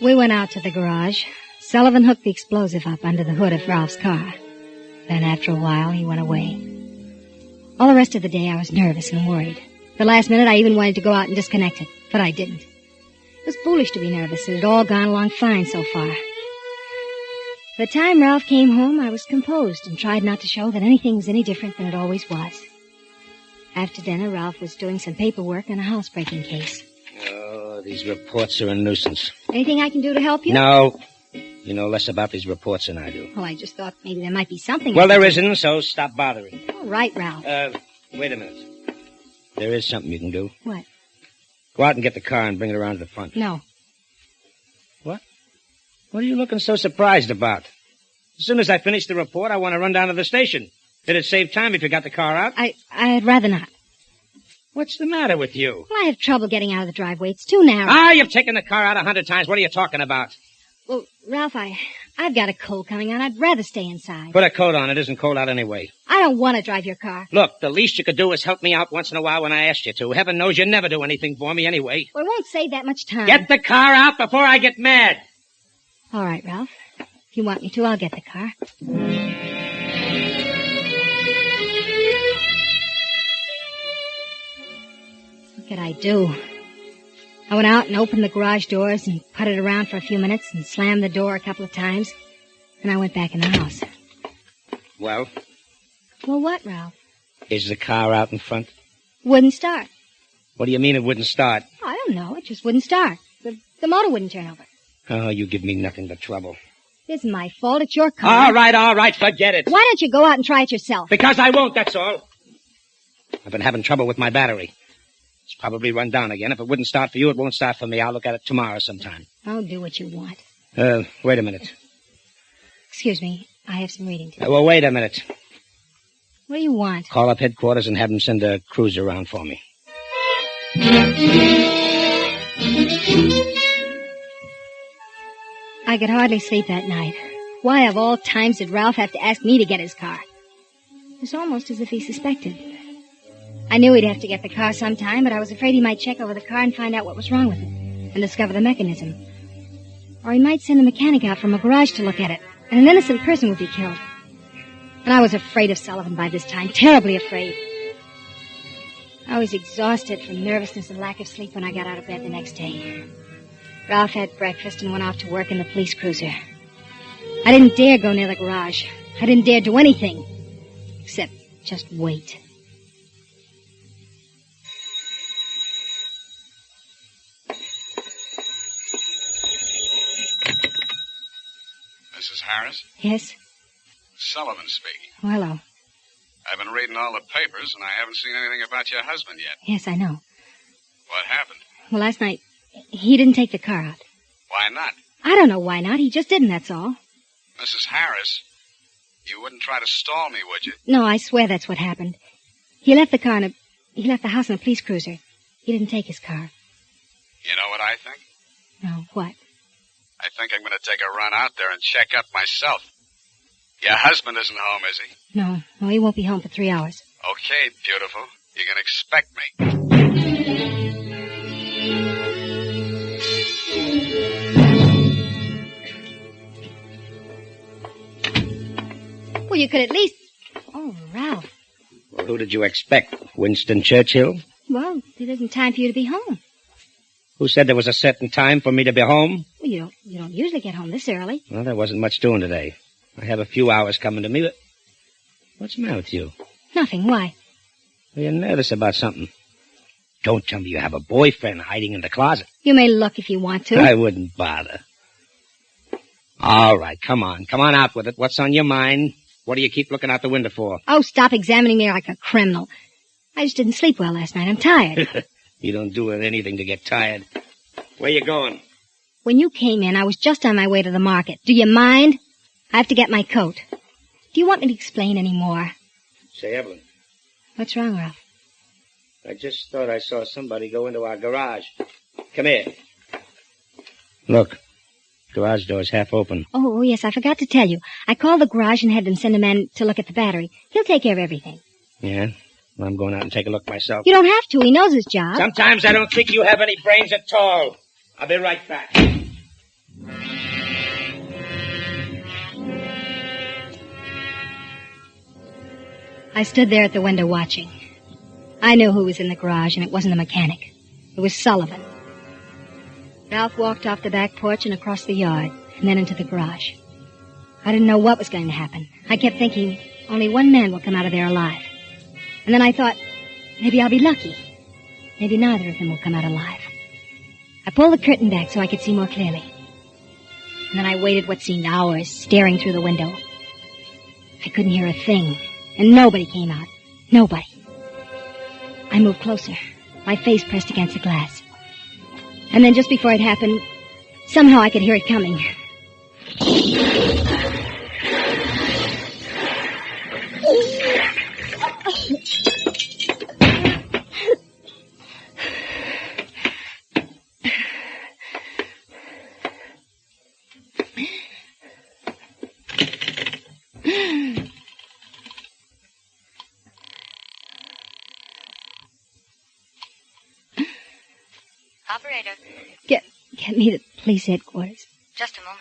We went out to the garage. Sullivan hooked the explosive up under the hood of Ralph's car. Then after a while, he went away. All the rest of the day, I was nervous and worried. The last minute, I even wanted to go out and disconnect it, but I didn't. It was foolish to be nervous. It had all gone along fine so far. By the time Ralph came home, I was composed and tried not to show that anything was any different than it always was. After dinner, Ralph was doing some paperwork on a housebreaking case. Oh, these reports are a nuisance. Anything I can do to help you? No. You know less about these reports than I do. Well, I just thought maybe there might be something. Well, there isn't, so stop bothering. All right, Ralph. Wait a minute. There is something you can do. What? Go out and get the car and bring it around to the front. No. What? What are you looking so surprised about? As soon as I finish the report, I want to run down to the station. It'd save time if you got the car out. I'd rather not. What's the matter with you? Well, I have trouble getting out of the driveway. It's too narrow. Ah, you've taken the car out 100 times. What are you talking about? Well, Ralph, I've got a cold coming on. I'd rather stay inside. Put a coat on. It isn't cold out anyway. I don't want to drive your car. Look, the least you could do is help me out once in a while when I asked you to. Heaven knows you never do anything for me anyway. Well, it won't save that much time. Get the car out before I get mad. All right, Ralph. If you want me to, I'll get the car. What could I do? I went out and opened the garage doors and putted around for a few minutes and slammed the door a couple of times. And I went back in the house. Well? Well, what, Ralph? Is the car out in front? Wouldn't start. What do you mean it wouldn't start? I don't know. It just wouldn't start. The motor wouldn't turn over. Oh, you give me nothing but trouble. It isn't my fault. It's your car. All right, forget it. Why don't you go out and try it yourself? Because I won't, that's all. I've been having trouble with my battery. It's probably run down again. If it wouldn't start for you, it won't start for me. I'll look at it tomorrow sometime. I'll do what you want. Wait a minute. Excuse me. I have some reading to do. Well, wait a minute. What do you want? Call up headquarters and have them send a cruiser around for me. I could hardly sleep that night. Why, of all times, did Ralph have to ask me to get his car? It was almost as if he suspected. I knew he'd have to get the car sometime, but I was afraid he might check over the car and find out what was wrong with it, and discover the mechanism. Or he might send a mechanic out from a garage to look at it, and an innocent person would be killed. And I was afraid of Sullivan by this time, terribly afraid. I was exhausted from nervousness and lack of sleep when I got out of bed the next day. Ralph had breakfast and went off to work in the police cruiser. I didn't dare go near the garage. I didn't dare do anything, except just wait. Mrs. Harris? Yes? Sullivan speaking. Oh, hello. I've been reading all the papers, and I haven't seen anything about your husband yet. Yes, I know. What happened? Well, last night, he didn't take the car out. Why not? I don't know why not. He just didn't, that's all. Mrs. Harris, you wouldn't try to stall me, would you? No, I swear that's what happened. He left the car he left the house in a police cruiser. He didn't take his car. You know what I think? No, what? I think I'm going to take a run out there and check up myself. Your husband isn't home, is he? No, he won't be home for 3 hours. Okay, beautiful. You can expect me. Well, you could at least... Oh, Ralph. Well, who did you expect? Winston Churchill? Well, it isn't time for you to be home. Who said there was a certain time for me to be home? Well, you don't usually get home this early. Well, there wasn't much doing today. I have a few hours coming to me, but... What's the matter with you? Nothing. Why? Well, you're nervous about something. Don't tell me you have a boyfriend hiding in the closet. You may look if you want to. I wouldn't bother. All right, come on. Come on out with it. What's on your mind? What do you keep looking out the window for? Oh, stop examining me like a criminal. I just didn't sleep well last night. I'm tired. You don't do anything to get tired. Where you going? When you came in, I was just on my way to the market. Do you mind? I have to get my coat. Do you want me to explain any more? Say, Evelyn. What's wrong, Ralph? I just thought I saw somebody go into our garage. Come here. Look. Garage door's half open. Oh, yes, I forgot to tell you. I called the garage and had them send a man to look at the battery. He'll take care of everything. Yeah? Well, I'm going out and take a look myself. You don't have to. He knows his job. Sometimes I don't think you have any brains at all. I'll be right back. I stood there at the window watching. I knew who was in the garage, and it wasn't a mechanic. It was Sullivan. Ralph walked off the back porch and across the yard, and then into the garage. I didn't know what was going to happen. I kept thinking, only one man will come out of there alive. And then I thought, maybe I'll be lucky. Maybe neither of them will come out alive. I pulled the curtain back so I could see more clearly. And then I waited what seemed hours, staring through the window. I couldn't hear a thing, and nobody came out. Nobody. I moved closer, my face pressed against the glass. And then just before it happened, somehow I could hear it coming. Operator. Get me to police headquarters. Just a moment.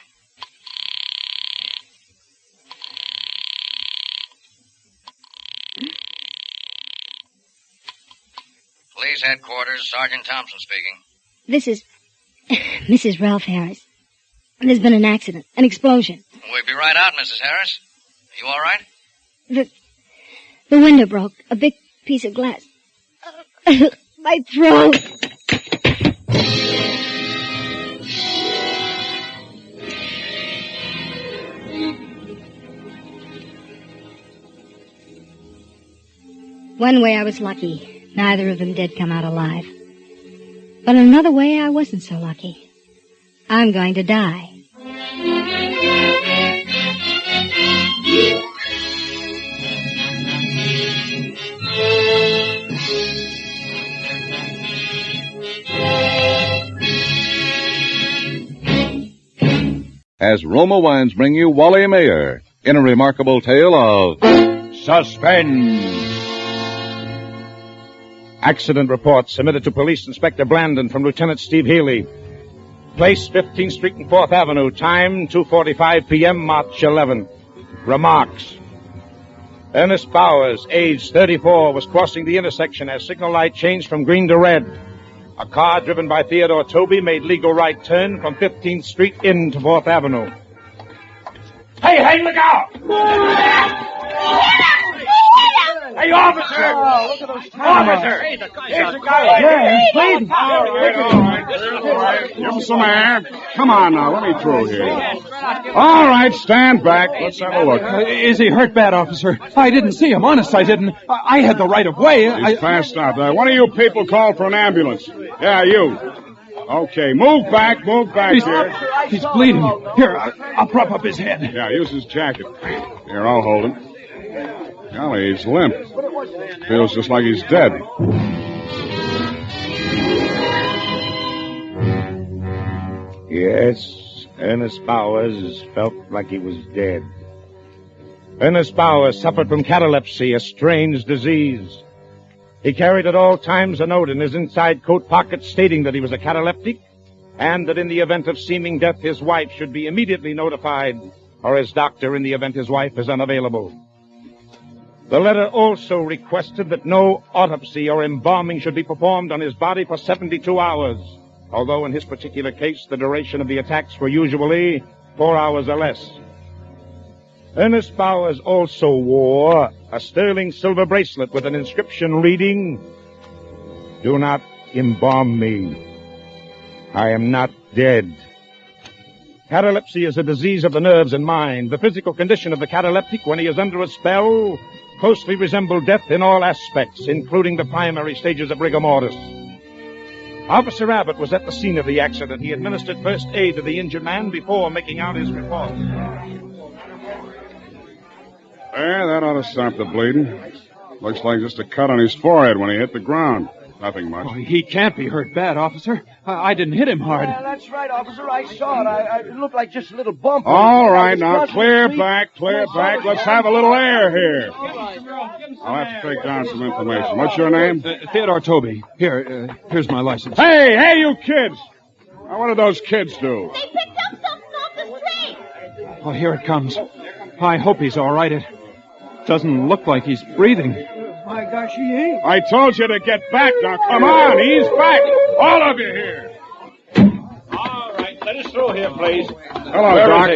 Police headquarters, Sergeant Thompson speaking. This is Mrs. Ralph Harris. There's been an accident, an explosion. We'll be right out, Mrs. Harris. Are you all right? The window broke. A big piece of glass. My throat. One way I was lucky. Neither of them did come out alive. But another way I wasn't so lucky. I'm going to die. As Roma Wines bring you Wally Mayer in a remarkable tale of Suspense. Accident report submitted to Police Inspector Blandon from Lieutenant Steve Healy. Place 15th Street and 4th Avenue. Time 2:45 p.m. March 11. Remarks. Ernest Bowers, age 34, was crossing the intersection as signal light changed from green to red. A car driven by Theodore Toby made legal right turn from 15th Street into 4th Avenue. Hey, look out! Hey, officer! Oh, look at those Officer! Hey, Here's the guy. Yeah, he's bleeding. All right. Give him some air. Come on now, let me through here. All right, stand back. Let's have a look. Is he hurt bad, officer? I didn't see him. Honest, I didn't. I had the right of way. He's passed out. One of you people call for an ambulance. Yeah, you. Okay, move back here. He's bleeding. Here, I'll prop up his head. Yeah, use his jacket. Here, I'll hold him. Golly, he's limp. Feels just like he's dead. Yes, Ernest Bowers felt like he was dead. Ernest Bowers suffered from catalepsy, a strange disease. He carried at all times a note in his inside coat pocket stating that he was a cataleptic and that in the event of seeming death, his wife should be immediately notified, or his doctor in the event his wife is unavailable. The letter also requested that no autopsy or embalming should be performed on his body for 72 hours, although in his particular case, the duration of the attacks were usually 4 hours or less. Ernest Bowers also wore a sterling silver bracelet with an inscription reading, "Do not embalm me. I am not dead." Catalepsy is a disease of the nerves and mind. The physical condition of the cataleptic when he is under a spell closely resemble death in all aspects, including the primary stages of rigor mortis. Officer Abbott was at the scene of the accident. He administered first aid to the injured man before making out his report. There, that ought to stop the bleeding. Looks like just a cut on his forehead when he hit the ground. Nothing much. Oh, he can't be hurt bad, officer. I didn't hit him hard. Yeah, that's right, officer. I saw it. It looked like just a little bump. All right, now clear back. Let's have a little air here. I'll have to take down some information. What's your name? Theodore Toby. Here's my license. Hey, you kids! Now, what did those kids do? They picked up something off the street. Oh, here it comes. I hope he's all right. It doesn't look like he's breathing. My gosh, he ain't. I told you to get back. Now, come on. Ease back. All of you here. All right, let us through here, please. Hello, Doc.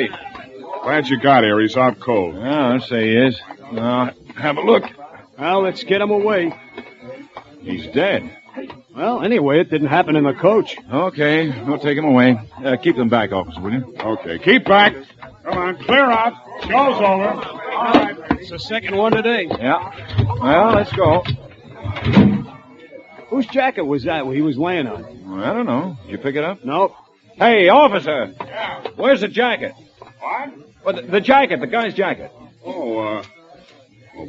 Glad you got here. He's out cold. Yeah, I'd say he is. Now, have a look. Well, let's get him away. He's dead. Well, anyway, it didn't happen in the coach. Okay, we'll take him away. Keep them back, officer, will you? Okay, keep back. Come on, clear out. Show's over. All right. It's the second one today. Yeah. Well, let's go. Whose jacket was that he was laying on? Well, I don't know. Did you pick it up? Nope. Hey, officer. Yeah. Where's the jacket? What? Well, the jacket, the guy's jacket. Oh,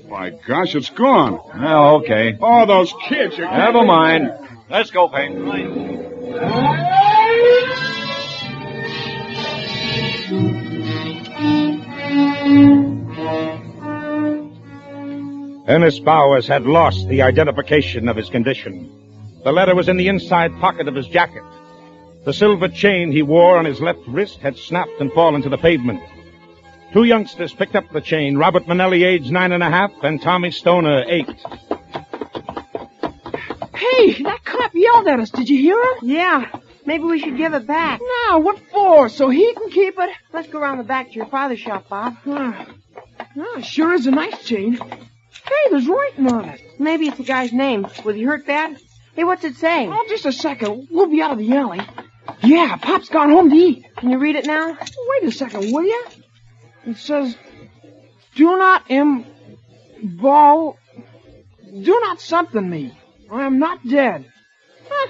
my gosh, it's gone. Oh, okay. Oh, those kids. Never mind. Let's go, Payne. Ernest Bowers had lost the identification of his condition. The letter was in the inside pocket of his jacket. The silver chain he wore on his left wrist had snapped and fallen to the pavement. 2 youngsters picked up the chain, Robert Manelli, aged 9.5, and Tommy Stoner, 8. Hey, that cop yelled at us. Did you hear him? Yeah. Maybe we should give it back. No, what for? So he can keep it? Let's go around the back to your father's shop, Bob. Sure is a nice chain. Hey, there's writing on it. Maybe it's the guy's name. Was he hurt bad? Hey, what's it say? Oh, just a second. We'll be out of the alley. Yeah, Pop's gone home to eat. Can you read it now? Wait a second, will you? It says, do not something me. I am not dead.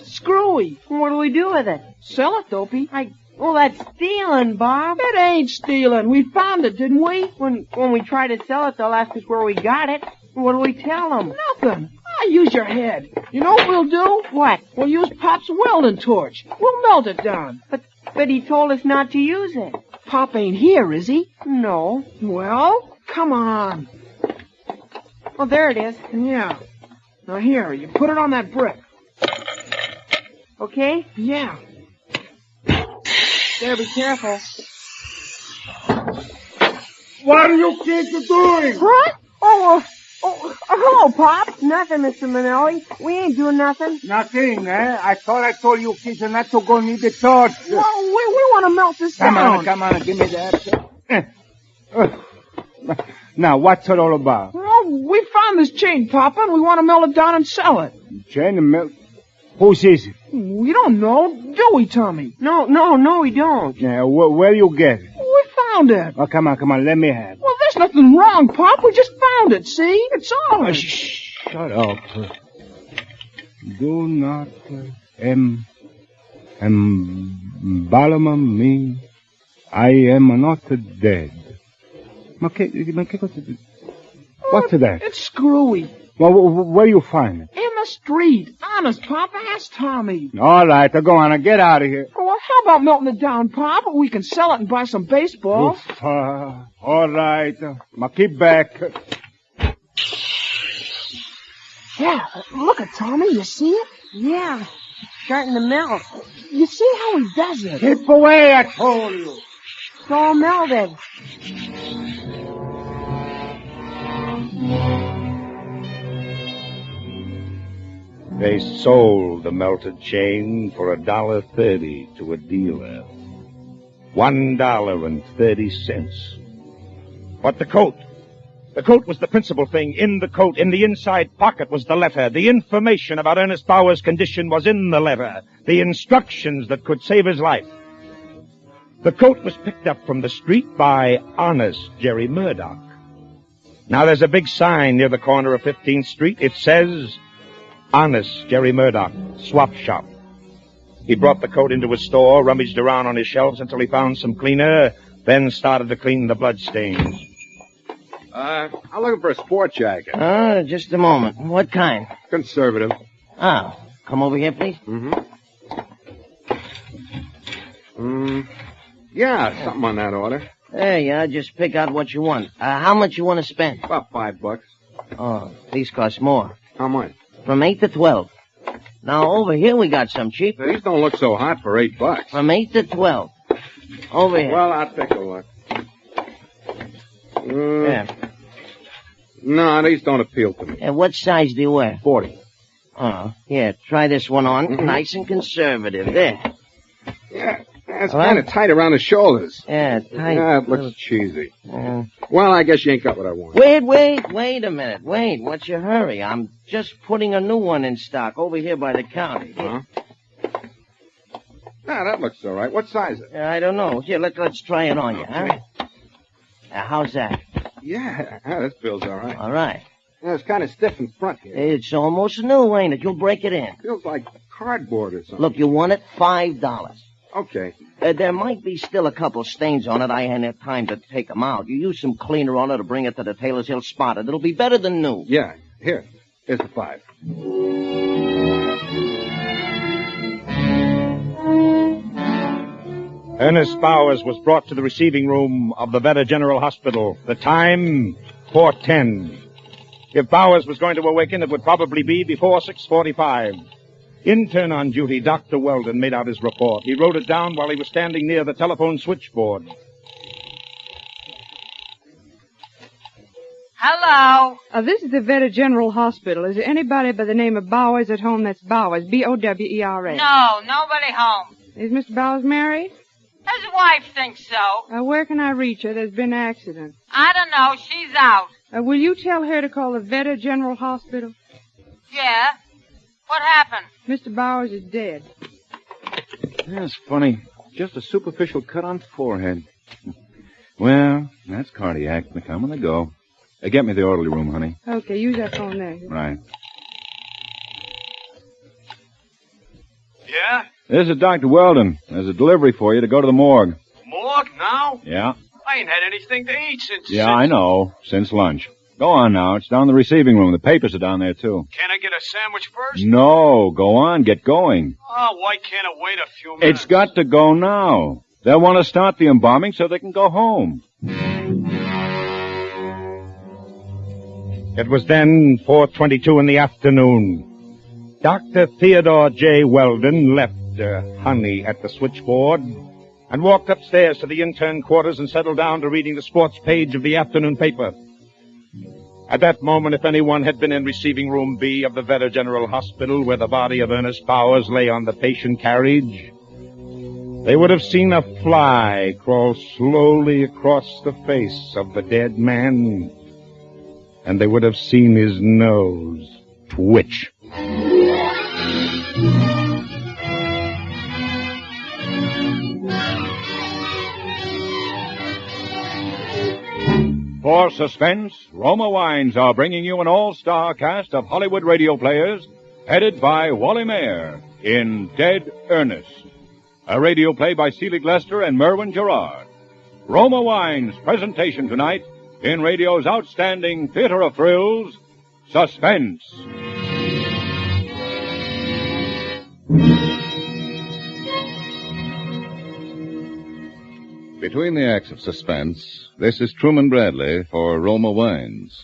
Screwy. What do we do with it? Sell it, Dopey. Well, that's stealing, Bob. It ain't stealing. We found it, didn't we? When we try to sell it, they'll ask us where we got it. What do we tell them? Nothing. Use your head. You know what we'll do? What? We'll use Pop's welding torch. We'll melt it down. But he told us not to use it. Pop ain't here, is he? No. Well, come on. Oh, there it is. Yeah. Now here, you put it on that brick. Okay? Yeah. There, be careful. What are you kids doing? What? Oh, hello, Pop. Nothing, Mr. Manelli. We ain't doing nothing. Nothing, eh? I thought I told you kids not to go near the torch. Well, we want to melt this down. Come on, give me that. Now, what's it all about? Well, we found this chain, Papa, and we want to melt it down and sell it. Chain and melt? Whose is it? We don't know, do we, Tommy? No, we don't. Yeah, where you get it? We found it. Oh, come on, let me have it. Well, there's nothing wrong, Pop. We just found it, see? It's ours. Oh, shut up. Do not embalm me. I am not dead. What's that? It's screwy. Well, where you find it? In the street. Honest, Pop. Ask Tommy. All right, go on. Get out of here. Well, how about melting it down, Pop? We can sell it and buy some baseballs. Oof, all right. Keep back. Yeah, look at Tommy. You see it? Yeah. Starting to melt. You see how he does it? Keep away, I told you. It's all melted. They sold the melted chain for $1.30 to a dealer. $1.30. But the coat. The coat was the principal thing. In the coat, in the inside pocket, was the letter. The information about Ernest Bauer's condition was in the letter. The instructions that could save his life. The coat was picked up from the street by honest Jerry Murdoch. Now there's a big sign near the corner of 15th Street. It says, Honest Jerry Murdoch, Swap Shop. He brought the coat into his store, rummaged around on his shelves until he found some cleaner, then started to clean the bloodstains. I'm looking for a sport jacket. Just a moment. What kind? Conservative. Oh, come over here, please. Yeah, something on that order. There you are. Just pick out what you want. How much you want to spend? About $5. Oh, these cost more. How much? From 8 to 12. Now, over here we got some cheaper. These don't look so hot for $8. From 8 to 12. Over here. Well, I'll take a look. Yeah. No, these don't appeal to me. What size do you wear? 40. Oh, here, try this one on. Nice and conservative. There. Yeah, it's kind of tight around the shoulders. Yeah, tight. Yeah, it looks cheesy. Well, I guess you ain't got what I want. Wait a minute. Wait, what's your hurry? I'm just putting a new one in stock over here by the counter. Huh? Ah, that looks all right. What size is it? I don't know. Here, let's try it on you, huh? How's that? Yeah, this feels all right. All right. Yeah, it's kind of stiff in front here. It's almost new, ain't it? You'll break it in. Feels like cardboard or something. Look, you want it? $5. Okay. There might be still a couple stains on it. I ain't had time to take them out. You use some cleaner on it to bring it to the tailor's. He'll spot it. It'll be better than new. Yeah. Here's the $5. Ernest Bowers was brought to the receiving room of the Veta General Hospital. The time, 4:10. If Bowers was going to awaken, it would probably be before 6:45. Intern on duty, Dr. Weldon, made out his report. He wrote it down while he was standing near the telephone switchboard. Hello. This is the Veta General Hospital. Is there anybody by the name of Bowers at home? That's Bowers, Bowers. No, nobody home. Is Mr. Bowers married? His wife thinks so. Where can I reach her? There's been an accident. I don't know. She's out. Will you tell her to call the Veta General Hospital? Yeah? What happened? Mr. Bowers is dead. That's funny. Just a superficial cut on forehead. Well, that's cardiac. They come and they go. Get me the orderly room, honey. Okay, use that phone there. Right. Yeah? This is Dr. Weldon. There's a delivery for you to go to the morgue. Morgue now? Yeah? I ain't had anything to eat since... Yeah, I know. Since lunch. Go on now. It's down in the receiving room. The papers are down there, too. Can I get a sandwich first? No. Go on. Get going. Oh, why can't it wait a few minutes? It's got to go now. They'll want to start the embalming so they can go home. It was then 4:22 in the afternoon. Dr. Theodore J. Weldon left Honey at the switchboard and walked upstairs to the intern quarters and settled down to reading the sports page of the afternoon paper. At that moment, if anyone had been in receiving room B of the Veta General Hospital where the body of Ernest Bowers lay on the patient carriage, they would have seen a fly crawl slowly across the face of the dead man. And they would have seen his nose twitch. For Suspense, Roma Wines are bringing you an all-star cast of Hollywood radio players headed by Wally Mayer in Dead Ernest, a radio play by Selig Lester and Merwin Gerard. Roma Wines' presentation tonight in radio's outstanding theater of thrills, Suspense. Between the acts of Suspense, this is Truman Bradley for Roma Wines.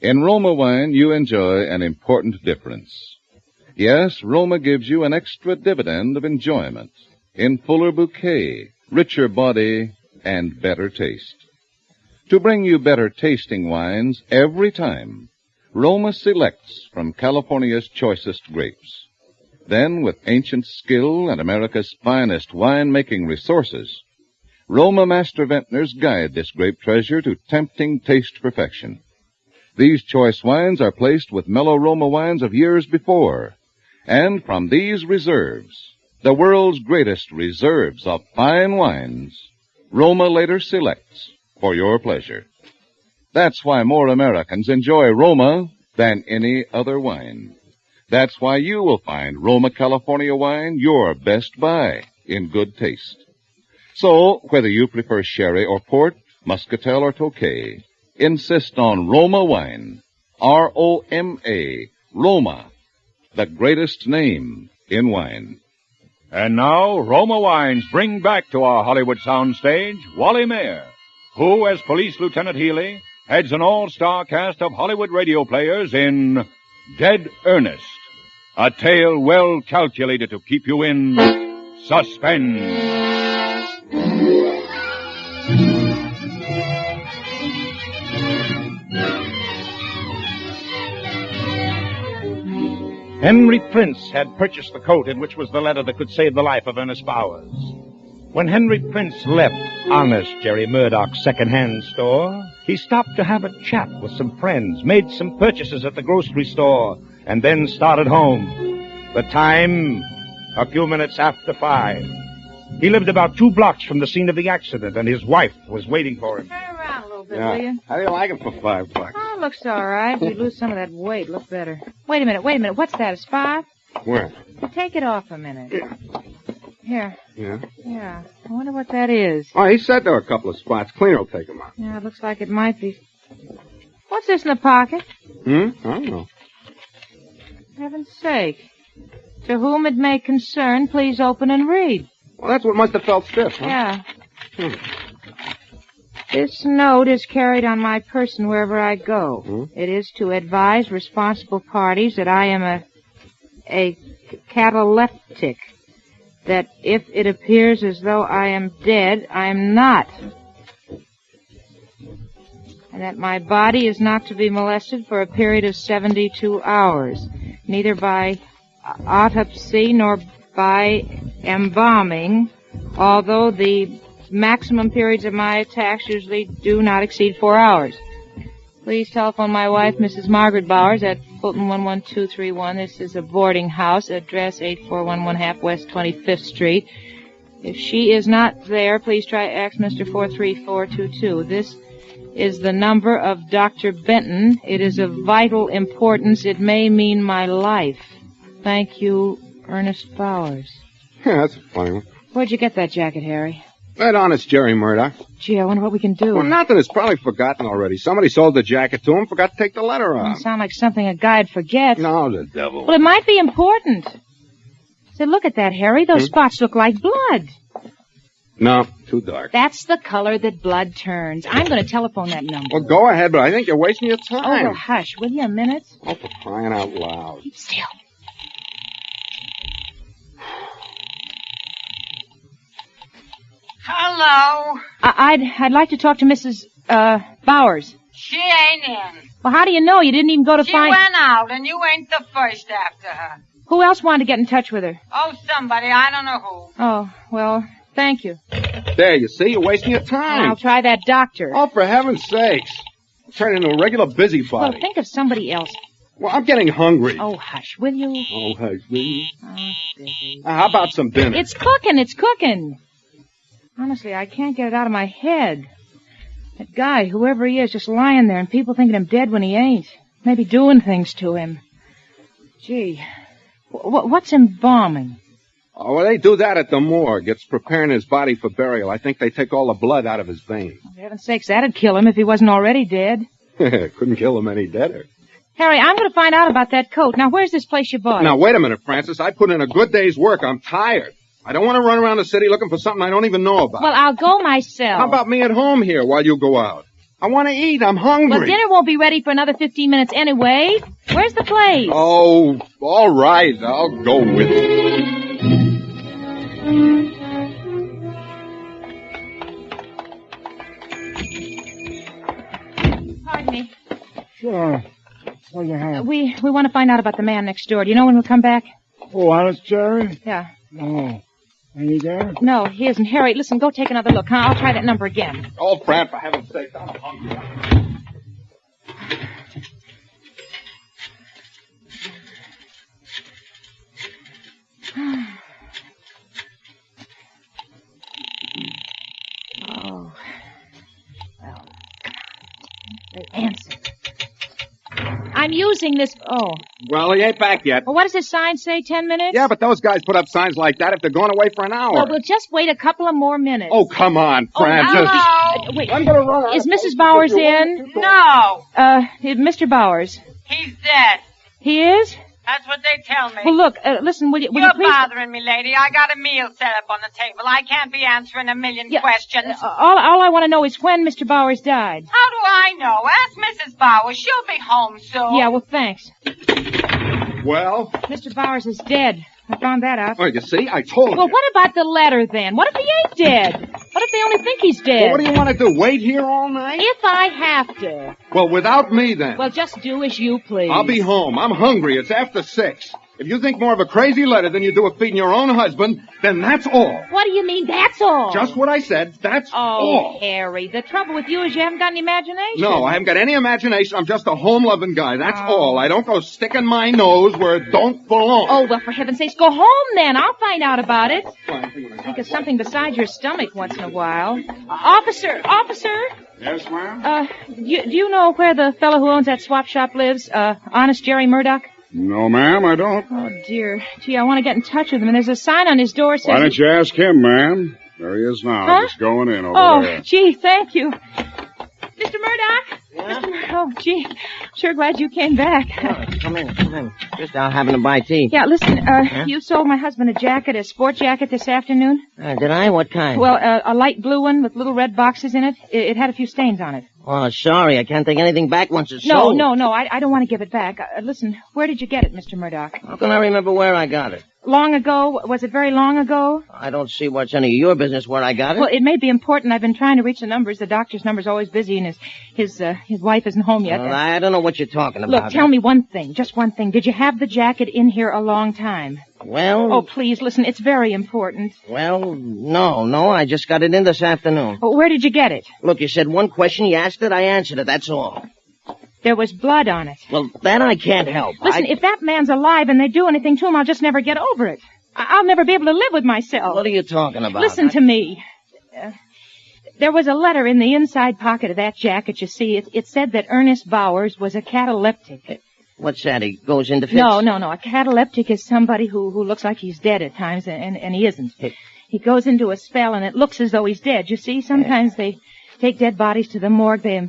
In Roma Wine, you enjoy an important difference. Yes, Roma gives you an extra dividend of enjoyment in fuller bouquet, richer body, and better taste. To bring you better tasting wines every time, Roma selects from California's choicest grapes. Then, with ancient skill and America's finest wine-making resources, Roma master vintners guide this grape treasure to tempting taste perfection. These choice wines are placed with mellow Roma wines of years before, and from these reserves, the world's greatest reserves of fine wines, Roma later selects for your pleasure. That's why more Americans enjoy Roma than any other wine. That's why you will find Roma California wine your best buy in good taste. So, whether you prefer sherry or port, muscatel or tokay, insist on Roma wine. R-O-M-A, Roma, the greatest name in wine. And now, Roma Wines bring back to our Hollywood soundstage Wally Mayer, who, as Police Lieutenant Healy, heads an all-star cast of Hollywood radio players in Dead Ernest, a tale well calculated to keep you in suspense. Henry Prince had purchased the coat in which was the letter that could save the life of Ernest Bowers. When Henry Prince left honest Jerry Murdoch's second-hand store, he stopped to have a chat with some friends, made some purchases at the grocery store, and then started home. The time, a few minutes after 5. He lived about 2 blocks from the scene of the accident, and his wife was waiting for him. Turn around a little bit, will you? How do you like it for $5? Oh, looks all right. You lose some of that weight, look better. Wait a minute. What's that? It's 5? Where? Take it off a minute. Here. Yeah? Yeah. I wonder what that is. Oh, he said there were a couple of spots. Cleaner will take them out. Yeah, it looks like it might be. What's this in the pocket? I don't know. Heaven's sake. To whom it may concern, please open and read. Well, that's what must have felt stiff, huh? Yeah. This note is carried on my person wherever I go. It is to advise responsible parties that I am a a cataleptic. That if it appears as though I am dead, I am not. And that my body is not to be molested for a period of 72 hours, neither by autopsy nor by embalming, although the maximum periods of my attacks usually do not exceed 4 hours. Please telephone my wife, Mrs. Margaret Bowers, at Fulton 11231. This is a boarding house, address 8411 West 25th Street. If she is not there, please try Axminster 43422. This is the number of Dr. Benton. It is of vital importance. It may mean my life. Thank you, Ernest Bowers. Yeah, that's a funny one. Where'd you get that jacket, Harry? That honest Jerry Murdoch. Gee, I wonder what we can do. Well, nothing. It's probably forgotten already. Somebody sold the jacket to him, forgot to take the letter off. Doesn't sound like something a guy'd forget. No, the devil. Well, it might be important. Say, look at that, Harry. Those spots look like blood. No, too dark. That's the color that blood turns. I'm going to telephone that number. Well, go ahead, but I think you're wasting your time. Oh, well, hush. Will you a minute? Oh, for crying out loud. Keep still. Hello. I'd like to talk to Mrs. Bowers. She ain't in. Well, how do you know? You didn't even go to She find... went out, and you ain't the first after her. Who else wanted to get in touch with her? Oh, somebody. I don't know who. Oh, well, thank you. There, you see? You're wasting your time. I'll try that doctor. Oh, for heaven's sakes. I'm turning into a regular busybody. Well, think of somebody else. Well, I'm getting hungry. Oh, hush, will you? Oh, hush, will you? Oh, busy. How about some dinner? It's cooking. Honestly, I can't get it out of my head. That guy, whoever he is, just lying there and people thinking him dead when he ain't. Maybe doing things to him. Gee, what's embalming? Oh, well, they do that at the morgue. It's preparing his body for burial. I think they take all the blood out of his veins. For heaven's sakes, that'd kill him if he wasn't already dead. Couldn't kill him any deader. Harry, I'm going to find out about that coat. Now, where's this place you bought? Now, wait a minute, Francis. I put in a good day's work. I'm tired. I don't want to run around the city looking for something I don't even know about. Well, I'll go myself. How about me at home here while you go out? I want to eat. I'm hungry. Well, dinner won't be ready for another 15 minutes anyway. Where's the place? Oh, all right. I'll go with you. Pardon me. Sure. What do you have? We want to find out about the man next door. Do you know when we'll come back? Oh, honest, Jerry? Yeah. No. Are you there? No, he isn't. Harry, listen, go take another look, huh? I'll try that number again. Oh, Fran, for heaven's sake, I'm hungry. Oh. Well, they answer. I'm using this... Oh. Well, he ain't back yet. Well, what does this sign say, 10 minutes? Yeah, but those guys put up signs like that if they're going away for an hour. Well, we'll just wait a couple of more minutes. Oh, come on, Francis. Hello. Wait. I'm going to run. Is Mrs. Bowers in? No. Mr. Bowers. He's dead. He is? That's what they tell me. Well, look, listen, will you You're please... bothering me, lady. I got a meal set up on the table. I can't be answering a million questions. All I want to know is when Mr. Bowers died. How do I know? Ask Mrs. Bowers. She'll be home soon. Yeah, well, thanks. Well? Mr. Bowers is dead. I found that out. Oh, you see? I told you. Well, what about the letter, then? What if he ain't dead? What if they only think he's dead? Well, what do you want to do, wait here all night? If I have to. Well, without me, then. Well, just do as you please. I'll be home. I'm hungry. It's after 6. If you think more of a crazy letter than you do of feeding your own husband, then that's all. What do you mean, that's all? Just what I said. That's all. Oh, Harry, the trouble with you is you haven't got any imagination. No, I haven't got any imagination. I'm just a home-loving guy. That's all. I don't go sticking my nose where it don't belong. Oh, well, for heaven's sakes, go home then. I'll find out about it. Think of something besides your stomach once in a while. Officer! Yes, ma'am? Do you know where the fellow who owns that swap shop lives? Honest Jerry Murdoch? No, ma'am, I don't. Oh, dear. Gee, I want to get in touch with him, and there's a sign on his door saying... Why don't you ask him, ma'am? There he is now, Huh? just going in over there. Oh, gee, thank you. Mr. Murdoch? Yeah? Oh, gee, sure glad you came back. Come in. Just out having a bite to eat. Yeah, listen, you sold my husband a sport jacket this afternoon? Did I? What kind? Well, a light blue one with little red boxes in it. It had a few stains on it. Oh, sorry. I can't take anything back once it's No, sold. no, I don't want to give it back. Listen, where did you get it, Mr. Murdoch? How can I remember where I got it? Long ago? Was it very long ago? I don't see what's any of your business where I got it. Well, it may be important. I've been trying to reach the numbers. The doctor's number's always busy, and his wife isn't home yet. Well, I don't know what you're talking about. Look, tell me one thing, just one thing. Did you have the jacket in here a long time? Well... Oh, please, listen, it's very important. Well, no, I just got it in this afternoon. Oh, where did you get it? Look, you said one question, you asked it, I answered it, that's all. There was blood on it. Well, that I can't help. Listen, if that man's alive and they do anything to him, I'll just never get over it. I'll never be able to live with myself. What are you talking about? Listen to me. There was a letter in the inside pocket of that jacket, you see. It said that Ernest Bowers was a cataleptic. What's that? He goes into fits? No. A cataleptic is somebody who looks like he's dead at times, and he isn't. He goes into a spell, and it looks as though he's dead. You see, sometimes they take dead bodies to the morgue, they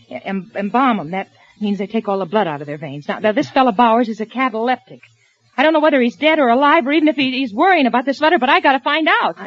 embalm them. That means they take all the blood out of their veins. Now this fellow Bowers is a cataleptic. I don't know whether he's dead or alive, or even if he's worrying about this letter, but I gotta find out.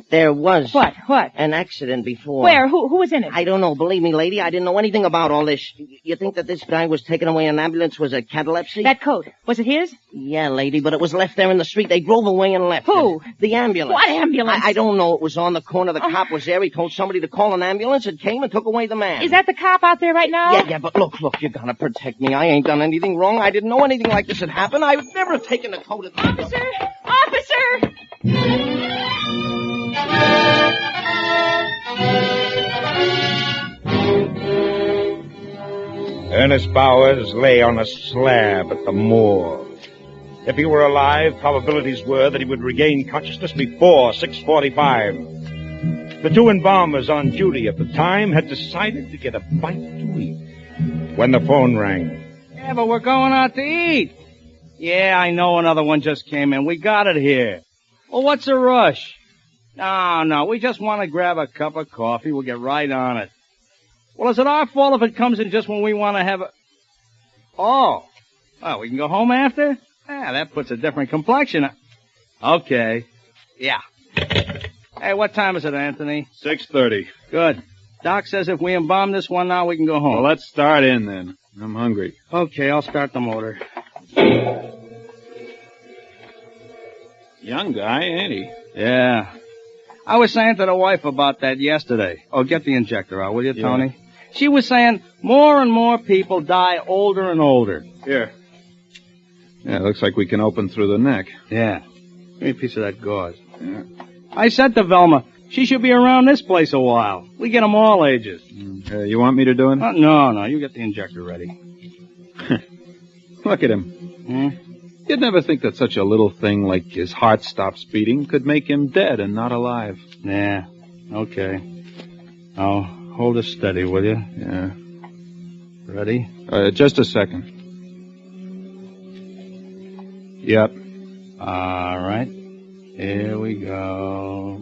There was... What? An accident before. Where? Who was in it? I don't know. Believe me, lady, I didn't know anything about all this. You think that this guy was taken away in an ambulance was a catalepsy? That coat. Was it his? Yeah, lady, but it was left there in the street. They drove away and left Who? it. The ambulance. What ambulance? I don't know. It was on the corner. The cop was there. He told somebody to call an ambulance. It came and took away the man. Is that the cop out there right now? Yeah, but look, you gotta protect me. I ain't done anything wrong. I didn't know anything like this had happened. I would never have taken the coat. Officer! Ernest Bowers lay on a slab at the morgue. If he were alive, probabilities were that he would regain consciousness before 6:45. The two embalmers on duty at the time had decided to get a bite to eat when the phone rang. Yeah, but we're going out to eat. Yeah, I know another one just came in. We got it here. Well, what's the rush? No, we just want to grab a cup of coffee. We'll get right on it. Well, is it our fault if it comes in just when we want to have a... Oh, we can go home after? Yeah, that puts a different complexion. Okay. Yeah. Hey, what time is it, Anthony? 6:30. Good. Doc says if we embalm this one now, we can go home. Well, let's start in then. I'm hungry. Okay, I'll start the motor. Young guy, ain't he? Yeah. I was saying to the wife about that yesterday. Oh, get the injector out, will you, Tony? Yeah. She was saying more and more people die older and older. Here. Yeah, looks like we can open through the neck. Yeah. Give me a piece of that gauze. Yeah. I said to Velma, she should be around this place a while. We get them all ages. You want me to do it? No, you get the injector ready. Look at him. You'd never think that such a little thing like his heart stops beating could make him dead and not alive. Yeah, okay. Now, hold it steady, will you? Yeah. Ready? Just a second. Yep. All right. Here we go.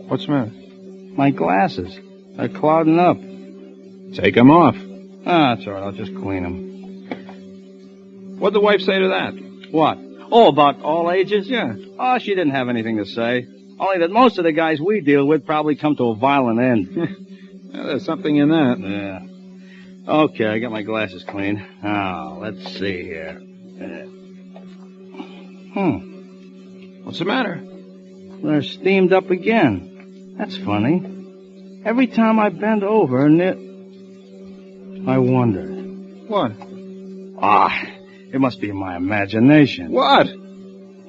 What's the matter? My glasses. They're clouding up. Take them off. That's all right. I'll just clean them. What'd the wife say to that? What? Oh, about all ages? Yeah. Oh, she didn't have anything to say. Only that most of the guys we deal with probably come to a violent end. Well, there's something in that. Yeah. Okay, I got my glasses clean. Now, let's see here. What's the matter? They're steamed up again. That's funny. Every time I bend over, I wonder. What? It must be my imagination. What?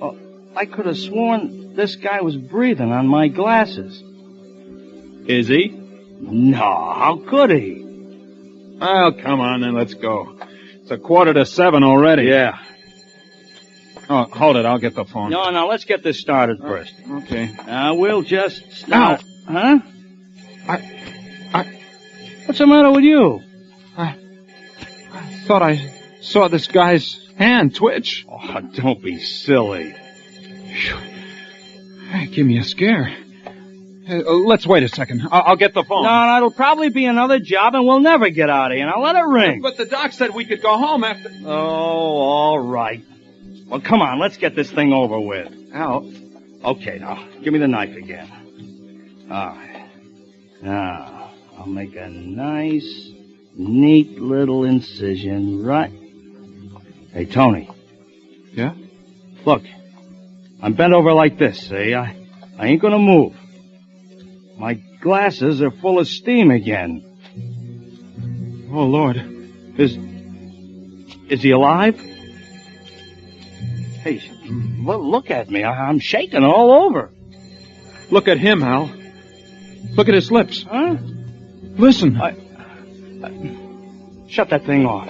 Oh, I could have sworn this guy was breathing on my glasses. Is he? No, how could he? Well, come on, then, let's go. It's 6:45 already. Yeah. Oh, hold it, I'll get the phone. No, let's get this started first. Okay. We'll just start. Now. Huh? What's the matter with you? I thought I saw this guy's hand twitch. Oh, don't be silly. Hey, give me a scare. Let's wait a second. I'll get the phone. No, it'll probably be another job, and we'll never get out of here. Now let it ring. But the doc said we could go home after... Oh, all right. Well, come on, let's get this thing over with. Al. Okay, now, give me the knife again. Now, I'll make a nice, neat little incision right... Hey, Tony. Yeah? Look, I'm bent over like this, see? I ain't gonna move. My glasses are full of steam again. Oh, Lord. Is he alive? Hey, look at me. I'm shaking all over. Look at him, Hal. Look at his lips. Huh? Listen. Shut that thing off.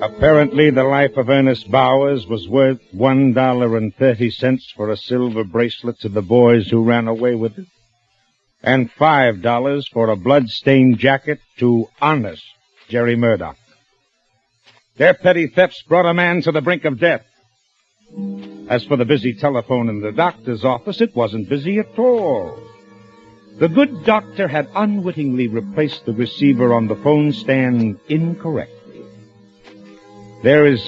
Apparently, the life of Ernest Bowers was worth $1.30 for a silver bracelet to the boys who ran away with it, and $5 for a blood-stained jacket to Honest Jerry Murdoch. Their petty thefts brought a man to the brink of death. As for the busy telephone in the doctor's office, it wasn't busy at all. The good doctor had unwittingly replaced the receiver on the phone stand incorrectly. There's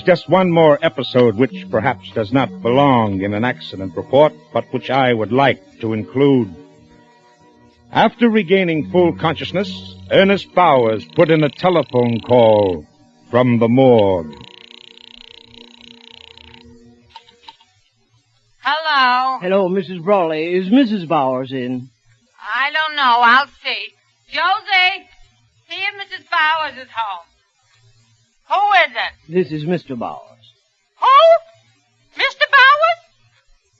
just one more episode which perhaps does not belong in an accident report, but which I would like to include. After regaining full consciousness, Ernest Bowers put in a telephone call from the morgue. Hello. Hello, Mrs. Brawley. Is Mrs. Bowers in? I don't know. I'll see. Josie, see if Mrs. Bowers is home. Who is it? This is Mr. Bowers. Who? Mr. Bowers?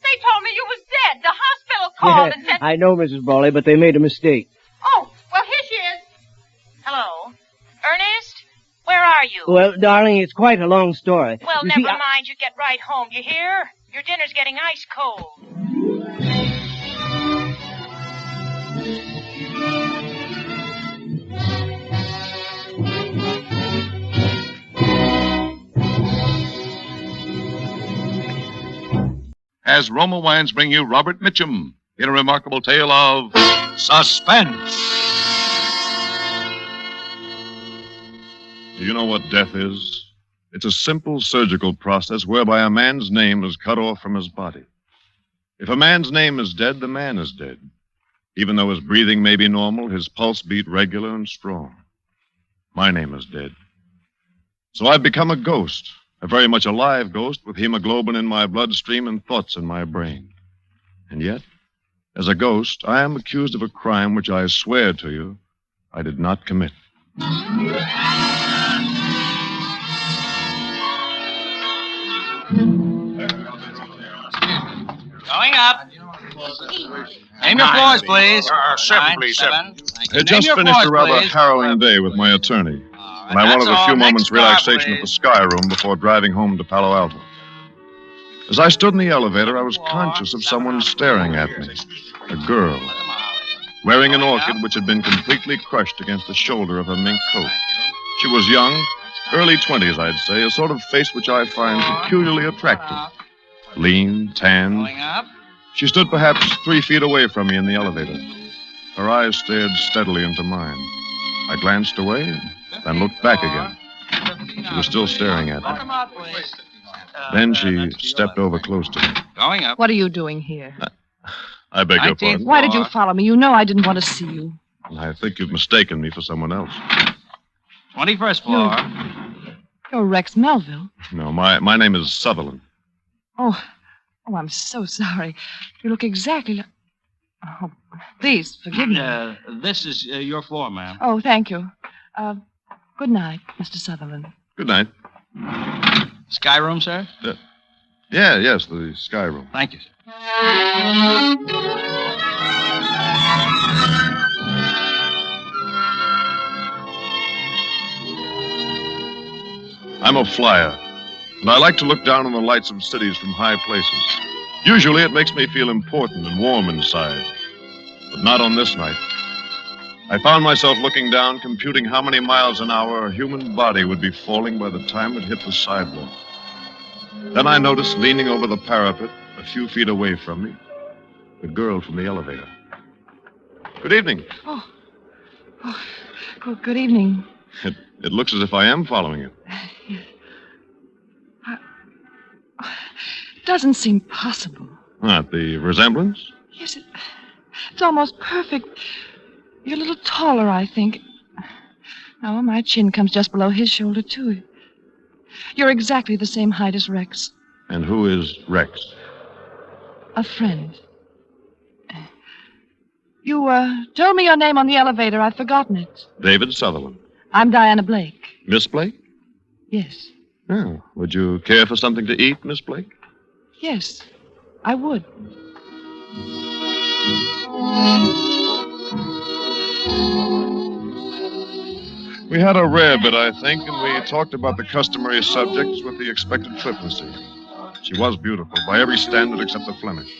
They told me you was dead. The hospital called and said... I know, Mrs. Brawley, but they made a mistake. Oh, well, here she is. Hello. Ernest? Where are you? Well, darling, it's quite a long story. Well, You never see, mind. You get right home, you hear? Your dinner's getting ice cold. As Roma Wines bring you Robert Mitchum in a remarkable tale of suspense. Do you know what death is? It's a simple surgical process whereby a man's name is cut off from his body. If a man's name is dead, the man is dead. Even though his breathing may be normal, his pulse beat regular and strong. My name is dead. So I've become a ghost. A very much alive ghost with hemoglobin in my bloodstream and thoughts in my brain. And yet, as a ghost, I am accused of a crime which I swear to you I did not commit. Going up. Name your floors, please. Seven, please, seven. I just finished a rather harrowing day with my attorney, and I wanted a few moments' relaxation at the Sky Room before driving home to Palo Alto. As I stood in the elevator, I was conscious of someone staring at me. A girl, wearing an orchid which had been completely crushed against the shoulder of her mink coat. She was young, early 20s, I'd say, a sort of face which I find peculiarly attractive. Lean, tanned. She stood perhaps 3 feet away from me in the elevator. Her eyes stared steadily into mine. I glanced away, then looked back again. She was still staring at me. Then she stepped over close to me. Going up. What are you doing here? I beg your pardon. Why did you follow me? You know I didn't want to see you. I think you've mistaken me for someone else. 21st floor. You're Rex Melville. No, my name is Sutherland. Oh, I'm so sorry. You look exactly like... Oh, please, forgive me. This is your floor, ma'am. Oh, thank you. Good night, Mr. Sutherland. Good night. Sky room, sir? Yes, the Sky Room. Thank you, sir. I'm a flyer. and I like to look down on the lights of cities from high places. Usually it makes me feel important and warm inside, but not on this night. I found myself looking down, computing how many miles an hour a human body would be falling by the time it hit the sidewalk. Then I noticed, leaning over the parapet, a few feet away from me, the girl from the elevator. Good evening. Oh, good evening. It looks as if I am following you. It doesn't seem possible. What, the resemblance? Yes, it's almost perfect. You're a little taller, I think. No, my chin comes just below his shoulder, too. You're exactly the same height as Rex. And who is Rex? A friend. You, told me your name on the elevator. I've forgotten it. David Sutherland. I'm Diana Blake. Miss Blake? Yes. Oh, would you care for something to eat, Miss Blake? Yes, I would. We had a rare bit, I think, and we talked about the customary subjects with the expected flippancy. She was beautiful, by every standard except the Flemish.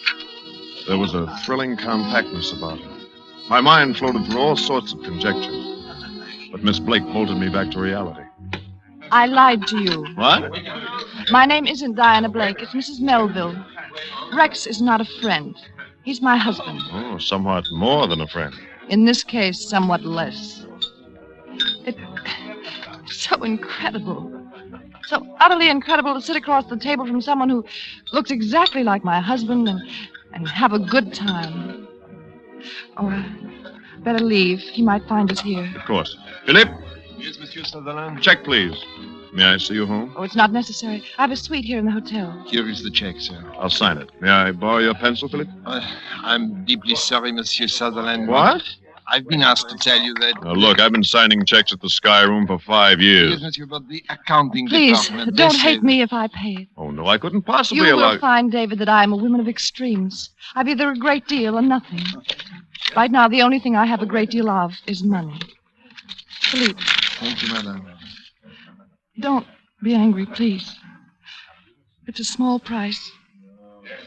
There was a thrilling compactness about her. My mind floated through all sorts of conjectures, but Miss Blake bolted me back to reality. I lied to you. What? My name isn't Diana Blake. It's Mrs. Melville. Rex is not a friend. He's my husband. Oh, somewhat more than a friend. In this case, somewhat less. It's so incredible. So utterly incredible to sit across the table from someone who looks exactly like my husband and have a good time. Oh, better leave. He might find us here. Of course. Philippe? Yes, Monsieur Sutherland? Check, please. May I see you home? Oh, it's not necessary. I have a suite here in the hotel. Here is the check, sir. I'll sign it. May I borrow your pencil, Philippe? I'm deeply sorry, Monsieur Sutherland. What? I've been asked to tell you that... Now, look, I've been signing checks at the Sky Room for 5 years. Yes, Monsieur, but the accounting Please, department... don't hate me if I pay it. Oh, no, I couldn't possibly You allow... will find, David, that I am a woman of extremes. I've either a great deal or nothing. Right now, the only thing I have a great deal of is money. Philippe. Thank you, madame. Don't be angry, please. It's a small price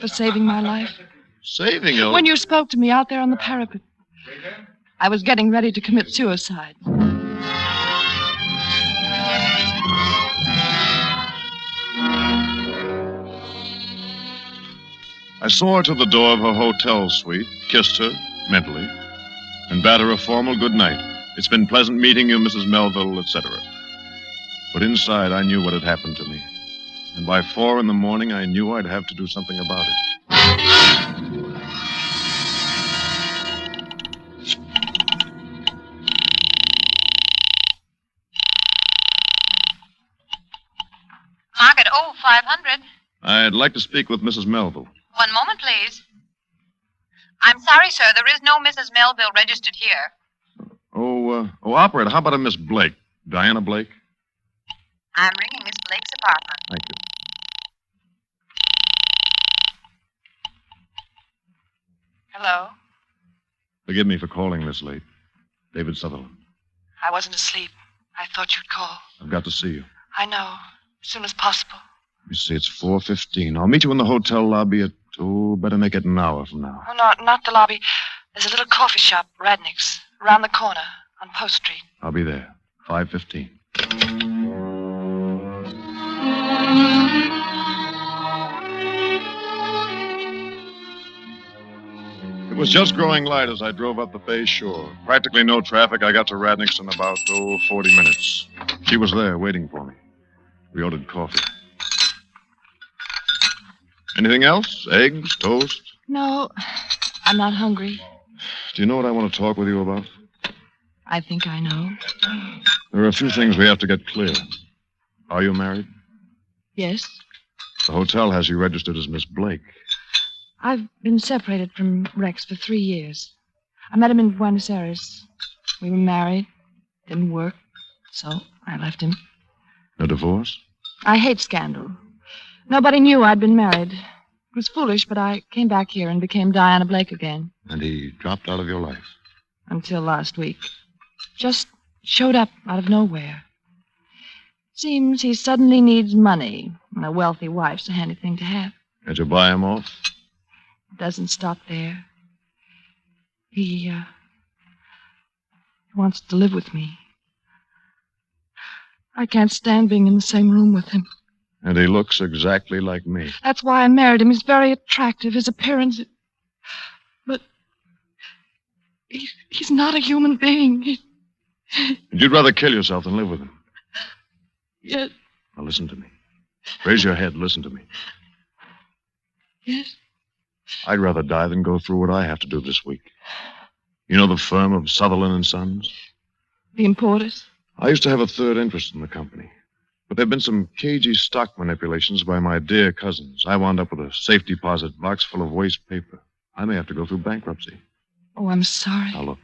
for saving my life. Saving you? When you spoke to me out there on the parapet, I was getting ready to commit suicide. I saw her to the door of her hotel suite, kissed her, mentally, and bade her a formal good night. It's been pleasant meeting you, Mrs. Melville, etc. But inside, I knew what had happened to me. And by 4 a.m, I knew I'd have to do something about it. Market 0500. I'd like to speak with Mrs. Melville. One moment, please. I'm sorry, sir. There is no Mrs. Melville registered here. Operator, how about a Miss Blake? Diana Blake? I'm ringing Miss Blake's apartment. Thank you. Hello? Forgive me for calling this late. David Sutherland. I wasn't asleep. I thought you'd call. I've got to see you. I know. As soon as possible. You see, it's 4:15. I'll meet you in the hotel lobby at, better make it an hour from now. Oh, no, not the lobby. There's a little coffee shop, Radnick's, around the corner on Post Street. I'll be there. 5:15. It was just growing light as I drove up the bay shore. Practically no traffic. I got to Radnick's in about, 40 minutes. She was there waiting for me. We ordered coffee. Anything else? Eggs? Toast? No, I'm not hungry. Do you know what I want to talk with you about? I think I know. There are a few things we have to get clear. Are you married? Yes. The hotel has you registered as Miss Blake. I've been separated from Rex for 3 years. I met him in Buenos Aires. We were married. Didn't work. So I left him. No divorce? I hate scandal. Nobody knew I'd been married. It was foolish, but I came back here and became Diana Blake again. And he dropped out of your life? Until last week. Just showed up out of nowhere. Seems he suddenly needs money. And a wealthy wife's a handy thing to have. Can't you buy him off? It doesn't stop there. He wants to live with me. I can't stand being in the same room with him. And he looks exactly like me. That's why I married him. He's very attractive. His appearance... But... He's not a human being. You'd rather kill yourself than live with him. Yes. Now listen to me. Raise your head. Listen to me. Yes? I'd rather die than go through what I have to do this week. You know the firm of Sutherland and Sons? The importers? I used to have a third interest in the company. But there have been some cagey stock manipulations by my dear cousins. I wound up with a safe deposit box full of waste paper. I may have to go through bankruptcy. Oh, I'm sorry. Now, look.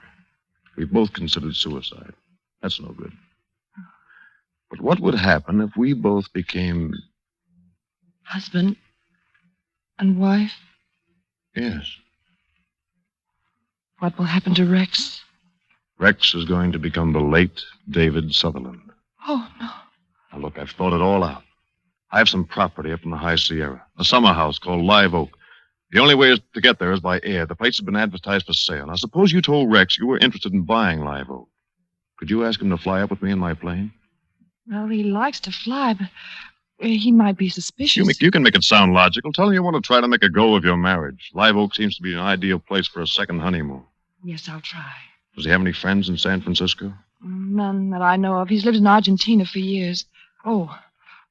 We both considered suicide. That's no good. But what would happen if we both became... Husband and wife? Yes. What will happen to Rex? Rex is going to become the late David Sutherland. Oh, no. Now, look, I've thought it all out. I have some property up in the High Sierra, a summer house called Live Oak. The only way to get there is by air. The place has been advertised for sale. Now, suppose you told Rex you were interested in buying Live Oak. Could you ask him to fly up with me in my plane? Well, he likes to fly, but he might be suspicious. You can make it sound logical. Tell him you want to try to make a go of your marriage. Live Oak seems to be an ideal place for a second honeymoon. Yes, I'll try. Does he have any friends in San Francisco? None that I know of. He's lived in Argentina for years. Oh,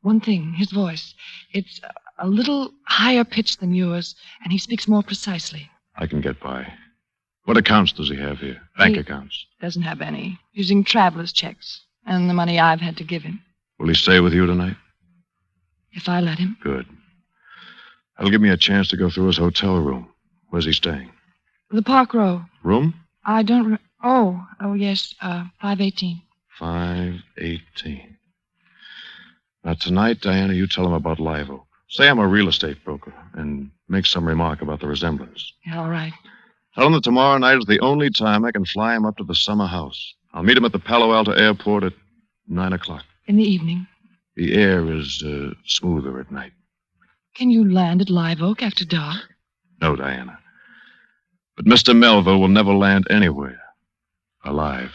one thing, his voice. It's a little higher pitched than yours, and he speaks more precisely. I can get by. What accounts does he have here? Bank accounts? Doesn't have any. Using traveler's checks and the money I've had to give him. Will he stay with you tonight? If I let him. Good. That'll give me a chance to go through his hotel room. Where's he staying? The Park Row. Room? I don't... Oh, yes, 518. 518. Now, tonight, Diana, you tell him about Live Oak. Say I'm a real estate broker, and make some remark about the resemblance. Yeah, all right. Tell him that tomorrow night is the only time I can fly him up to the summer house. I'll meet him at the Palo Alto airport at 9 o'clock. In the evening? The air is smoother at night. Can you land at Live Oak after dark? No, Diana. But Mr. Melville will never land anywhere alive.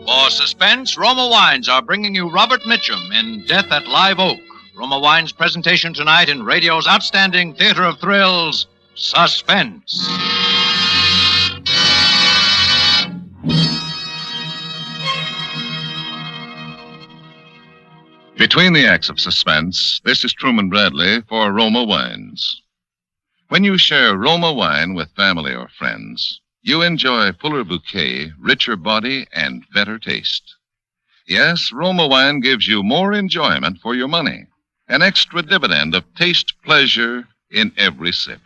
For Suspense, Roma Wines are bringing you Robert Mitchum in Death at Live Oak. Roma Wines' presentation tonight in radio's outstanding theater of thrills, Suspense. Between the acts of Suspense, this is Truman Bradley for Roma Wines. When you share Roma wine with family or friends, you enjoy fuller bouquet, richer body, and better taste. Yes, Roma wine gives you more enjoyment for your money, an extra dividend of taste pleasure in every sip.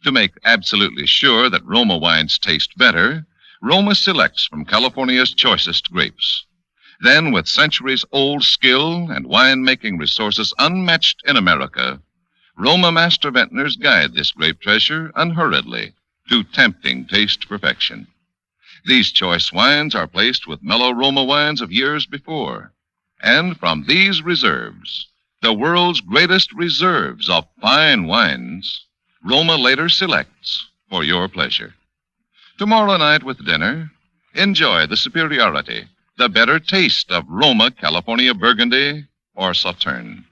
To make absolutely sure that Roma wines taste better, Roma selects from California's choicest grapes. Then, with centuries-old skill and wine-making resources unmatched in America, Roma master vintners guide this grape treasure unhurriedly to tempting taste perfection. These choice wines are placed with mellow Roma wines of years before. And from these reserves, the world's greatest reserves of fine wines, Roma later selects for your pleasure. Tomorrow night with dinner, enjoy the superiority, the better taste of Roma California Burgundy or Sauterne.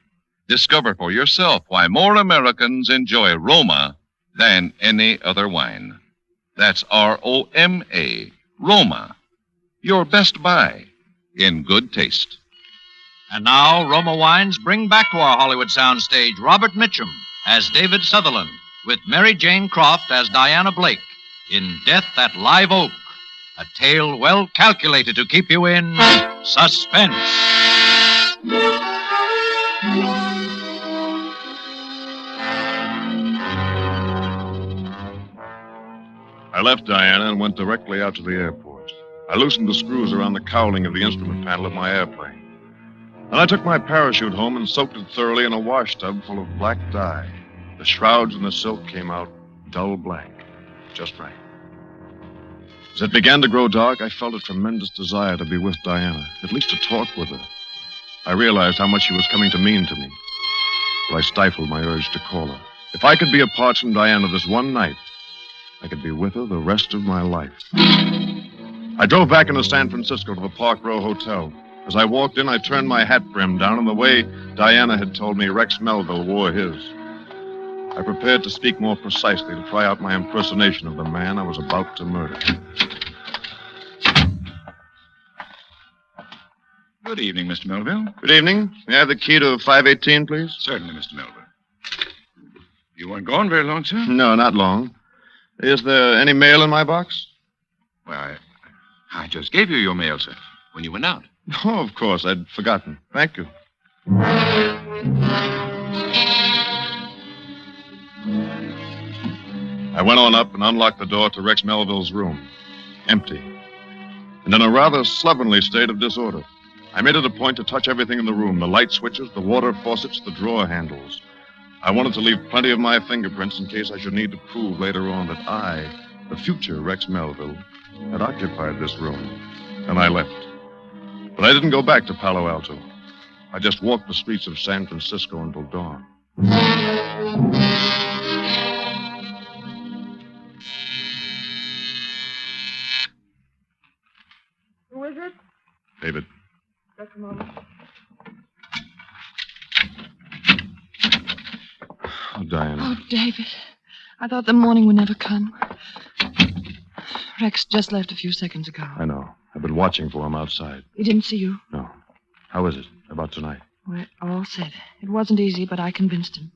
Discover for yourself why more Americans enjoy Roma than any other wine. That's R-O-M-A, Roma, your best buy in good taste. And now, Roma Wines bring back to our Hollywood soundstage Robert Mitchum as David Sutherland, with Mary Jane Croft as Diana Blake in Death at Live Oak, a tale well calculated to keep you in suspense. I left Diana and went directly out to the airport. I loosened the screws around the cowling of the instrument panel of my airplane. Then I took my parachute home and soaked it thoroughly in a wash tub full of black dye. The shrouds and the silk came out dull black, just right. As it began to grow dark, I felt a tremendous desire to be with Diana, at least to talk with her. I realized how much she was coming to mean to me, but I stifled my urge to call her. If I could be apart from Diana this one night, I could be with her the rest of my life. I drove back into San Francisco to the Park Row Hotel. As I walked in, I turned my hat brim down in the way Diana had told me Rex Melville wore his. I prepared to speak more precisely, to try out my impersonation of the man I was about to murder. Good evening, Mr. Melville. Good evening. May I have the key to 518, please? Certainly, Mr. Melville. You weren't gone very long, sir? No, not long. Is there any mail in my box? Well, I just gave you your mail, sir, when you went out. Oh, of course. I'd forgotten. Thank you. I went on up and unlocked the door to Rex Melville's room. Empty. And in a rather slovenly state of disorder. I made it a point to touch everything in the room, the light switches, the water faucets, the drawer handles. I wanted to leave plenty of my fingerprints in case I should need to prove later on that I, the future Rex Melville, had occupied this room. And I left. But I didn't go back to Palo Alto. I just walked the streets of San Francisco until dawn. Who is it? David. Just a moment. Oh, Diana. Oh, David. I thought the morning would never come. Rex just left a few seconds ago. I know. I've been watching for him outside. He didn't see you? No. How is it about tonight? We're all set. It wasn't easy, but I convinced him.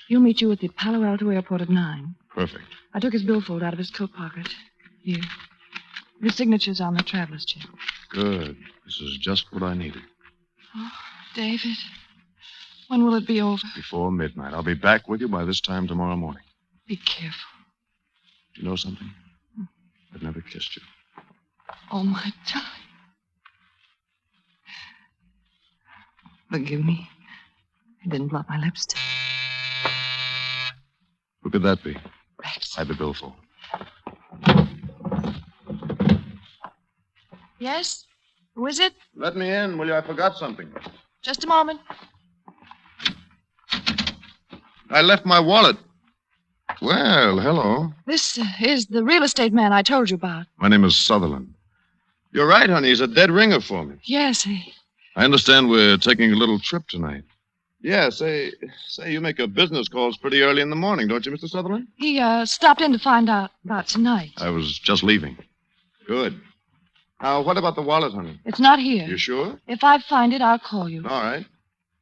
He'll meet you at the Palo Alto airport at 9. Perfect. I took his billfold out of his coat pocket. Here. His signature's on the traveler's check. Good. This is just what I needed. Oh, David. When will it be over? Before midnight. I'll be back with you by this time tomorrow morning. Be careful. You know something? I've never kissed you. Oh, my darling. Forgive me. I didn't blot my lipstick. Who could that be? Rex. I have the billfold. Yes? Who is it? Let me in, will you? I forgot something. Just a moment. I left my wallet. Well, hello. This is the real estate man I told you about. My name is Sutherland. You're right, honey. He's a dead ringer for me. Yes, I understand we're taking a little trip tonight. Yeah, say you make your business calls pretty early in the morning, don't you, Mr. Sutherland? he stopped in to find out about tonight. I was just leaving. Good. Now, what about the wallet, honey? It's not here. You sure? If I find it, I'll call you. All right.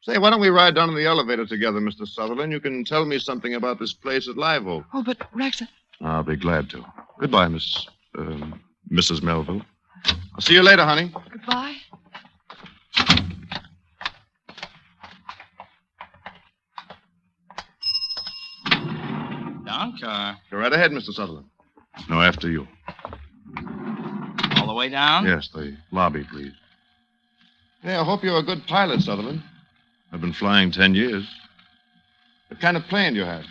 Say, why don't we ride down in the elevator together, Mr. Sutherland? You can tell me something about this place at Live Oak. Oh, but Rex... I'll be glad to. Goodbye, Mrs. Melville. I'll see you later, honey. Goodbye. Down car. Go right ahead, Mr. Sutherland. No, after you. All the way down? Yes, the lobby, please. Yeah, I hope you're a good pilot, Sutherland. I've been flying 10 years. What kind of plane do you have?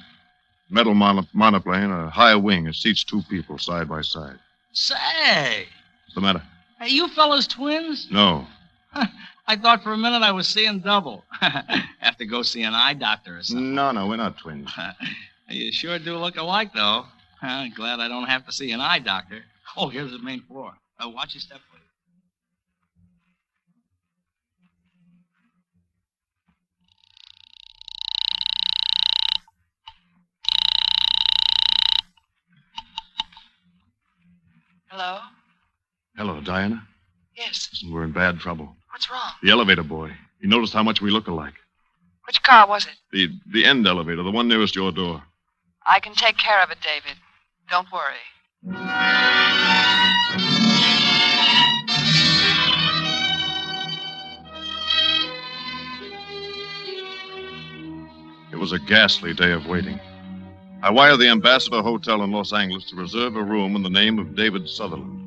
Metal monoplane, a high wing. It seats 2 people side by side. Say, What's the matter? hey, you fellas twins? No. I thought for a minute I was seeing double. Have to go see an eye doctor or something. No, we're not twins. You sure do look alike, though. Glad I don't have to see an eye doctor. Oh, here's the main floor. Watch your step, please. Hello? Hello, Diana. Yes. Listen, we're in bad trouble. What's wrong? The elevator boy. He noticed how much we look alike. Which car was it? The end elevator, the one nearest your door. I can take care of it, David. Don't worry. It was a ghastly day of waiting. I wired the Ambassador Hotel in Los Angeles to reserve a room in the name of David Sutherland.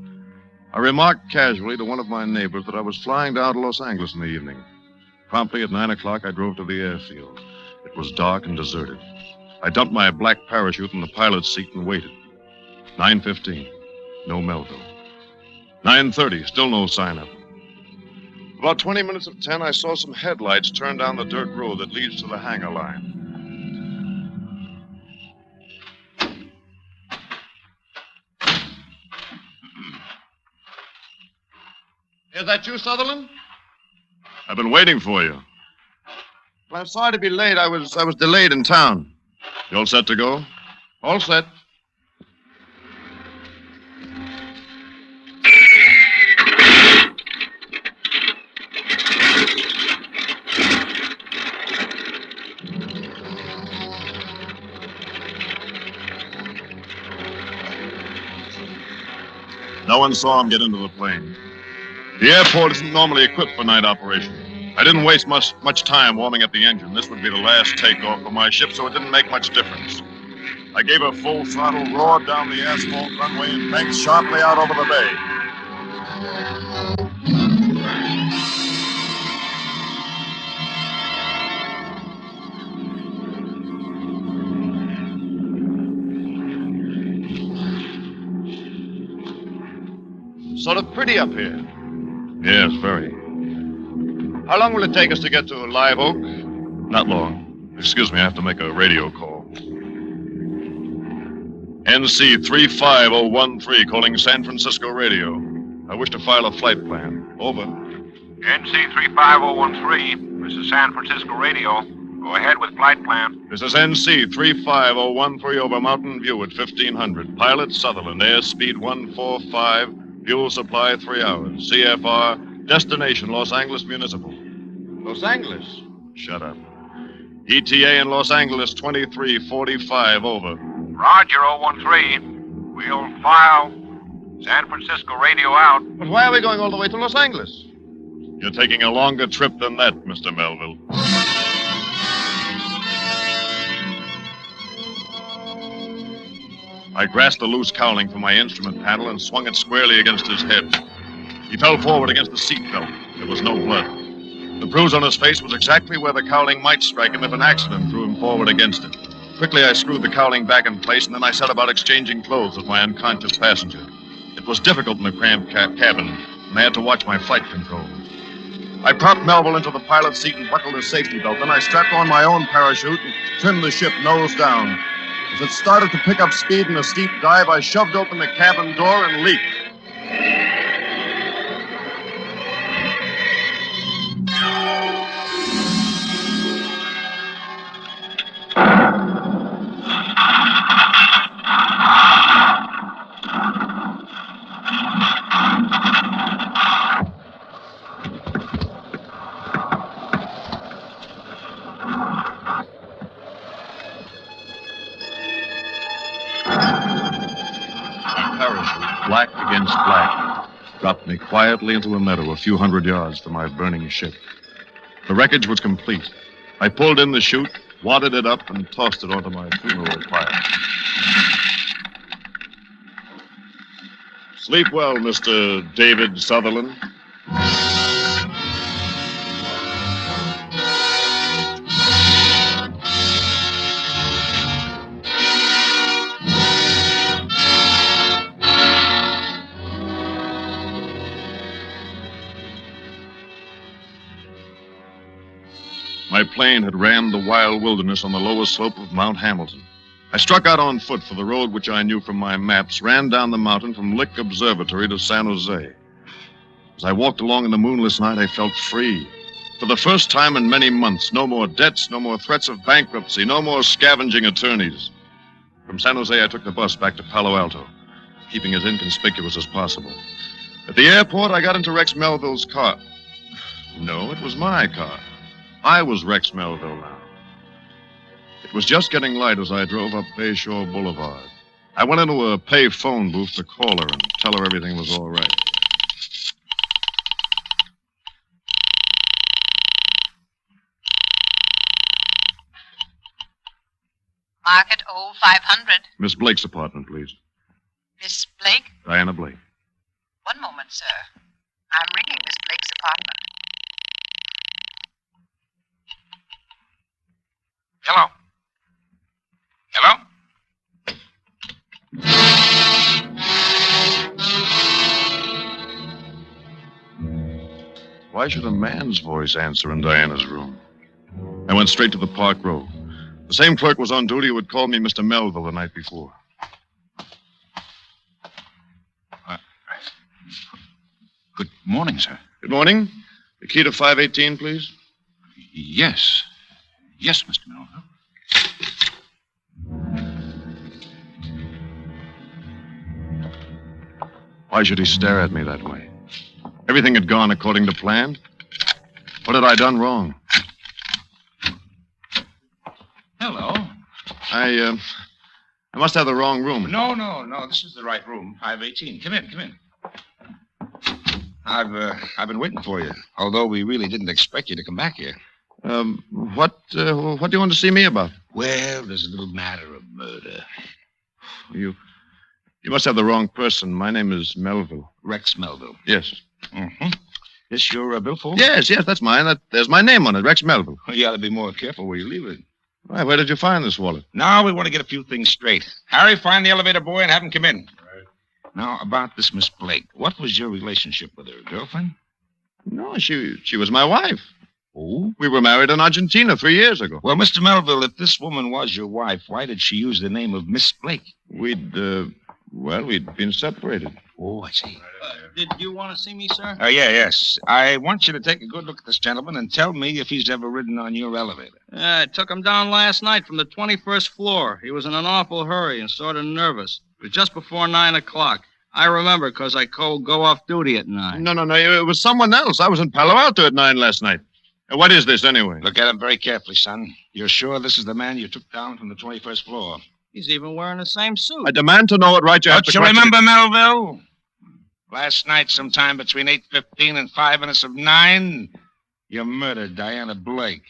I remarked casually to one of my neighbors that I was flying down to Los Angeles in the evening. Promptly at 9 o'clock, I drove to the airfield. It was dark and deserted. I I dumped my black parachute in the pilot's seat and waited. 9:15. No Melville. 9:30. Still no sign of him. About 20 minutes of 10, I saw some headlights turn down the dirt road that leads to the hangar line. Is that you, Sutherland? I've been waiting for you. Well, I'm sorry to be late. I was delayed in town. You all set to go? All set. No one saw him get into the plane. The airport isn't normally equipped for night operation. I didn't waste much time warming up the engine. This would be the last takeoff for my ship, so it didn't make much difference. I gave a full throttle, roared down the asphalt runway, and banked sharply out over the bay. Sort of pretty up here. Yes, very. How long will it take us to get to Live Oak? Not long. Excuse me, I have to make a radio call. NC 35013 calling San Francisco radio. I wish to file a flight plan. Over. NC 35013. This is San Francisco radio. Go ahead with flight plan. This is NC 35013 over Mountain View at 1500. Pilot Sutherland, airspeed 145. Fuel supply 3 hours. CFR, destination Los Angeles Municipal. Los Angeles? Shut up. ETA in Los Angeles 2345, over. Roger, 013. We'll file San Francisco radio out. But why are we going all the way to Los Angeles? You're taking a longer trip than that, Mr. Melville. I grasped the loose cowling from my instrument panel and swung it squarely against his head. He fell forward against the seat belt. There was no blood. The bruise on his face was exactly where the cowling might strike him if an accident threw him forward against it. Quickly, I screwed the cowling back in place, and then I set about exchanging clothes with my unconscious passenger. It was difficult in the cramped cabin, and I had to watch my flight control. I propped Melville into the pilot's seat and buckled his safety belt. Then I strapped on my own parachute and trimmed the ship nose down. As it started to pick up speed in a steep dive, I shoved open the cabin door and leaped. Black against black, dropped me quietly into a meadow a few hundred yards from my burning ship. The wreckage was complete. I pulled in the chute, wadded it up, and tossed it onto my funeral pyre. Sleep well, Mr. David Sutherland. My plane had rammed the wild wilderness on the lowest slope of Mount Hamilton. I struck out on foot for the road which I knew from my maps, ran down the mountain from Lick Observatory to San Jose. As I walked along in the moonless night, I felt free. For the first time in many months, no more debts, no more threats of bankruptcy, no more scavenging attorneys. From San Jose, I took the bus back to Palo Alto, keeping as inconspicuous as possible. At the airport, I got into Rex Melville's car. No, it was my car. I was Rex Melville now. It was just getting light as I drove up Bayshore Boulevard. I went into a pay phone booth to call her and tell her everything was all right. Market 0500. Miss Blake's apartment, please. Miss Blake? Diana Blake. One moment, sir. I'm ringing Miss Blake's apartment. Hello. Hello? Why should a man's voice answer in Diana's room? I went straight to the Park Row. The same clerk was on duty who had called me Mr. Melville the night before. Good morning, sir. Good morning. The key to 518, please. Yes. Yes, Mr. Melville. Why should he stare at me that way? Everything had gone according to plan. What had I done wrong? Hello. I must have the wrong room. No. This is the right room. 518. Come in. I've been waiting for you, although we really didn't expect you to come back here. What do you want to see me about? Well, there's a little matter of murder. You must have the wrong person. My name is Melville. Rex Melville. Yes. Mm-hmm. This your billfold? Yes, that's mine. There's my name on it, Rex Melville. Well, you ought to be more careful where you leave it. Why, where did you find this wallet? Now we want to get a few things straight. Harry, find the elevator boy and have him come in. Right. Now, about this Miss Blake. What was your relationship with her? Girlfriend? No, she was my wife. Oh? We were married in Argentina 3 years ago. Well, Mr. Melville, if this woman was your wife, why did she use the name of Miss Blake? We'd been separated. Oh, I see. Did you want to see me, sir? Yes. I want you to take a good look at this gentleman and tell me if he's ever ridden on your elevator. Yeah, I took him down last night from the 21st floor. He was in an awful hurry and sort of nervous. It was just before 9 o'clock. I remember because I go off duty at 9. No. It was someone else. I was in Palo Alto at 9 last night. What is this, anyway? Look at him very carefully, son. You're sure this is the man you took down from the 21st floor? He's even wearing the same suit. I demand to know what right you have to... Don't you remember, Melville? Last night, sometime between 8:15 and 5 minutes of 9, you murdered Diana Blake.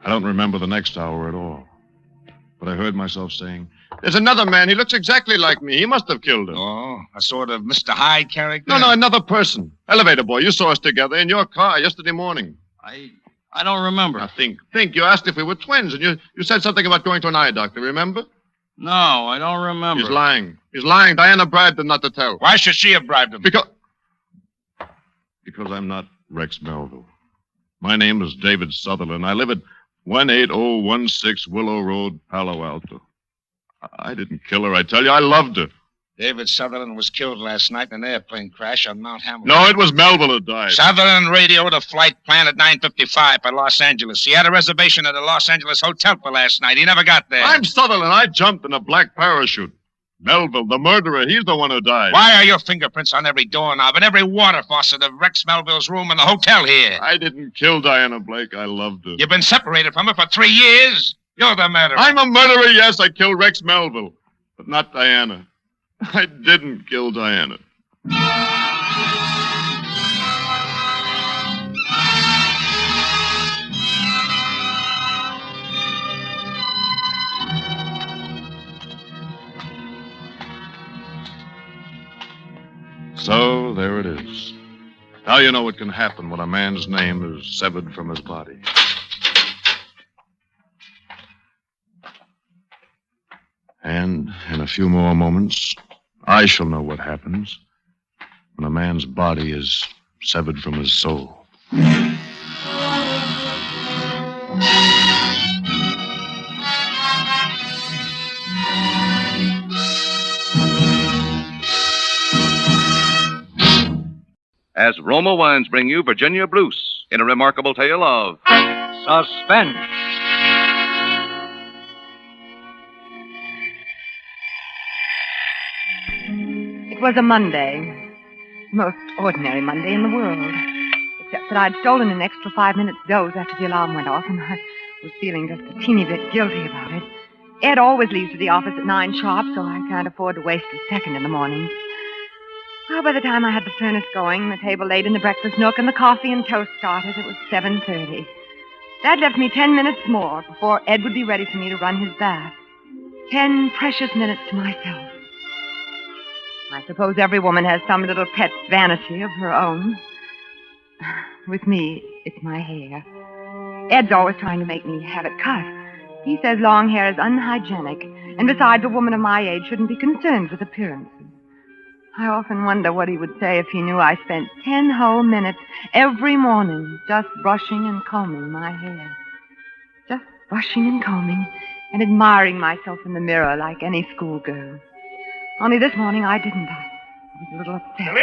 I don't remember the next hour at all. But I heard myself saying, "There's another man. He looks exactly like me. He must have killed her." Oh, a sort of Mr. Hyde character? No, another person. Elevator boy, you saw us together in your car yesterday morning. I don't remember. Now think. You asked if we were twins, and you said something about going to an eye doctor, remember? No, I don't remember. He's lying. Diana bribed him not to tell. Why should she have bribed him? Because I'm not Rex Melville. My name is David Sutherland. I live at 18016 Willow Road, Palo Alto. I didn't kill her, I tell you. I loved her. David Sutherland was killed last night in an airplane crash on Mount Hamilton. No, it was Melville who died. Sutherland radioed a flight planned at 9:55 for Los Angeles. He had a reservation at the Los Angeles hotel for last night. He never got there. I'm Sutherland. I jumped in a black parachute. Melville, the murderer, he's the one who died. Why are your fingerprints on every doorknob and every water faucet of Rex Melville's room in the hotel here? I didn't kill Diana Blake. I loved her. You've been separated from her for 3 years. You're the murderer. I'm a murderer, yes. I killed Rex Melville. But not Diana. I didn't kill Diana. So, there it is. Now you know what can happen when a man's name is severed from his body. And in a few more moments, I shall know what happens when a man's body is severed from his soul. As Roma Wines bring you Virginia Bruce in a remarkable tale of suspense. It was a Monday. Most ordinary Monday in the world. Except that I'd stolen an extra 5 minutes doze after the alarm went off, and I was feeling just a teeny bit guilty about it. Ed always leaves for the office at 9 sharp, so I can't afford to waste a second in the morning. Well, by the time I had the furnace going, the table laid in the breakfast nook, and the coffee and toast started, it was 7:30. That left me 10 minutes more before Ed would be ready for me to run his bath. 10 precious minutes to myself. I suppose every woman has some little pet vanity of her own. With me, it's my hair. Ed's always trying to make me have it cut. He says long hair is unhygienic, and besides, a woman of my age shouldn't be concerned with appearances. I often wonder what he would say if he knew I spent 10 whole minutes every morning just brushing and combing my hair. Just brushing and combing and admiring myself in the mirror like any schoolgirl. Only this morning I didn't. I was a little upset.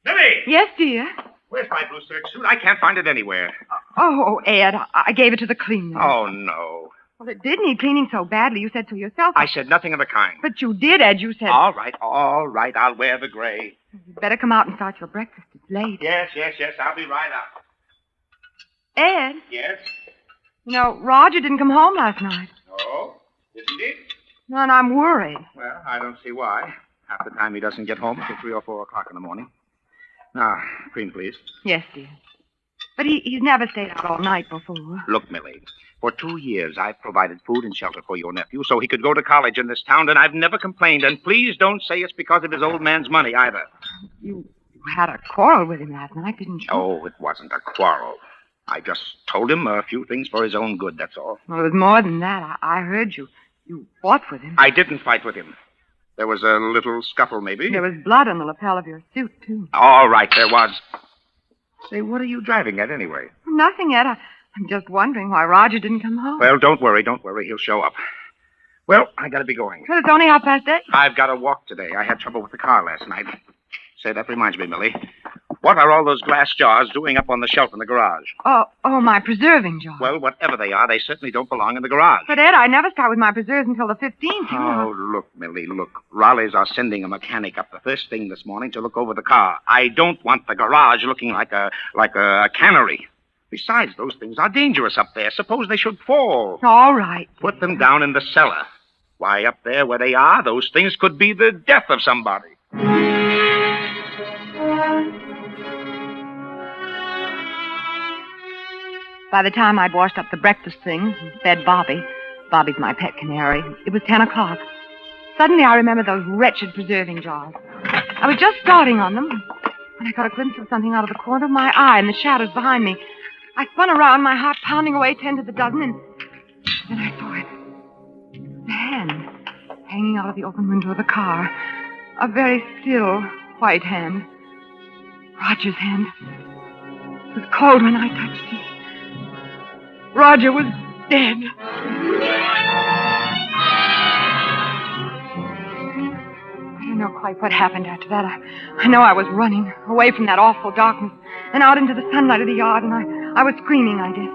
Lily! Yes, dear? Where's my blue serge suit? I can't find it anywhere. Oh, Ed, I gave it to the cleaner. Oh, no. Well, it did need cleaning so badly. You said so yourself. I said nothing of the kind. But you did, Ed. You said... All right. I'll wear the gray. You'd better come out and start your breakfast. It's late. Yes. I'll be right up. Ed? Yes? You know, Roger didn't come home last night. Oh? Isn't he? No, and I'm worried. Well, I don't see why. Half the time he doesn't get home until 3 or 4 o'clock in the morning. Now, cream, please. Yes, dear. But he's never stayed out all night before. Look, Millie, for 2 years I've provided food and shelter for your nephew so he could go to college in this town, and I've never complained. And please don't say it's because of his old man's money either. You had a quarrel with him last night, didn't you? Oh, it wasn't a quarrel. I just told him a few things for his own good, that's all. Well, it was more than that. I heard you. You fought with him. I didn't fight with him. There was a little scuffle, maybe. There was blood on the lapel of your suit, too. All right, there was. Say, what are you driving at anyway? Nothing, Ed. I'm just wondering why Roger didn't come home. Well, don't worry. He'll show up. Well, I gotta be going. But it's only 8:30. I've got to walk today. I had trouble with the car last night. Say, that reminds me, Millie. What are all those glass jars doing up on the shelf in the garage? Oh, my preserving jar. Well, whatever they are, they certainly don't belong in the garage. But, Ed, I never start with my preserves until the 15th, you know. Oh, look, Millie, look. Raleighs are sending a mechanic up the first thing this morning to look over the car. I don't want the garage looking like a cannery. Besides, those things are dangerous up there. Suppose they should fall. All right. Put them down in the cellar. Why, up there where they are, those things could be the death of somebody. By the time I'd washed up the breakfast things and fed Bobby's my pet canary, it was 10 o'clock. Suddenly I remembered those wretched preserving jars. I was just starting on them when I got a glimpse of something out of the corner of my eye in the shadows behind me. I spun around, my heart pounding away 10 to the dozen, and then I saw it. The hand hanging out of the open window of the car. A very still, white hand. Roger's hand. It was cold when I touched it. Roger was dead. I don't know quite what happened after that. I know I was running away from that awful darkness and out into the sunlight of the yard, and I was screaming, I guess.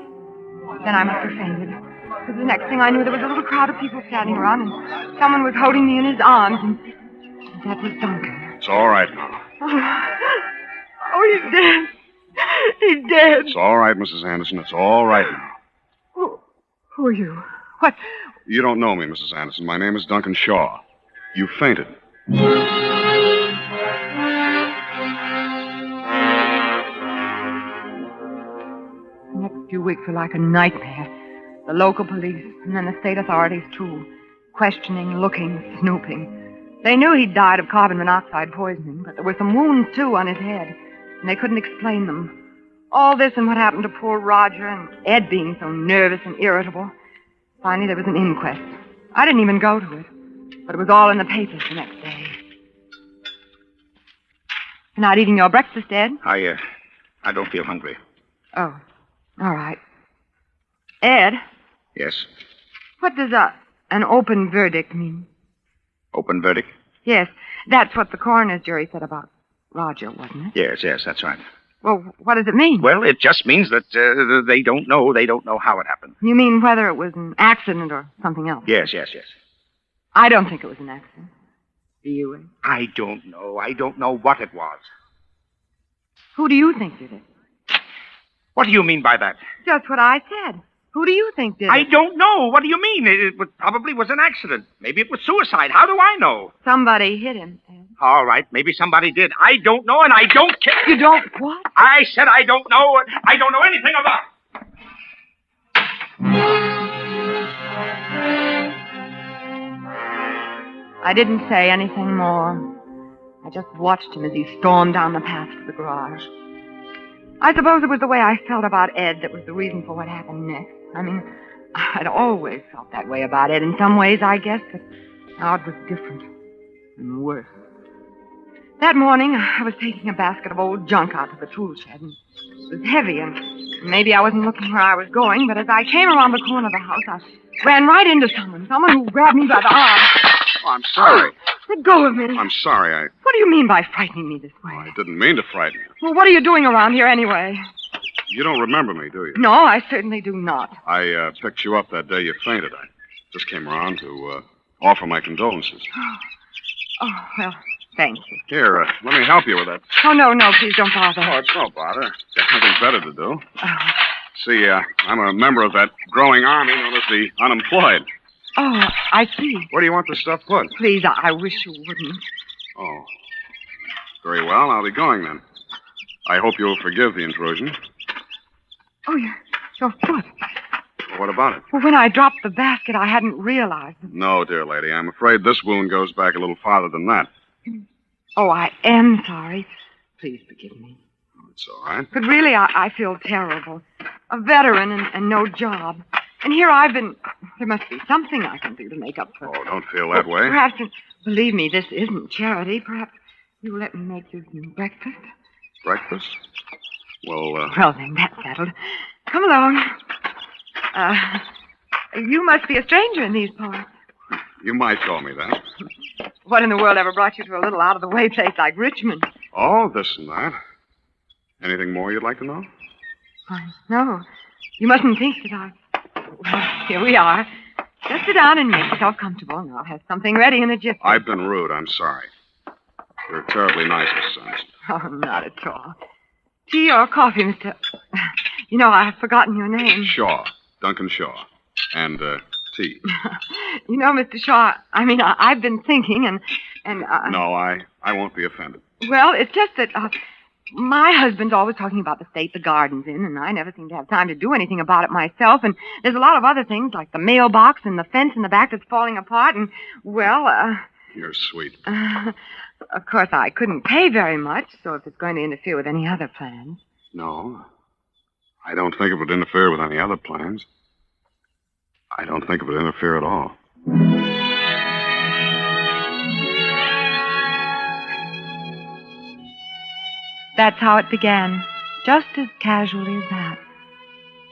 Then I must have fainted. Because the next thing I knew, there was a little crowd of people standing around, and someone was holding me in his arms, and that was Duncan. It's all right now. Oh, he's dead. He's dead. It's all right, Mrs. Anderson. It's all right now. Who are you? What? You don't know me, Mrs. Anderson. My name is Duncan Shaw. You fainted. The next few weeks were like a nightmare. The local police, and then the state authorities, too. Questioning, looking, snooping. They knew he'd died of carbon monoxide poisoning, but there were some wounds, too, on his head, and they couldn't explain them. All this and what happened to poor Roger and Ed being so nervous and irritable. Finally, there was an inquest. I didn't even go to it, but it was all in the papers the next day. You're not eating your breakfast, Ed? I don't feel hungry. Oh, all right. Ed? Yes? What does an open verdict mean? Open verdict? Yes, that's what the coroner's jury said about Roger, wasn't it? Yes, that's right. Well, what does it mean? Well, it just means that they don't know. They don't know how it happened. You mean whether it was an accident or something else? Yes. I don't think it was an accident. Do you, Ed? I don't know. I don't know what it was. Who do you think did it? What do you mean by that? Just what I said. Who do you think did it? I don't know. What do you mean? It probably was an accident. Maybe it was suicide. How do I know? Somebody hit him, Ed. All right, maybe somebody did. I don't know, and I don't care. You don't what? I said I don't know. I don't know anything about it. I didn't say anything more. I just watched him as he stormed down the path to the garage. I suppose it was the way I felt about Ed that was the reason for what happened next. I mean, I'd always felt that way about Ed in some ways, I guess, but now it was different and worse. That morning, I was taking a basket of old junk out to the tool shed, and it was heavy, and maybe I wasn't looking where I was going, but as I came around the corner of the house, I ran right into someone who grabbed me by the arm. Oh, I'm sorry. Let go of me. I'm sorry. What do you mean by frightening me this way? I didn't mean to frighten you. Well, what are you doing around here anyway? You don't remember me, do you? No, I certainly do not. I picked you up that day you fainted. I just came around to offer my condolences. Oh, well, thank you. Here, let me help you with that. Oh, no, please don't bother. Oh, it's no bother. Got nothing better to do. Oh. See, I'm a member of that growing army known as the unemployed. Oh, I see. Where do you want the stuff put? Please, I wish you wouldn't. Oh. Very well, I'll be going then. I hope you'll forgive the intrusion. Oh, your foot. Well, what about it? Well, when I dropped the basket, I hadn't realized. No, dear lady. I'm afraid this wound goes back a little farther than that. Oh, I am sorry. Please forgive me. It's all right. But really, I feel terrible. A veteran and no job. And here I've been... There must be something I can do to make up for... Oh, don't feel that way. Perhaps... Believe me, this isn't charity. Perhaps you'll let me make you some breakfast. Breakfast? Well, Well, then, that's settled. Come along. You must be a stranger in these parts. You might call me that. What in the world ever brought you to a little out-of-the-way place like Richmond? Oh, this and that. Anything more you'd like to know? No. You mustn't think that I... Well, here we are. Just sit down and make yourself comfortable, and I'll have something ready in a jiffy. I've been rude. I'm sorry. You're terribly nice, Miss Sanderson. Oh, not at all. Tea or coffee, Mr... You know, I've forgotten your name. Shaw. Duncan Shaw. And, tea. You know, Mr. Shaw, I've been thinking, and No, I won't be offended. Well, it's just that, my husband's always talking about the state the garden's in, and I never seem to have time to do anything about it myself, and there's a lot of other things, like the mailbox and the fence in the back that's falling apart, and, well, You're sweet. Of course, I couldn't pay very much, so if it's going to interfere with any other plans... No. I don't think it would interfere with any other plans. I don't think it would interfere at all. That's how it began, just as casually as that.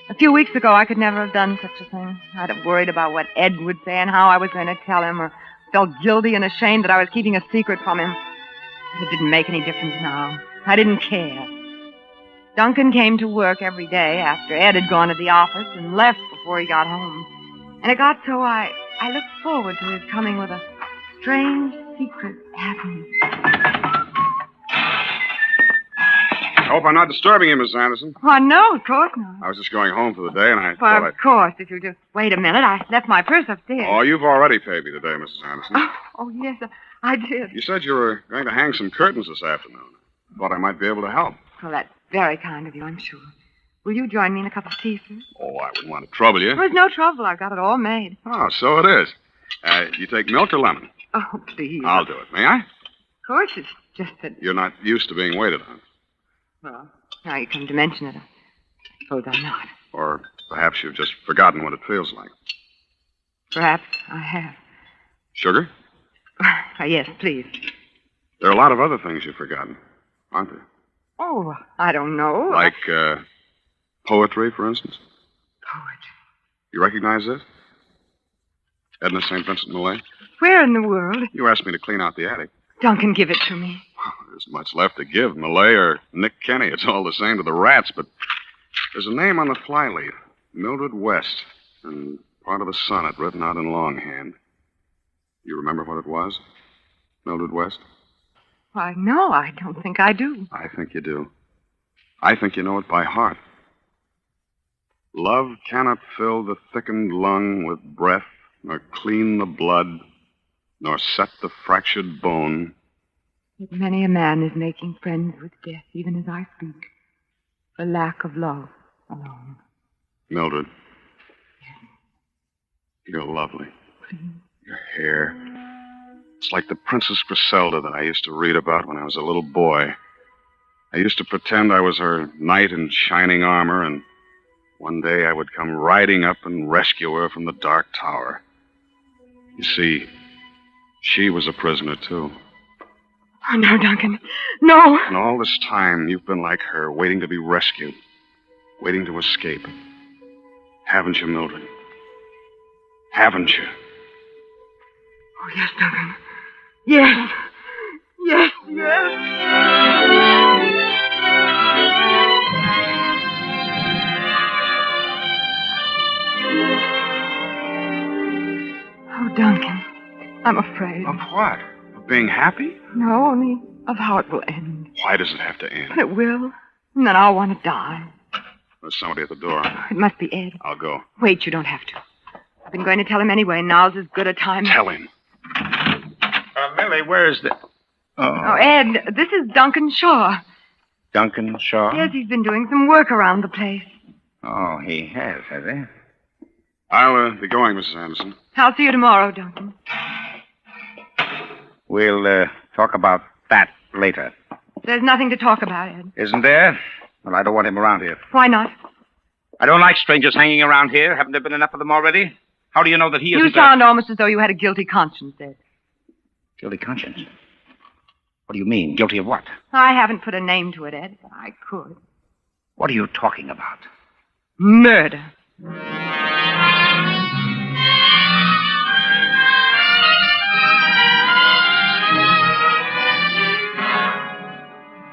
A few weeks ago, I could never have done such a thing. I'd have worried about what Ed would say and how I was going to tell him, or felt guilty and ashamed that I was keeping a secret from him. It didn't make any difference now. I didn't care. Duncan came to work every day after Ed had gone to the office and left before he got home. And it got so I looked forward to his coming with a strange, secret happiness. I hope I'm not disturbing you, Miss Anderson. Oh, no, of course not. I was just going home for the day, and I Well, thought of course, if you'll just wait a minute. I left my purse upstairs. Oh, you've already paid me today, Mrs. Anderson. Oh, yes, I did. You said you were going to hang some curtains this afternoon. Thought I might be able to help. Well, that's very kind of you, I'm sure. Will you join me in a cup of tea, sir? Oh, I wouldn't want to trouble you. There's no trouble. I've got it all made. Oh, so it is. You take milk or lemon? Oh, please. I'll do it. May I? Of course, it's just that... You're not used to being waited on. Well, now you come to mention it, I suppose I'm not. Or perhaps you've just forgotten what it feels like. Perhaps I have. Sugar? Yes, please. There are a lot of other things you've forgotten, aren't there? Oh, I don't know. Like, poetry, for instance? Poetry. You recognize this? Edna St. Vincent Millay? Where in the world? You asked me to clean out the attic. Duncan, give it to me. There's much left to give. Millay or Nick Kenny, it's all the same to the rats, but there's a name on the flyleaf. Mildred West. And part of a sonnet written out in longhand. You remember what it was? Mildred West? Why, no, I don't think I do. I think you do. I think you know it by heart. Love cannot fill the thickened lung with breath, nor clean the blood, nor set the fractured bone. Yet many a man is making friends with death, even as I speak, for lack of love alone. Mildred. You're lovely. Please. Your hair. It's like the Princess Griselda that I used to read about when I was a little boy. I used to pretend I was her knight in shining armor, and one day I would come riding up and rescue her from the dark tower. You see, she was a prisoner, too. Oh, no, Duncan. No. And all this time, you've been like her, waiting to be rescued, waiting to escape. Haven't you, Mildred? Haven't you? Oh, yes, Duncan. Yes. Yes, yes. Oh, Duncan, I'm afraid. Of what? Of being happy? No, only of how it will end. Why does it have to end? But it will, and then I'll want to die. There's somebody at the door. It must be Ed. I'll go. Wait, you don't have to. I've been going to tell him anyway. Now's as good a time. Tell him. Millie, where's the... Oh, Ed, this is Duncan Shaw. Duncan Shaw? Yes, he's been doing some work around the place. Oh, he has he? I'll be going, Mrs. Anderson. I'll see you tomorrow, Duncan. We'll talk about that later. There's nothing to talk about, Ed. Isn't there? Well, I don't want him around here. Why not? I don't like strangers hanging around here. Haven't there been enough of them already? How do you know that he isn't... You sound almost as though you had a guilty conscience, Ed. Guilty conscience? What do you mean? Guilty of what? I haven't put a name to it, Ed, but I could. What are you talking about? Murder.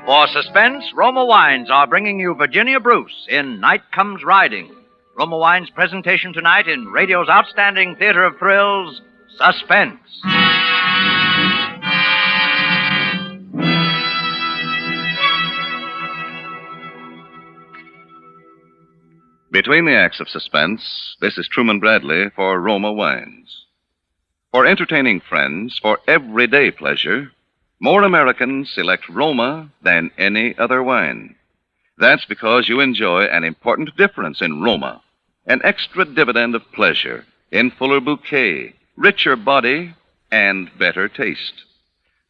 For Suspense, Roma Wines are bringing you Virginia Bruce in Night Comes Riding. Roma Wines' presentation tonight in radio's outstanding theater of thrills, Suspense. Between the acts of Suspense, this is Truman Bradley for Roma Wines. For entertaining friends, for everyday pleasure, more Americans select Roma than any other wine. That's because you enjoy an important difference in Roma, an extra dividend of pleasure in fuller bouquet, richer body, and better taste.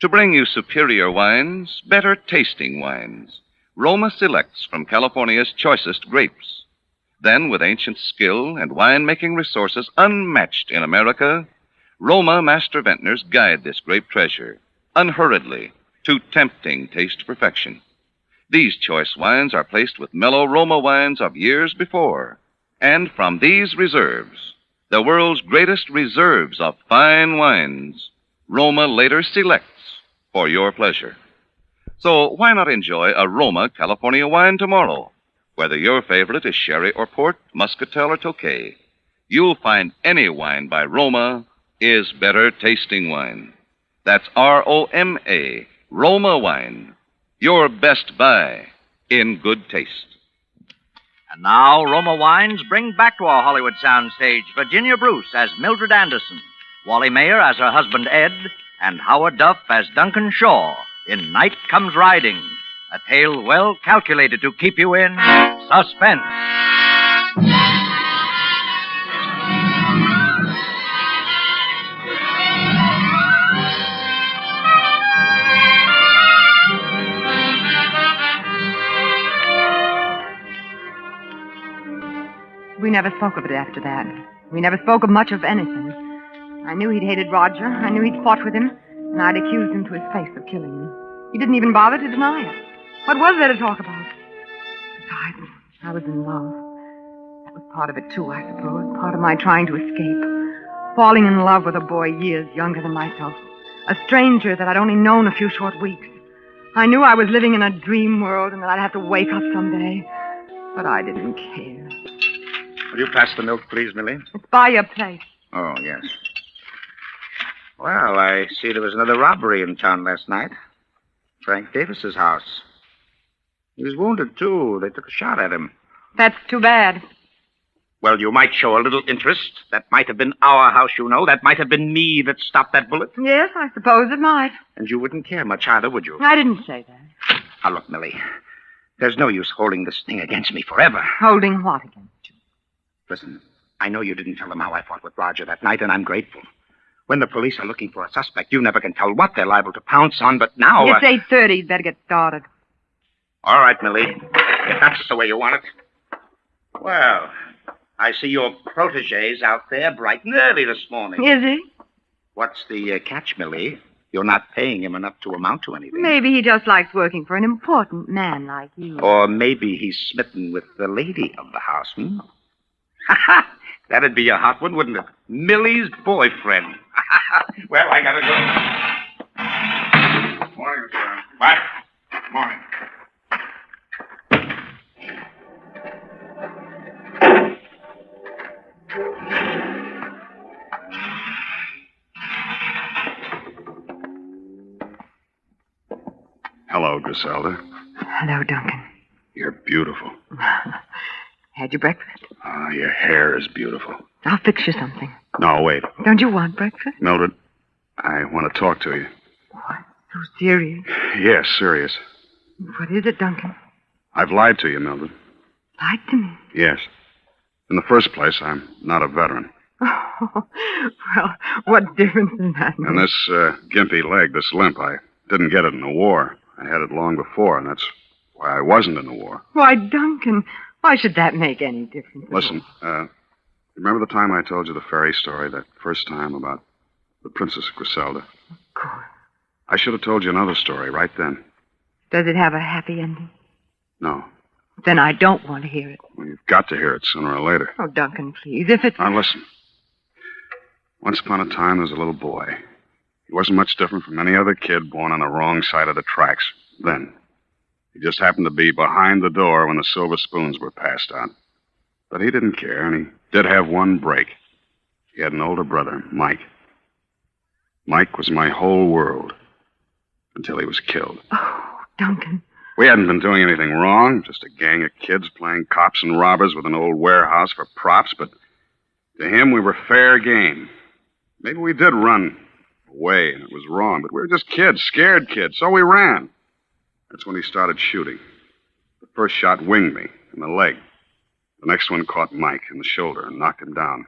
To bring you superior wines, better tasting wines, Roma selects from California's choicest grapes. Then, with ancient skill and wine-making resources unmatched in America, Roma master vintners guide this grape treasure unhurriedly to tempting taste perfection. These choice wines are placed with mellow Roma wines of years before, and from these reserves, the world's greatest reserves of fine wines, Roma later selects for your pleasure. So why not enjoy a Roma California wine tomorrow? Whether your favorite is sherry or port, muscatel or tokay, you'll find any wine by Roma is better tasting wine. That's R-O-M-A, Roma wine. Your best buy in good taste. And now, Roma Wines bring back to our Hollywood soundstage Virginia Bruce as Mildred Anderson, Wally Mayer as her husband Ed, and Howard Duff as Duncan Shaw in Night Comes Riding, a tale well calculated to keep you in suspense. We never spoke of it after that. We never spoke of much of anything. I knew he'd hated Roger. I knew he'd fought with him. And I'd accused him to his face of killing him. He didn't even bother to deny it. What was there to talk about? Besides, I was in love. That was part of it, too, I suppose. Part of my trying to escape. Falling in love with a boy years younger than myself. A stranger that I'd only known a few short weeks. I knew I was living in a dream world and that I'd have to wake up someday. But I didn't care. Will you pass the milk, please, Millie? It's by your place. Oh, yes. Well, I see there was another robbery in town last night. Frank Davis's house. He was wounded, too. They took a shot at him. That's too bad. Well, you might show a little interest. That might have been our house, you know. That might have been me that stopped that bullet. Yes, I suppose it might. And you wouldn't care much either, would you? I didn't say that. Now, look, Millie. There's no use holding this thing against me forever. Holding what again? Listen, I know you didn't tell them how I fought with Roger that night, and I'm grateful. When the police are looking for a suspect, you never can tell what they're liable to pounce on, but now... It's 8:30. You'd better get started. All right, Millie. If that's the way you want it. Well, I see your protege's out there bright and early this morning. Is he? What's the catch, Millie? You're not paying him enough to amount to anything. Maybe he just likes working for an important man like you. Or maybe he's smitten with the lady of the house, hmm? That'd be a hot one, wouldn't it? Millie's boyfriend. Well, I gotta go. Morning, sir. What? Morning. Hello, Griselda. Hello, Duncan. You're beautiful. Had your breakfast? Your hair is beautiful. I'll fix you something. No, wait. Don't you want breakfast? Mildred, I want to talk to you. So serious. Yes, serious. What is it, Duncan? I've lied to you, Mildred. Lied to me. Yes. In the first place, I'm not a veteran. Oh, well, what difference does that make? And this gimpy leg, this limp, I didn't get it in the war. I had it long before, and that's why I wasn't in the war. Why, Duncan, why should that make any difference? Listen, remember the time I told you the fairy story, that first time about the Princess Griselda? Of course. I should have told you another story right then. Does it have a happy ending? No. Then I don't want to hear it. Well, you've got to hear it sooner or later. Oh, Duncan, please, if it's... Now, listen. Once upon a time, there was a little boy. He wasn't much different from any other kid born on the wrong side of the tracks. Then, he just happened to be behind the door when the silver spoons were passed out. But he didn't care, and he did have one break. He had an older brother, Mike. Mike was my whole world. Until he was killed. Oh, Duncan. We hadn't been doing anything wrong, just a gang of kids playing cops and robbers with an old warehouse for props, but to him we were fair game. Maybe we did run away, and it was wrong, but we were just kids, scared kids, so we ran. That's when he started shooting. The first shot winged me in the leg. The next one caught Mike in the shoulder and knocked him down.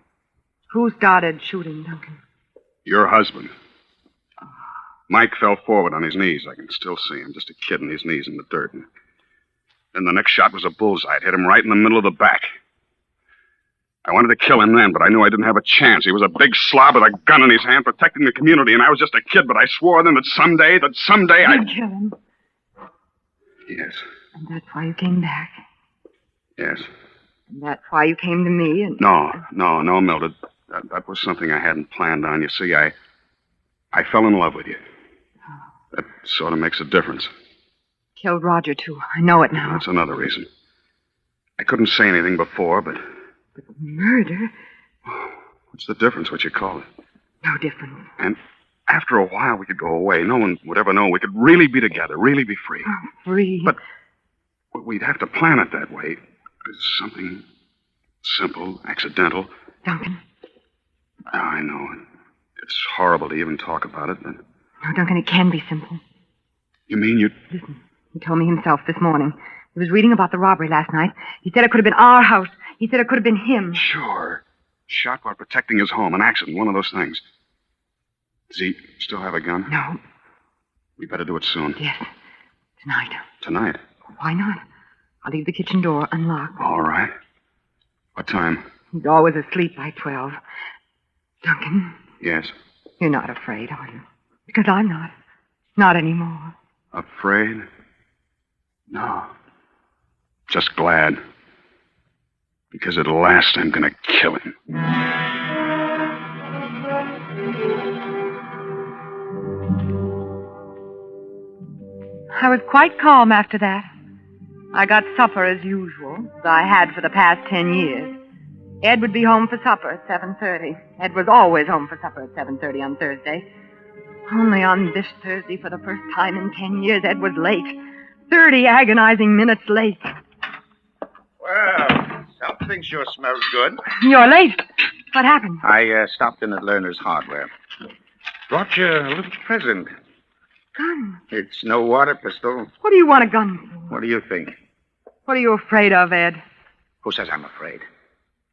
Who started shooting, Duncan? Your husband. Mike fell forward on his knees. I can still see him, just a kid on his knees in the dirt. And then the next shot was a bullseye. It hit him right in the middle of the back. I wanted to kill him then, but I knew I didn't have a chance. He was a big slob with a gun in his hand protecting the community, and I was just a kid, but I swore then that someday You'd kill him. Yes, And that's why you came back. yes. And that's why you came to me and... No, Mildred. That was something I hadn't planned on. You see, I fell in love with you. That sort of makes a difference. Killed Roger, too. I know it now. That's another reason. I couldn't say anything before, but... Murder? What's the difference, what you call it? No difference. And after a while, we could go away. No one would ever know. We could really be together, really be free. Oh, free? But we'd have to plan it that way. It's something simple, accidental. Duncan. I know. It's horrible to even talk about it, but... No, Duncan, it can be simple. You mean you... Listen, he told me himself this morning. He was reading about the robbery last night. He said it could have been our house. He said it could have been him. Sure. Shot while protecting his home. An accident, one of those things. Does he still have a gun? No. We better do it soon. Yes. Tonight. Tonight? Why not? I'll leave the kitchen door unlocked. All right. What time? He's always asleep by 12. Duncan, Yes. you're not afraid, are you? Because I'm not. Not anymore. Afraid? No. Just glad. Because at last I'm going to kill him. I was quite calm after that. I got supper as usual, as I had for the past 10 years. Ed would be home for supper at 7:30. Ed was always home for supper at 7:30 on Thursday. Only on this Thursday, for the first time in 10 years, Ed was late. 30 agonizing minutes late. Well, something sure smells good. You're late. What happened? I stopped in at Lerner's Hardware. Brought you a little present. Gun. It's no water pistol. What do you want a gun for? What do you think? What are you afraid of, Ed? Who says I'm afraid?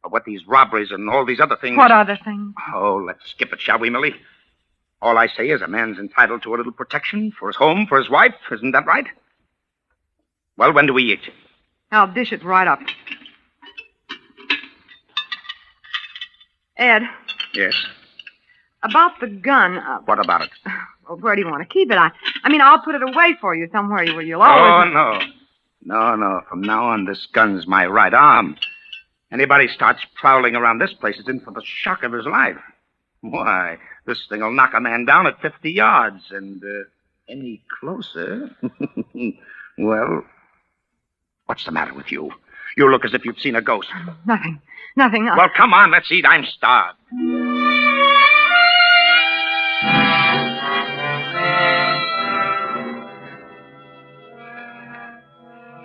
Of what these robberies and all these other things... What other things? Oh, let's skip it, shall we, Millie? All I say is a man's entitled to a little protection for his home, for his wife. Isn't that right? Well, when do we eat? I'll dish it right up. Ed, Yes. about the gun. What about it? Well, where do you want to keep it? I mean, I'll put it away for you somewhere where you'll Oh, always... no. No. From now on, this gun's my right arm. Anybody starts prowling around this place is in for the shock of his life. Why, this thing will knock a man down at 50 yards, and any closer... Well, what's the matter with you? You look as if you'd seen a ghost. Nothing. Well, come on, let's eat. I'm starved.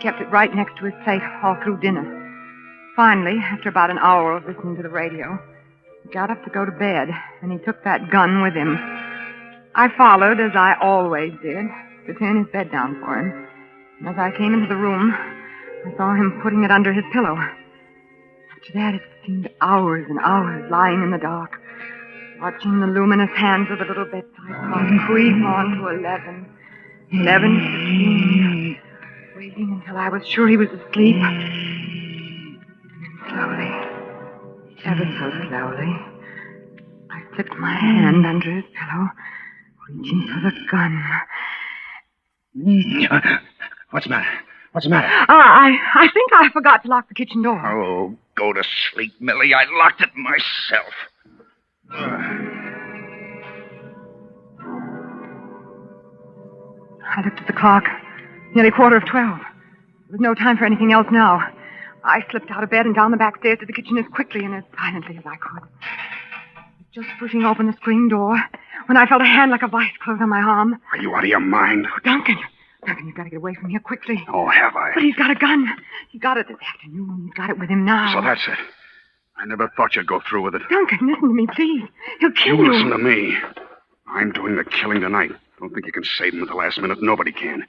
Kept it right next to his plate all through dinner. Finally, after about an hour of listening to the radio, he got up to go to bed, and he took that gun with him. I followed, as I always did, to turn his bed down for him. And as I came into the room, I saw him putting it under his pillow. After that, it seemed hours and hours lying in the dark, watching the luminous hands of the little bedside clock creep on to 11:15, waiting until I was sure he was asleep. And slowly, ever so slowly, I slipped my hand under his pillow, reaching for the gun. What's the matter? I think I forgot to lock the kitchen door. Oh, go to sleep, Millie. I locked it myself. I looked at the clock. Nearly 11:45. There was no time for anything else now. I slipped out of bed and down the back stairs to the kitchen as quickly and as silently as I could. Just pushing open the screen door when I felt a hand like a vice close on my arm. Are you out of your mind? Oh, Duncan, you've got to get away from here quickly. Oh, have I? But he's got a gun. He got it this afternoon. He's got it with him now. So that's it. I never thought you'd go through with it. Duncan, listen to me, please. He'll kill you. You listen to me. I'm doing the killing tonight. Don't think you can save him at the last minute. Nobody can.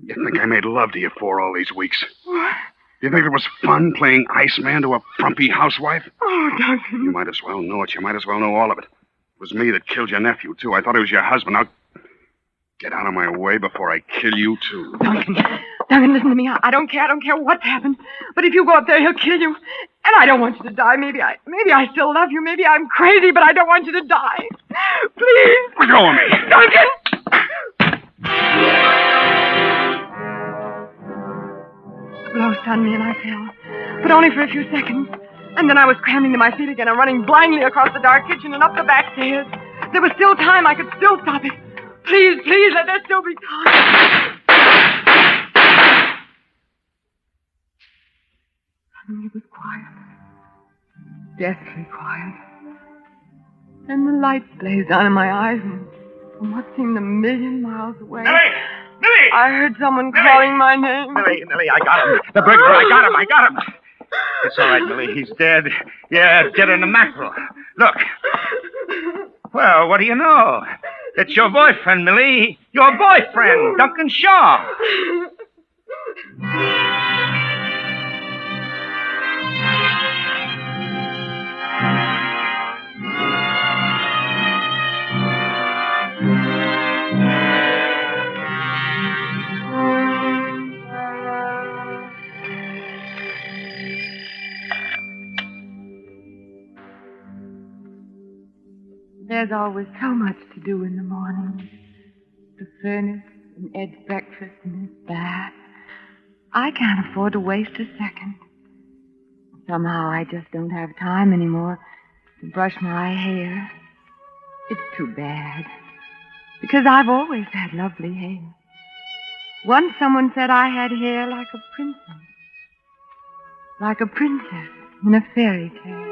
You think I made love to you for all these weeks? What? You think it was fun playing Iceman to a frumpy housewife? Oh, Duncan. You might as well know it. You might as well know all of it. It was me that killed your nephew, too. I thought he was your husband. Now, get out of my way before I kill you, too. Duncan, listen to me. I don't care. I don't care what's happened. But if you go up there, he'll kill you. And I don't want you to die. Maybe I still love you. Maybe I'm crazy, but I don't want you to die. Please. Let go of me. Duncan! The blow stunned me and I fell. But only for a few seconds. And then I was scrambling to my feet again and running blindly across the dark kitchen and up the back stairs. There was still time. I could still stop it. Please, let there still be time. Suddenly it was quiet. Deathly quiet. And the lights blazed out in my eyes, and from what seemed a million miles away... Millie! I heard someone calling my name. Millie, I got him. The burglar, I got him. It's all right, Millie. He's dead. Yeah, dead in the mackerel. Look. Well, what do you know? It's your boyfriend, Millie. Your boyfriend, Duncan Shaw. There's always so much to do in the morning. The furnace and Ed's breakfast and his bath. I can't afford to waste a second. Somehow I just don't have time anymore to brush my hair. It's too bad. Because I've always had lovely hair. Once someone said I had hair like a princess. Like a princess in a fairy tale.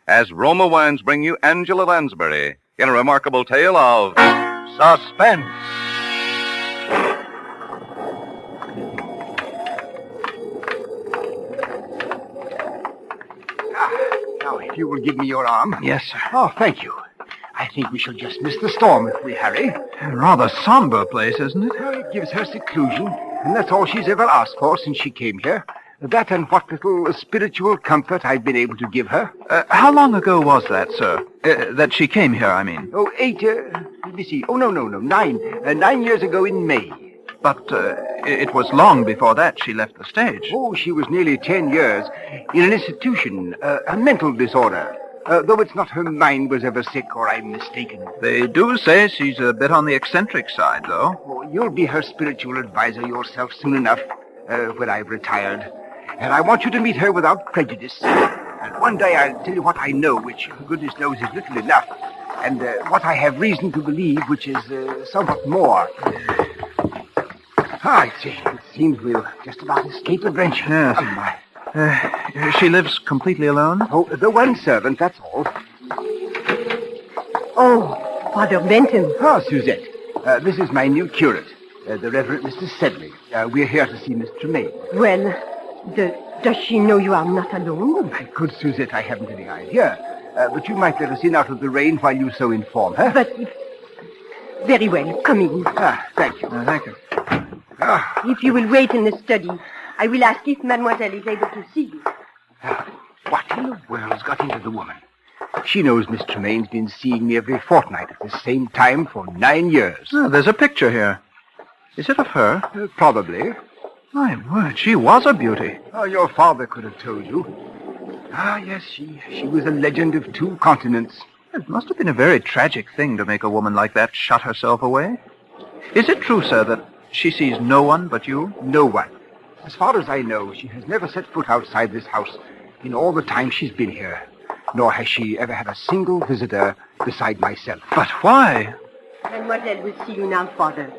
As Roma Wines bring you Angela Lansbury in a remarkable tale of suspense. Now, if you will give me your arm. Yes, sir. Oh, thank you. I think we shall just miss the storm if we hurry. A rather somber place, isn't it? Well, it gives her seclusion, and that's all she's ever asked for since she came here. That and what little spiritual comfort I've been able to give her. How long ago was that, sir? That she came here, I mean. Oh, 8, let me see. Oh, no, 9. 9 years ago in May. But it was long before that she left the stage. Oh, she was nearly 10 years in an institution, a mental disorder. Though it's not her mind was ever sick or I'm mistaken. They do say she's a bit on the eccentric side, though. Oh, you'll be her spiritual advisor yourself soon enough, when I've retired. And I want you to meet her without prejudice. And one day I'll tell you what I know, which goodness knows is little enough, and what I have reason to believe, which is somewhat more. It seems we'll just about escape adventure. Yes. Oh, my. She lives completely alone? Oh, the one servant, that's all. Oh, Father Benton. Ah, Suzette. This is my new curate, the Reverend Mr. Sedley. We're here to see Miss Tremaine. Well, does she know you are not alone? My good Suzette, I haven't any idea. But you might let us in out of the rain while you so inform her. But very well, come in. Thank you. Thank you. If you will wait in the study, I will ask if Mademoiselle is able to see you. What in the world's got into the woman? She knows Miss Tremaine's been seeing me every fortnight at the same time for 9 years. Oh, there's a picture here. Is it of her? Probably. My word, she was a beauty. Oh, your father could have told you. Yes, she was a legend of 2 continents. It must have been a very tragic thing to make a woman like that shut herself away. Is it true, sir, that she sees no one but you? No one. As far as I know, she has never set foot outside this house in all the time she's been here. Nor has she ever had a single visitor beside myself. But why? Mademoiselle will see you now, Father.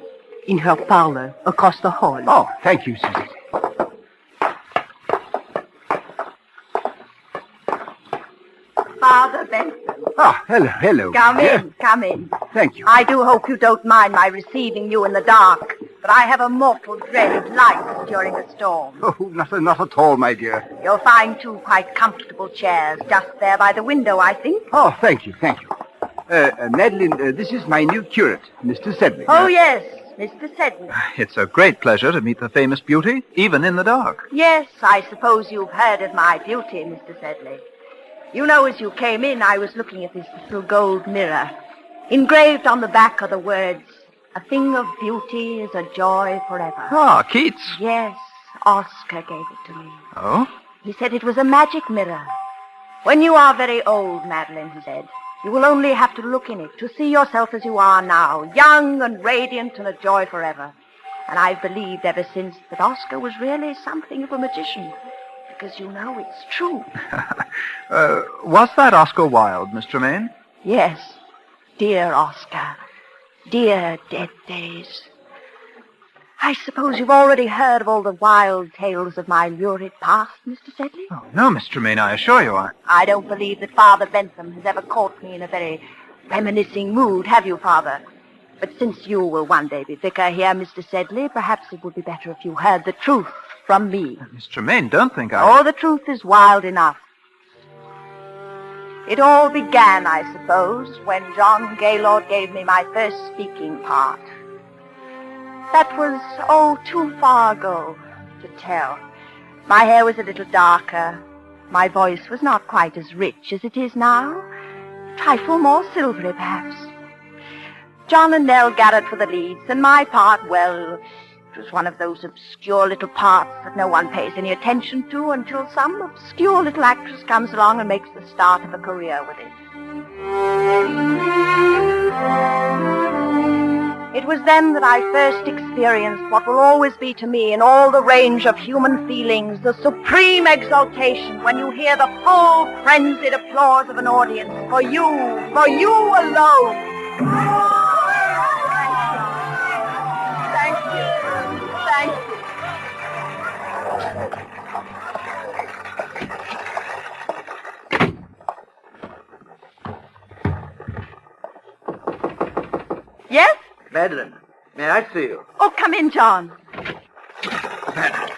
In her parlor, across the hall. Oh, thank you, Suzette. Father Benson. Hello. Come in. Thank you. I do hope you don't mind my receiving you in the dark, but I have a mortal dread of lights during a storm. Oh, not at all, my dear. You'll find 2 quite comfortable chairs just there by the window, I think. Oh, thank you. Madeline, this is my new curate, Mr. Sedley. Oh, yes, Mr. Sedley. It's a great pleasure to meet the famous beauty, even in the dark. Yes, I suppose you've heard of my beauty, Mr. Sedley. You know, as you came in, I was looking at this little gold mirror. Engraved on the back are the words, "A thing of beauty is a joy forever." Ah, Keats. Yes, Oscar gave it to me. Oh? He said it was a magic mirror. When you are very old, Madeline, he said, you will only have to look in it to see yourself as you are now, young and radiant and a joy forever. And I've believed ever since that Oscar was really something of a magician. Because you know it's true. Was that Oscar Wilde, Miss Tremaine? Yes. Dear Oscar. Dear dead days. I suppose you've already heard of all the wild tales of my lurid past, Mr. Sedley? Oh, no, Miss Tremaine, I assure you I don't believe that Father Bentham has ever caught me in a very reminiscing mood, have you, Father? But since you will one day be vicar here, Mr. Sedley, perhaps it would be better if you heard the truth from me. Miss Tremaine, don't think Oh, the truth is wild enough. It all began, I suppose, when John Gaylord gave me my first speaking part. That was, too far ago to tell. My hair was a little darker. My voice was not quite as rich as it is now. A trifle more silvery, perhaps. John and Nell gathered for the leads, and my part, well, it was one of those obscure little parts that no one pays any attention to until some obscure little actress comes along and makes the start of a career with it. It was then that I first experienced what will always be to me in all the range of human feelings, the supreme exultation when you hear the full frenzied applause of an audience for you alone. Thank you. Yes? Madeline, may I see you? Oh, come in, John. Madeline,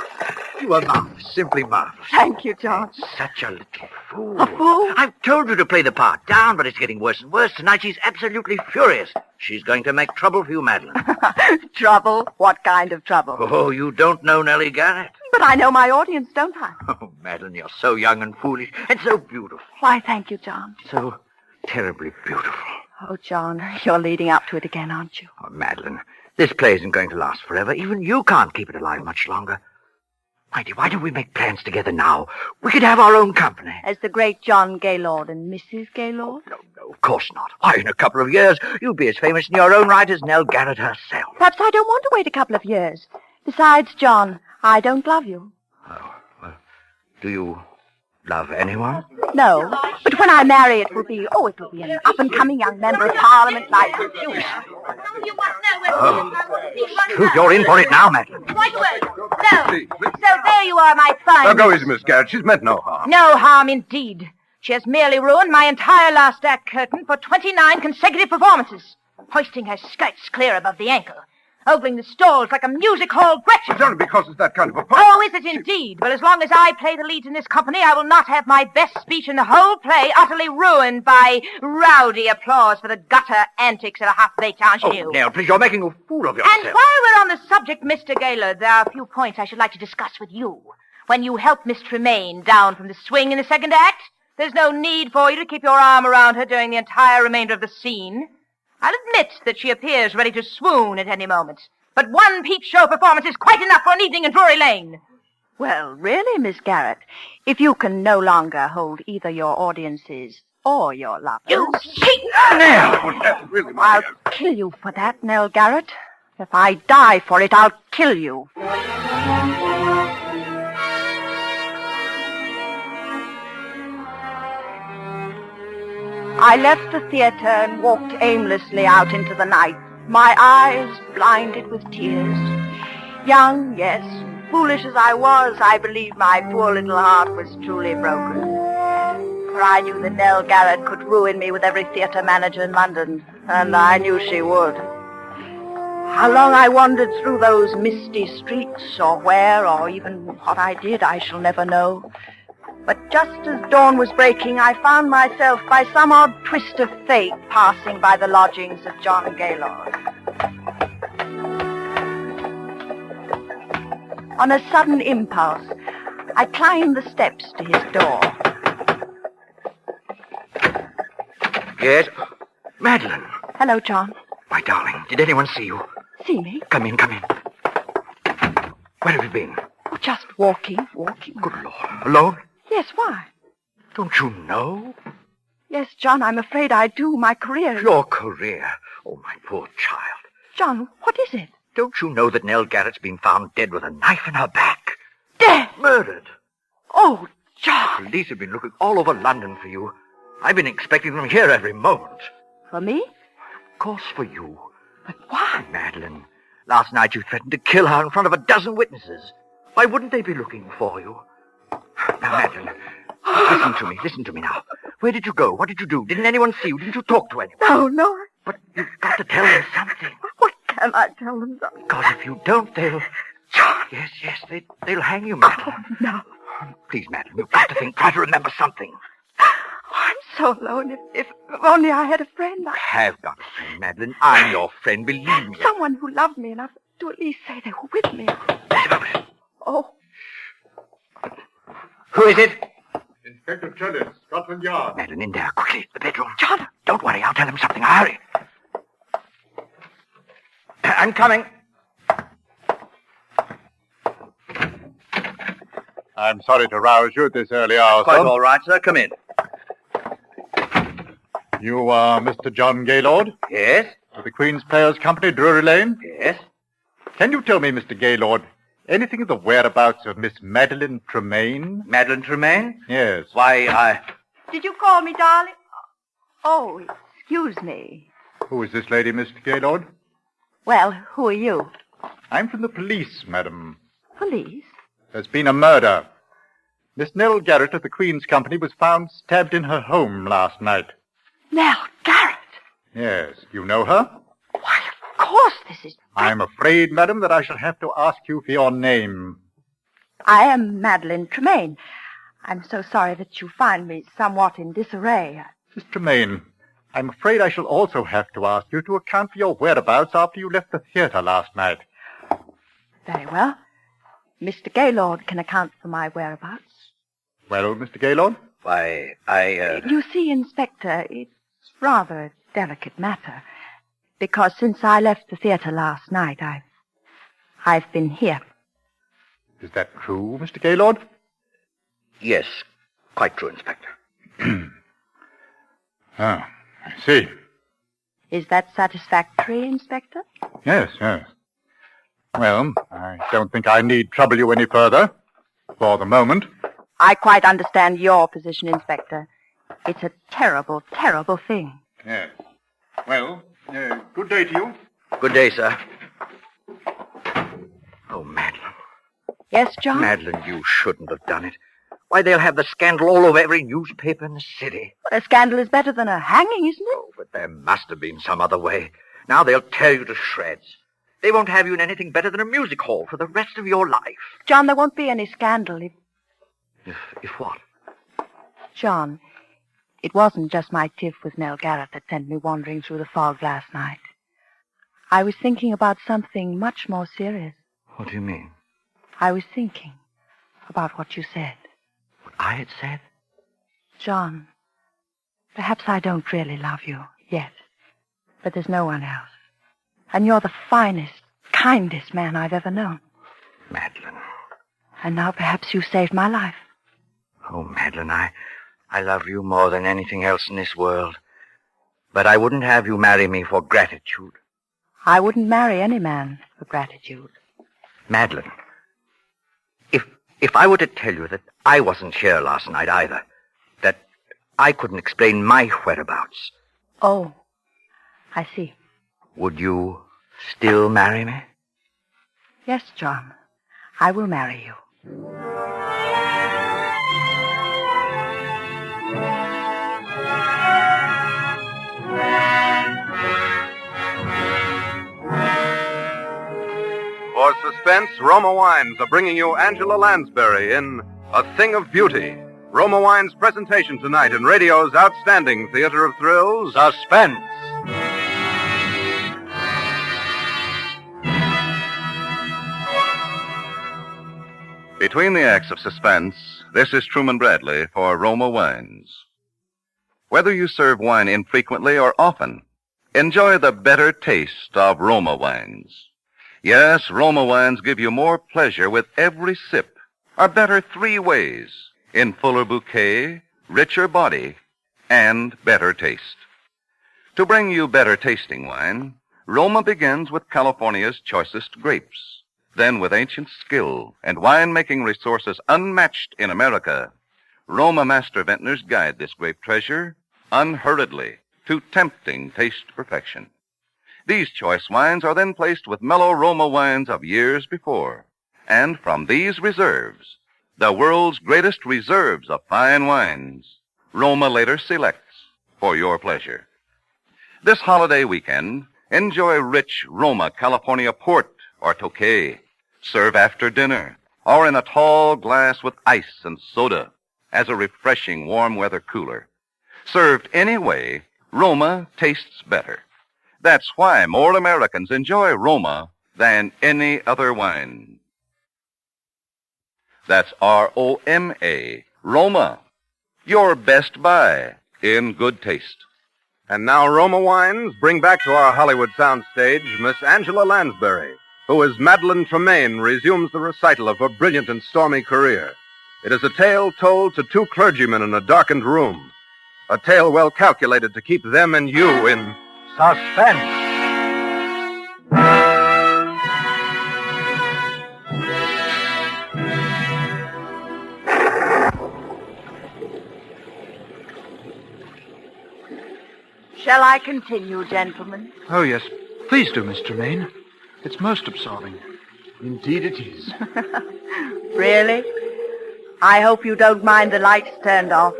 you are marvelous, simply marvelous. Thank you, John. Such a little fool. A fool? I've told you to play the part down, but it's getting worse and worse. Tonight she's absolutely furious. She's going to make trouble for you, Madeline. Trouble? What kind of trouble? Oh, you don't know Nellie Garrett? But I know my audience, don't I? Oh, Madeline, you're so young and foolish and so beautiful. Why, thank you, John. So terribly beautiful. Oh, John, you're leading up to it again, aren't you? Oh, Madeline, this play isn't going to last forever. Even you can't keep it alive much longer. My dear, why don't we make plans together now? We could have our own company. As the great John Gaylord and Mrs. Gaylord? No, of course not. Why, in a couple of years, you'll be as famous in your own right as Nell Garrett herself. Perhaps I don't want to wait a couple of years. Besides, John, I don't love you. Do you love anyone? No, but when I marry, it will be an up-and-coming young member of Parliament like you. True, you're in for it now, Madeline. Right away. So there you are, my fine. Now go easy, Miss Garrett. She's meant no harm. No harm indeed. She has merely ruined my entire last act curtain for 29 consecutive performances, hoisting her skirts clear above the ankle, ogling the stalls like a music hall Gretchen. It's only because it's that kind of a part. Oh, is it indeed? But as long as I play the leads in this company, I will not have my best speech in the whole play utterly ruined by rowdy applause for the gutter antics of a half-baked ingenue. Oh, Nell, please, you're making a fool of yourself. And while we're on the subject, Mr. Gaylord, there are a few points I should like to discuss with you. When you help Miss Tremaine down from the swing in the second act, there's no need for you to keep your arm around her during the entire remainder of the scene. I'll admit that she appears ready to swoon at any moment. But one peep show performance is quite enough for an evening in Drury Lane. Well, really, Miss Garrett, if you can no longer hold either your audiences or your lovers... You cheat! Nell! Really, I'll kill you for that, Nell Garrett. If I die for it, I'll kill you. I left the theater and walked aimlessly out into the night, my eyes blinded with tears. Young, yes, foolish as I was, I believe my poor little heart was truly broken. For I knew that Nell Garrett could ruin me with every theater manager in London, and I knew she would. How long I wandered through those misty streets, or where, or even what I did, I shall never know. But just as dawn was breaking, I found myself, by some odd twist of fate, passing by the lodgings of John Gaylord. On a sudden impulse, I climbed the steps to his door. Yes? Madeline. Hello, John. My darling, did anyone see you? See me? Come in. Where have you been? Just walking. Good Lord. Alone? Yes, why? Don't you know? Yes, John, I'm afraid I do. My career... Your career? Oh, my poor child. John, what is it? Don't you know that Nell Garrett's been found dead with a knife in her back? Dead? Murdered. Oh, John. The police have been looking all over London for you. I've been expecting them here every moment. For me? Of course, for you. But why? Madeline, last night you threatened to kill her in front of a dozen witnesses. Why wouldn't they be looking for you? Now, Madeline, listen to me now. Where did you go? What did you do? Didn't anyone see you? Didn't you talk to anyone? No. But you've got to tell them something. What can I tell them? Because if you don't, they'll... Yes, they'll hang you, Madeline. Oh, no. Please, Madeline, you've got to think. Try to remember something. I'm so alone. If only I had a friend. I have got a friend, Madeline. I'm your friend, believe me. Someone who loved me enough to at least say they were with me. Oh. Who is it? Inspector Chellis, Scotland Yard. Madeline, in there, quickly, the bedroom. John! Don't worry, I'll tell him something. Hurry. I'm coming. I'm sorry to rouse you at this early hour, Quite sir. all right, sir. Come in. You are Mr. John Gaylord? Yes. Of the Queen's Players Company, Drury Lane? Yes. Can you tell me, Mr. Gaylord, anything of the whereabouts of Miss Madeline Tremaine? Madeline Tremaine? Yes. Why, Did you call me, darling? Oh, excuse me. Who is this lady, Mr. Gaylord? Well, who are you? I'm from the police, madam. Police? There's been a murder. Miss Nell Garrett of the Queen's Company was found stabbed in her home last night. Nell Garrett? Yes. You know her? Why, of course this is... I'm afraid, madam, that I shall have to ask you for your name. I am Madeline Tremaine. I'm so sorry that you find me somewhat in disarray. Mr. Tremaine, I'm afraid I shall also have to ask you to account for your whereabouts after you left the theater last night. Very well. Mr. Gaylord can account for my whereabouts. Well, Mr. Gaylord? Why, You see, Inspector, it's rather a delicate matter. Because since I left the theater last night, I've been here. Is that true, Mr. Gaylord? Yes, quite true, Inspector. I see. Is that satisfactory, Inspector? Yes. Well, I don't think I need trouble you any further, for the moment. I quite understand your position, Inspector. It's a terrible, terrible thing. Yes. Well, good day to you. Good day, sir. Oh, Madeline. Yes, John? Madeline, you shouldn't have done it. Why, they'll have the scandal all over every newspaper in the city. Well, a scandal is better than a hanging, isn't it? Oh, but there must have been some other way. Now they'll tear you to shreds. They won't have you in anything better than a music hall for the rest of your life. John, there won't be any scandal If what? John, it wasn't just my tiff with Nell Garrett that sent me wandering through the fog last night. I was thinking about something much more serious. What do you mean? I was thinking about what you said. What I had said? John, perhaps I don't really love you yet, but there's no one else. And you're the finest, kindest man I've ever known. Madeline. And now perhaps you saved my life. Oh, Madeline, I love you more than anything else in this world. But I wouldn't have you marry me for gratitude. I wouldn't marry any man for gratitude. Madeline, if I were to tell you that I wasn't here last night either, that I couldn't explain my whereabouts. Oh, I see. Would you still marry me? Yes, John, I will marry you. For Suspense, Roma Wines are bringing you Angela Lansbury in A Thing of Beauty. Roma Wines' presentation tonight in radio's outstanding theater of thrills, Suspense. Between the acts of Suspense, this is Truman Bradley for Roma Wines. Whether you serve wine infrequently or often, enjoy the better taste of Roma Wines. Yes, Roma Wines give you more pleasure with every sip, or better 3 ways, in fuller bouquet, richer body, and better taste. To bring you better tasting wine, Roma begins with California's choicest grapes. Then, with ancient skill and wine-making resources unmatched in America, Roma master vintners guide this grape treasure unhurriedly to tempting taste perfection. These choice wines are then placed with mellow Roma wines of years before. And from these reserves, the world's greatest reserves of fine wines, Roma later selects for your pleasure. This holiday weekend, enjoy rich Roma California port or Tokay. Serve after dinner or in a tall glass with ice and soda as a refreshing warm weather cooler. Served any way, Roma tastes better. That's why more Americans enjoy Roma than any other wine. That's R-O-M-A, Roma, your best buy in good taste. And now Roma Wines bring back to our Hollywood soundstage Miss Angela Lansbury, who as Madeline Tremaine resumes the recital of her brilliant and stormy career. It is a tale told to 2 clergymen in a darkened room. A tale well calculated to keep them and you in suspense. Shall I continue, gentlemen? Oh, yes. Please do, Miss Tremaine. It's most absorbing. Indeed it is. Really? I hope you don't mind the lights turned off.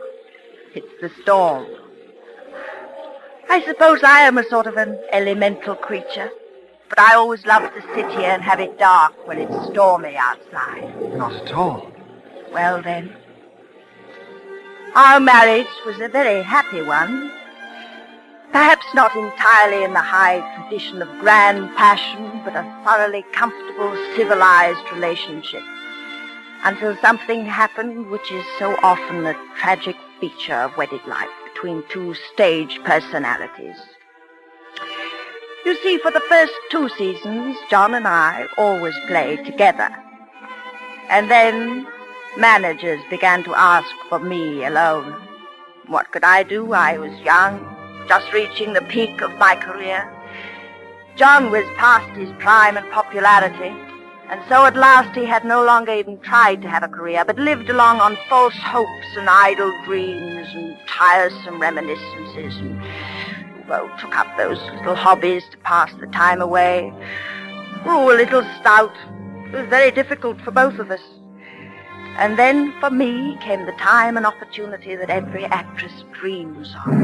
It's the storm. I suppose I am a sort of an elemental creature, but I always love to sit here and have it dark when it's stormy outside. Not at all. Well then, Our marriage was a very happy one. Perhaps not entirely in the high tradition of grand passion, but a thoroughly comfortable, civilized relationship. Until something happened which is so often a tragic feature of wedded life between two stage personalities. You see, for the first 2 seasons, John and I always played together. And then managers began to ask for me alone. What could I do? I was young, just reaching the peak of my career. John was past his prime and popularity, and so at last he had no longer even tried to have a career, but lived along on false hopes and idle dreams and tiresome reminiscences, and, well, took up those little hobbies to pass the time away. Grew a little stout. It was very difficult for both of us. And then, for me, came the time and opportunity that every actress dreams of.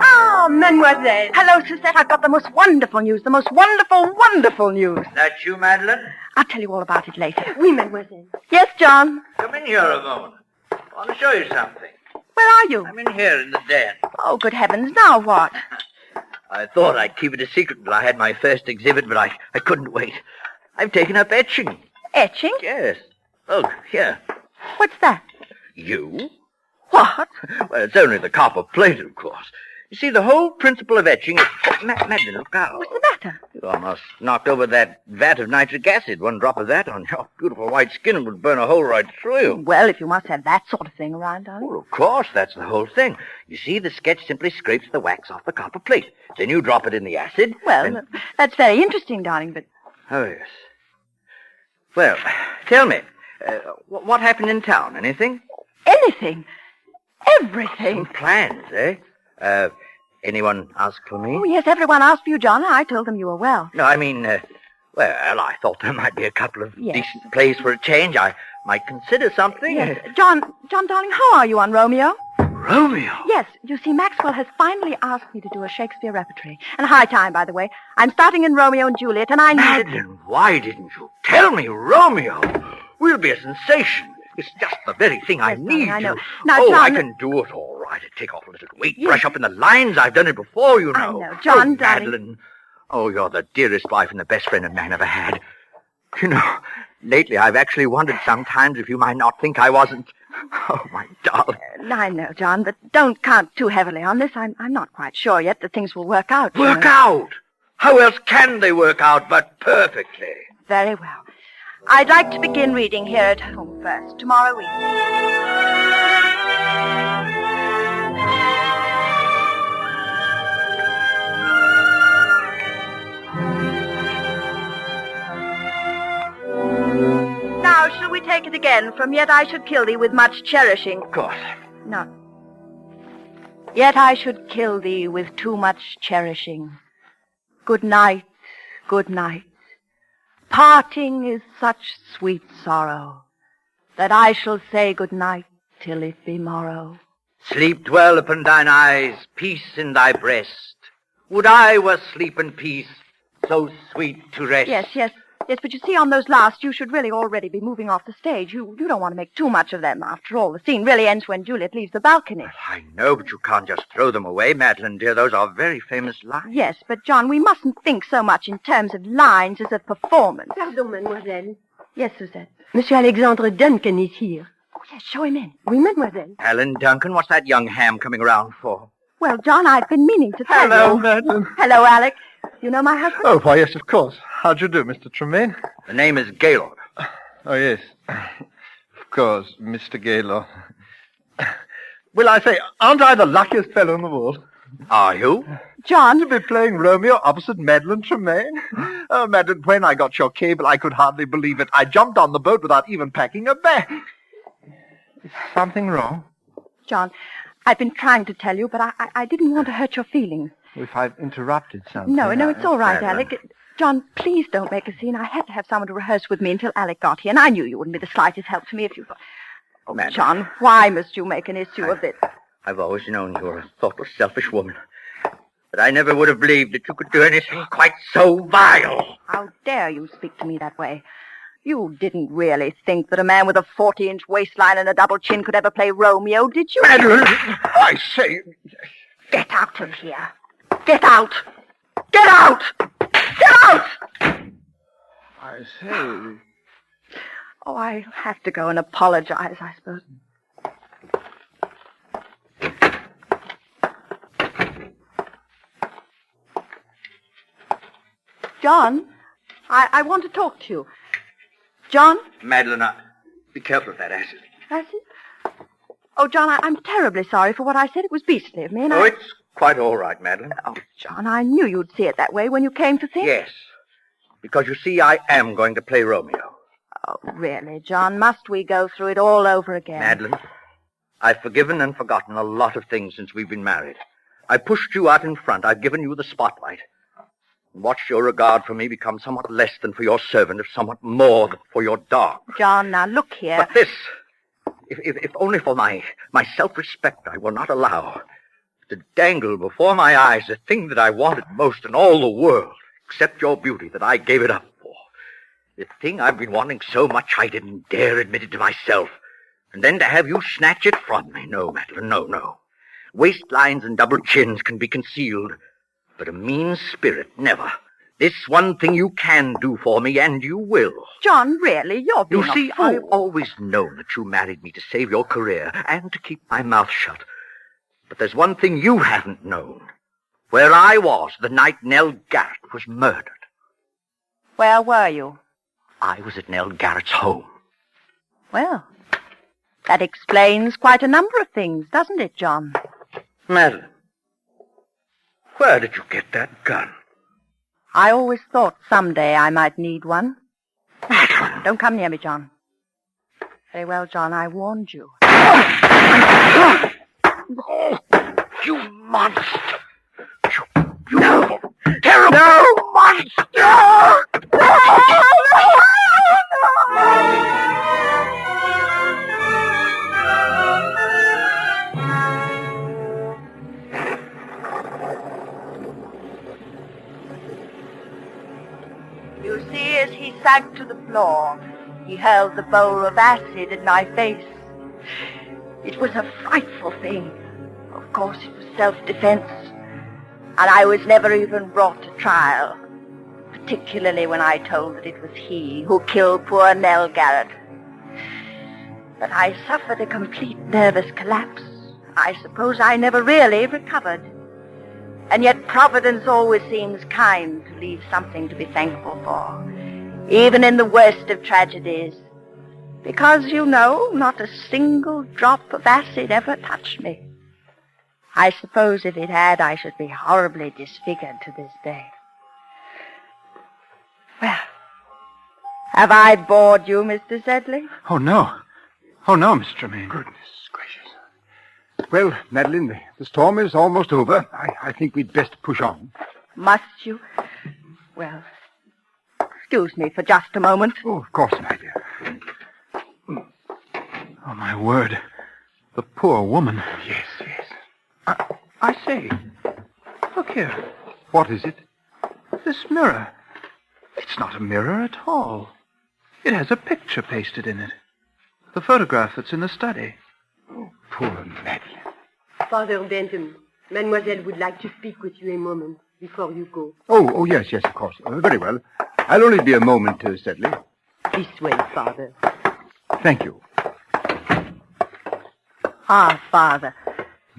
Ah, mademoiselle. Hello, Susette. I've got the most wonderful news. The most wonderful, wonderful news. That you, Madeline? I'll tell you all about it later. Oui, mademoiselle. Yes, John? Come in here a moment. I want to show you something. Where are you? I'm in here in the den. Oh, good heavens. Now what? I thought I'd keep it a secret until I had my first exhibit, but I couldn't wait. I've taken up etching. Etching? Yes. Look, here. What's that? You? What? Well, it's only the copper plate, of course. You see, the whole principle of etching is... Oh, Madeline, look out. What's the matter? You almost knocked over that vat of nitric acid. One drop of that on your beautiful white skin would burn a hole right through you. Well, if you must have that sort of thing around, darling. Well, of course, that's the whole thing. You see, the sketch simply scrapes the wax off the copper plate. Then you drop it in the acid. Well, that's very interesting, darling, but... Oh, yes. Well, tell me, what happened in town? Anything? Anything? Everything. Some plans, eh? Anyone ask for me? Oh, yes, everyone asked for you, John. I told them you were well. No, I mean, well, I thought there might be a couple of decent plays for a change. I might consider something. Yes. John, darling, how are you on Romeo? Romeo? Yes. You see, Maxwell has finally asked me to do a Shakespeare repertory. And high time, by the way. I'm starting in Romeo and Juliet, and I needed... Madeline, why didn't you tell me Romeo? We'll be a sensation. It's just the very thing I need. I know. To... Now, John... I can do it all right. Take off a little weight, brush up in the lines. I've done it before, you know. I know. John, darling. Madeline. Oh, you're the dearest wife and the best friend a man ever had. You know, lately I've actually wondered sometimes if you might not think I wasn't... Oh, my darling. I know, John, but don't count too heavily on this. I'm not quite sure yet that things will work out. Work out? How else can they work out but perfectly? Very well. I'd like to begin reading here at home first, tomorrow evening. Now, shall we take it again from yet I should kill thee with much cherishing? Of course. No. Yet I should kill thee with too much cherishing. Good night, good night. Parting is such sweet sorrow that I shall say good night till it be morrow. Sleep dwell upon thine eyes, peace in thy breast. Would I were sleep and peace, so sweet to rest. Yes, but you see, on those last, you should really already be moving off the stage. You don't want to make too much of them. After all, the scene really ends when Juliet leaves the balcony. Well, I know, but you can't just throw them away, Madeline, dear. Those are very famous lines. Yes, but, John, we mustn't think so much in terms of lines as of performance. Pardon, mademoiselle. Yes, Suzette. Monsieur Alexandre Duncan is here. Oh, yes, show him in. Oui, mademoiselle. Alan Duncan, what's that young ham coming around for? Well, John, I've been meaning to tell you. Hello, Madeline. Hello, Alec. You know my husband? Oh, why, yes, of course. How do you do, Mr. Tremaine? The name is Gaylord. Oh, yes. Of course, Mr. Gaylord. Well, I say, aren't I the luckiest fellow in the world? Are you? John? To be playing Romeo opposite Madeline Tremaine. Oh, Madeline, when I got your cable, I could hardly believe it. I jumped on the boat without even packing a bag. Is something wrong? John, I've been trying to tell you, but I didn't want to hurt your feelings. If I've interrupted something... No, it's all right, Madeline. Alec. John, please don't make a scene. I had to have someone to rehearse with me until Alec got here, and I knew you wouldn't be the slightest help to me if you thought... Oh, Madeline. John, why must you make an issue of this? I've always known you were a thoughtless, selfish woman. But I never would have believed that you could do anything quite so vile. How dare you speak to me that way? You didn't really think that a man with a 40-inch waistline and a double chin could ever play Romeo, did you? Madeline, I say... Get out of here. Get out. Get out. Get out! I say... Oh, I have to go and apologize, I suppose. John, I want to talk to you. John? Madeline, be careful of that acid. Acid? Oh, John, I'm terribly sorry for what I said. It was beastly of me, and It's quite all right, Madeline. Oh, John, I knew you'd see it that way when you came to think. Yes, because you see, I am going to play Romeo. Oh, really, John? Must we go through it all over again? Madeline, I've forgiven and forgotten a lot of things since we've been married. I pushed you out in front. I've given you the spotlight. And watched your regard for me become somewhat less than for your servant, if somewhat more than for your dog. John, now look here. But this, if only for my self-respect, I will not allow to dangle before my eyes the thing that I wanted most in all the world, except your beauty, that I gave it up for. The thing I've been wanting so much I didn't dare admit it to myself. And then to have you snatch it from me. No, Madeline, no. Waistlines and double chins can be concealed, but a mean spirit, never. This one thing you can do for me, and you will. John, really, you're being You see, a fool. I've always known that you married me to save your career and to keep my mouth shut. But there's one thing you haven't known. Where I was the night Nell Garrett was murdered. Where were you? I was at Nell Garrett's home. Well, that explains quite a number of things, doesn't it, John? Madeline, where did you get that gun? I always thought someday I might need one. Don't come near me, John. Very well, John, I warned you. You monster! You terrible monster! You see, as he sank to the floor, he hurled the bowl of acid at my face. It was a frightful thing. Of course, it was self-defense. And I was never even brought to trial, particularly when I told that it was he who killed poor Nell Garrett. But I suffered a complete nervous collapse. I suppose I never really recovered. And yet Providence always seems kind to leave something to be thankful for, even in the worst of tragedies. Because, you know, not a single drop of acid ever touched me. I suppose if it had, I should be horribly disfigured to this day. Well, have I bored you, Mr. Sedley? Oh, no. Oh, no, Miss Tremaine. Goodness gracious. Well, Madeline, the storm is almost over. I think we'd best push on. Must you? Well, excuse me for just a moment. Oh, of course, my dear. Oh, my word. The poor woman. Yes. I say, look here. What is it? This mirror. It's not a mirror at all. It has a picture pasted in it. The photograph that's in the study. Oh, poor Madeline. Father Bentham, Mademoiselle would like to speak with you a moment before you go. Oh, yes, of course. Very well. I'll only be a moment, Sedley. This way, Father. Thank you. Ah, Father.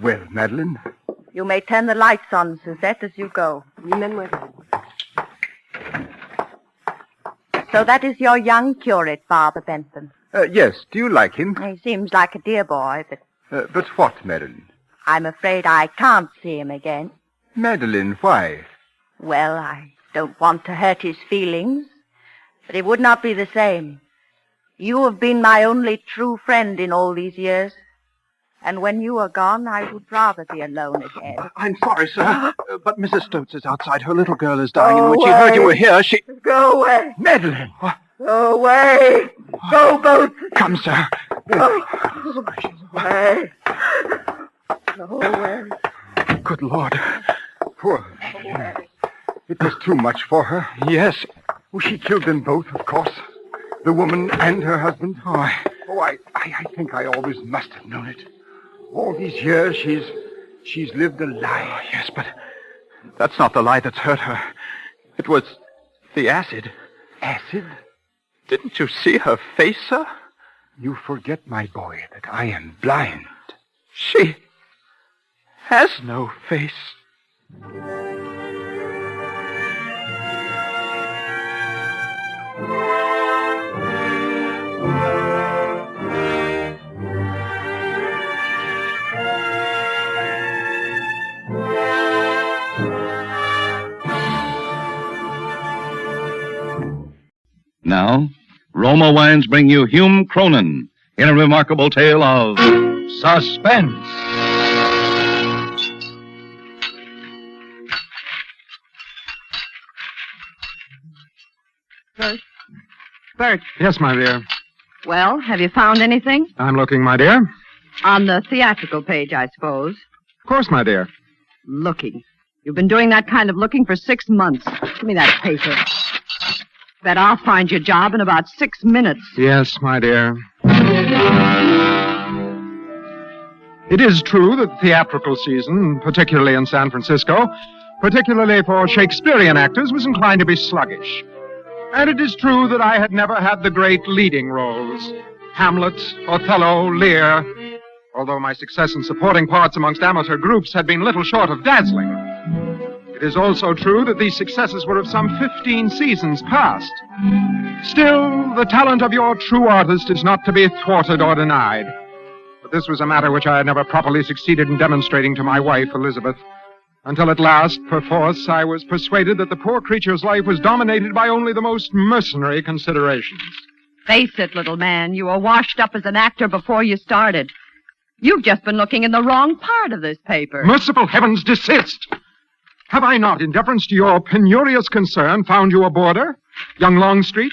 Well, Madeline? You may turn the lights on, Suzette, as you go. Oui, Mademoiselle. So that is your young curate, Father Bentham. Yes. Do you like him? He seems like a dear boy, but... But what, Madeline? I'm afraid I can't see him again. Madeline, why? Well, I don't want to hurt his feelings, but it would not be the same. You have been my only true friend in all these years. And when you are gone, I would rather be alone again. I'm sorry, sir, but Mrs. Stotz is outside. Her little girl is dying, and when she heard you were here, she... Go away. Madeline! What? Go away. Go both. Come, sir. Go away. Go away. Good Lord. Poor Madeline. It was too much for her. Yes. Oh, she killed them both, of course. The woman and her husband. I think I always must have known it. All these years, she's lived a lie. Oh, yes, but that's not the lie that's hurt her. It was the acid. Acid? Didn't you see her face, sir? You forget, my boy, that I am blind. She has no face. Now, Roma Wines bring you Hume Cronin in a remarkable tale of suspense. Bert. Yes, my dear. Well, have you found anything? I'm looking, my dear. On the theatrical page, I suppose. Of course, my dear. Looking. You've been doing that kind of looking for 6 months. Give me that paper. Bet I'll find your job in about 6 minutes. Yes, my dear. It is true that the theatrical season, particularly in San Francisco, particularly for Shakespearean actors, was inclined to be sluggish. And it is true that I had never had the great leading roles. Hamlet, Othello, Lear. Although my success in supporting parts amongst amateur groups had been little short of dazzling. It is also true that these successes were of some 15 seasons past. Still, the talent of your true artist is not to be thwarted or denied. But this was a matter which I had never properly succeeded in demonstrating to my wife, Elizabeth. Until at last, perforce, I was persuaded that the poor creature's life was dominated by only the most mercenary considerations. Face it, little man, you were washed up as an actor before you started. You've just been looking in the wrong part of this paper. Merciful heavens, desist! Have I not, in deference to your penurious concern, found you a boarder? Young Longstreet?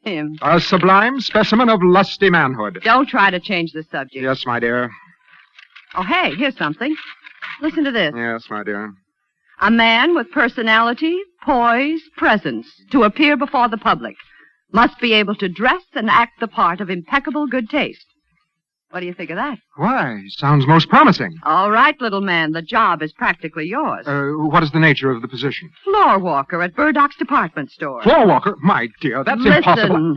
Him. A sublime specimen of lusty manhood. Don't try to change the subject. Yes, my dear. Oh, hey, here's something. Listen to this. Yes, my dear. A man with personality, poise, presence to appear before the public must be able to dress and act the part of impeccable good taste. What do you think of that? Why, sounds most promising. All right, little man, the job is practically yours. What is the nature of the position? Floor walker at Burdock's department store. Floor walker? My dear, that's impossible. Listen,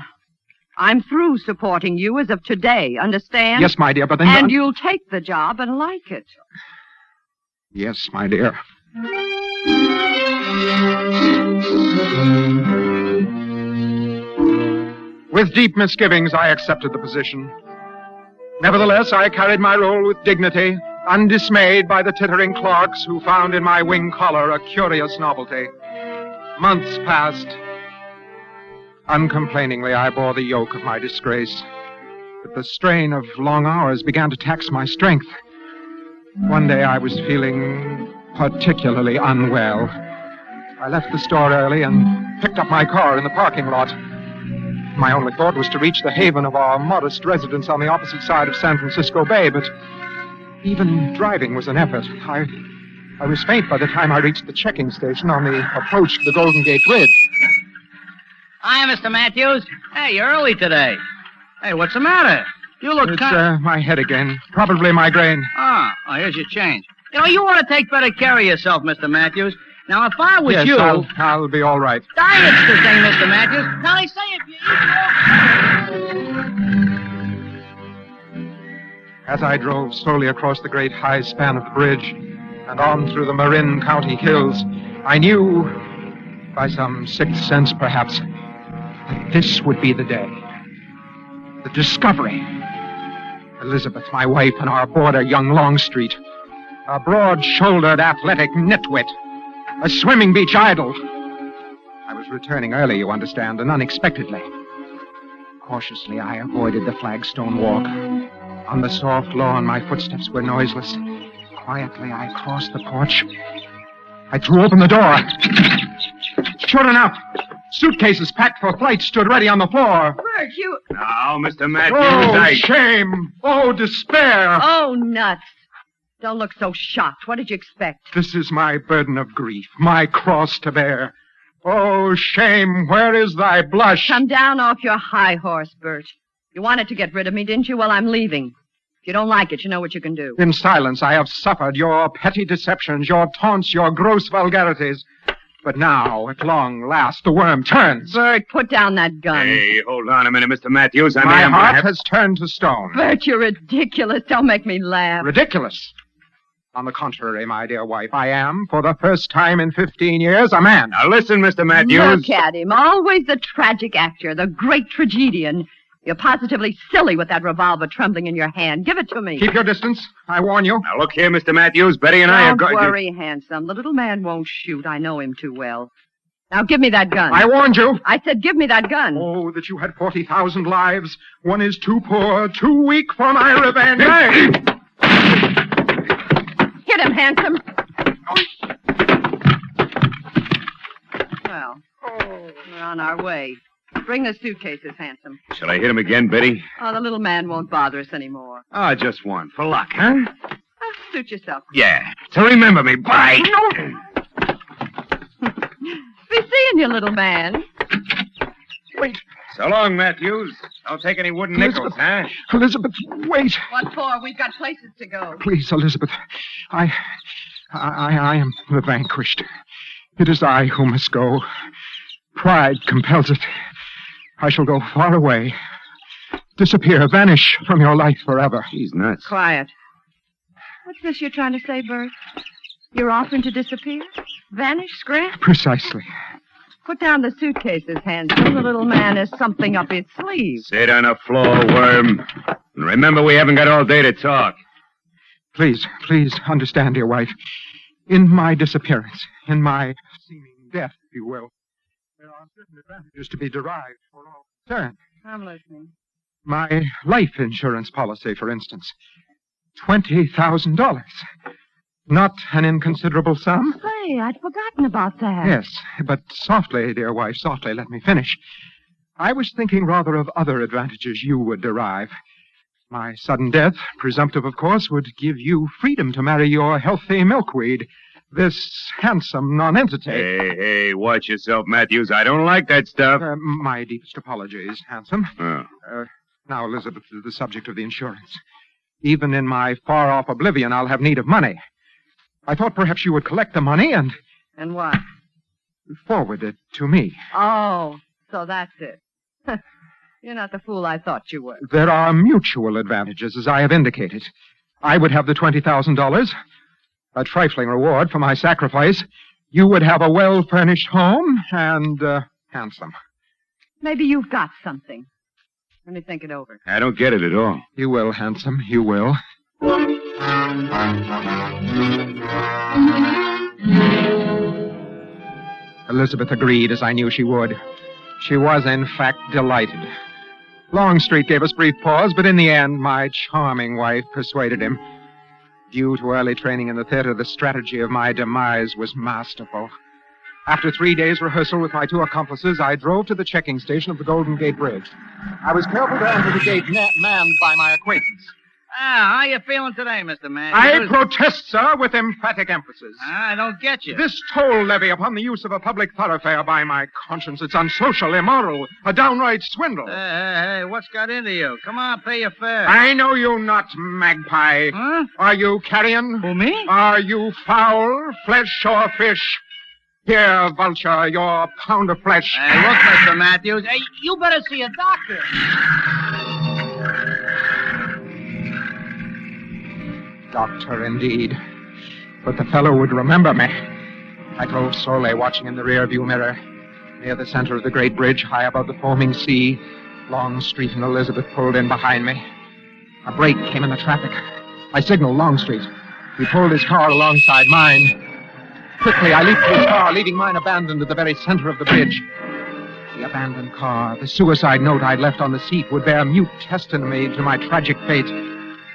I'm through supporting you as of today, understand? Yes, my dear, but then... And you'll take the job and like it. Yes, my dear. With deep misgivings, I accepted the position. Nevertheless, I carried my role with dignity, undismayed by the tittering clerks who found in my wing collar a curious novelty. Months passed. Uncomplainingly, I bore the yoke of my disgrace. But the strain of long hours began to tax my strength. One day I was feeling particularly unwell. I left the store early and picked up my car in the parking lot. My only thought was to reach the haven of our modest residence on the opposite side of San Francisco Bay, but even driving was an effort. I was faint by the time I reached the checking station on the approach to the Golden Gate Bridge. Hi, Mr. Matthews. Hey, you're early today. Hey, what's the matter? You look It's my head again. Probably migraine. Oh, here's your change. You know, you ought to take better care of yourself, Mr. Matthews. Now, if I was you... I'll be all right. Diet's the thing, Mr. Matthews. Now, they say if you eat... As I drove slowly across the great high span of the bridge and on through the Marin County hills, I knew, by some sixth sense perhaps, that this would be the day. The discovery. Elizabeth, my wife, and our boarder, young Longstreet. A broad-shouldered, athletic nitwit. A swimming beach idol. I was returning early, you understand, and unexpectedly. Cautiously, I avoided the flagstone walk. On the soft lawn, my footsteps were noiseless. Quietly, I crossed the porch. I threw open the door. Sure enough, suitcases packed for flight stood ready on the floor. Bert, you... Now, Mr. Matthews, Oh, shame! Oh, despair! Oh, nuts. Don't look so shocked. What did you expect? This is my burden of grief, my cross to bear. Oh, shame, where is thy blush? Come down off your high horse, Bert. You wanted to get rid of me, didn't you? Well, I'm leaving. If you don't like it, you know what you can do. In silence, I have suffered your petty deceptions, your taunts, your gross vulgarities. But now, at long last, the worm turns. Bert, put down that gun. Hey, hold on a minute, Mr. Matthews. My heart has turned to stone. Bert, you're ridiculous. Don't make me laugh. Ridiculous? On the contrary, my dear wife, I am, for the first time in 15 years, a man. Now listen, Mr. Matthews. Look at him. Always the tragic actor, the great tragedian. You're positively silly with that revolver trembling in your hand. Give it to me. Keep your distance. I warn you. Now look here, Mr. Matthews. Betty and I have got... Don't worry, handsome. The little man won't shoot. I know him too well. Now give me that gun. I warned you. I said give me that gun. Oh, that you had 40,000 lives. One is too poor, too weak for my revenge. Hit him, handsome. Well, we're on our way. Bring the suitcases, handsome. Shall I hit him again, Betty? Oh, the little man won't bother us anymore. Oh, just one. For luck, huh? Oh, suit yourself. Yeah. So remember me. Bye. Be seeing you, little man. Wait. So long, Matthews. Don't take any wooden nickels, huh? Elizabeth, wait. What for? We've got places to go. Please, Elizabeth. I am the vanquished. It is I who must go. Pride compels it. I shall go far away. Disappear, vanish from your life forever. He's nuts. Quiet. What's this you're trying to say, Bert? You're offering to disappear? Vanish, scrap? Precisely. Put down the suitcases, handsome. The little man has something up his sleeve. Sit on the floor, worm. And remember, we haven't got all day to talk. Please understand, dear wife. In my disappearance, in my seeming death, if you will, there are certain advantages to be derived for all concerned. I'm listening. My life insurance policy, for instance. $20,000. Not an inconsiderable sum. Say, I'd forgotten about that. Yes, but softly, dear wife, softly, let me finish. I was thinking rather of other advantages you would derive. My sudden death, presumptive of course, would give you freedom to marry your healthy milkweed, this handsome nonentity. Hey, watch yourself, Matthews. I don't like that stuff. My deepest apologies, handsome. Oh. Now, Elizabeth, to the subject of the insurance. Even in my far-off oblivion, I'll have need of money. I thought perhaps you would collect the money and... And what? Forward it to me. Oh, so that's it. You're not the fool I thought you were. There are mutual advantages, as I have indicated. I would have the $20,000, a trifling reward for my sacrifice. You would have a well-furnished home and handsome. Maybe you've got something. Let me think it over. I don't get it at all. You will, handsome, you will. Elizabeth agreed, as I knew she would. She was, in fact, delighted. Longstreet gave us brief pause, but in the end, my charming wife persuaded him. Due to early training in the theater, the strategy of my demise was masterful. After 3 days' rehearsal with my two accomplices, I drove to the checking station of the Golden Gate Bridge. I was careful to enter the gate manned by my acquaintance. How you feeling today, Mr. Man? I protest, sir, with emphatic emphasis. I don't get you. This toll levy upon the use of a public thoroughfare, by my conscience, it's unsocial, immoral, a downright swindle. Hey, what's got into you? Come on, pay your fare. I know you not, magpie. Huh? Are you carrion? Who, me? Are you fowl, flesh, or fish? Here, vulture, your pound of flesh. Hey, look, Mr. Matthews. Hey, you better see a doctor. Doctor, indeed. But the fellow would remember me. I drove slowly, watching in the rearview mirror. Near the center of the great bridge, high above the foaming sea, Longstreet and Elizabeth pulled in behind me. A break came in the traffic. I signaled Longstreet. He pulled his car alongside mine. Quickly, I leaped to his car, leaving mine abandoned at the very center of the bridge. The abandoned car, the suicide note I'd left on the seat, would bear mute testimony to my tragic fate.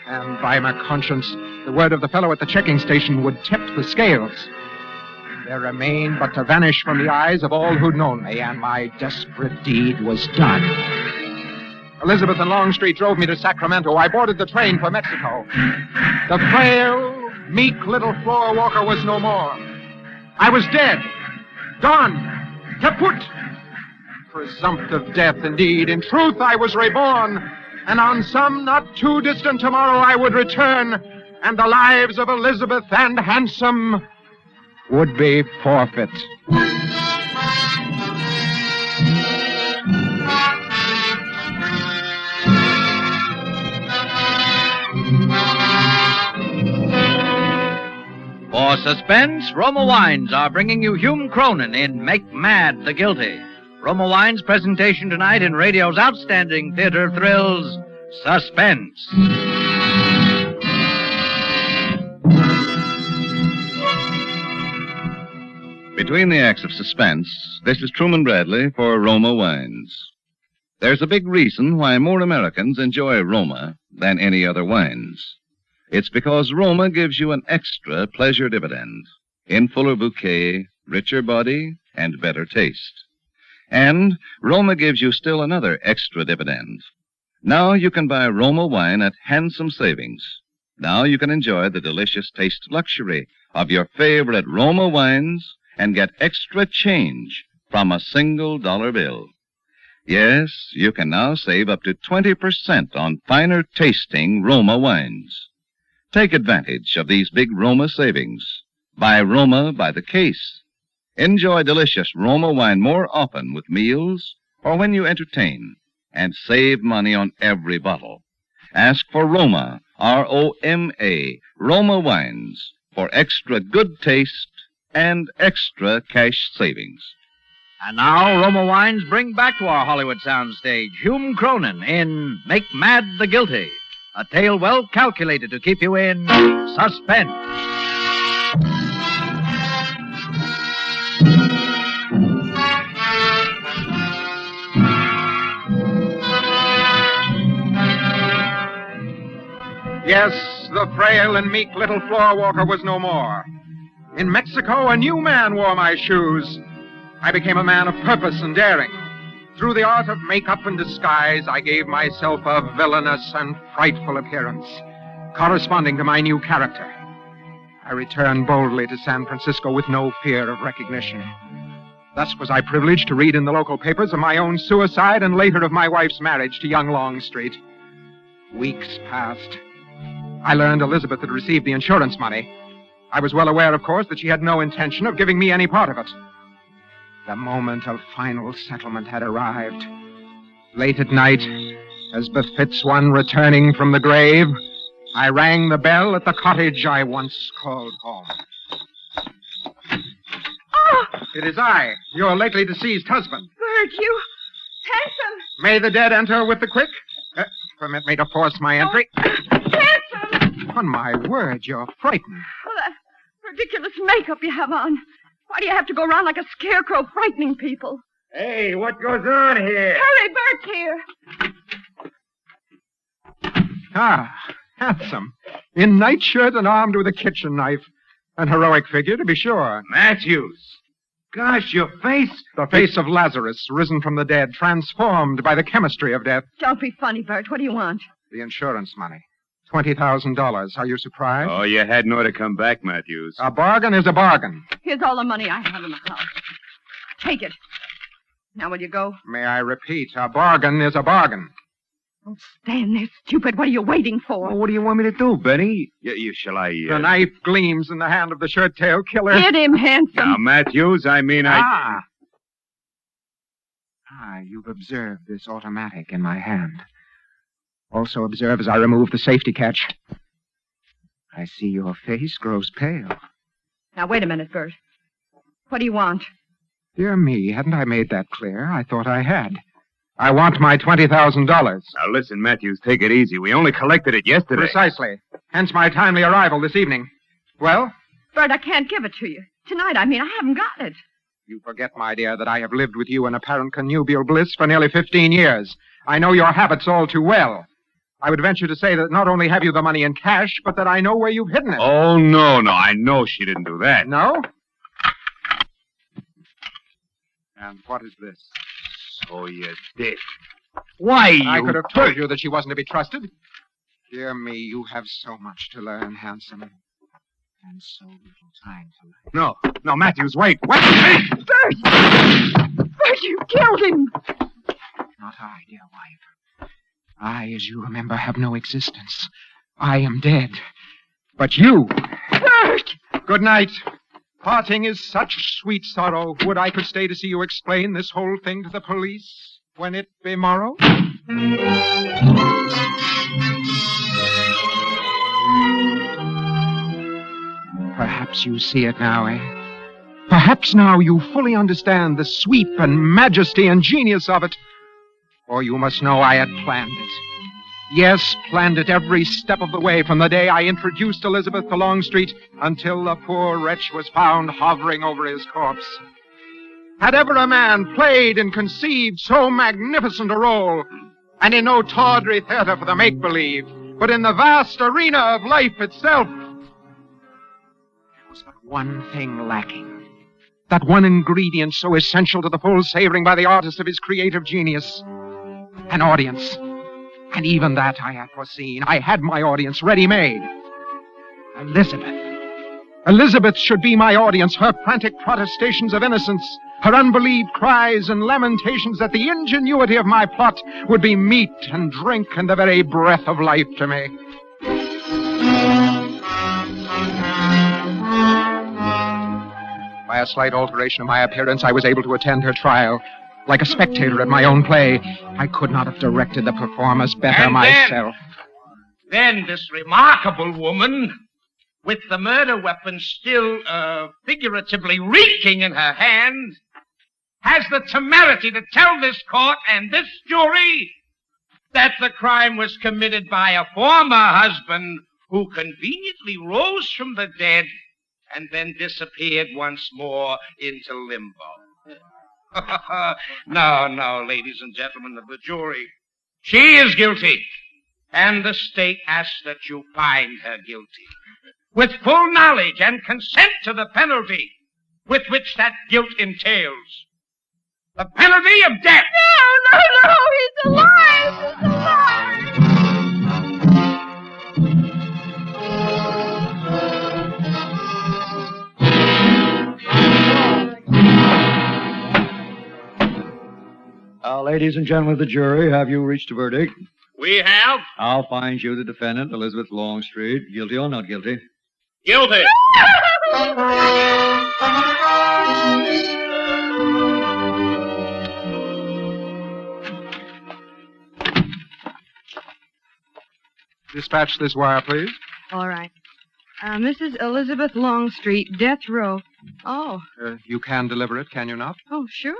And by my conscience, the word of the fellow at the checking station would tip the scales. There remained but to vanish from the eyes of all who'd known me, and my desperate deed was done. Elizabeth and Longstreet drove me to Sacramento. I boarded the train for Mexico. The frail, meek little floor walker was no more. I was dead. Gone. Kaput! Presumptive death, indeed. In truth, I was reborn, and on some not too distant tomorrow I would return, and the lives of Elizabeth and Handsome would be forfeit. For Suspense, Roma Wines are bringing you Hume Cronin in Make Mad the Guilty. Roma Wines' presentation tonight in radio's outstanding theater of thrills, Suspense. Between the acts of Suspense, this is Truman Bradley for Roma Wines. There's a big reason why more Americans enjoy Roma than any other wines. It's because Roma gives you an extra pleasure dividend in fuller bouquet, richer body, and better taste. And Roma gives you still another extra dividend. Now you can buy Roma wine at handsome savings. Now you can enjoy the delicious taste luxury of your favorite Roma wines and get extra change from a single dollar bill. Yes, you can now save up to 20% on finer tasting Roma wines. Take advantage of these big Roma savings. Buy Roma by the case. Enjoy delicious Roma wine more often with meals or when you entertain, and save money on every bottle. Ask for Roma, R-O-M-A, Roma wines, for extra good taste and extra cash savings. And now, Roma Wines bring back to our Hollywood soundstage Hume Cronin in Make Mad the Guilty, a tale well calculated to keep you in suspense. Yes, the frail and meek little floor walker was no more. In Mexico, a new man wore my shoes. I became a man of purpose and daring. Through the art of makeup and disguise, I gave myself a villainous and frightful appearance, corresponding to my new character. I returned boldly to San Francisco with no fear of recognition. Thus was I privileged to read in the local papers of my own suicide and later of my wife's marriage to young Longstreet. Weeks passed. I learned Elizabeth had received the insurance money. I was well aware, of course, that she had no intention of giving me any part of it. The moment of final settlement had arrived. Late at night, as befits one returning from the grave, I rang the bell at the cottage I once called home. Oh! It is I, your lately deceased husband. Bert, you... Handsome! May the dead enter with the quick? Permit me to force my entry. Handsome! On my word, you're frightened. Oh, that ridiculous makeup you have on. Why do you have to go around like a scarecrow frightening people? Hey, what goes on here? Hurry, Bert's here. Ah, handsome. In nightshirt and armed with a kitchen knife. An heroic figure, to be sure. Matthews. Gosh, your face. The face of Lazarus, risen from the dead, transformed by the chemistry of death. Don't be funny, Bert. What do you want? The insurance money. $20,000. Are you surprised? Oh, you hadn't ought to come back, Matthews. A bargain is a bargain. Here's all the money I have in the house. Take it. Now, will you go? May I repeat, a bargain is a bargain. Don't stand there, stupid. What are you waiting for? Well, what do you want me to do, Benny? Shall I... The knife gleams in the hand of the shirt-tail killer. Hit him, handsome. Now, Matthews, I mean, Ah, you've observed this automatic in my hand. Also observe as I remove the safety catch. I see your face grows pale. Now, wait a minute, Bert. What do you want? Dear me, hadn't I made that clear? I thought I had. I want my $20,000. Now, listen, Matthews, take it easy. We only collected it yesterday. Precisely. Hence my timely arrival this evening. Well? Bert, I can't give it to you. Tonight, I haven't got it. You forget, my dear, that I have lived with you in apparent connubial bliss for nearly 15 years. I know your habits all too well. I would venture to say that not only have you the money in cash, but that I know where you've hidden it. Oh, no. I know she didn't do that. No? And what is this? So you did. Why, I could have told you that she wasn't to be trusted. Dear me, you have so much to learn, handsome. And so little time for life. No, Matthews, wait. Wait! Bert, you killed him. Not I, dear wife. I, as you remember, have no existence. I am dead. But you... Bert! Good night. Parting is such sweet sorrow. Would I could stay to see you explain this whole thing to the police when it be morrow? Perhaps you see it now, eh? Perhaps now you fully understand the sweep and majesty and genius of it. Or you must know I had planned it. Yes, planned it every step of the way from the day I introduced Elizabeth to Longstreet until the poor wretch was found hovering over his corpse. Had ever a man played and conceived so magnificent a role, and in no tawdry theater for the make-believe, but in the vast arena of life itself, there was but one thing lacking. That one ingredient so essential to the full savoring by the artist of his creative genius. An audience. And even that I had foreseen. I had my audience ready-made. Elizabeth. Elizabeth should be my audience. Her frantic protestations of innocence, her unbelieved cries and lamentations that the ingenuity of my plot would be meat and drink and the very breath of life to me. By a slight alteration of my appearance, I was able to attend her trial. Like a spectator at my own play, I could not have directed the performance better myself. Then this remarkable woman, with the murder weapon still figuratively reeking in her hand, has the temerity to tell this court and this jury that the crime was committed by a former husband who conveniently rose from the dead and then disappeared once more into limbo. No, ladies and gentlemen of the jury. She is guilty, and the state asks that you find her guilty, with full knowledge and consent to the penalty with which that guilt entails. The penalty of death. No, he's alive! He's alive! Ladies and gentlemen of the jury, have you reached a verdict? We have. I'll find you, the defendant, Elizabeth Longstreet, guilty or not guilty. Guilty. Dispatch this wire, please. All right. Mrs. Elizabeth Longstreet, death row. Oh. You can deliver it, can you not? Oh, sure.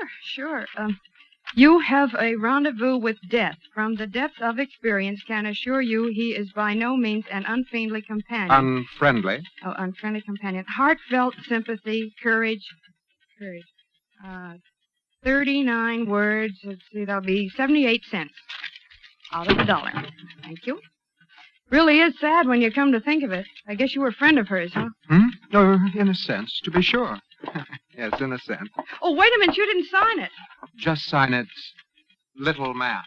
You have a rendezvous with death. From the depth of experience, can assure you he is by no means an unfriendly companion. Unfriendly? Oh, unfriendly companion. Heartfelt sympathy, courage. 39 words. Let's see, that'll be 78 cents out of $1. Thank you. Really is sad when you come to think of it. I guess you were a friend of hers, huh? In a sense, to be sure. Yes, in a sense. Oh, wait a minute. You didn't sign it. Just sign it, Little Man.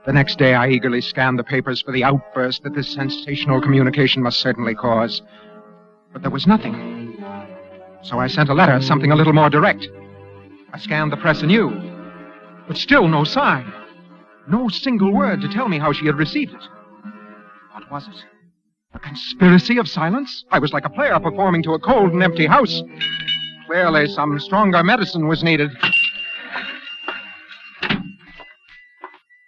The next day, I eagerly scanned the papers for the outburst that this sensational communication must certainly cause. But there was nothing. So I sent a letter, something a little more direct. I scanned the press anew, but still no sign. No single word to tell me how she had received it. What was it? A conspiracy of silence? I was like a player performing to a cold and empty house. Clearly, some stronger medicine was needed.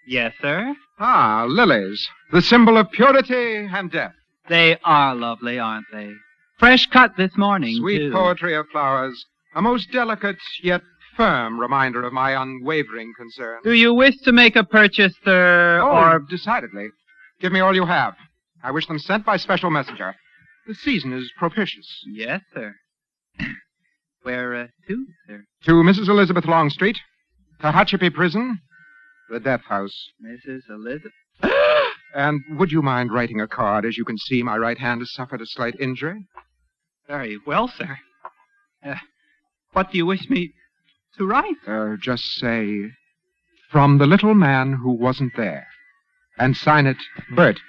Yes, sir? Ah, lilies. The symbol of purity and death. They are lovely, aren't they? Fresh cut this morning, Sweet too. poetry of flowers. A most delicate yet firm reminder of my unwavering concern. Do you wish to make a purchase, sir, or... decidedly. Give me all you have. I wish them sent by special messenger. The season is propitious. Yes, sir. Where to, sir? To Mrs. Elizabeth Longstreet, Tehachapi Prison, the death house. Mrs. Elizabeth? And would you mind writing a card? As you can see, my right hand has suffered a slight injury. Very well, sir. What do you wish me to write? Just say, from the little man who wasn't there. And sign it, Bert.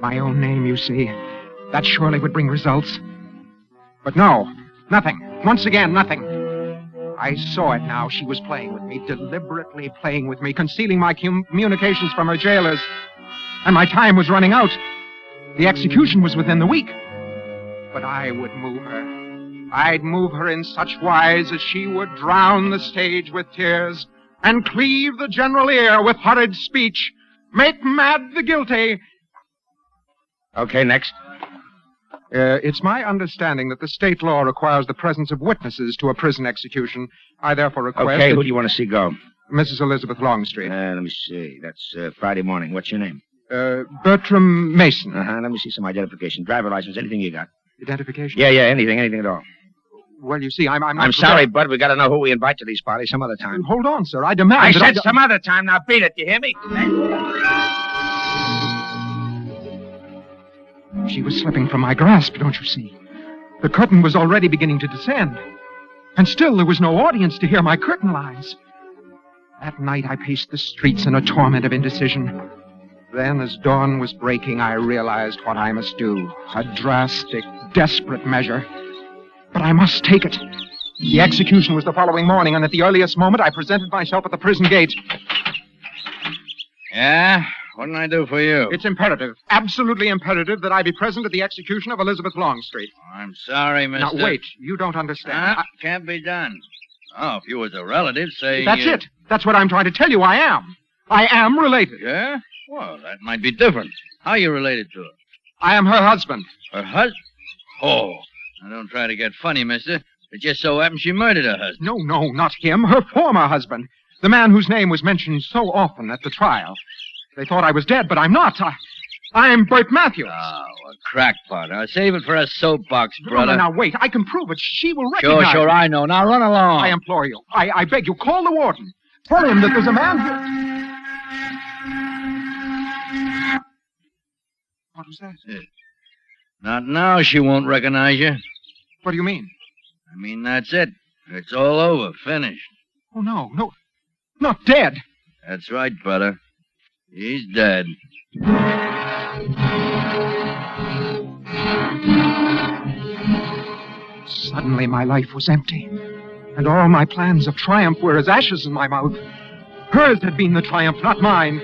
My own name, you see. That surely would bring results. But no, nothing. Once again, nothing. I saw it now. She was playing with me, deliberately playing with me, concealing my communications from her jailers. And my time was running out. The execution was within the week. But I would move her. I'd move her in such wise as she would drown the stage with tears and cleave the general ear with horrid speech, make mad the guilty. Okay, next. It's my understanding that the state law requires the presence of witnesses to a prison execution. I therefore request... Okay, who do you want to see go? Mrs. Elizabeth Longstreet. Let me see. That's Friday morning. What's your name? Bertram Mason. Let me see some identification. Driver license, anything you got. Identification? Yeah, anything at all. Well, you see, I'm not... I'm sorry, Bud. We got to know who we invite to these parties some other time. Hold on, sir. I demand... I said some other time. Now beat it. You hear me? She was slipping from my grasp, don't you see? The curtain was already beginning to descend. And still there was no audience to hear my curtain lines. That night I paced the streets in a torment of indecision. Then, as dawn was breaking, I realized what I must do. A drastic, desperate measure. But I must take it. The execution was the following morning, and at the earliest moment I presented myself at the prison gate. Yeah? What can I do for you? It's imperative, absolutely imperative, that I be present at the execution of Elizabeth Longstreet. I'm sorry, mister. Now, wait. You don't understand. Can't be done. Oh, if you was a relative, say... That's it. That's what I'm trying to tell you. I am. I am related. Yeah? Well, that might be different. How are you related to her? I am her husband. Her husband? Oh. Now, don't try to get funny, mister. It just so happens she murdered her husband. No, not him. Her former husband. The man whose name was mentioned so often at the trial. They thought I was dead, but I'm not. I'm Bert Matthews. Oh, a crackpot. I'll save it for a soapbox, brother. No, now, wait. I can prove it. She will recognize Sure, me. I know. Now, run along. I implore you. I beg you, call the warden. Tell him that there's a man here. What was that? Not now she won't recognize you. What do you mean? I mean, that's it. It's all over. Finished. Oh, no. Not dead. That's right, brother. He's dead. Suddenly my life was empty, and all my plans of triumph were as ashes in my mouth. Hers had been the triumph, not mine.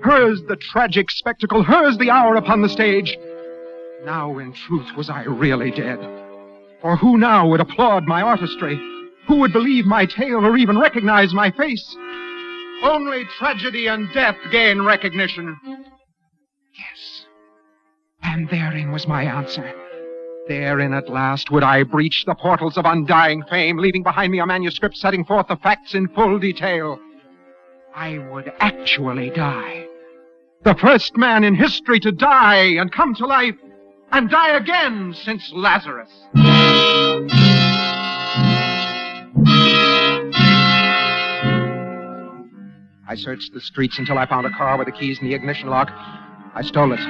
Hers the tragic spectacle, hers the hour upon the stage. Now, in truth, was I really dead? For who now would applaud my artistry? Who would believe my tale or even recognize my face? Only tragedy and death gain recognition. Yes. And therein was my answer. Therein at last would I breach the portals of undying fame, leaving behind me a manuscript setting forth the facts in full detail. I would actually die. The first man in history to die and come to life, and die again since Lazarus. I searched the streets until I found a car with the keys in the ignition lock. I stole it.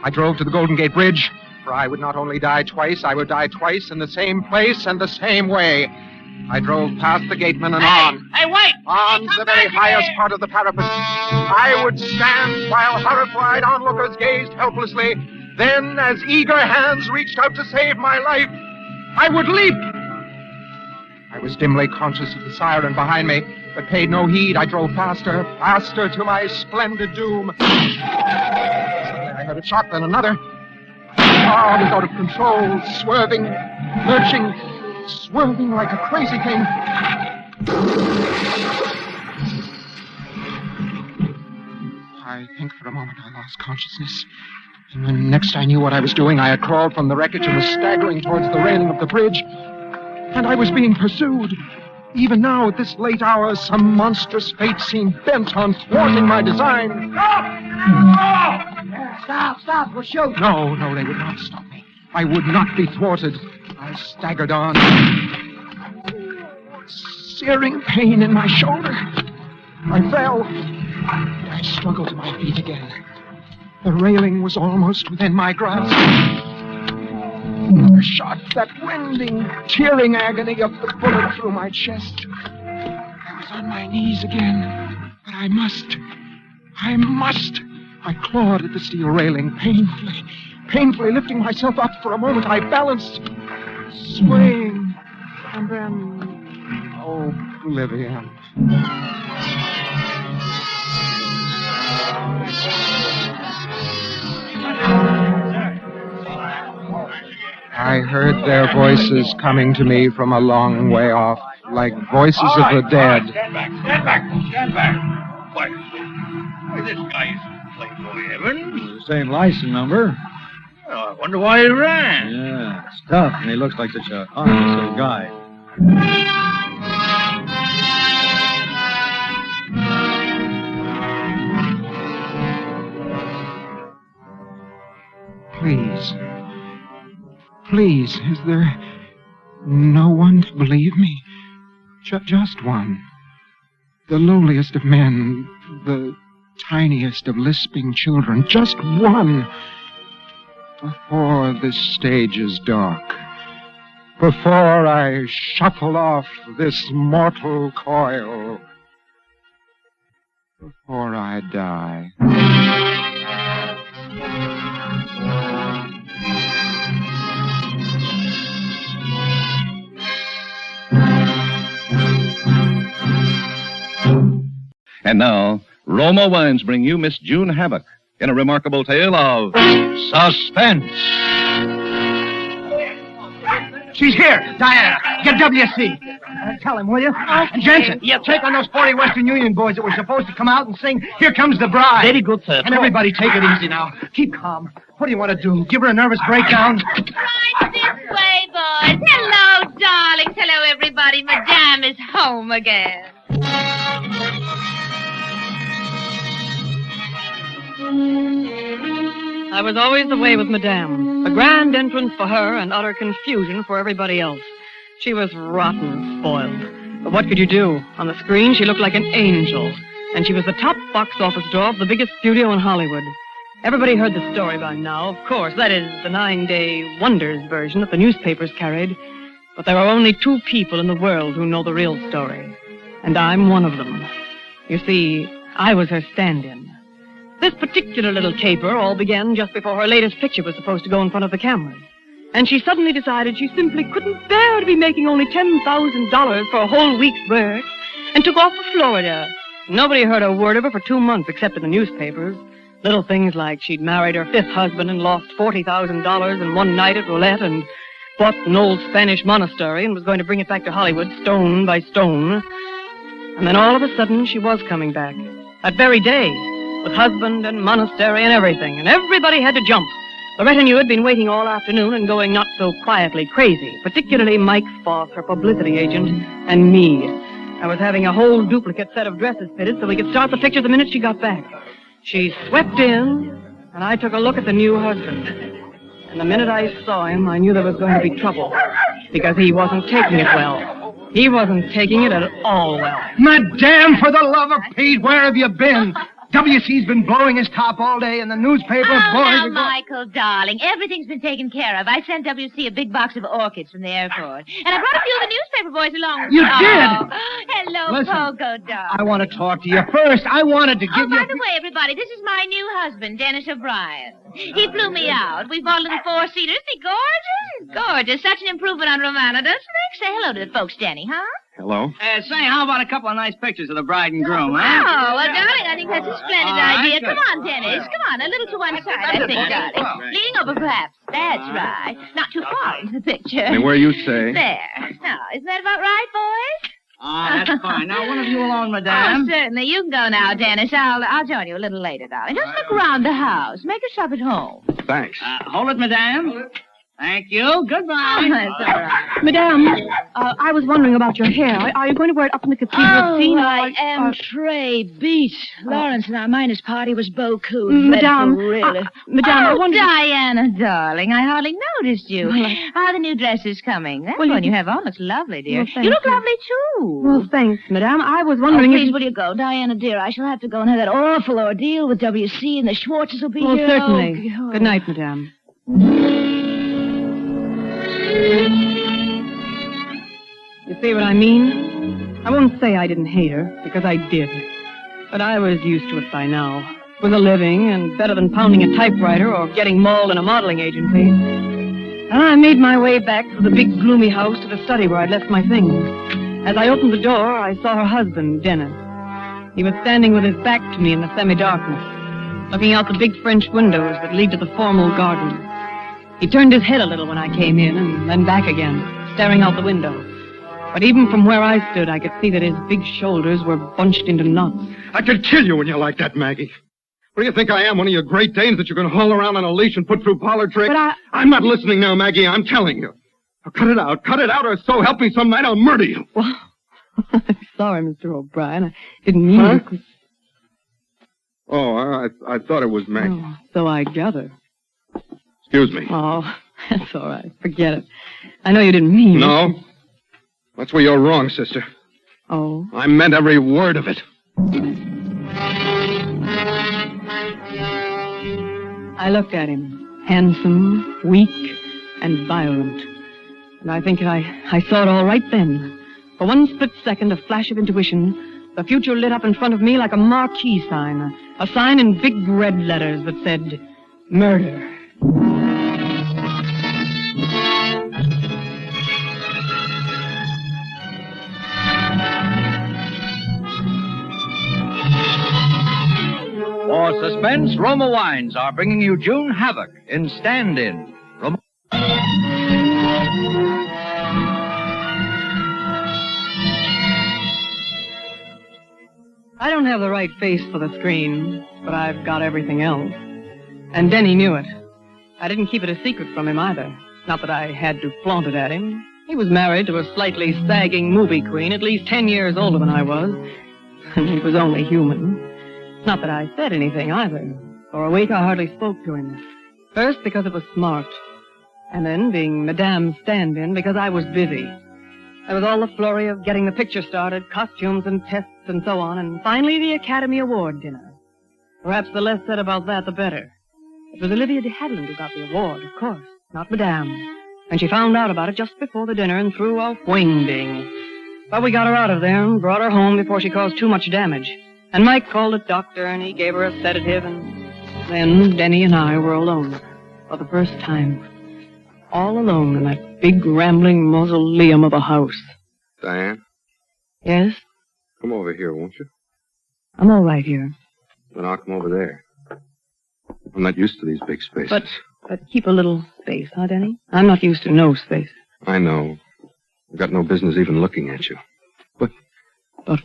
I drove to the Golden Gate Bridge, for I would not only die twice, I would die twice in the same place and the same way. I drove past the gateman and on. Hey, wait! On the very highest part of the parapet. I would stand while horrified onlookers gazed helplessly. Then, as eager hands reached out to save my life, I would leap. I was dimly conscious of the siren behind me, but paid no heed. I drove faster to my splendid doom. Suddenly I heard a shot, then another. I was out of control, swerving, lurching, swerving like a crazy thing. I think for a moment I lost consciousness. And when next I knew what I was doing, I had crawled from the wreckage and was staggering towards the railing of the bridge. And I was being pursued. Even now, at this late hour, some monstrous fate seemed bent on thwarting my design. Stop, we'll shoot. No, they would not stop me. I would not be thwarted. I staggered on. Searing pain in my shoulder. I fell. I struggled to my feet again. The railing was almost within my grasp. Another shot, that rending, tearing agony of the bullet through my chest. on my knees again. But I must. I clawed at the steel railing painfully lifting myself up. For a moment I balanced, swaying, and then oblivion. I heard their voices coming to me from a long way off, like voices of the dead. Stand back. Why, this guy isn't Playboy Evans. The same license number. Well, I wonder why he ran. Yeah, it's tough, and he looks like such a honest little guy. Please, is there no one to believe me? Just one. The lowliest of men, the tiniest of lisping children, just one. Before this stage is dark, before I shuffle off this mortal coil, before I die. And now, Roma Wines bring you Miss June Havoc in a remarkable tale of suspense. She's here, Diana. Get W.C. Tell him, will you? And Jensen, take on those 40 Western Union boys that were supposed to come out and sing Here Comes the Bride. Very good, sir. And everybody take it easy now. Keep calm. What do you want to do? Give her a nervous breakdown? Right this way, boys. Hello, darlings. Hello, everybody. Madame is home again. I was always the way with Madame. A grand entrance for her and utter confusion for everybody else. She was rotten spoiled. But what could you do? On the screen, she looked like an angel. And she was the top box office draw of the biggest studio in Hollywood. Everybody heard the story by now, of course. That is, the 9-day Wonders version that the newspapers carried. But there are only 2 people in the world who know the real story. And I'm one of them. You see, I was her stand-in. This particular little caper all began just before her latest picture was supposed to go in front of the cameras. And she suddenly decided she simply couldn't bear to be making only $10,000 for a whole week's work, and took off for Florida. Nobody heard a word of her for 2 months except in the newspapers. Little things like she'd married her 5th husband and lost $40,000 in one night at roulette and bought an old Spanish monastery and was going to bring it back to Hollywood stone by stone. And then all of a sudden she was coming back. That very day. With husband and monastery and everything, and everybody had to jump. The retinue had been waiting all afternoon and going not so quietly crazy, particularly Mike Foss, her publicity agent, and me. I was having a whole duplicate set of dresses fitted so we could start the picture the minute she got back. She swept in, and I took a look at the new husband. And the minute I saw him, I knew there was going to be trouble, because he wasn't taking it well. He wasn't taking it at all well. Madame, for the love of Pete, where have you been? W.C.'s been blowing his top all day, and the newspaper boys now, Michael, darling, everything's been taken care of. I sent W.C. a big box of orchids from the airport. And I brought a few of the newspaper boys along with me. You did? Hello, Listen, Pogo, darling. I want to talk to you. First, I wanted to give you... by the way, everybody, this is my new husband, Dennis O'Brien. He flew me out. We bought a little 4-seater. Isn't he gorgeous? Gorgeous. Such an improvement on Romana, doesn't it? Say hello to the folks, Denny, huh? Hello? Say, how about a couple of nice pictures of the bride and groom, huh? Oh, well, darling, I think that's a splendid idea. Come on, Dennis. Come on, a little to one side, I think, darling. Leaning over, perhaps. That's right. Not too far into the picture. And where you say? There. Now, isn't that about right, boys? That's fine. Now, one of you alone, Madame. Oh, certainly. You can go now, Dennis. I'll join you a little later, darling. Just look around the house. Make yourself at home. Thanks. Hold it, Madame. Thank you. Goodbye. That's all right. Madame, I was wondering about your hair. Are you going to wear it up in the cathedral scene? I am Trey beat. Lawrence and our miners' party was beaucoup. Madame, really. Madame, I wonder... Diana, darling, I hardly noticed you. How are the new dresses coming? That one you have on looks lovely, dear. Well, you look lovely, too. Well, thanks, Madame. I was wondering please, will you go? Diana, dear, I shall have to go and have that awful ordeal with W.C. and the Schwartzes will be here. Certainly. Oh, Good night, Madame. You see what I mean? I won't say I didn't hate her, because I did. But I was used to it by now. It was a living, and better than pounding a typewriter or getting mauled in a modeling agency. And I made my way back through the big, gloomy house to the study where I'd left my things. As I opened the door, I saw her husband, Dennis. He was standing with his back to me in the semi-darkness, looking out the big French windows that lead to the formal garden. He turned his head a little when I came in, and then back again, staring out the window. But even from where I stood, I could see that his big shoulders were bunched into knots. I could kill you when you're like that, Maggie. What do you think I am, one of your Great Danes that you're going to haul around on a leash and put through parlor tricks? But I'm not listening now, Maggie. I'm telling you. Now, cut it out, or so help me some night I'll murder you. Well, I'm sorry, Mr. O'Brien. I didn't mean it. Oh, I thought it was Maggie. Oh, so I gather. Excuse me. Oh, that's all right. Forget it. I know you didn't mean it. No. That's where you're wrong, sister. Oh? I meant every word of it. I looked at him. Handsome, weak, and violent. And I think I saw it all right then. For one split second, a flash of intuition, the future lit up in front of me like a marquee sign. A sign in big red letters that said, murder. For Suspense, Roma Wines are bringing you June Havoc in Stand-In. I don't have the right face for the screen, but I've got everything else. And Denny knew it. I didn't keep it a secret from him either. Not that I had to flaunt it at him. He was married to a slightly sagging movie queen, at least 10 years older than I was. And he was only human. Not that I said anything either. For a week I hardly spoke to him. First because it was smart. And then, being Madame's stand-in, because I was busy. There was all the flurry of getting the picture started, costumes and tests and so on, and finally the Academy Award dinner. Perhaps the less said about that, the better. It was Olivia de Havilland who got the award, of course, not Madame. And she found out about it just before the dinner and threw a wing-ding. But we got her out of there and brought her home before she caused too much damage. And Mike called a doctor, and he gave her a sedative, and then Denny and I were alone for the first time. All alone in that big, rambling mausoleum of a house. Diane? Yes? Come over here, won't you? I'm all right here. Then I'll come over there. I'm not used to these big spaces. But keep a little space, huh, Denny? I'm not used to no space. I know. I've got no business even looking at you. But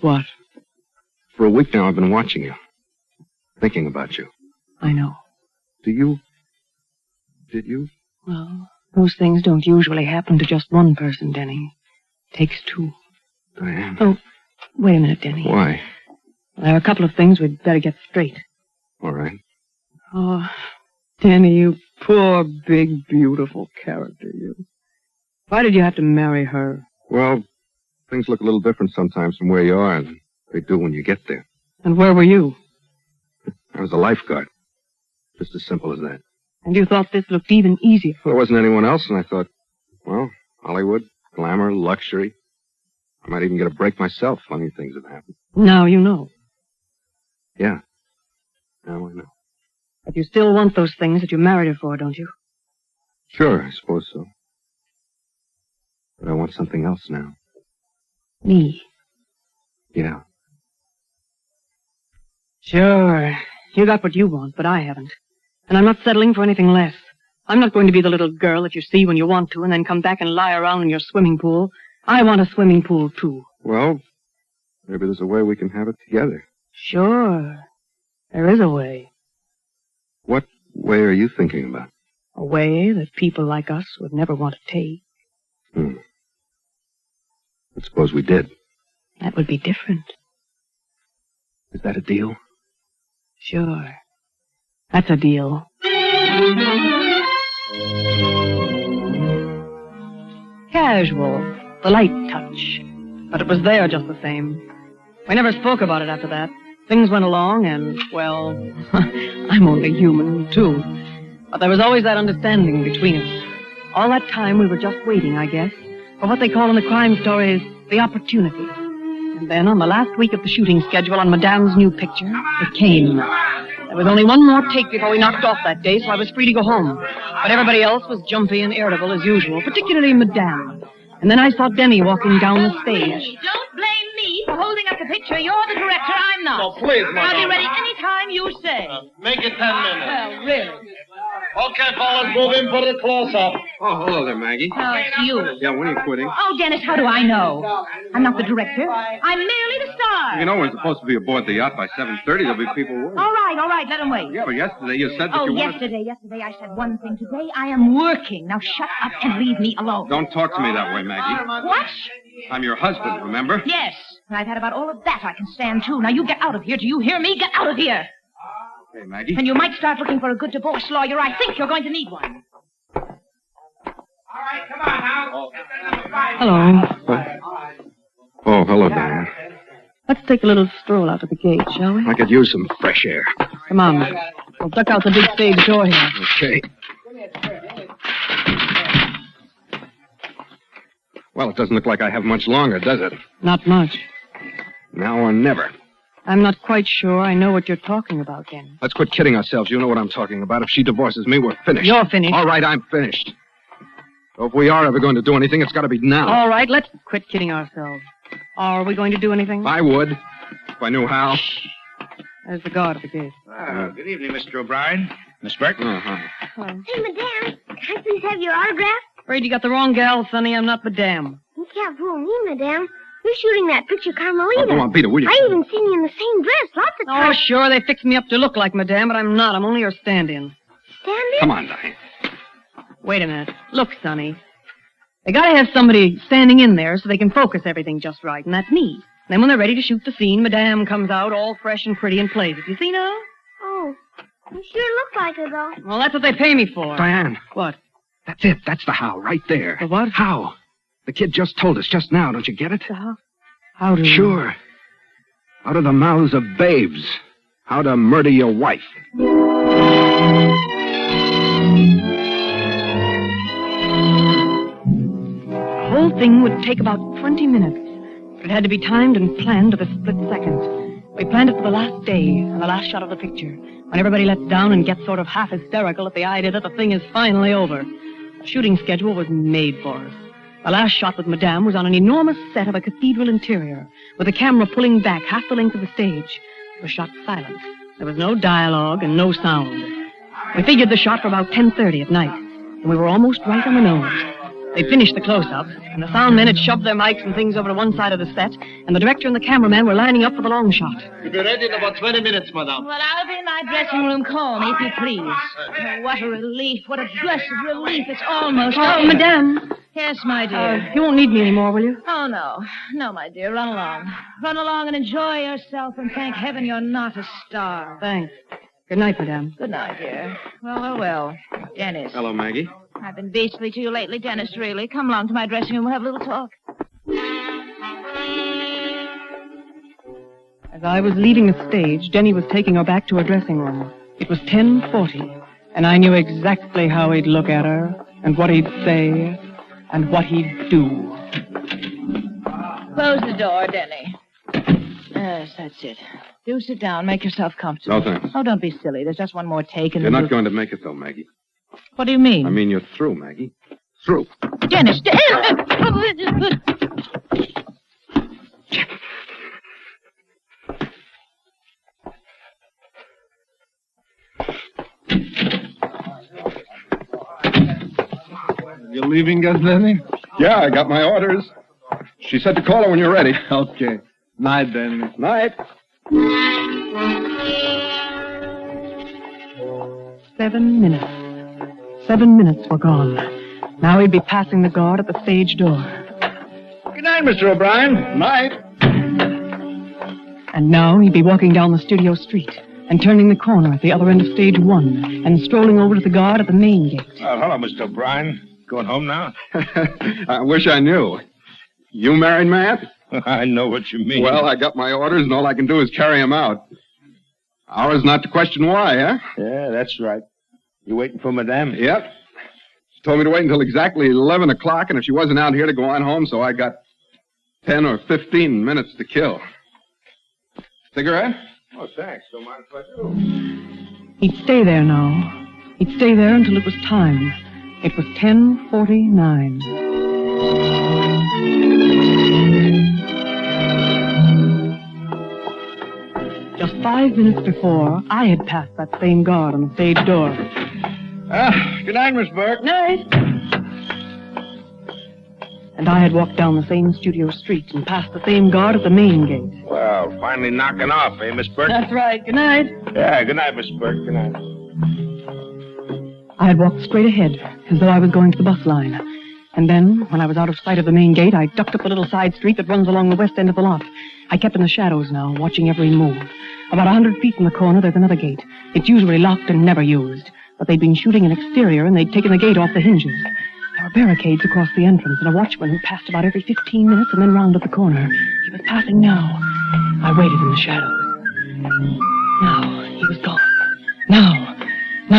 what? For a week now, I've been watching you. Thinking about you. I know. Did you? Well, those things don't usually happen to just one person, Denny. Takes two. Diane. Oh, wait a minute, Denny. Why? There are a couple of things we'd better get straight. All right. Oh, Denny, you poor, big, beautiful character, you. Why did you have to marry her? Well, things look a little different sometimes from where you are, and they do when you get there. And where were you? I was a lifeguard. Just as simple as that. And you thought this looked even easier? There wasn't anyone else, and I thought, well, Hollywood, glamour, luxury. I might even get a break myself. Funny things have happened. Now you know. Yeah. Now I know. But you still want those things that you married her for, don't you? Sure, I suppose so. But I want something else now. Me? Yeah. Sure. You got what you want, but I haven't. And I'm not settling for anything less. I'm not going to be the little girl that you see when you want to and then come back and lie around in your swimming pool. I want a swimming pool, too. Well, maybe there's a way we can have it together. Sure. There is a way. What way are you thinking about? A way that people like us would never want to take. But suppose we did. That would be different. Is that a deal? Sure. That's a deal. Casual. The light touch. But it was there just the same. We never spoke about it after that. Things went along and, well, I'm only human, too. But there was always that understanding between us. All that time we were just waiting, I guess, for what they call in the crime stories, the opportunity. And then, on the last week of the shooting schedule on Madame's new picture, it came. There was only one more take before we knocked off that day, so I was free to go home. But everybody else was jumpy and irritable as usual, particularly Madame. And then I saw Denny walking down the stage. Don't blame me for holding up the picture. You're the director, I'm not. Oh, please, Madame. I'll be ready any time you say. Make it 10 minutes. Well, really. Okay, fellas, move in for the close-up. Oh, hello there, Maggie. Oh, it's you. Yeah, when are you quitting? Oh, Dennis, how do I know? I'm not the director. I'm merely the star. You know, we're supposed to be aboard the yacht by 7:30. There'll be people waiting. All right, let them wait. Yeah, but yesterday you said that Oh, you wanted... yesterday I said one thing. Today I am working. Now shut up and leave me alone. Don't talk to me that way, Maggie. What? I'm your husband, remember? Yes, and I've had about all of that I can stand, too. Now you get out of here. Do you hear me? Get out of here. Hey, Maggie. And you might start looking for a good divorce lawyer. I think you're going to need one. Hello. Oh, hello, Diane. Let's take a little stroll out to the gate, shall we? I could use some fresh air. Come on. We'll duck out the big stage door here. Okay. Well, it doesn't look like I have much longer, does it? Not much. Now or never. I'm not quite sure I know what you're talking about, Denny. Let's quit kidding ourselves. You know what I'm talking about. If she divorces me, we're finished. You're finished. All right, I'm finished. So if we are ever going to do anything, it's got to be now. All right, let's quit kidding ourselves. Are we going to do anything? I would, if I knew how. There's the guard at the gate. Good evening, Mr. O'Brien. Miss Burton. Hello. Hey, Madame, can I please have your autograph? Afraid you got the wrong gal, Sonny. I'm not Madame. You can't fool me, Madame. You're shooting that picture, Carmelita. Oh, go on, Peter, will you? I even seen you in the same dress lots of Oh, times. sure, they fixed me up to look like Madame, but I'm not. I'm only her stand-in. Stand-in? Come on, Diane. Wait a minute. Look, Sonny. They gotta have somebody standing in there so they can focus everything just right, and that's me. Then when they're ready to shoot the scene, Madame comes out all fresh and pretty and plays it. You see now? Oh, you sure look like her, though. Well, that's what they pay me for. Diane. What? That's it. That's the how, right there. The what? How. The kid just told us just now. Don't you get it? The how? How do you... Sure. Out of the mouths of babes. How to murder your wife. The whole thing would take about 20 minutes. It had to be timed and planned to the split second. We planned it for the last day and the last shot of the picture, when everybody lets down and gets sort of half hysterical at the idea that the thing is finally over. The shooting schedule was made for us. The last shot with Madame was on an enormous set of a cathedral interior, with the camera pulling back half the length of the stage. It was shot silent. There was no dialogue and no sound. We figured the shot for about 10:30 at night, and we were almost right on the nose. They finished the close-up, and the sound men had shoved their mics and things over to one side of the set, and the director and the cameraman were lining up for the long shot. We'll be ready in about 20 minutes, Madame. Well, I'll be in my dressing room. Call me, if you please. Oh, what a relief. What a blessed relief. It's almost... Oh, Madame. Yes, my dear. You won't need me anymore, will you? Oh, no. No, my dear. Run along. Run along and enjoy yourself, and thank heaven you're not a star. Thanks. Good night, Madame. Good night, dear. Well. Dennis. Hello, Maggie. I've been beastly to you lately, Dennis, really. Come along to my dressing room. We'll have a little talk. As I was leaving the stage, Denny was taking her back to her dressing room. It was 10:40, and I knew exactly how he'd look at her, and what he'd say, and what he'd do. Close the door, Denny. Yes, that's it. Do sit down. Make yourself comfortable. No, thanks. Oh, don't be silly. There's just one more take, and You're then not going to make it, though, Maggie. What do you mean? I mean, you're through, Maggie. Through. Dennis! You're leaving us, Lenny? Yeah, I got my orders. She said to call her when you're ready. Okay. Night, then. Night. 7 minutes. 7 minutes were gone. Now he'd be passing the guard at the stage door. Good night, Mr. O'Brien. Night. And now he'd be walking down the studio street and turning the corner at the other end of stage 1 and strolling over to the guard at the main gate. Hello, Mr. O'Brien. Going home now? I wish I knew. You married, Matt? I know what you mean. Well, I got my orders, and all I can do is carry them out. Ours not to question why, huh? Yeah, that's right. You waiting for Madame? Yep. She told me to wait until exactly 11 o'clock, and if she wasn't out here to go on home, so I got 10 or 15 minutes to kill. Cigarette? Oh, thanks. Don't mind if I do. He'd stay there now. He'd stay there until it was time. It was 10:49. Just 5 minutes before, I had passed that same guard on the stage door. Good night, Miss Burke. Night. And I had walked down the same studio street and passed the same guard at the main gate. Well, finally knocking off, eh, Miss Burke? That's right. Good night. Yeah, good night, Miss Burke. Good night. I had walked straight ahead, as though I was going to the bus line. And then, when I was out of sight of the main gate, I ducked up the little side street that runs along the west end of the lot. I kept in the shadows now, watching every move. About 100 feet from the corner, there's another gate. It's usually locked and never used. But they'd been shooting an exterior, and they'd taken the gate off the hinges. There were barricades across the entrance, and a watchman who passed about every 15 minutes and then rounded the corner. He was passing now. I waited in the shadows. Now, he was gone. Now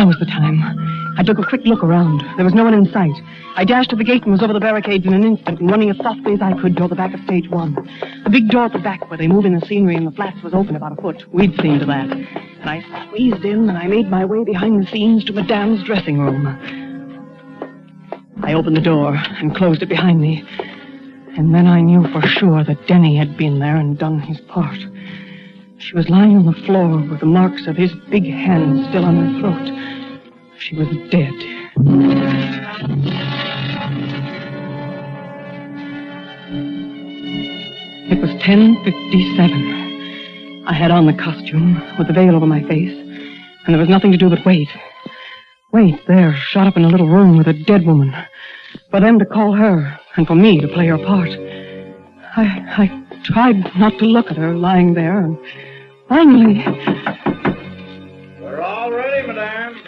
was the time. I took a quick look around. There was no one in sight. I dashed to the gate and was over the barricades in an instant, and running as softly as I could toward the back of stage one. The big door at the back where they move in the scenery and the flats was open about a foot. We'd seen to that. And I squeezed in, and I made my way behind the scenes to Madame's dressing room. I opened the door and closed it behind me. And then I knew for sure that Denny had been there and done his part. She was lying on the floor with the marks of his big hands still on her throat. She was dead. It was 10:57. I had on the costume with the veil over my face, and there was nothing to do but wait. Wait there, shut up in a little room with a dead woman. For them to call her, and for me to play her part. I tried not to look at her lying there, and finally... We're all ready, Madame.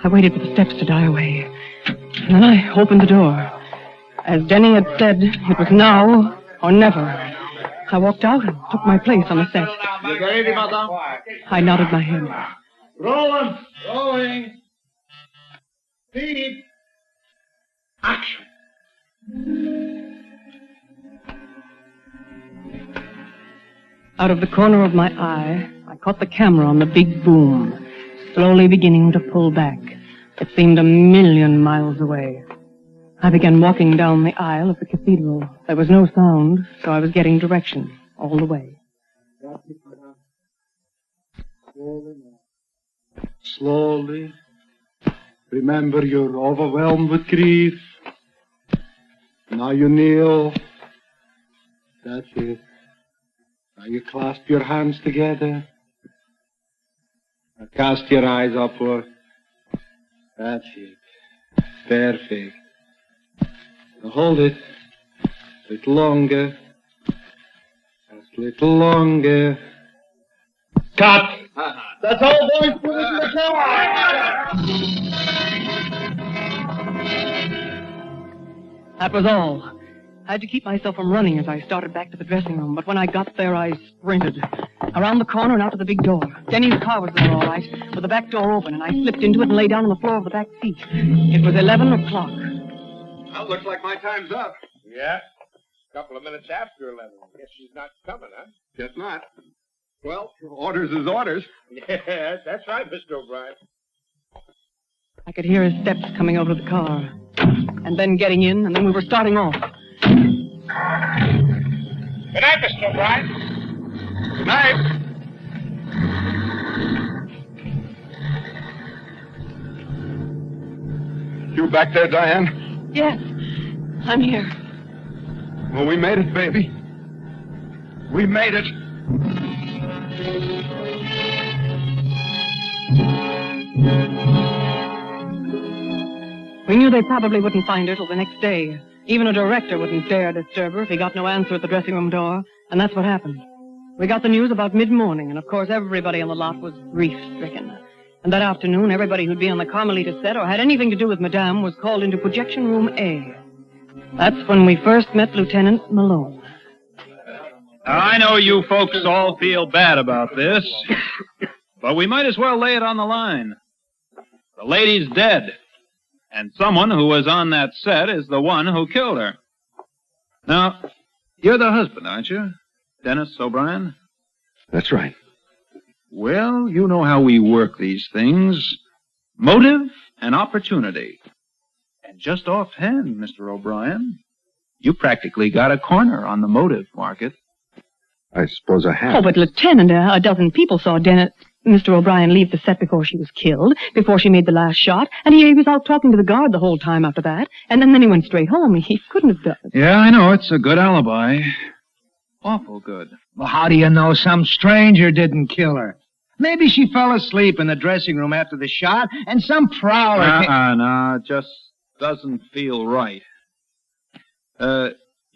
I waited for the steps to die away, and then I opened the door. As Denny had said, it was now or never. I walked out and took my place on the set. You ready, Madame? I nodded my head. Rolling. Rolling. Speed. Action. Out of the corner of my eye, I caught the camera on the big boom, slowly beginning to pull back. It seemed 1,000,000 miles away. I began walking down the aisle of the cathedral. There was no sound, so I was getting direction all the way. Slowly. Remember, you're overwhelmed with grief. Now you kneel. That's it. Now you clasp your hands together. Now cast your eyes upward. That's it. Perfect. Now hold it. A little longer. Just a little longer. Cut! That's all, boys. Put it in the camera. That was all. I had to keep myself from running as I started back to the dressing room, but when I got there, I sprinted. Around the corner and out to the big door. Denny's car was there all right, with the back door open, and I slipped into it and lay down on the floor of the back seat. It was 11 o'clock. Well, looks like my time's up. Yeah. A couple of minutes after 11. Guess she's not coming, huh? Guess not. Well, orders is orders. Yes, that's right, Mr. O'Brien. I could hear his steps coming over to the car, and then getting in, and then we were starting off. Good night, Mr. O'Brien. Good night. You back there, Diane? Yes, I'm here. Well, we made it, baby. We made it. We knew they probably wouldn't find her till the next day. Even a director wouldn't dare disturb her if he got no answer at the dressing room door, and that's what happened. We got the news about mid-morning, and of course everybody on the lot was grief-stricken. And that afternoon, everybody who'd be on the Carmelita set or had anything to do with Madame was called into Projection Room A. That's when we first met Lieutenant Malone. Now, I know you folks all feel bad about this, but we might as well lay it on the line. The lady's dead, And someone who was on that set is the one who killed her. Now, you're the husband, aren't you? Dennis O'Brien? That's right. Well, you know how we work these things. Motive and opportunity. And just offhand, Mr. O'Brien, you practically got a corner on the motive market. I suppose I have. Oh, but Lieutenant, a dozen people saw Mr. O'Brien leave the set before she was killed, before she made the last shot, and he was out talking to the guard the whole time after that, and then he went straight home. He couldn't have done it. Yeah, I know. It's a good alibi. Awful good. Well, how do you know some stranger didn't kill her? Maybe she fell asleep in the dressing room after the shot, and some prowler... No, it just doesn't feel right.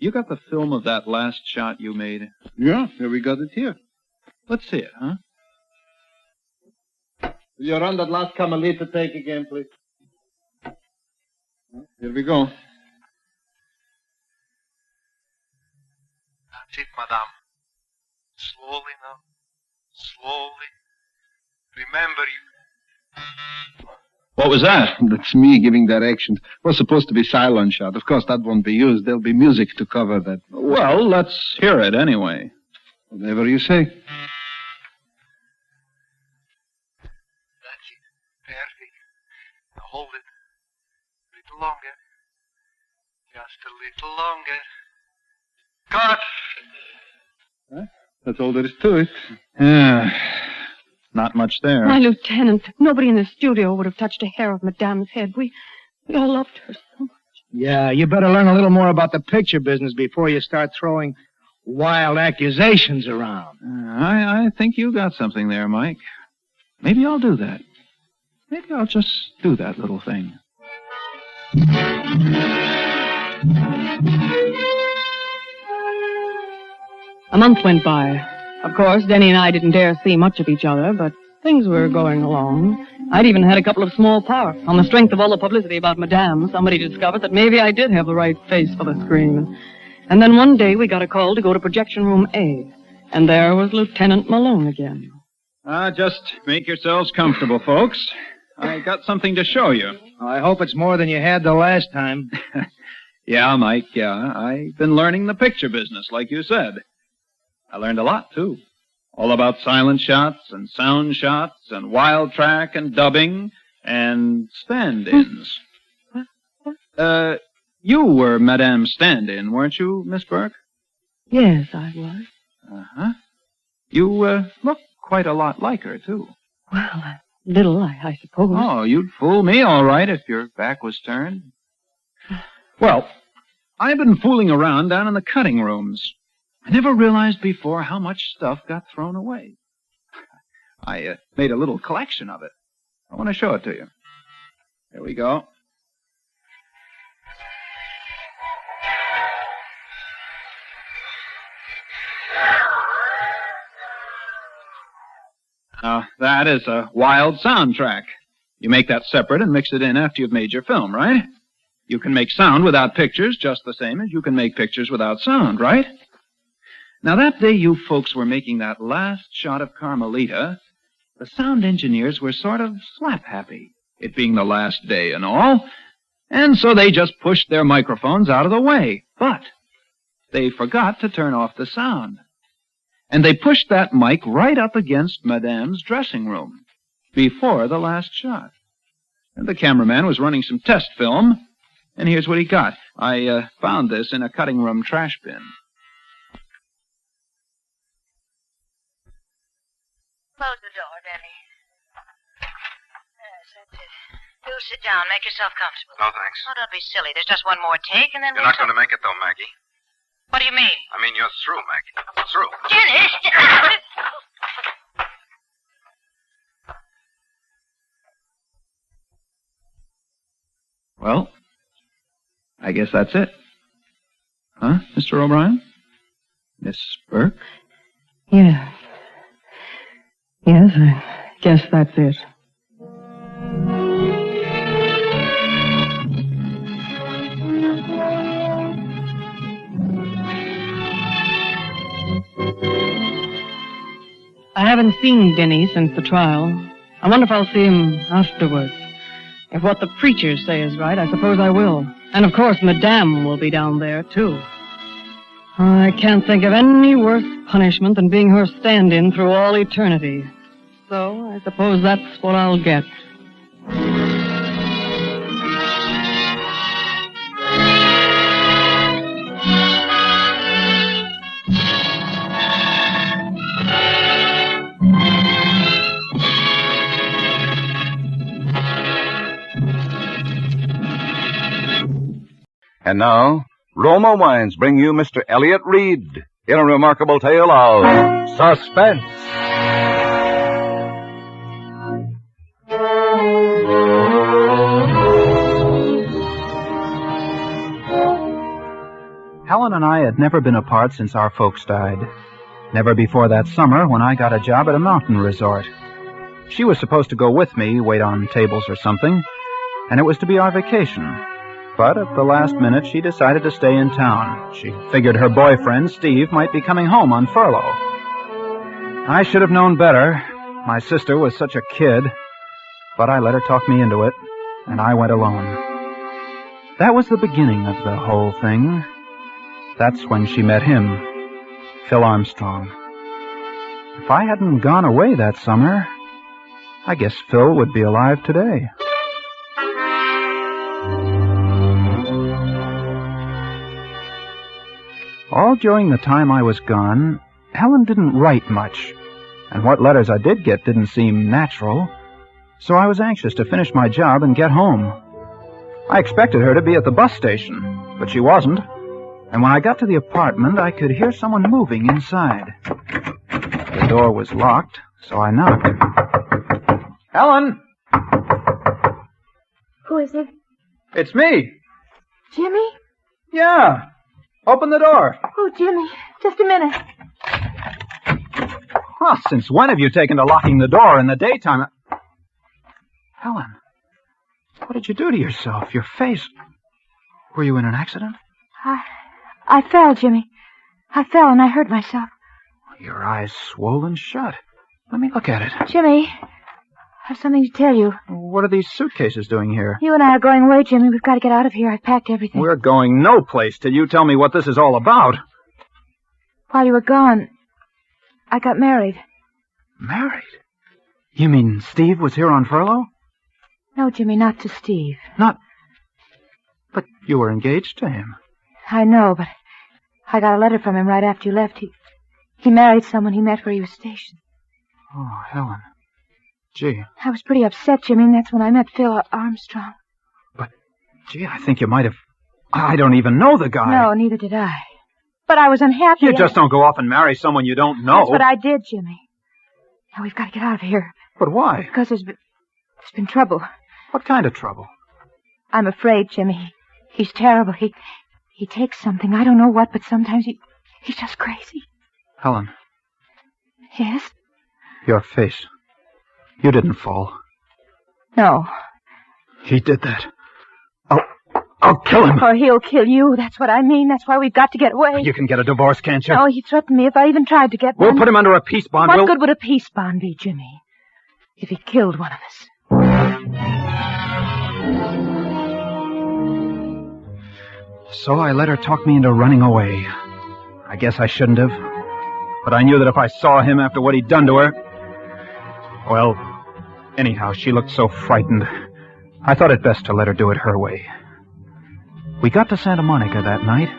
You got the film of that last shot you made? Yeah, we got it here. Let's see it, huh? Will you run that last Carmelita take again, please? Here we go. That's it, madame. Slowly now. Slowly. Remember you. What was that? That's me giving directions. It was supposed to be silent shot. Of course, that won't be used. There'll be music to cover that. Well, let's hear it anyway. Whatever you say. That's it. Perfect. Now hold it. A little longer. Just a little longer. Cut! Huh? That's all there is to it. Yeah. Not much there. My Lieutenant, nobody in the studio would have touched a hair of Madame's head. We all loved her so much. Yeah, you better learn a little more about the picture business before you start throwing wild accusations around. I think you got something there, Mike. Maybe I'll do that. Maybe I'll just do that little thing. A month went by. Of course, Denny and I didn't dare see much of each other, but things were going along. I'd even had a couple of small parts. On the strength of all the publicity about Madame, somebody discovered that maybe I did have the right face for the screen. And then one day we got a call to go to Projection Room A, and there was Lieutenant Malone again. Just make yourselves comfortable, folks. I got something to show you. I hope it's more than you had the last time. Yeah, Mike, yeah. I've been learning the picture business, like you said. I learned a lot, too. All about silent shots and sound shots and wild track and dubbing and stand-ins. You were Madame's stand-in, weren't you, Miss Burke? Yes, I was. Uh-huh. You look quite a lot like her, too. Well, a little, I suppose. Oh, you'd fool me all right if your back was turned. Well, I've been fooling around down in the cutting rooms. I never realized before how much stuff got thrown away. I made a little collection of it. I want to show it to you. Here we go. Now, that is a wild soundtrack. You make that separate and mix it in after you've made your film, right? You can make sound without pictures just the same as you can make pictures without sound, right? Now, that day you folks were making that last shot of Carmelita, the sound engineers were sort of slap-happy, it being the last day and all, and so they just pushed their microphones out of the way. But they forgot to turn off the sound. And they pushed that mic right up against Madame's dressing room before the last shot. And the cameraman was running some test film, and here's what he got. I found this in a cutting room trash bin. Close the door, Denny. Yes, that's it. Do sit down. Make yourself comfortable. No, thanks. Oh, don't be silly. There's just one more take, and then You're not going to make it, though, Maggie. What do you mean? I mean, you're through, Maggie. Through. Dennis! Well, I guess that's it. Huh, Mr. O'Brien? Miss Burke? Yes. Yes, I guess that's it. I haven't seen Denny since the trial. I wonder if I'll see him afterwards. If what the preachers say is right, I suppose I will. And of course, Madame will be down there, too. I can't think of any worse punishment than being her stand-in through all eternity. So I suppose that's what I'll get. And now, Roma Wines bring you Mr. Elliot Reed in a remarkable tale of suspense. Helen and I had never been apart since our folks died. Never before that summer when I got a job at a mountain resort. She was supposed to go with me, wait on tables or something, and it was to be our vacation. But at the last minute, she decided to stay in town. She figured her boyfriend, Steve, might be coming home on furlough. I should have known better. My sister was such a kid. But I let her talk me into it, and I went alone. That was the beginning of the whole thing. That's when she met him, Phil Armstrong. If I hadn't gone away that summer, I guess Phil would be alive today. All during the time I was gone, Helen didn't write much, and what letters I did get didn't seem natural, so I was anxious to finish my job and get home. I expected her to be at the bus station, but she wasn't, and when I got to the apartment, I could hear someone moving inside. The door was locked, so I knocked. Helen! Who is it? It's me! Jimmy? Yeah! Open the door. Oh, Jimmy, just a minute. Well, since when have you taken to locking the door in the daytime? Helen, what did you do to yourself? Your face. Were you in an accident? I fell, Jimmy. I fell and I hurt myself. Your eyes swollen shut. Let me look at it. Jimmy, I have something to tell you. What are these suitcases doing here? You and I are going away, Jimmy. We've got to get out of here. I've packed everything. We're going no place till you tell me what this is all about. While you were gone, I got married. Married? You mean Steve was here on furlough? No, Jimmy, not to Steve. Not... But you were engaged to him. I know, but I got a letter from him right after you left. He married someone he met where he was stationed. Oh, Helen. Gee. I was pretty upset, Jimmy, and that's when I met Phil Armstrong. But, gee, I think you might have... I don't even know the guy. No, neither did I. But I was unhappy. You just don't go off and marry someone you don't know. That's what I did, Jimmy. Now we've got to get out of here. But why? Because there's been trouble. What kind of trouble? I'm afraid, Jimmy. He's terrible. He takes something. I don't know what, but sometimes he's just crazy. Helen. Yes? Your face. You didn't fall. No. He did that. I'll kill him. Or he'll kill you. That's what I mean. That's why we've got to get away. You can get a divorce, can't you? No, he threatened me if I even tried to get one. We'll put him under a peace bond. What good would a peace bond be, Jimmy? If he killed one of us. So I let her talk me into running away. I guess I shouldn't have. But I knew that if I saw him after what he'd done to her... Well, anyhow, she looked so frightened. I thought it best to let her do it her way. We got to Santa Monica that night,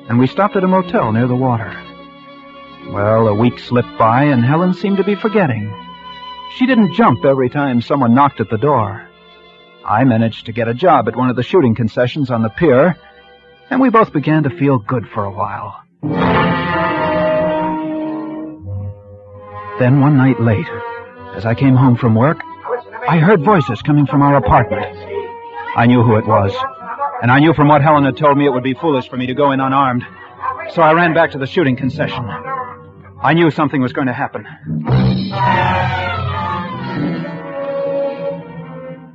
and we stopped at a motel near the water. Well, a week slipped by, and Helen seemed to be forgetting. She didn't jump every time someone knocked at the door. I managed to get a job at one of the shooting concessions on the pier, and we both began to feel good for a while. Then one night late, as I came home from work, I heard voices coming from our apartment. I knew who it was, and I knew from what Helen had told me it would be foolish for me to go in unarmed. So I ran back to the shooting concession. I knew something was going to happen.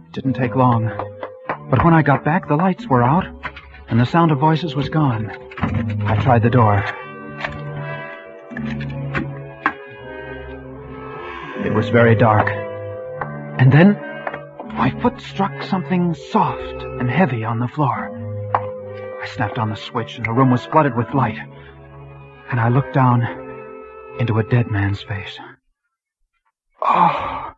It didn't take long, but when I got back, the lights were out, and the sound of voices was gone. I tried the door. It was very dark. And then, My foot struck something soft and heavy on the floor. I snapped on the switch, and the room was flooded with light. And I looked down into a dead man's face. Oh!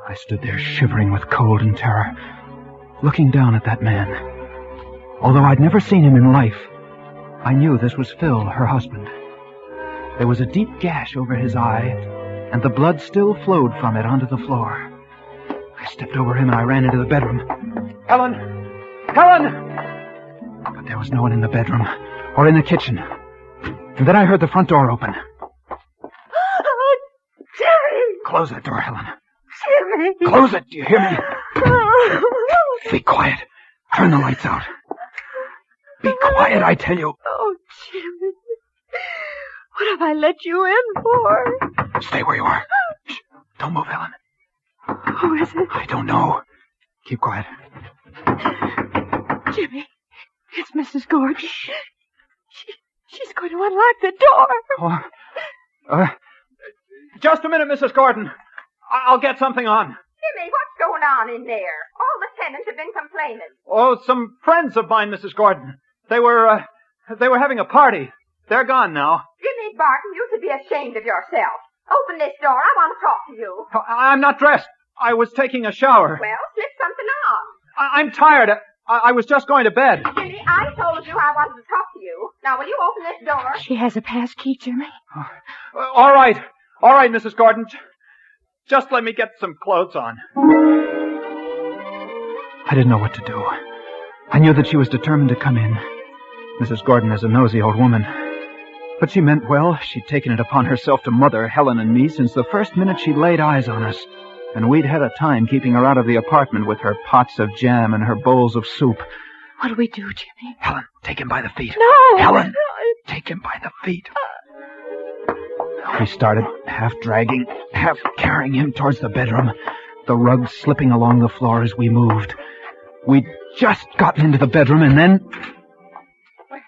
I stood there shivering with cold and terror, looking down at that man. Although I'd never seen him in life, I knew this was Phil, her husband. There was a deep gash over his eye, and the blood still flowed from it onto the floor. I stepped over him and I ran into the bedroom. Helen! Helen! But there was no one in the bedroom or in the kitchen. And then I heard the front door open. Oh, Jerry! Close that door, Helen. Jimmy! Close it, do you hear me? Be quiet. Turn the lights out. Be quiet, I tell you. Oh, Jimmy. What have I let you in for? Stay where you are. Shh. Don't move, Helen. Who is it? I don't know. Keep quiet. Jimmy, it's Mrs. Gordon. She's going to unlock the door. Oh, just a minute, Mrs. Gordon. I'll get something on. Jimmy, what's going on in there? All the tenants have been complaining. Oh, some friends of mine, Mrs. Gordon. They were having a party. They're gone now. Jimmy Barton, you should be ashamed of yourself. Open this door. I want to talk to you. I'm not dressed. I was taking a shower. Well, slip something on. I'm tired. I was just going to bed. Jimmy, I told you I wanted to talk to you. Now, will you open this door? She has a pass key, Jimmy. All right. All right, Mrs. Gordon. Just let me get some clothes on. I didn't know what to do. I knew that she was determined to come in. Mrs. Gordon is a nosy old woman. But she meant well. She'd taken it upon herself to mother Helen and me since the first minute she laid eyes on us. And we'd had a time keeping her out of the apartment with her pots of jam and her bowls of soup. What do we do, Jimmy? Helen, take him by the feet. No! Helen, take him by the feet. We started, half dragging, half carrying him towards the bedroom, the rug slipping along the floor as we moved. We'd just gotten into the bedroom, and then... Well,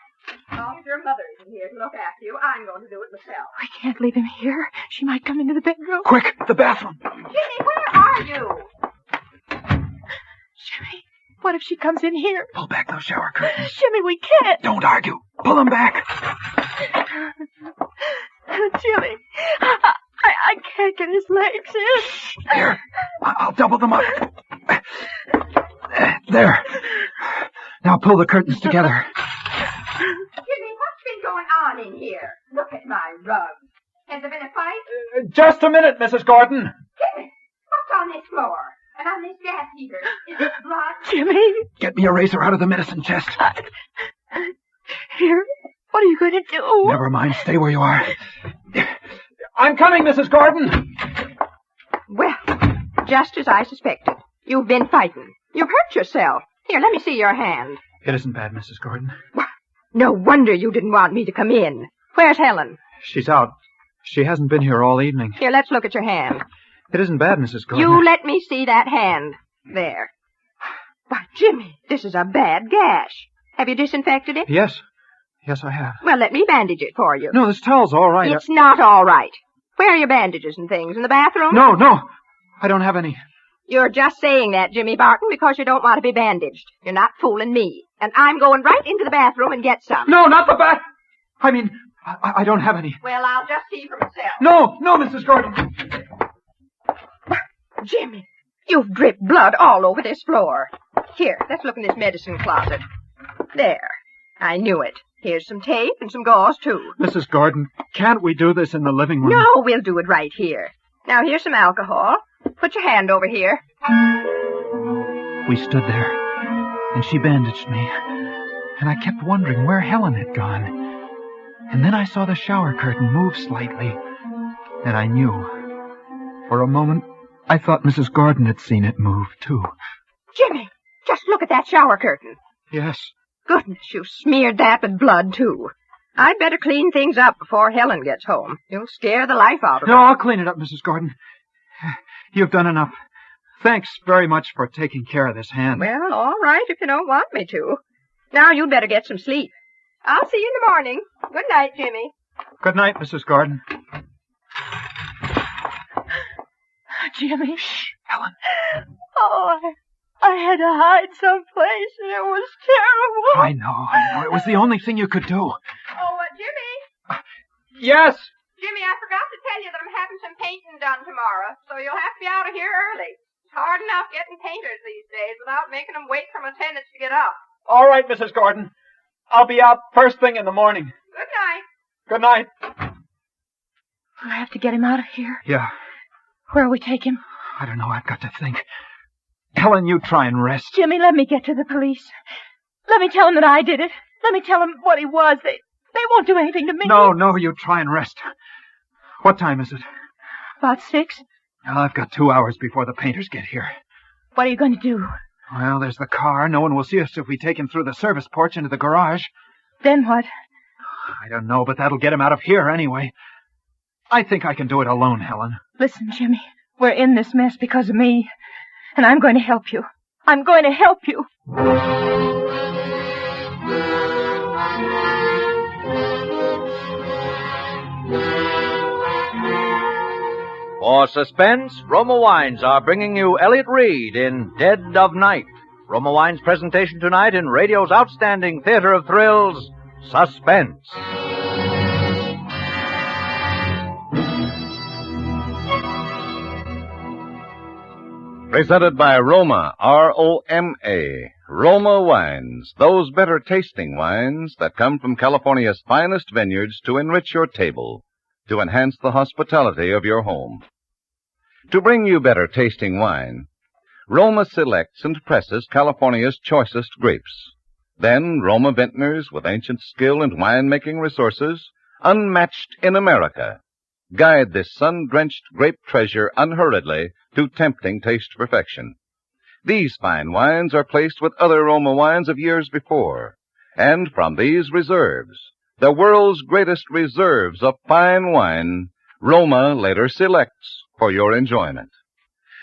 as long as your mother isn't here to look after you, I'm going to do it myself. We can't leave him here. She might come into the bedroom. Quick, the bathroom. Jimmy, where are you? Jimmy, what if she comes in here? Pull back those shower curtains. Jimmy, we can't. Don't argue. Pull them back. Jimmy, I can't get his legs in. Here, I'll double them up. There. Now pull the curtains together. Jimmy, what's been going on in here? Look at my rug. Has there been a fight? Just a minute, Mrs. Gordon. Jimmy, what's on this floor? And on this gas heater? Is it blood? Jimmy! Get me a razor out of the medicine chest. Here, what are you going to do? Never mind, stay where you are. I'm coming, Mrs. Gordon. Well, just as I suspected. You've been fighting. You've hurt yourself. Here, let me see your hand. It isn't bad, Mrs. Gordon. No wonder you didn't want me to come in. Where's Helen? She's out. She hasn't been here all evening. Here, let's look at your hand. It isn't bad, Mrs. Gordon. You let me see that hand. There. Why, Jimmy, this is a bad gash. Have you disinfected it? Yes. Yes, I have. Well, let me bandage it for you. No, this towel's all right. It's not all right. Where are your bandages and things? In the bathroom? No. I don't have any. You're just saying that, Jimmy Barton, because you don't want to be bandaged. You're not fooling me. And I'm going right into the bathroom and get some. No, not the bath. I mean, I don't have any. Well, I'll just see for myself. No, Mrs. Gordon. Jimmy, you've dripped blood all over this floor. Here, let's look in this medicine closet. There. I knew it. Here's some tape and some gauze, too. Mrs. Gordon, can't we do this in the living room? No, we'll do it right here. Now, here's some alcohol. Put your hand over here. We stood there, and she bandaged me. And I kept wondering where Helen had gone. And then I saw the shower curtain move slightly. And I knew. For a moment, I thought Mrs. Gordon had seen it move, too. Jimmy, just look at that shower curtain. Yes. Goodness, you smeared that with blood, too. I'd better clean things up before Helen gets home. You'll scare the life out of her. No, I'll clean it up, Mrs. Gordon. You've done enough. Thanks very much for taking care of this hand. Well, all right, if you don't want me to. Now you'd better get some sleep. I'll see you in the morning. Good night, Jimmy. Good night, Mrs. Gordon. Jimmy. Shh. Helen. Oh, I had to hide someplace, and it was terrible. I know. It was the only thing you could do. Oh, Jimmy. Yes? Jimmy, I forgot to tell you that I'm having some painting done tomorrow, so you'll have to be out of here early. It's hard enough getting painters these days without making them wait for my tenants to get up. All right, Mrs. Gordon. I'll be out first thing in the morning. Good night. Good night. I have to get him out of here. Yeah, Where'll we take him? I don't know. I've got to think. Helen, you try and rest. Jimmy, let me get to the police. Let me tell them that I did it. Let me tell them what he was. They won't do anything to me. No, you try and rest. What time is it? About 6. Well, I've got 2 hours before the painters get here. What are you going to do? Well, there's the car. No one will see us if we take him through the service porch into the garage. Then what? I don't know, but that'll get him out of here anyway. I think I can do it alone, Helen. Listen, Jimmy, we're in this mess because of me, and I'm going to help you. I'm going to help you. For Suspense, Roma Wines are bringing you Elliott Reed in Dead of Night. Roma Wines' presentation tonight in radio's outstanding theater of thrills, Suspense. Presented by Roma, R-O-M-A. Roma Wines, those better tasting wines that come from California's finest vineyards to enrich your table, to enhance the hospitality of your home. To bring you better tasting wine, Roma selects and presses California's choicest grapes. Then Roma vintners with ancient skill and winemaking resources, unmatched in America, guide this sun-drenched grape treasure unhurriedly to tempting taste perfection. These fine wines are placed with other Roma wines of years before, and from these reserves, the world's greatest reserves of fine wine, Roma later selects for your enjoyment.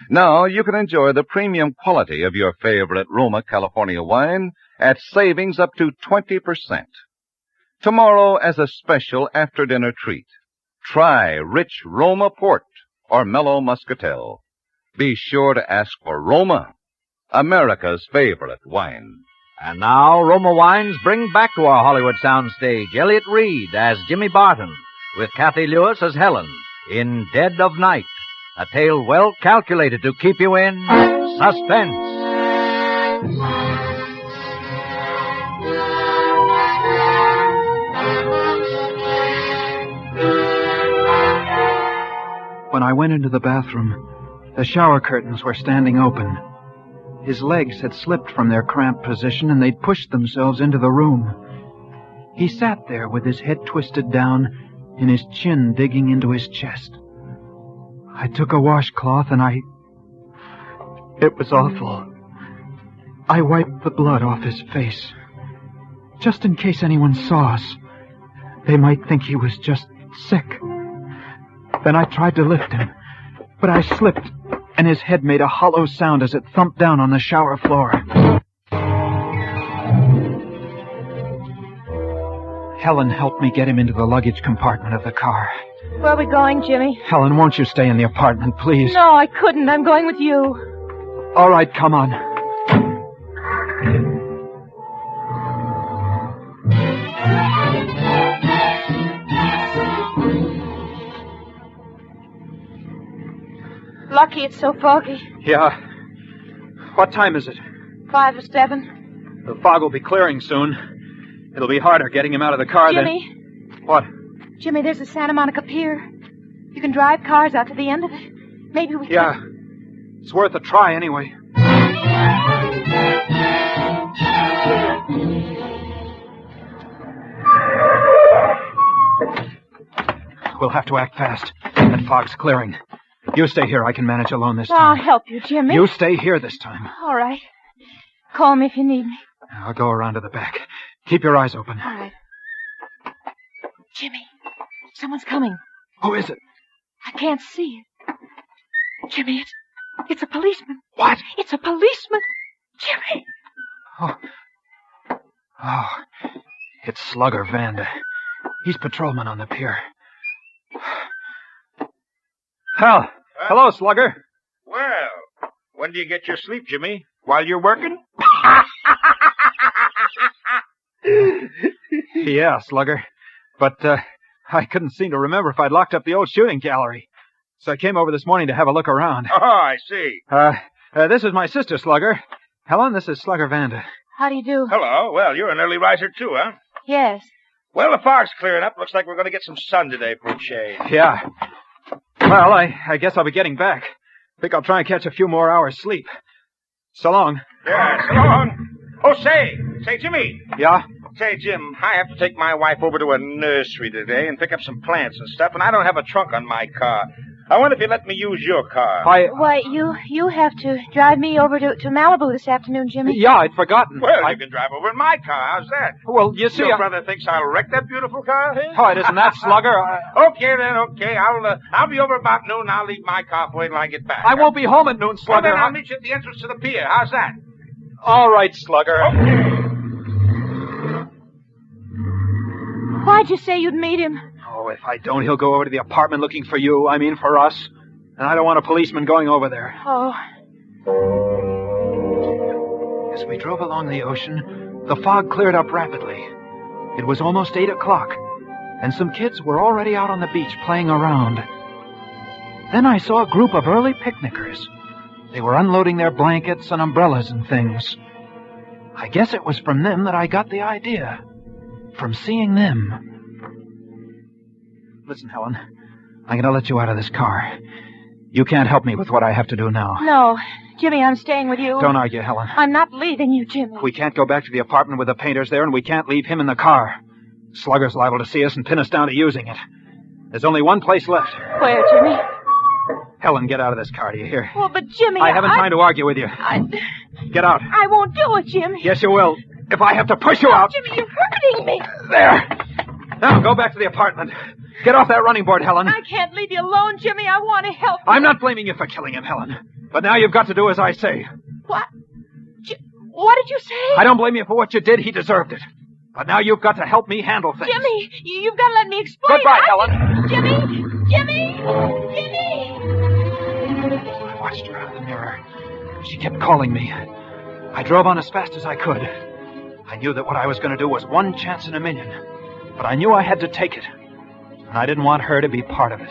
Now you can enjoy the premium quality of your favorite Roma California wine at savings up to 20%. Tomorrow, as a special after-dinner treat, try rich Roma port or mellow muscatel. Be sure to ask for Roma, America's favorite wine. And now, Roma Wines bring back to our Hollywood soundstage Elliott Reed as Jimmy Barton, with Kathy Lewis as Helen, in Dead of Night, a tale well calculated to keep you in suspense. When I went into the bathroom, the shower curtains were standing open. His legs had slipped from their cramped position, and they'd pushed themselves into the room. He sat there with his head twisted down and his chin digging into his chest. I took a washcloth and It was awful. I wiped the blood off his face. Just in case anyone saw us. They might think he was just sick. Then I tried to lift him, but I slipped, and his head made a hollow sound as it thumped down on the shower floor. Helen helped me get him into the luggage compartment of the car. Where are we going, Jimmy? Helen, won't you stay in the apartment, please? No, I couldn't. I'm going with you. All right, come on. Lucky it's so foggy. Yeah. What time is it? 5 to 7. The fog will be clearing soon. It'll be harder getting him out of the car Jimmy. than... What? Jimmy, there's a Santa Monica Pier. You can drive cars out to the end of it. Maybe we can... Yeah. It's worth a try anyway. We'll have to act fast. That fog's clearing. You stay here. I can manage alone this time. I'll help you, Jimmy. You stay here this time. All right. Call me if you need me. I'll go around to the back. Keep your eyes open. All right. Jimmy, someone's coming. Who is it? I can't see it. Jimmy, it's a policeman. What? It's a policeman. Jimmy! Oh, it's Slugger Vanda. He's patrolman on the pier. Hal. Hello, Slugger. Well, When do you get your sleep, Jimmy? While you're working? Yeah, Slugger. But, I couldn't seem to remember if I'd locked up the old shooting gallery. So I came over this morning to have a look around. Oh, I see. This is my sister, Slugger. Helen, this is Slugger Vanda. How do you do? Hello. Well, you're an early riser, too, huh? Yes. Well, the fog's clearing up. Looks like we're going to get some sun today for a change. Yeah. Well, I guess I'll be getting back. Think I'll try and catch a few more hours sleep. So long. Yeah, so long. Oh, say, Jimmy. Yeah? Say, Jim, I have to take my wife over to a nursery today and pick up some plants and stuff, and I don't have a trunk on my car. I wonder if you let me use your car. Why, you have to drive me over to Malibu this afternoon, Jimmy. Yeah, I'd forgotten. Well, you can drive over in my car. How's that? Well, you see... Your brother thinks I'll wreck that beautiful car here? Oh, it isn't that, Slugger. Okay, then, okay. I'll be over about noon. I'll leave my car for you till I get back. I won't be home at noon, Slugger. Well, then I'll meet you at the entrance to the pier. How's that? All right, Slugger. Okay. Why'd you say you'd meet him? Oh, if I don't, he'll go over to the apartment looking for you. I mean, for us. And I don't want a policeman going over there. Oh. As we drove along the ocean, the fog cleared up rapidly. It was almost 8 o'clock, and some kids were already out on the beach playing around. Then I saw a group of early picnickers. They were unloading their blankets and umbrellas and things. I guess it was from them that I got the idea. From seeing them. Listen, Helen, I'm going to let you out of this car. You can't help me with what I have to do now. No. Jimmy, I'm staying with you. Don't argue, Helen. I'm not leaving you, Jimmy. We can't go back to the apartment with the painters there, and we can't leave him in the car. Slugger's liable to see us and pin us down to using it. There's only one place left. Where, Jimmy? Helen, get out of this car, do you hear? Well, but Jimmy, I haven't time to argue with you. Get out. I won't do it, Jimmy. Yes, you will. If I have to push you out. Jimmy, you're hurting me. There. Now, go back to the apartment. Get off that running board, Helen. I can't leave you alone, Jimmy. I want to help you. I'm not blaming you for killing him, Helen. But now you've got to do as I say. What? What did you say? I don't blame you for what you did. He deserved it. But now you've got to help me handle things. Jimmy, you've got to let me explain. Goodbye, Helen. Jimmy! I watched her out of the mirror. She kept calling me. I drove on as fast as I could. I knew that what I was going to do was one chance in a million. But I knew I had to take it. And I didn't want her to be part of it.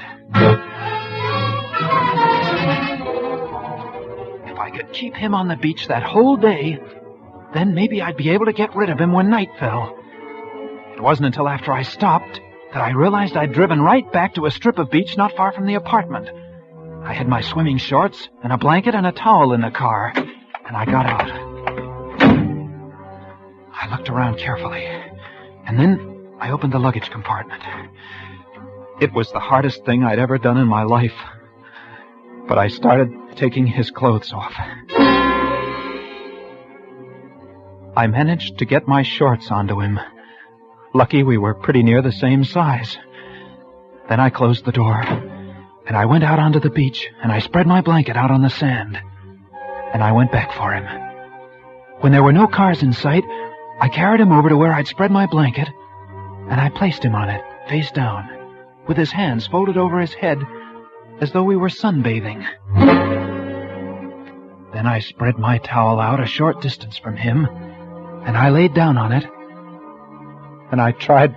If I could keep him on the beach that whole day, then maybe I'd be able to get rid of him when night fell. It wasn't until after I stopped that I realized I'd driven right back to a strip of beach not far from the apartment. I had my swimming shorts and a blanket and a towel in the car, and I got out. I looked around carefully, and then I opened the luggage compartment. It was the hardest thing I'd ever done in my life, but I started taking his clothes off. I managed to get my shorts onto him. Lucky we were pretty near the same size. Then I closed the door, and I went out onto the beach, and I spread my blanket out on the sand, and I went back for him. When there were no cars in sight, I carried him over to where I'd spread my blanket, and I placed him on it, face down, with his hands folded over his head, as though we were sunbathing. Then I spread my towel out a short distance from him, and I laid down on it, and I tried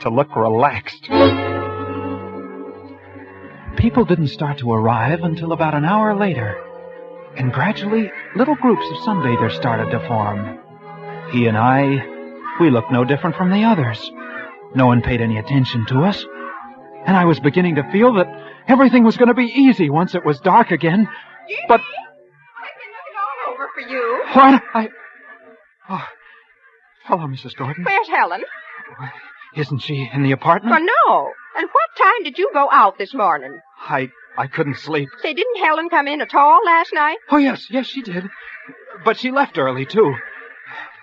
to look relaxed. People didn't start to arrive until about an hour later, and gradually little groups of sunbathers started to form. He and I, we looked no different from the others. No one paid any attention to us, and I was beginning to feel that everything was going to be easy once it was dark again. But... I've been looking all over for you. What? Oh, hello, Mrs. Gordon. Where's Helen? Isn't she in the apartment? Well, no. And what time did you go out this morning? I couldn't sleep. Say, didn't Helen come in at all last night? Oh, yes, she did. But she left early, too.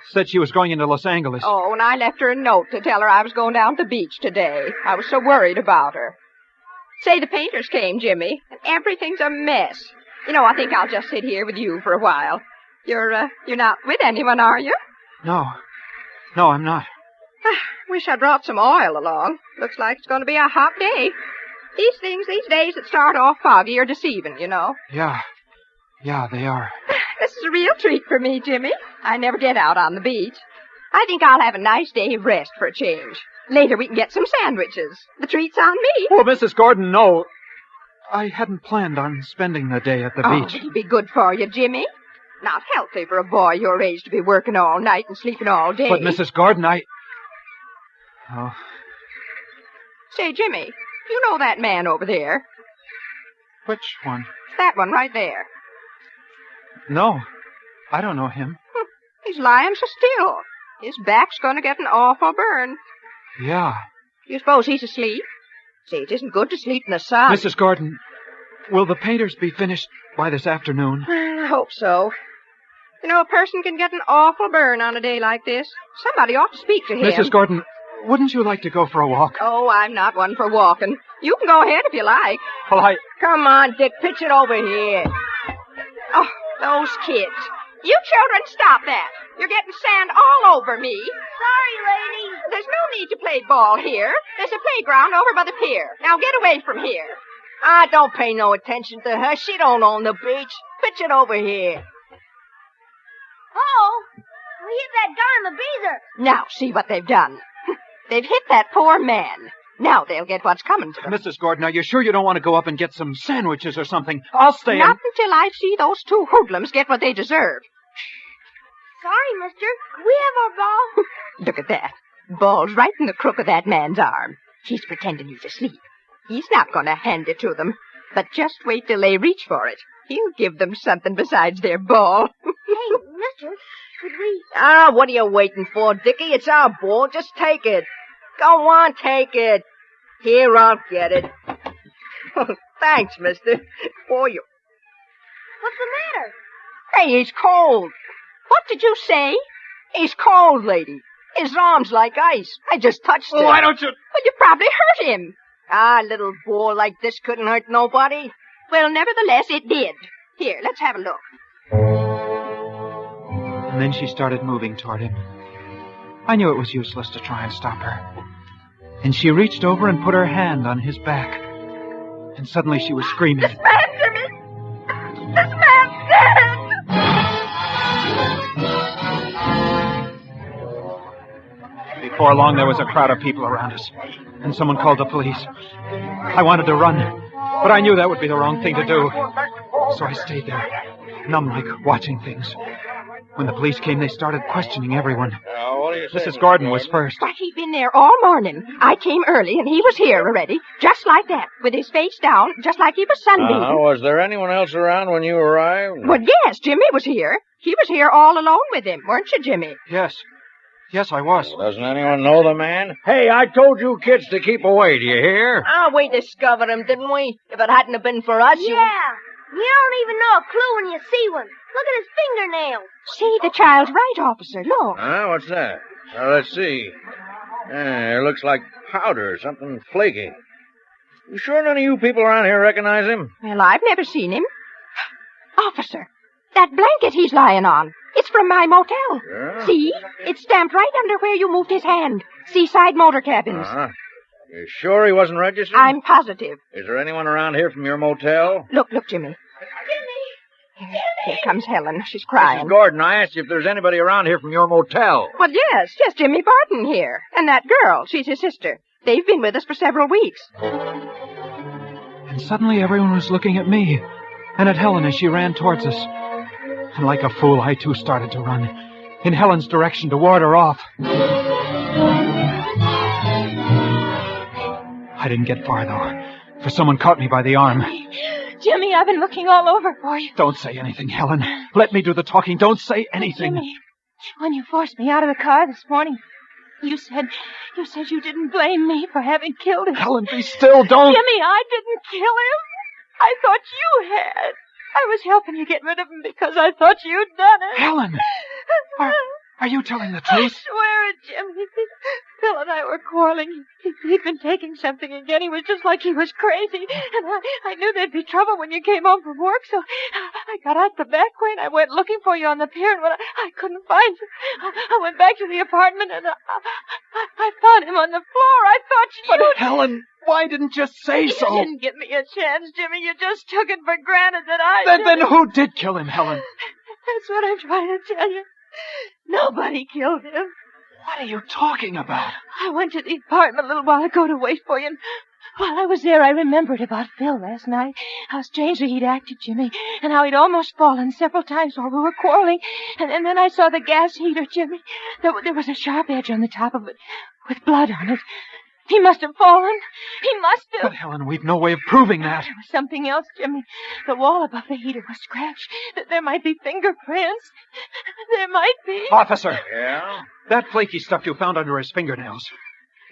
Said she was going into Los Angeles. Oh, and I left her a note to tell her I was going down to the beach today. I was so worried about her. Say, the painters came, Jimmy, and everything's a mess. You know, I think I'll just sit here with you for a while. You're not with anyone, are you? No, I'm not. Wish I brought some oil along. Looks like it's going to be a hot day. These days that start off foggy are deceiving, you know. Yeah, Yeah, they are. This is a real treat for me, Jimmy. I never get out on the beach. I think I'll have a nice day of rest for a change. Later we can get some sandwiches. The treat's on me. Oh, Mrs. Gordon, no. I hadn't planned on spending the day at the beach. It'll be good for you, Jimmy. Not healthy for a boy your age to be working all night and sleeping all day. But, Mrs. Gordon, Oh. Say, Jimmy, you know that man over there? Which one? That one right there. No, I don't know him. He's lying so still. His back's going to get an awful burn. Yeah. You suppose he's asleep? Say, it isn't good to sleep in the sun. Mrs. Gordon, will the painters be finished by this afternoon? I hope so. You know, a person can get an awful burn on a day like this. Somebody ought to speak to him. Mrs. Gordon, wouldn't you like to go for a walk? Oh, I'm not one for walking. You can go ahead if you like. Well, Come on, Dick, pitch it over here. Oh, those kids. You children, stop that. You're getting sand all over me. Sorry, lady. There's no need to play ball here. There's a playground over by the pier. Now get away from here. Don't pay no attention to her. She don't own the beach. Pitch it over here. Oh, we hit that guy in the beezer. Now see what they've done. They've hit that poor man. Now they'll get what's coming to them. Mrs. Gordon, are you sure you don't want to go up and get some sandwiches or something? I'll stay Not until I see those two hoodlums get what they deserve. Sorry, mister. Can we have our ball? Look at that. Ball's right in the crook of that man's arm. He's pretending he's asleep. He's not going to hand it to them. But just wait till they reach for it. He'll give them something besides their ball. Hey, mister, could we... What are you waiting for, Dickie? It's our ball. Just take it. Go on, take it. Here, I'll get it. Thanks, mister. For you. What's the matter? Hey, he's cold. What did you say? He's cold, lady. His arm's like ice. I just touched him. Why don't you... Well, you probably hurt him. A little ball like this couldn't hurt nobody. Well, nevertheless, it did. Here, let's have a look. And then she started moving toward him. I knew it was useless to try and stop her. And she reached over and put her hand on his back. And suddenly she was screaming. This man, Jimmy! This man's dead! Before long, there was a crowd of people around us. And someone called the police. I wanted to run, but I knew that would be the wrong thing to do. So I stayed there, numb-like, watching things. When the police came, they started questioning everyone. Mrs. Gordon was first. But he'd been there all morning. I came early, and he was here already, just like that, with his face down, just like he was sunbathing. Was there anyone else around when you arrived? Well, yes, Jimmy was here. He was here all alone with him, weren't you, Jimmy? Yes. Yes, I was. Doesn't anyone know the man? Hey, I told you kids to keep away, do you hear? We discovered him, didn't we? If it hadn't have been for us, Yeah. You don't even know a clue when you see one. Look at his fingernails. See, the child's right, officer. Look. What's that? Let's see. It looks like powder, something flaky. You sure none of you people around here recognize him? Well, I've never seen him. Officer, that blanket he's lying on, it's from my motel. Yeah? See? It's stamped right under where you moved his hand. Seaside Motor Cabins. You sure he wasn't registered? I'm positive. Is there anyone around here from your motel? Look, Jimmy. Here comes Helen. She's crying. Mrs. Gordon, I asked you if there's anybody around here from your motel. Well, yes, Jimmy Barton here. And that girl, she's his sister. They've been with us for several weeks. And suddenly everyone was looking at me and at Helen as she ran towards us. And like a fool, I too started to run in Helen's direction to ward her off. I didn't get far, though, for someone caught me by the arm. Jimmy, I've been looking all over for you. Don't say anything, Helen. Let me do the talking. Don't say anything. Jimmy, when you forced me out of the car this morning, you said you didn't blame me for having killed him. Helen, be still. Don't. Jimmy, I didn't kill him. I thought you had. I was helping you get rid of him because I thought you'd done it. Helen! Are you telling the truth? I swear it, Jimmy. Phil and I were quarreling. He'd been taking something again. He was just like he was crazy. And I knew there'd be trouble when you came home from work, so I got out the back way and I went looking for you on the pier, and when I couldn't find you, I went back to the apartment and I found him on the floor. I thought you... But, Helen, why didn't you say so? You didn't give me a chance, Jimmy. You just took it for granted that I... Then who did kill him, Helen? That's what I'm trying to tell you. Nobody killed him. What are you talking about? I went to the apartment a little while ago to wait for you, and while I was there, I remembered about Phil last night. How strangely he'd acted, Jimmy, and how he'd almost fallen several times while we were quarreling. And then I saw the gas heater, Jimmy. There was a sharp edge on the top of it with blood on it. He must have fallen. He must have. But, Helen, we've no way of proving that. There was something else, Jimmy. The wall above the heater was scratched. There might be fingerprints. There might be. Officer. Yeah? That flaky stuff you found under his fingernails.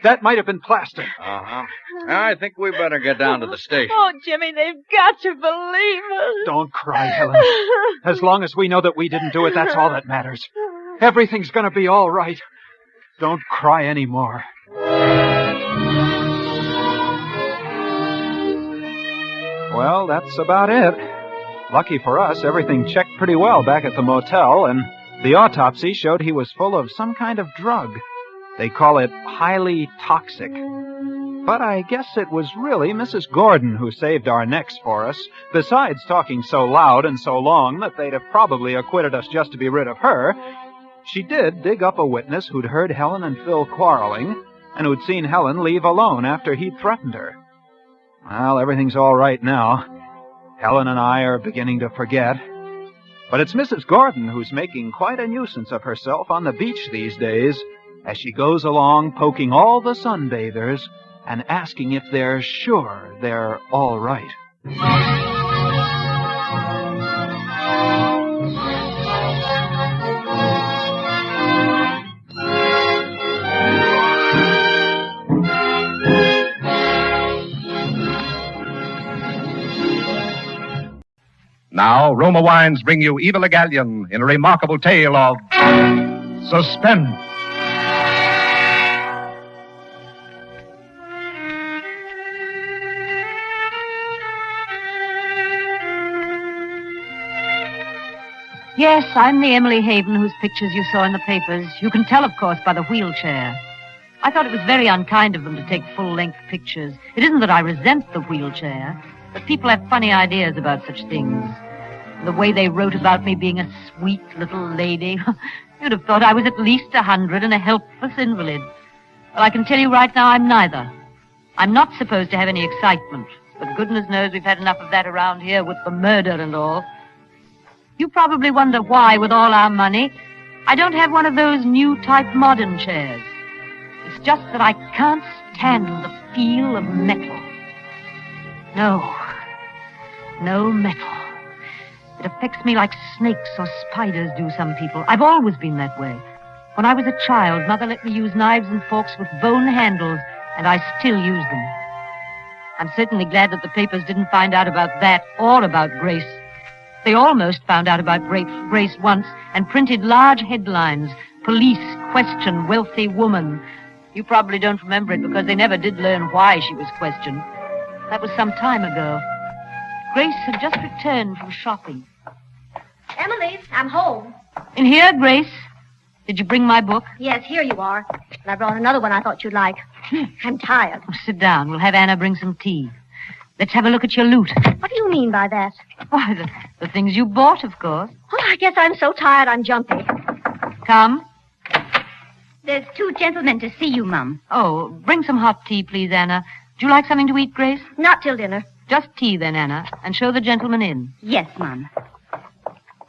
That might have been plaster. Uh-huh. I think we better get down to the station. Oh, Jimmy, they've got to believe us. Don't cry, Helen. As long as we know that we didn't do it, that's all that matters. Everything's going to be all right. Don't cry anymore. Well, that's about it. Lucky for us, everything checked pretty well back at the motel, and the autopsy showed he was full of some kind of drug. They call it highly toxic. But I guess it was really Mrs. Gordon who saved our necks for us, besides talking so loud and so long that they'd have probably acquitted us just to be rid of her. She did dig up a witness who'd heard Helen and Phil quarreling, and who'd seen Helen leave alone after he'd threatened her. Well, everything's all right now. Helen and I are beginning to forget. But it's Mrs. Gordon who's making quite a nuisance of herself on the beach these days, as she goes along poking all the sunbathers and asking if they're sure they're all right. Now, Roma Wines bring you Eva Le Gallion in a remarkable tale of suspense. Yes, I'm the Emily Haven whose pictures you saw in the papers. You can tell, of course, by the wheelchair. I thought it was very unkind of them to take full-length pictures. It isn't that I resent the wheelchair, but people have funny ideas about such things. The way they wrote about me being a sweet little lady. You'd have thought I was at least 100 and a helpless invalid. Well, I can tell you right now I'm neither. I'm not supposed to have any excitement, but goodness knows we've had enough of that around here with the murder and all. You probably wonder why, with all our money, I don't have one of those new type modern chairs. It's just that I can't stand the feel of metal. No metal. It affects me like snakes or spiders do some people. I've always been that way. When I was a child, Mother let me use knives and forks with bone handles, and I still use them. I'm certainly glad that the papers didn't find out about that or about Grace. They almost found out about Grace once and printed large headlines. Police question wealthy woman. You probably don't remember it because they never did learn why she was questioned. That was some time ago. Grace had just returned from shopping. Emily, I'm home. In here, Grace. Did you bring my book? Yes, here you are. And I brought another one I thought you'd like. I'm tired. Oh, sit down. We'll have Anna bring some tea. Let's have a look at your loot. What do you mean by that? Why, the things you bought, of course. Oh, I guess I'm so tired I'm jumpy. Come. There's two gentlemen to see you, Mum. Oh, bring some hot tea, please, Anna. Do you like something to eat, Grace? Not till dinner. Just tea, then, Anna, and show the gentleman in. Yes, Mum.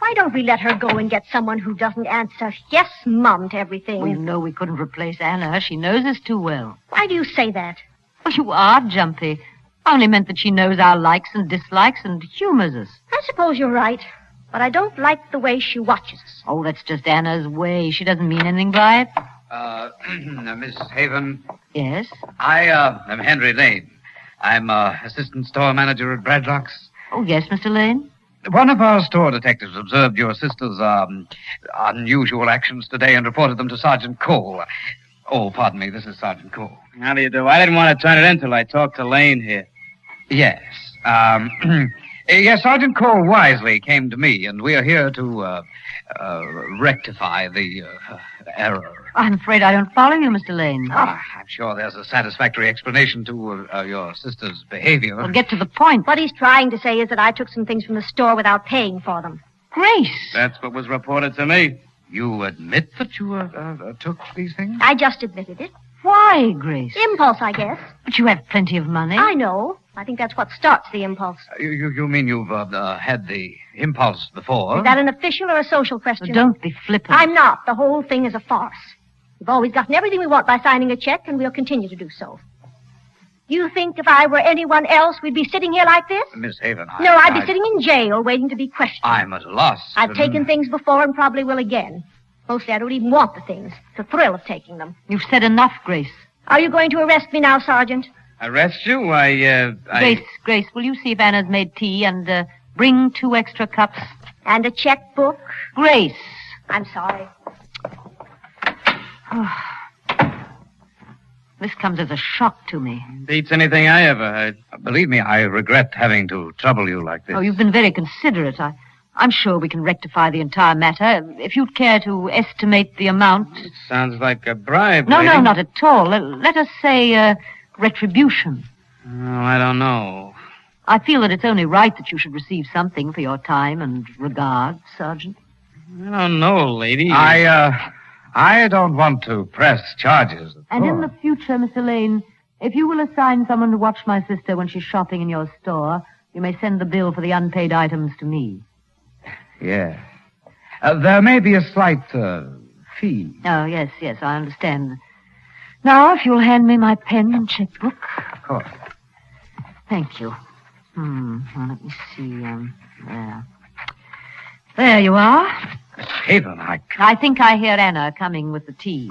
Why don't we let her go and get someone who doesn't answer yes, Mum, to everything? Well, you know we couldn't replace Anna. She knows us too well. Why do you say that? Oh, you are jumpy. I only meant that she knows our likes and dislikes and humors us. I suppose you're right, but I don't like the way she watches us. Oh, that's just Anna's way. She doesn't mean anything by it. Miss Haven? Yes? I am Henry Lane. I'm assistant store manager at Bradlock's. Oh, yes, Mr. Lane? One of our store detectives observed your sister's, unusual actions today and reported them to Sergeant Cole. Oh, pardon me, this is Sergeant Cole. How do you do? I didn't want to turn it in till I talked to Lane here. Yes. Yes, Sergeant Cole wisely came to me, and we are here to, rectify the, error. I'm afraid I don't follow you, Mr. Lane. I'm sure there's a satisfactory explanation to your sister's behavior. Well, get to the point. What he's trying to say is that I took some things from the store without paying for them. Grace! That's what was reported to me. You admit that you took these things? I just admitted it. Why, Grace? Impulse, I guess. But you have plenty of money. I know. I think that's what starts the impulse. You mean you've had the impulse before? Is that an official or a social question? Well, don't be flippant. I'm not. The whole thing is a farce. We've always gotten everything we want by signing a check, and we'll continue to do so. You think if I were anyone else, we'd be sitting here like this? Miss Haven, No, I'd be sitting in jail waiting to be questioned. I'm at a loss. I've taken things before and probably will again. Mostly I don't even want the things. It's the thrill of taking them. You've said enough, Grace. Are you going to arrest me now, Sergeant? Arrest you? Grace, will you see if Anna's made tea and bring 2 extra cups? And a checkbook? Grace. I'm sorry. This comes as a shock to me. Beats anything I ever heard. Believe me, I regret having to trouble you like this. Oh, you've been very considerate. I'm sure we can rectify the entire matter. If you'd care to estimate the amount. It sounds like a bribe. No, lady. no, not at all. Let us say retribution. Oh, I don't know. I feel that it's only right that you should receive something for your time and regard, Sergeant. I don't know, lady. I don't want to press charges. And in the future, Mr. Lane, if you will assign someone to watch my sister when she's shopping in your store, you may send the bill for the unpaid items to me. Yes. There may be a slight fee. Oh, yes, I understand. Now, if you'll hand me my pen and checkbook. Of course. Thank you. Well, let me see. There. There you are. Miss Haven, I think I hear Anna coming with the tea.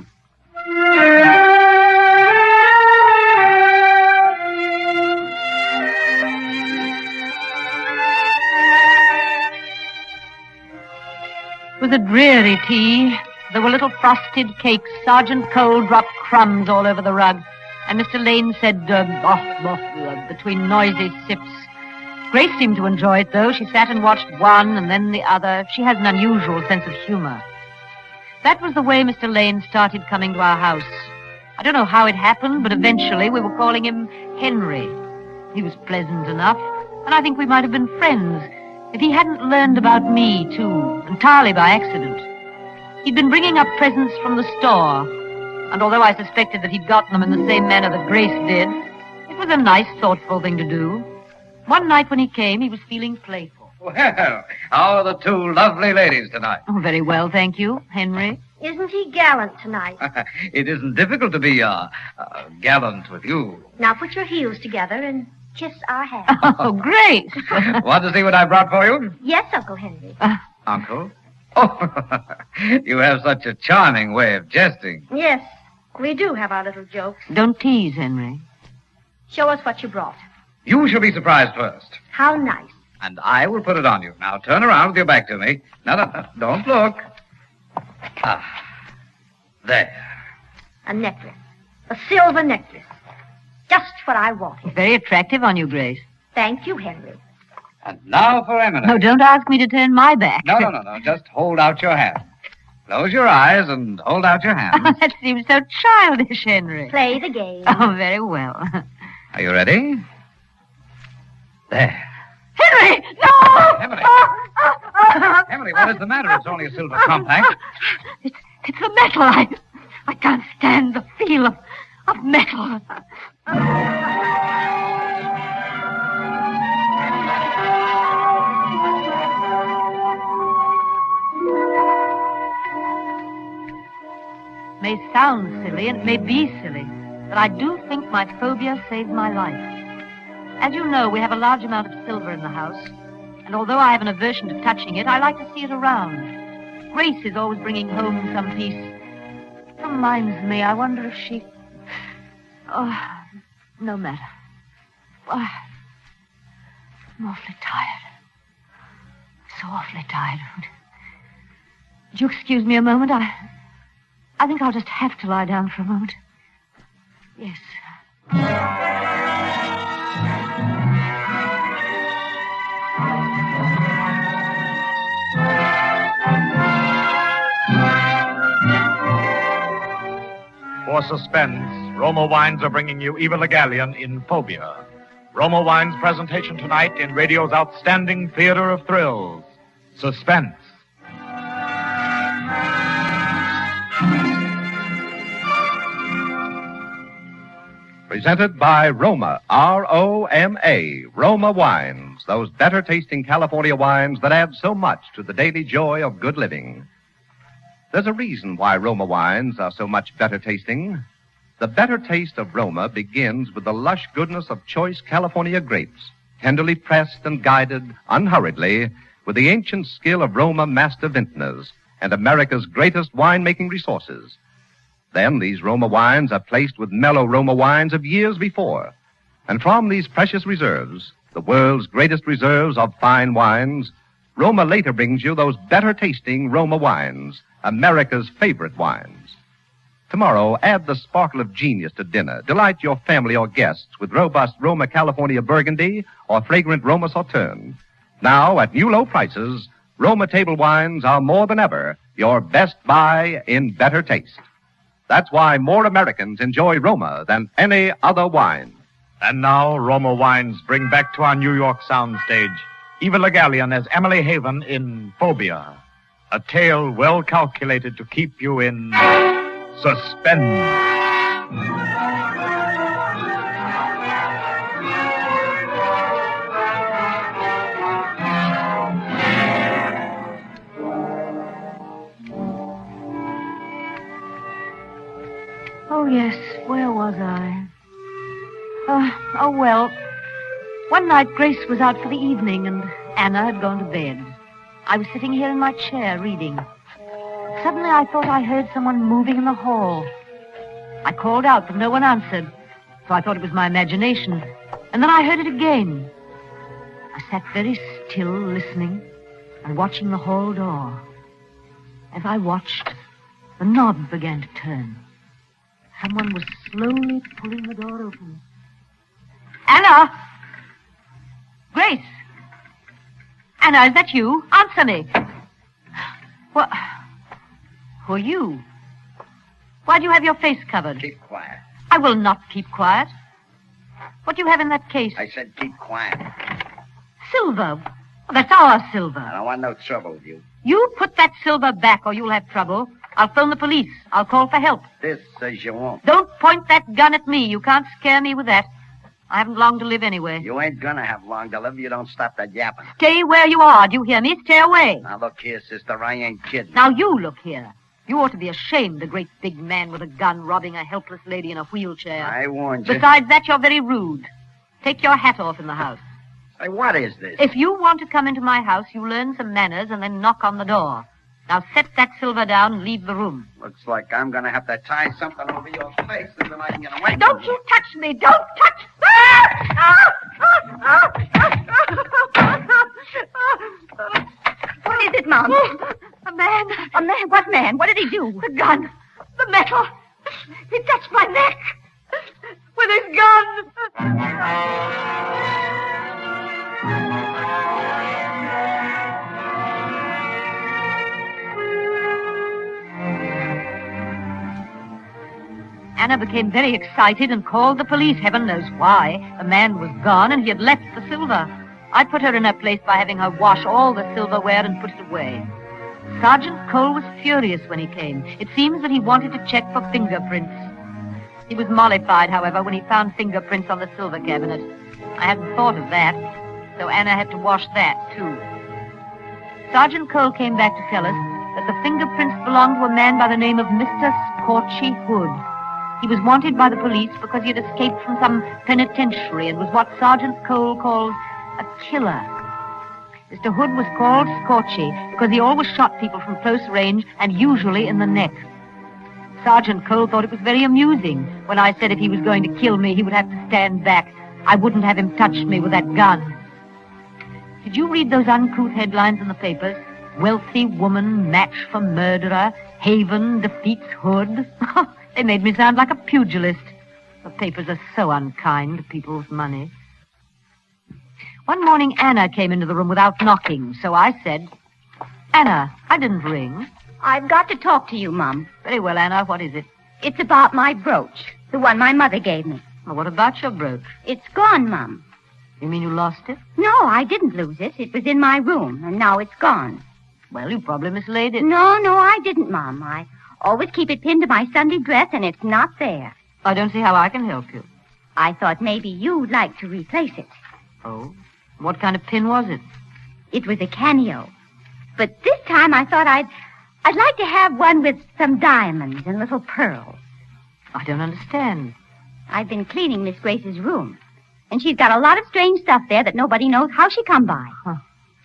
It was a dreary tea. There were little frosted cakes. Sergeant Cole dropped crumbs all over the rug. And Mr. Lane said, between noisy sips. Grace seemed to enjoy it, though. She sat and watched one and then the other. She has an unusual sense of humor. That was the way Mr. Lane started coming to our house. I don't know how it happened, but eventually we were calling him Henry. He was pleasant enough, and I think we might have been friends if he hadn't learned about me, too, entirely by accident. He'd been bringing up presents from the store, and although I suspected that he'd gotten them in the same manner that Grace did, it was a nice, thoughtful thing to do. One night when he came, he was feeling playful. Well, how are the 2 lovely ladies tonight? Oh, very well, thank you, Henry. Isn't he gallant tonight? It isn't difficult to be gallant with you. Now put your heels together and kiss our hands. Oh, Grace. Want to see what I brought for you? Yes, Uncle Henry. Uncle? Oh, you have such a charming way of jesting. Yes, we do have our little jokes. Don't tease, Henry. Show us what you brought. You shall be surprised first. How nice. And I will put it on you. Now turn around with your back to me. No, don't look. There. A necklace. A silver necklace. Just what I wanted. Very attractive on you, Grace. Thank you, Henry. And now for Emily. No, don't ask me to turn my back. No. Just hold out your hand. Close your eyes and hold out your hand. That seems so childish, Henry. Play the game. Oh, very well. Are you ready? There. Henry! No! Emily! Emily, what is the matter? It's only a silver compact. It's the metal. I can't stand the feel of metal. May sound silly, and it may be silly, but I do think my phobia saved my life. As you know, we have a large amount of silver in the house, and although I have an aversion to touching it, I like to see it around. Grace is always bringing home some piece. It reminds me, I wonder if she... Oh, no matter. Oh, I'm awfully tired. so awfully tired. Would you excuse me a moment? I think I'll just have to lie down for a moment. Yes. For Suspense, Roma Wines are bringing you Eva Le Gallienne in Phobia. Roma Wines' presentation tonight in radio's outstanding theater of thrills, Suspense. Presented by Roma, R-O-M-A, Roma Wines, those better-tasting California wines that add so much to the daily joy of good living. There's a reason why Roma wines are so much better tasting. The better taste of Roma begins with the lush goodness of choice California grapes, tenderly pressed and guided unhurriedly with the ancient skill of Roma master vintners and America's greatest winemaking resources. Then these Roma wines are placed with mellow Roma wines of years before. And from these precious reserves, the world's greatest reserves of fine wines, Roma later brings you those better-tasting Roma wines, America's favorite wines. Tomorrow, add the sparkle of genius to dinner. Delight your family or guests with robust Roma California Burgundy or fragrant Roma Sauterne. Now, at new low prices, Roma table wines are more than ever your best buy in better taste. That's why more Americans enjoy Roma than any other wine. And now, Roma Wines bring back to our New York soundstage Eva Le Gallienne as Emily Haven in Phobia, a tale well calculated to keep you in suspense. Oh, yes. Where was I? Oh, well. One night, Grace was out for the evening, and Anna had gone to bed. I was sitting here in my chair, reading. Suddenly, I thought I heard someone moving in the hall. I called out, but no one answered, so I thought it was my imagination. And then I heard it again. I sat very still, listening, and watching the hall door. As I watched, the knob began to turn. Someone was slowly pulling the door open. Anna! Grace! Anna, is that you? Answer me. What? Who are you? Why do you have your face covered? Keep quiet. I will not keep quiet. What do you have in that case? I said keep quiet. Silver. Well, that's our silver. I don't want no trouble with you. You put that silver back or you'll have trouble. I'll phone the police. I'll call for help. This says you won't. Don't point that gun at me. You can't scare me with that. I haven't long to live anyway. You ain't gonna have long to live if you don't stop that yapping. Stay where you are. Do you hear me? Stay away. Now, look here, sister. I ain't kidding. Now, you look here. You ought to be ashamed, a great big man with a gun robbing a helpless lady in a wheelchair. I warned you. Besides that, you're very rude. Take your hat off in the house. Hey, what is this? If you want to come into my house, you learn some manners and then knock on the door. Now set that silver down and leave the room. Looks like I'm gonna have to tie something over your face and then I can get away. Don't you touch me! Don't touch! What is it, Mom? A man. A man? What man? What did he do? The gun. The metal. He touched my neck with his gun. Anna became very excited and called the police. Heaven knows why. The man was gone and he had left the silver. I put her in her place by having her wash all the silverware and put it away. Sergeant Cole was furious when he came. It seems that he wanted to check for fingerprints. He was mollified, however, when he found fingerprints on the silver cabinet. I hadn't thought of that, so Anna had to wash that, too. Sergeant Cole came back to tell us that the fingerprints belonged to a man by the name of Mr. Scorchy Hood. He was wanted by the police because he had escaped from some penitentiary and was what Sergeant Cole called a killer. Mr. Hood was called Scorchy because he always shot people from close range and usually in the neck. Sergeant Cole thought it was very amusing when I said if he was going to kill me, he would have to stand back. I wouldn't have him touch me with that gun. Did you read those uncouth headlines in the papers? Wealthy woman, match for murderer, Haven defeats Hood. They made me sound like a pugilist. The papers are so unkind to people with money. One morning, Anna came into the room without knocking, so I said, Anna, I didn't ring. I've got to talk to you, Mum. Very well, Anna, what is it? It's about my brooch, the one my mother gave me. Well, what about your brooch? It's gone, Mum. You mean you lost it? No, I didn't lose it. It was in my room, and now it's gone. Well, you probably mislaid it. No, I didn't, Mum. I always keep it pinned to my Sunday dress, and it's not there. I don't see how I can help you. I thought maybe you'd like to replace it. Oh? What kind of pin was it? It was a cameo. But this time I thought I'd like to have one with some diamonds and little pearls. I don't understand. I've been cleaning Miss Grace's room, and she's got a lot of strange stuff there that nobody knows how she come by. Huh.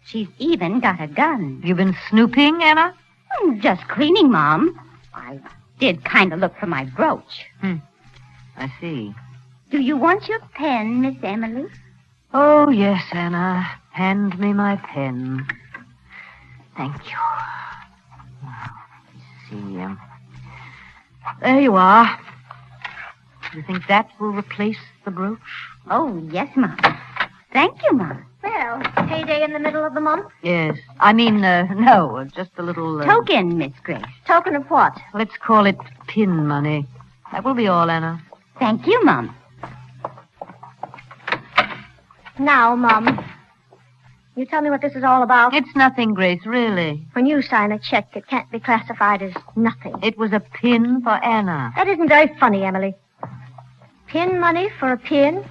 She's even got a gun. You've been snooping, Anna? Just cleaning, Mom. I did kind of look for my brooch. I see. Do you want your pen, Miss Emily? Oh, yes, Anna. Hand me my pen. Thank you. Let's see. There you are. Do you think that will replace the brooch? Oh, yes, Mom. Thank you, Mom. Well, payday in the middle of the month? Yes. I mean, no, just a little... Token, Miss Grace. Token of what? Let's call it pin money. That will be all, Anna. Thank you, Mom. Now, Mom, you tell me what this is all about? It's nothing, Grace, really. When you sign a check, it can't be classified as nothing. It was a pin for Anna. That isn't very funny, Emily. Pin money for a pin?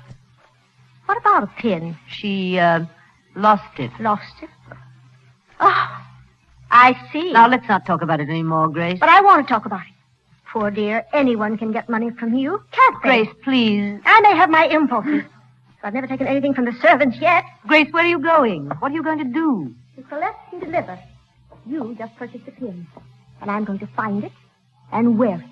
What about a pin? She, lost it. Lost it? Oh, I see. Now, let's not talk about it anymore, Grace. But I want to talk about it. Poor dear, anyone can get money from you, can't they? Grace, please. I may have my impulses. I've never taken anything from the servants yet. Grace, where are you going? What are you going to do? To collect and deliver. You just purchased a pin. And I'm going to find it and wear it.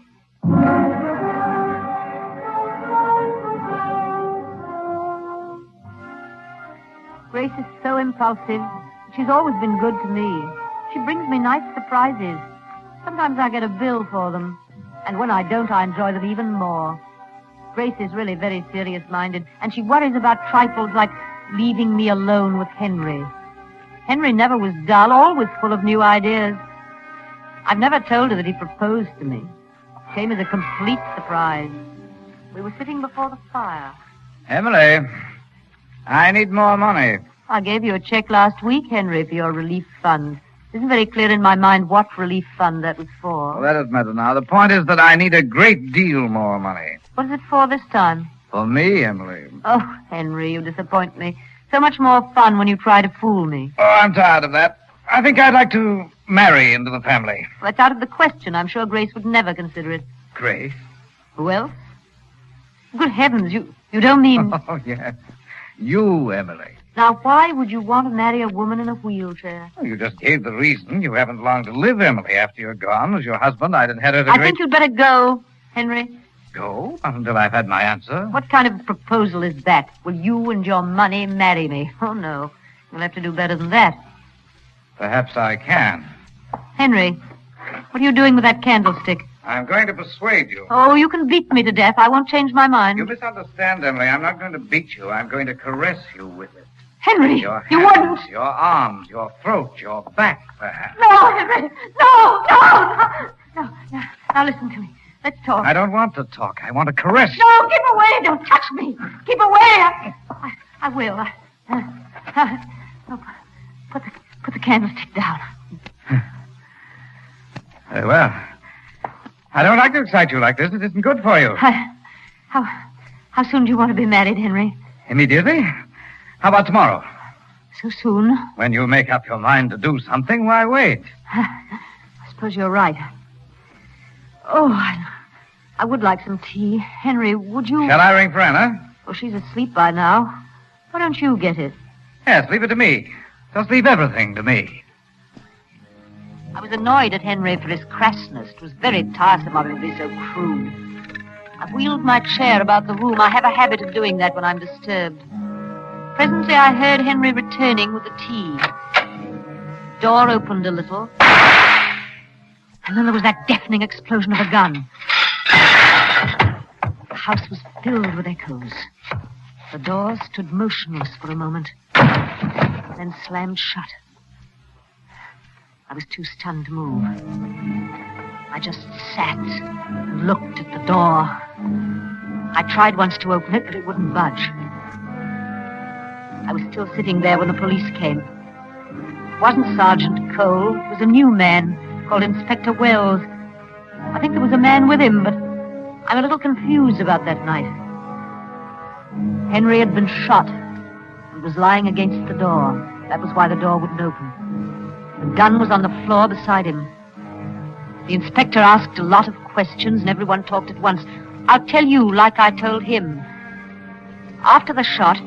Grace is so impulsive. She's always been good to me. She brings me nice surprises. Sometimes I get a bill for them. And when I don't, I enjoy them even more. Grace is really very serious-minded, and she worries about trifles like leaving me alone with Henry. Henry never was dull, always full of new ideas. I've never told her that he proposed to me. It came as a complete surprise. We were sitting before the fire. Emily, I need more money. I gave you a check last week, Henry, for your relief fund. It isn't very clear in my mind what relief fund that was for. Well, that doesn't matter now. The point is that I need a great deal more money. What is it for this time? For me, Emily. Oh, Henry, you disappoint me. So much more fun when you try to fool me. Oh, I'm tired of that. I think I'd like to marry into the family. Well, that's out of the question. I'm sure Grace would never consider it. Grace? Who else? Good heavens, you don't mean... Oh, yes. You, Emily. Now, why would you want to marry a woman in a wheelchair? Well, you just gave the reason. You haven't long to live, Emily. After you're gone, as your husband, I'd inherit a I think you'd better go, Henry. Go? Not until I've had my answer. What kind of proposal is that? Will you and your money marry me? Oh, no. You'll have to do better than that. Perhaps I can. Henry, what are you doing with that candlestick? I'm going to persuade you. Oh, you can beat me to death. I won't change my mind. You misunderstand, Emily. I'm not going to beat you. I'm going to caress you with it. Henry, Your you hands, wouldn't. Your arms, your throat, your back, perhaps. No, Henry. No. Now listen to me. Let's talk. I don't want to talk. I want to caress you. No, keep away. Don't touch me. Keep away. I will. Put the candlestick down. Very well. I don't like to excite you like this. It isn't good for you. How soon do you want to be married, Henry? Immediately? How about tomorrow? So soon? When you make up your mind to do something, why wait? I suppose you're right. Oh, I would like some tea. Henry, would you... Shall I ring for Anna? Oh, she's asleep by now. Why don't you get it? Yes, leave it to me. Just leave everything to me. I was annoyed at Henry for his crassness. It was very tiresome of him to be so crude. I wheeled my chair about the room. I have a habit of doing that when I'm disturbed. Presently I heard Henry returning with the tea. Door opened a little. And then there was that deafening explosion of a gun. The house was filled with echoes. The door stood motionless for a moment, then slammed shut. I was too stunned to move. I just sat and looked at the door. I tried once to open it, but it wouldn't budge. I was still sitting there when the police came. It wasn't Sergeant Cole. It was a new man called Inspector Wells. I think there was a man with him, but I'm a little confused about that night. Henry had been shot and was lying against the door. That was why the door wouldn't open. The gun was on the floor beside him. The inspector asked a lot of questions, and everyone talked at once. I'll tell you like I told him. After the shot,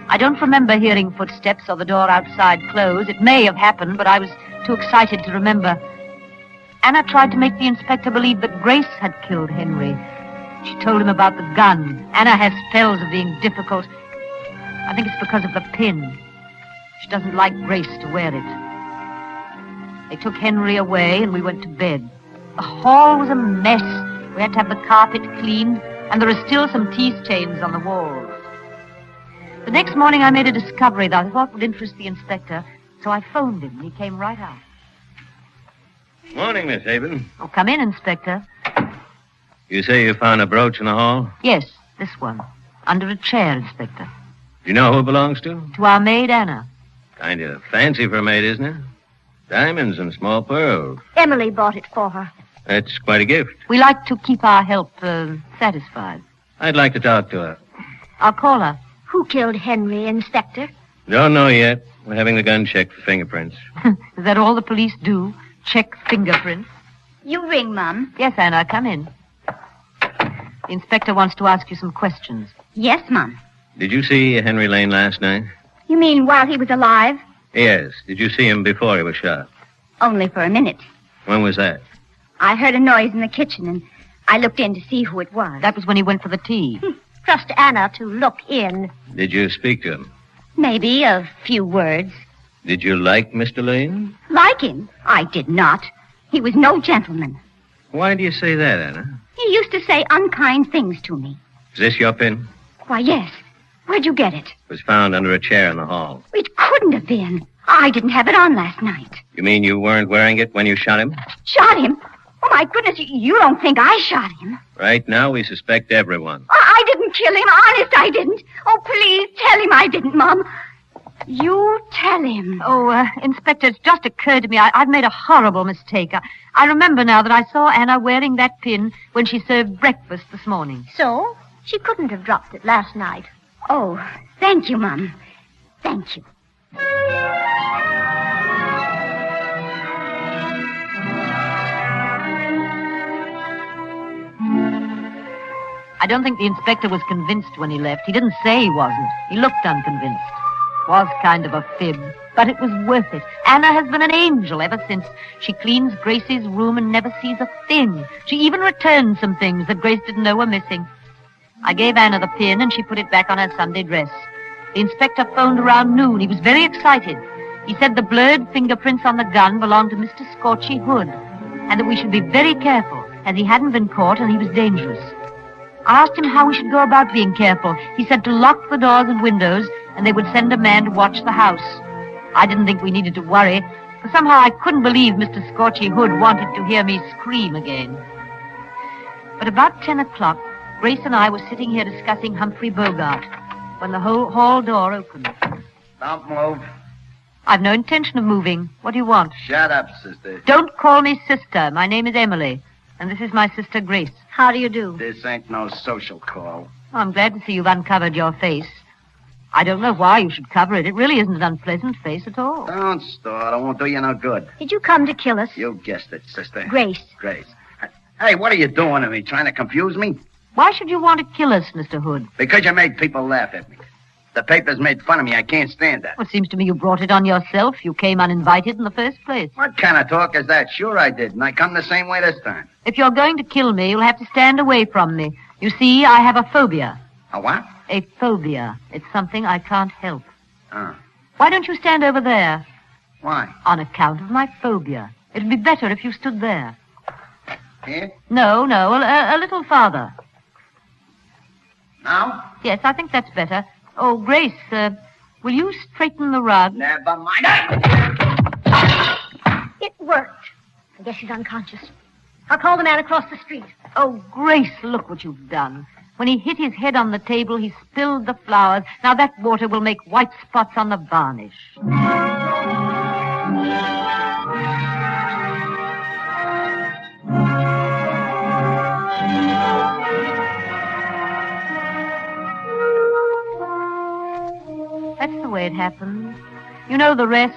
I don't remember hearing footsteps or the door outside close. It may have happened, but I was too excited to remember. Anna tried to make the inspector believe that Grace had killed Henry. She told him about the gun. Anna has spells of being difficult. I think it's because of the pin. She doesn't like Grace to wear it. They took Henry away, and we went to bed. The hall was a mess. We had to have the carpet cleaned, and there are still some tea stains on the walls. The next morning, I made a discovery that I thought would interest the inspector, so I phoned him, and he came right out. Morning, Miss Haven. Oh, come in, Inspector. You say you found a brooch in the hall? Yes, this one. Under a chair, Inspector. Do you know who it belongs to? To our maid, Anna. Kind of fancy for a maid, isn't it? Diamonds and small pearls. Emily bought it for her. That's quite a gift. We like to keep our help satisfied. I'd like to talk to her. I'll call her. Who killed Henry, Inspector? Don't know yet. We're having the gun checked for fingerprints. Is that all the police do? Check fingerprints? You ring, Mum. Yes, Anna, come in. The inspector wants to ask you some questions. Yes, Mum. Did you see Henry Lane last night? You mean while he was alive? Yes. Did you see him before he was shot? Only for a minute. When was that? I heard a noise in the kitchen, and I looked in to see who it was. That was when he went for the tea. Trust Anna to look in. Did you speak to him? Maybe a few words. Did you like Mr. Lane? Like him? I did not. He was no gentleman. Why do you say that, Anna? He used to say unkind things to me. Is this your pin? Why, yes. Where'd you get it? It was found under a chair in the hall. It couldn't have been. I didn't have it on last night. You mean you weren't wearing it when you shot him? Shot him? Oh, my goodness, you don't think I shot him? Right now, we suspect everyone. I didn't kill him. Honest, I didn't. Oh, please, tell him I didn't, Mom. You tell him. Oh, Inspector, it's just occurred to me. I've made a horrible mistake. I remember now that I saw Anna wearing that pin when she served breakfast this morning. So? She couldn't have dropped it last night. Oh, thank you, Mom. Thank you. I don't think the inspector was convinced when he left. He didn't say he wasn't. He looked unconvinced. Was kind of a fib, but it was worth it. Anna has been an angel ever since. She cleans Grace's room and never sees a thing. She even returned some things that Grace didn't know were missing. I gave Anna the pin, and she put it back on her Sunday dress. The inspector phoned around noon. He was very excited. He said the blurred fingerprints on the gun belonged to Mr. Scorchy Hood, and that we should be very careful, as he hadn't been caught and he was dangerous. I asked him how we should go about being careful. He said to lock the doors and windows, and they would send a man to watch the house. I didn't think we needed to worry, for somehow I couldn't believe Mr. Scorchy Hood wanted to hear me scream again. But about 10 o'clock, Grace and I were sitting here discussing Humphrey Bogart when the whole hall door opened. Don't move. I've no intention of moving. What do you want? Shut up, sister. Don't call me sister. My name is Emily, and this is my sister Grace. How do you do? This ain't no social call. I'm glad to see you've uncovered your face. I don't know why you should cover it. It really isn't an unpleasant face at all. Don't start. I won't do you no good. Did you come to kill us? You guessed it, sister. Grace. Grace. Hey, what are you doing to me? Trying to confuse me? Why should you want to kill us, Mr. Hood? Because you made people laugh at me. The papers made fun of me. I can't stand that. Well, it seems to me you brought it on yourself. You came uninvited in the first place. What kind of talk is that? Sure I did, and I come the same way this time. If you're going to kill me, you'll have to stand away from me. You see, I have a phobia. A what? A phobia. It's something I can't help. Oh. Why don't you stand over there? Why? On account of my phobia. It'd be better if you stood there. Here? No, a little farther. Now? Yes, I think that's better. Oh, Grace, will you straighten the rug? Never mind. It worked. I guess he's unconscious. I'll call the man across the street. Oh, Grace, look what you've done. When he hit his head on the table, he spilled the flowers. Now that water will make white spots on the varnish. That's the way it happened. You know the rest.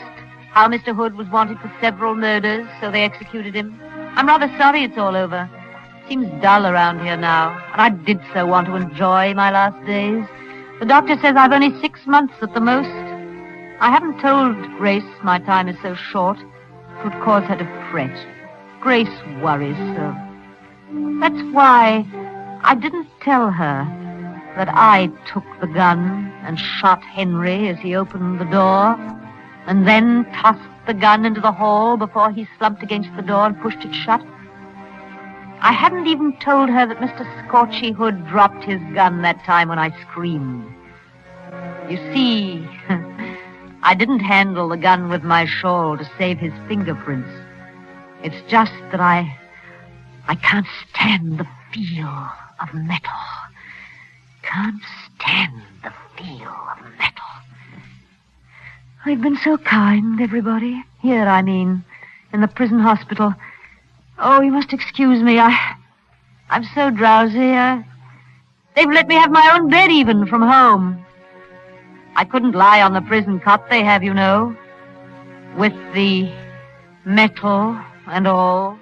How Mr. Hood was wanted for several murders, so they executed him. I'm rather sorry it's all over. Seems dull around here now, and I did so want to enjoy my last days. The doctor says I've only 6 months at the most. I haven't told Grace my time is so short. It would cause her to fret. Grace worries so. That's why I didn't tell her that I took the gun and shot Henry as he opened the door, and then tossed the gun into the hall before he slumped against the door and pushed it shut. I hadn't even told her that Mr. Scorchy Hood dropped his gun that time when I screamed. You see, I didn't handle the gun with my shawl to save his fingerprints. It's just that I can't stand the feel of metal. Can't stand the feel of metal. They've been so kind, everybody. Here, I mean, in the prison hospital. Oh, you must excuse me. I'm so drowsy. They've let me have my own bed even from home. I couldn't lie on the prison cot they have, you know, with the metal and all.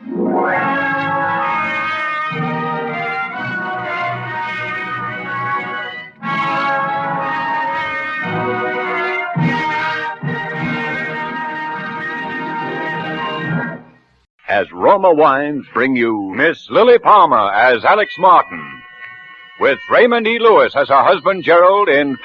As Roma Wines bring you Miss Lily Palmer as Alex Martin, with Raymond E. Lewis as her husband Gerald in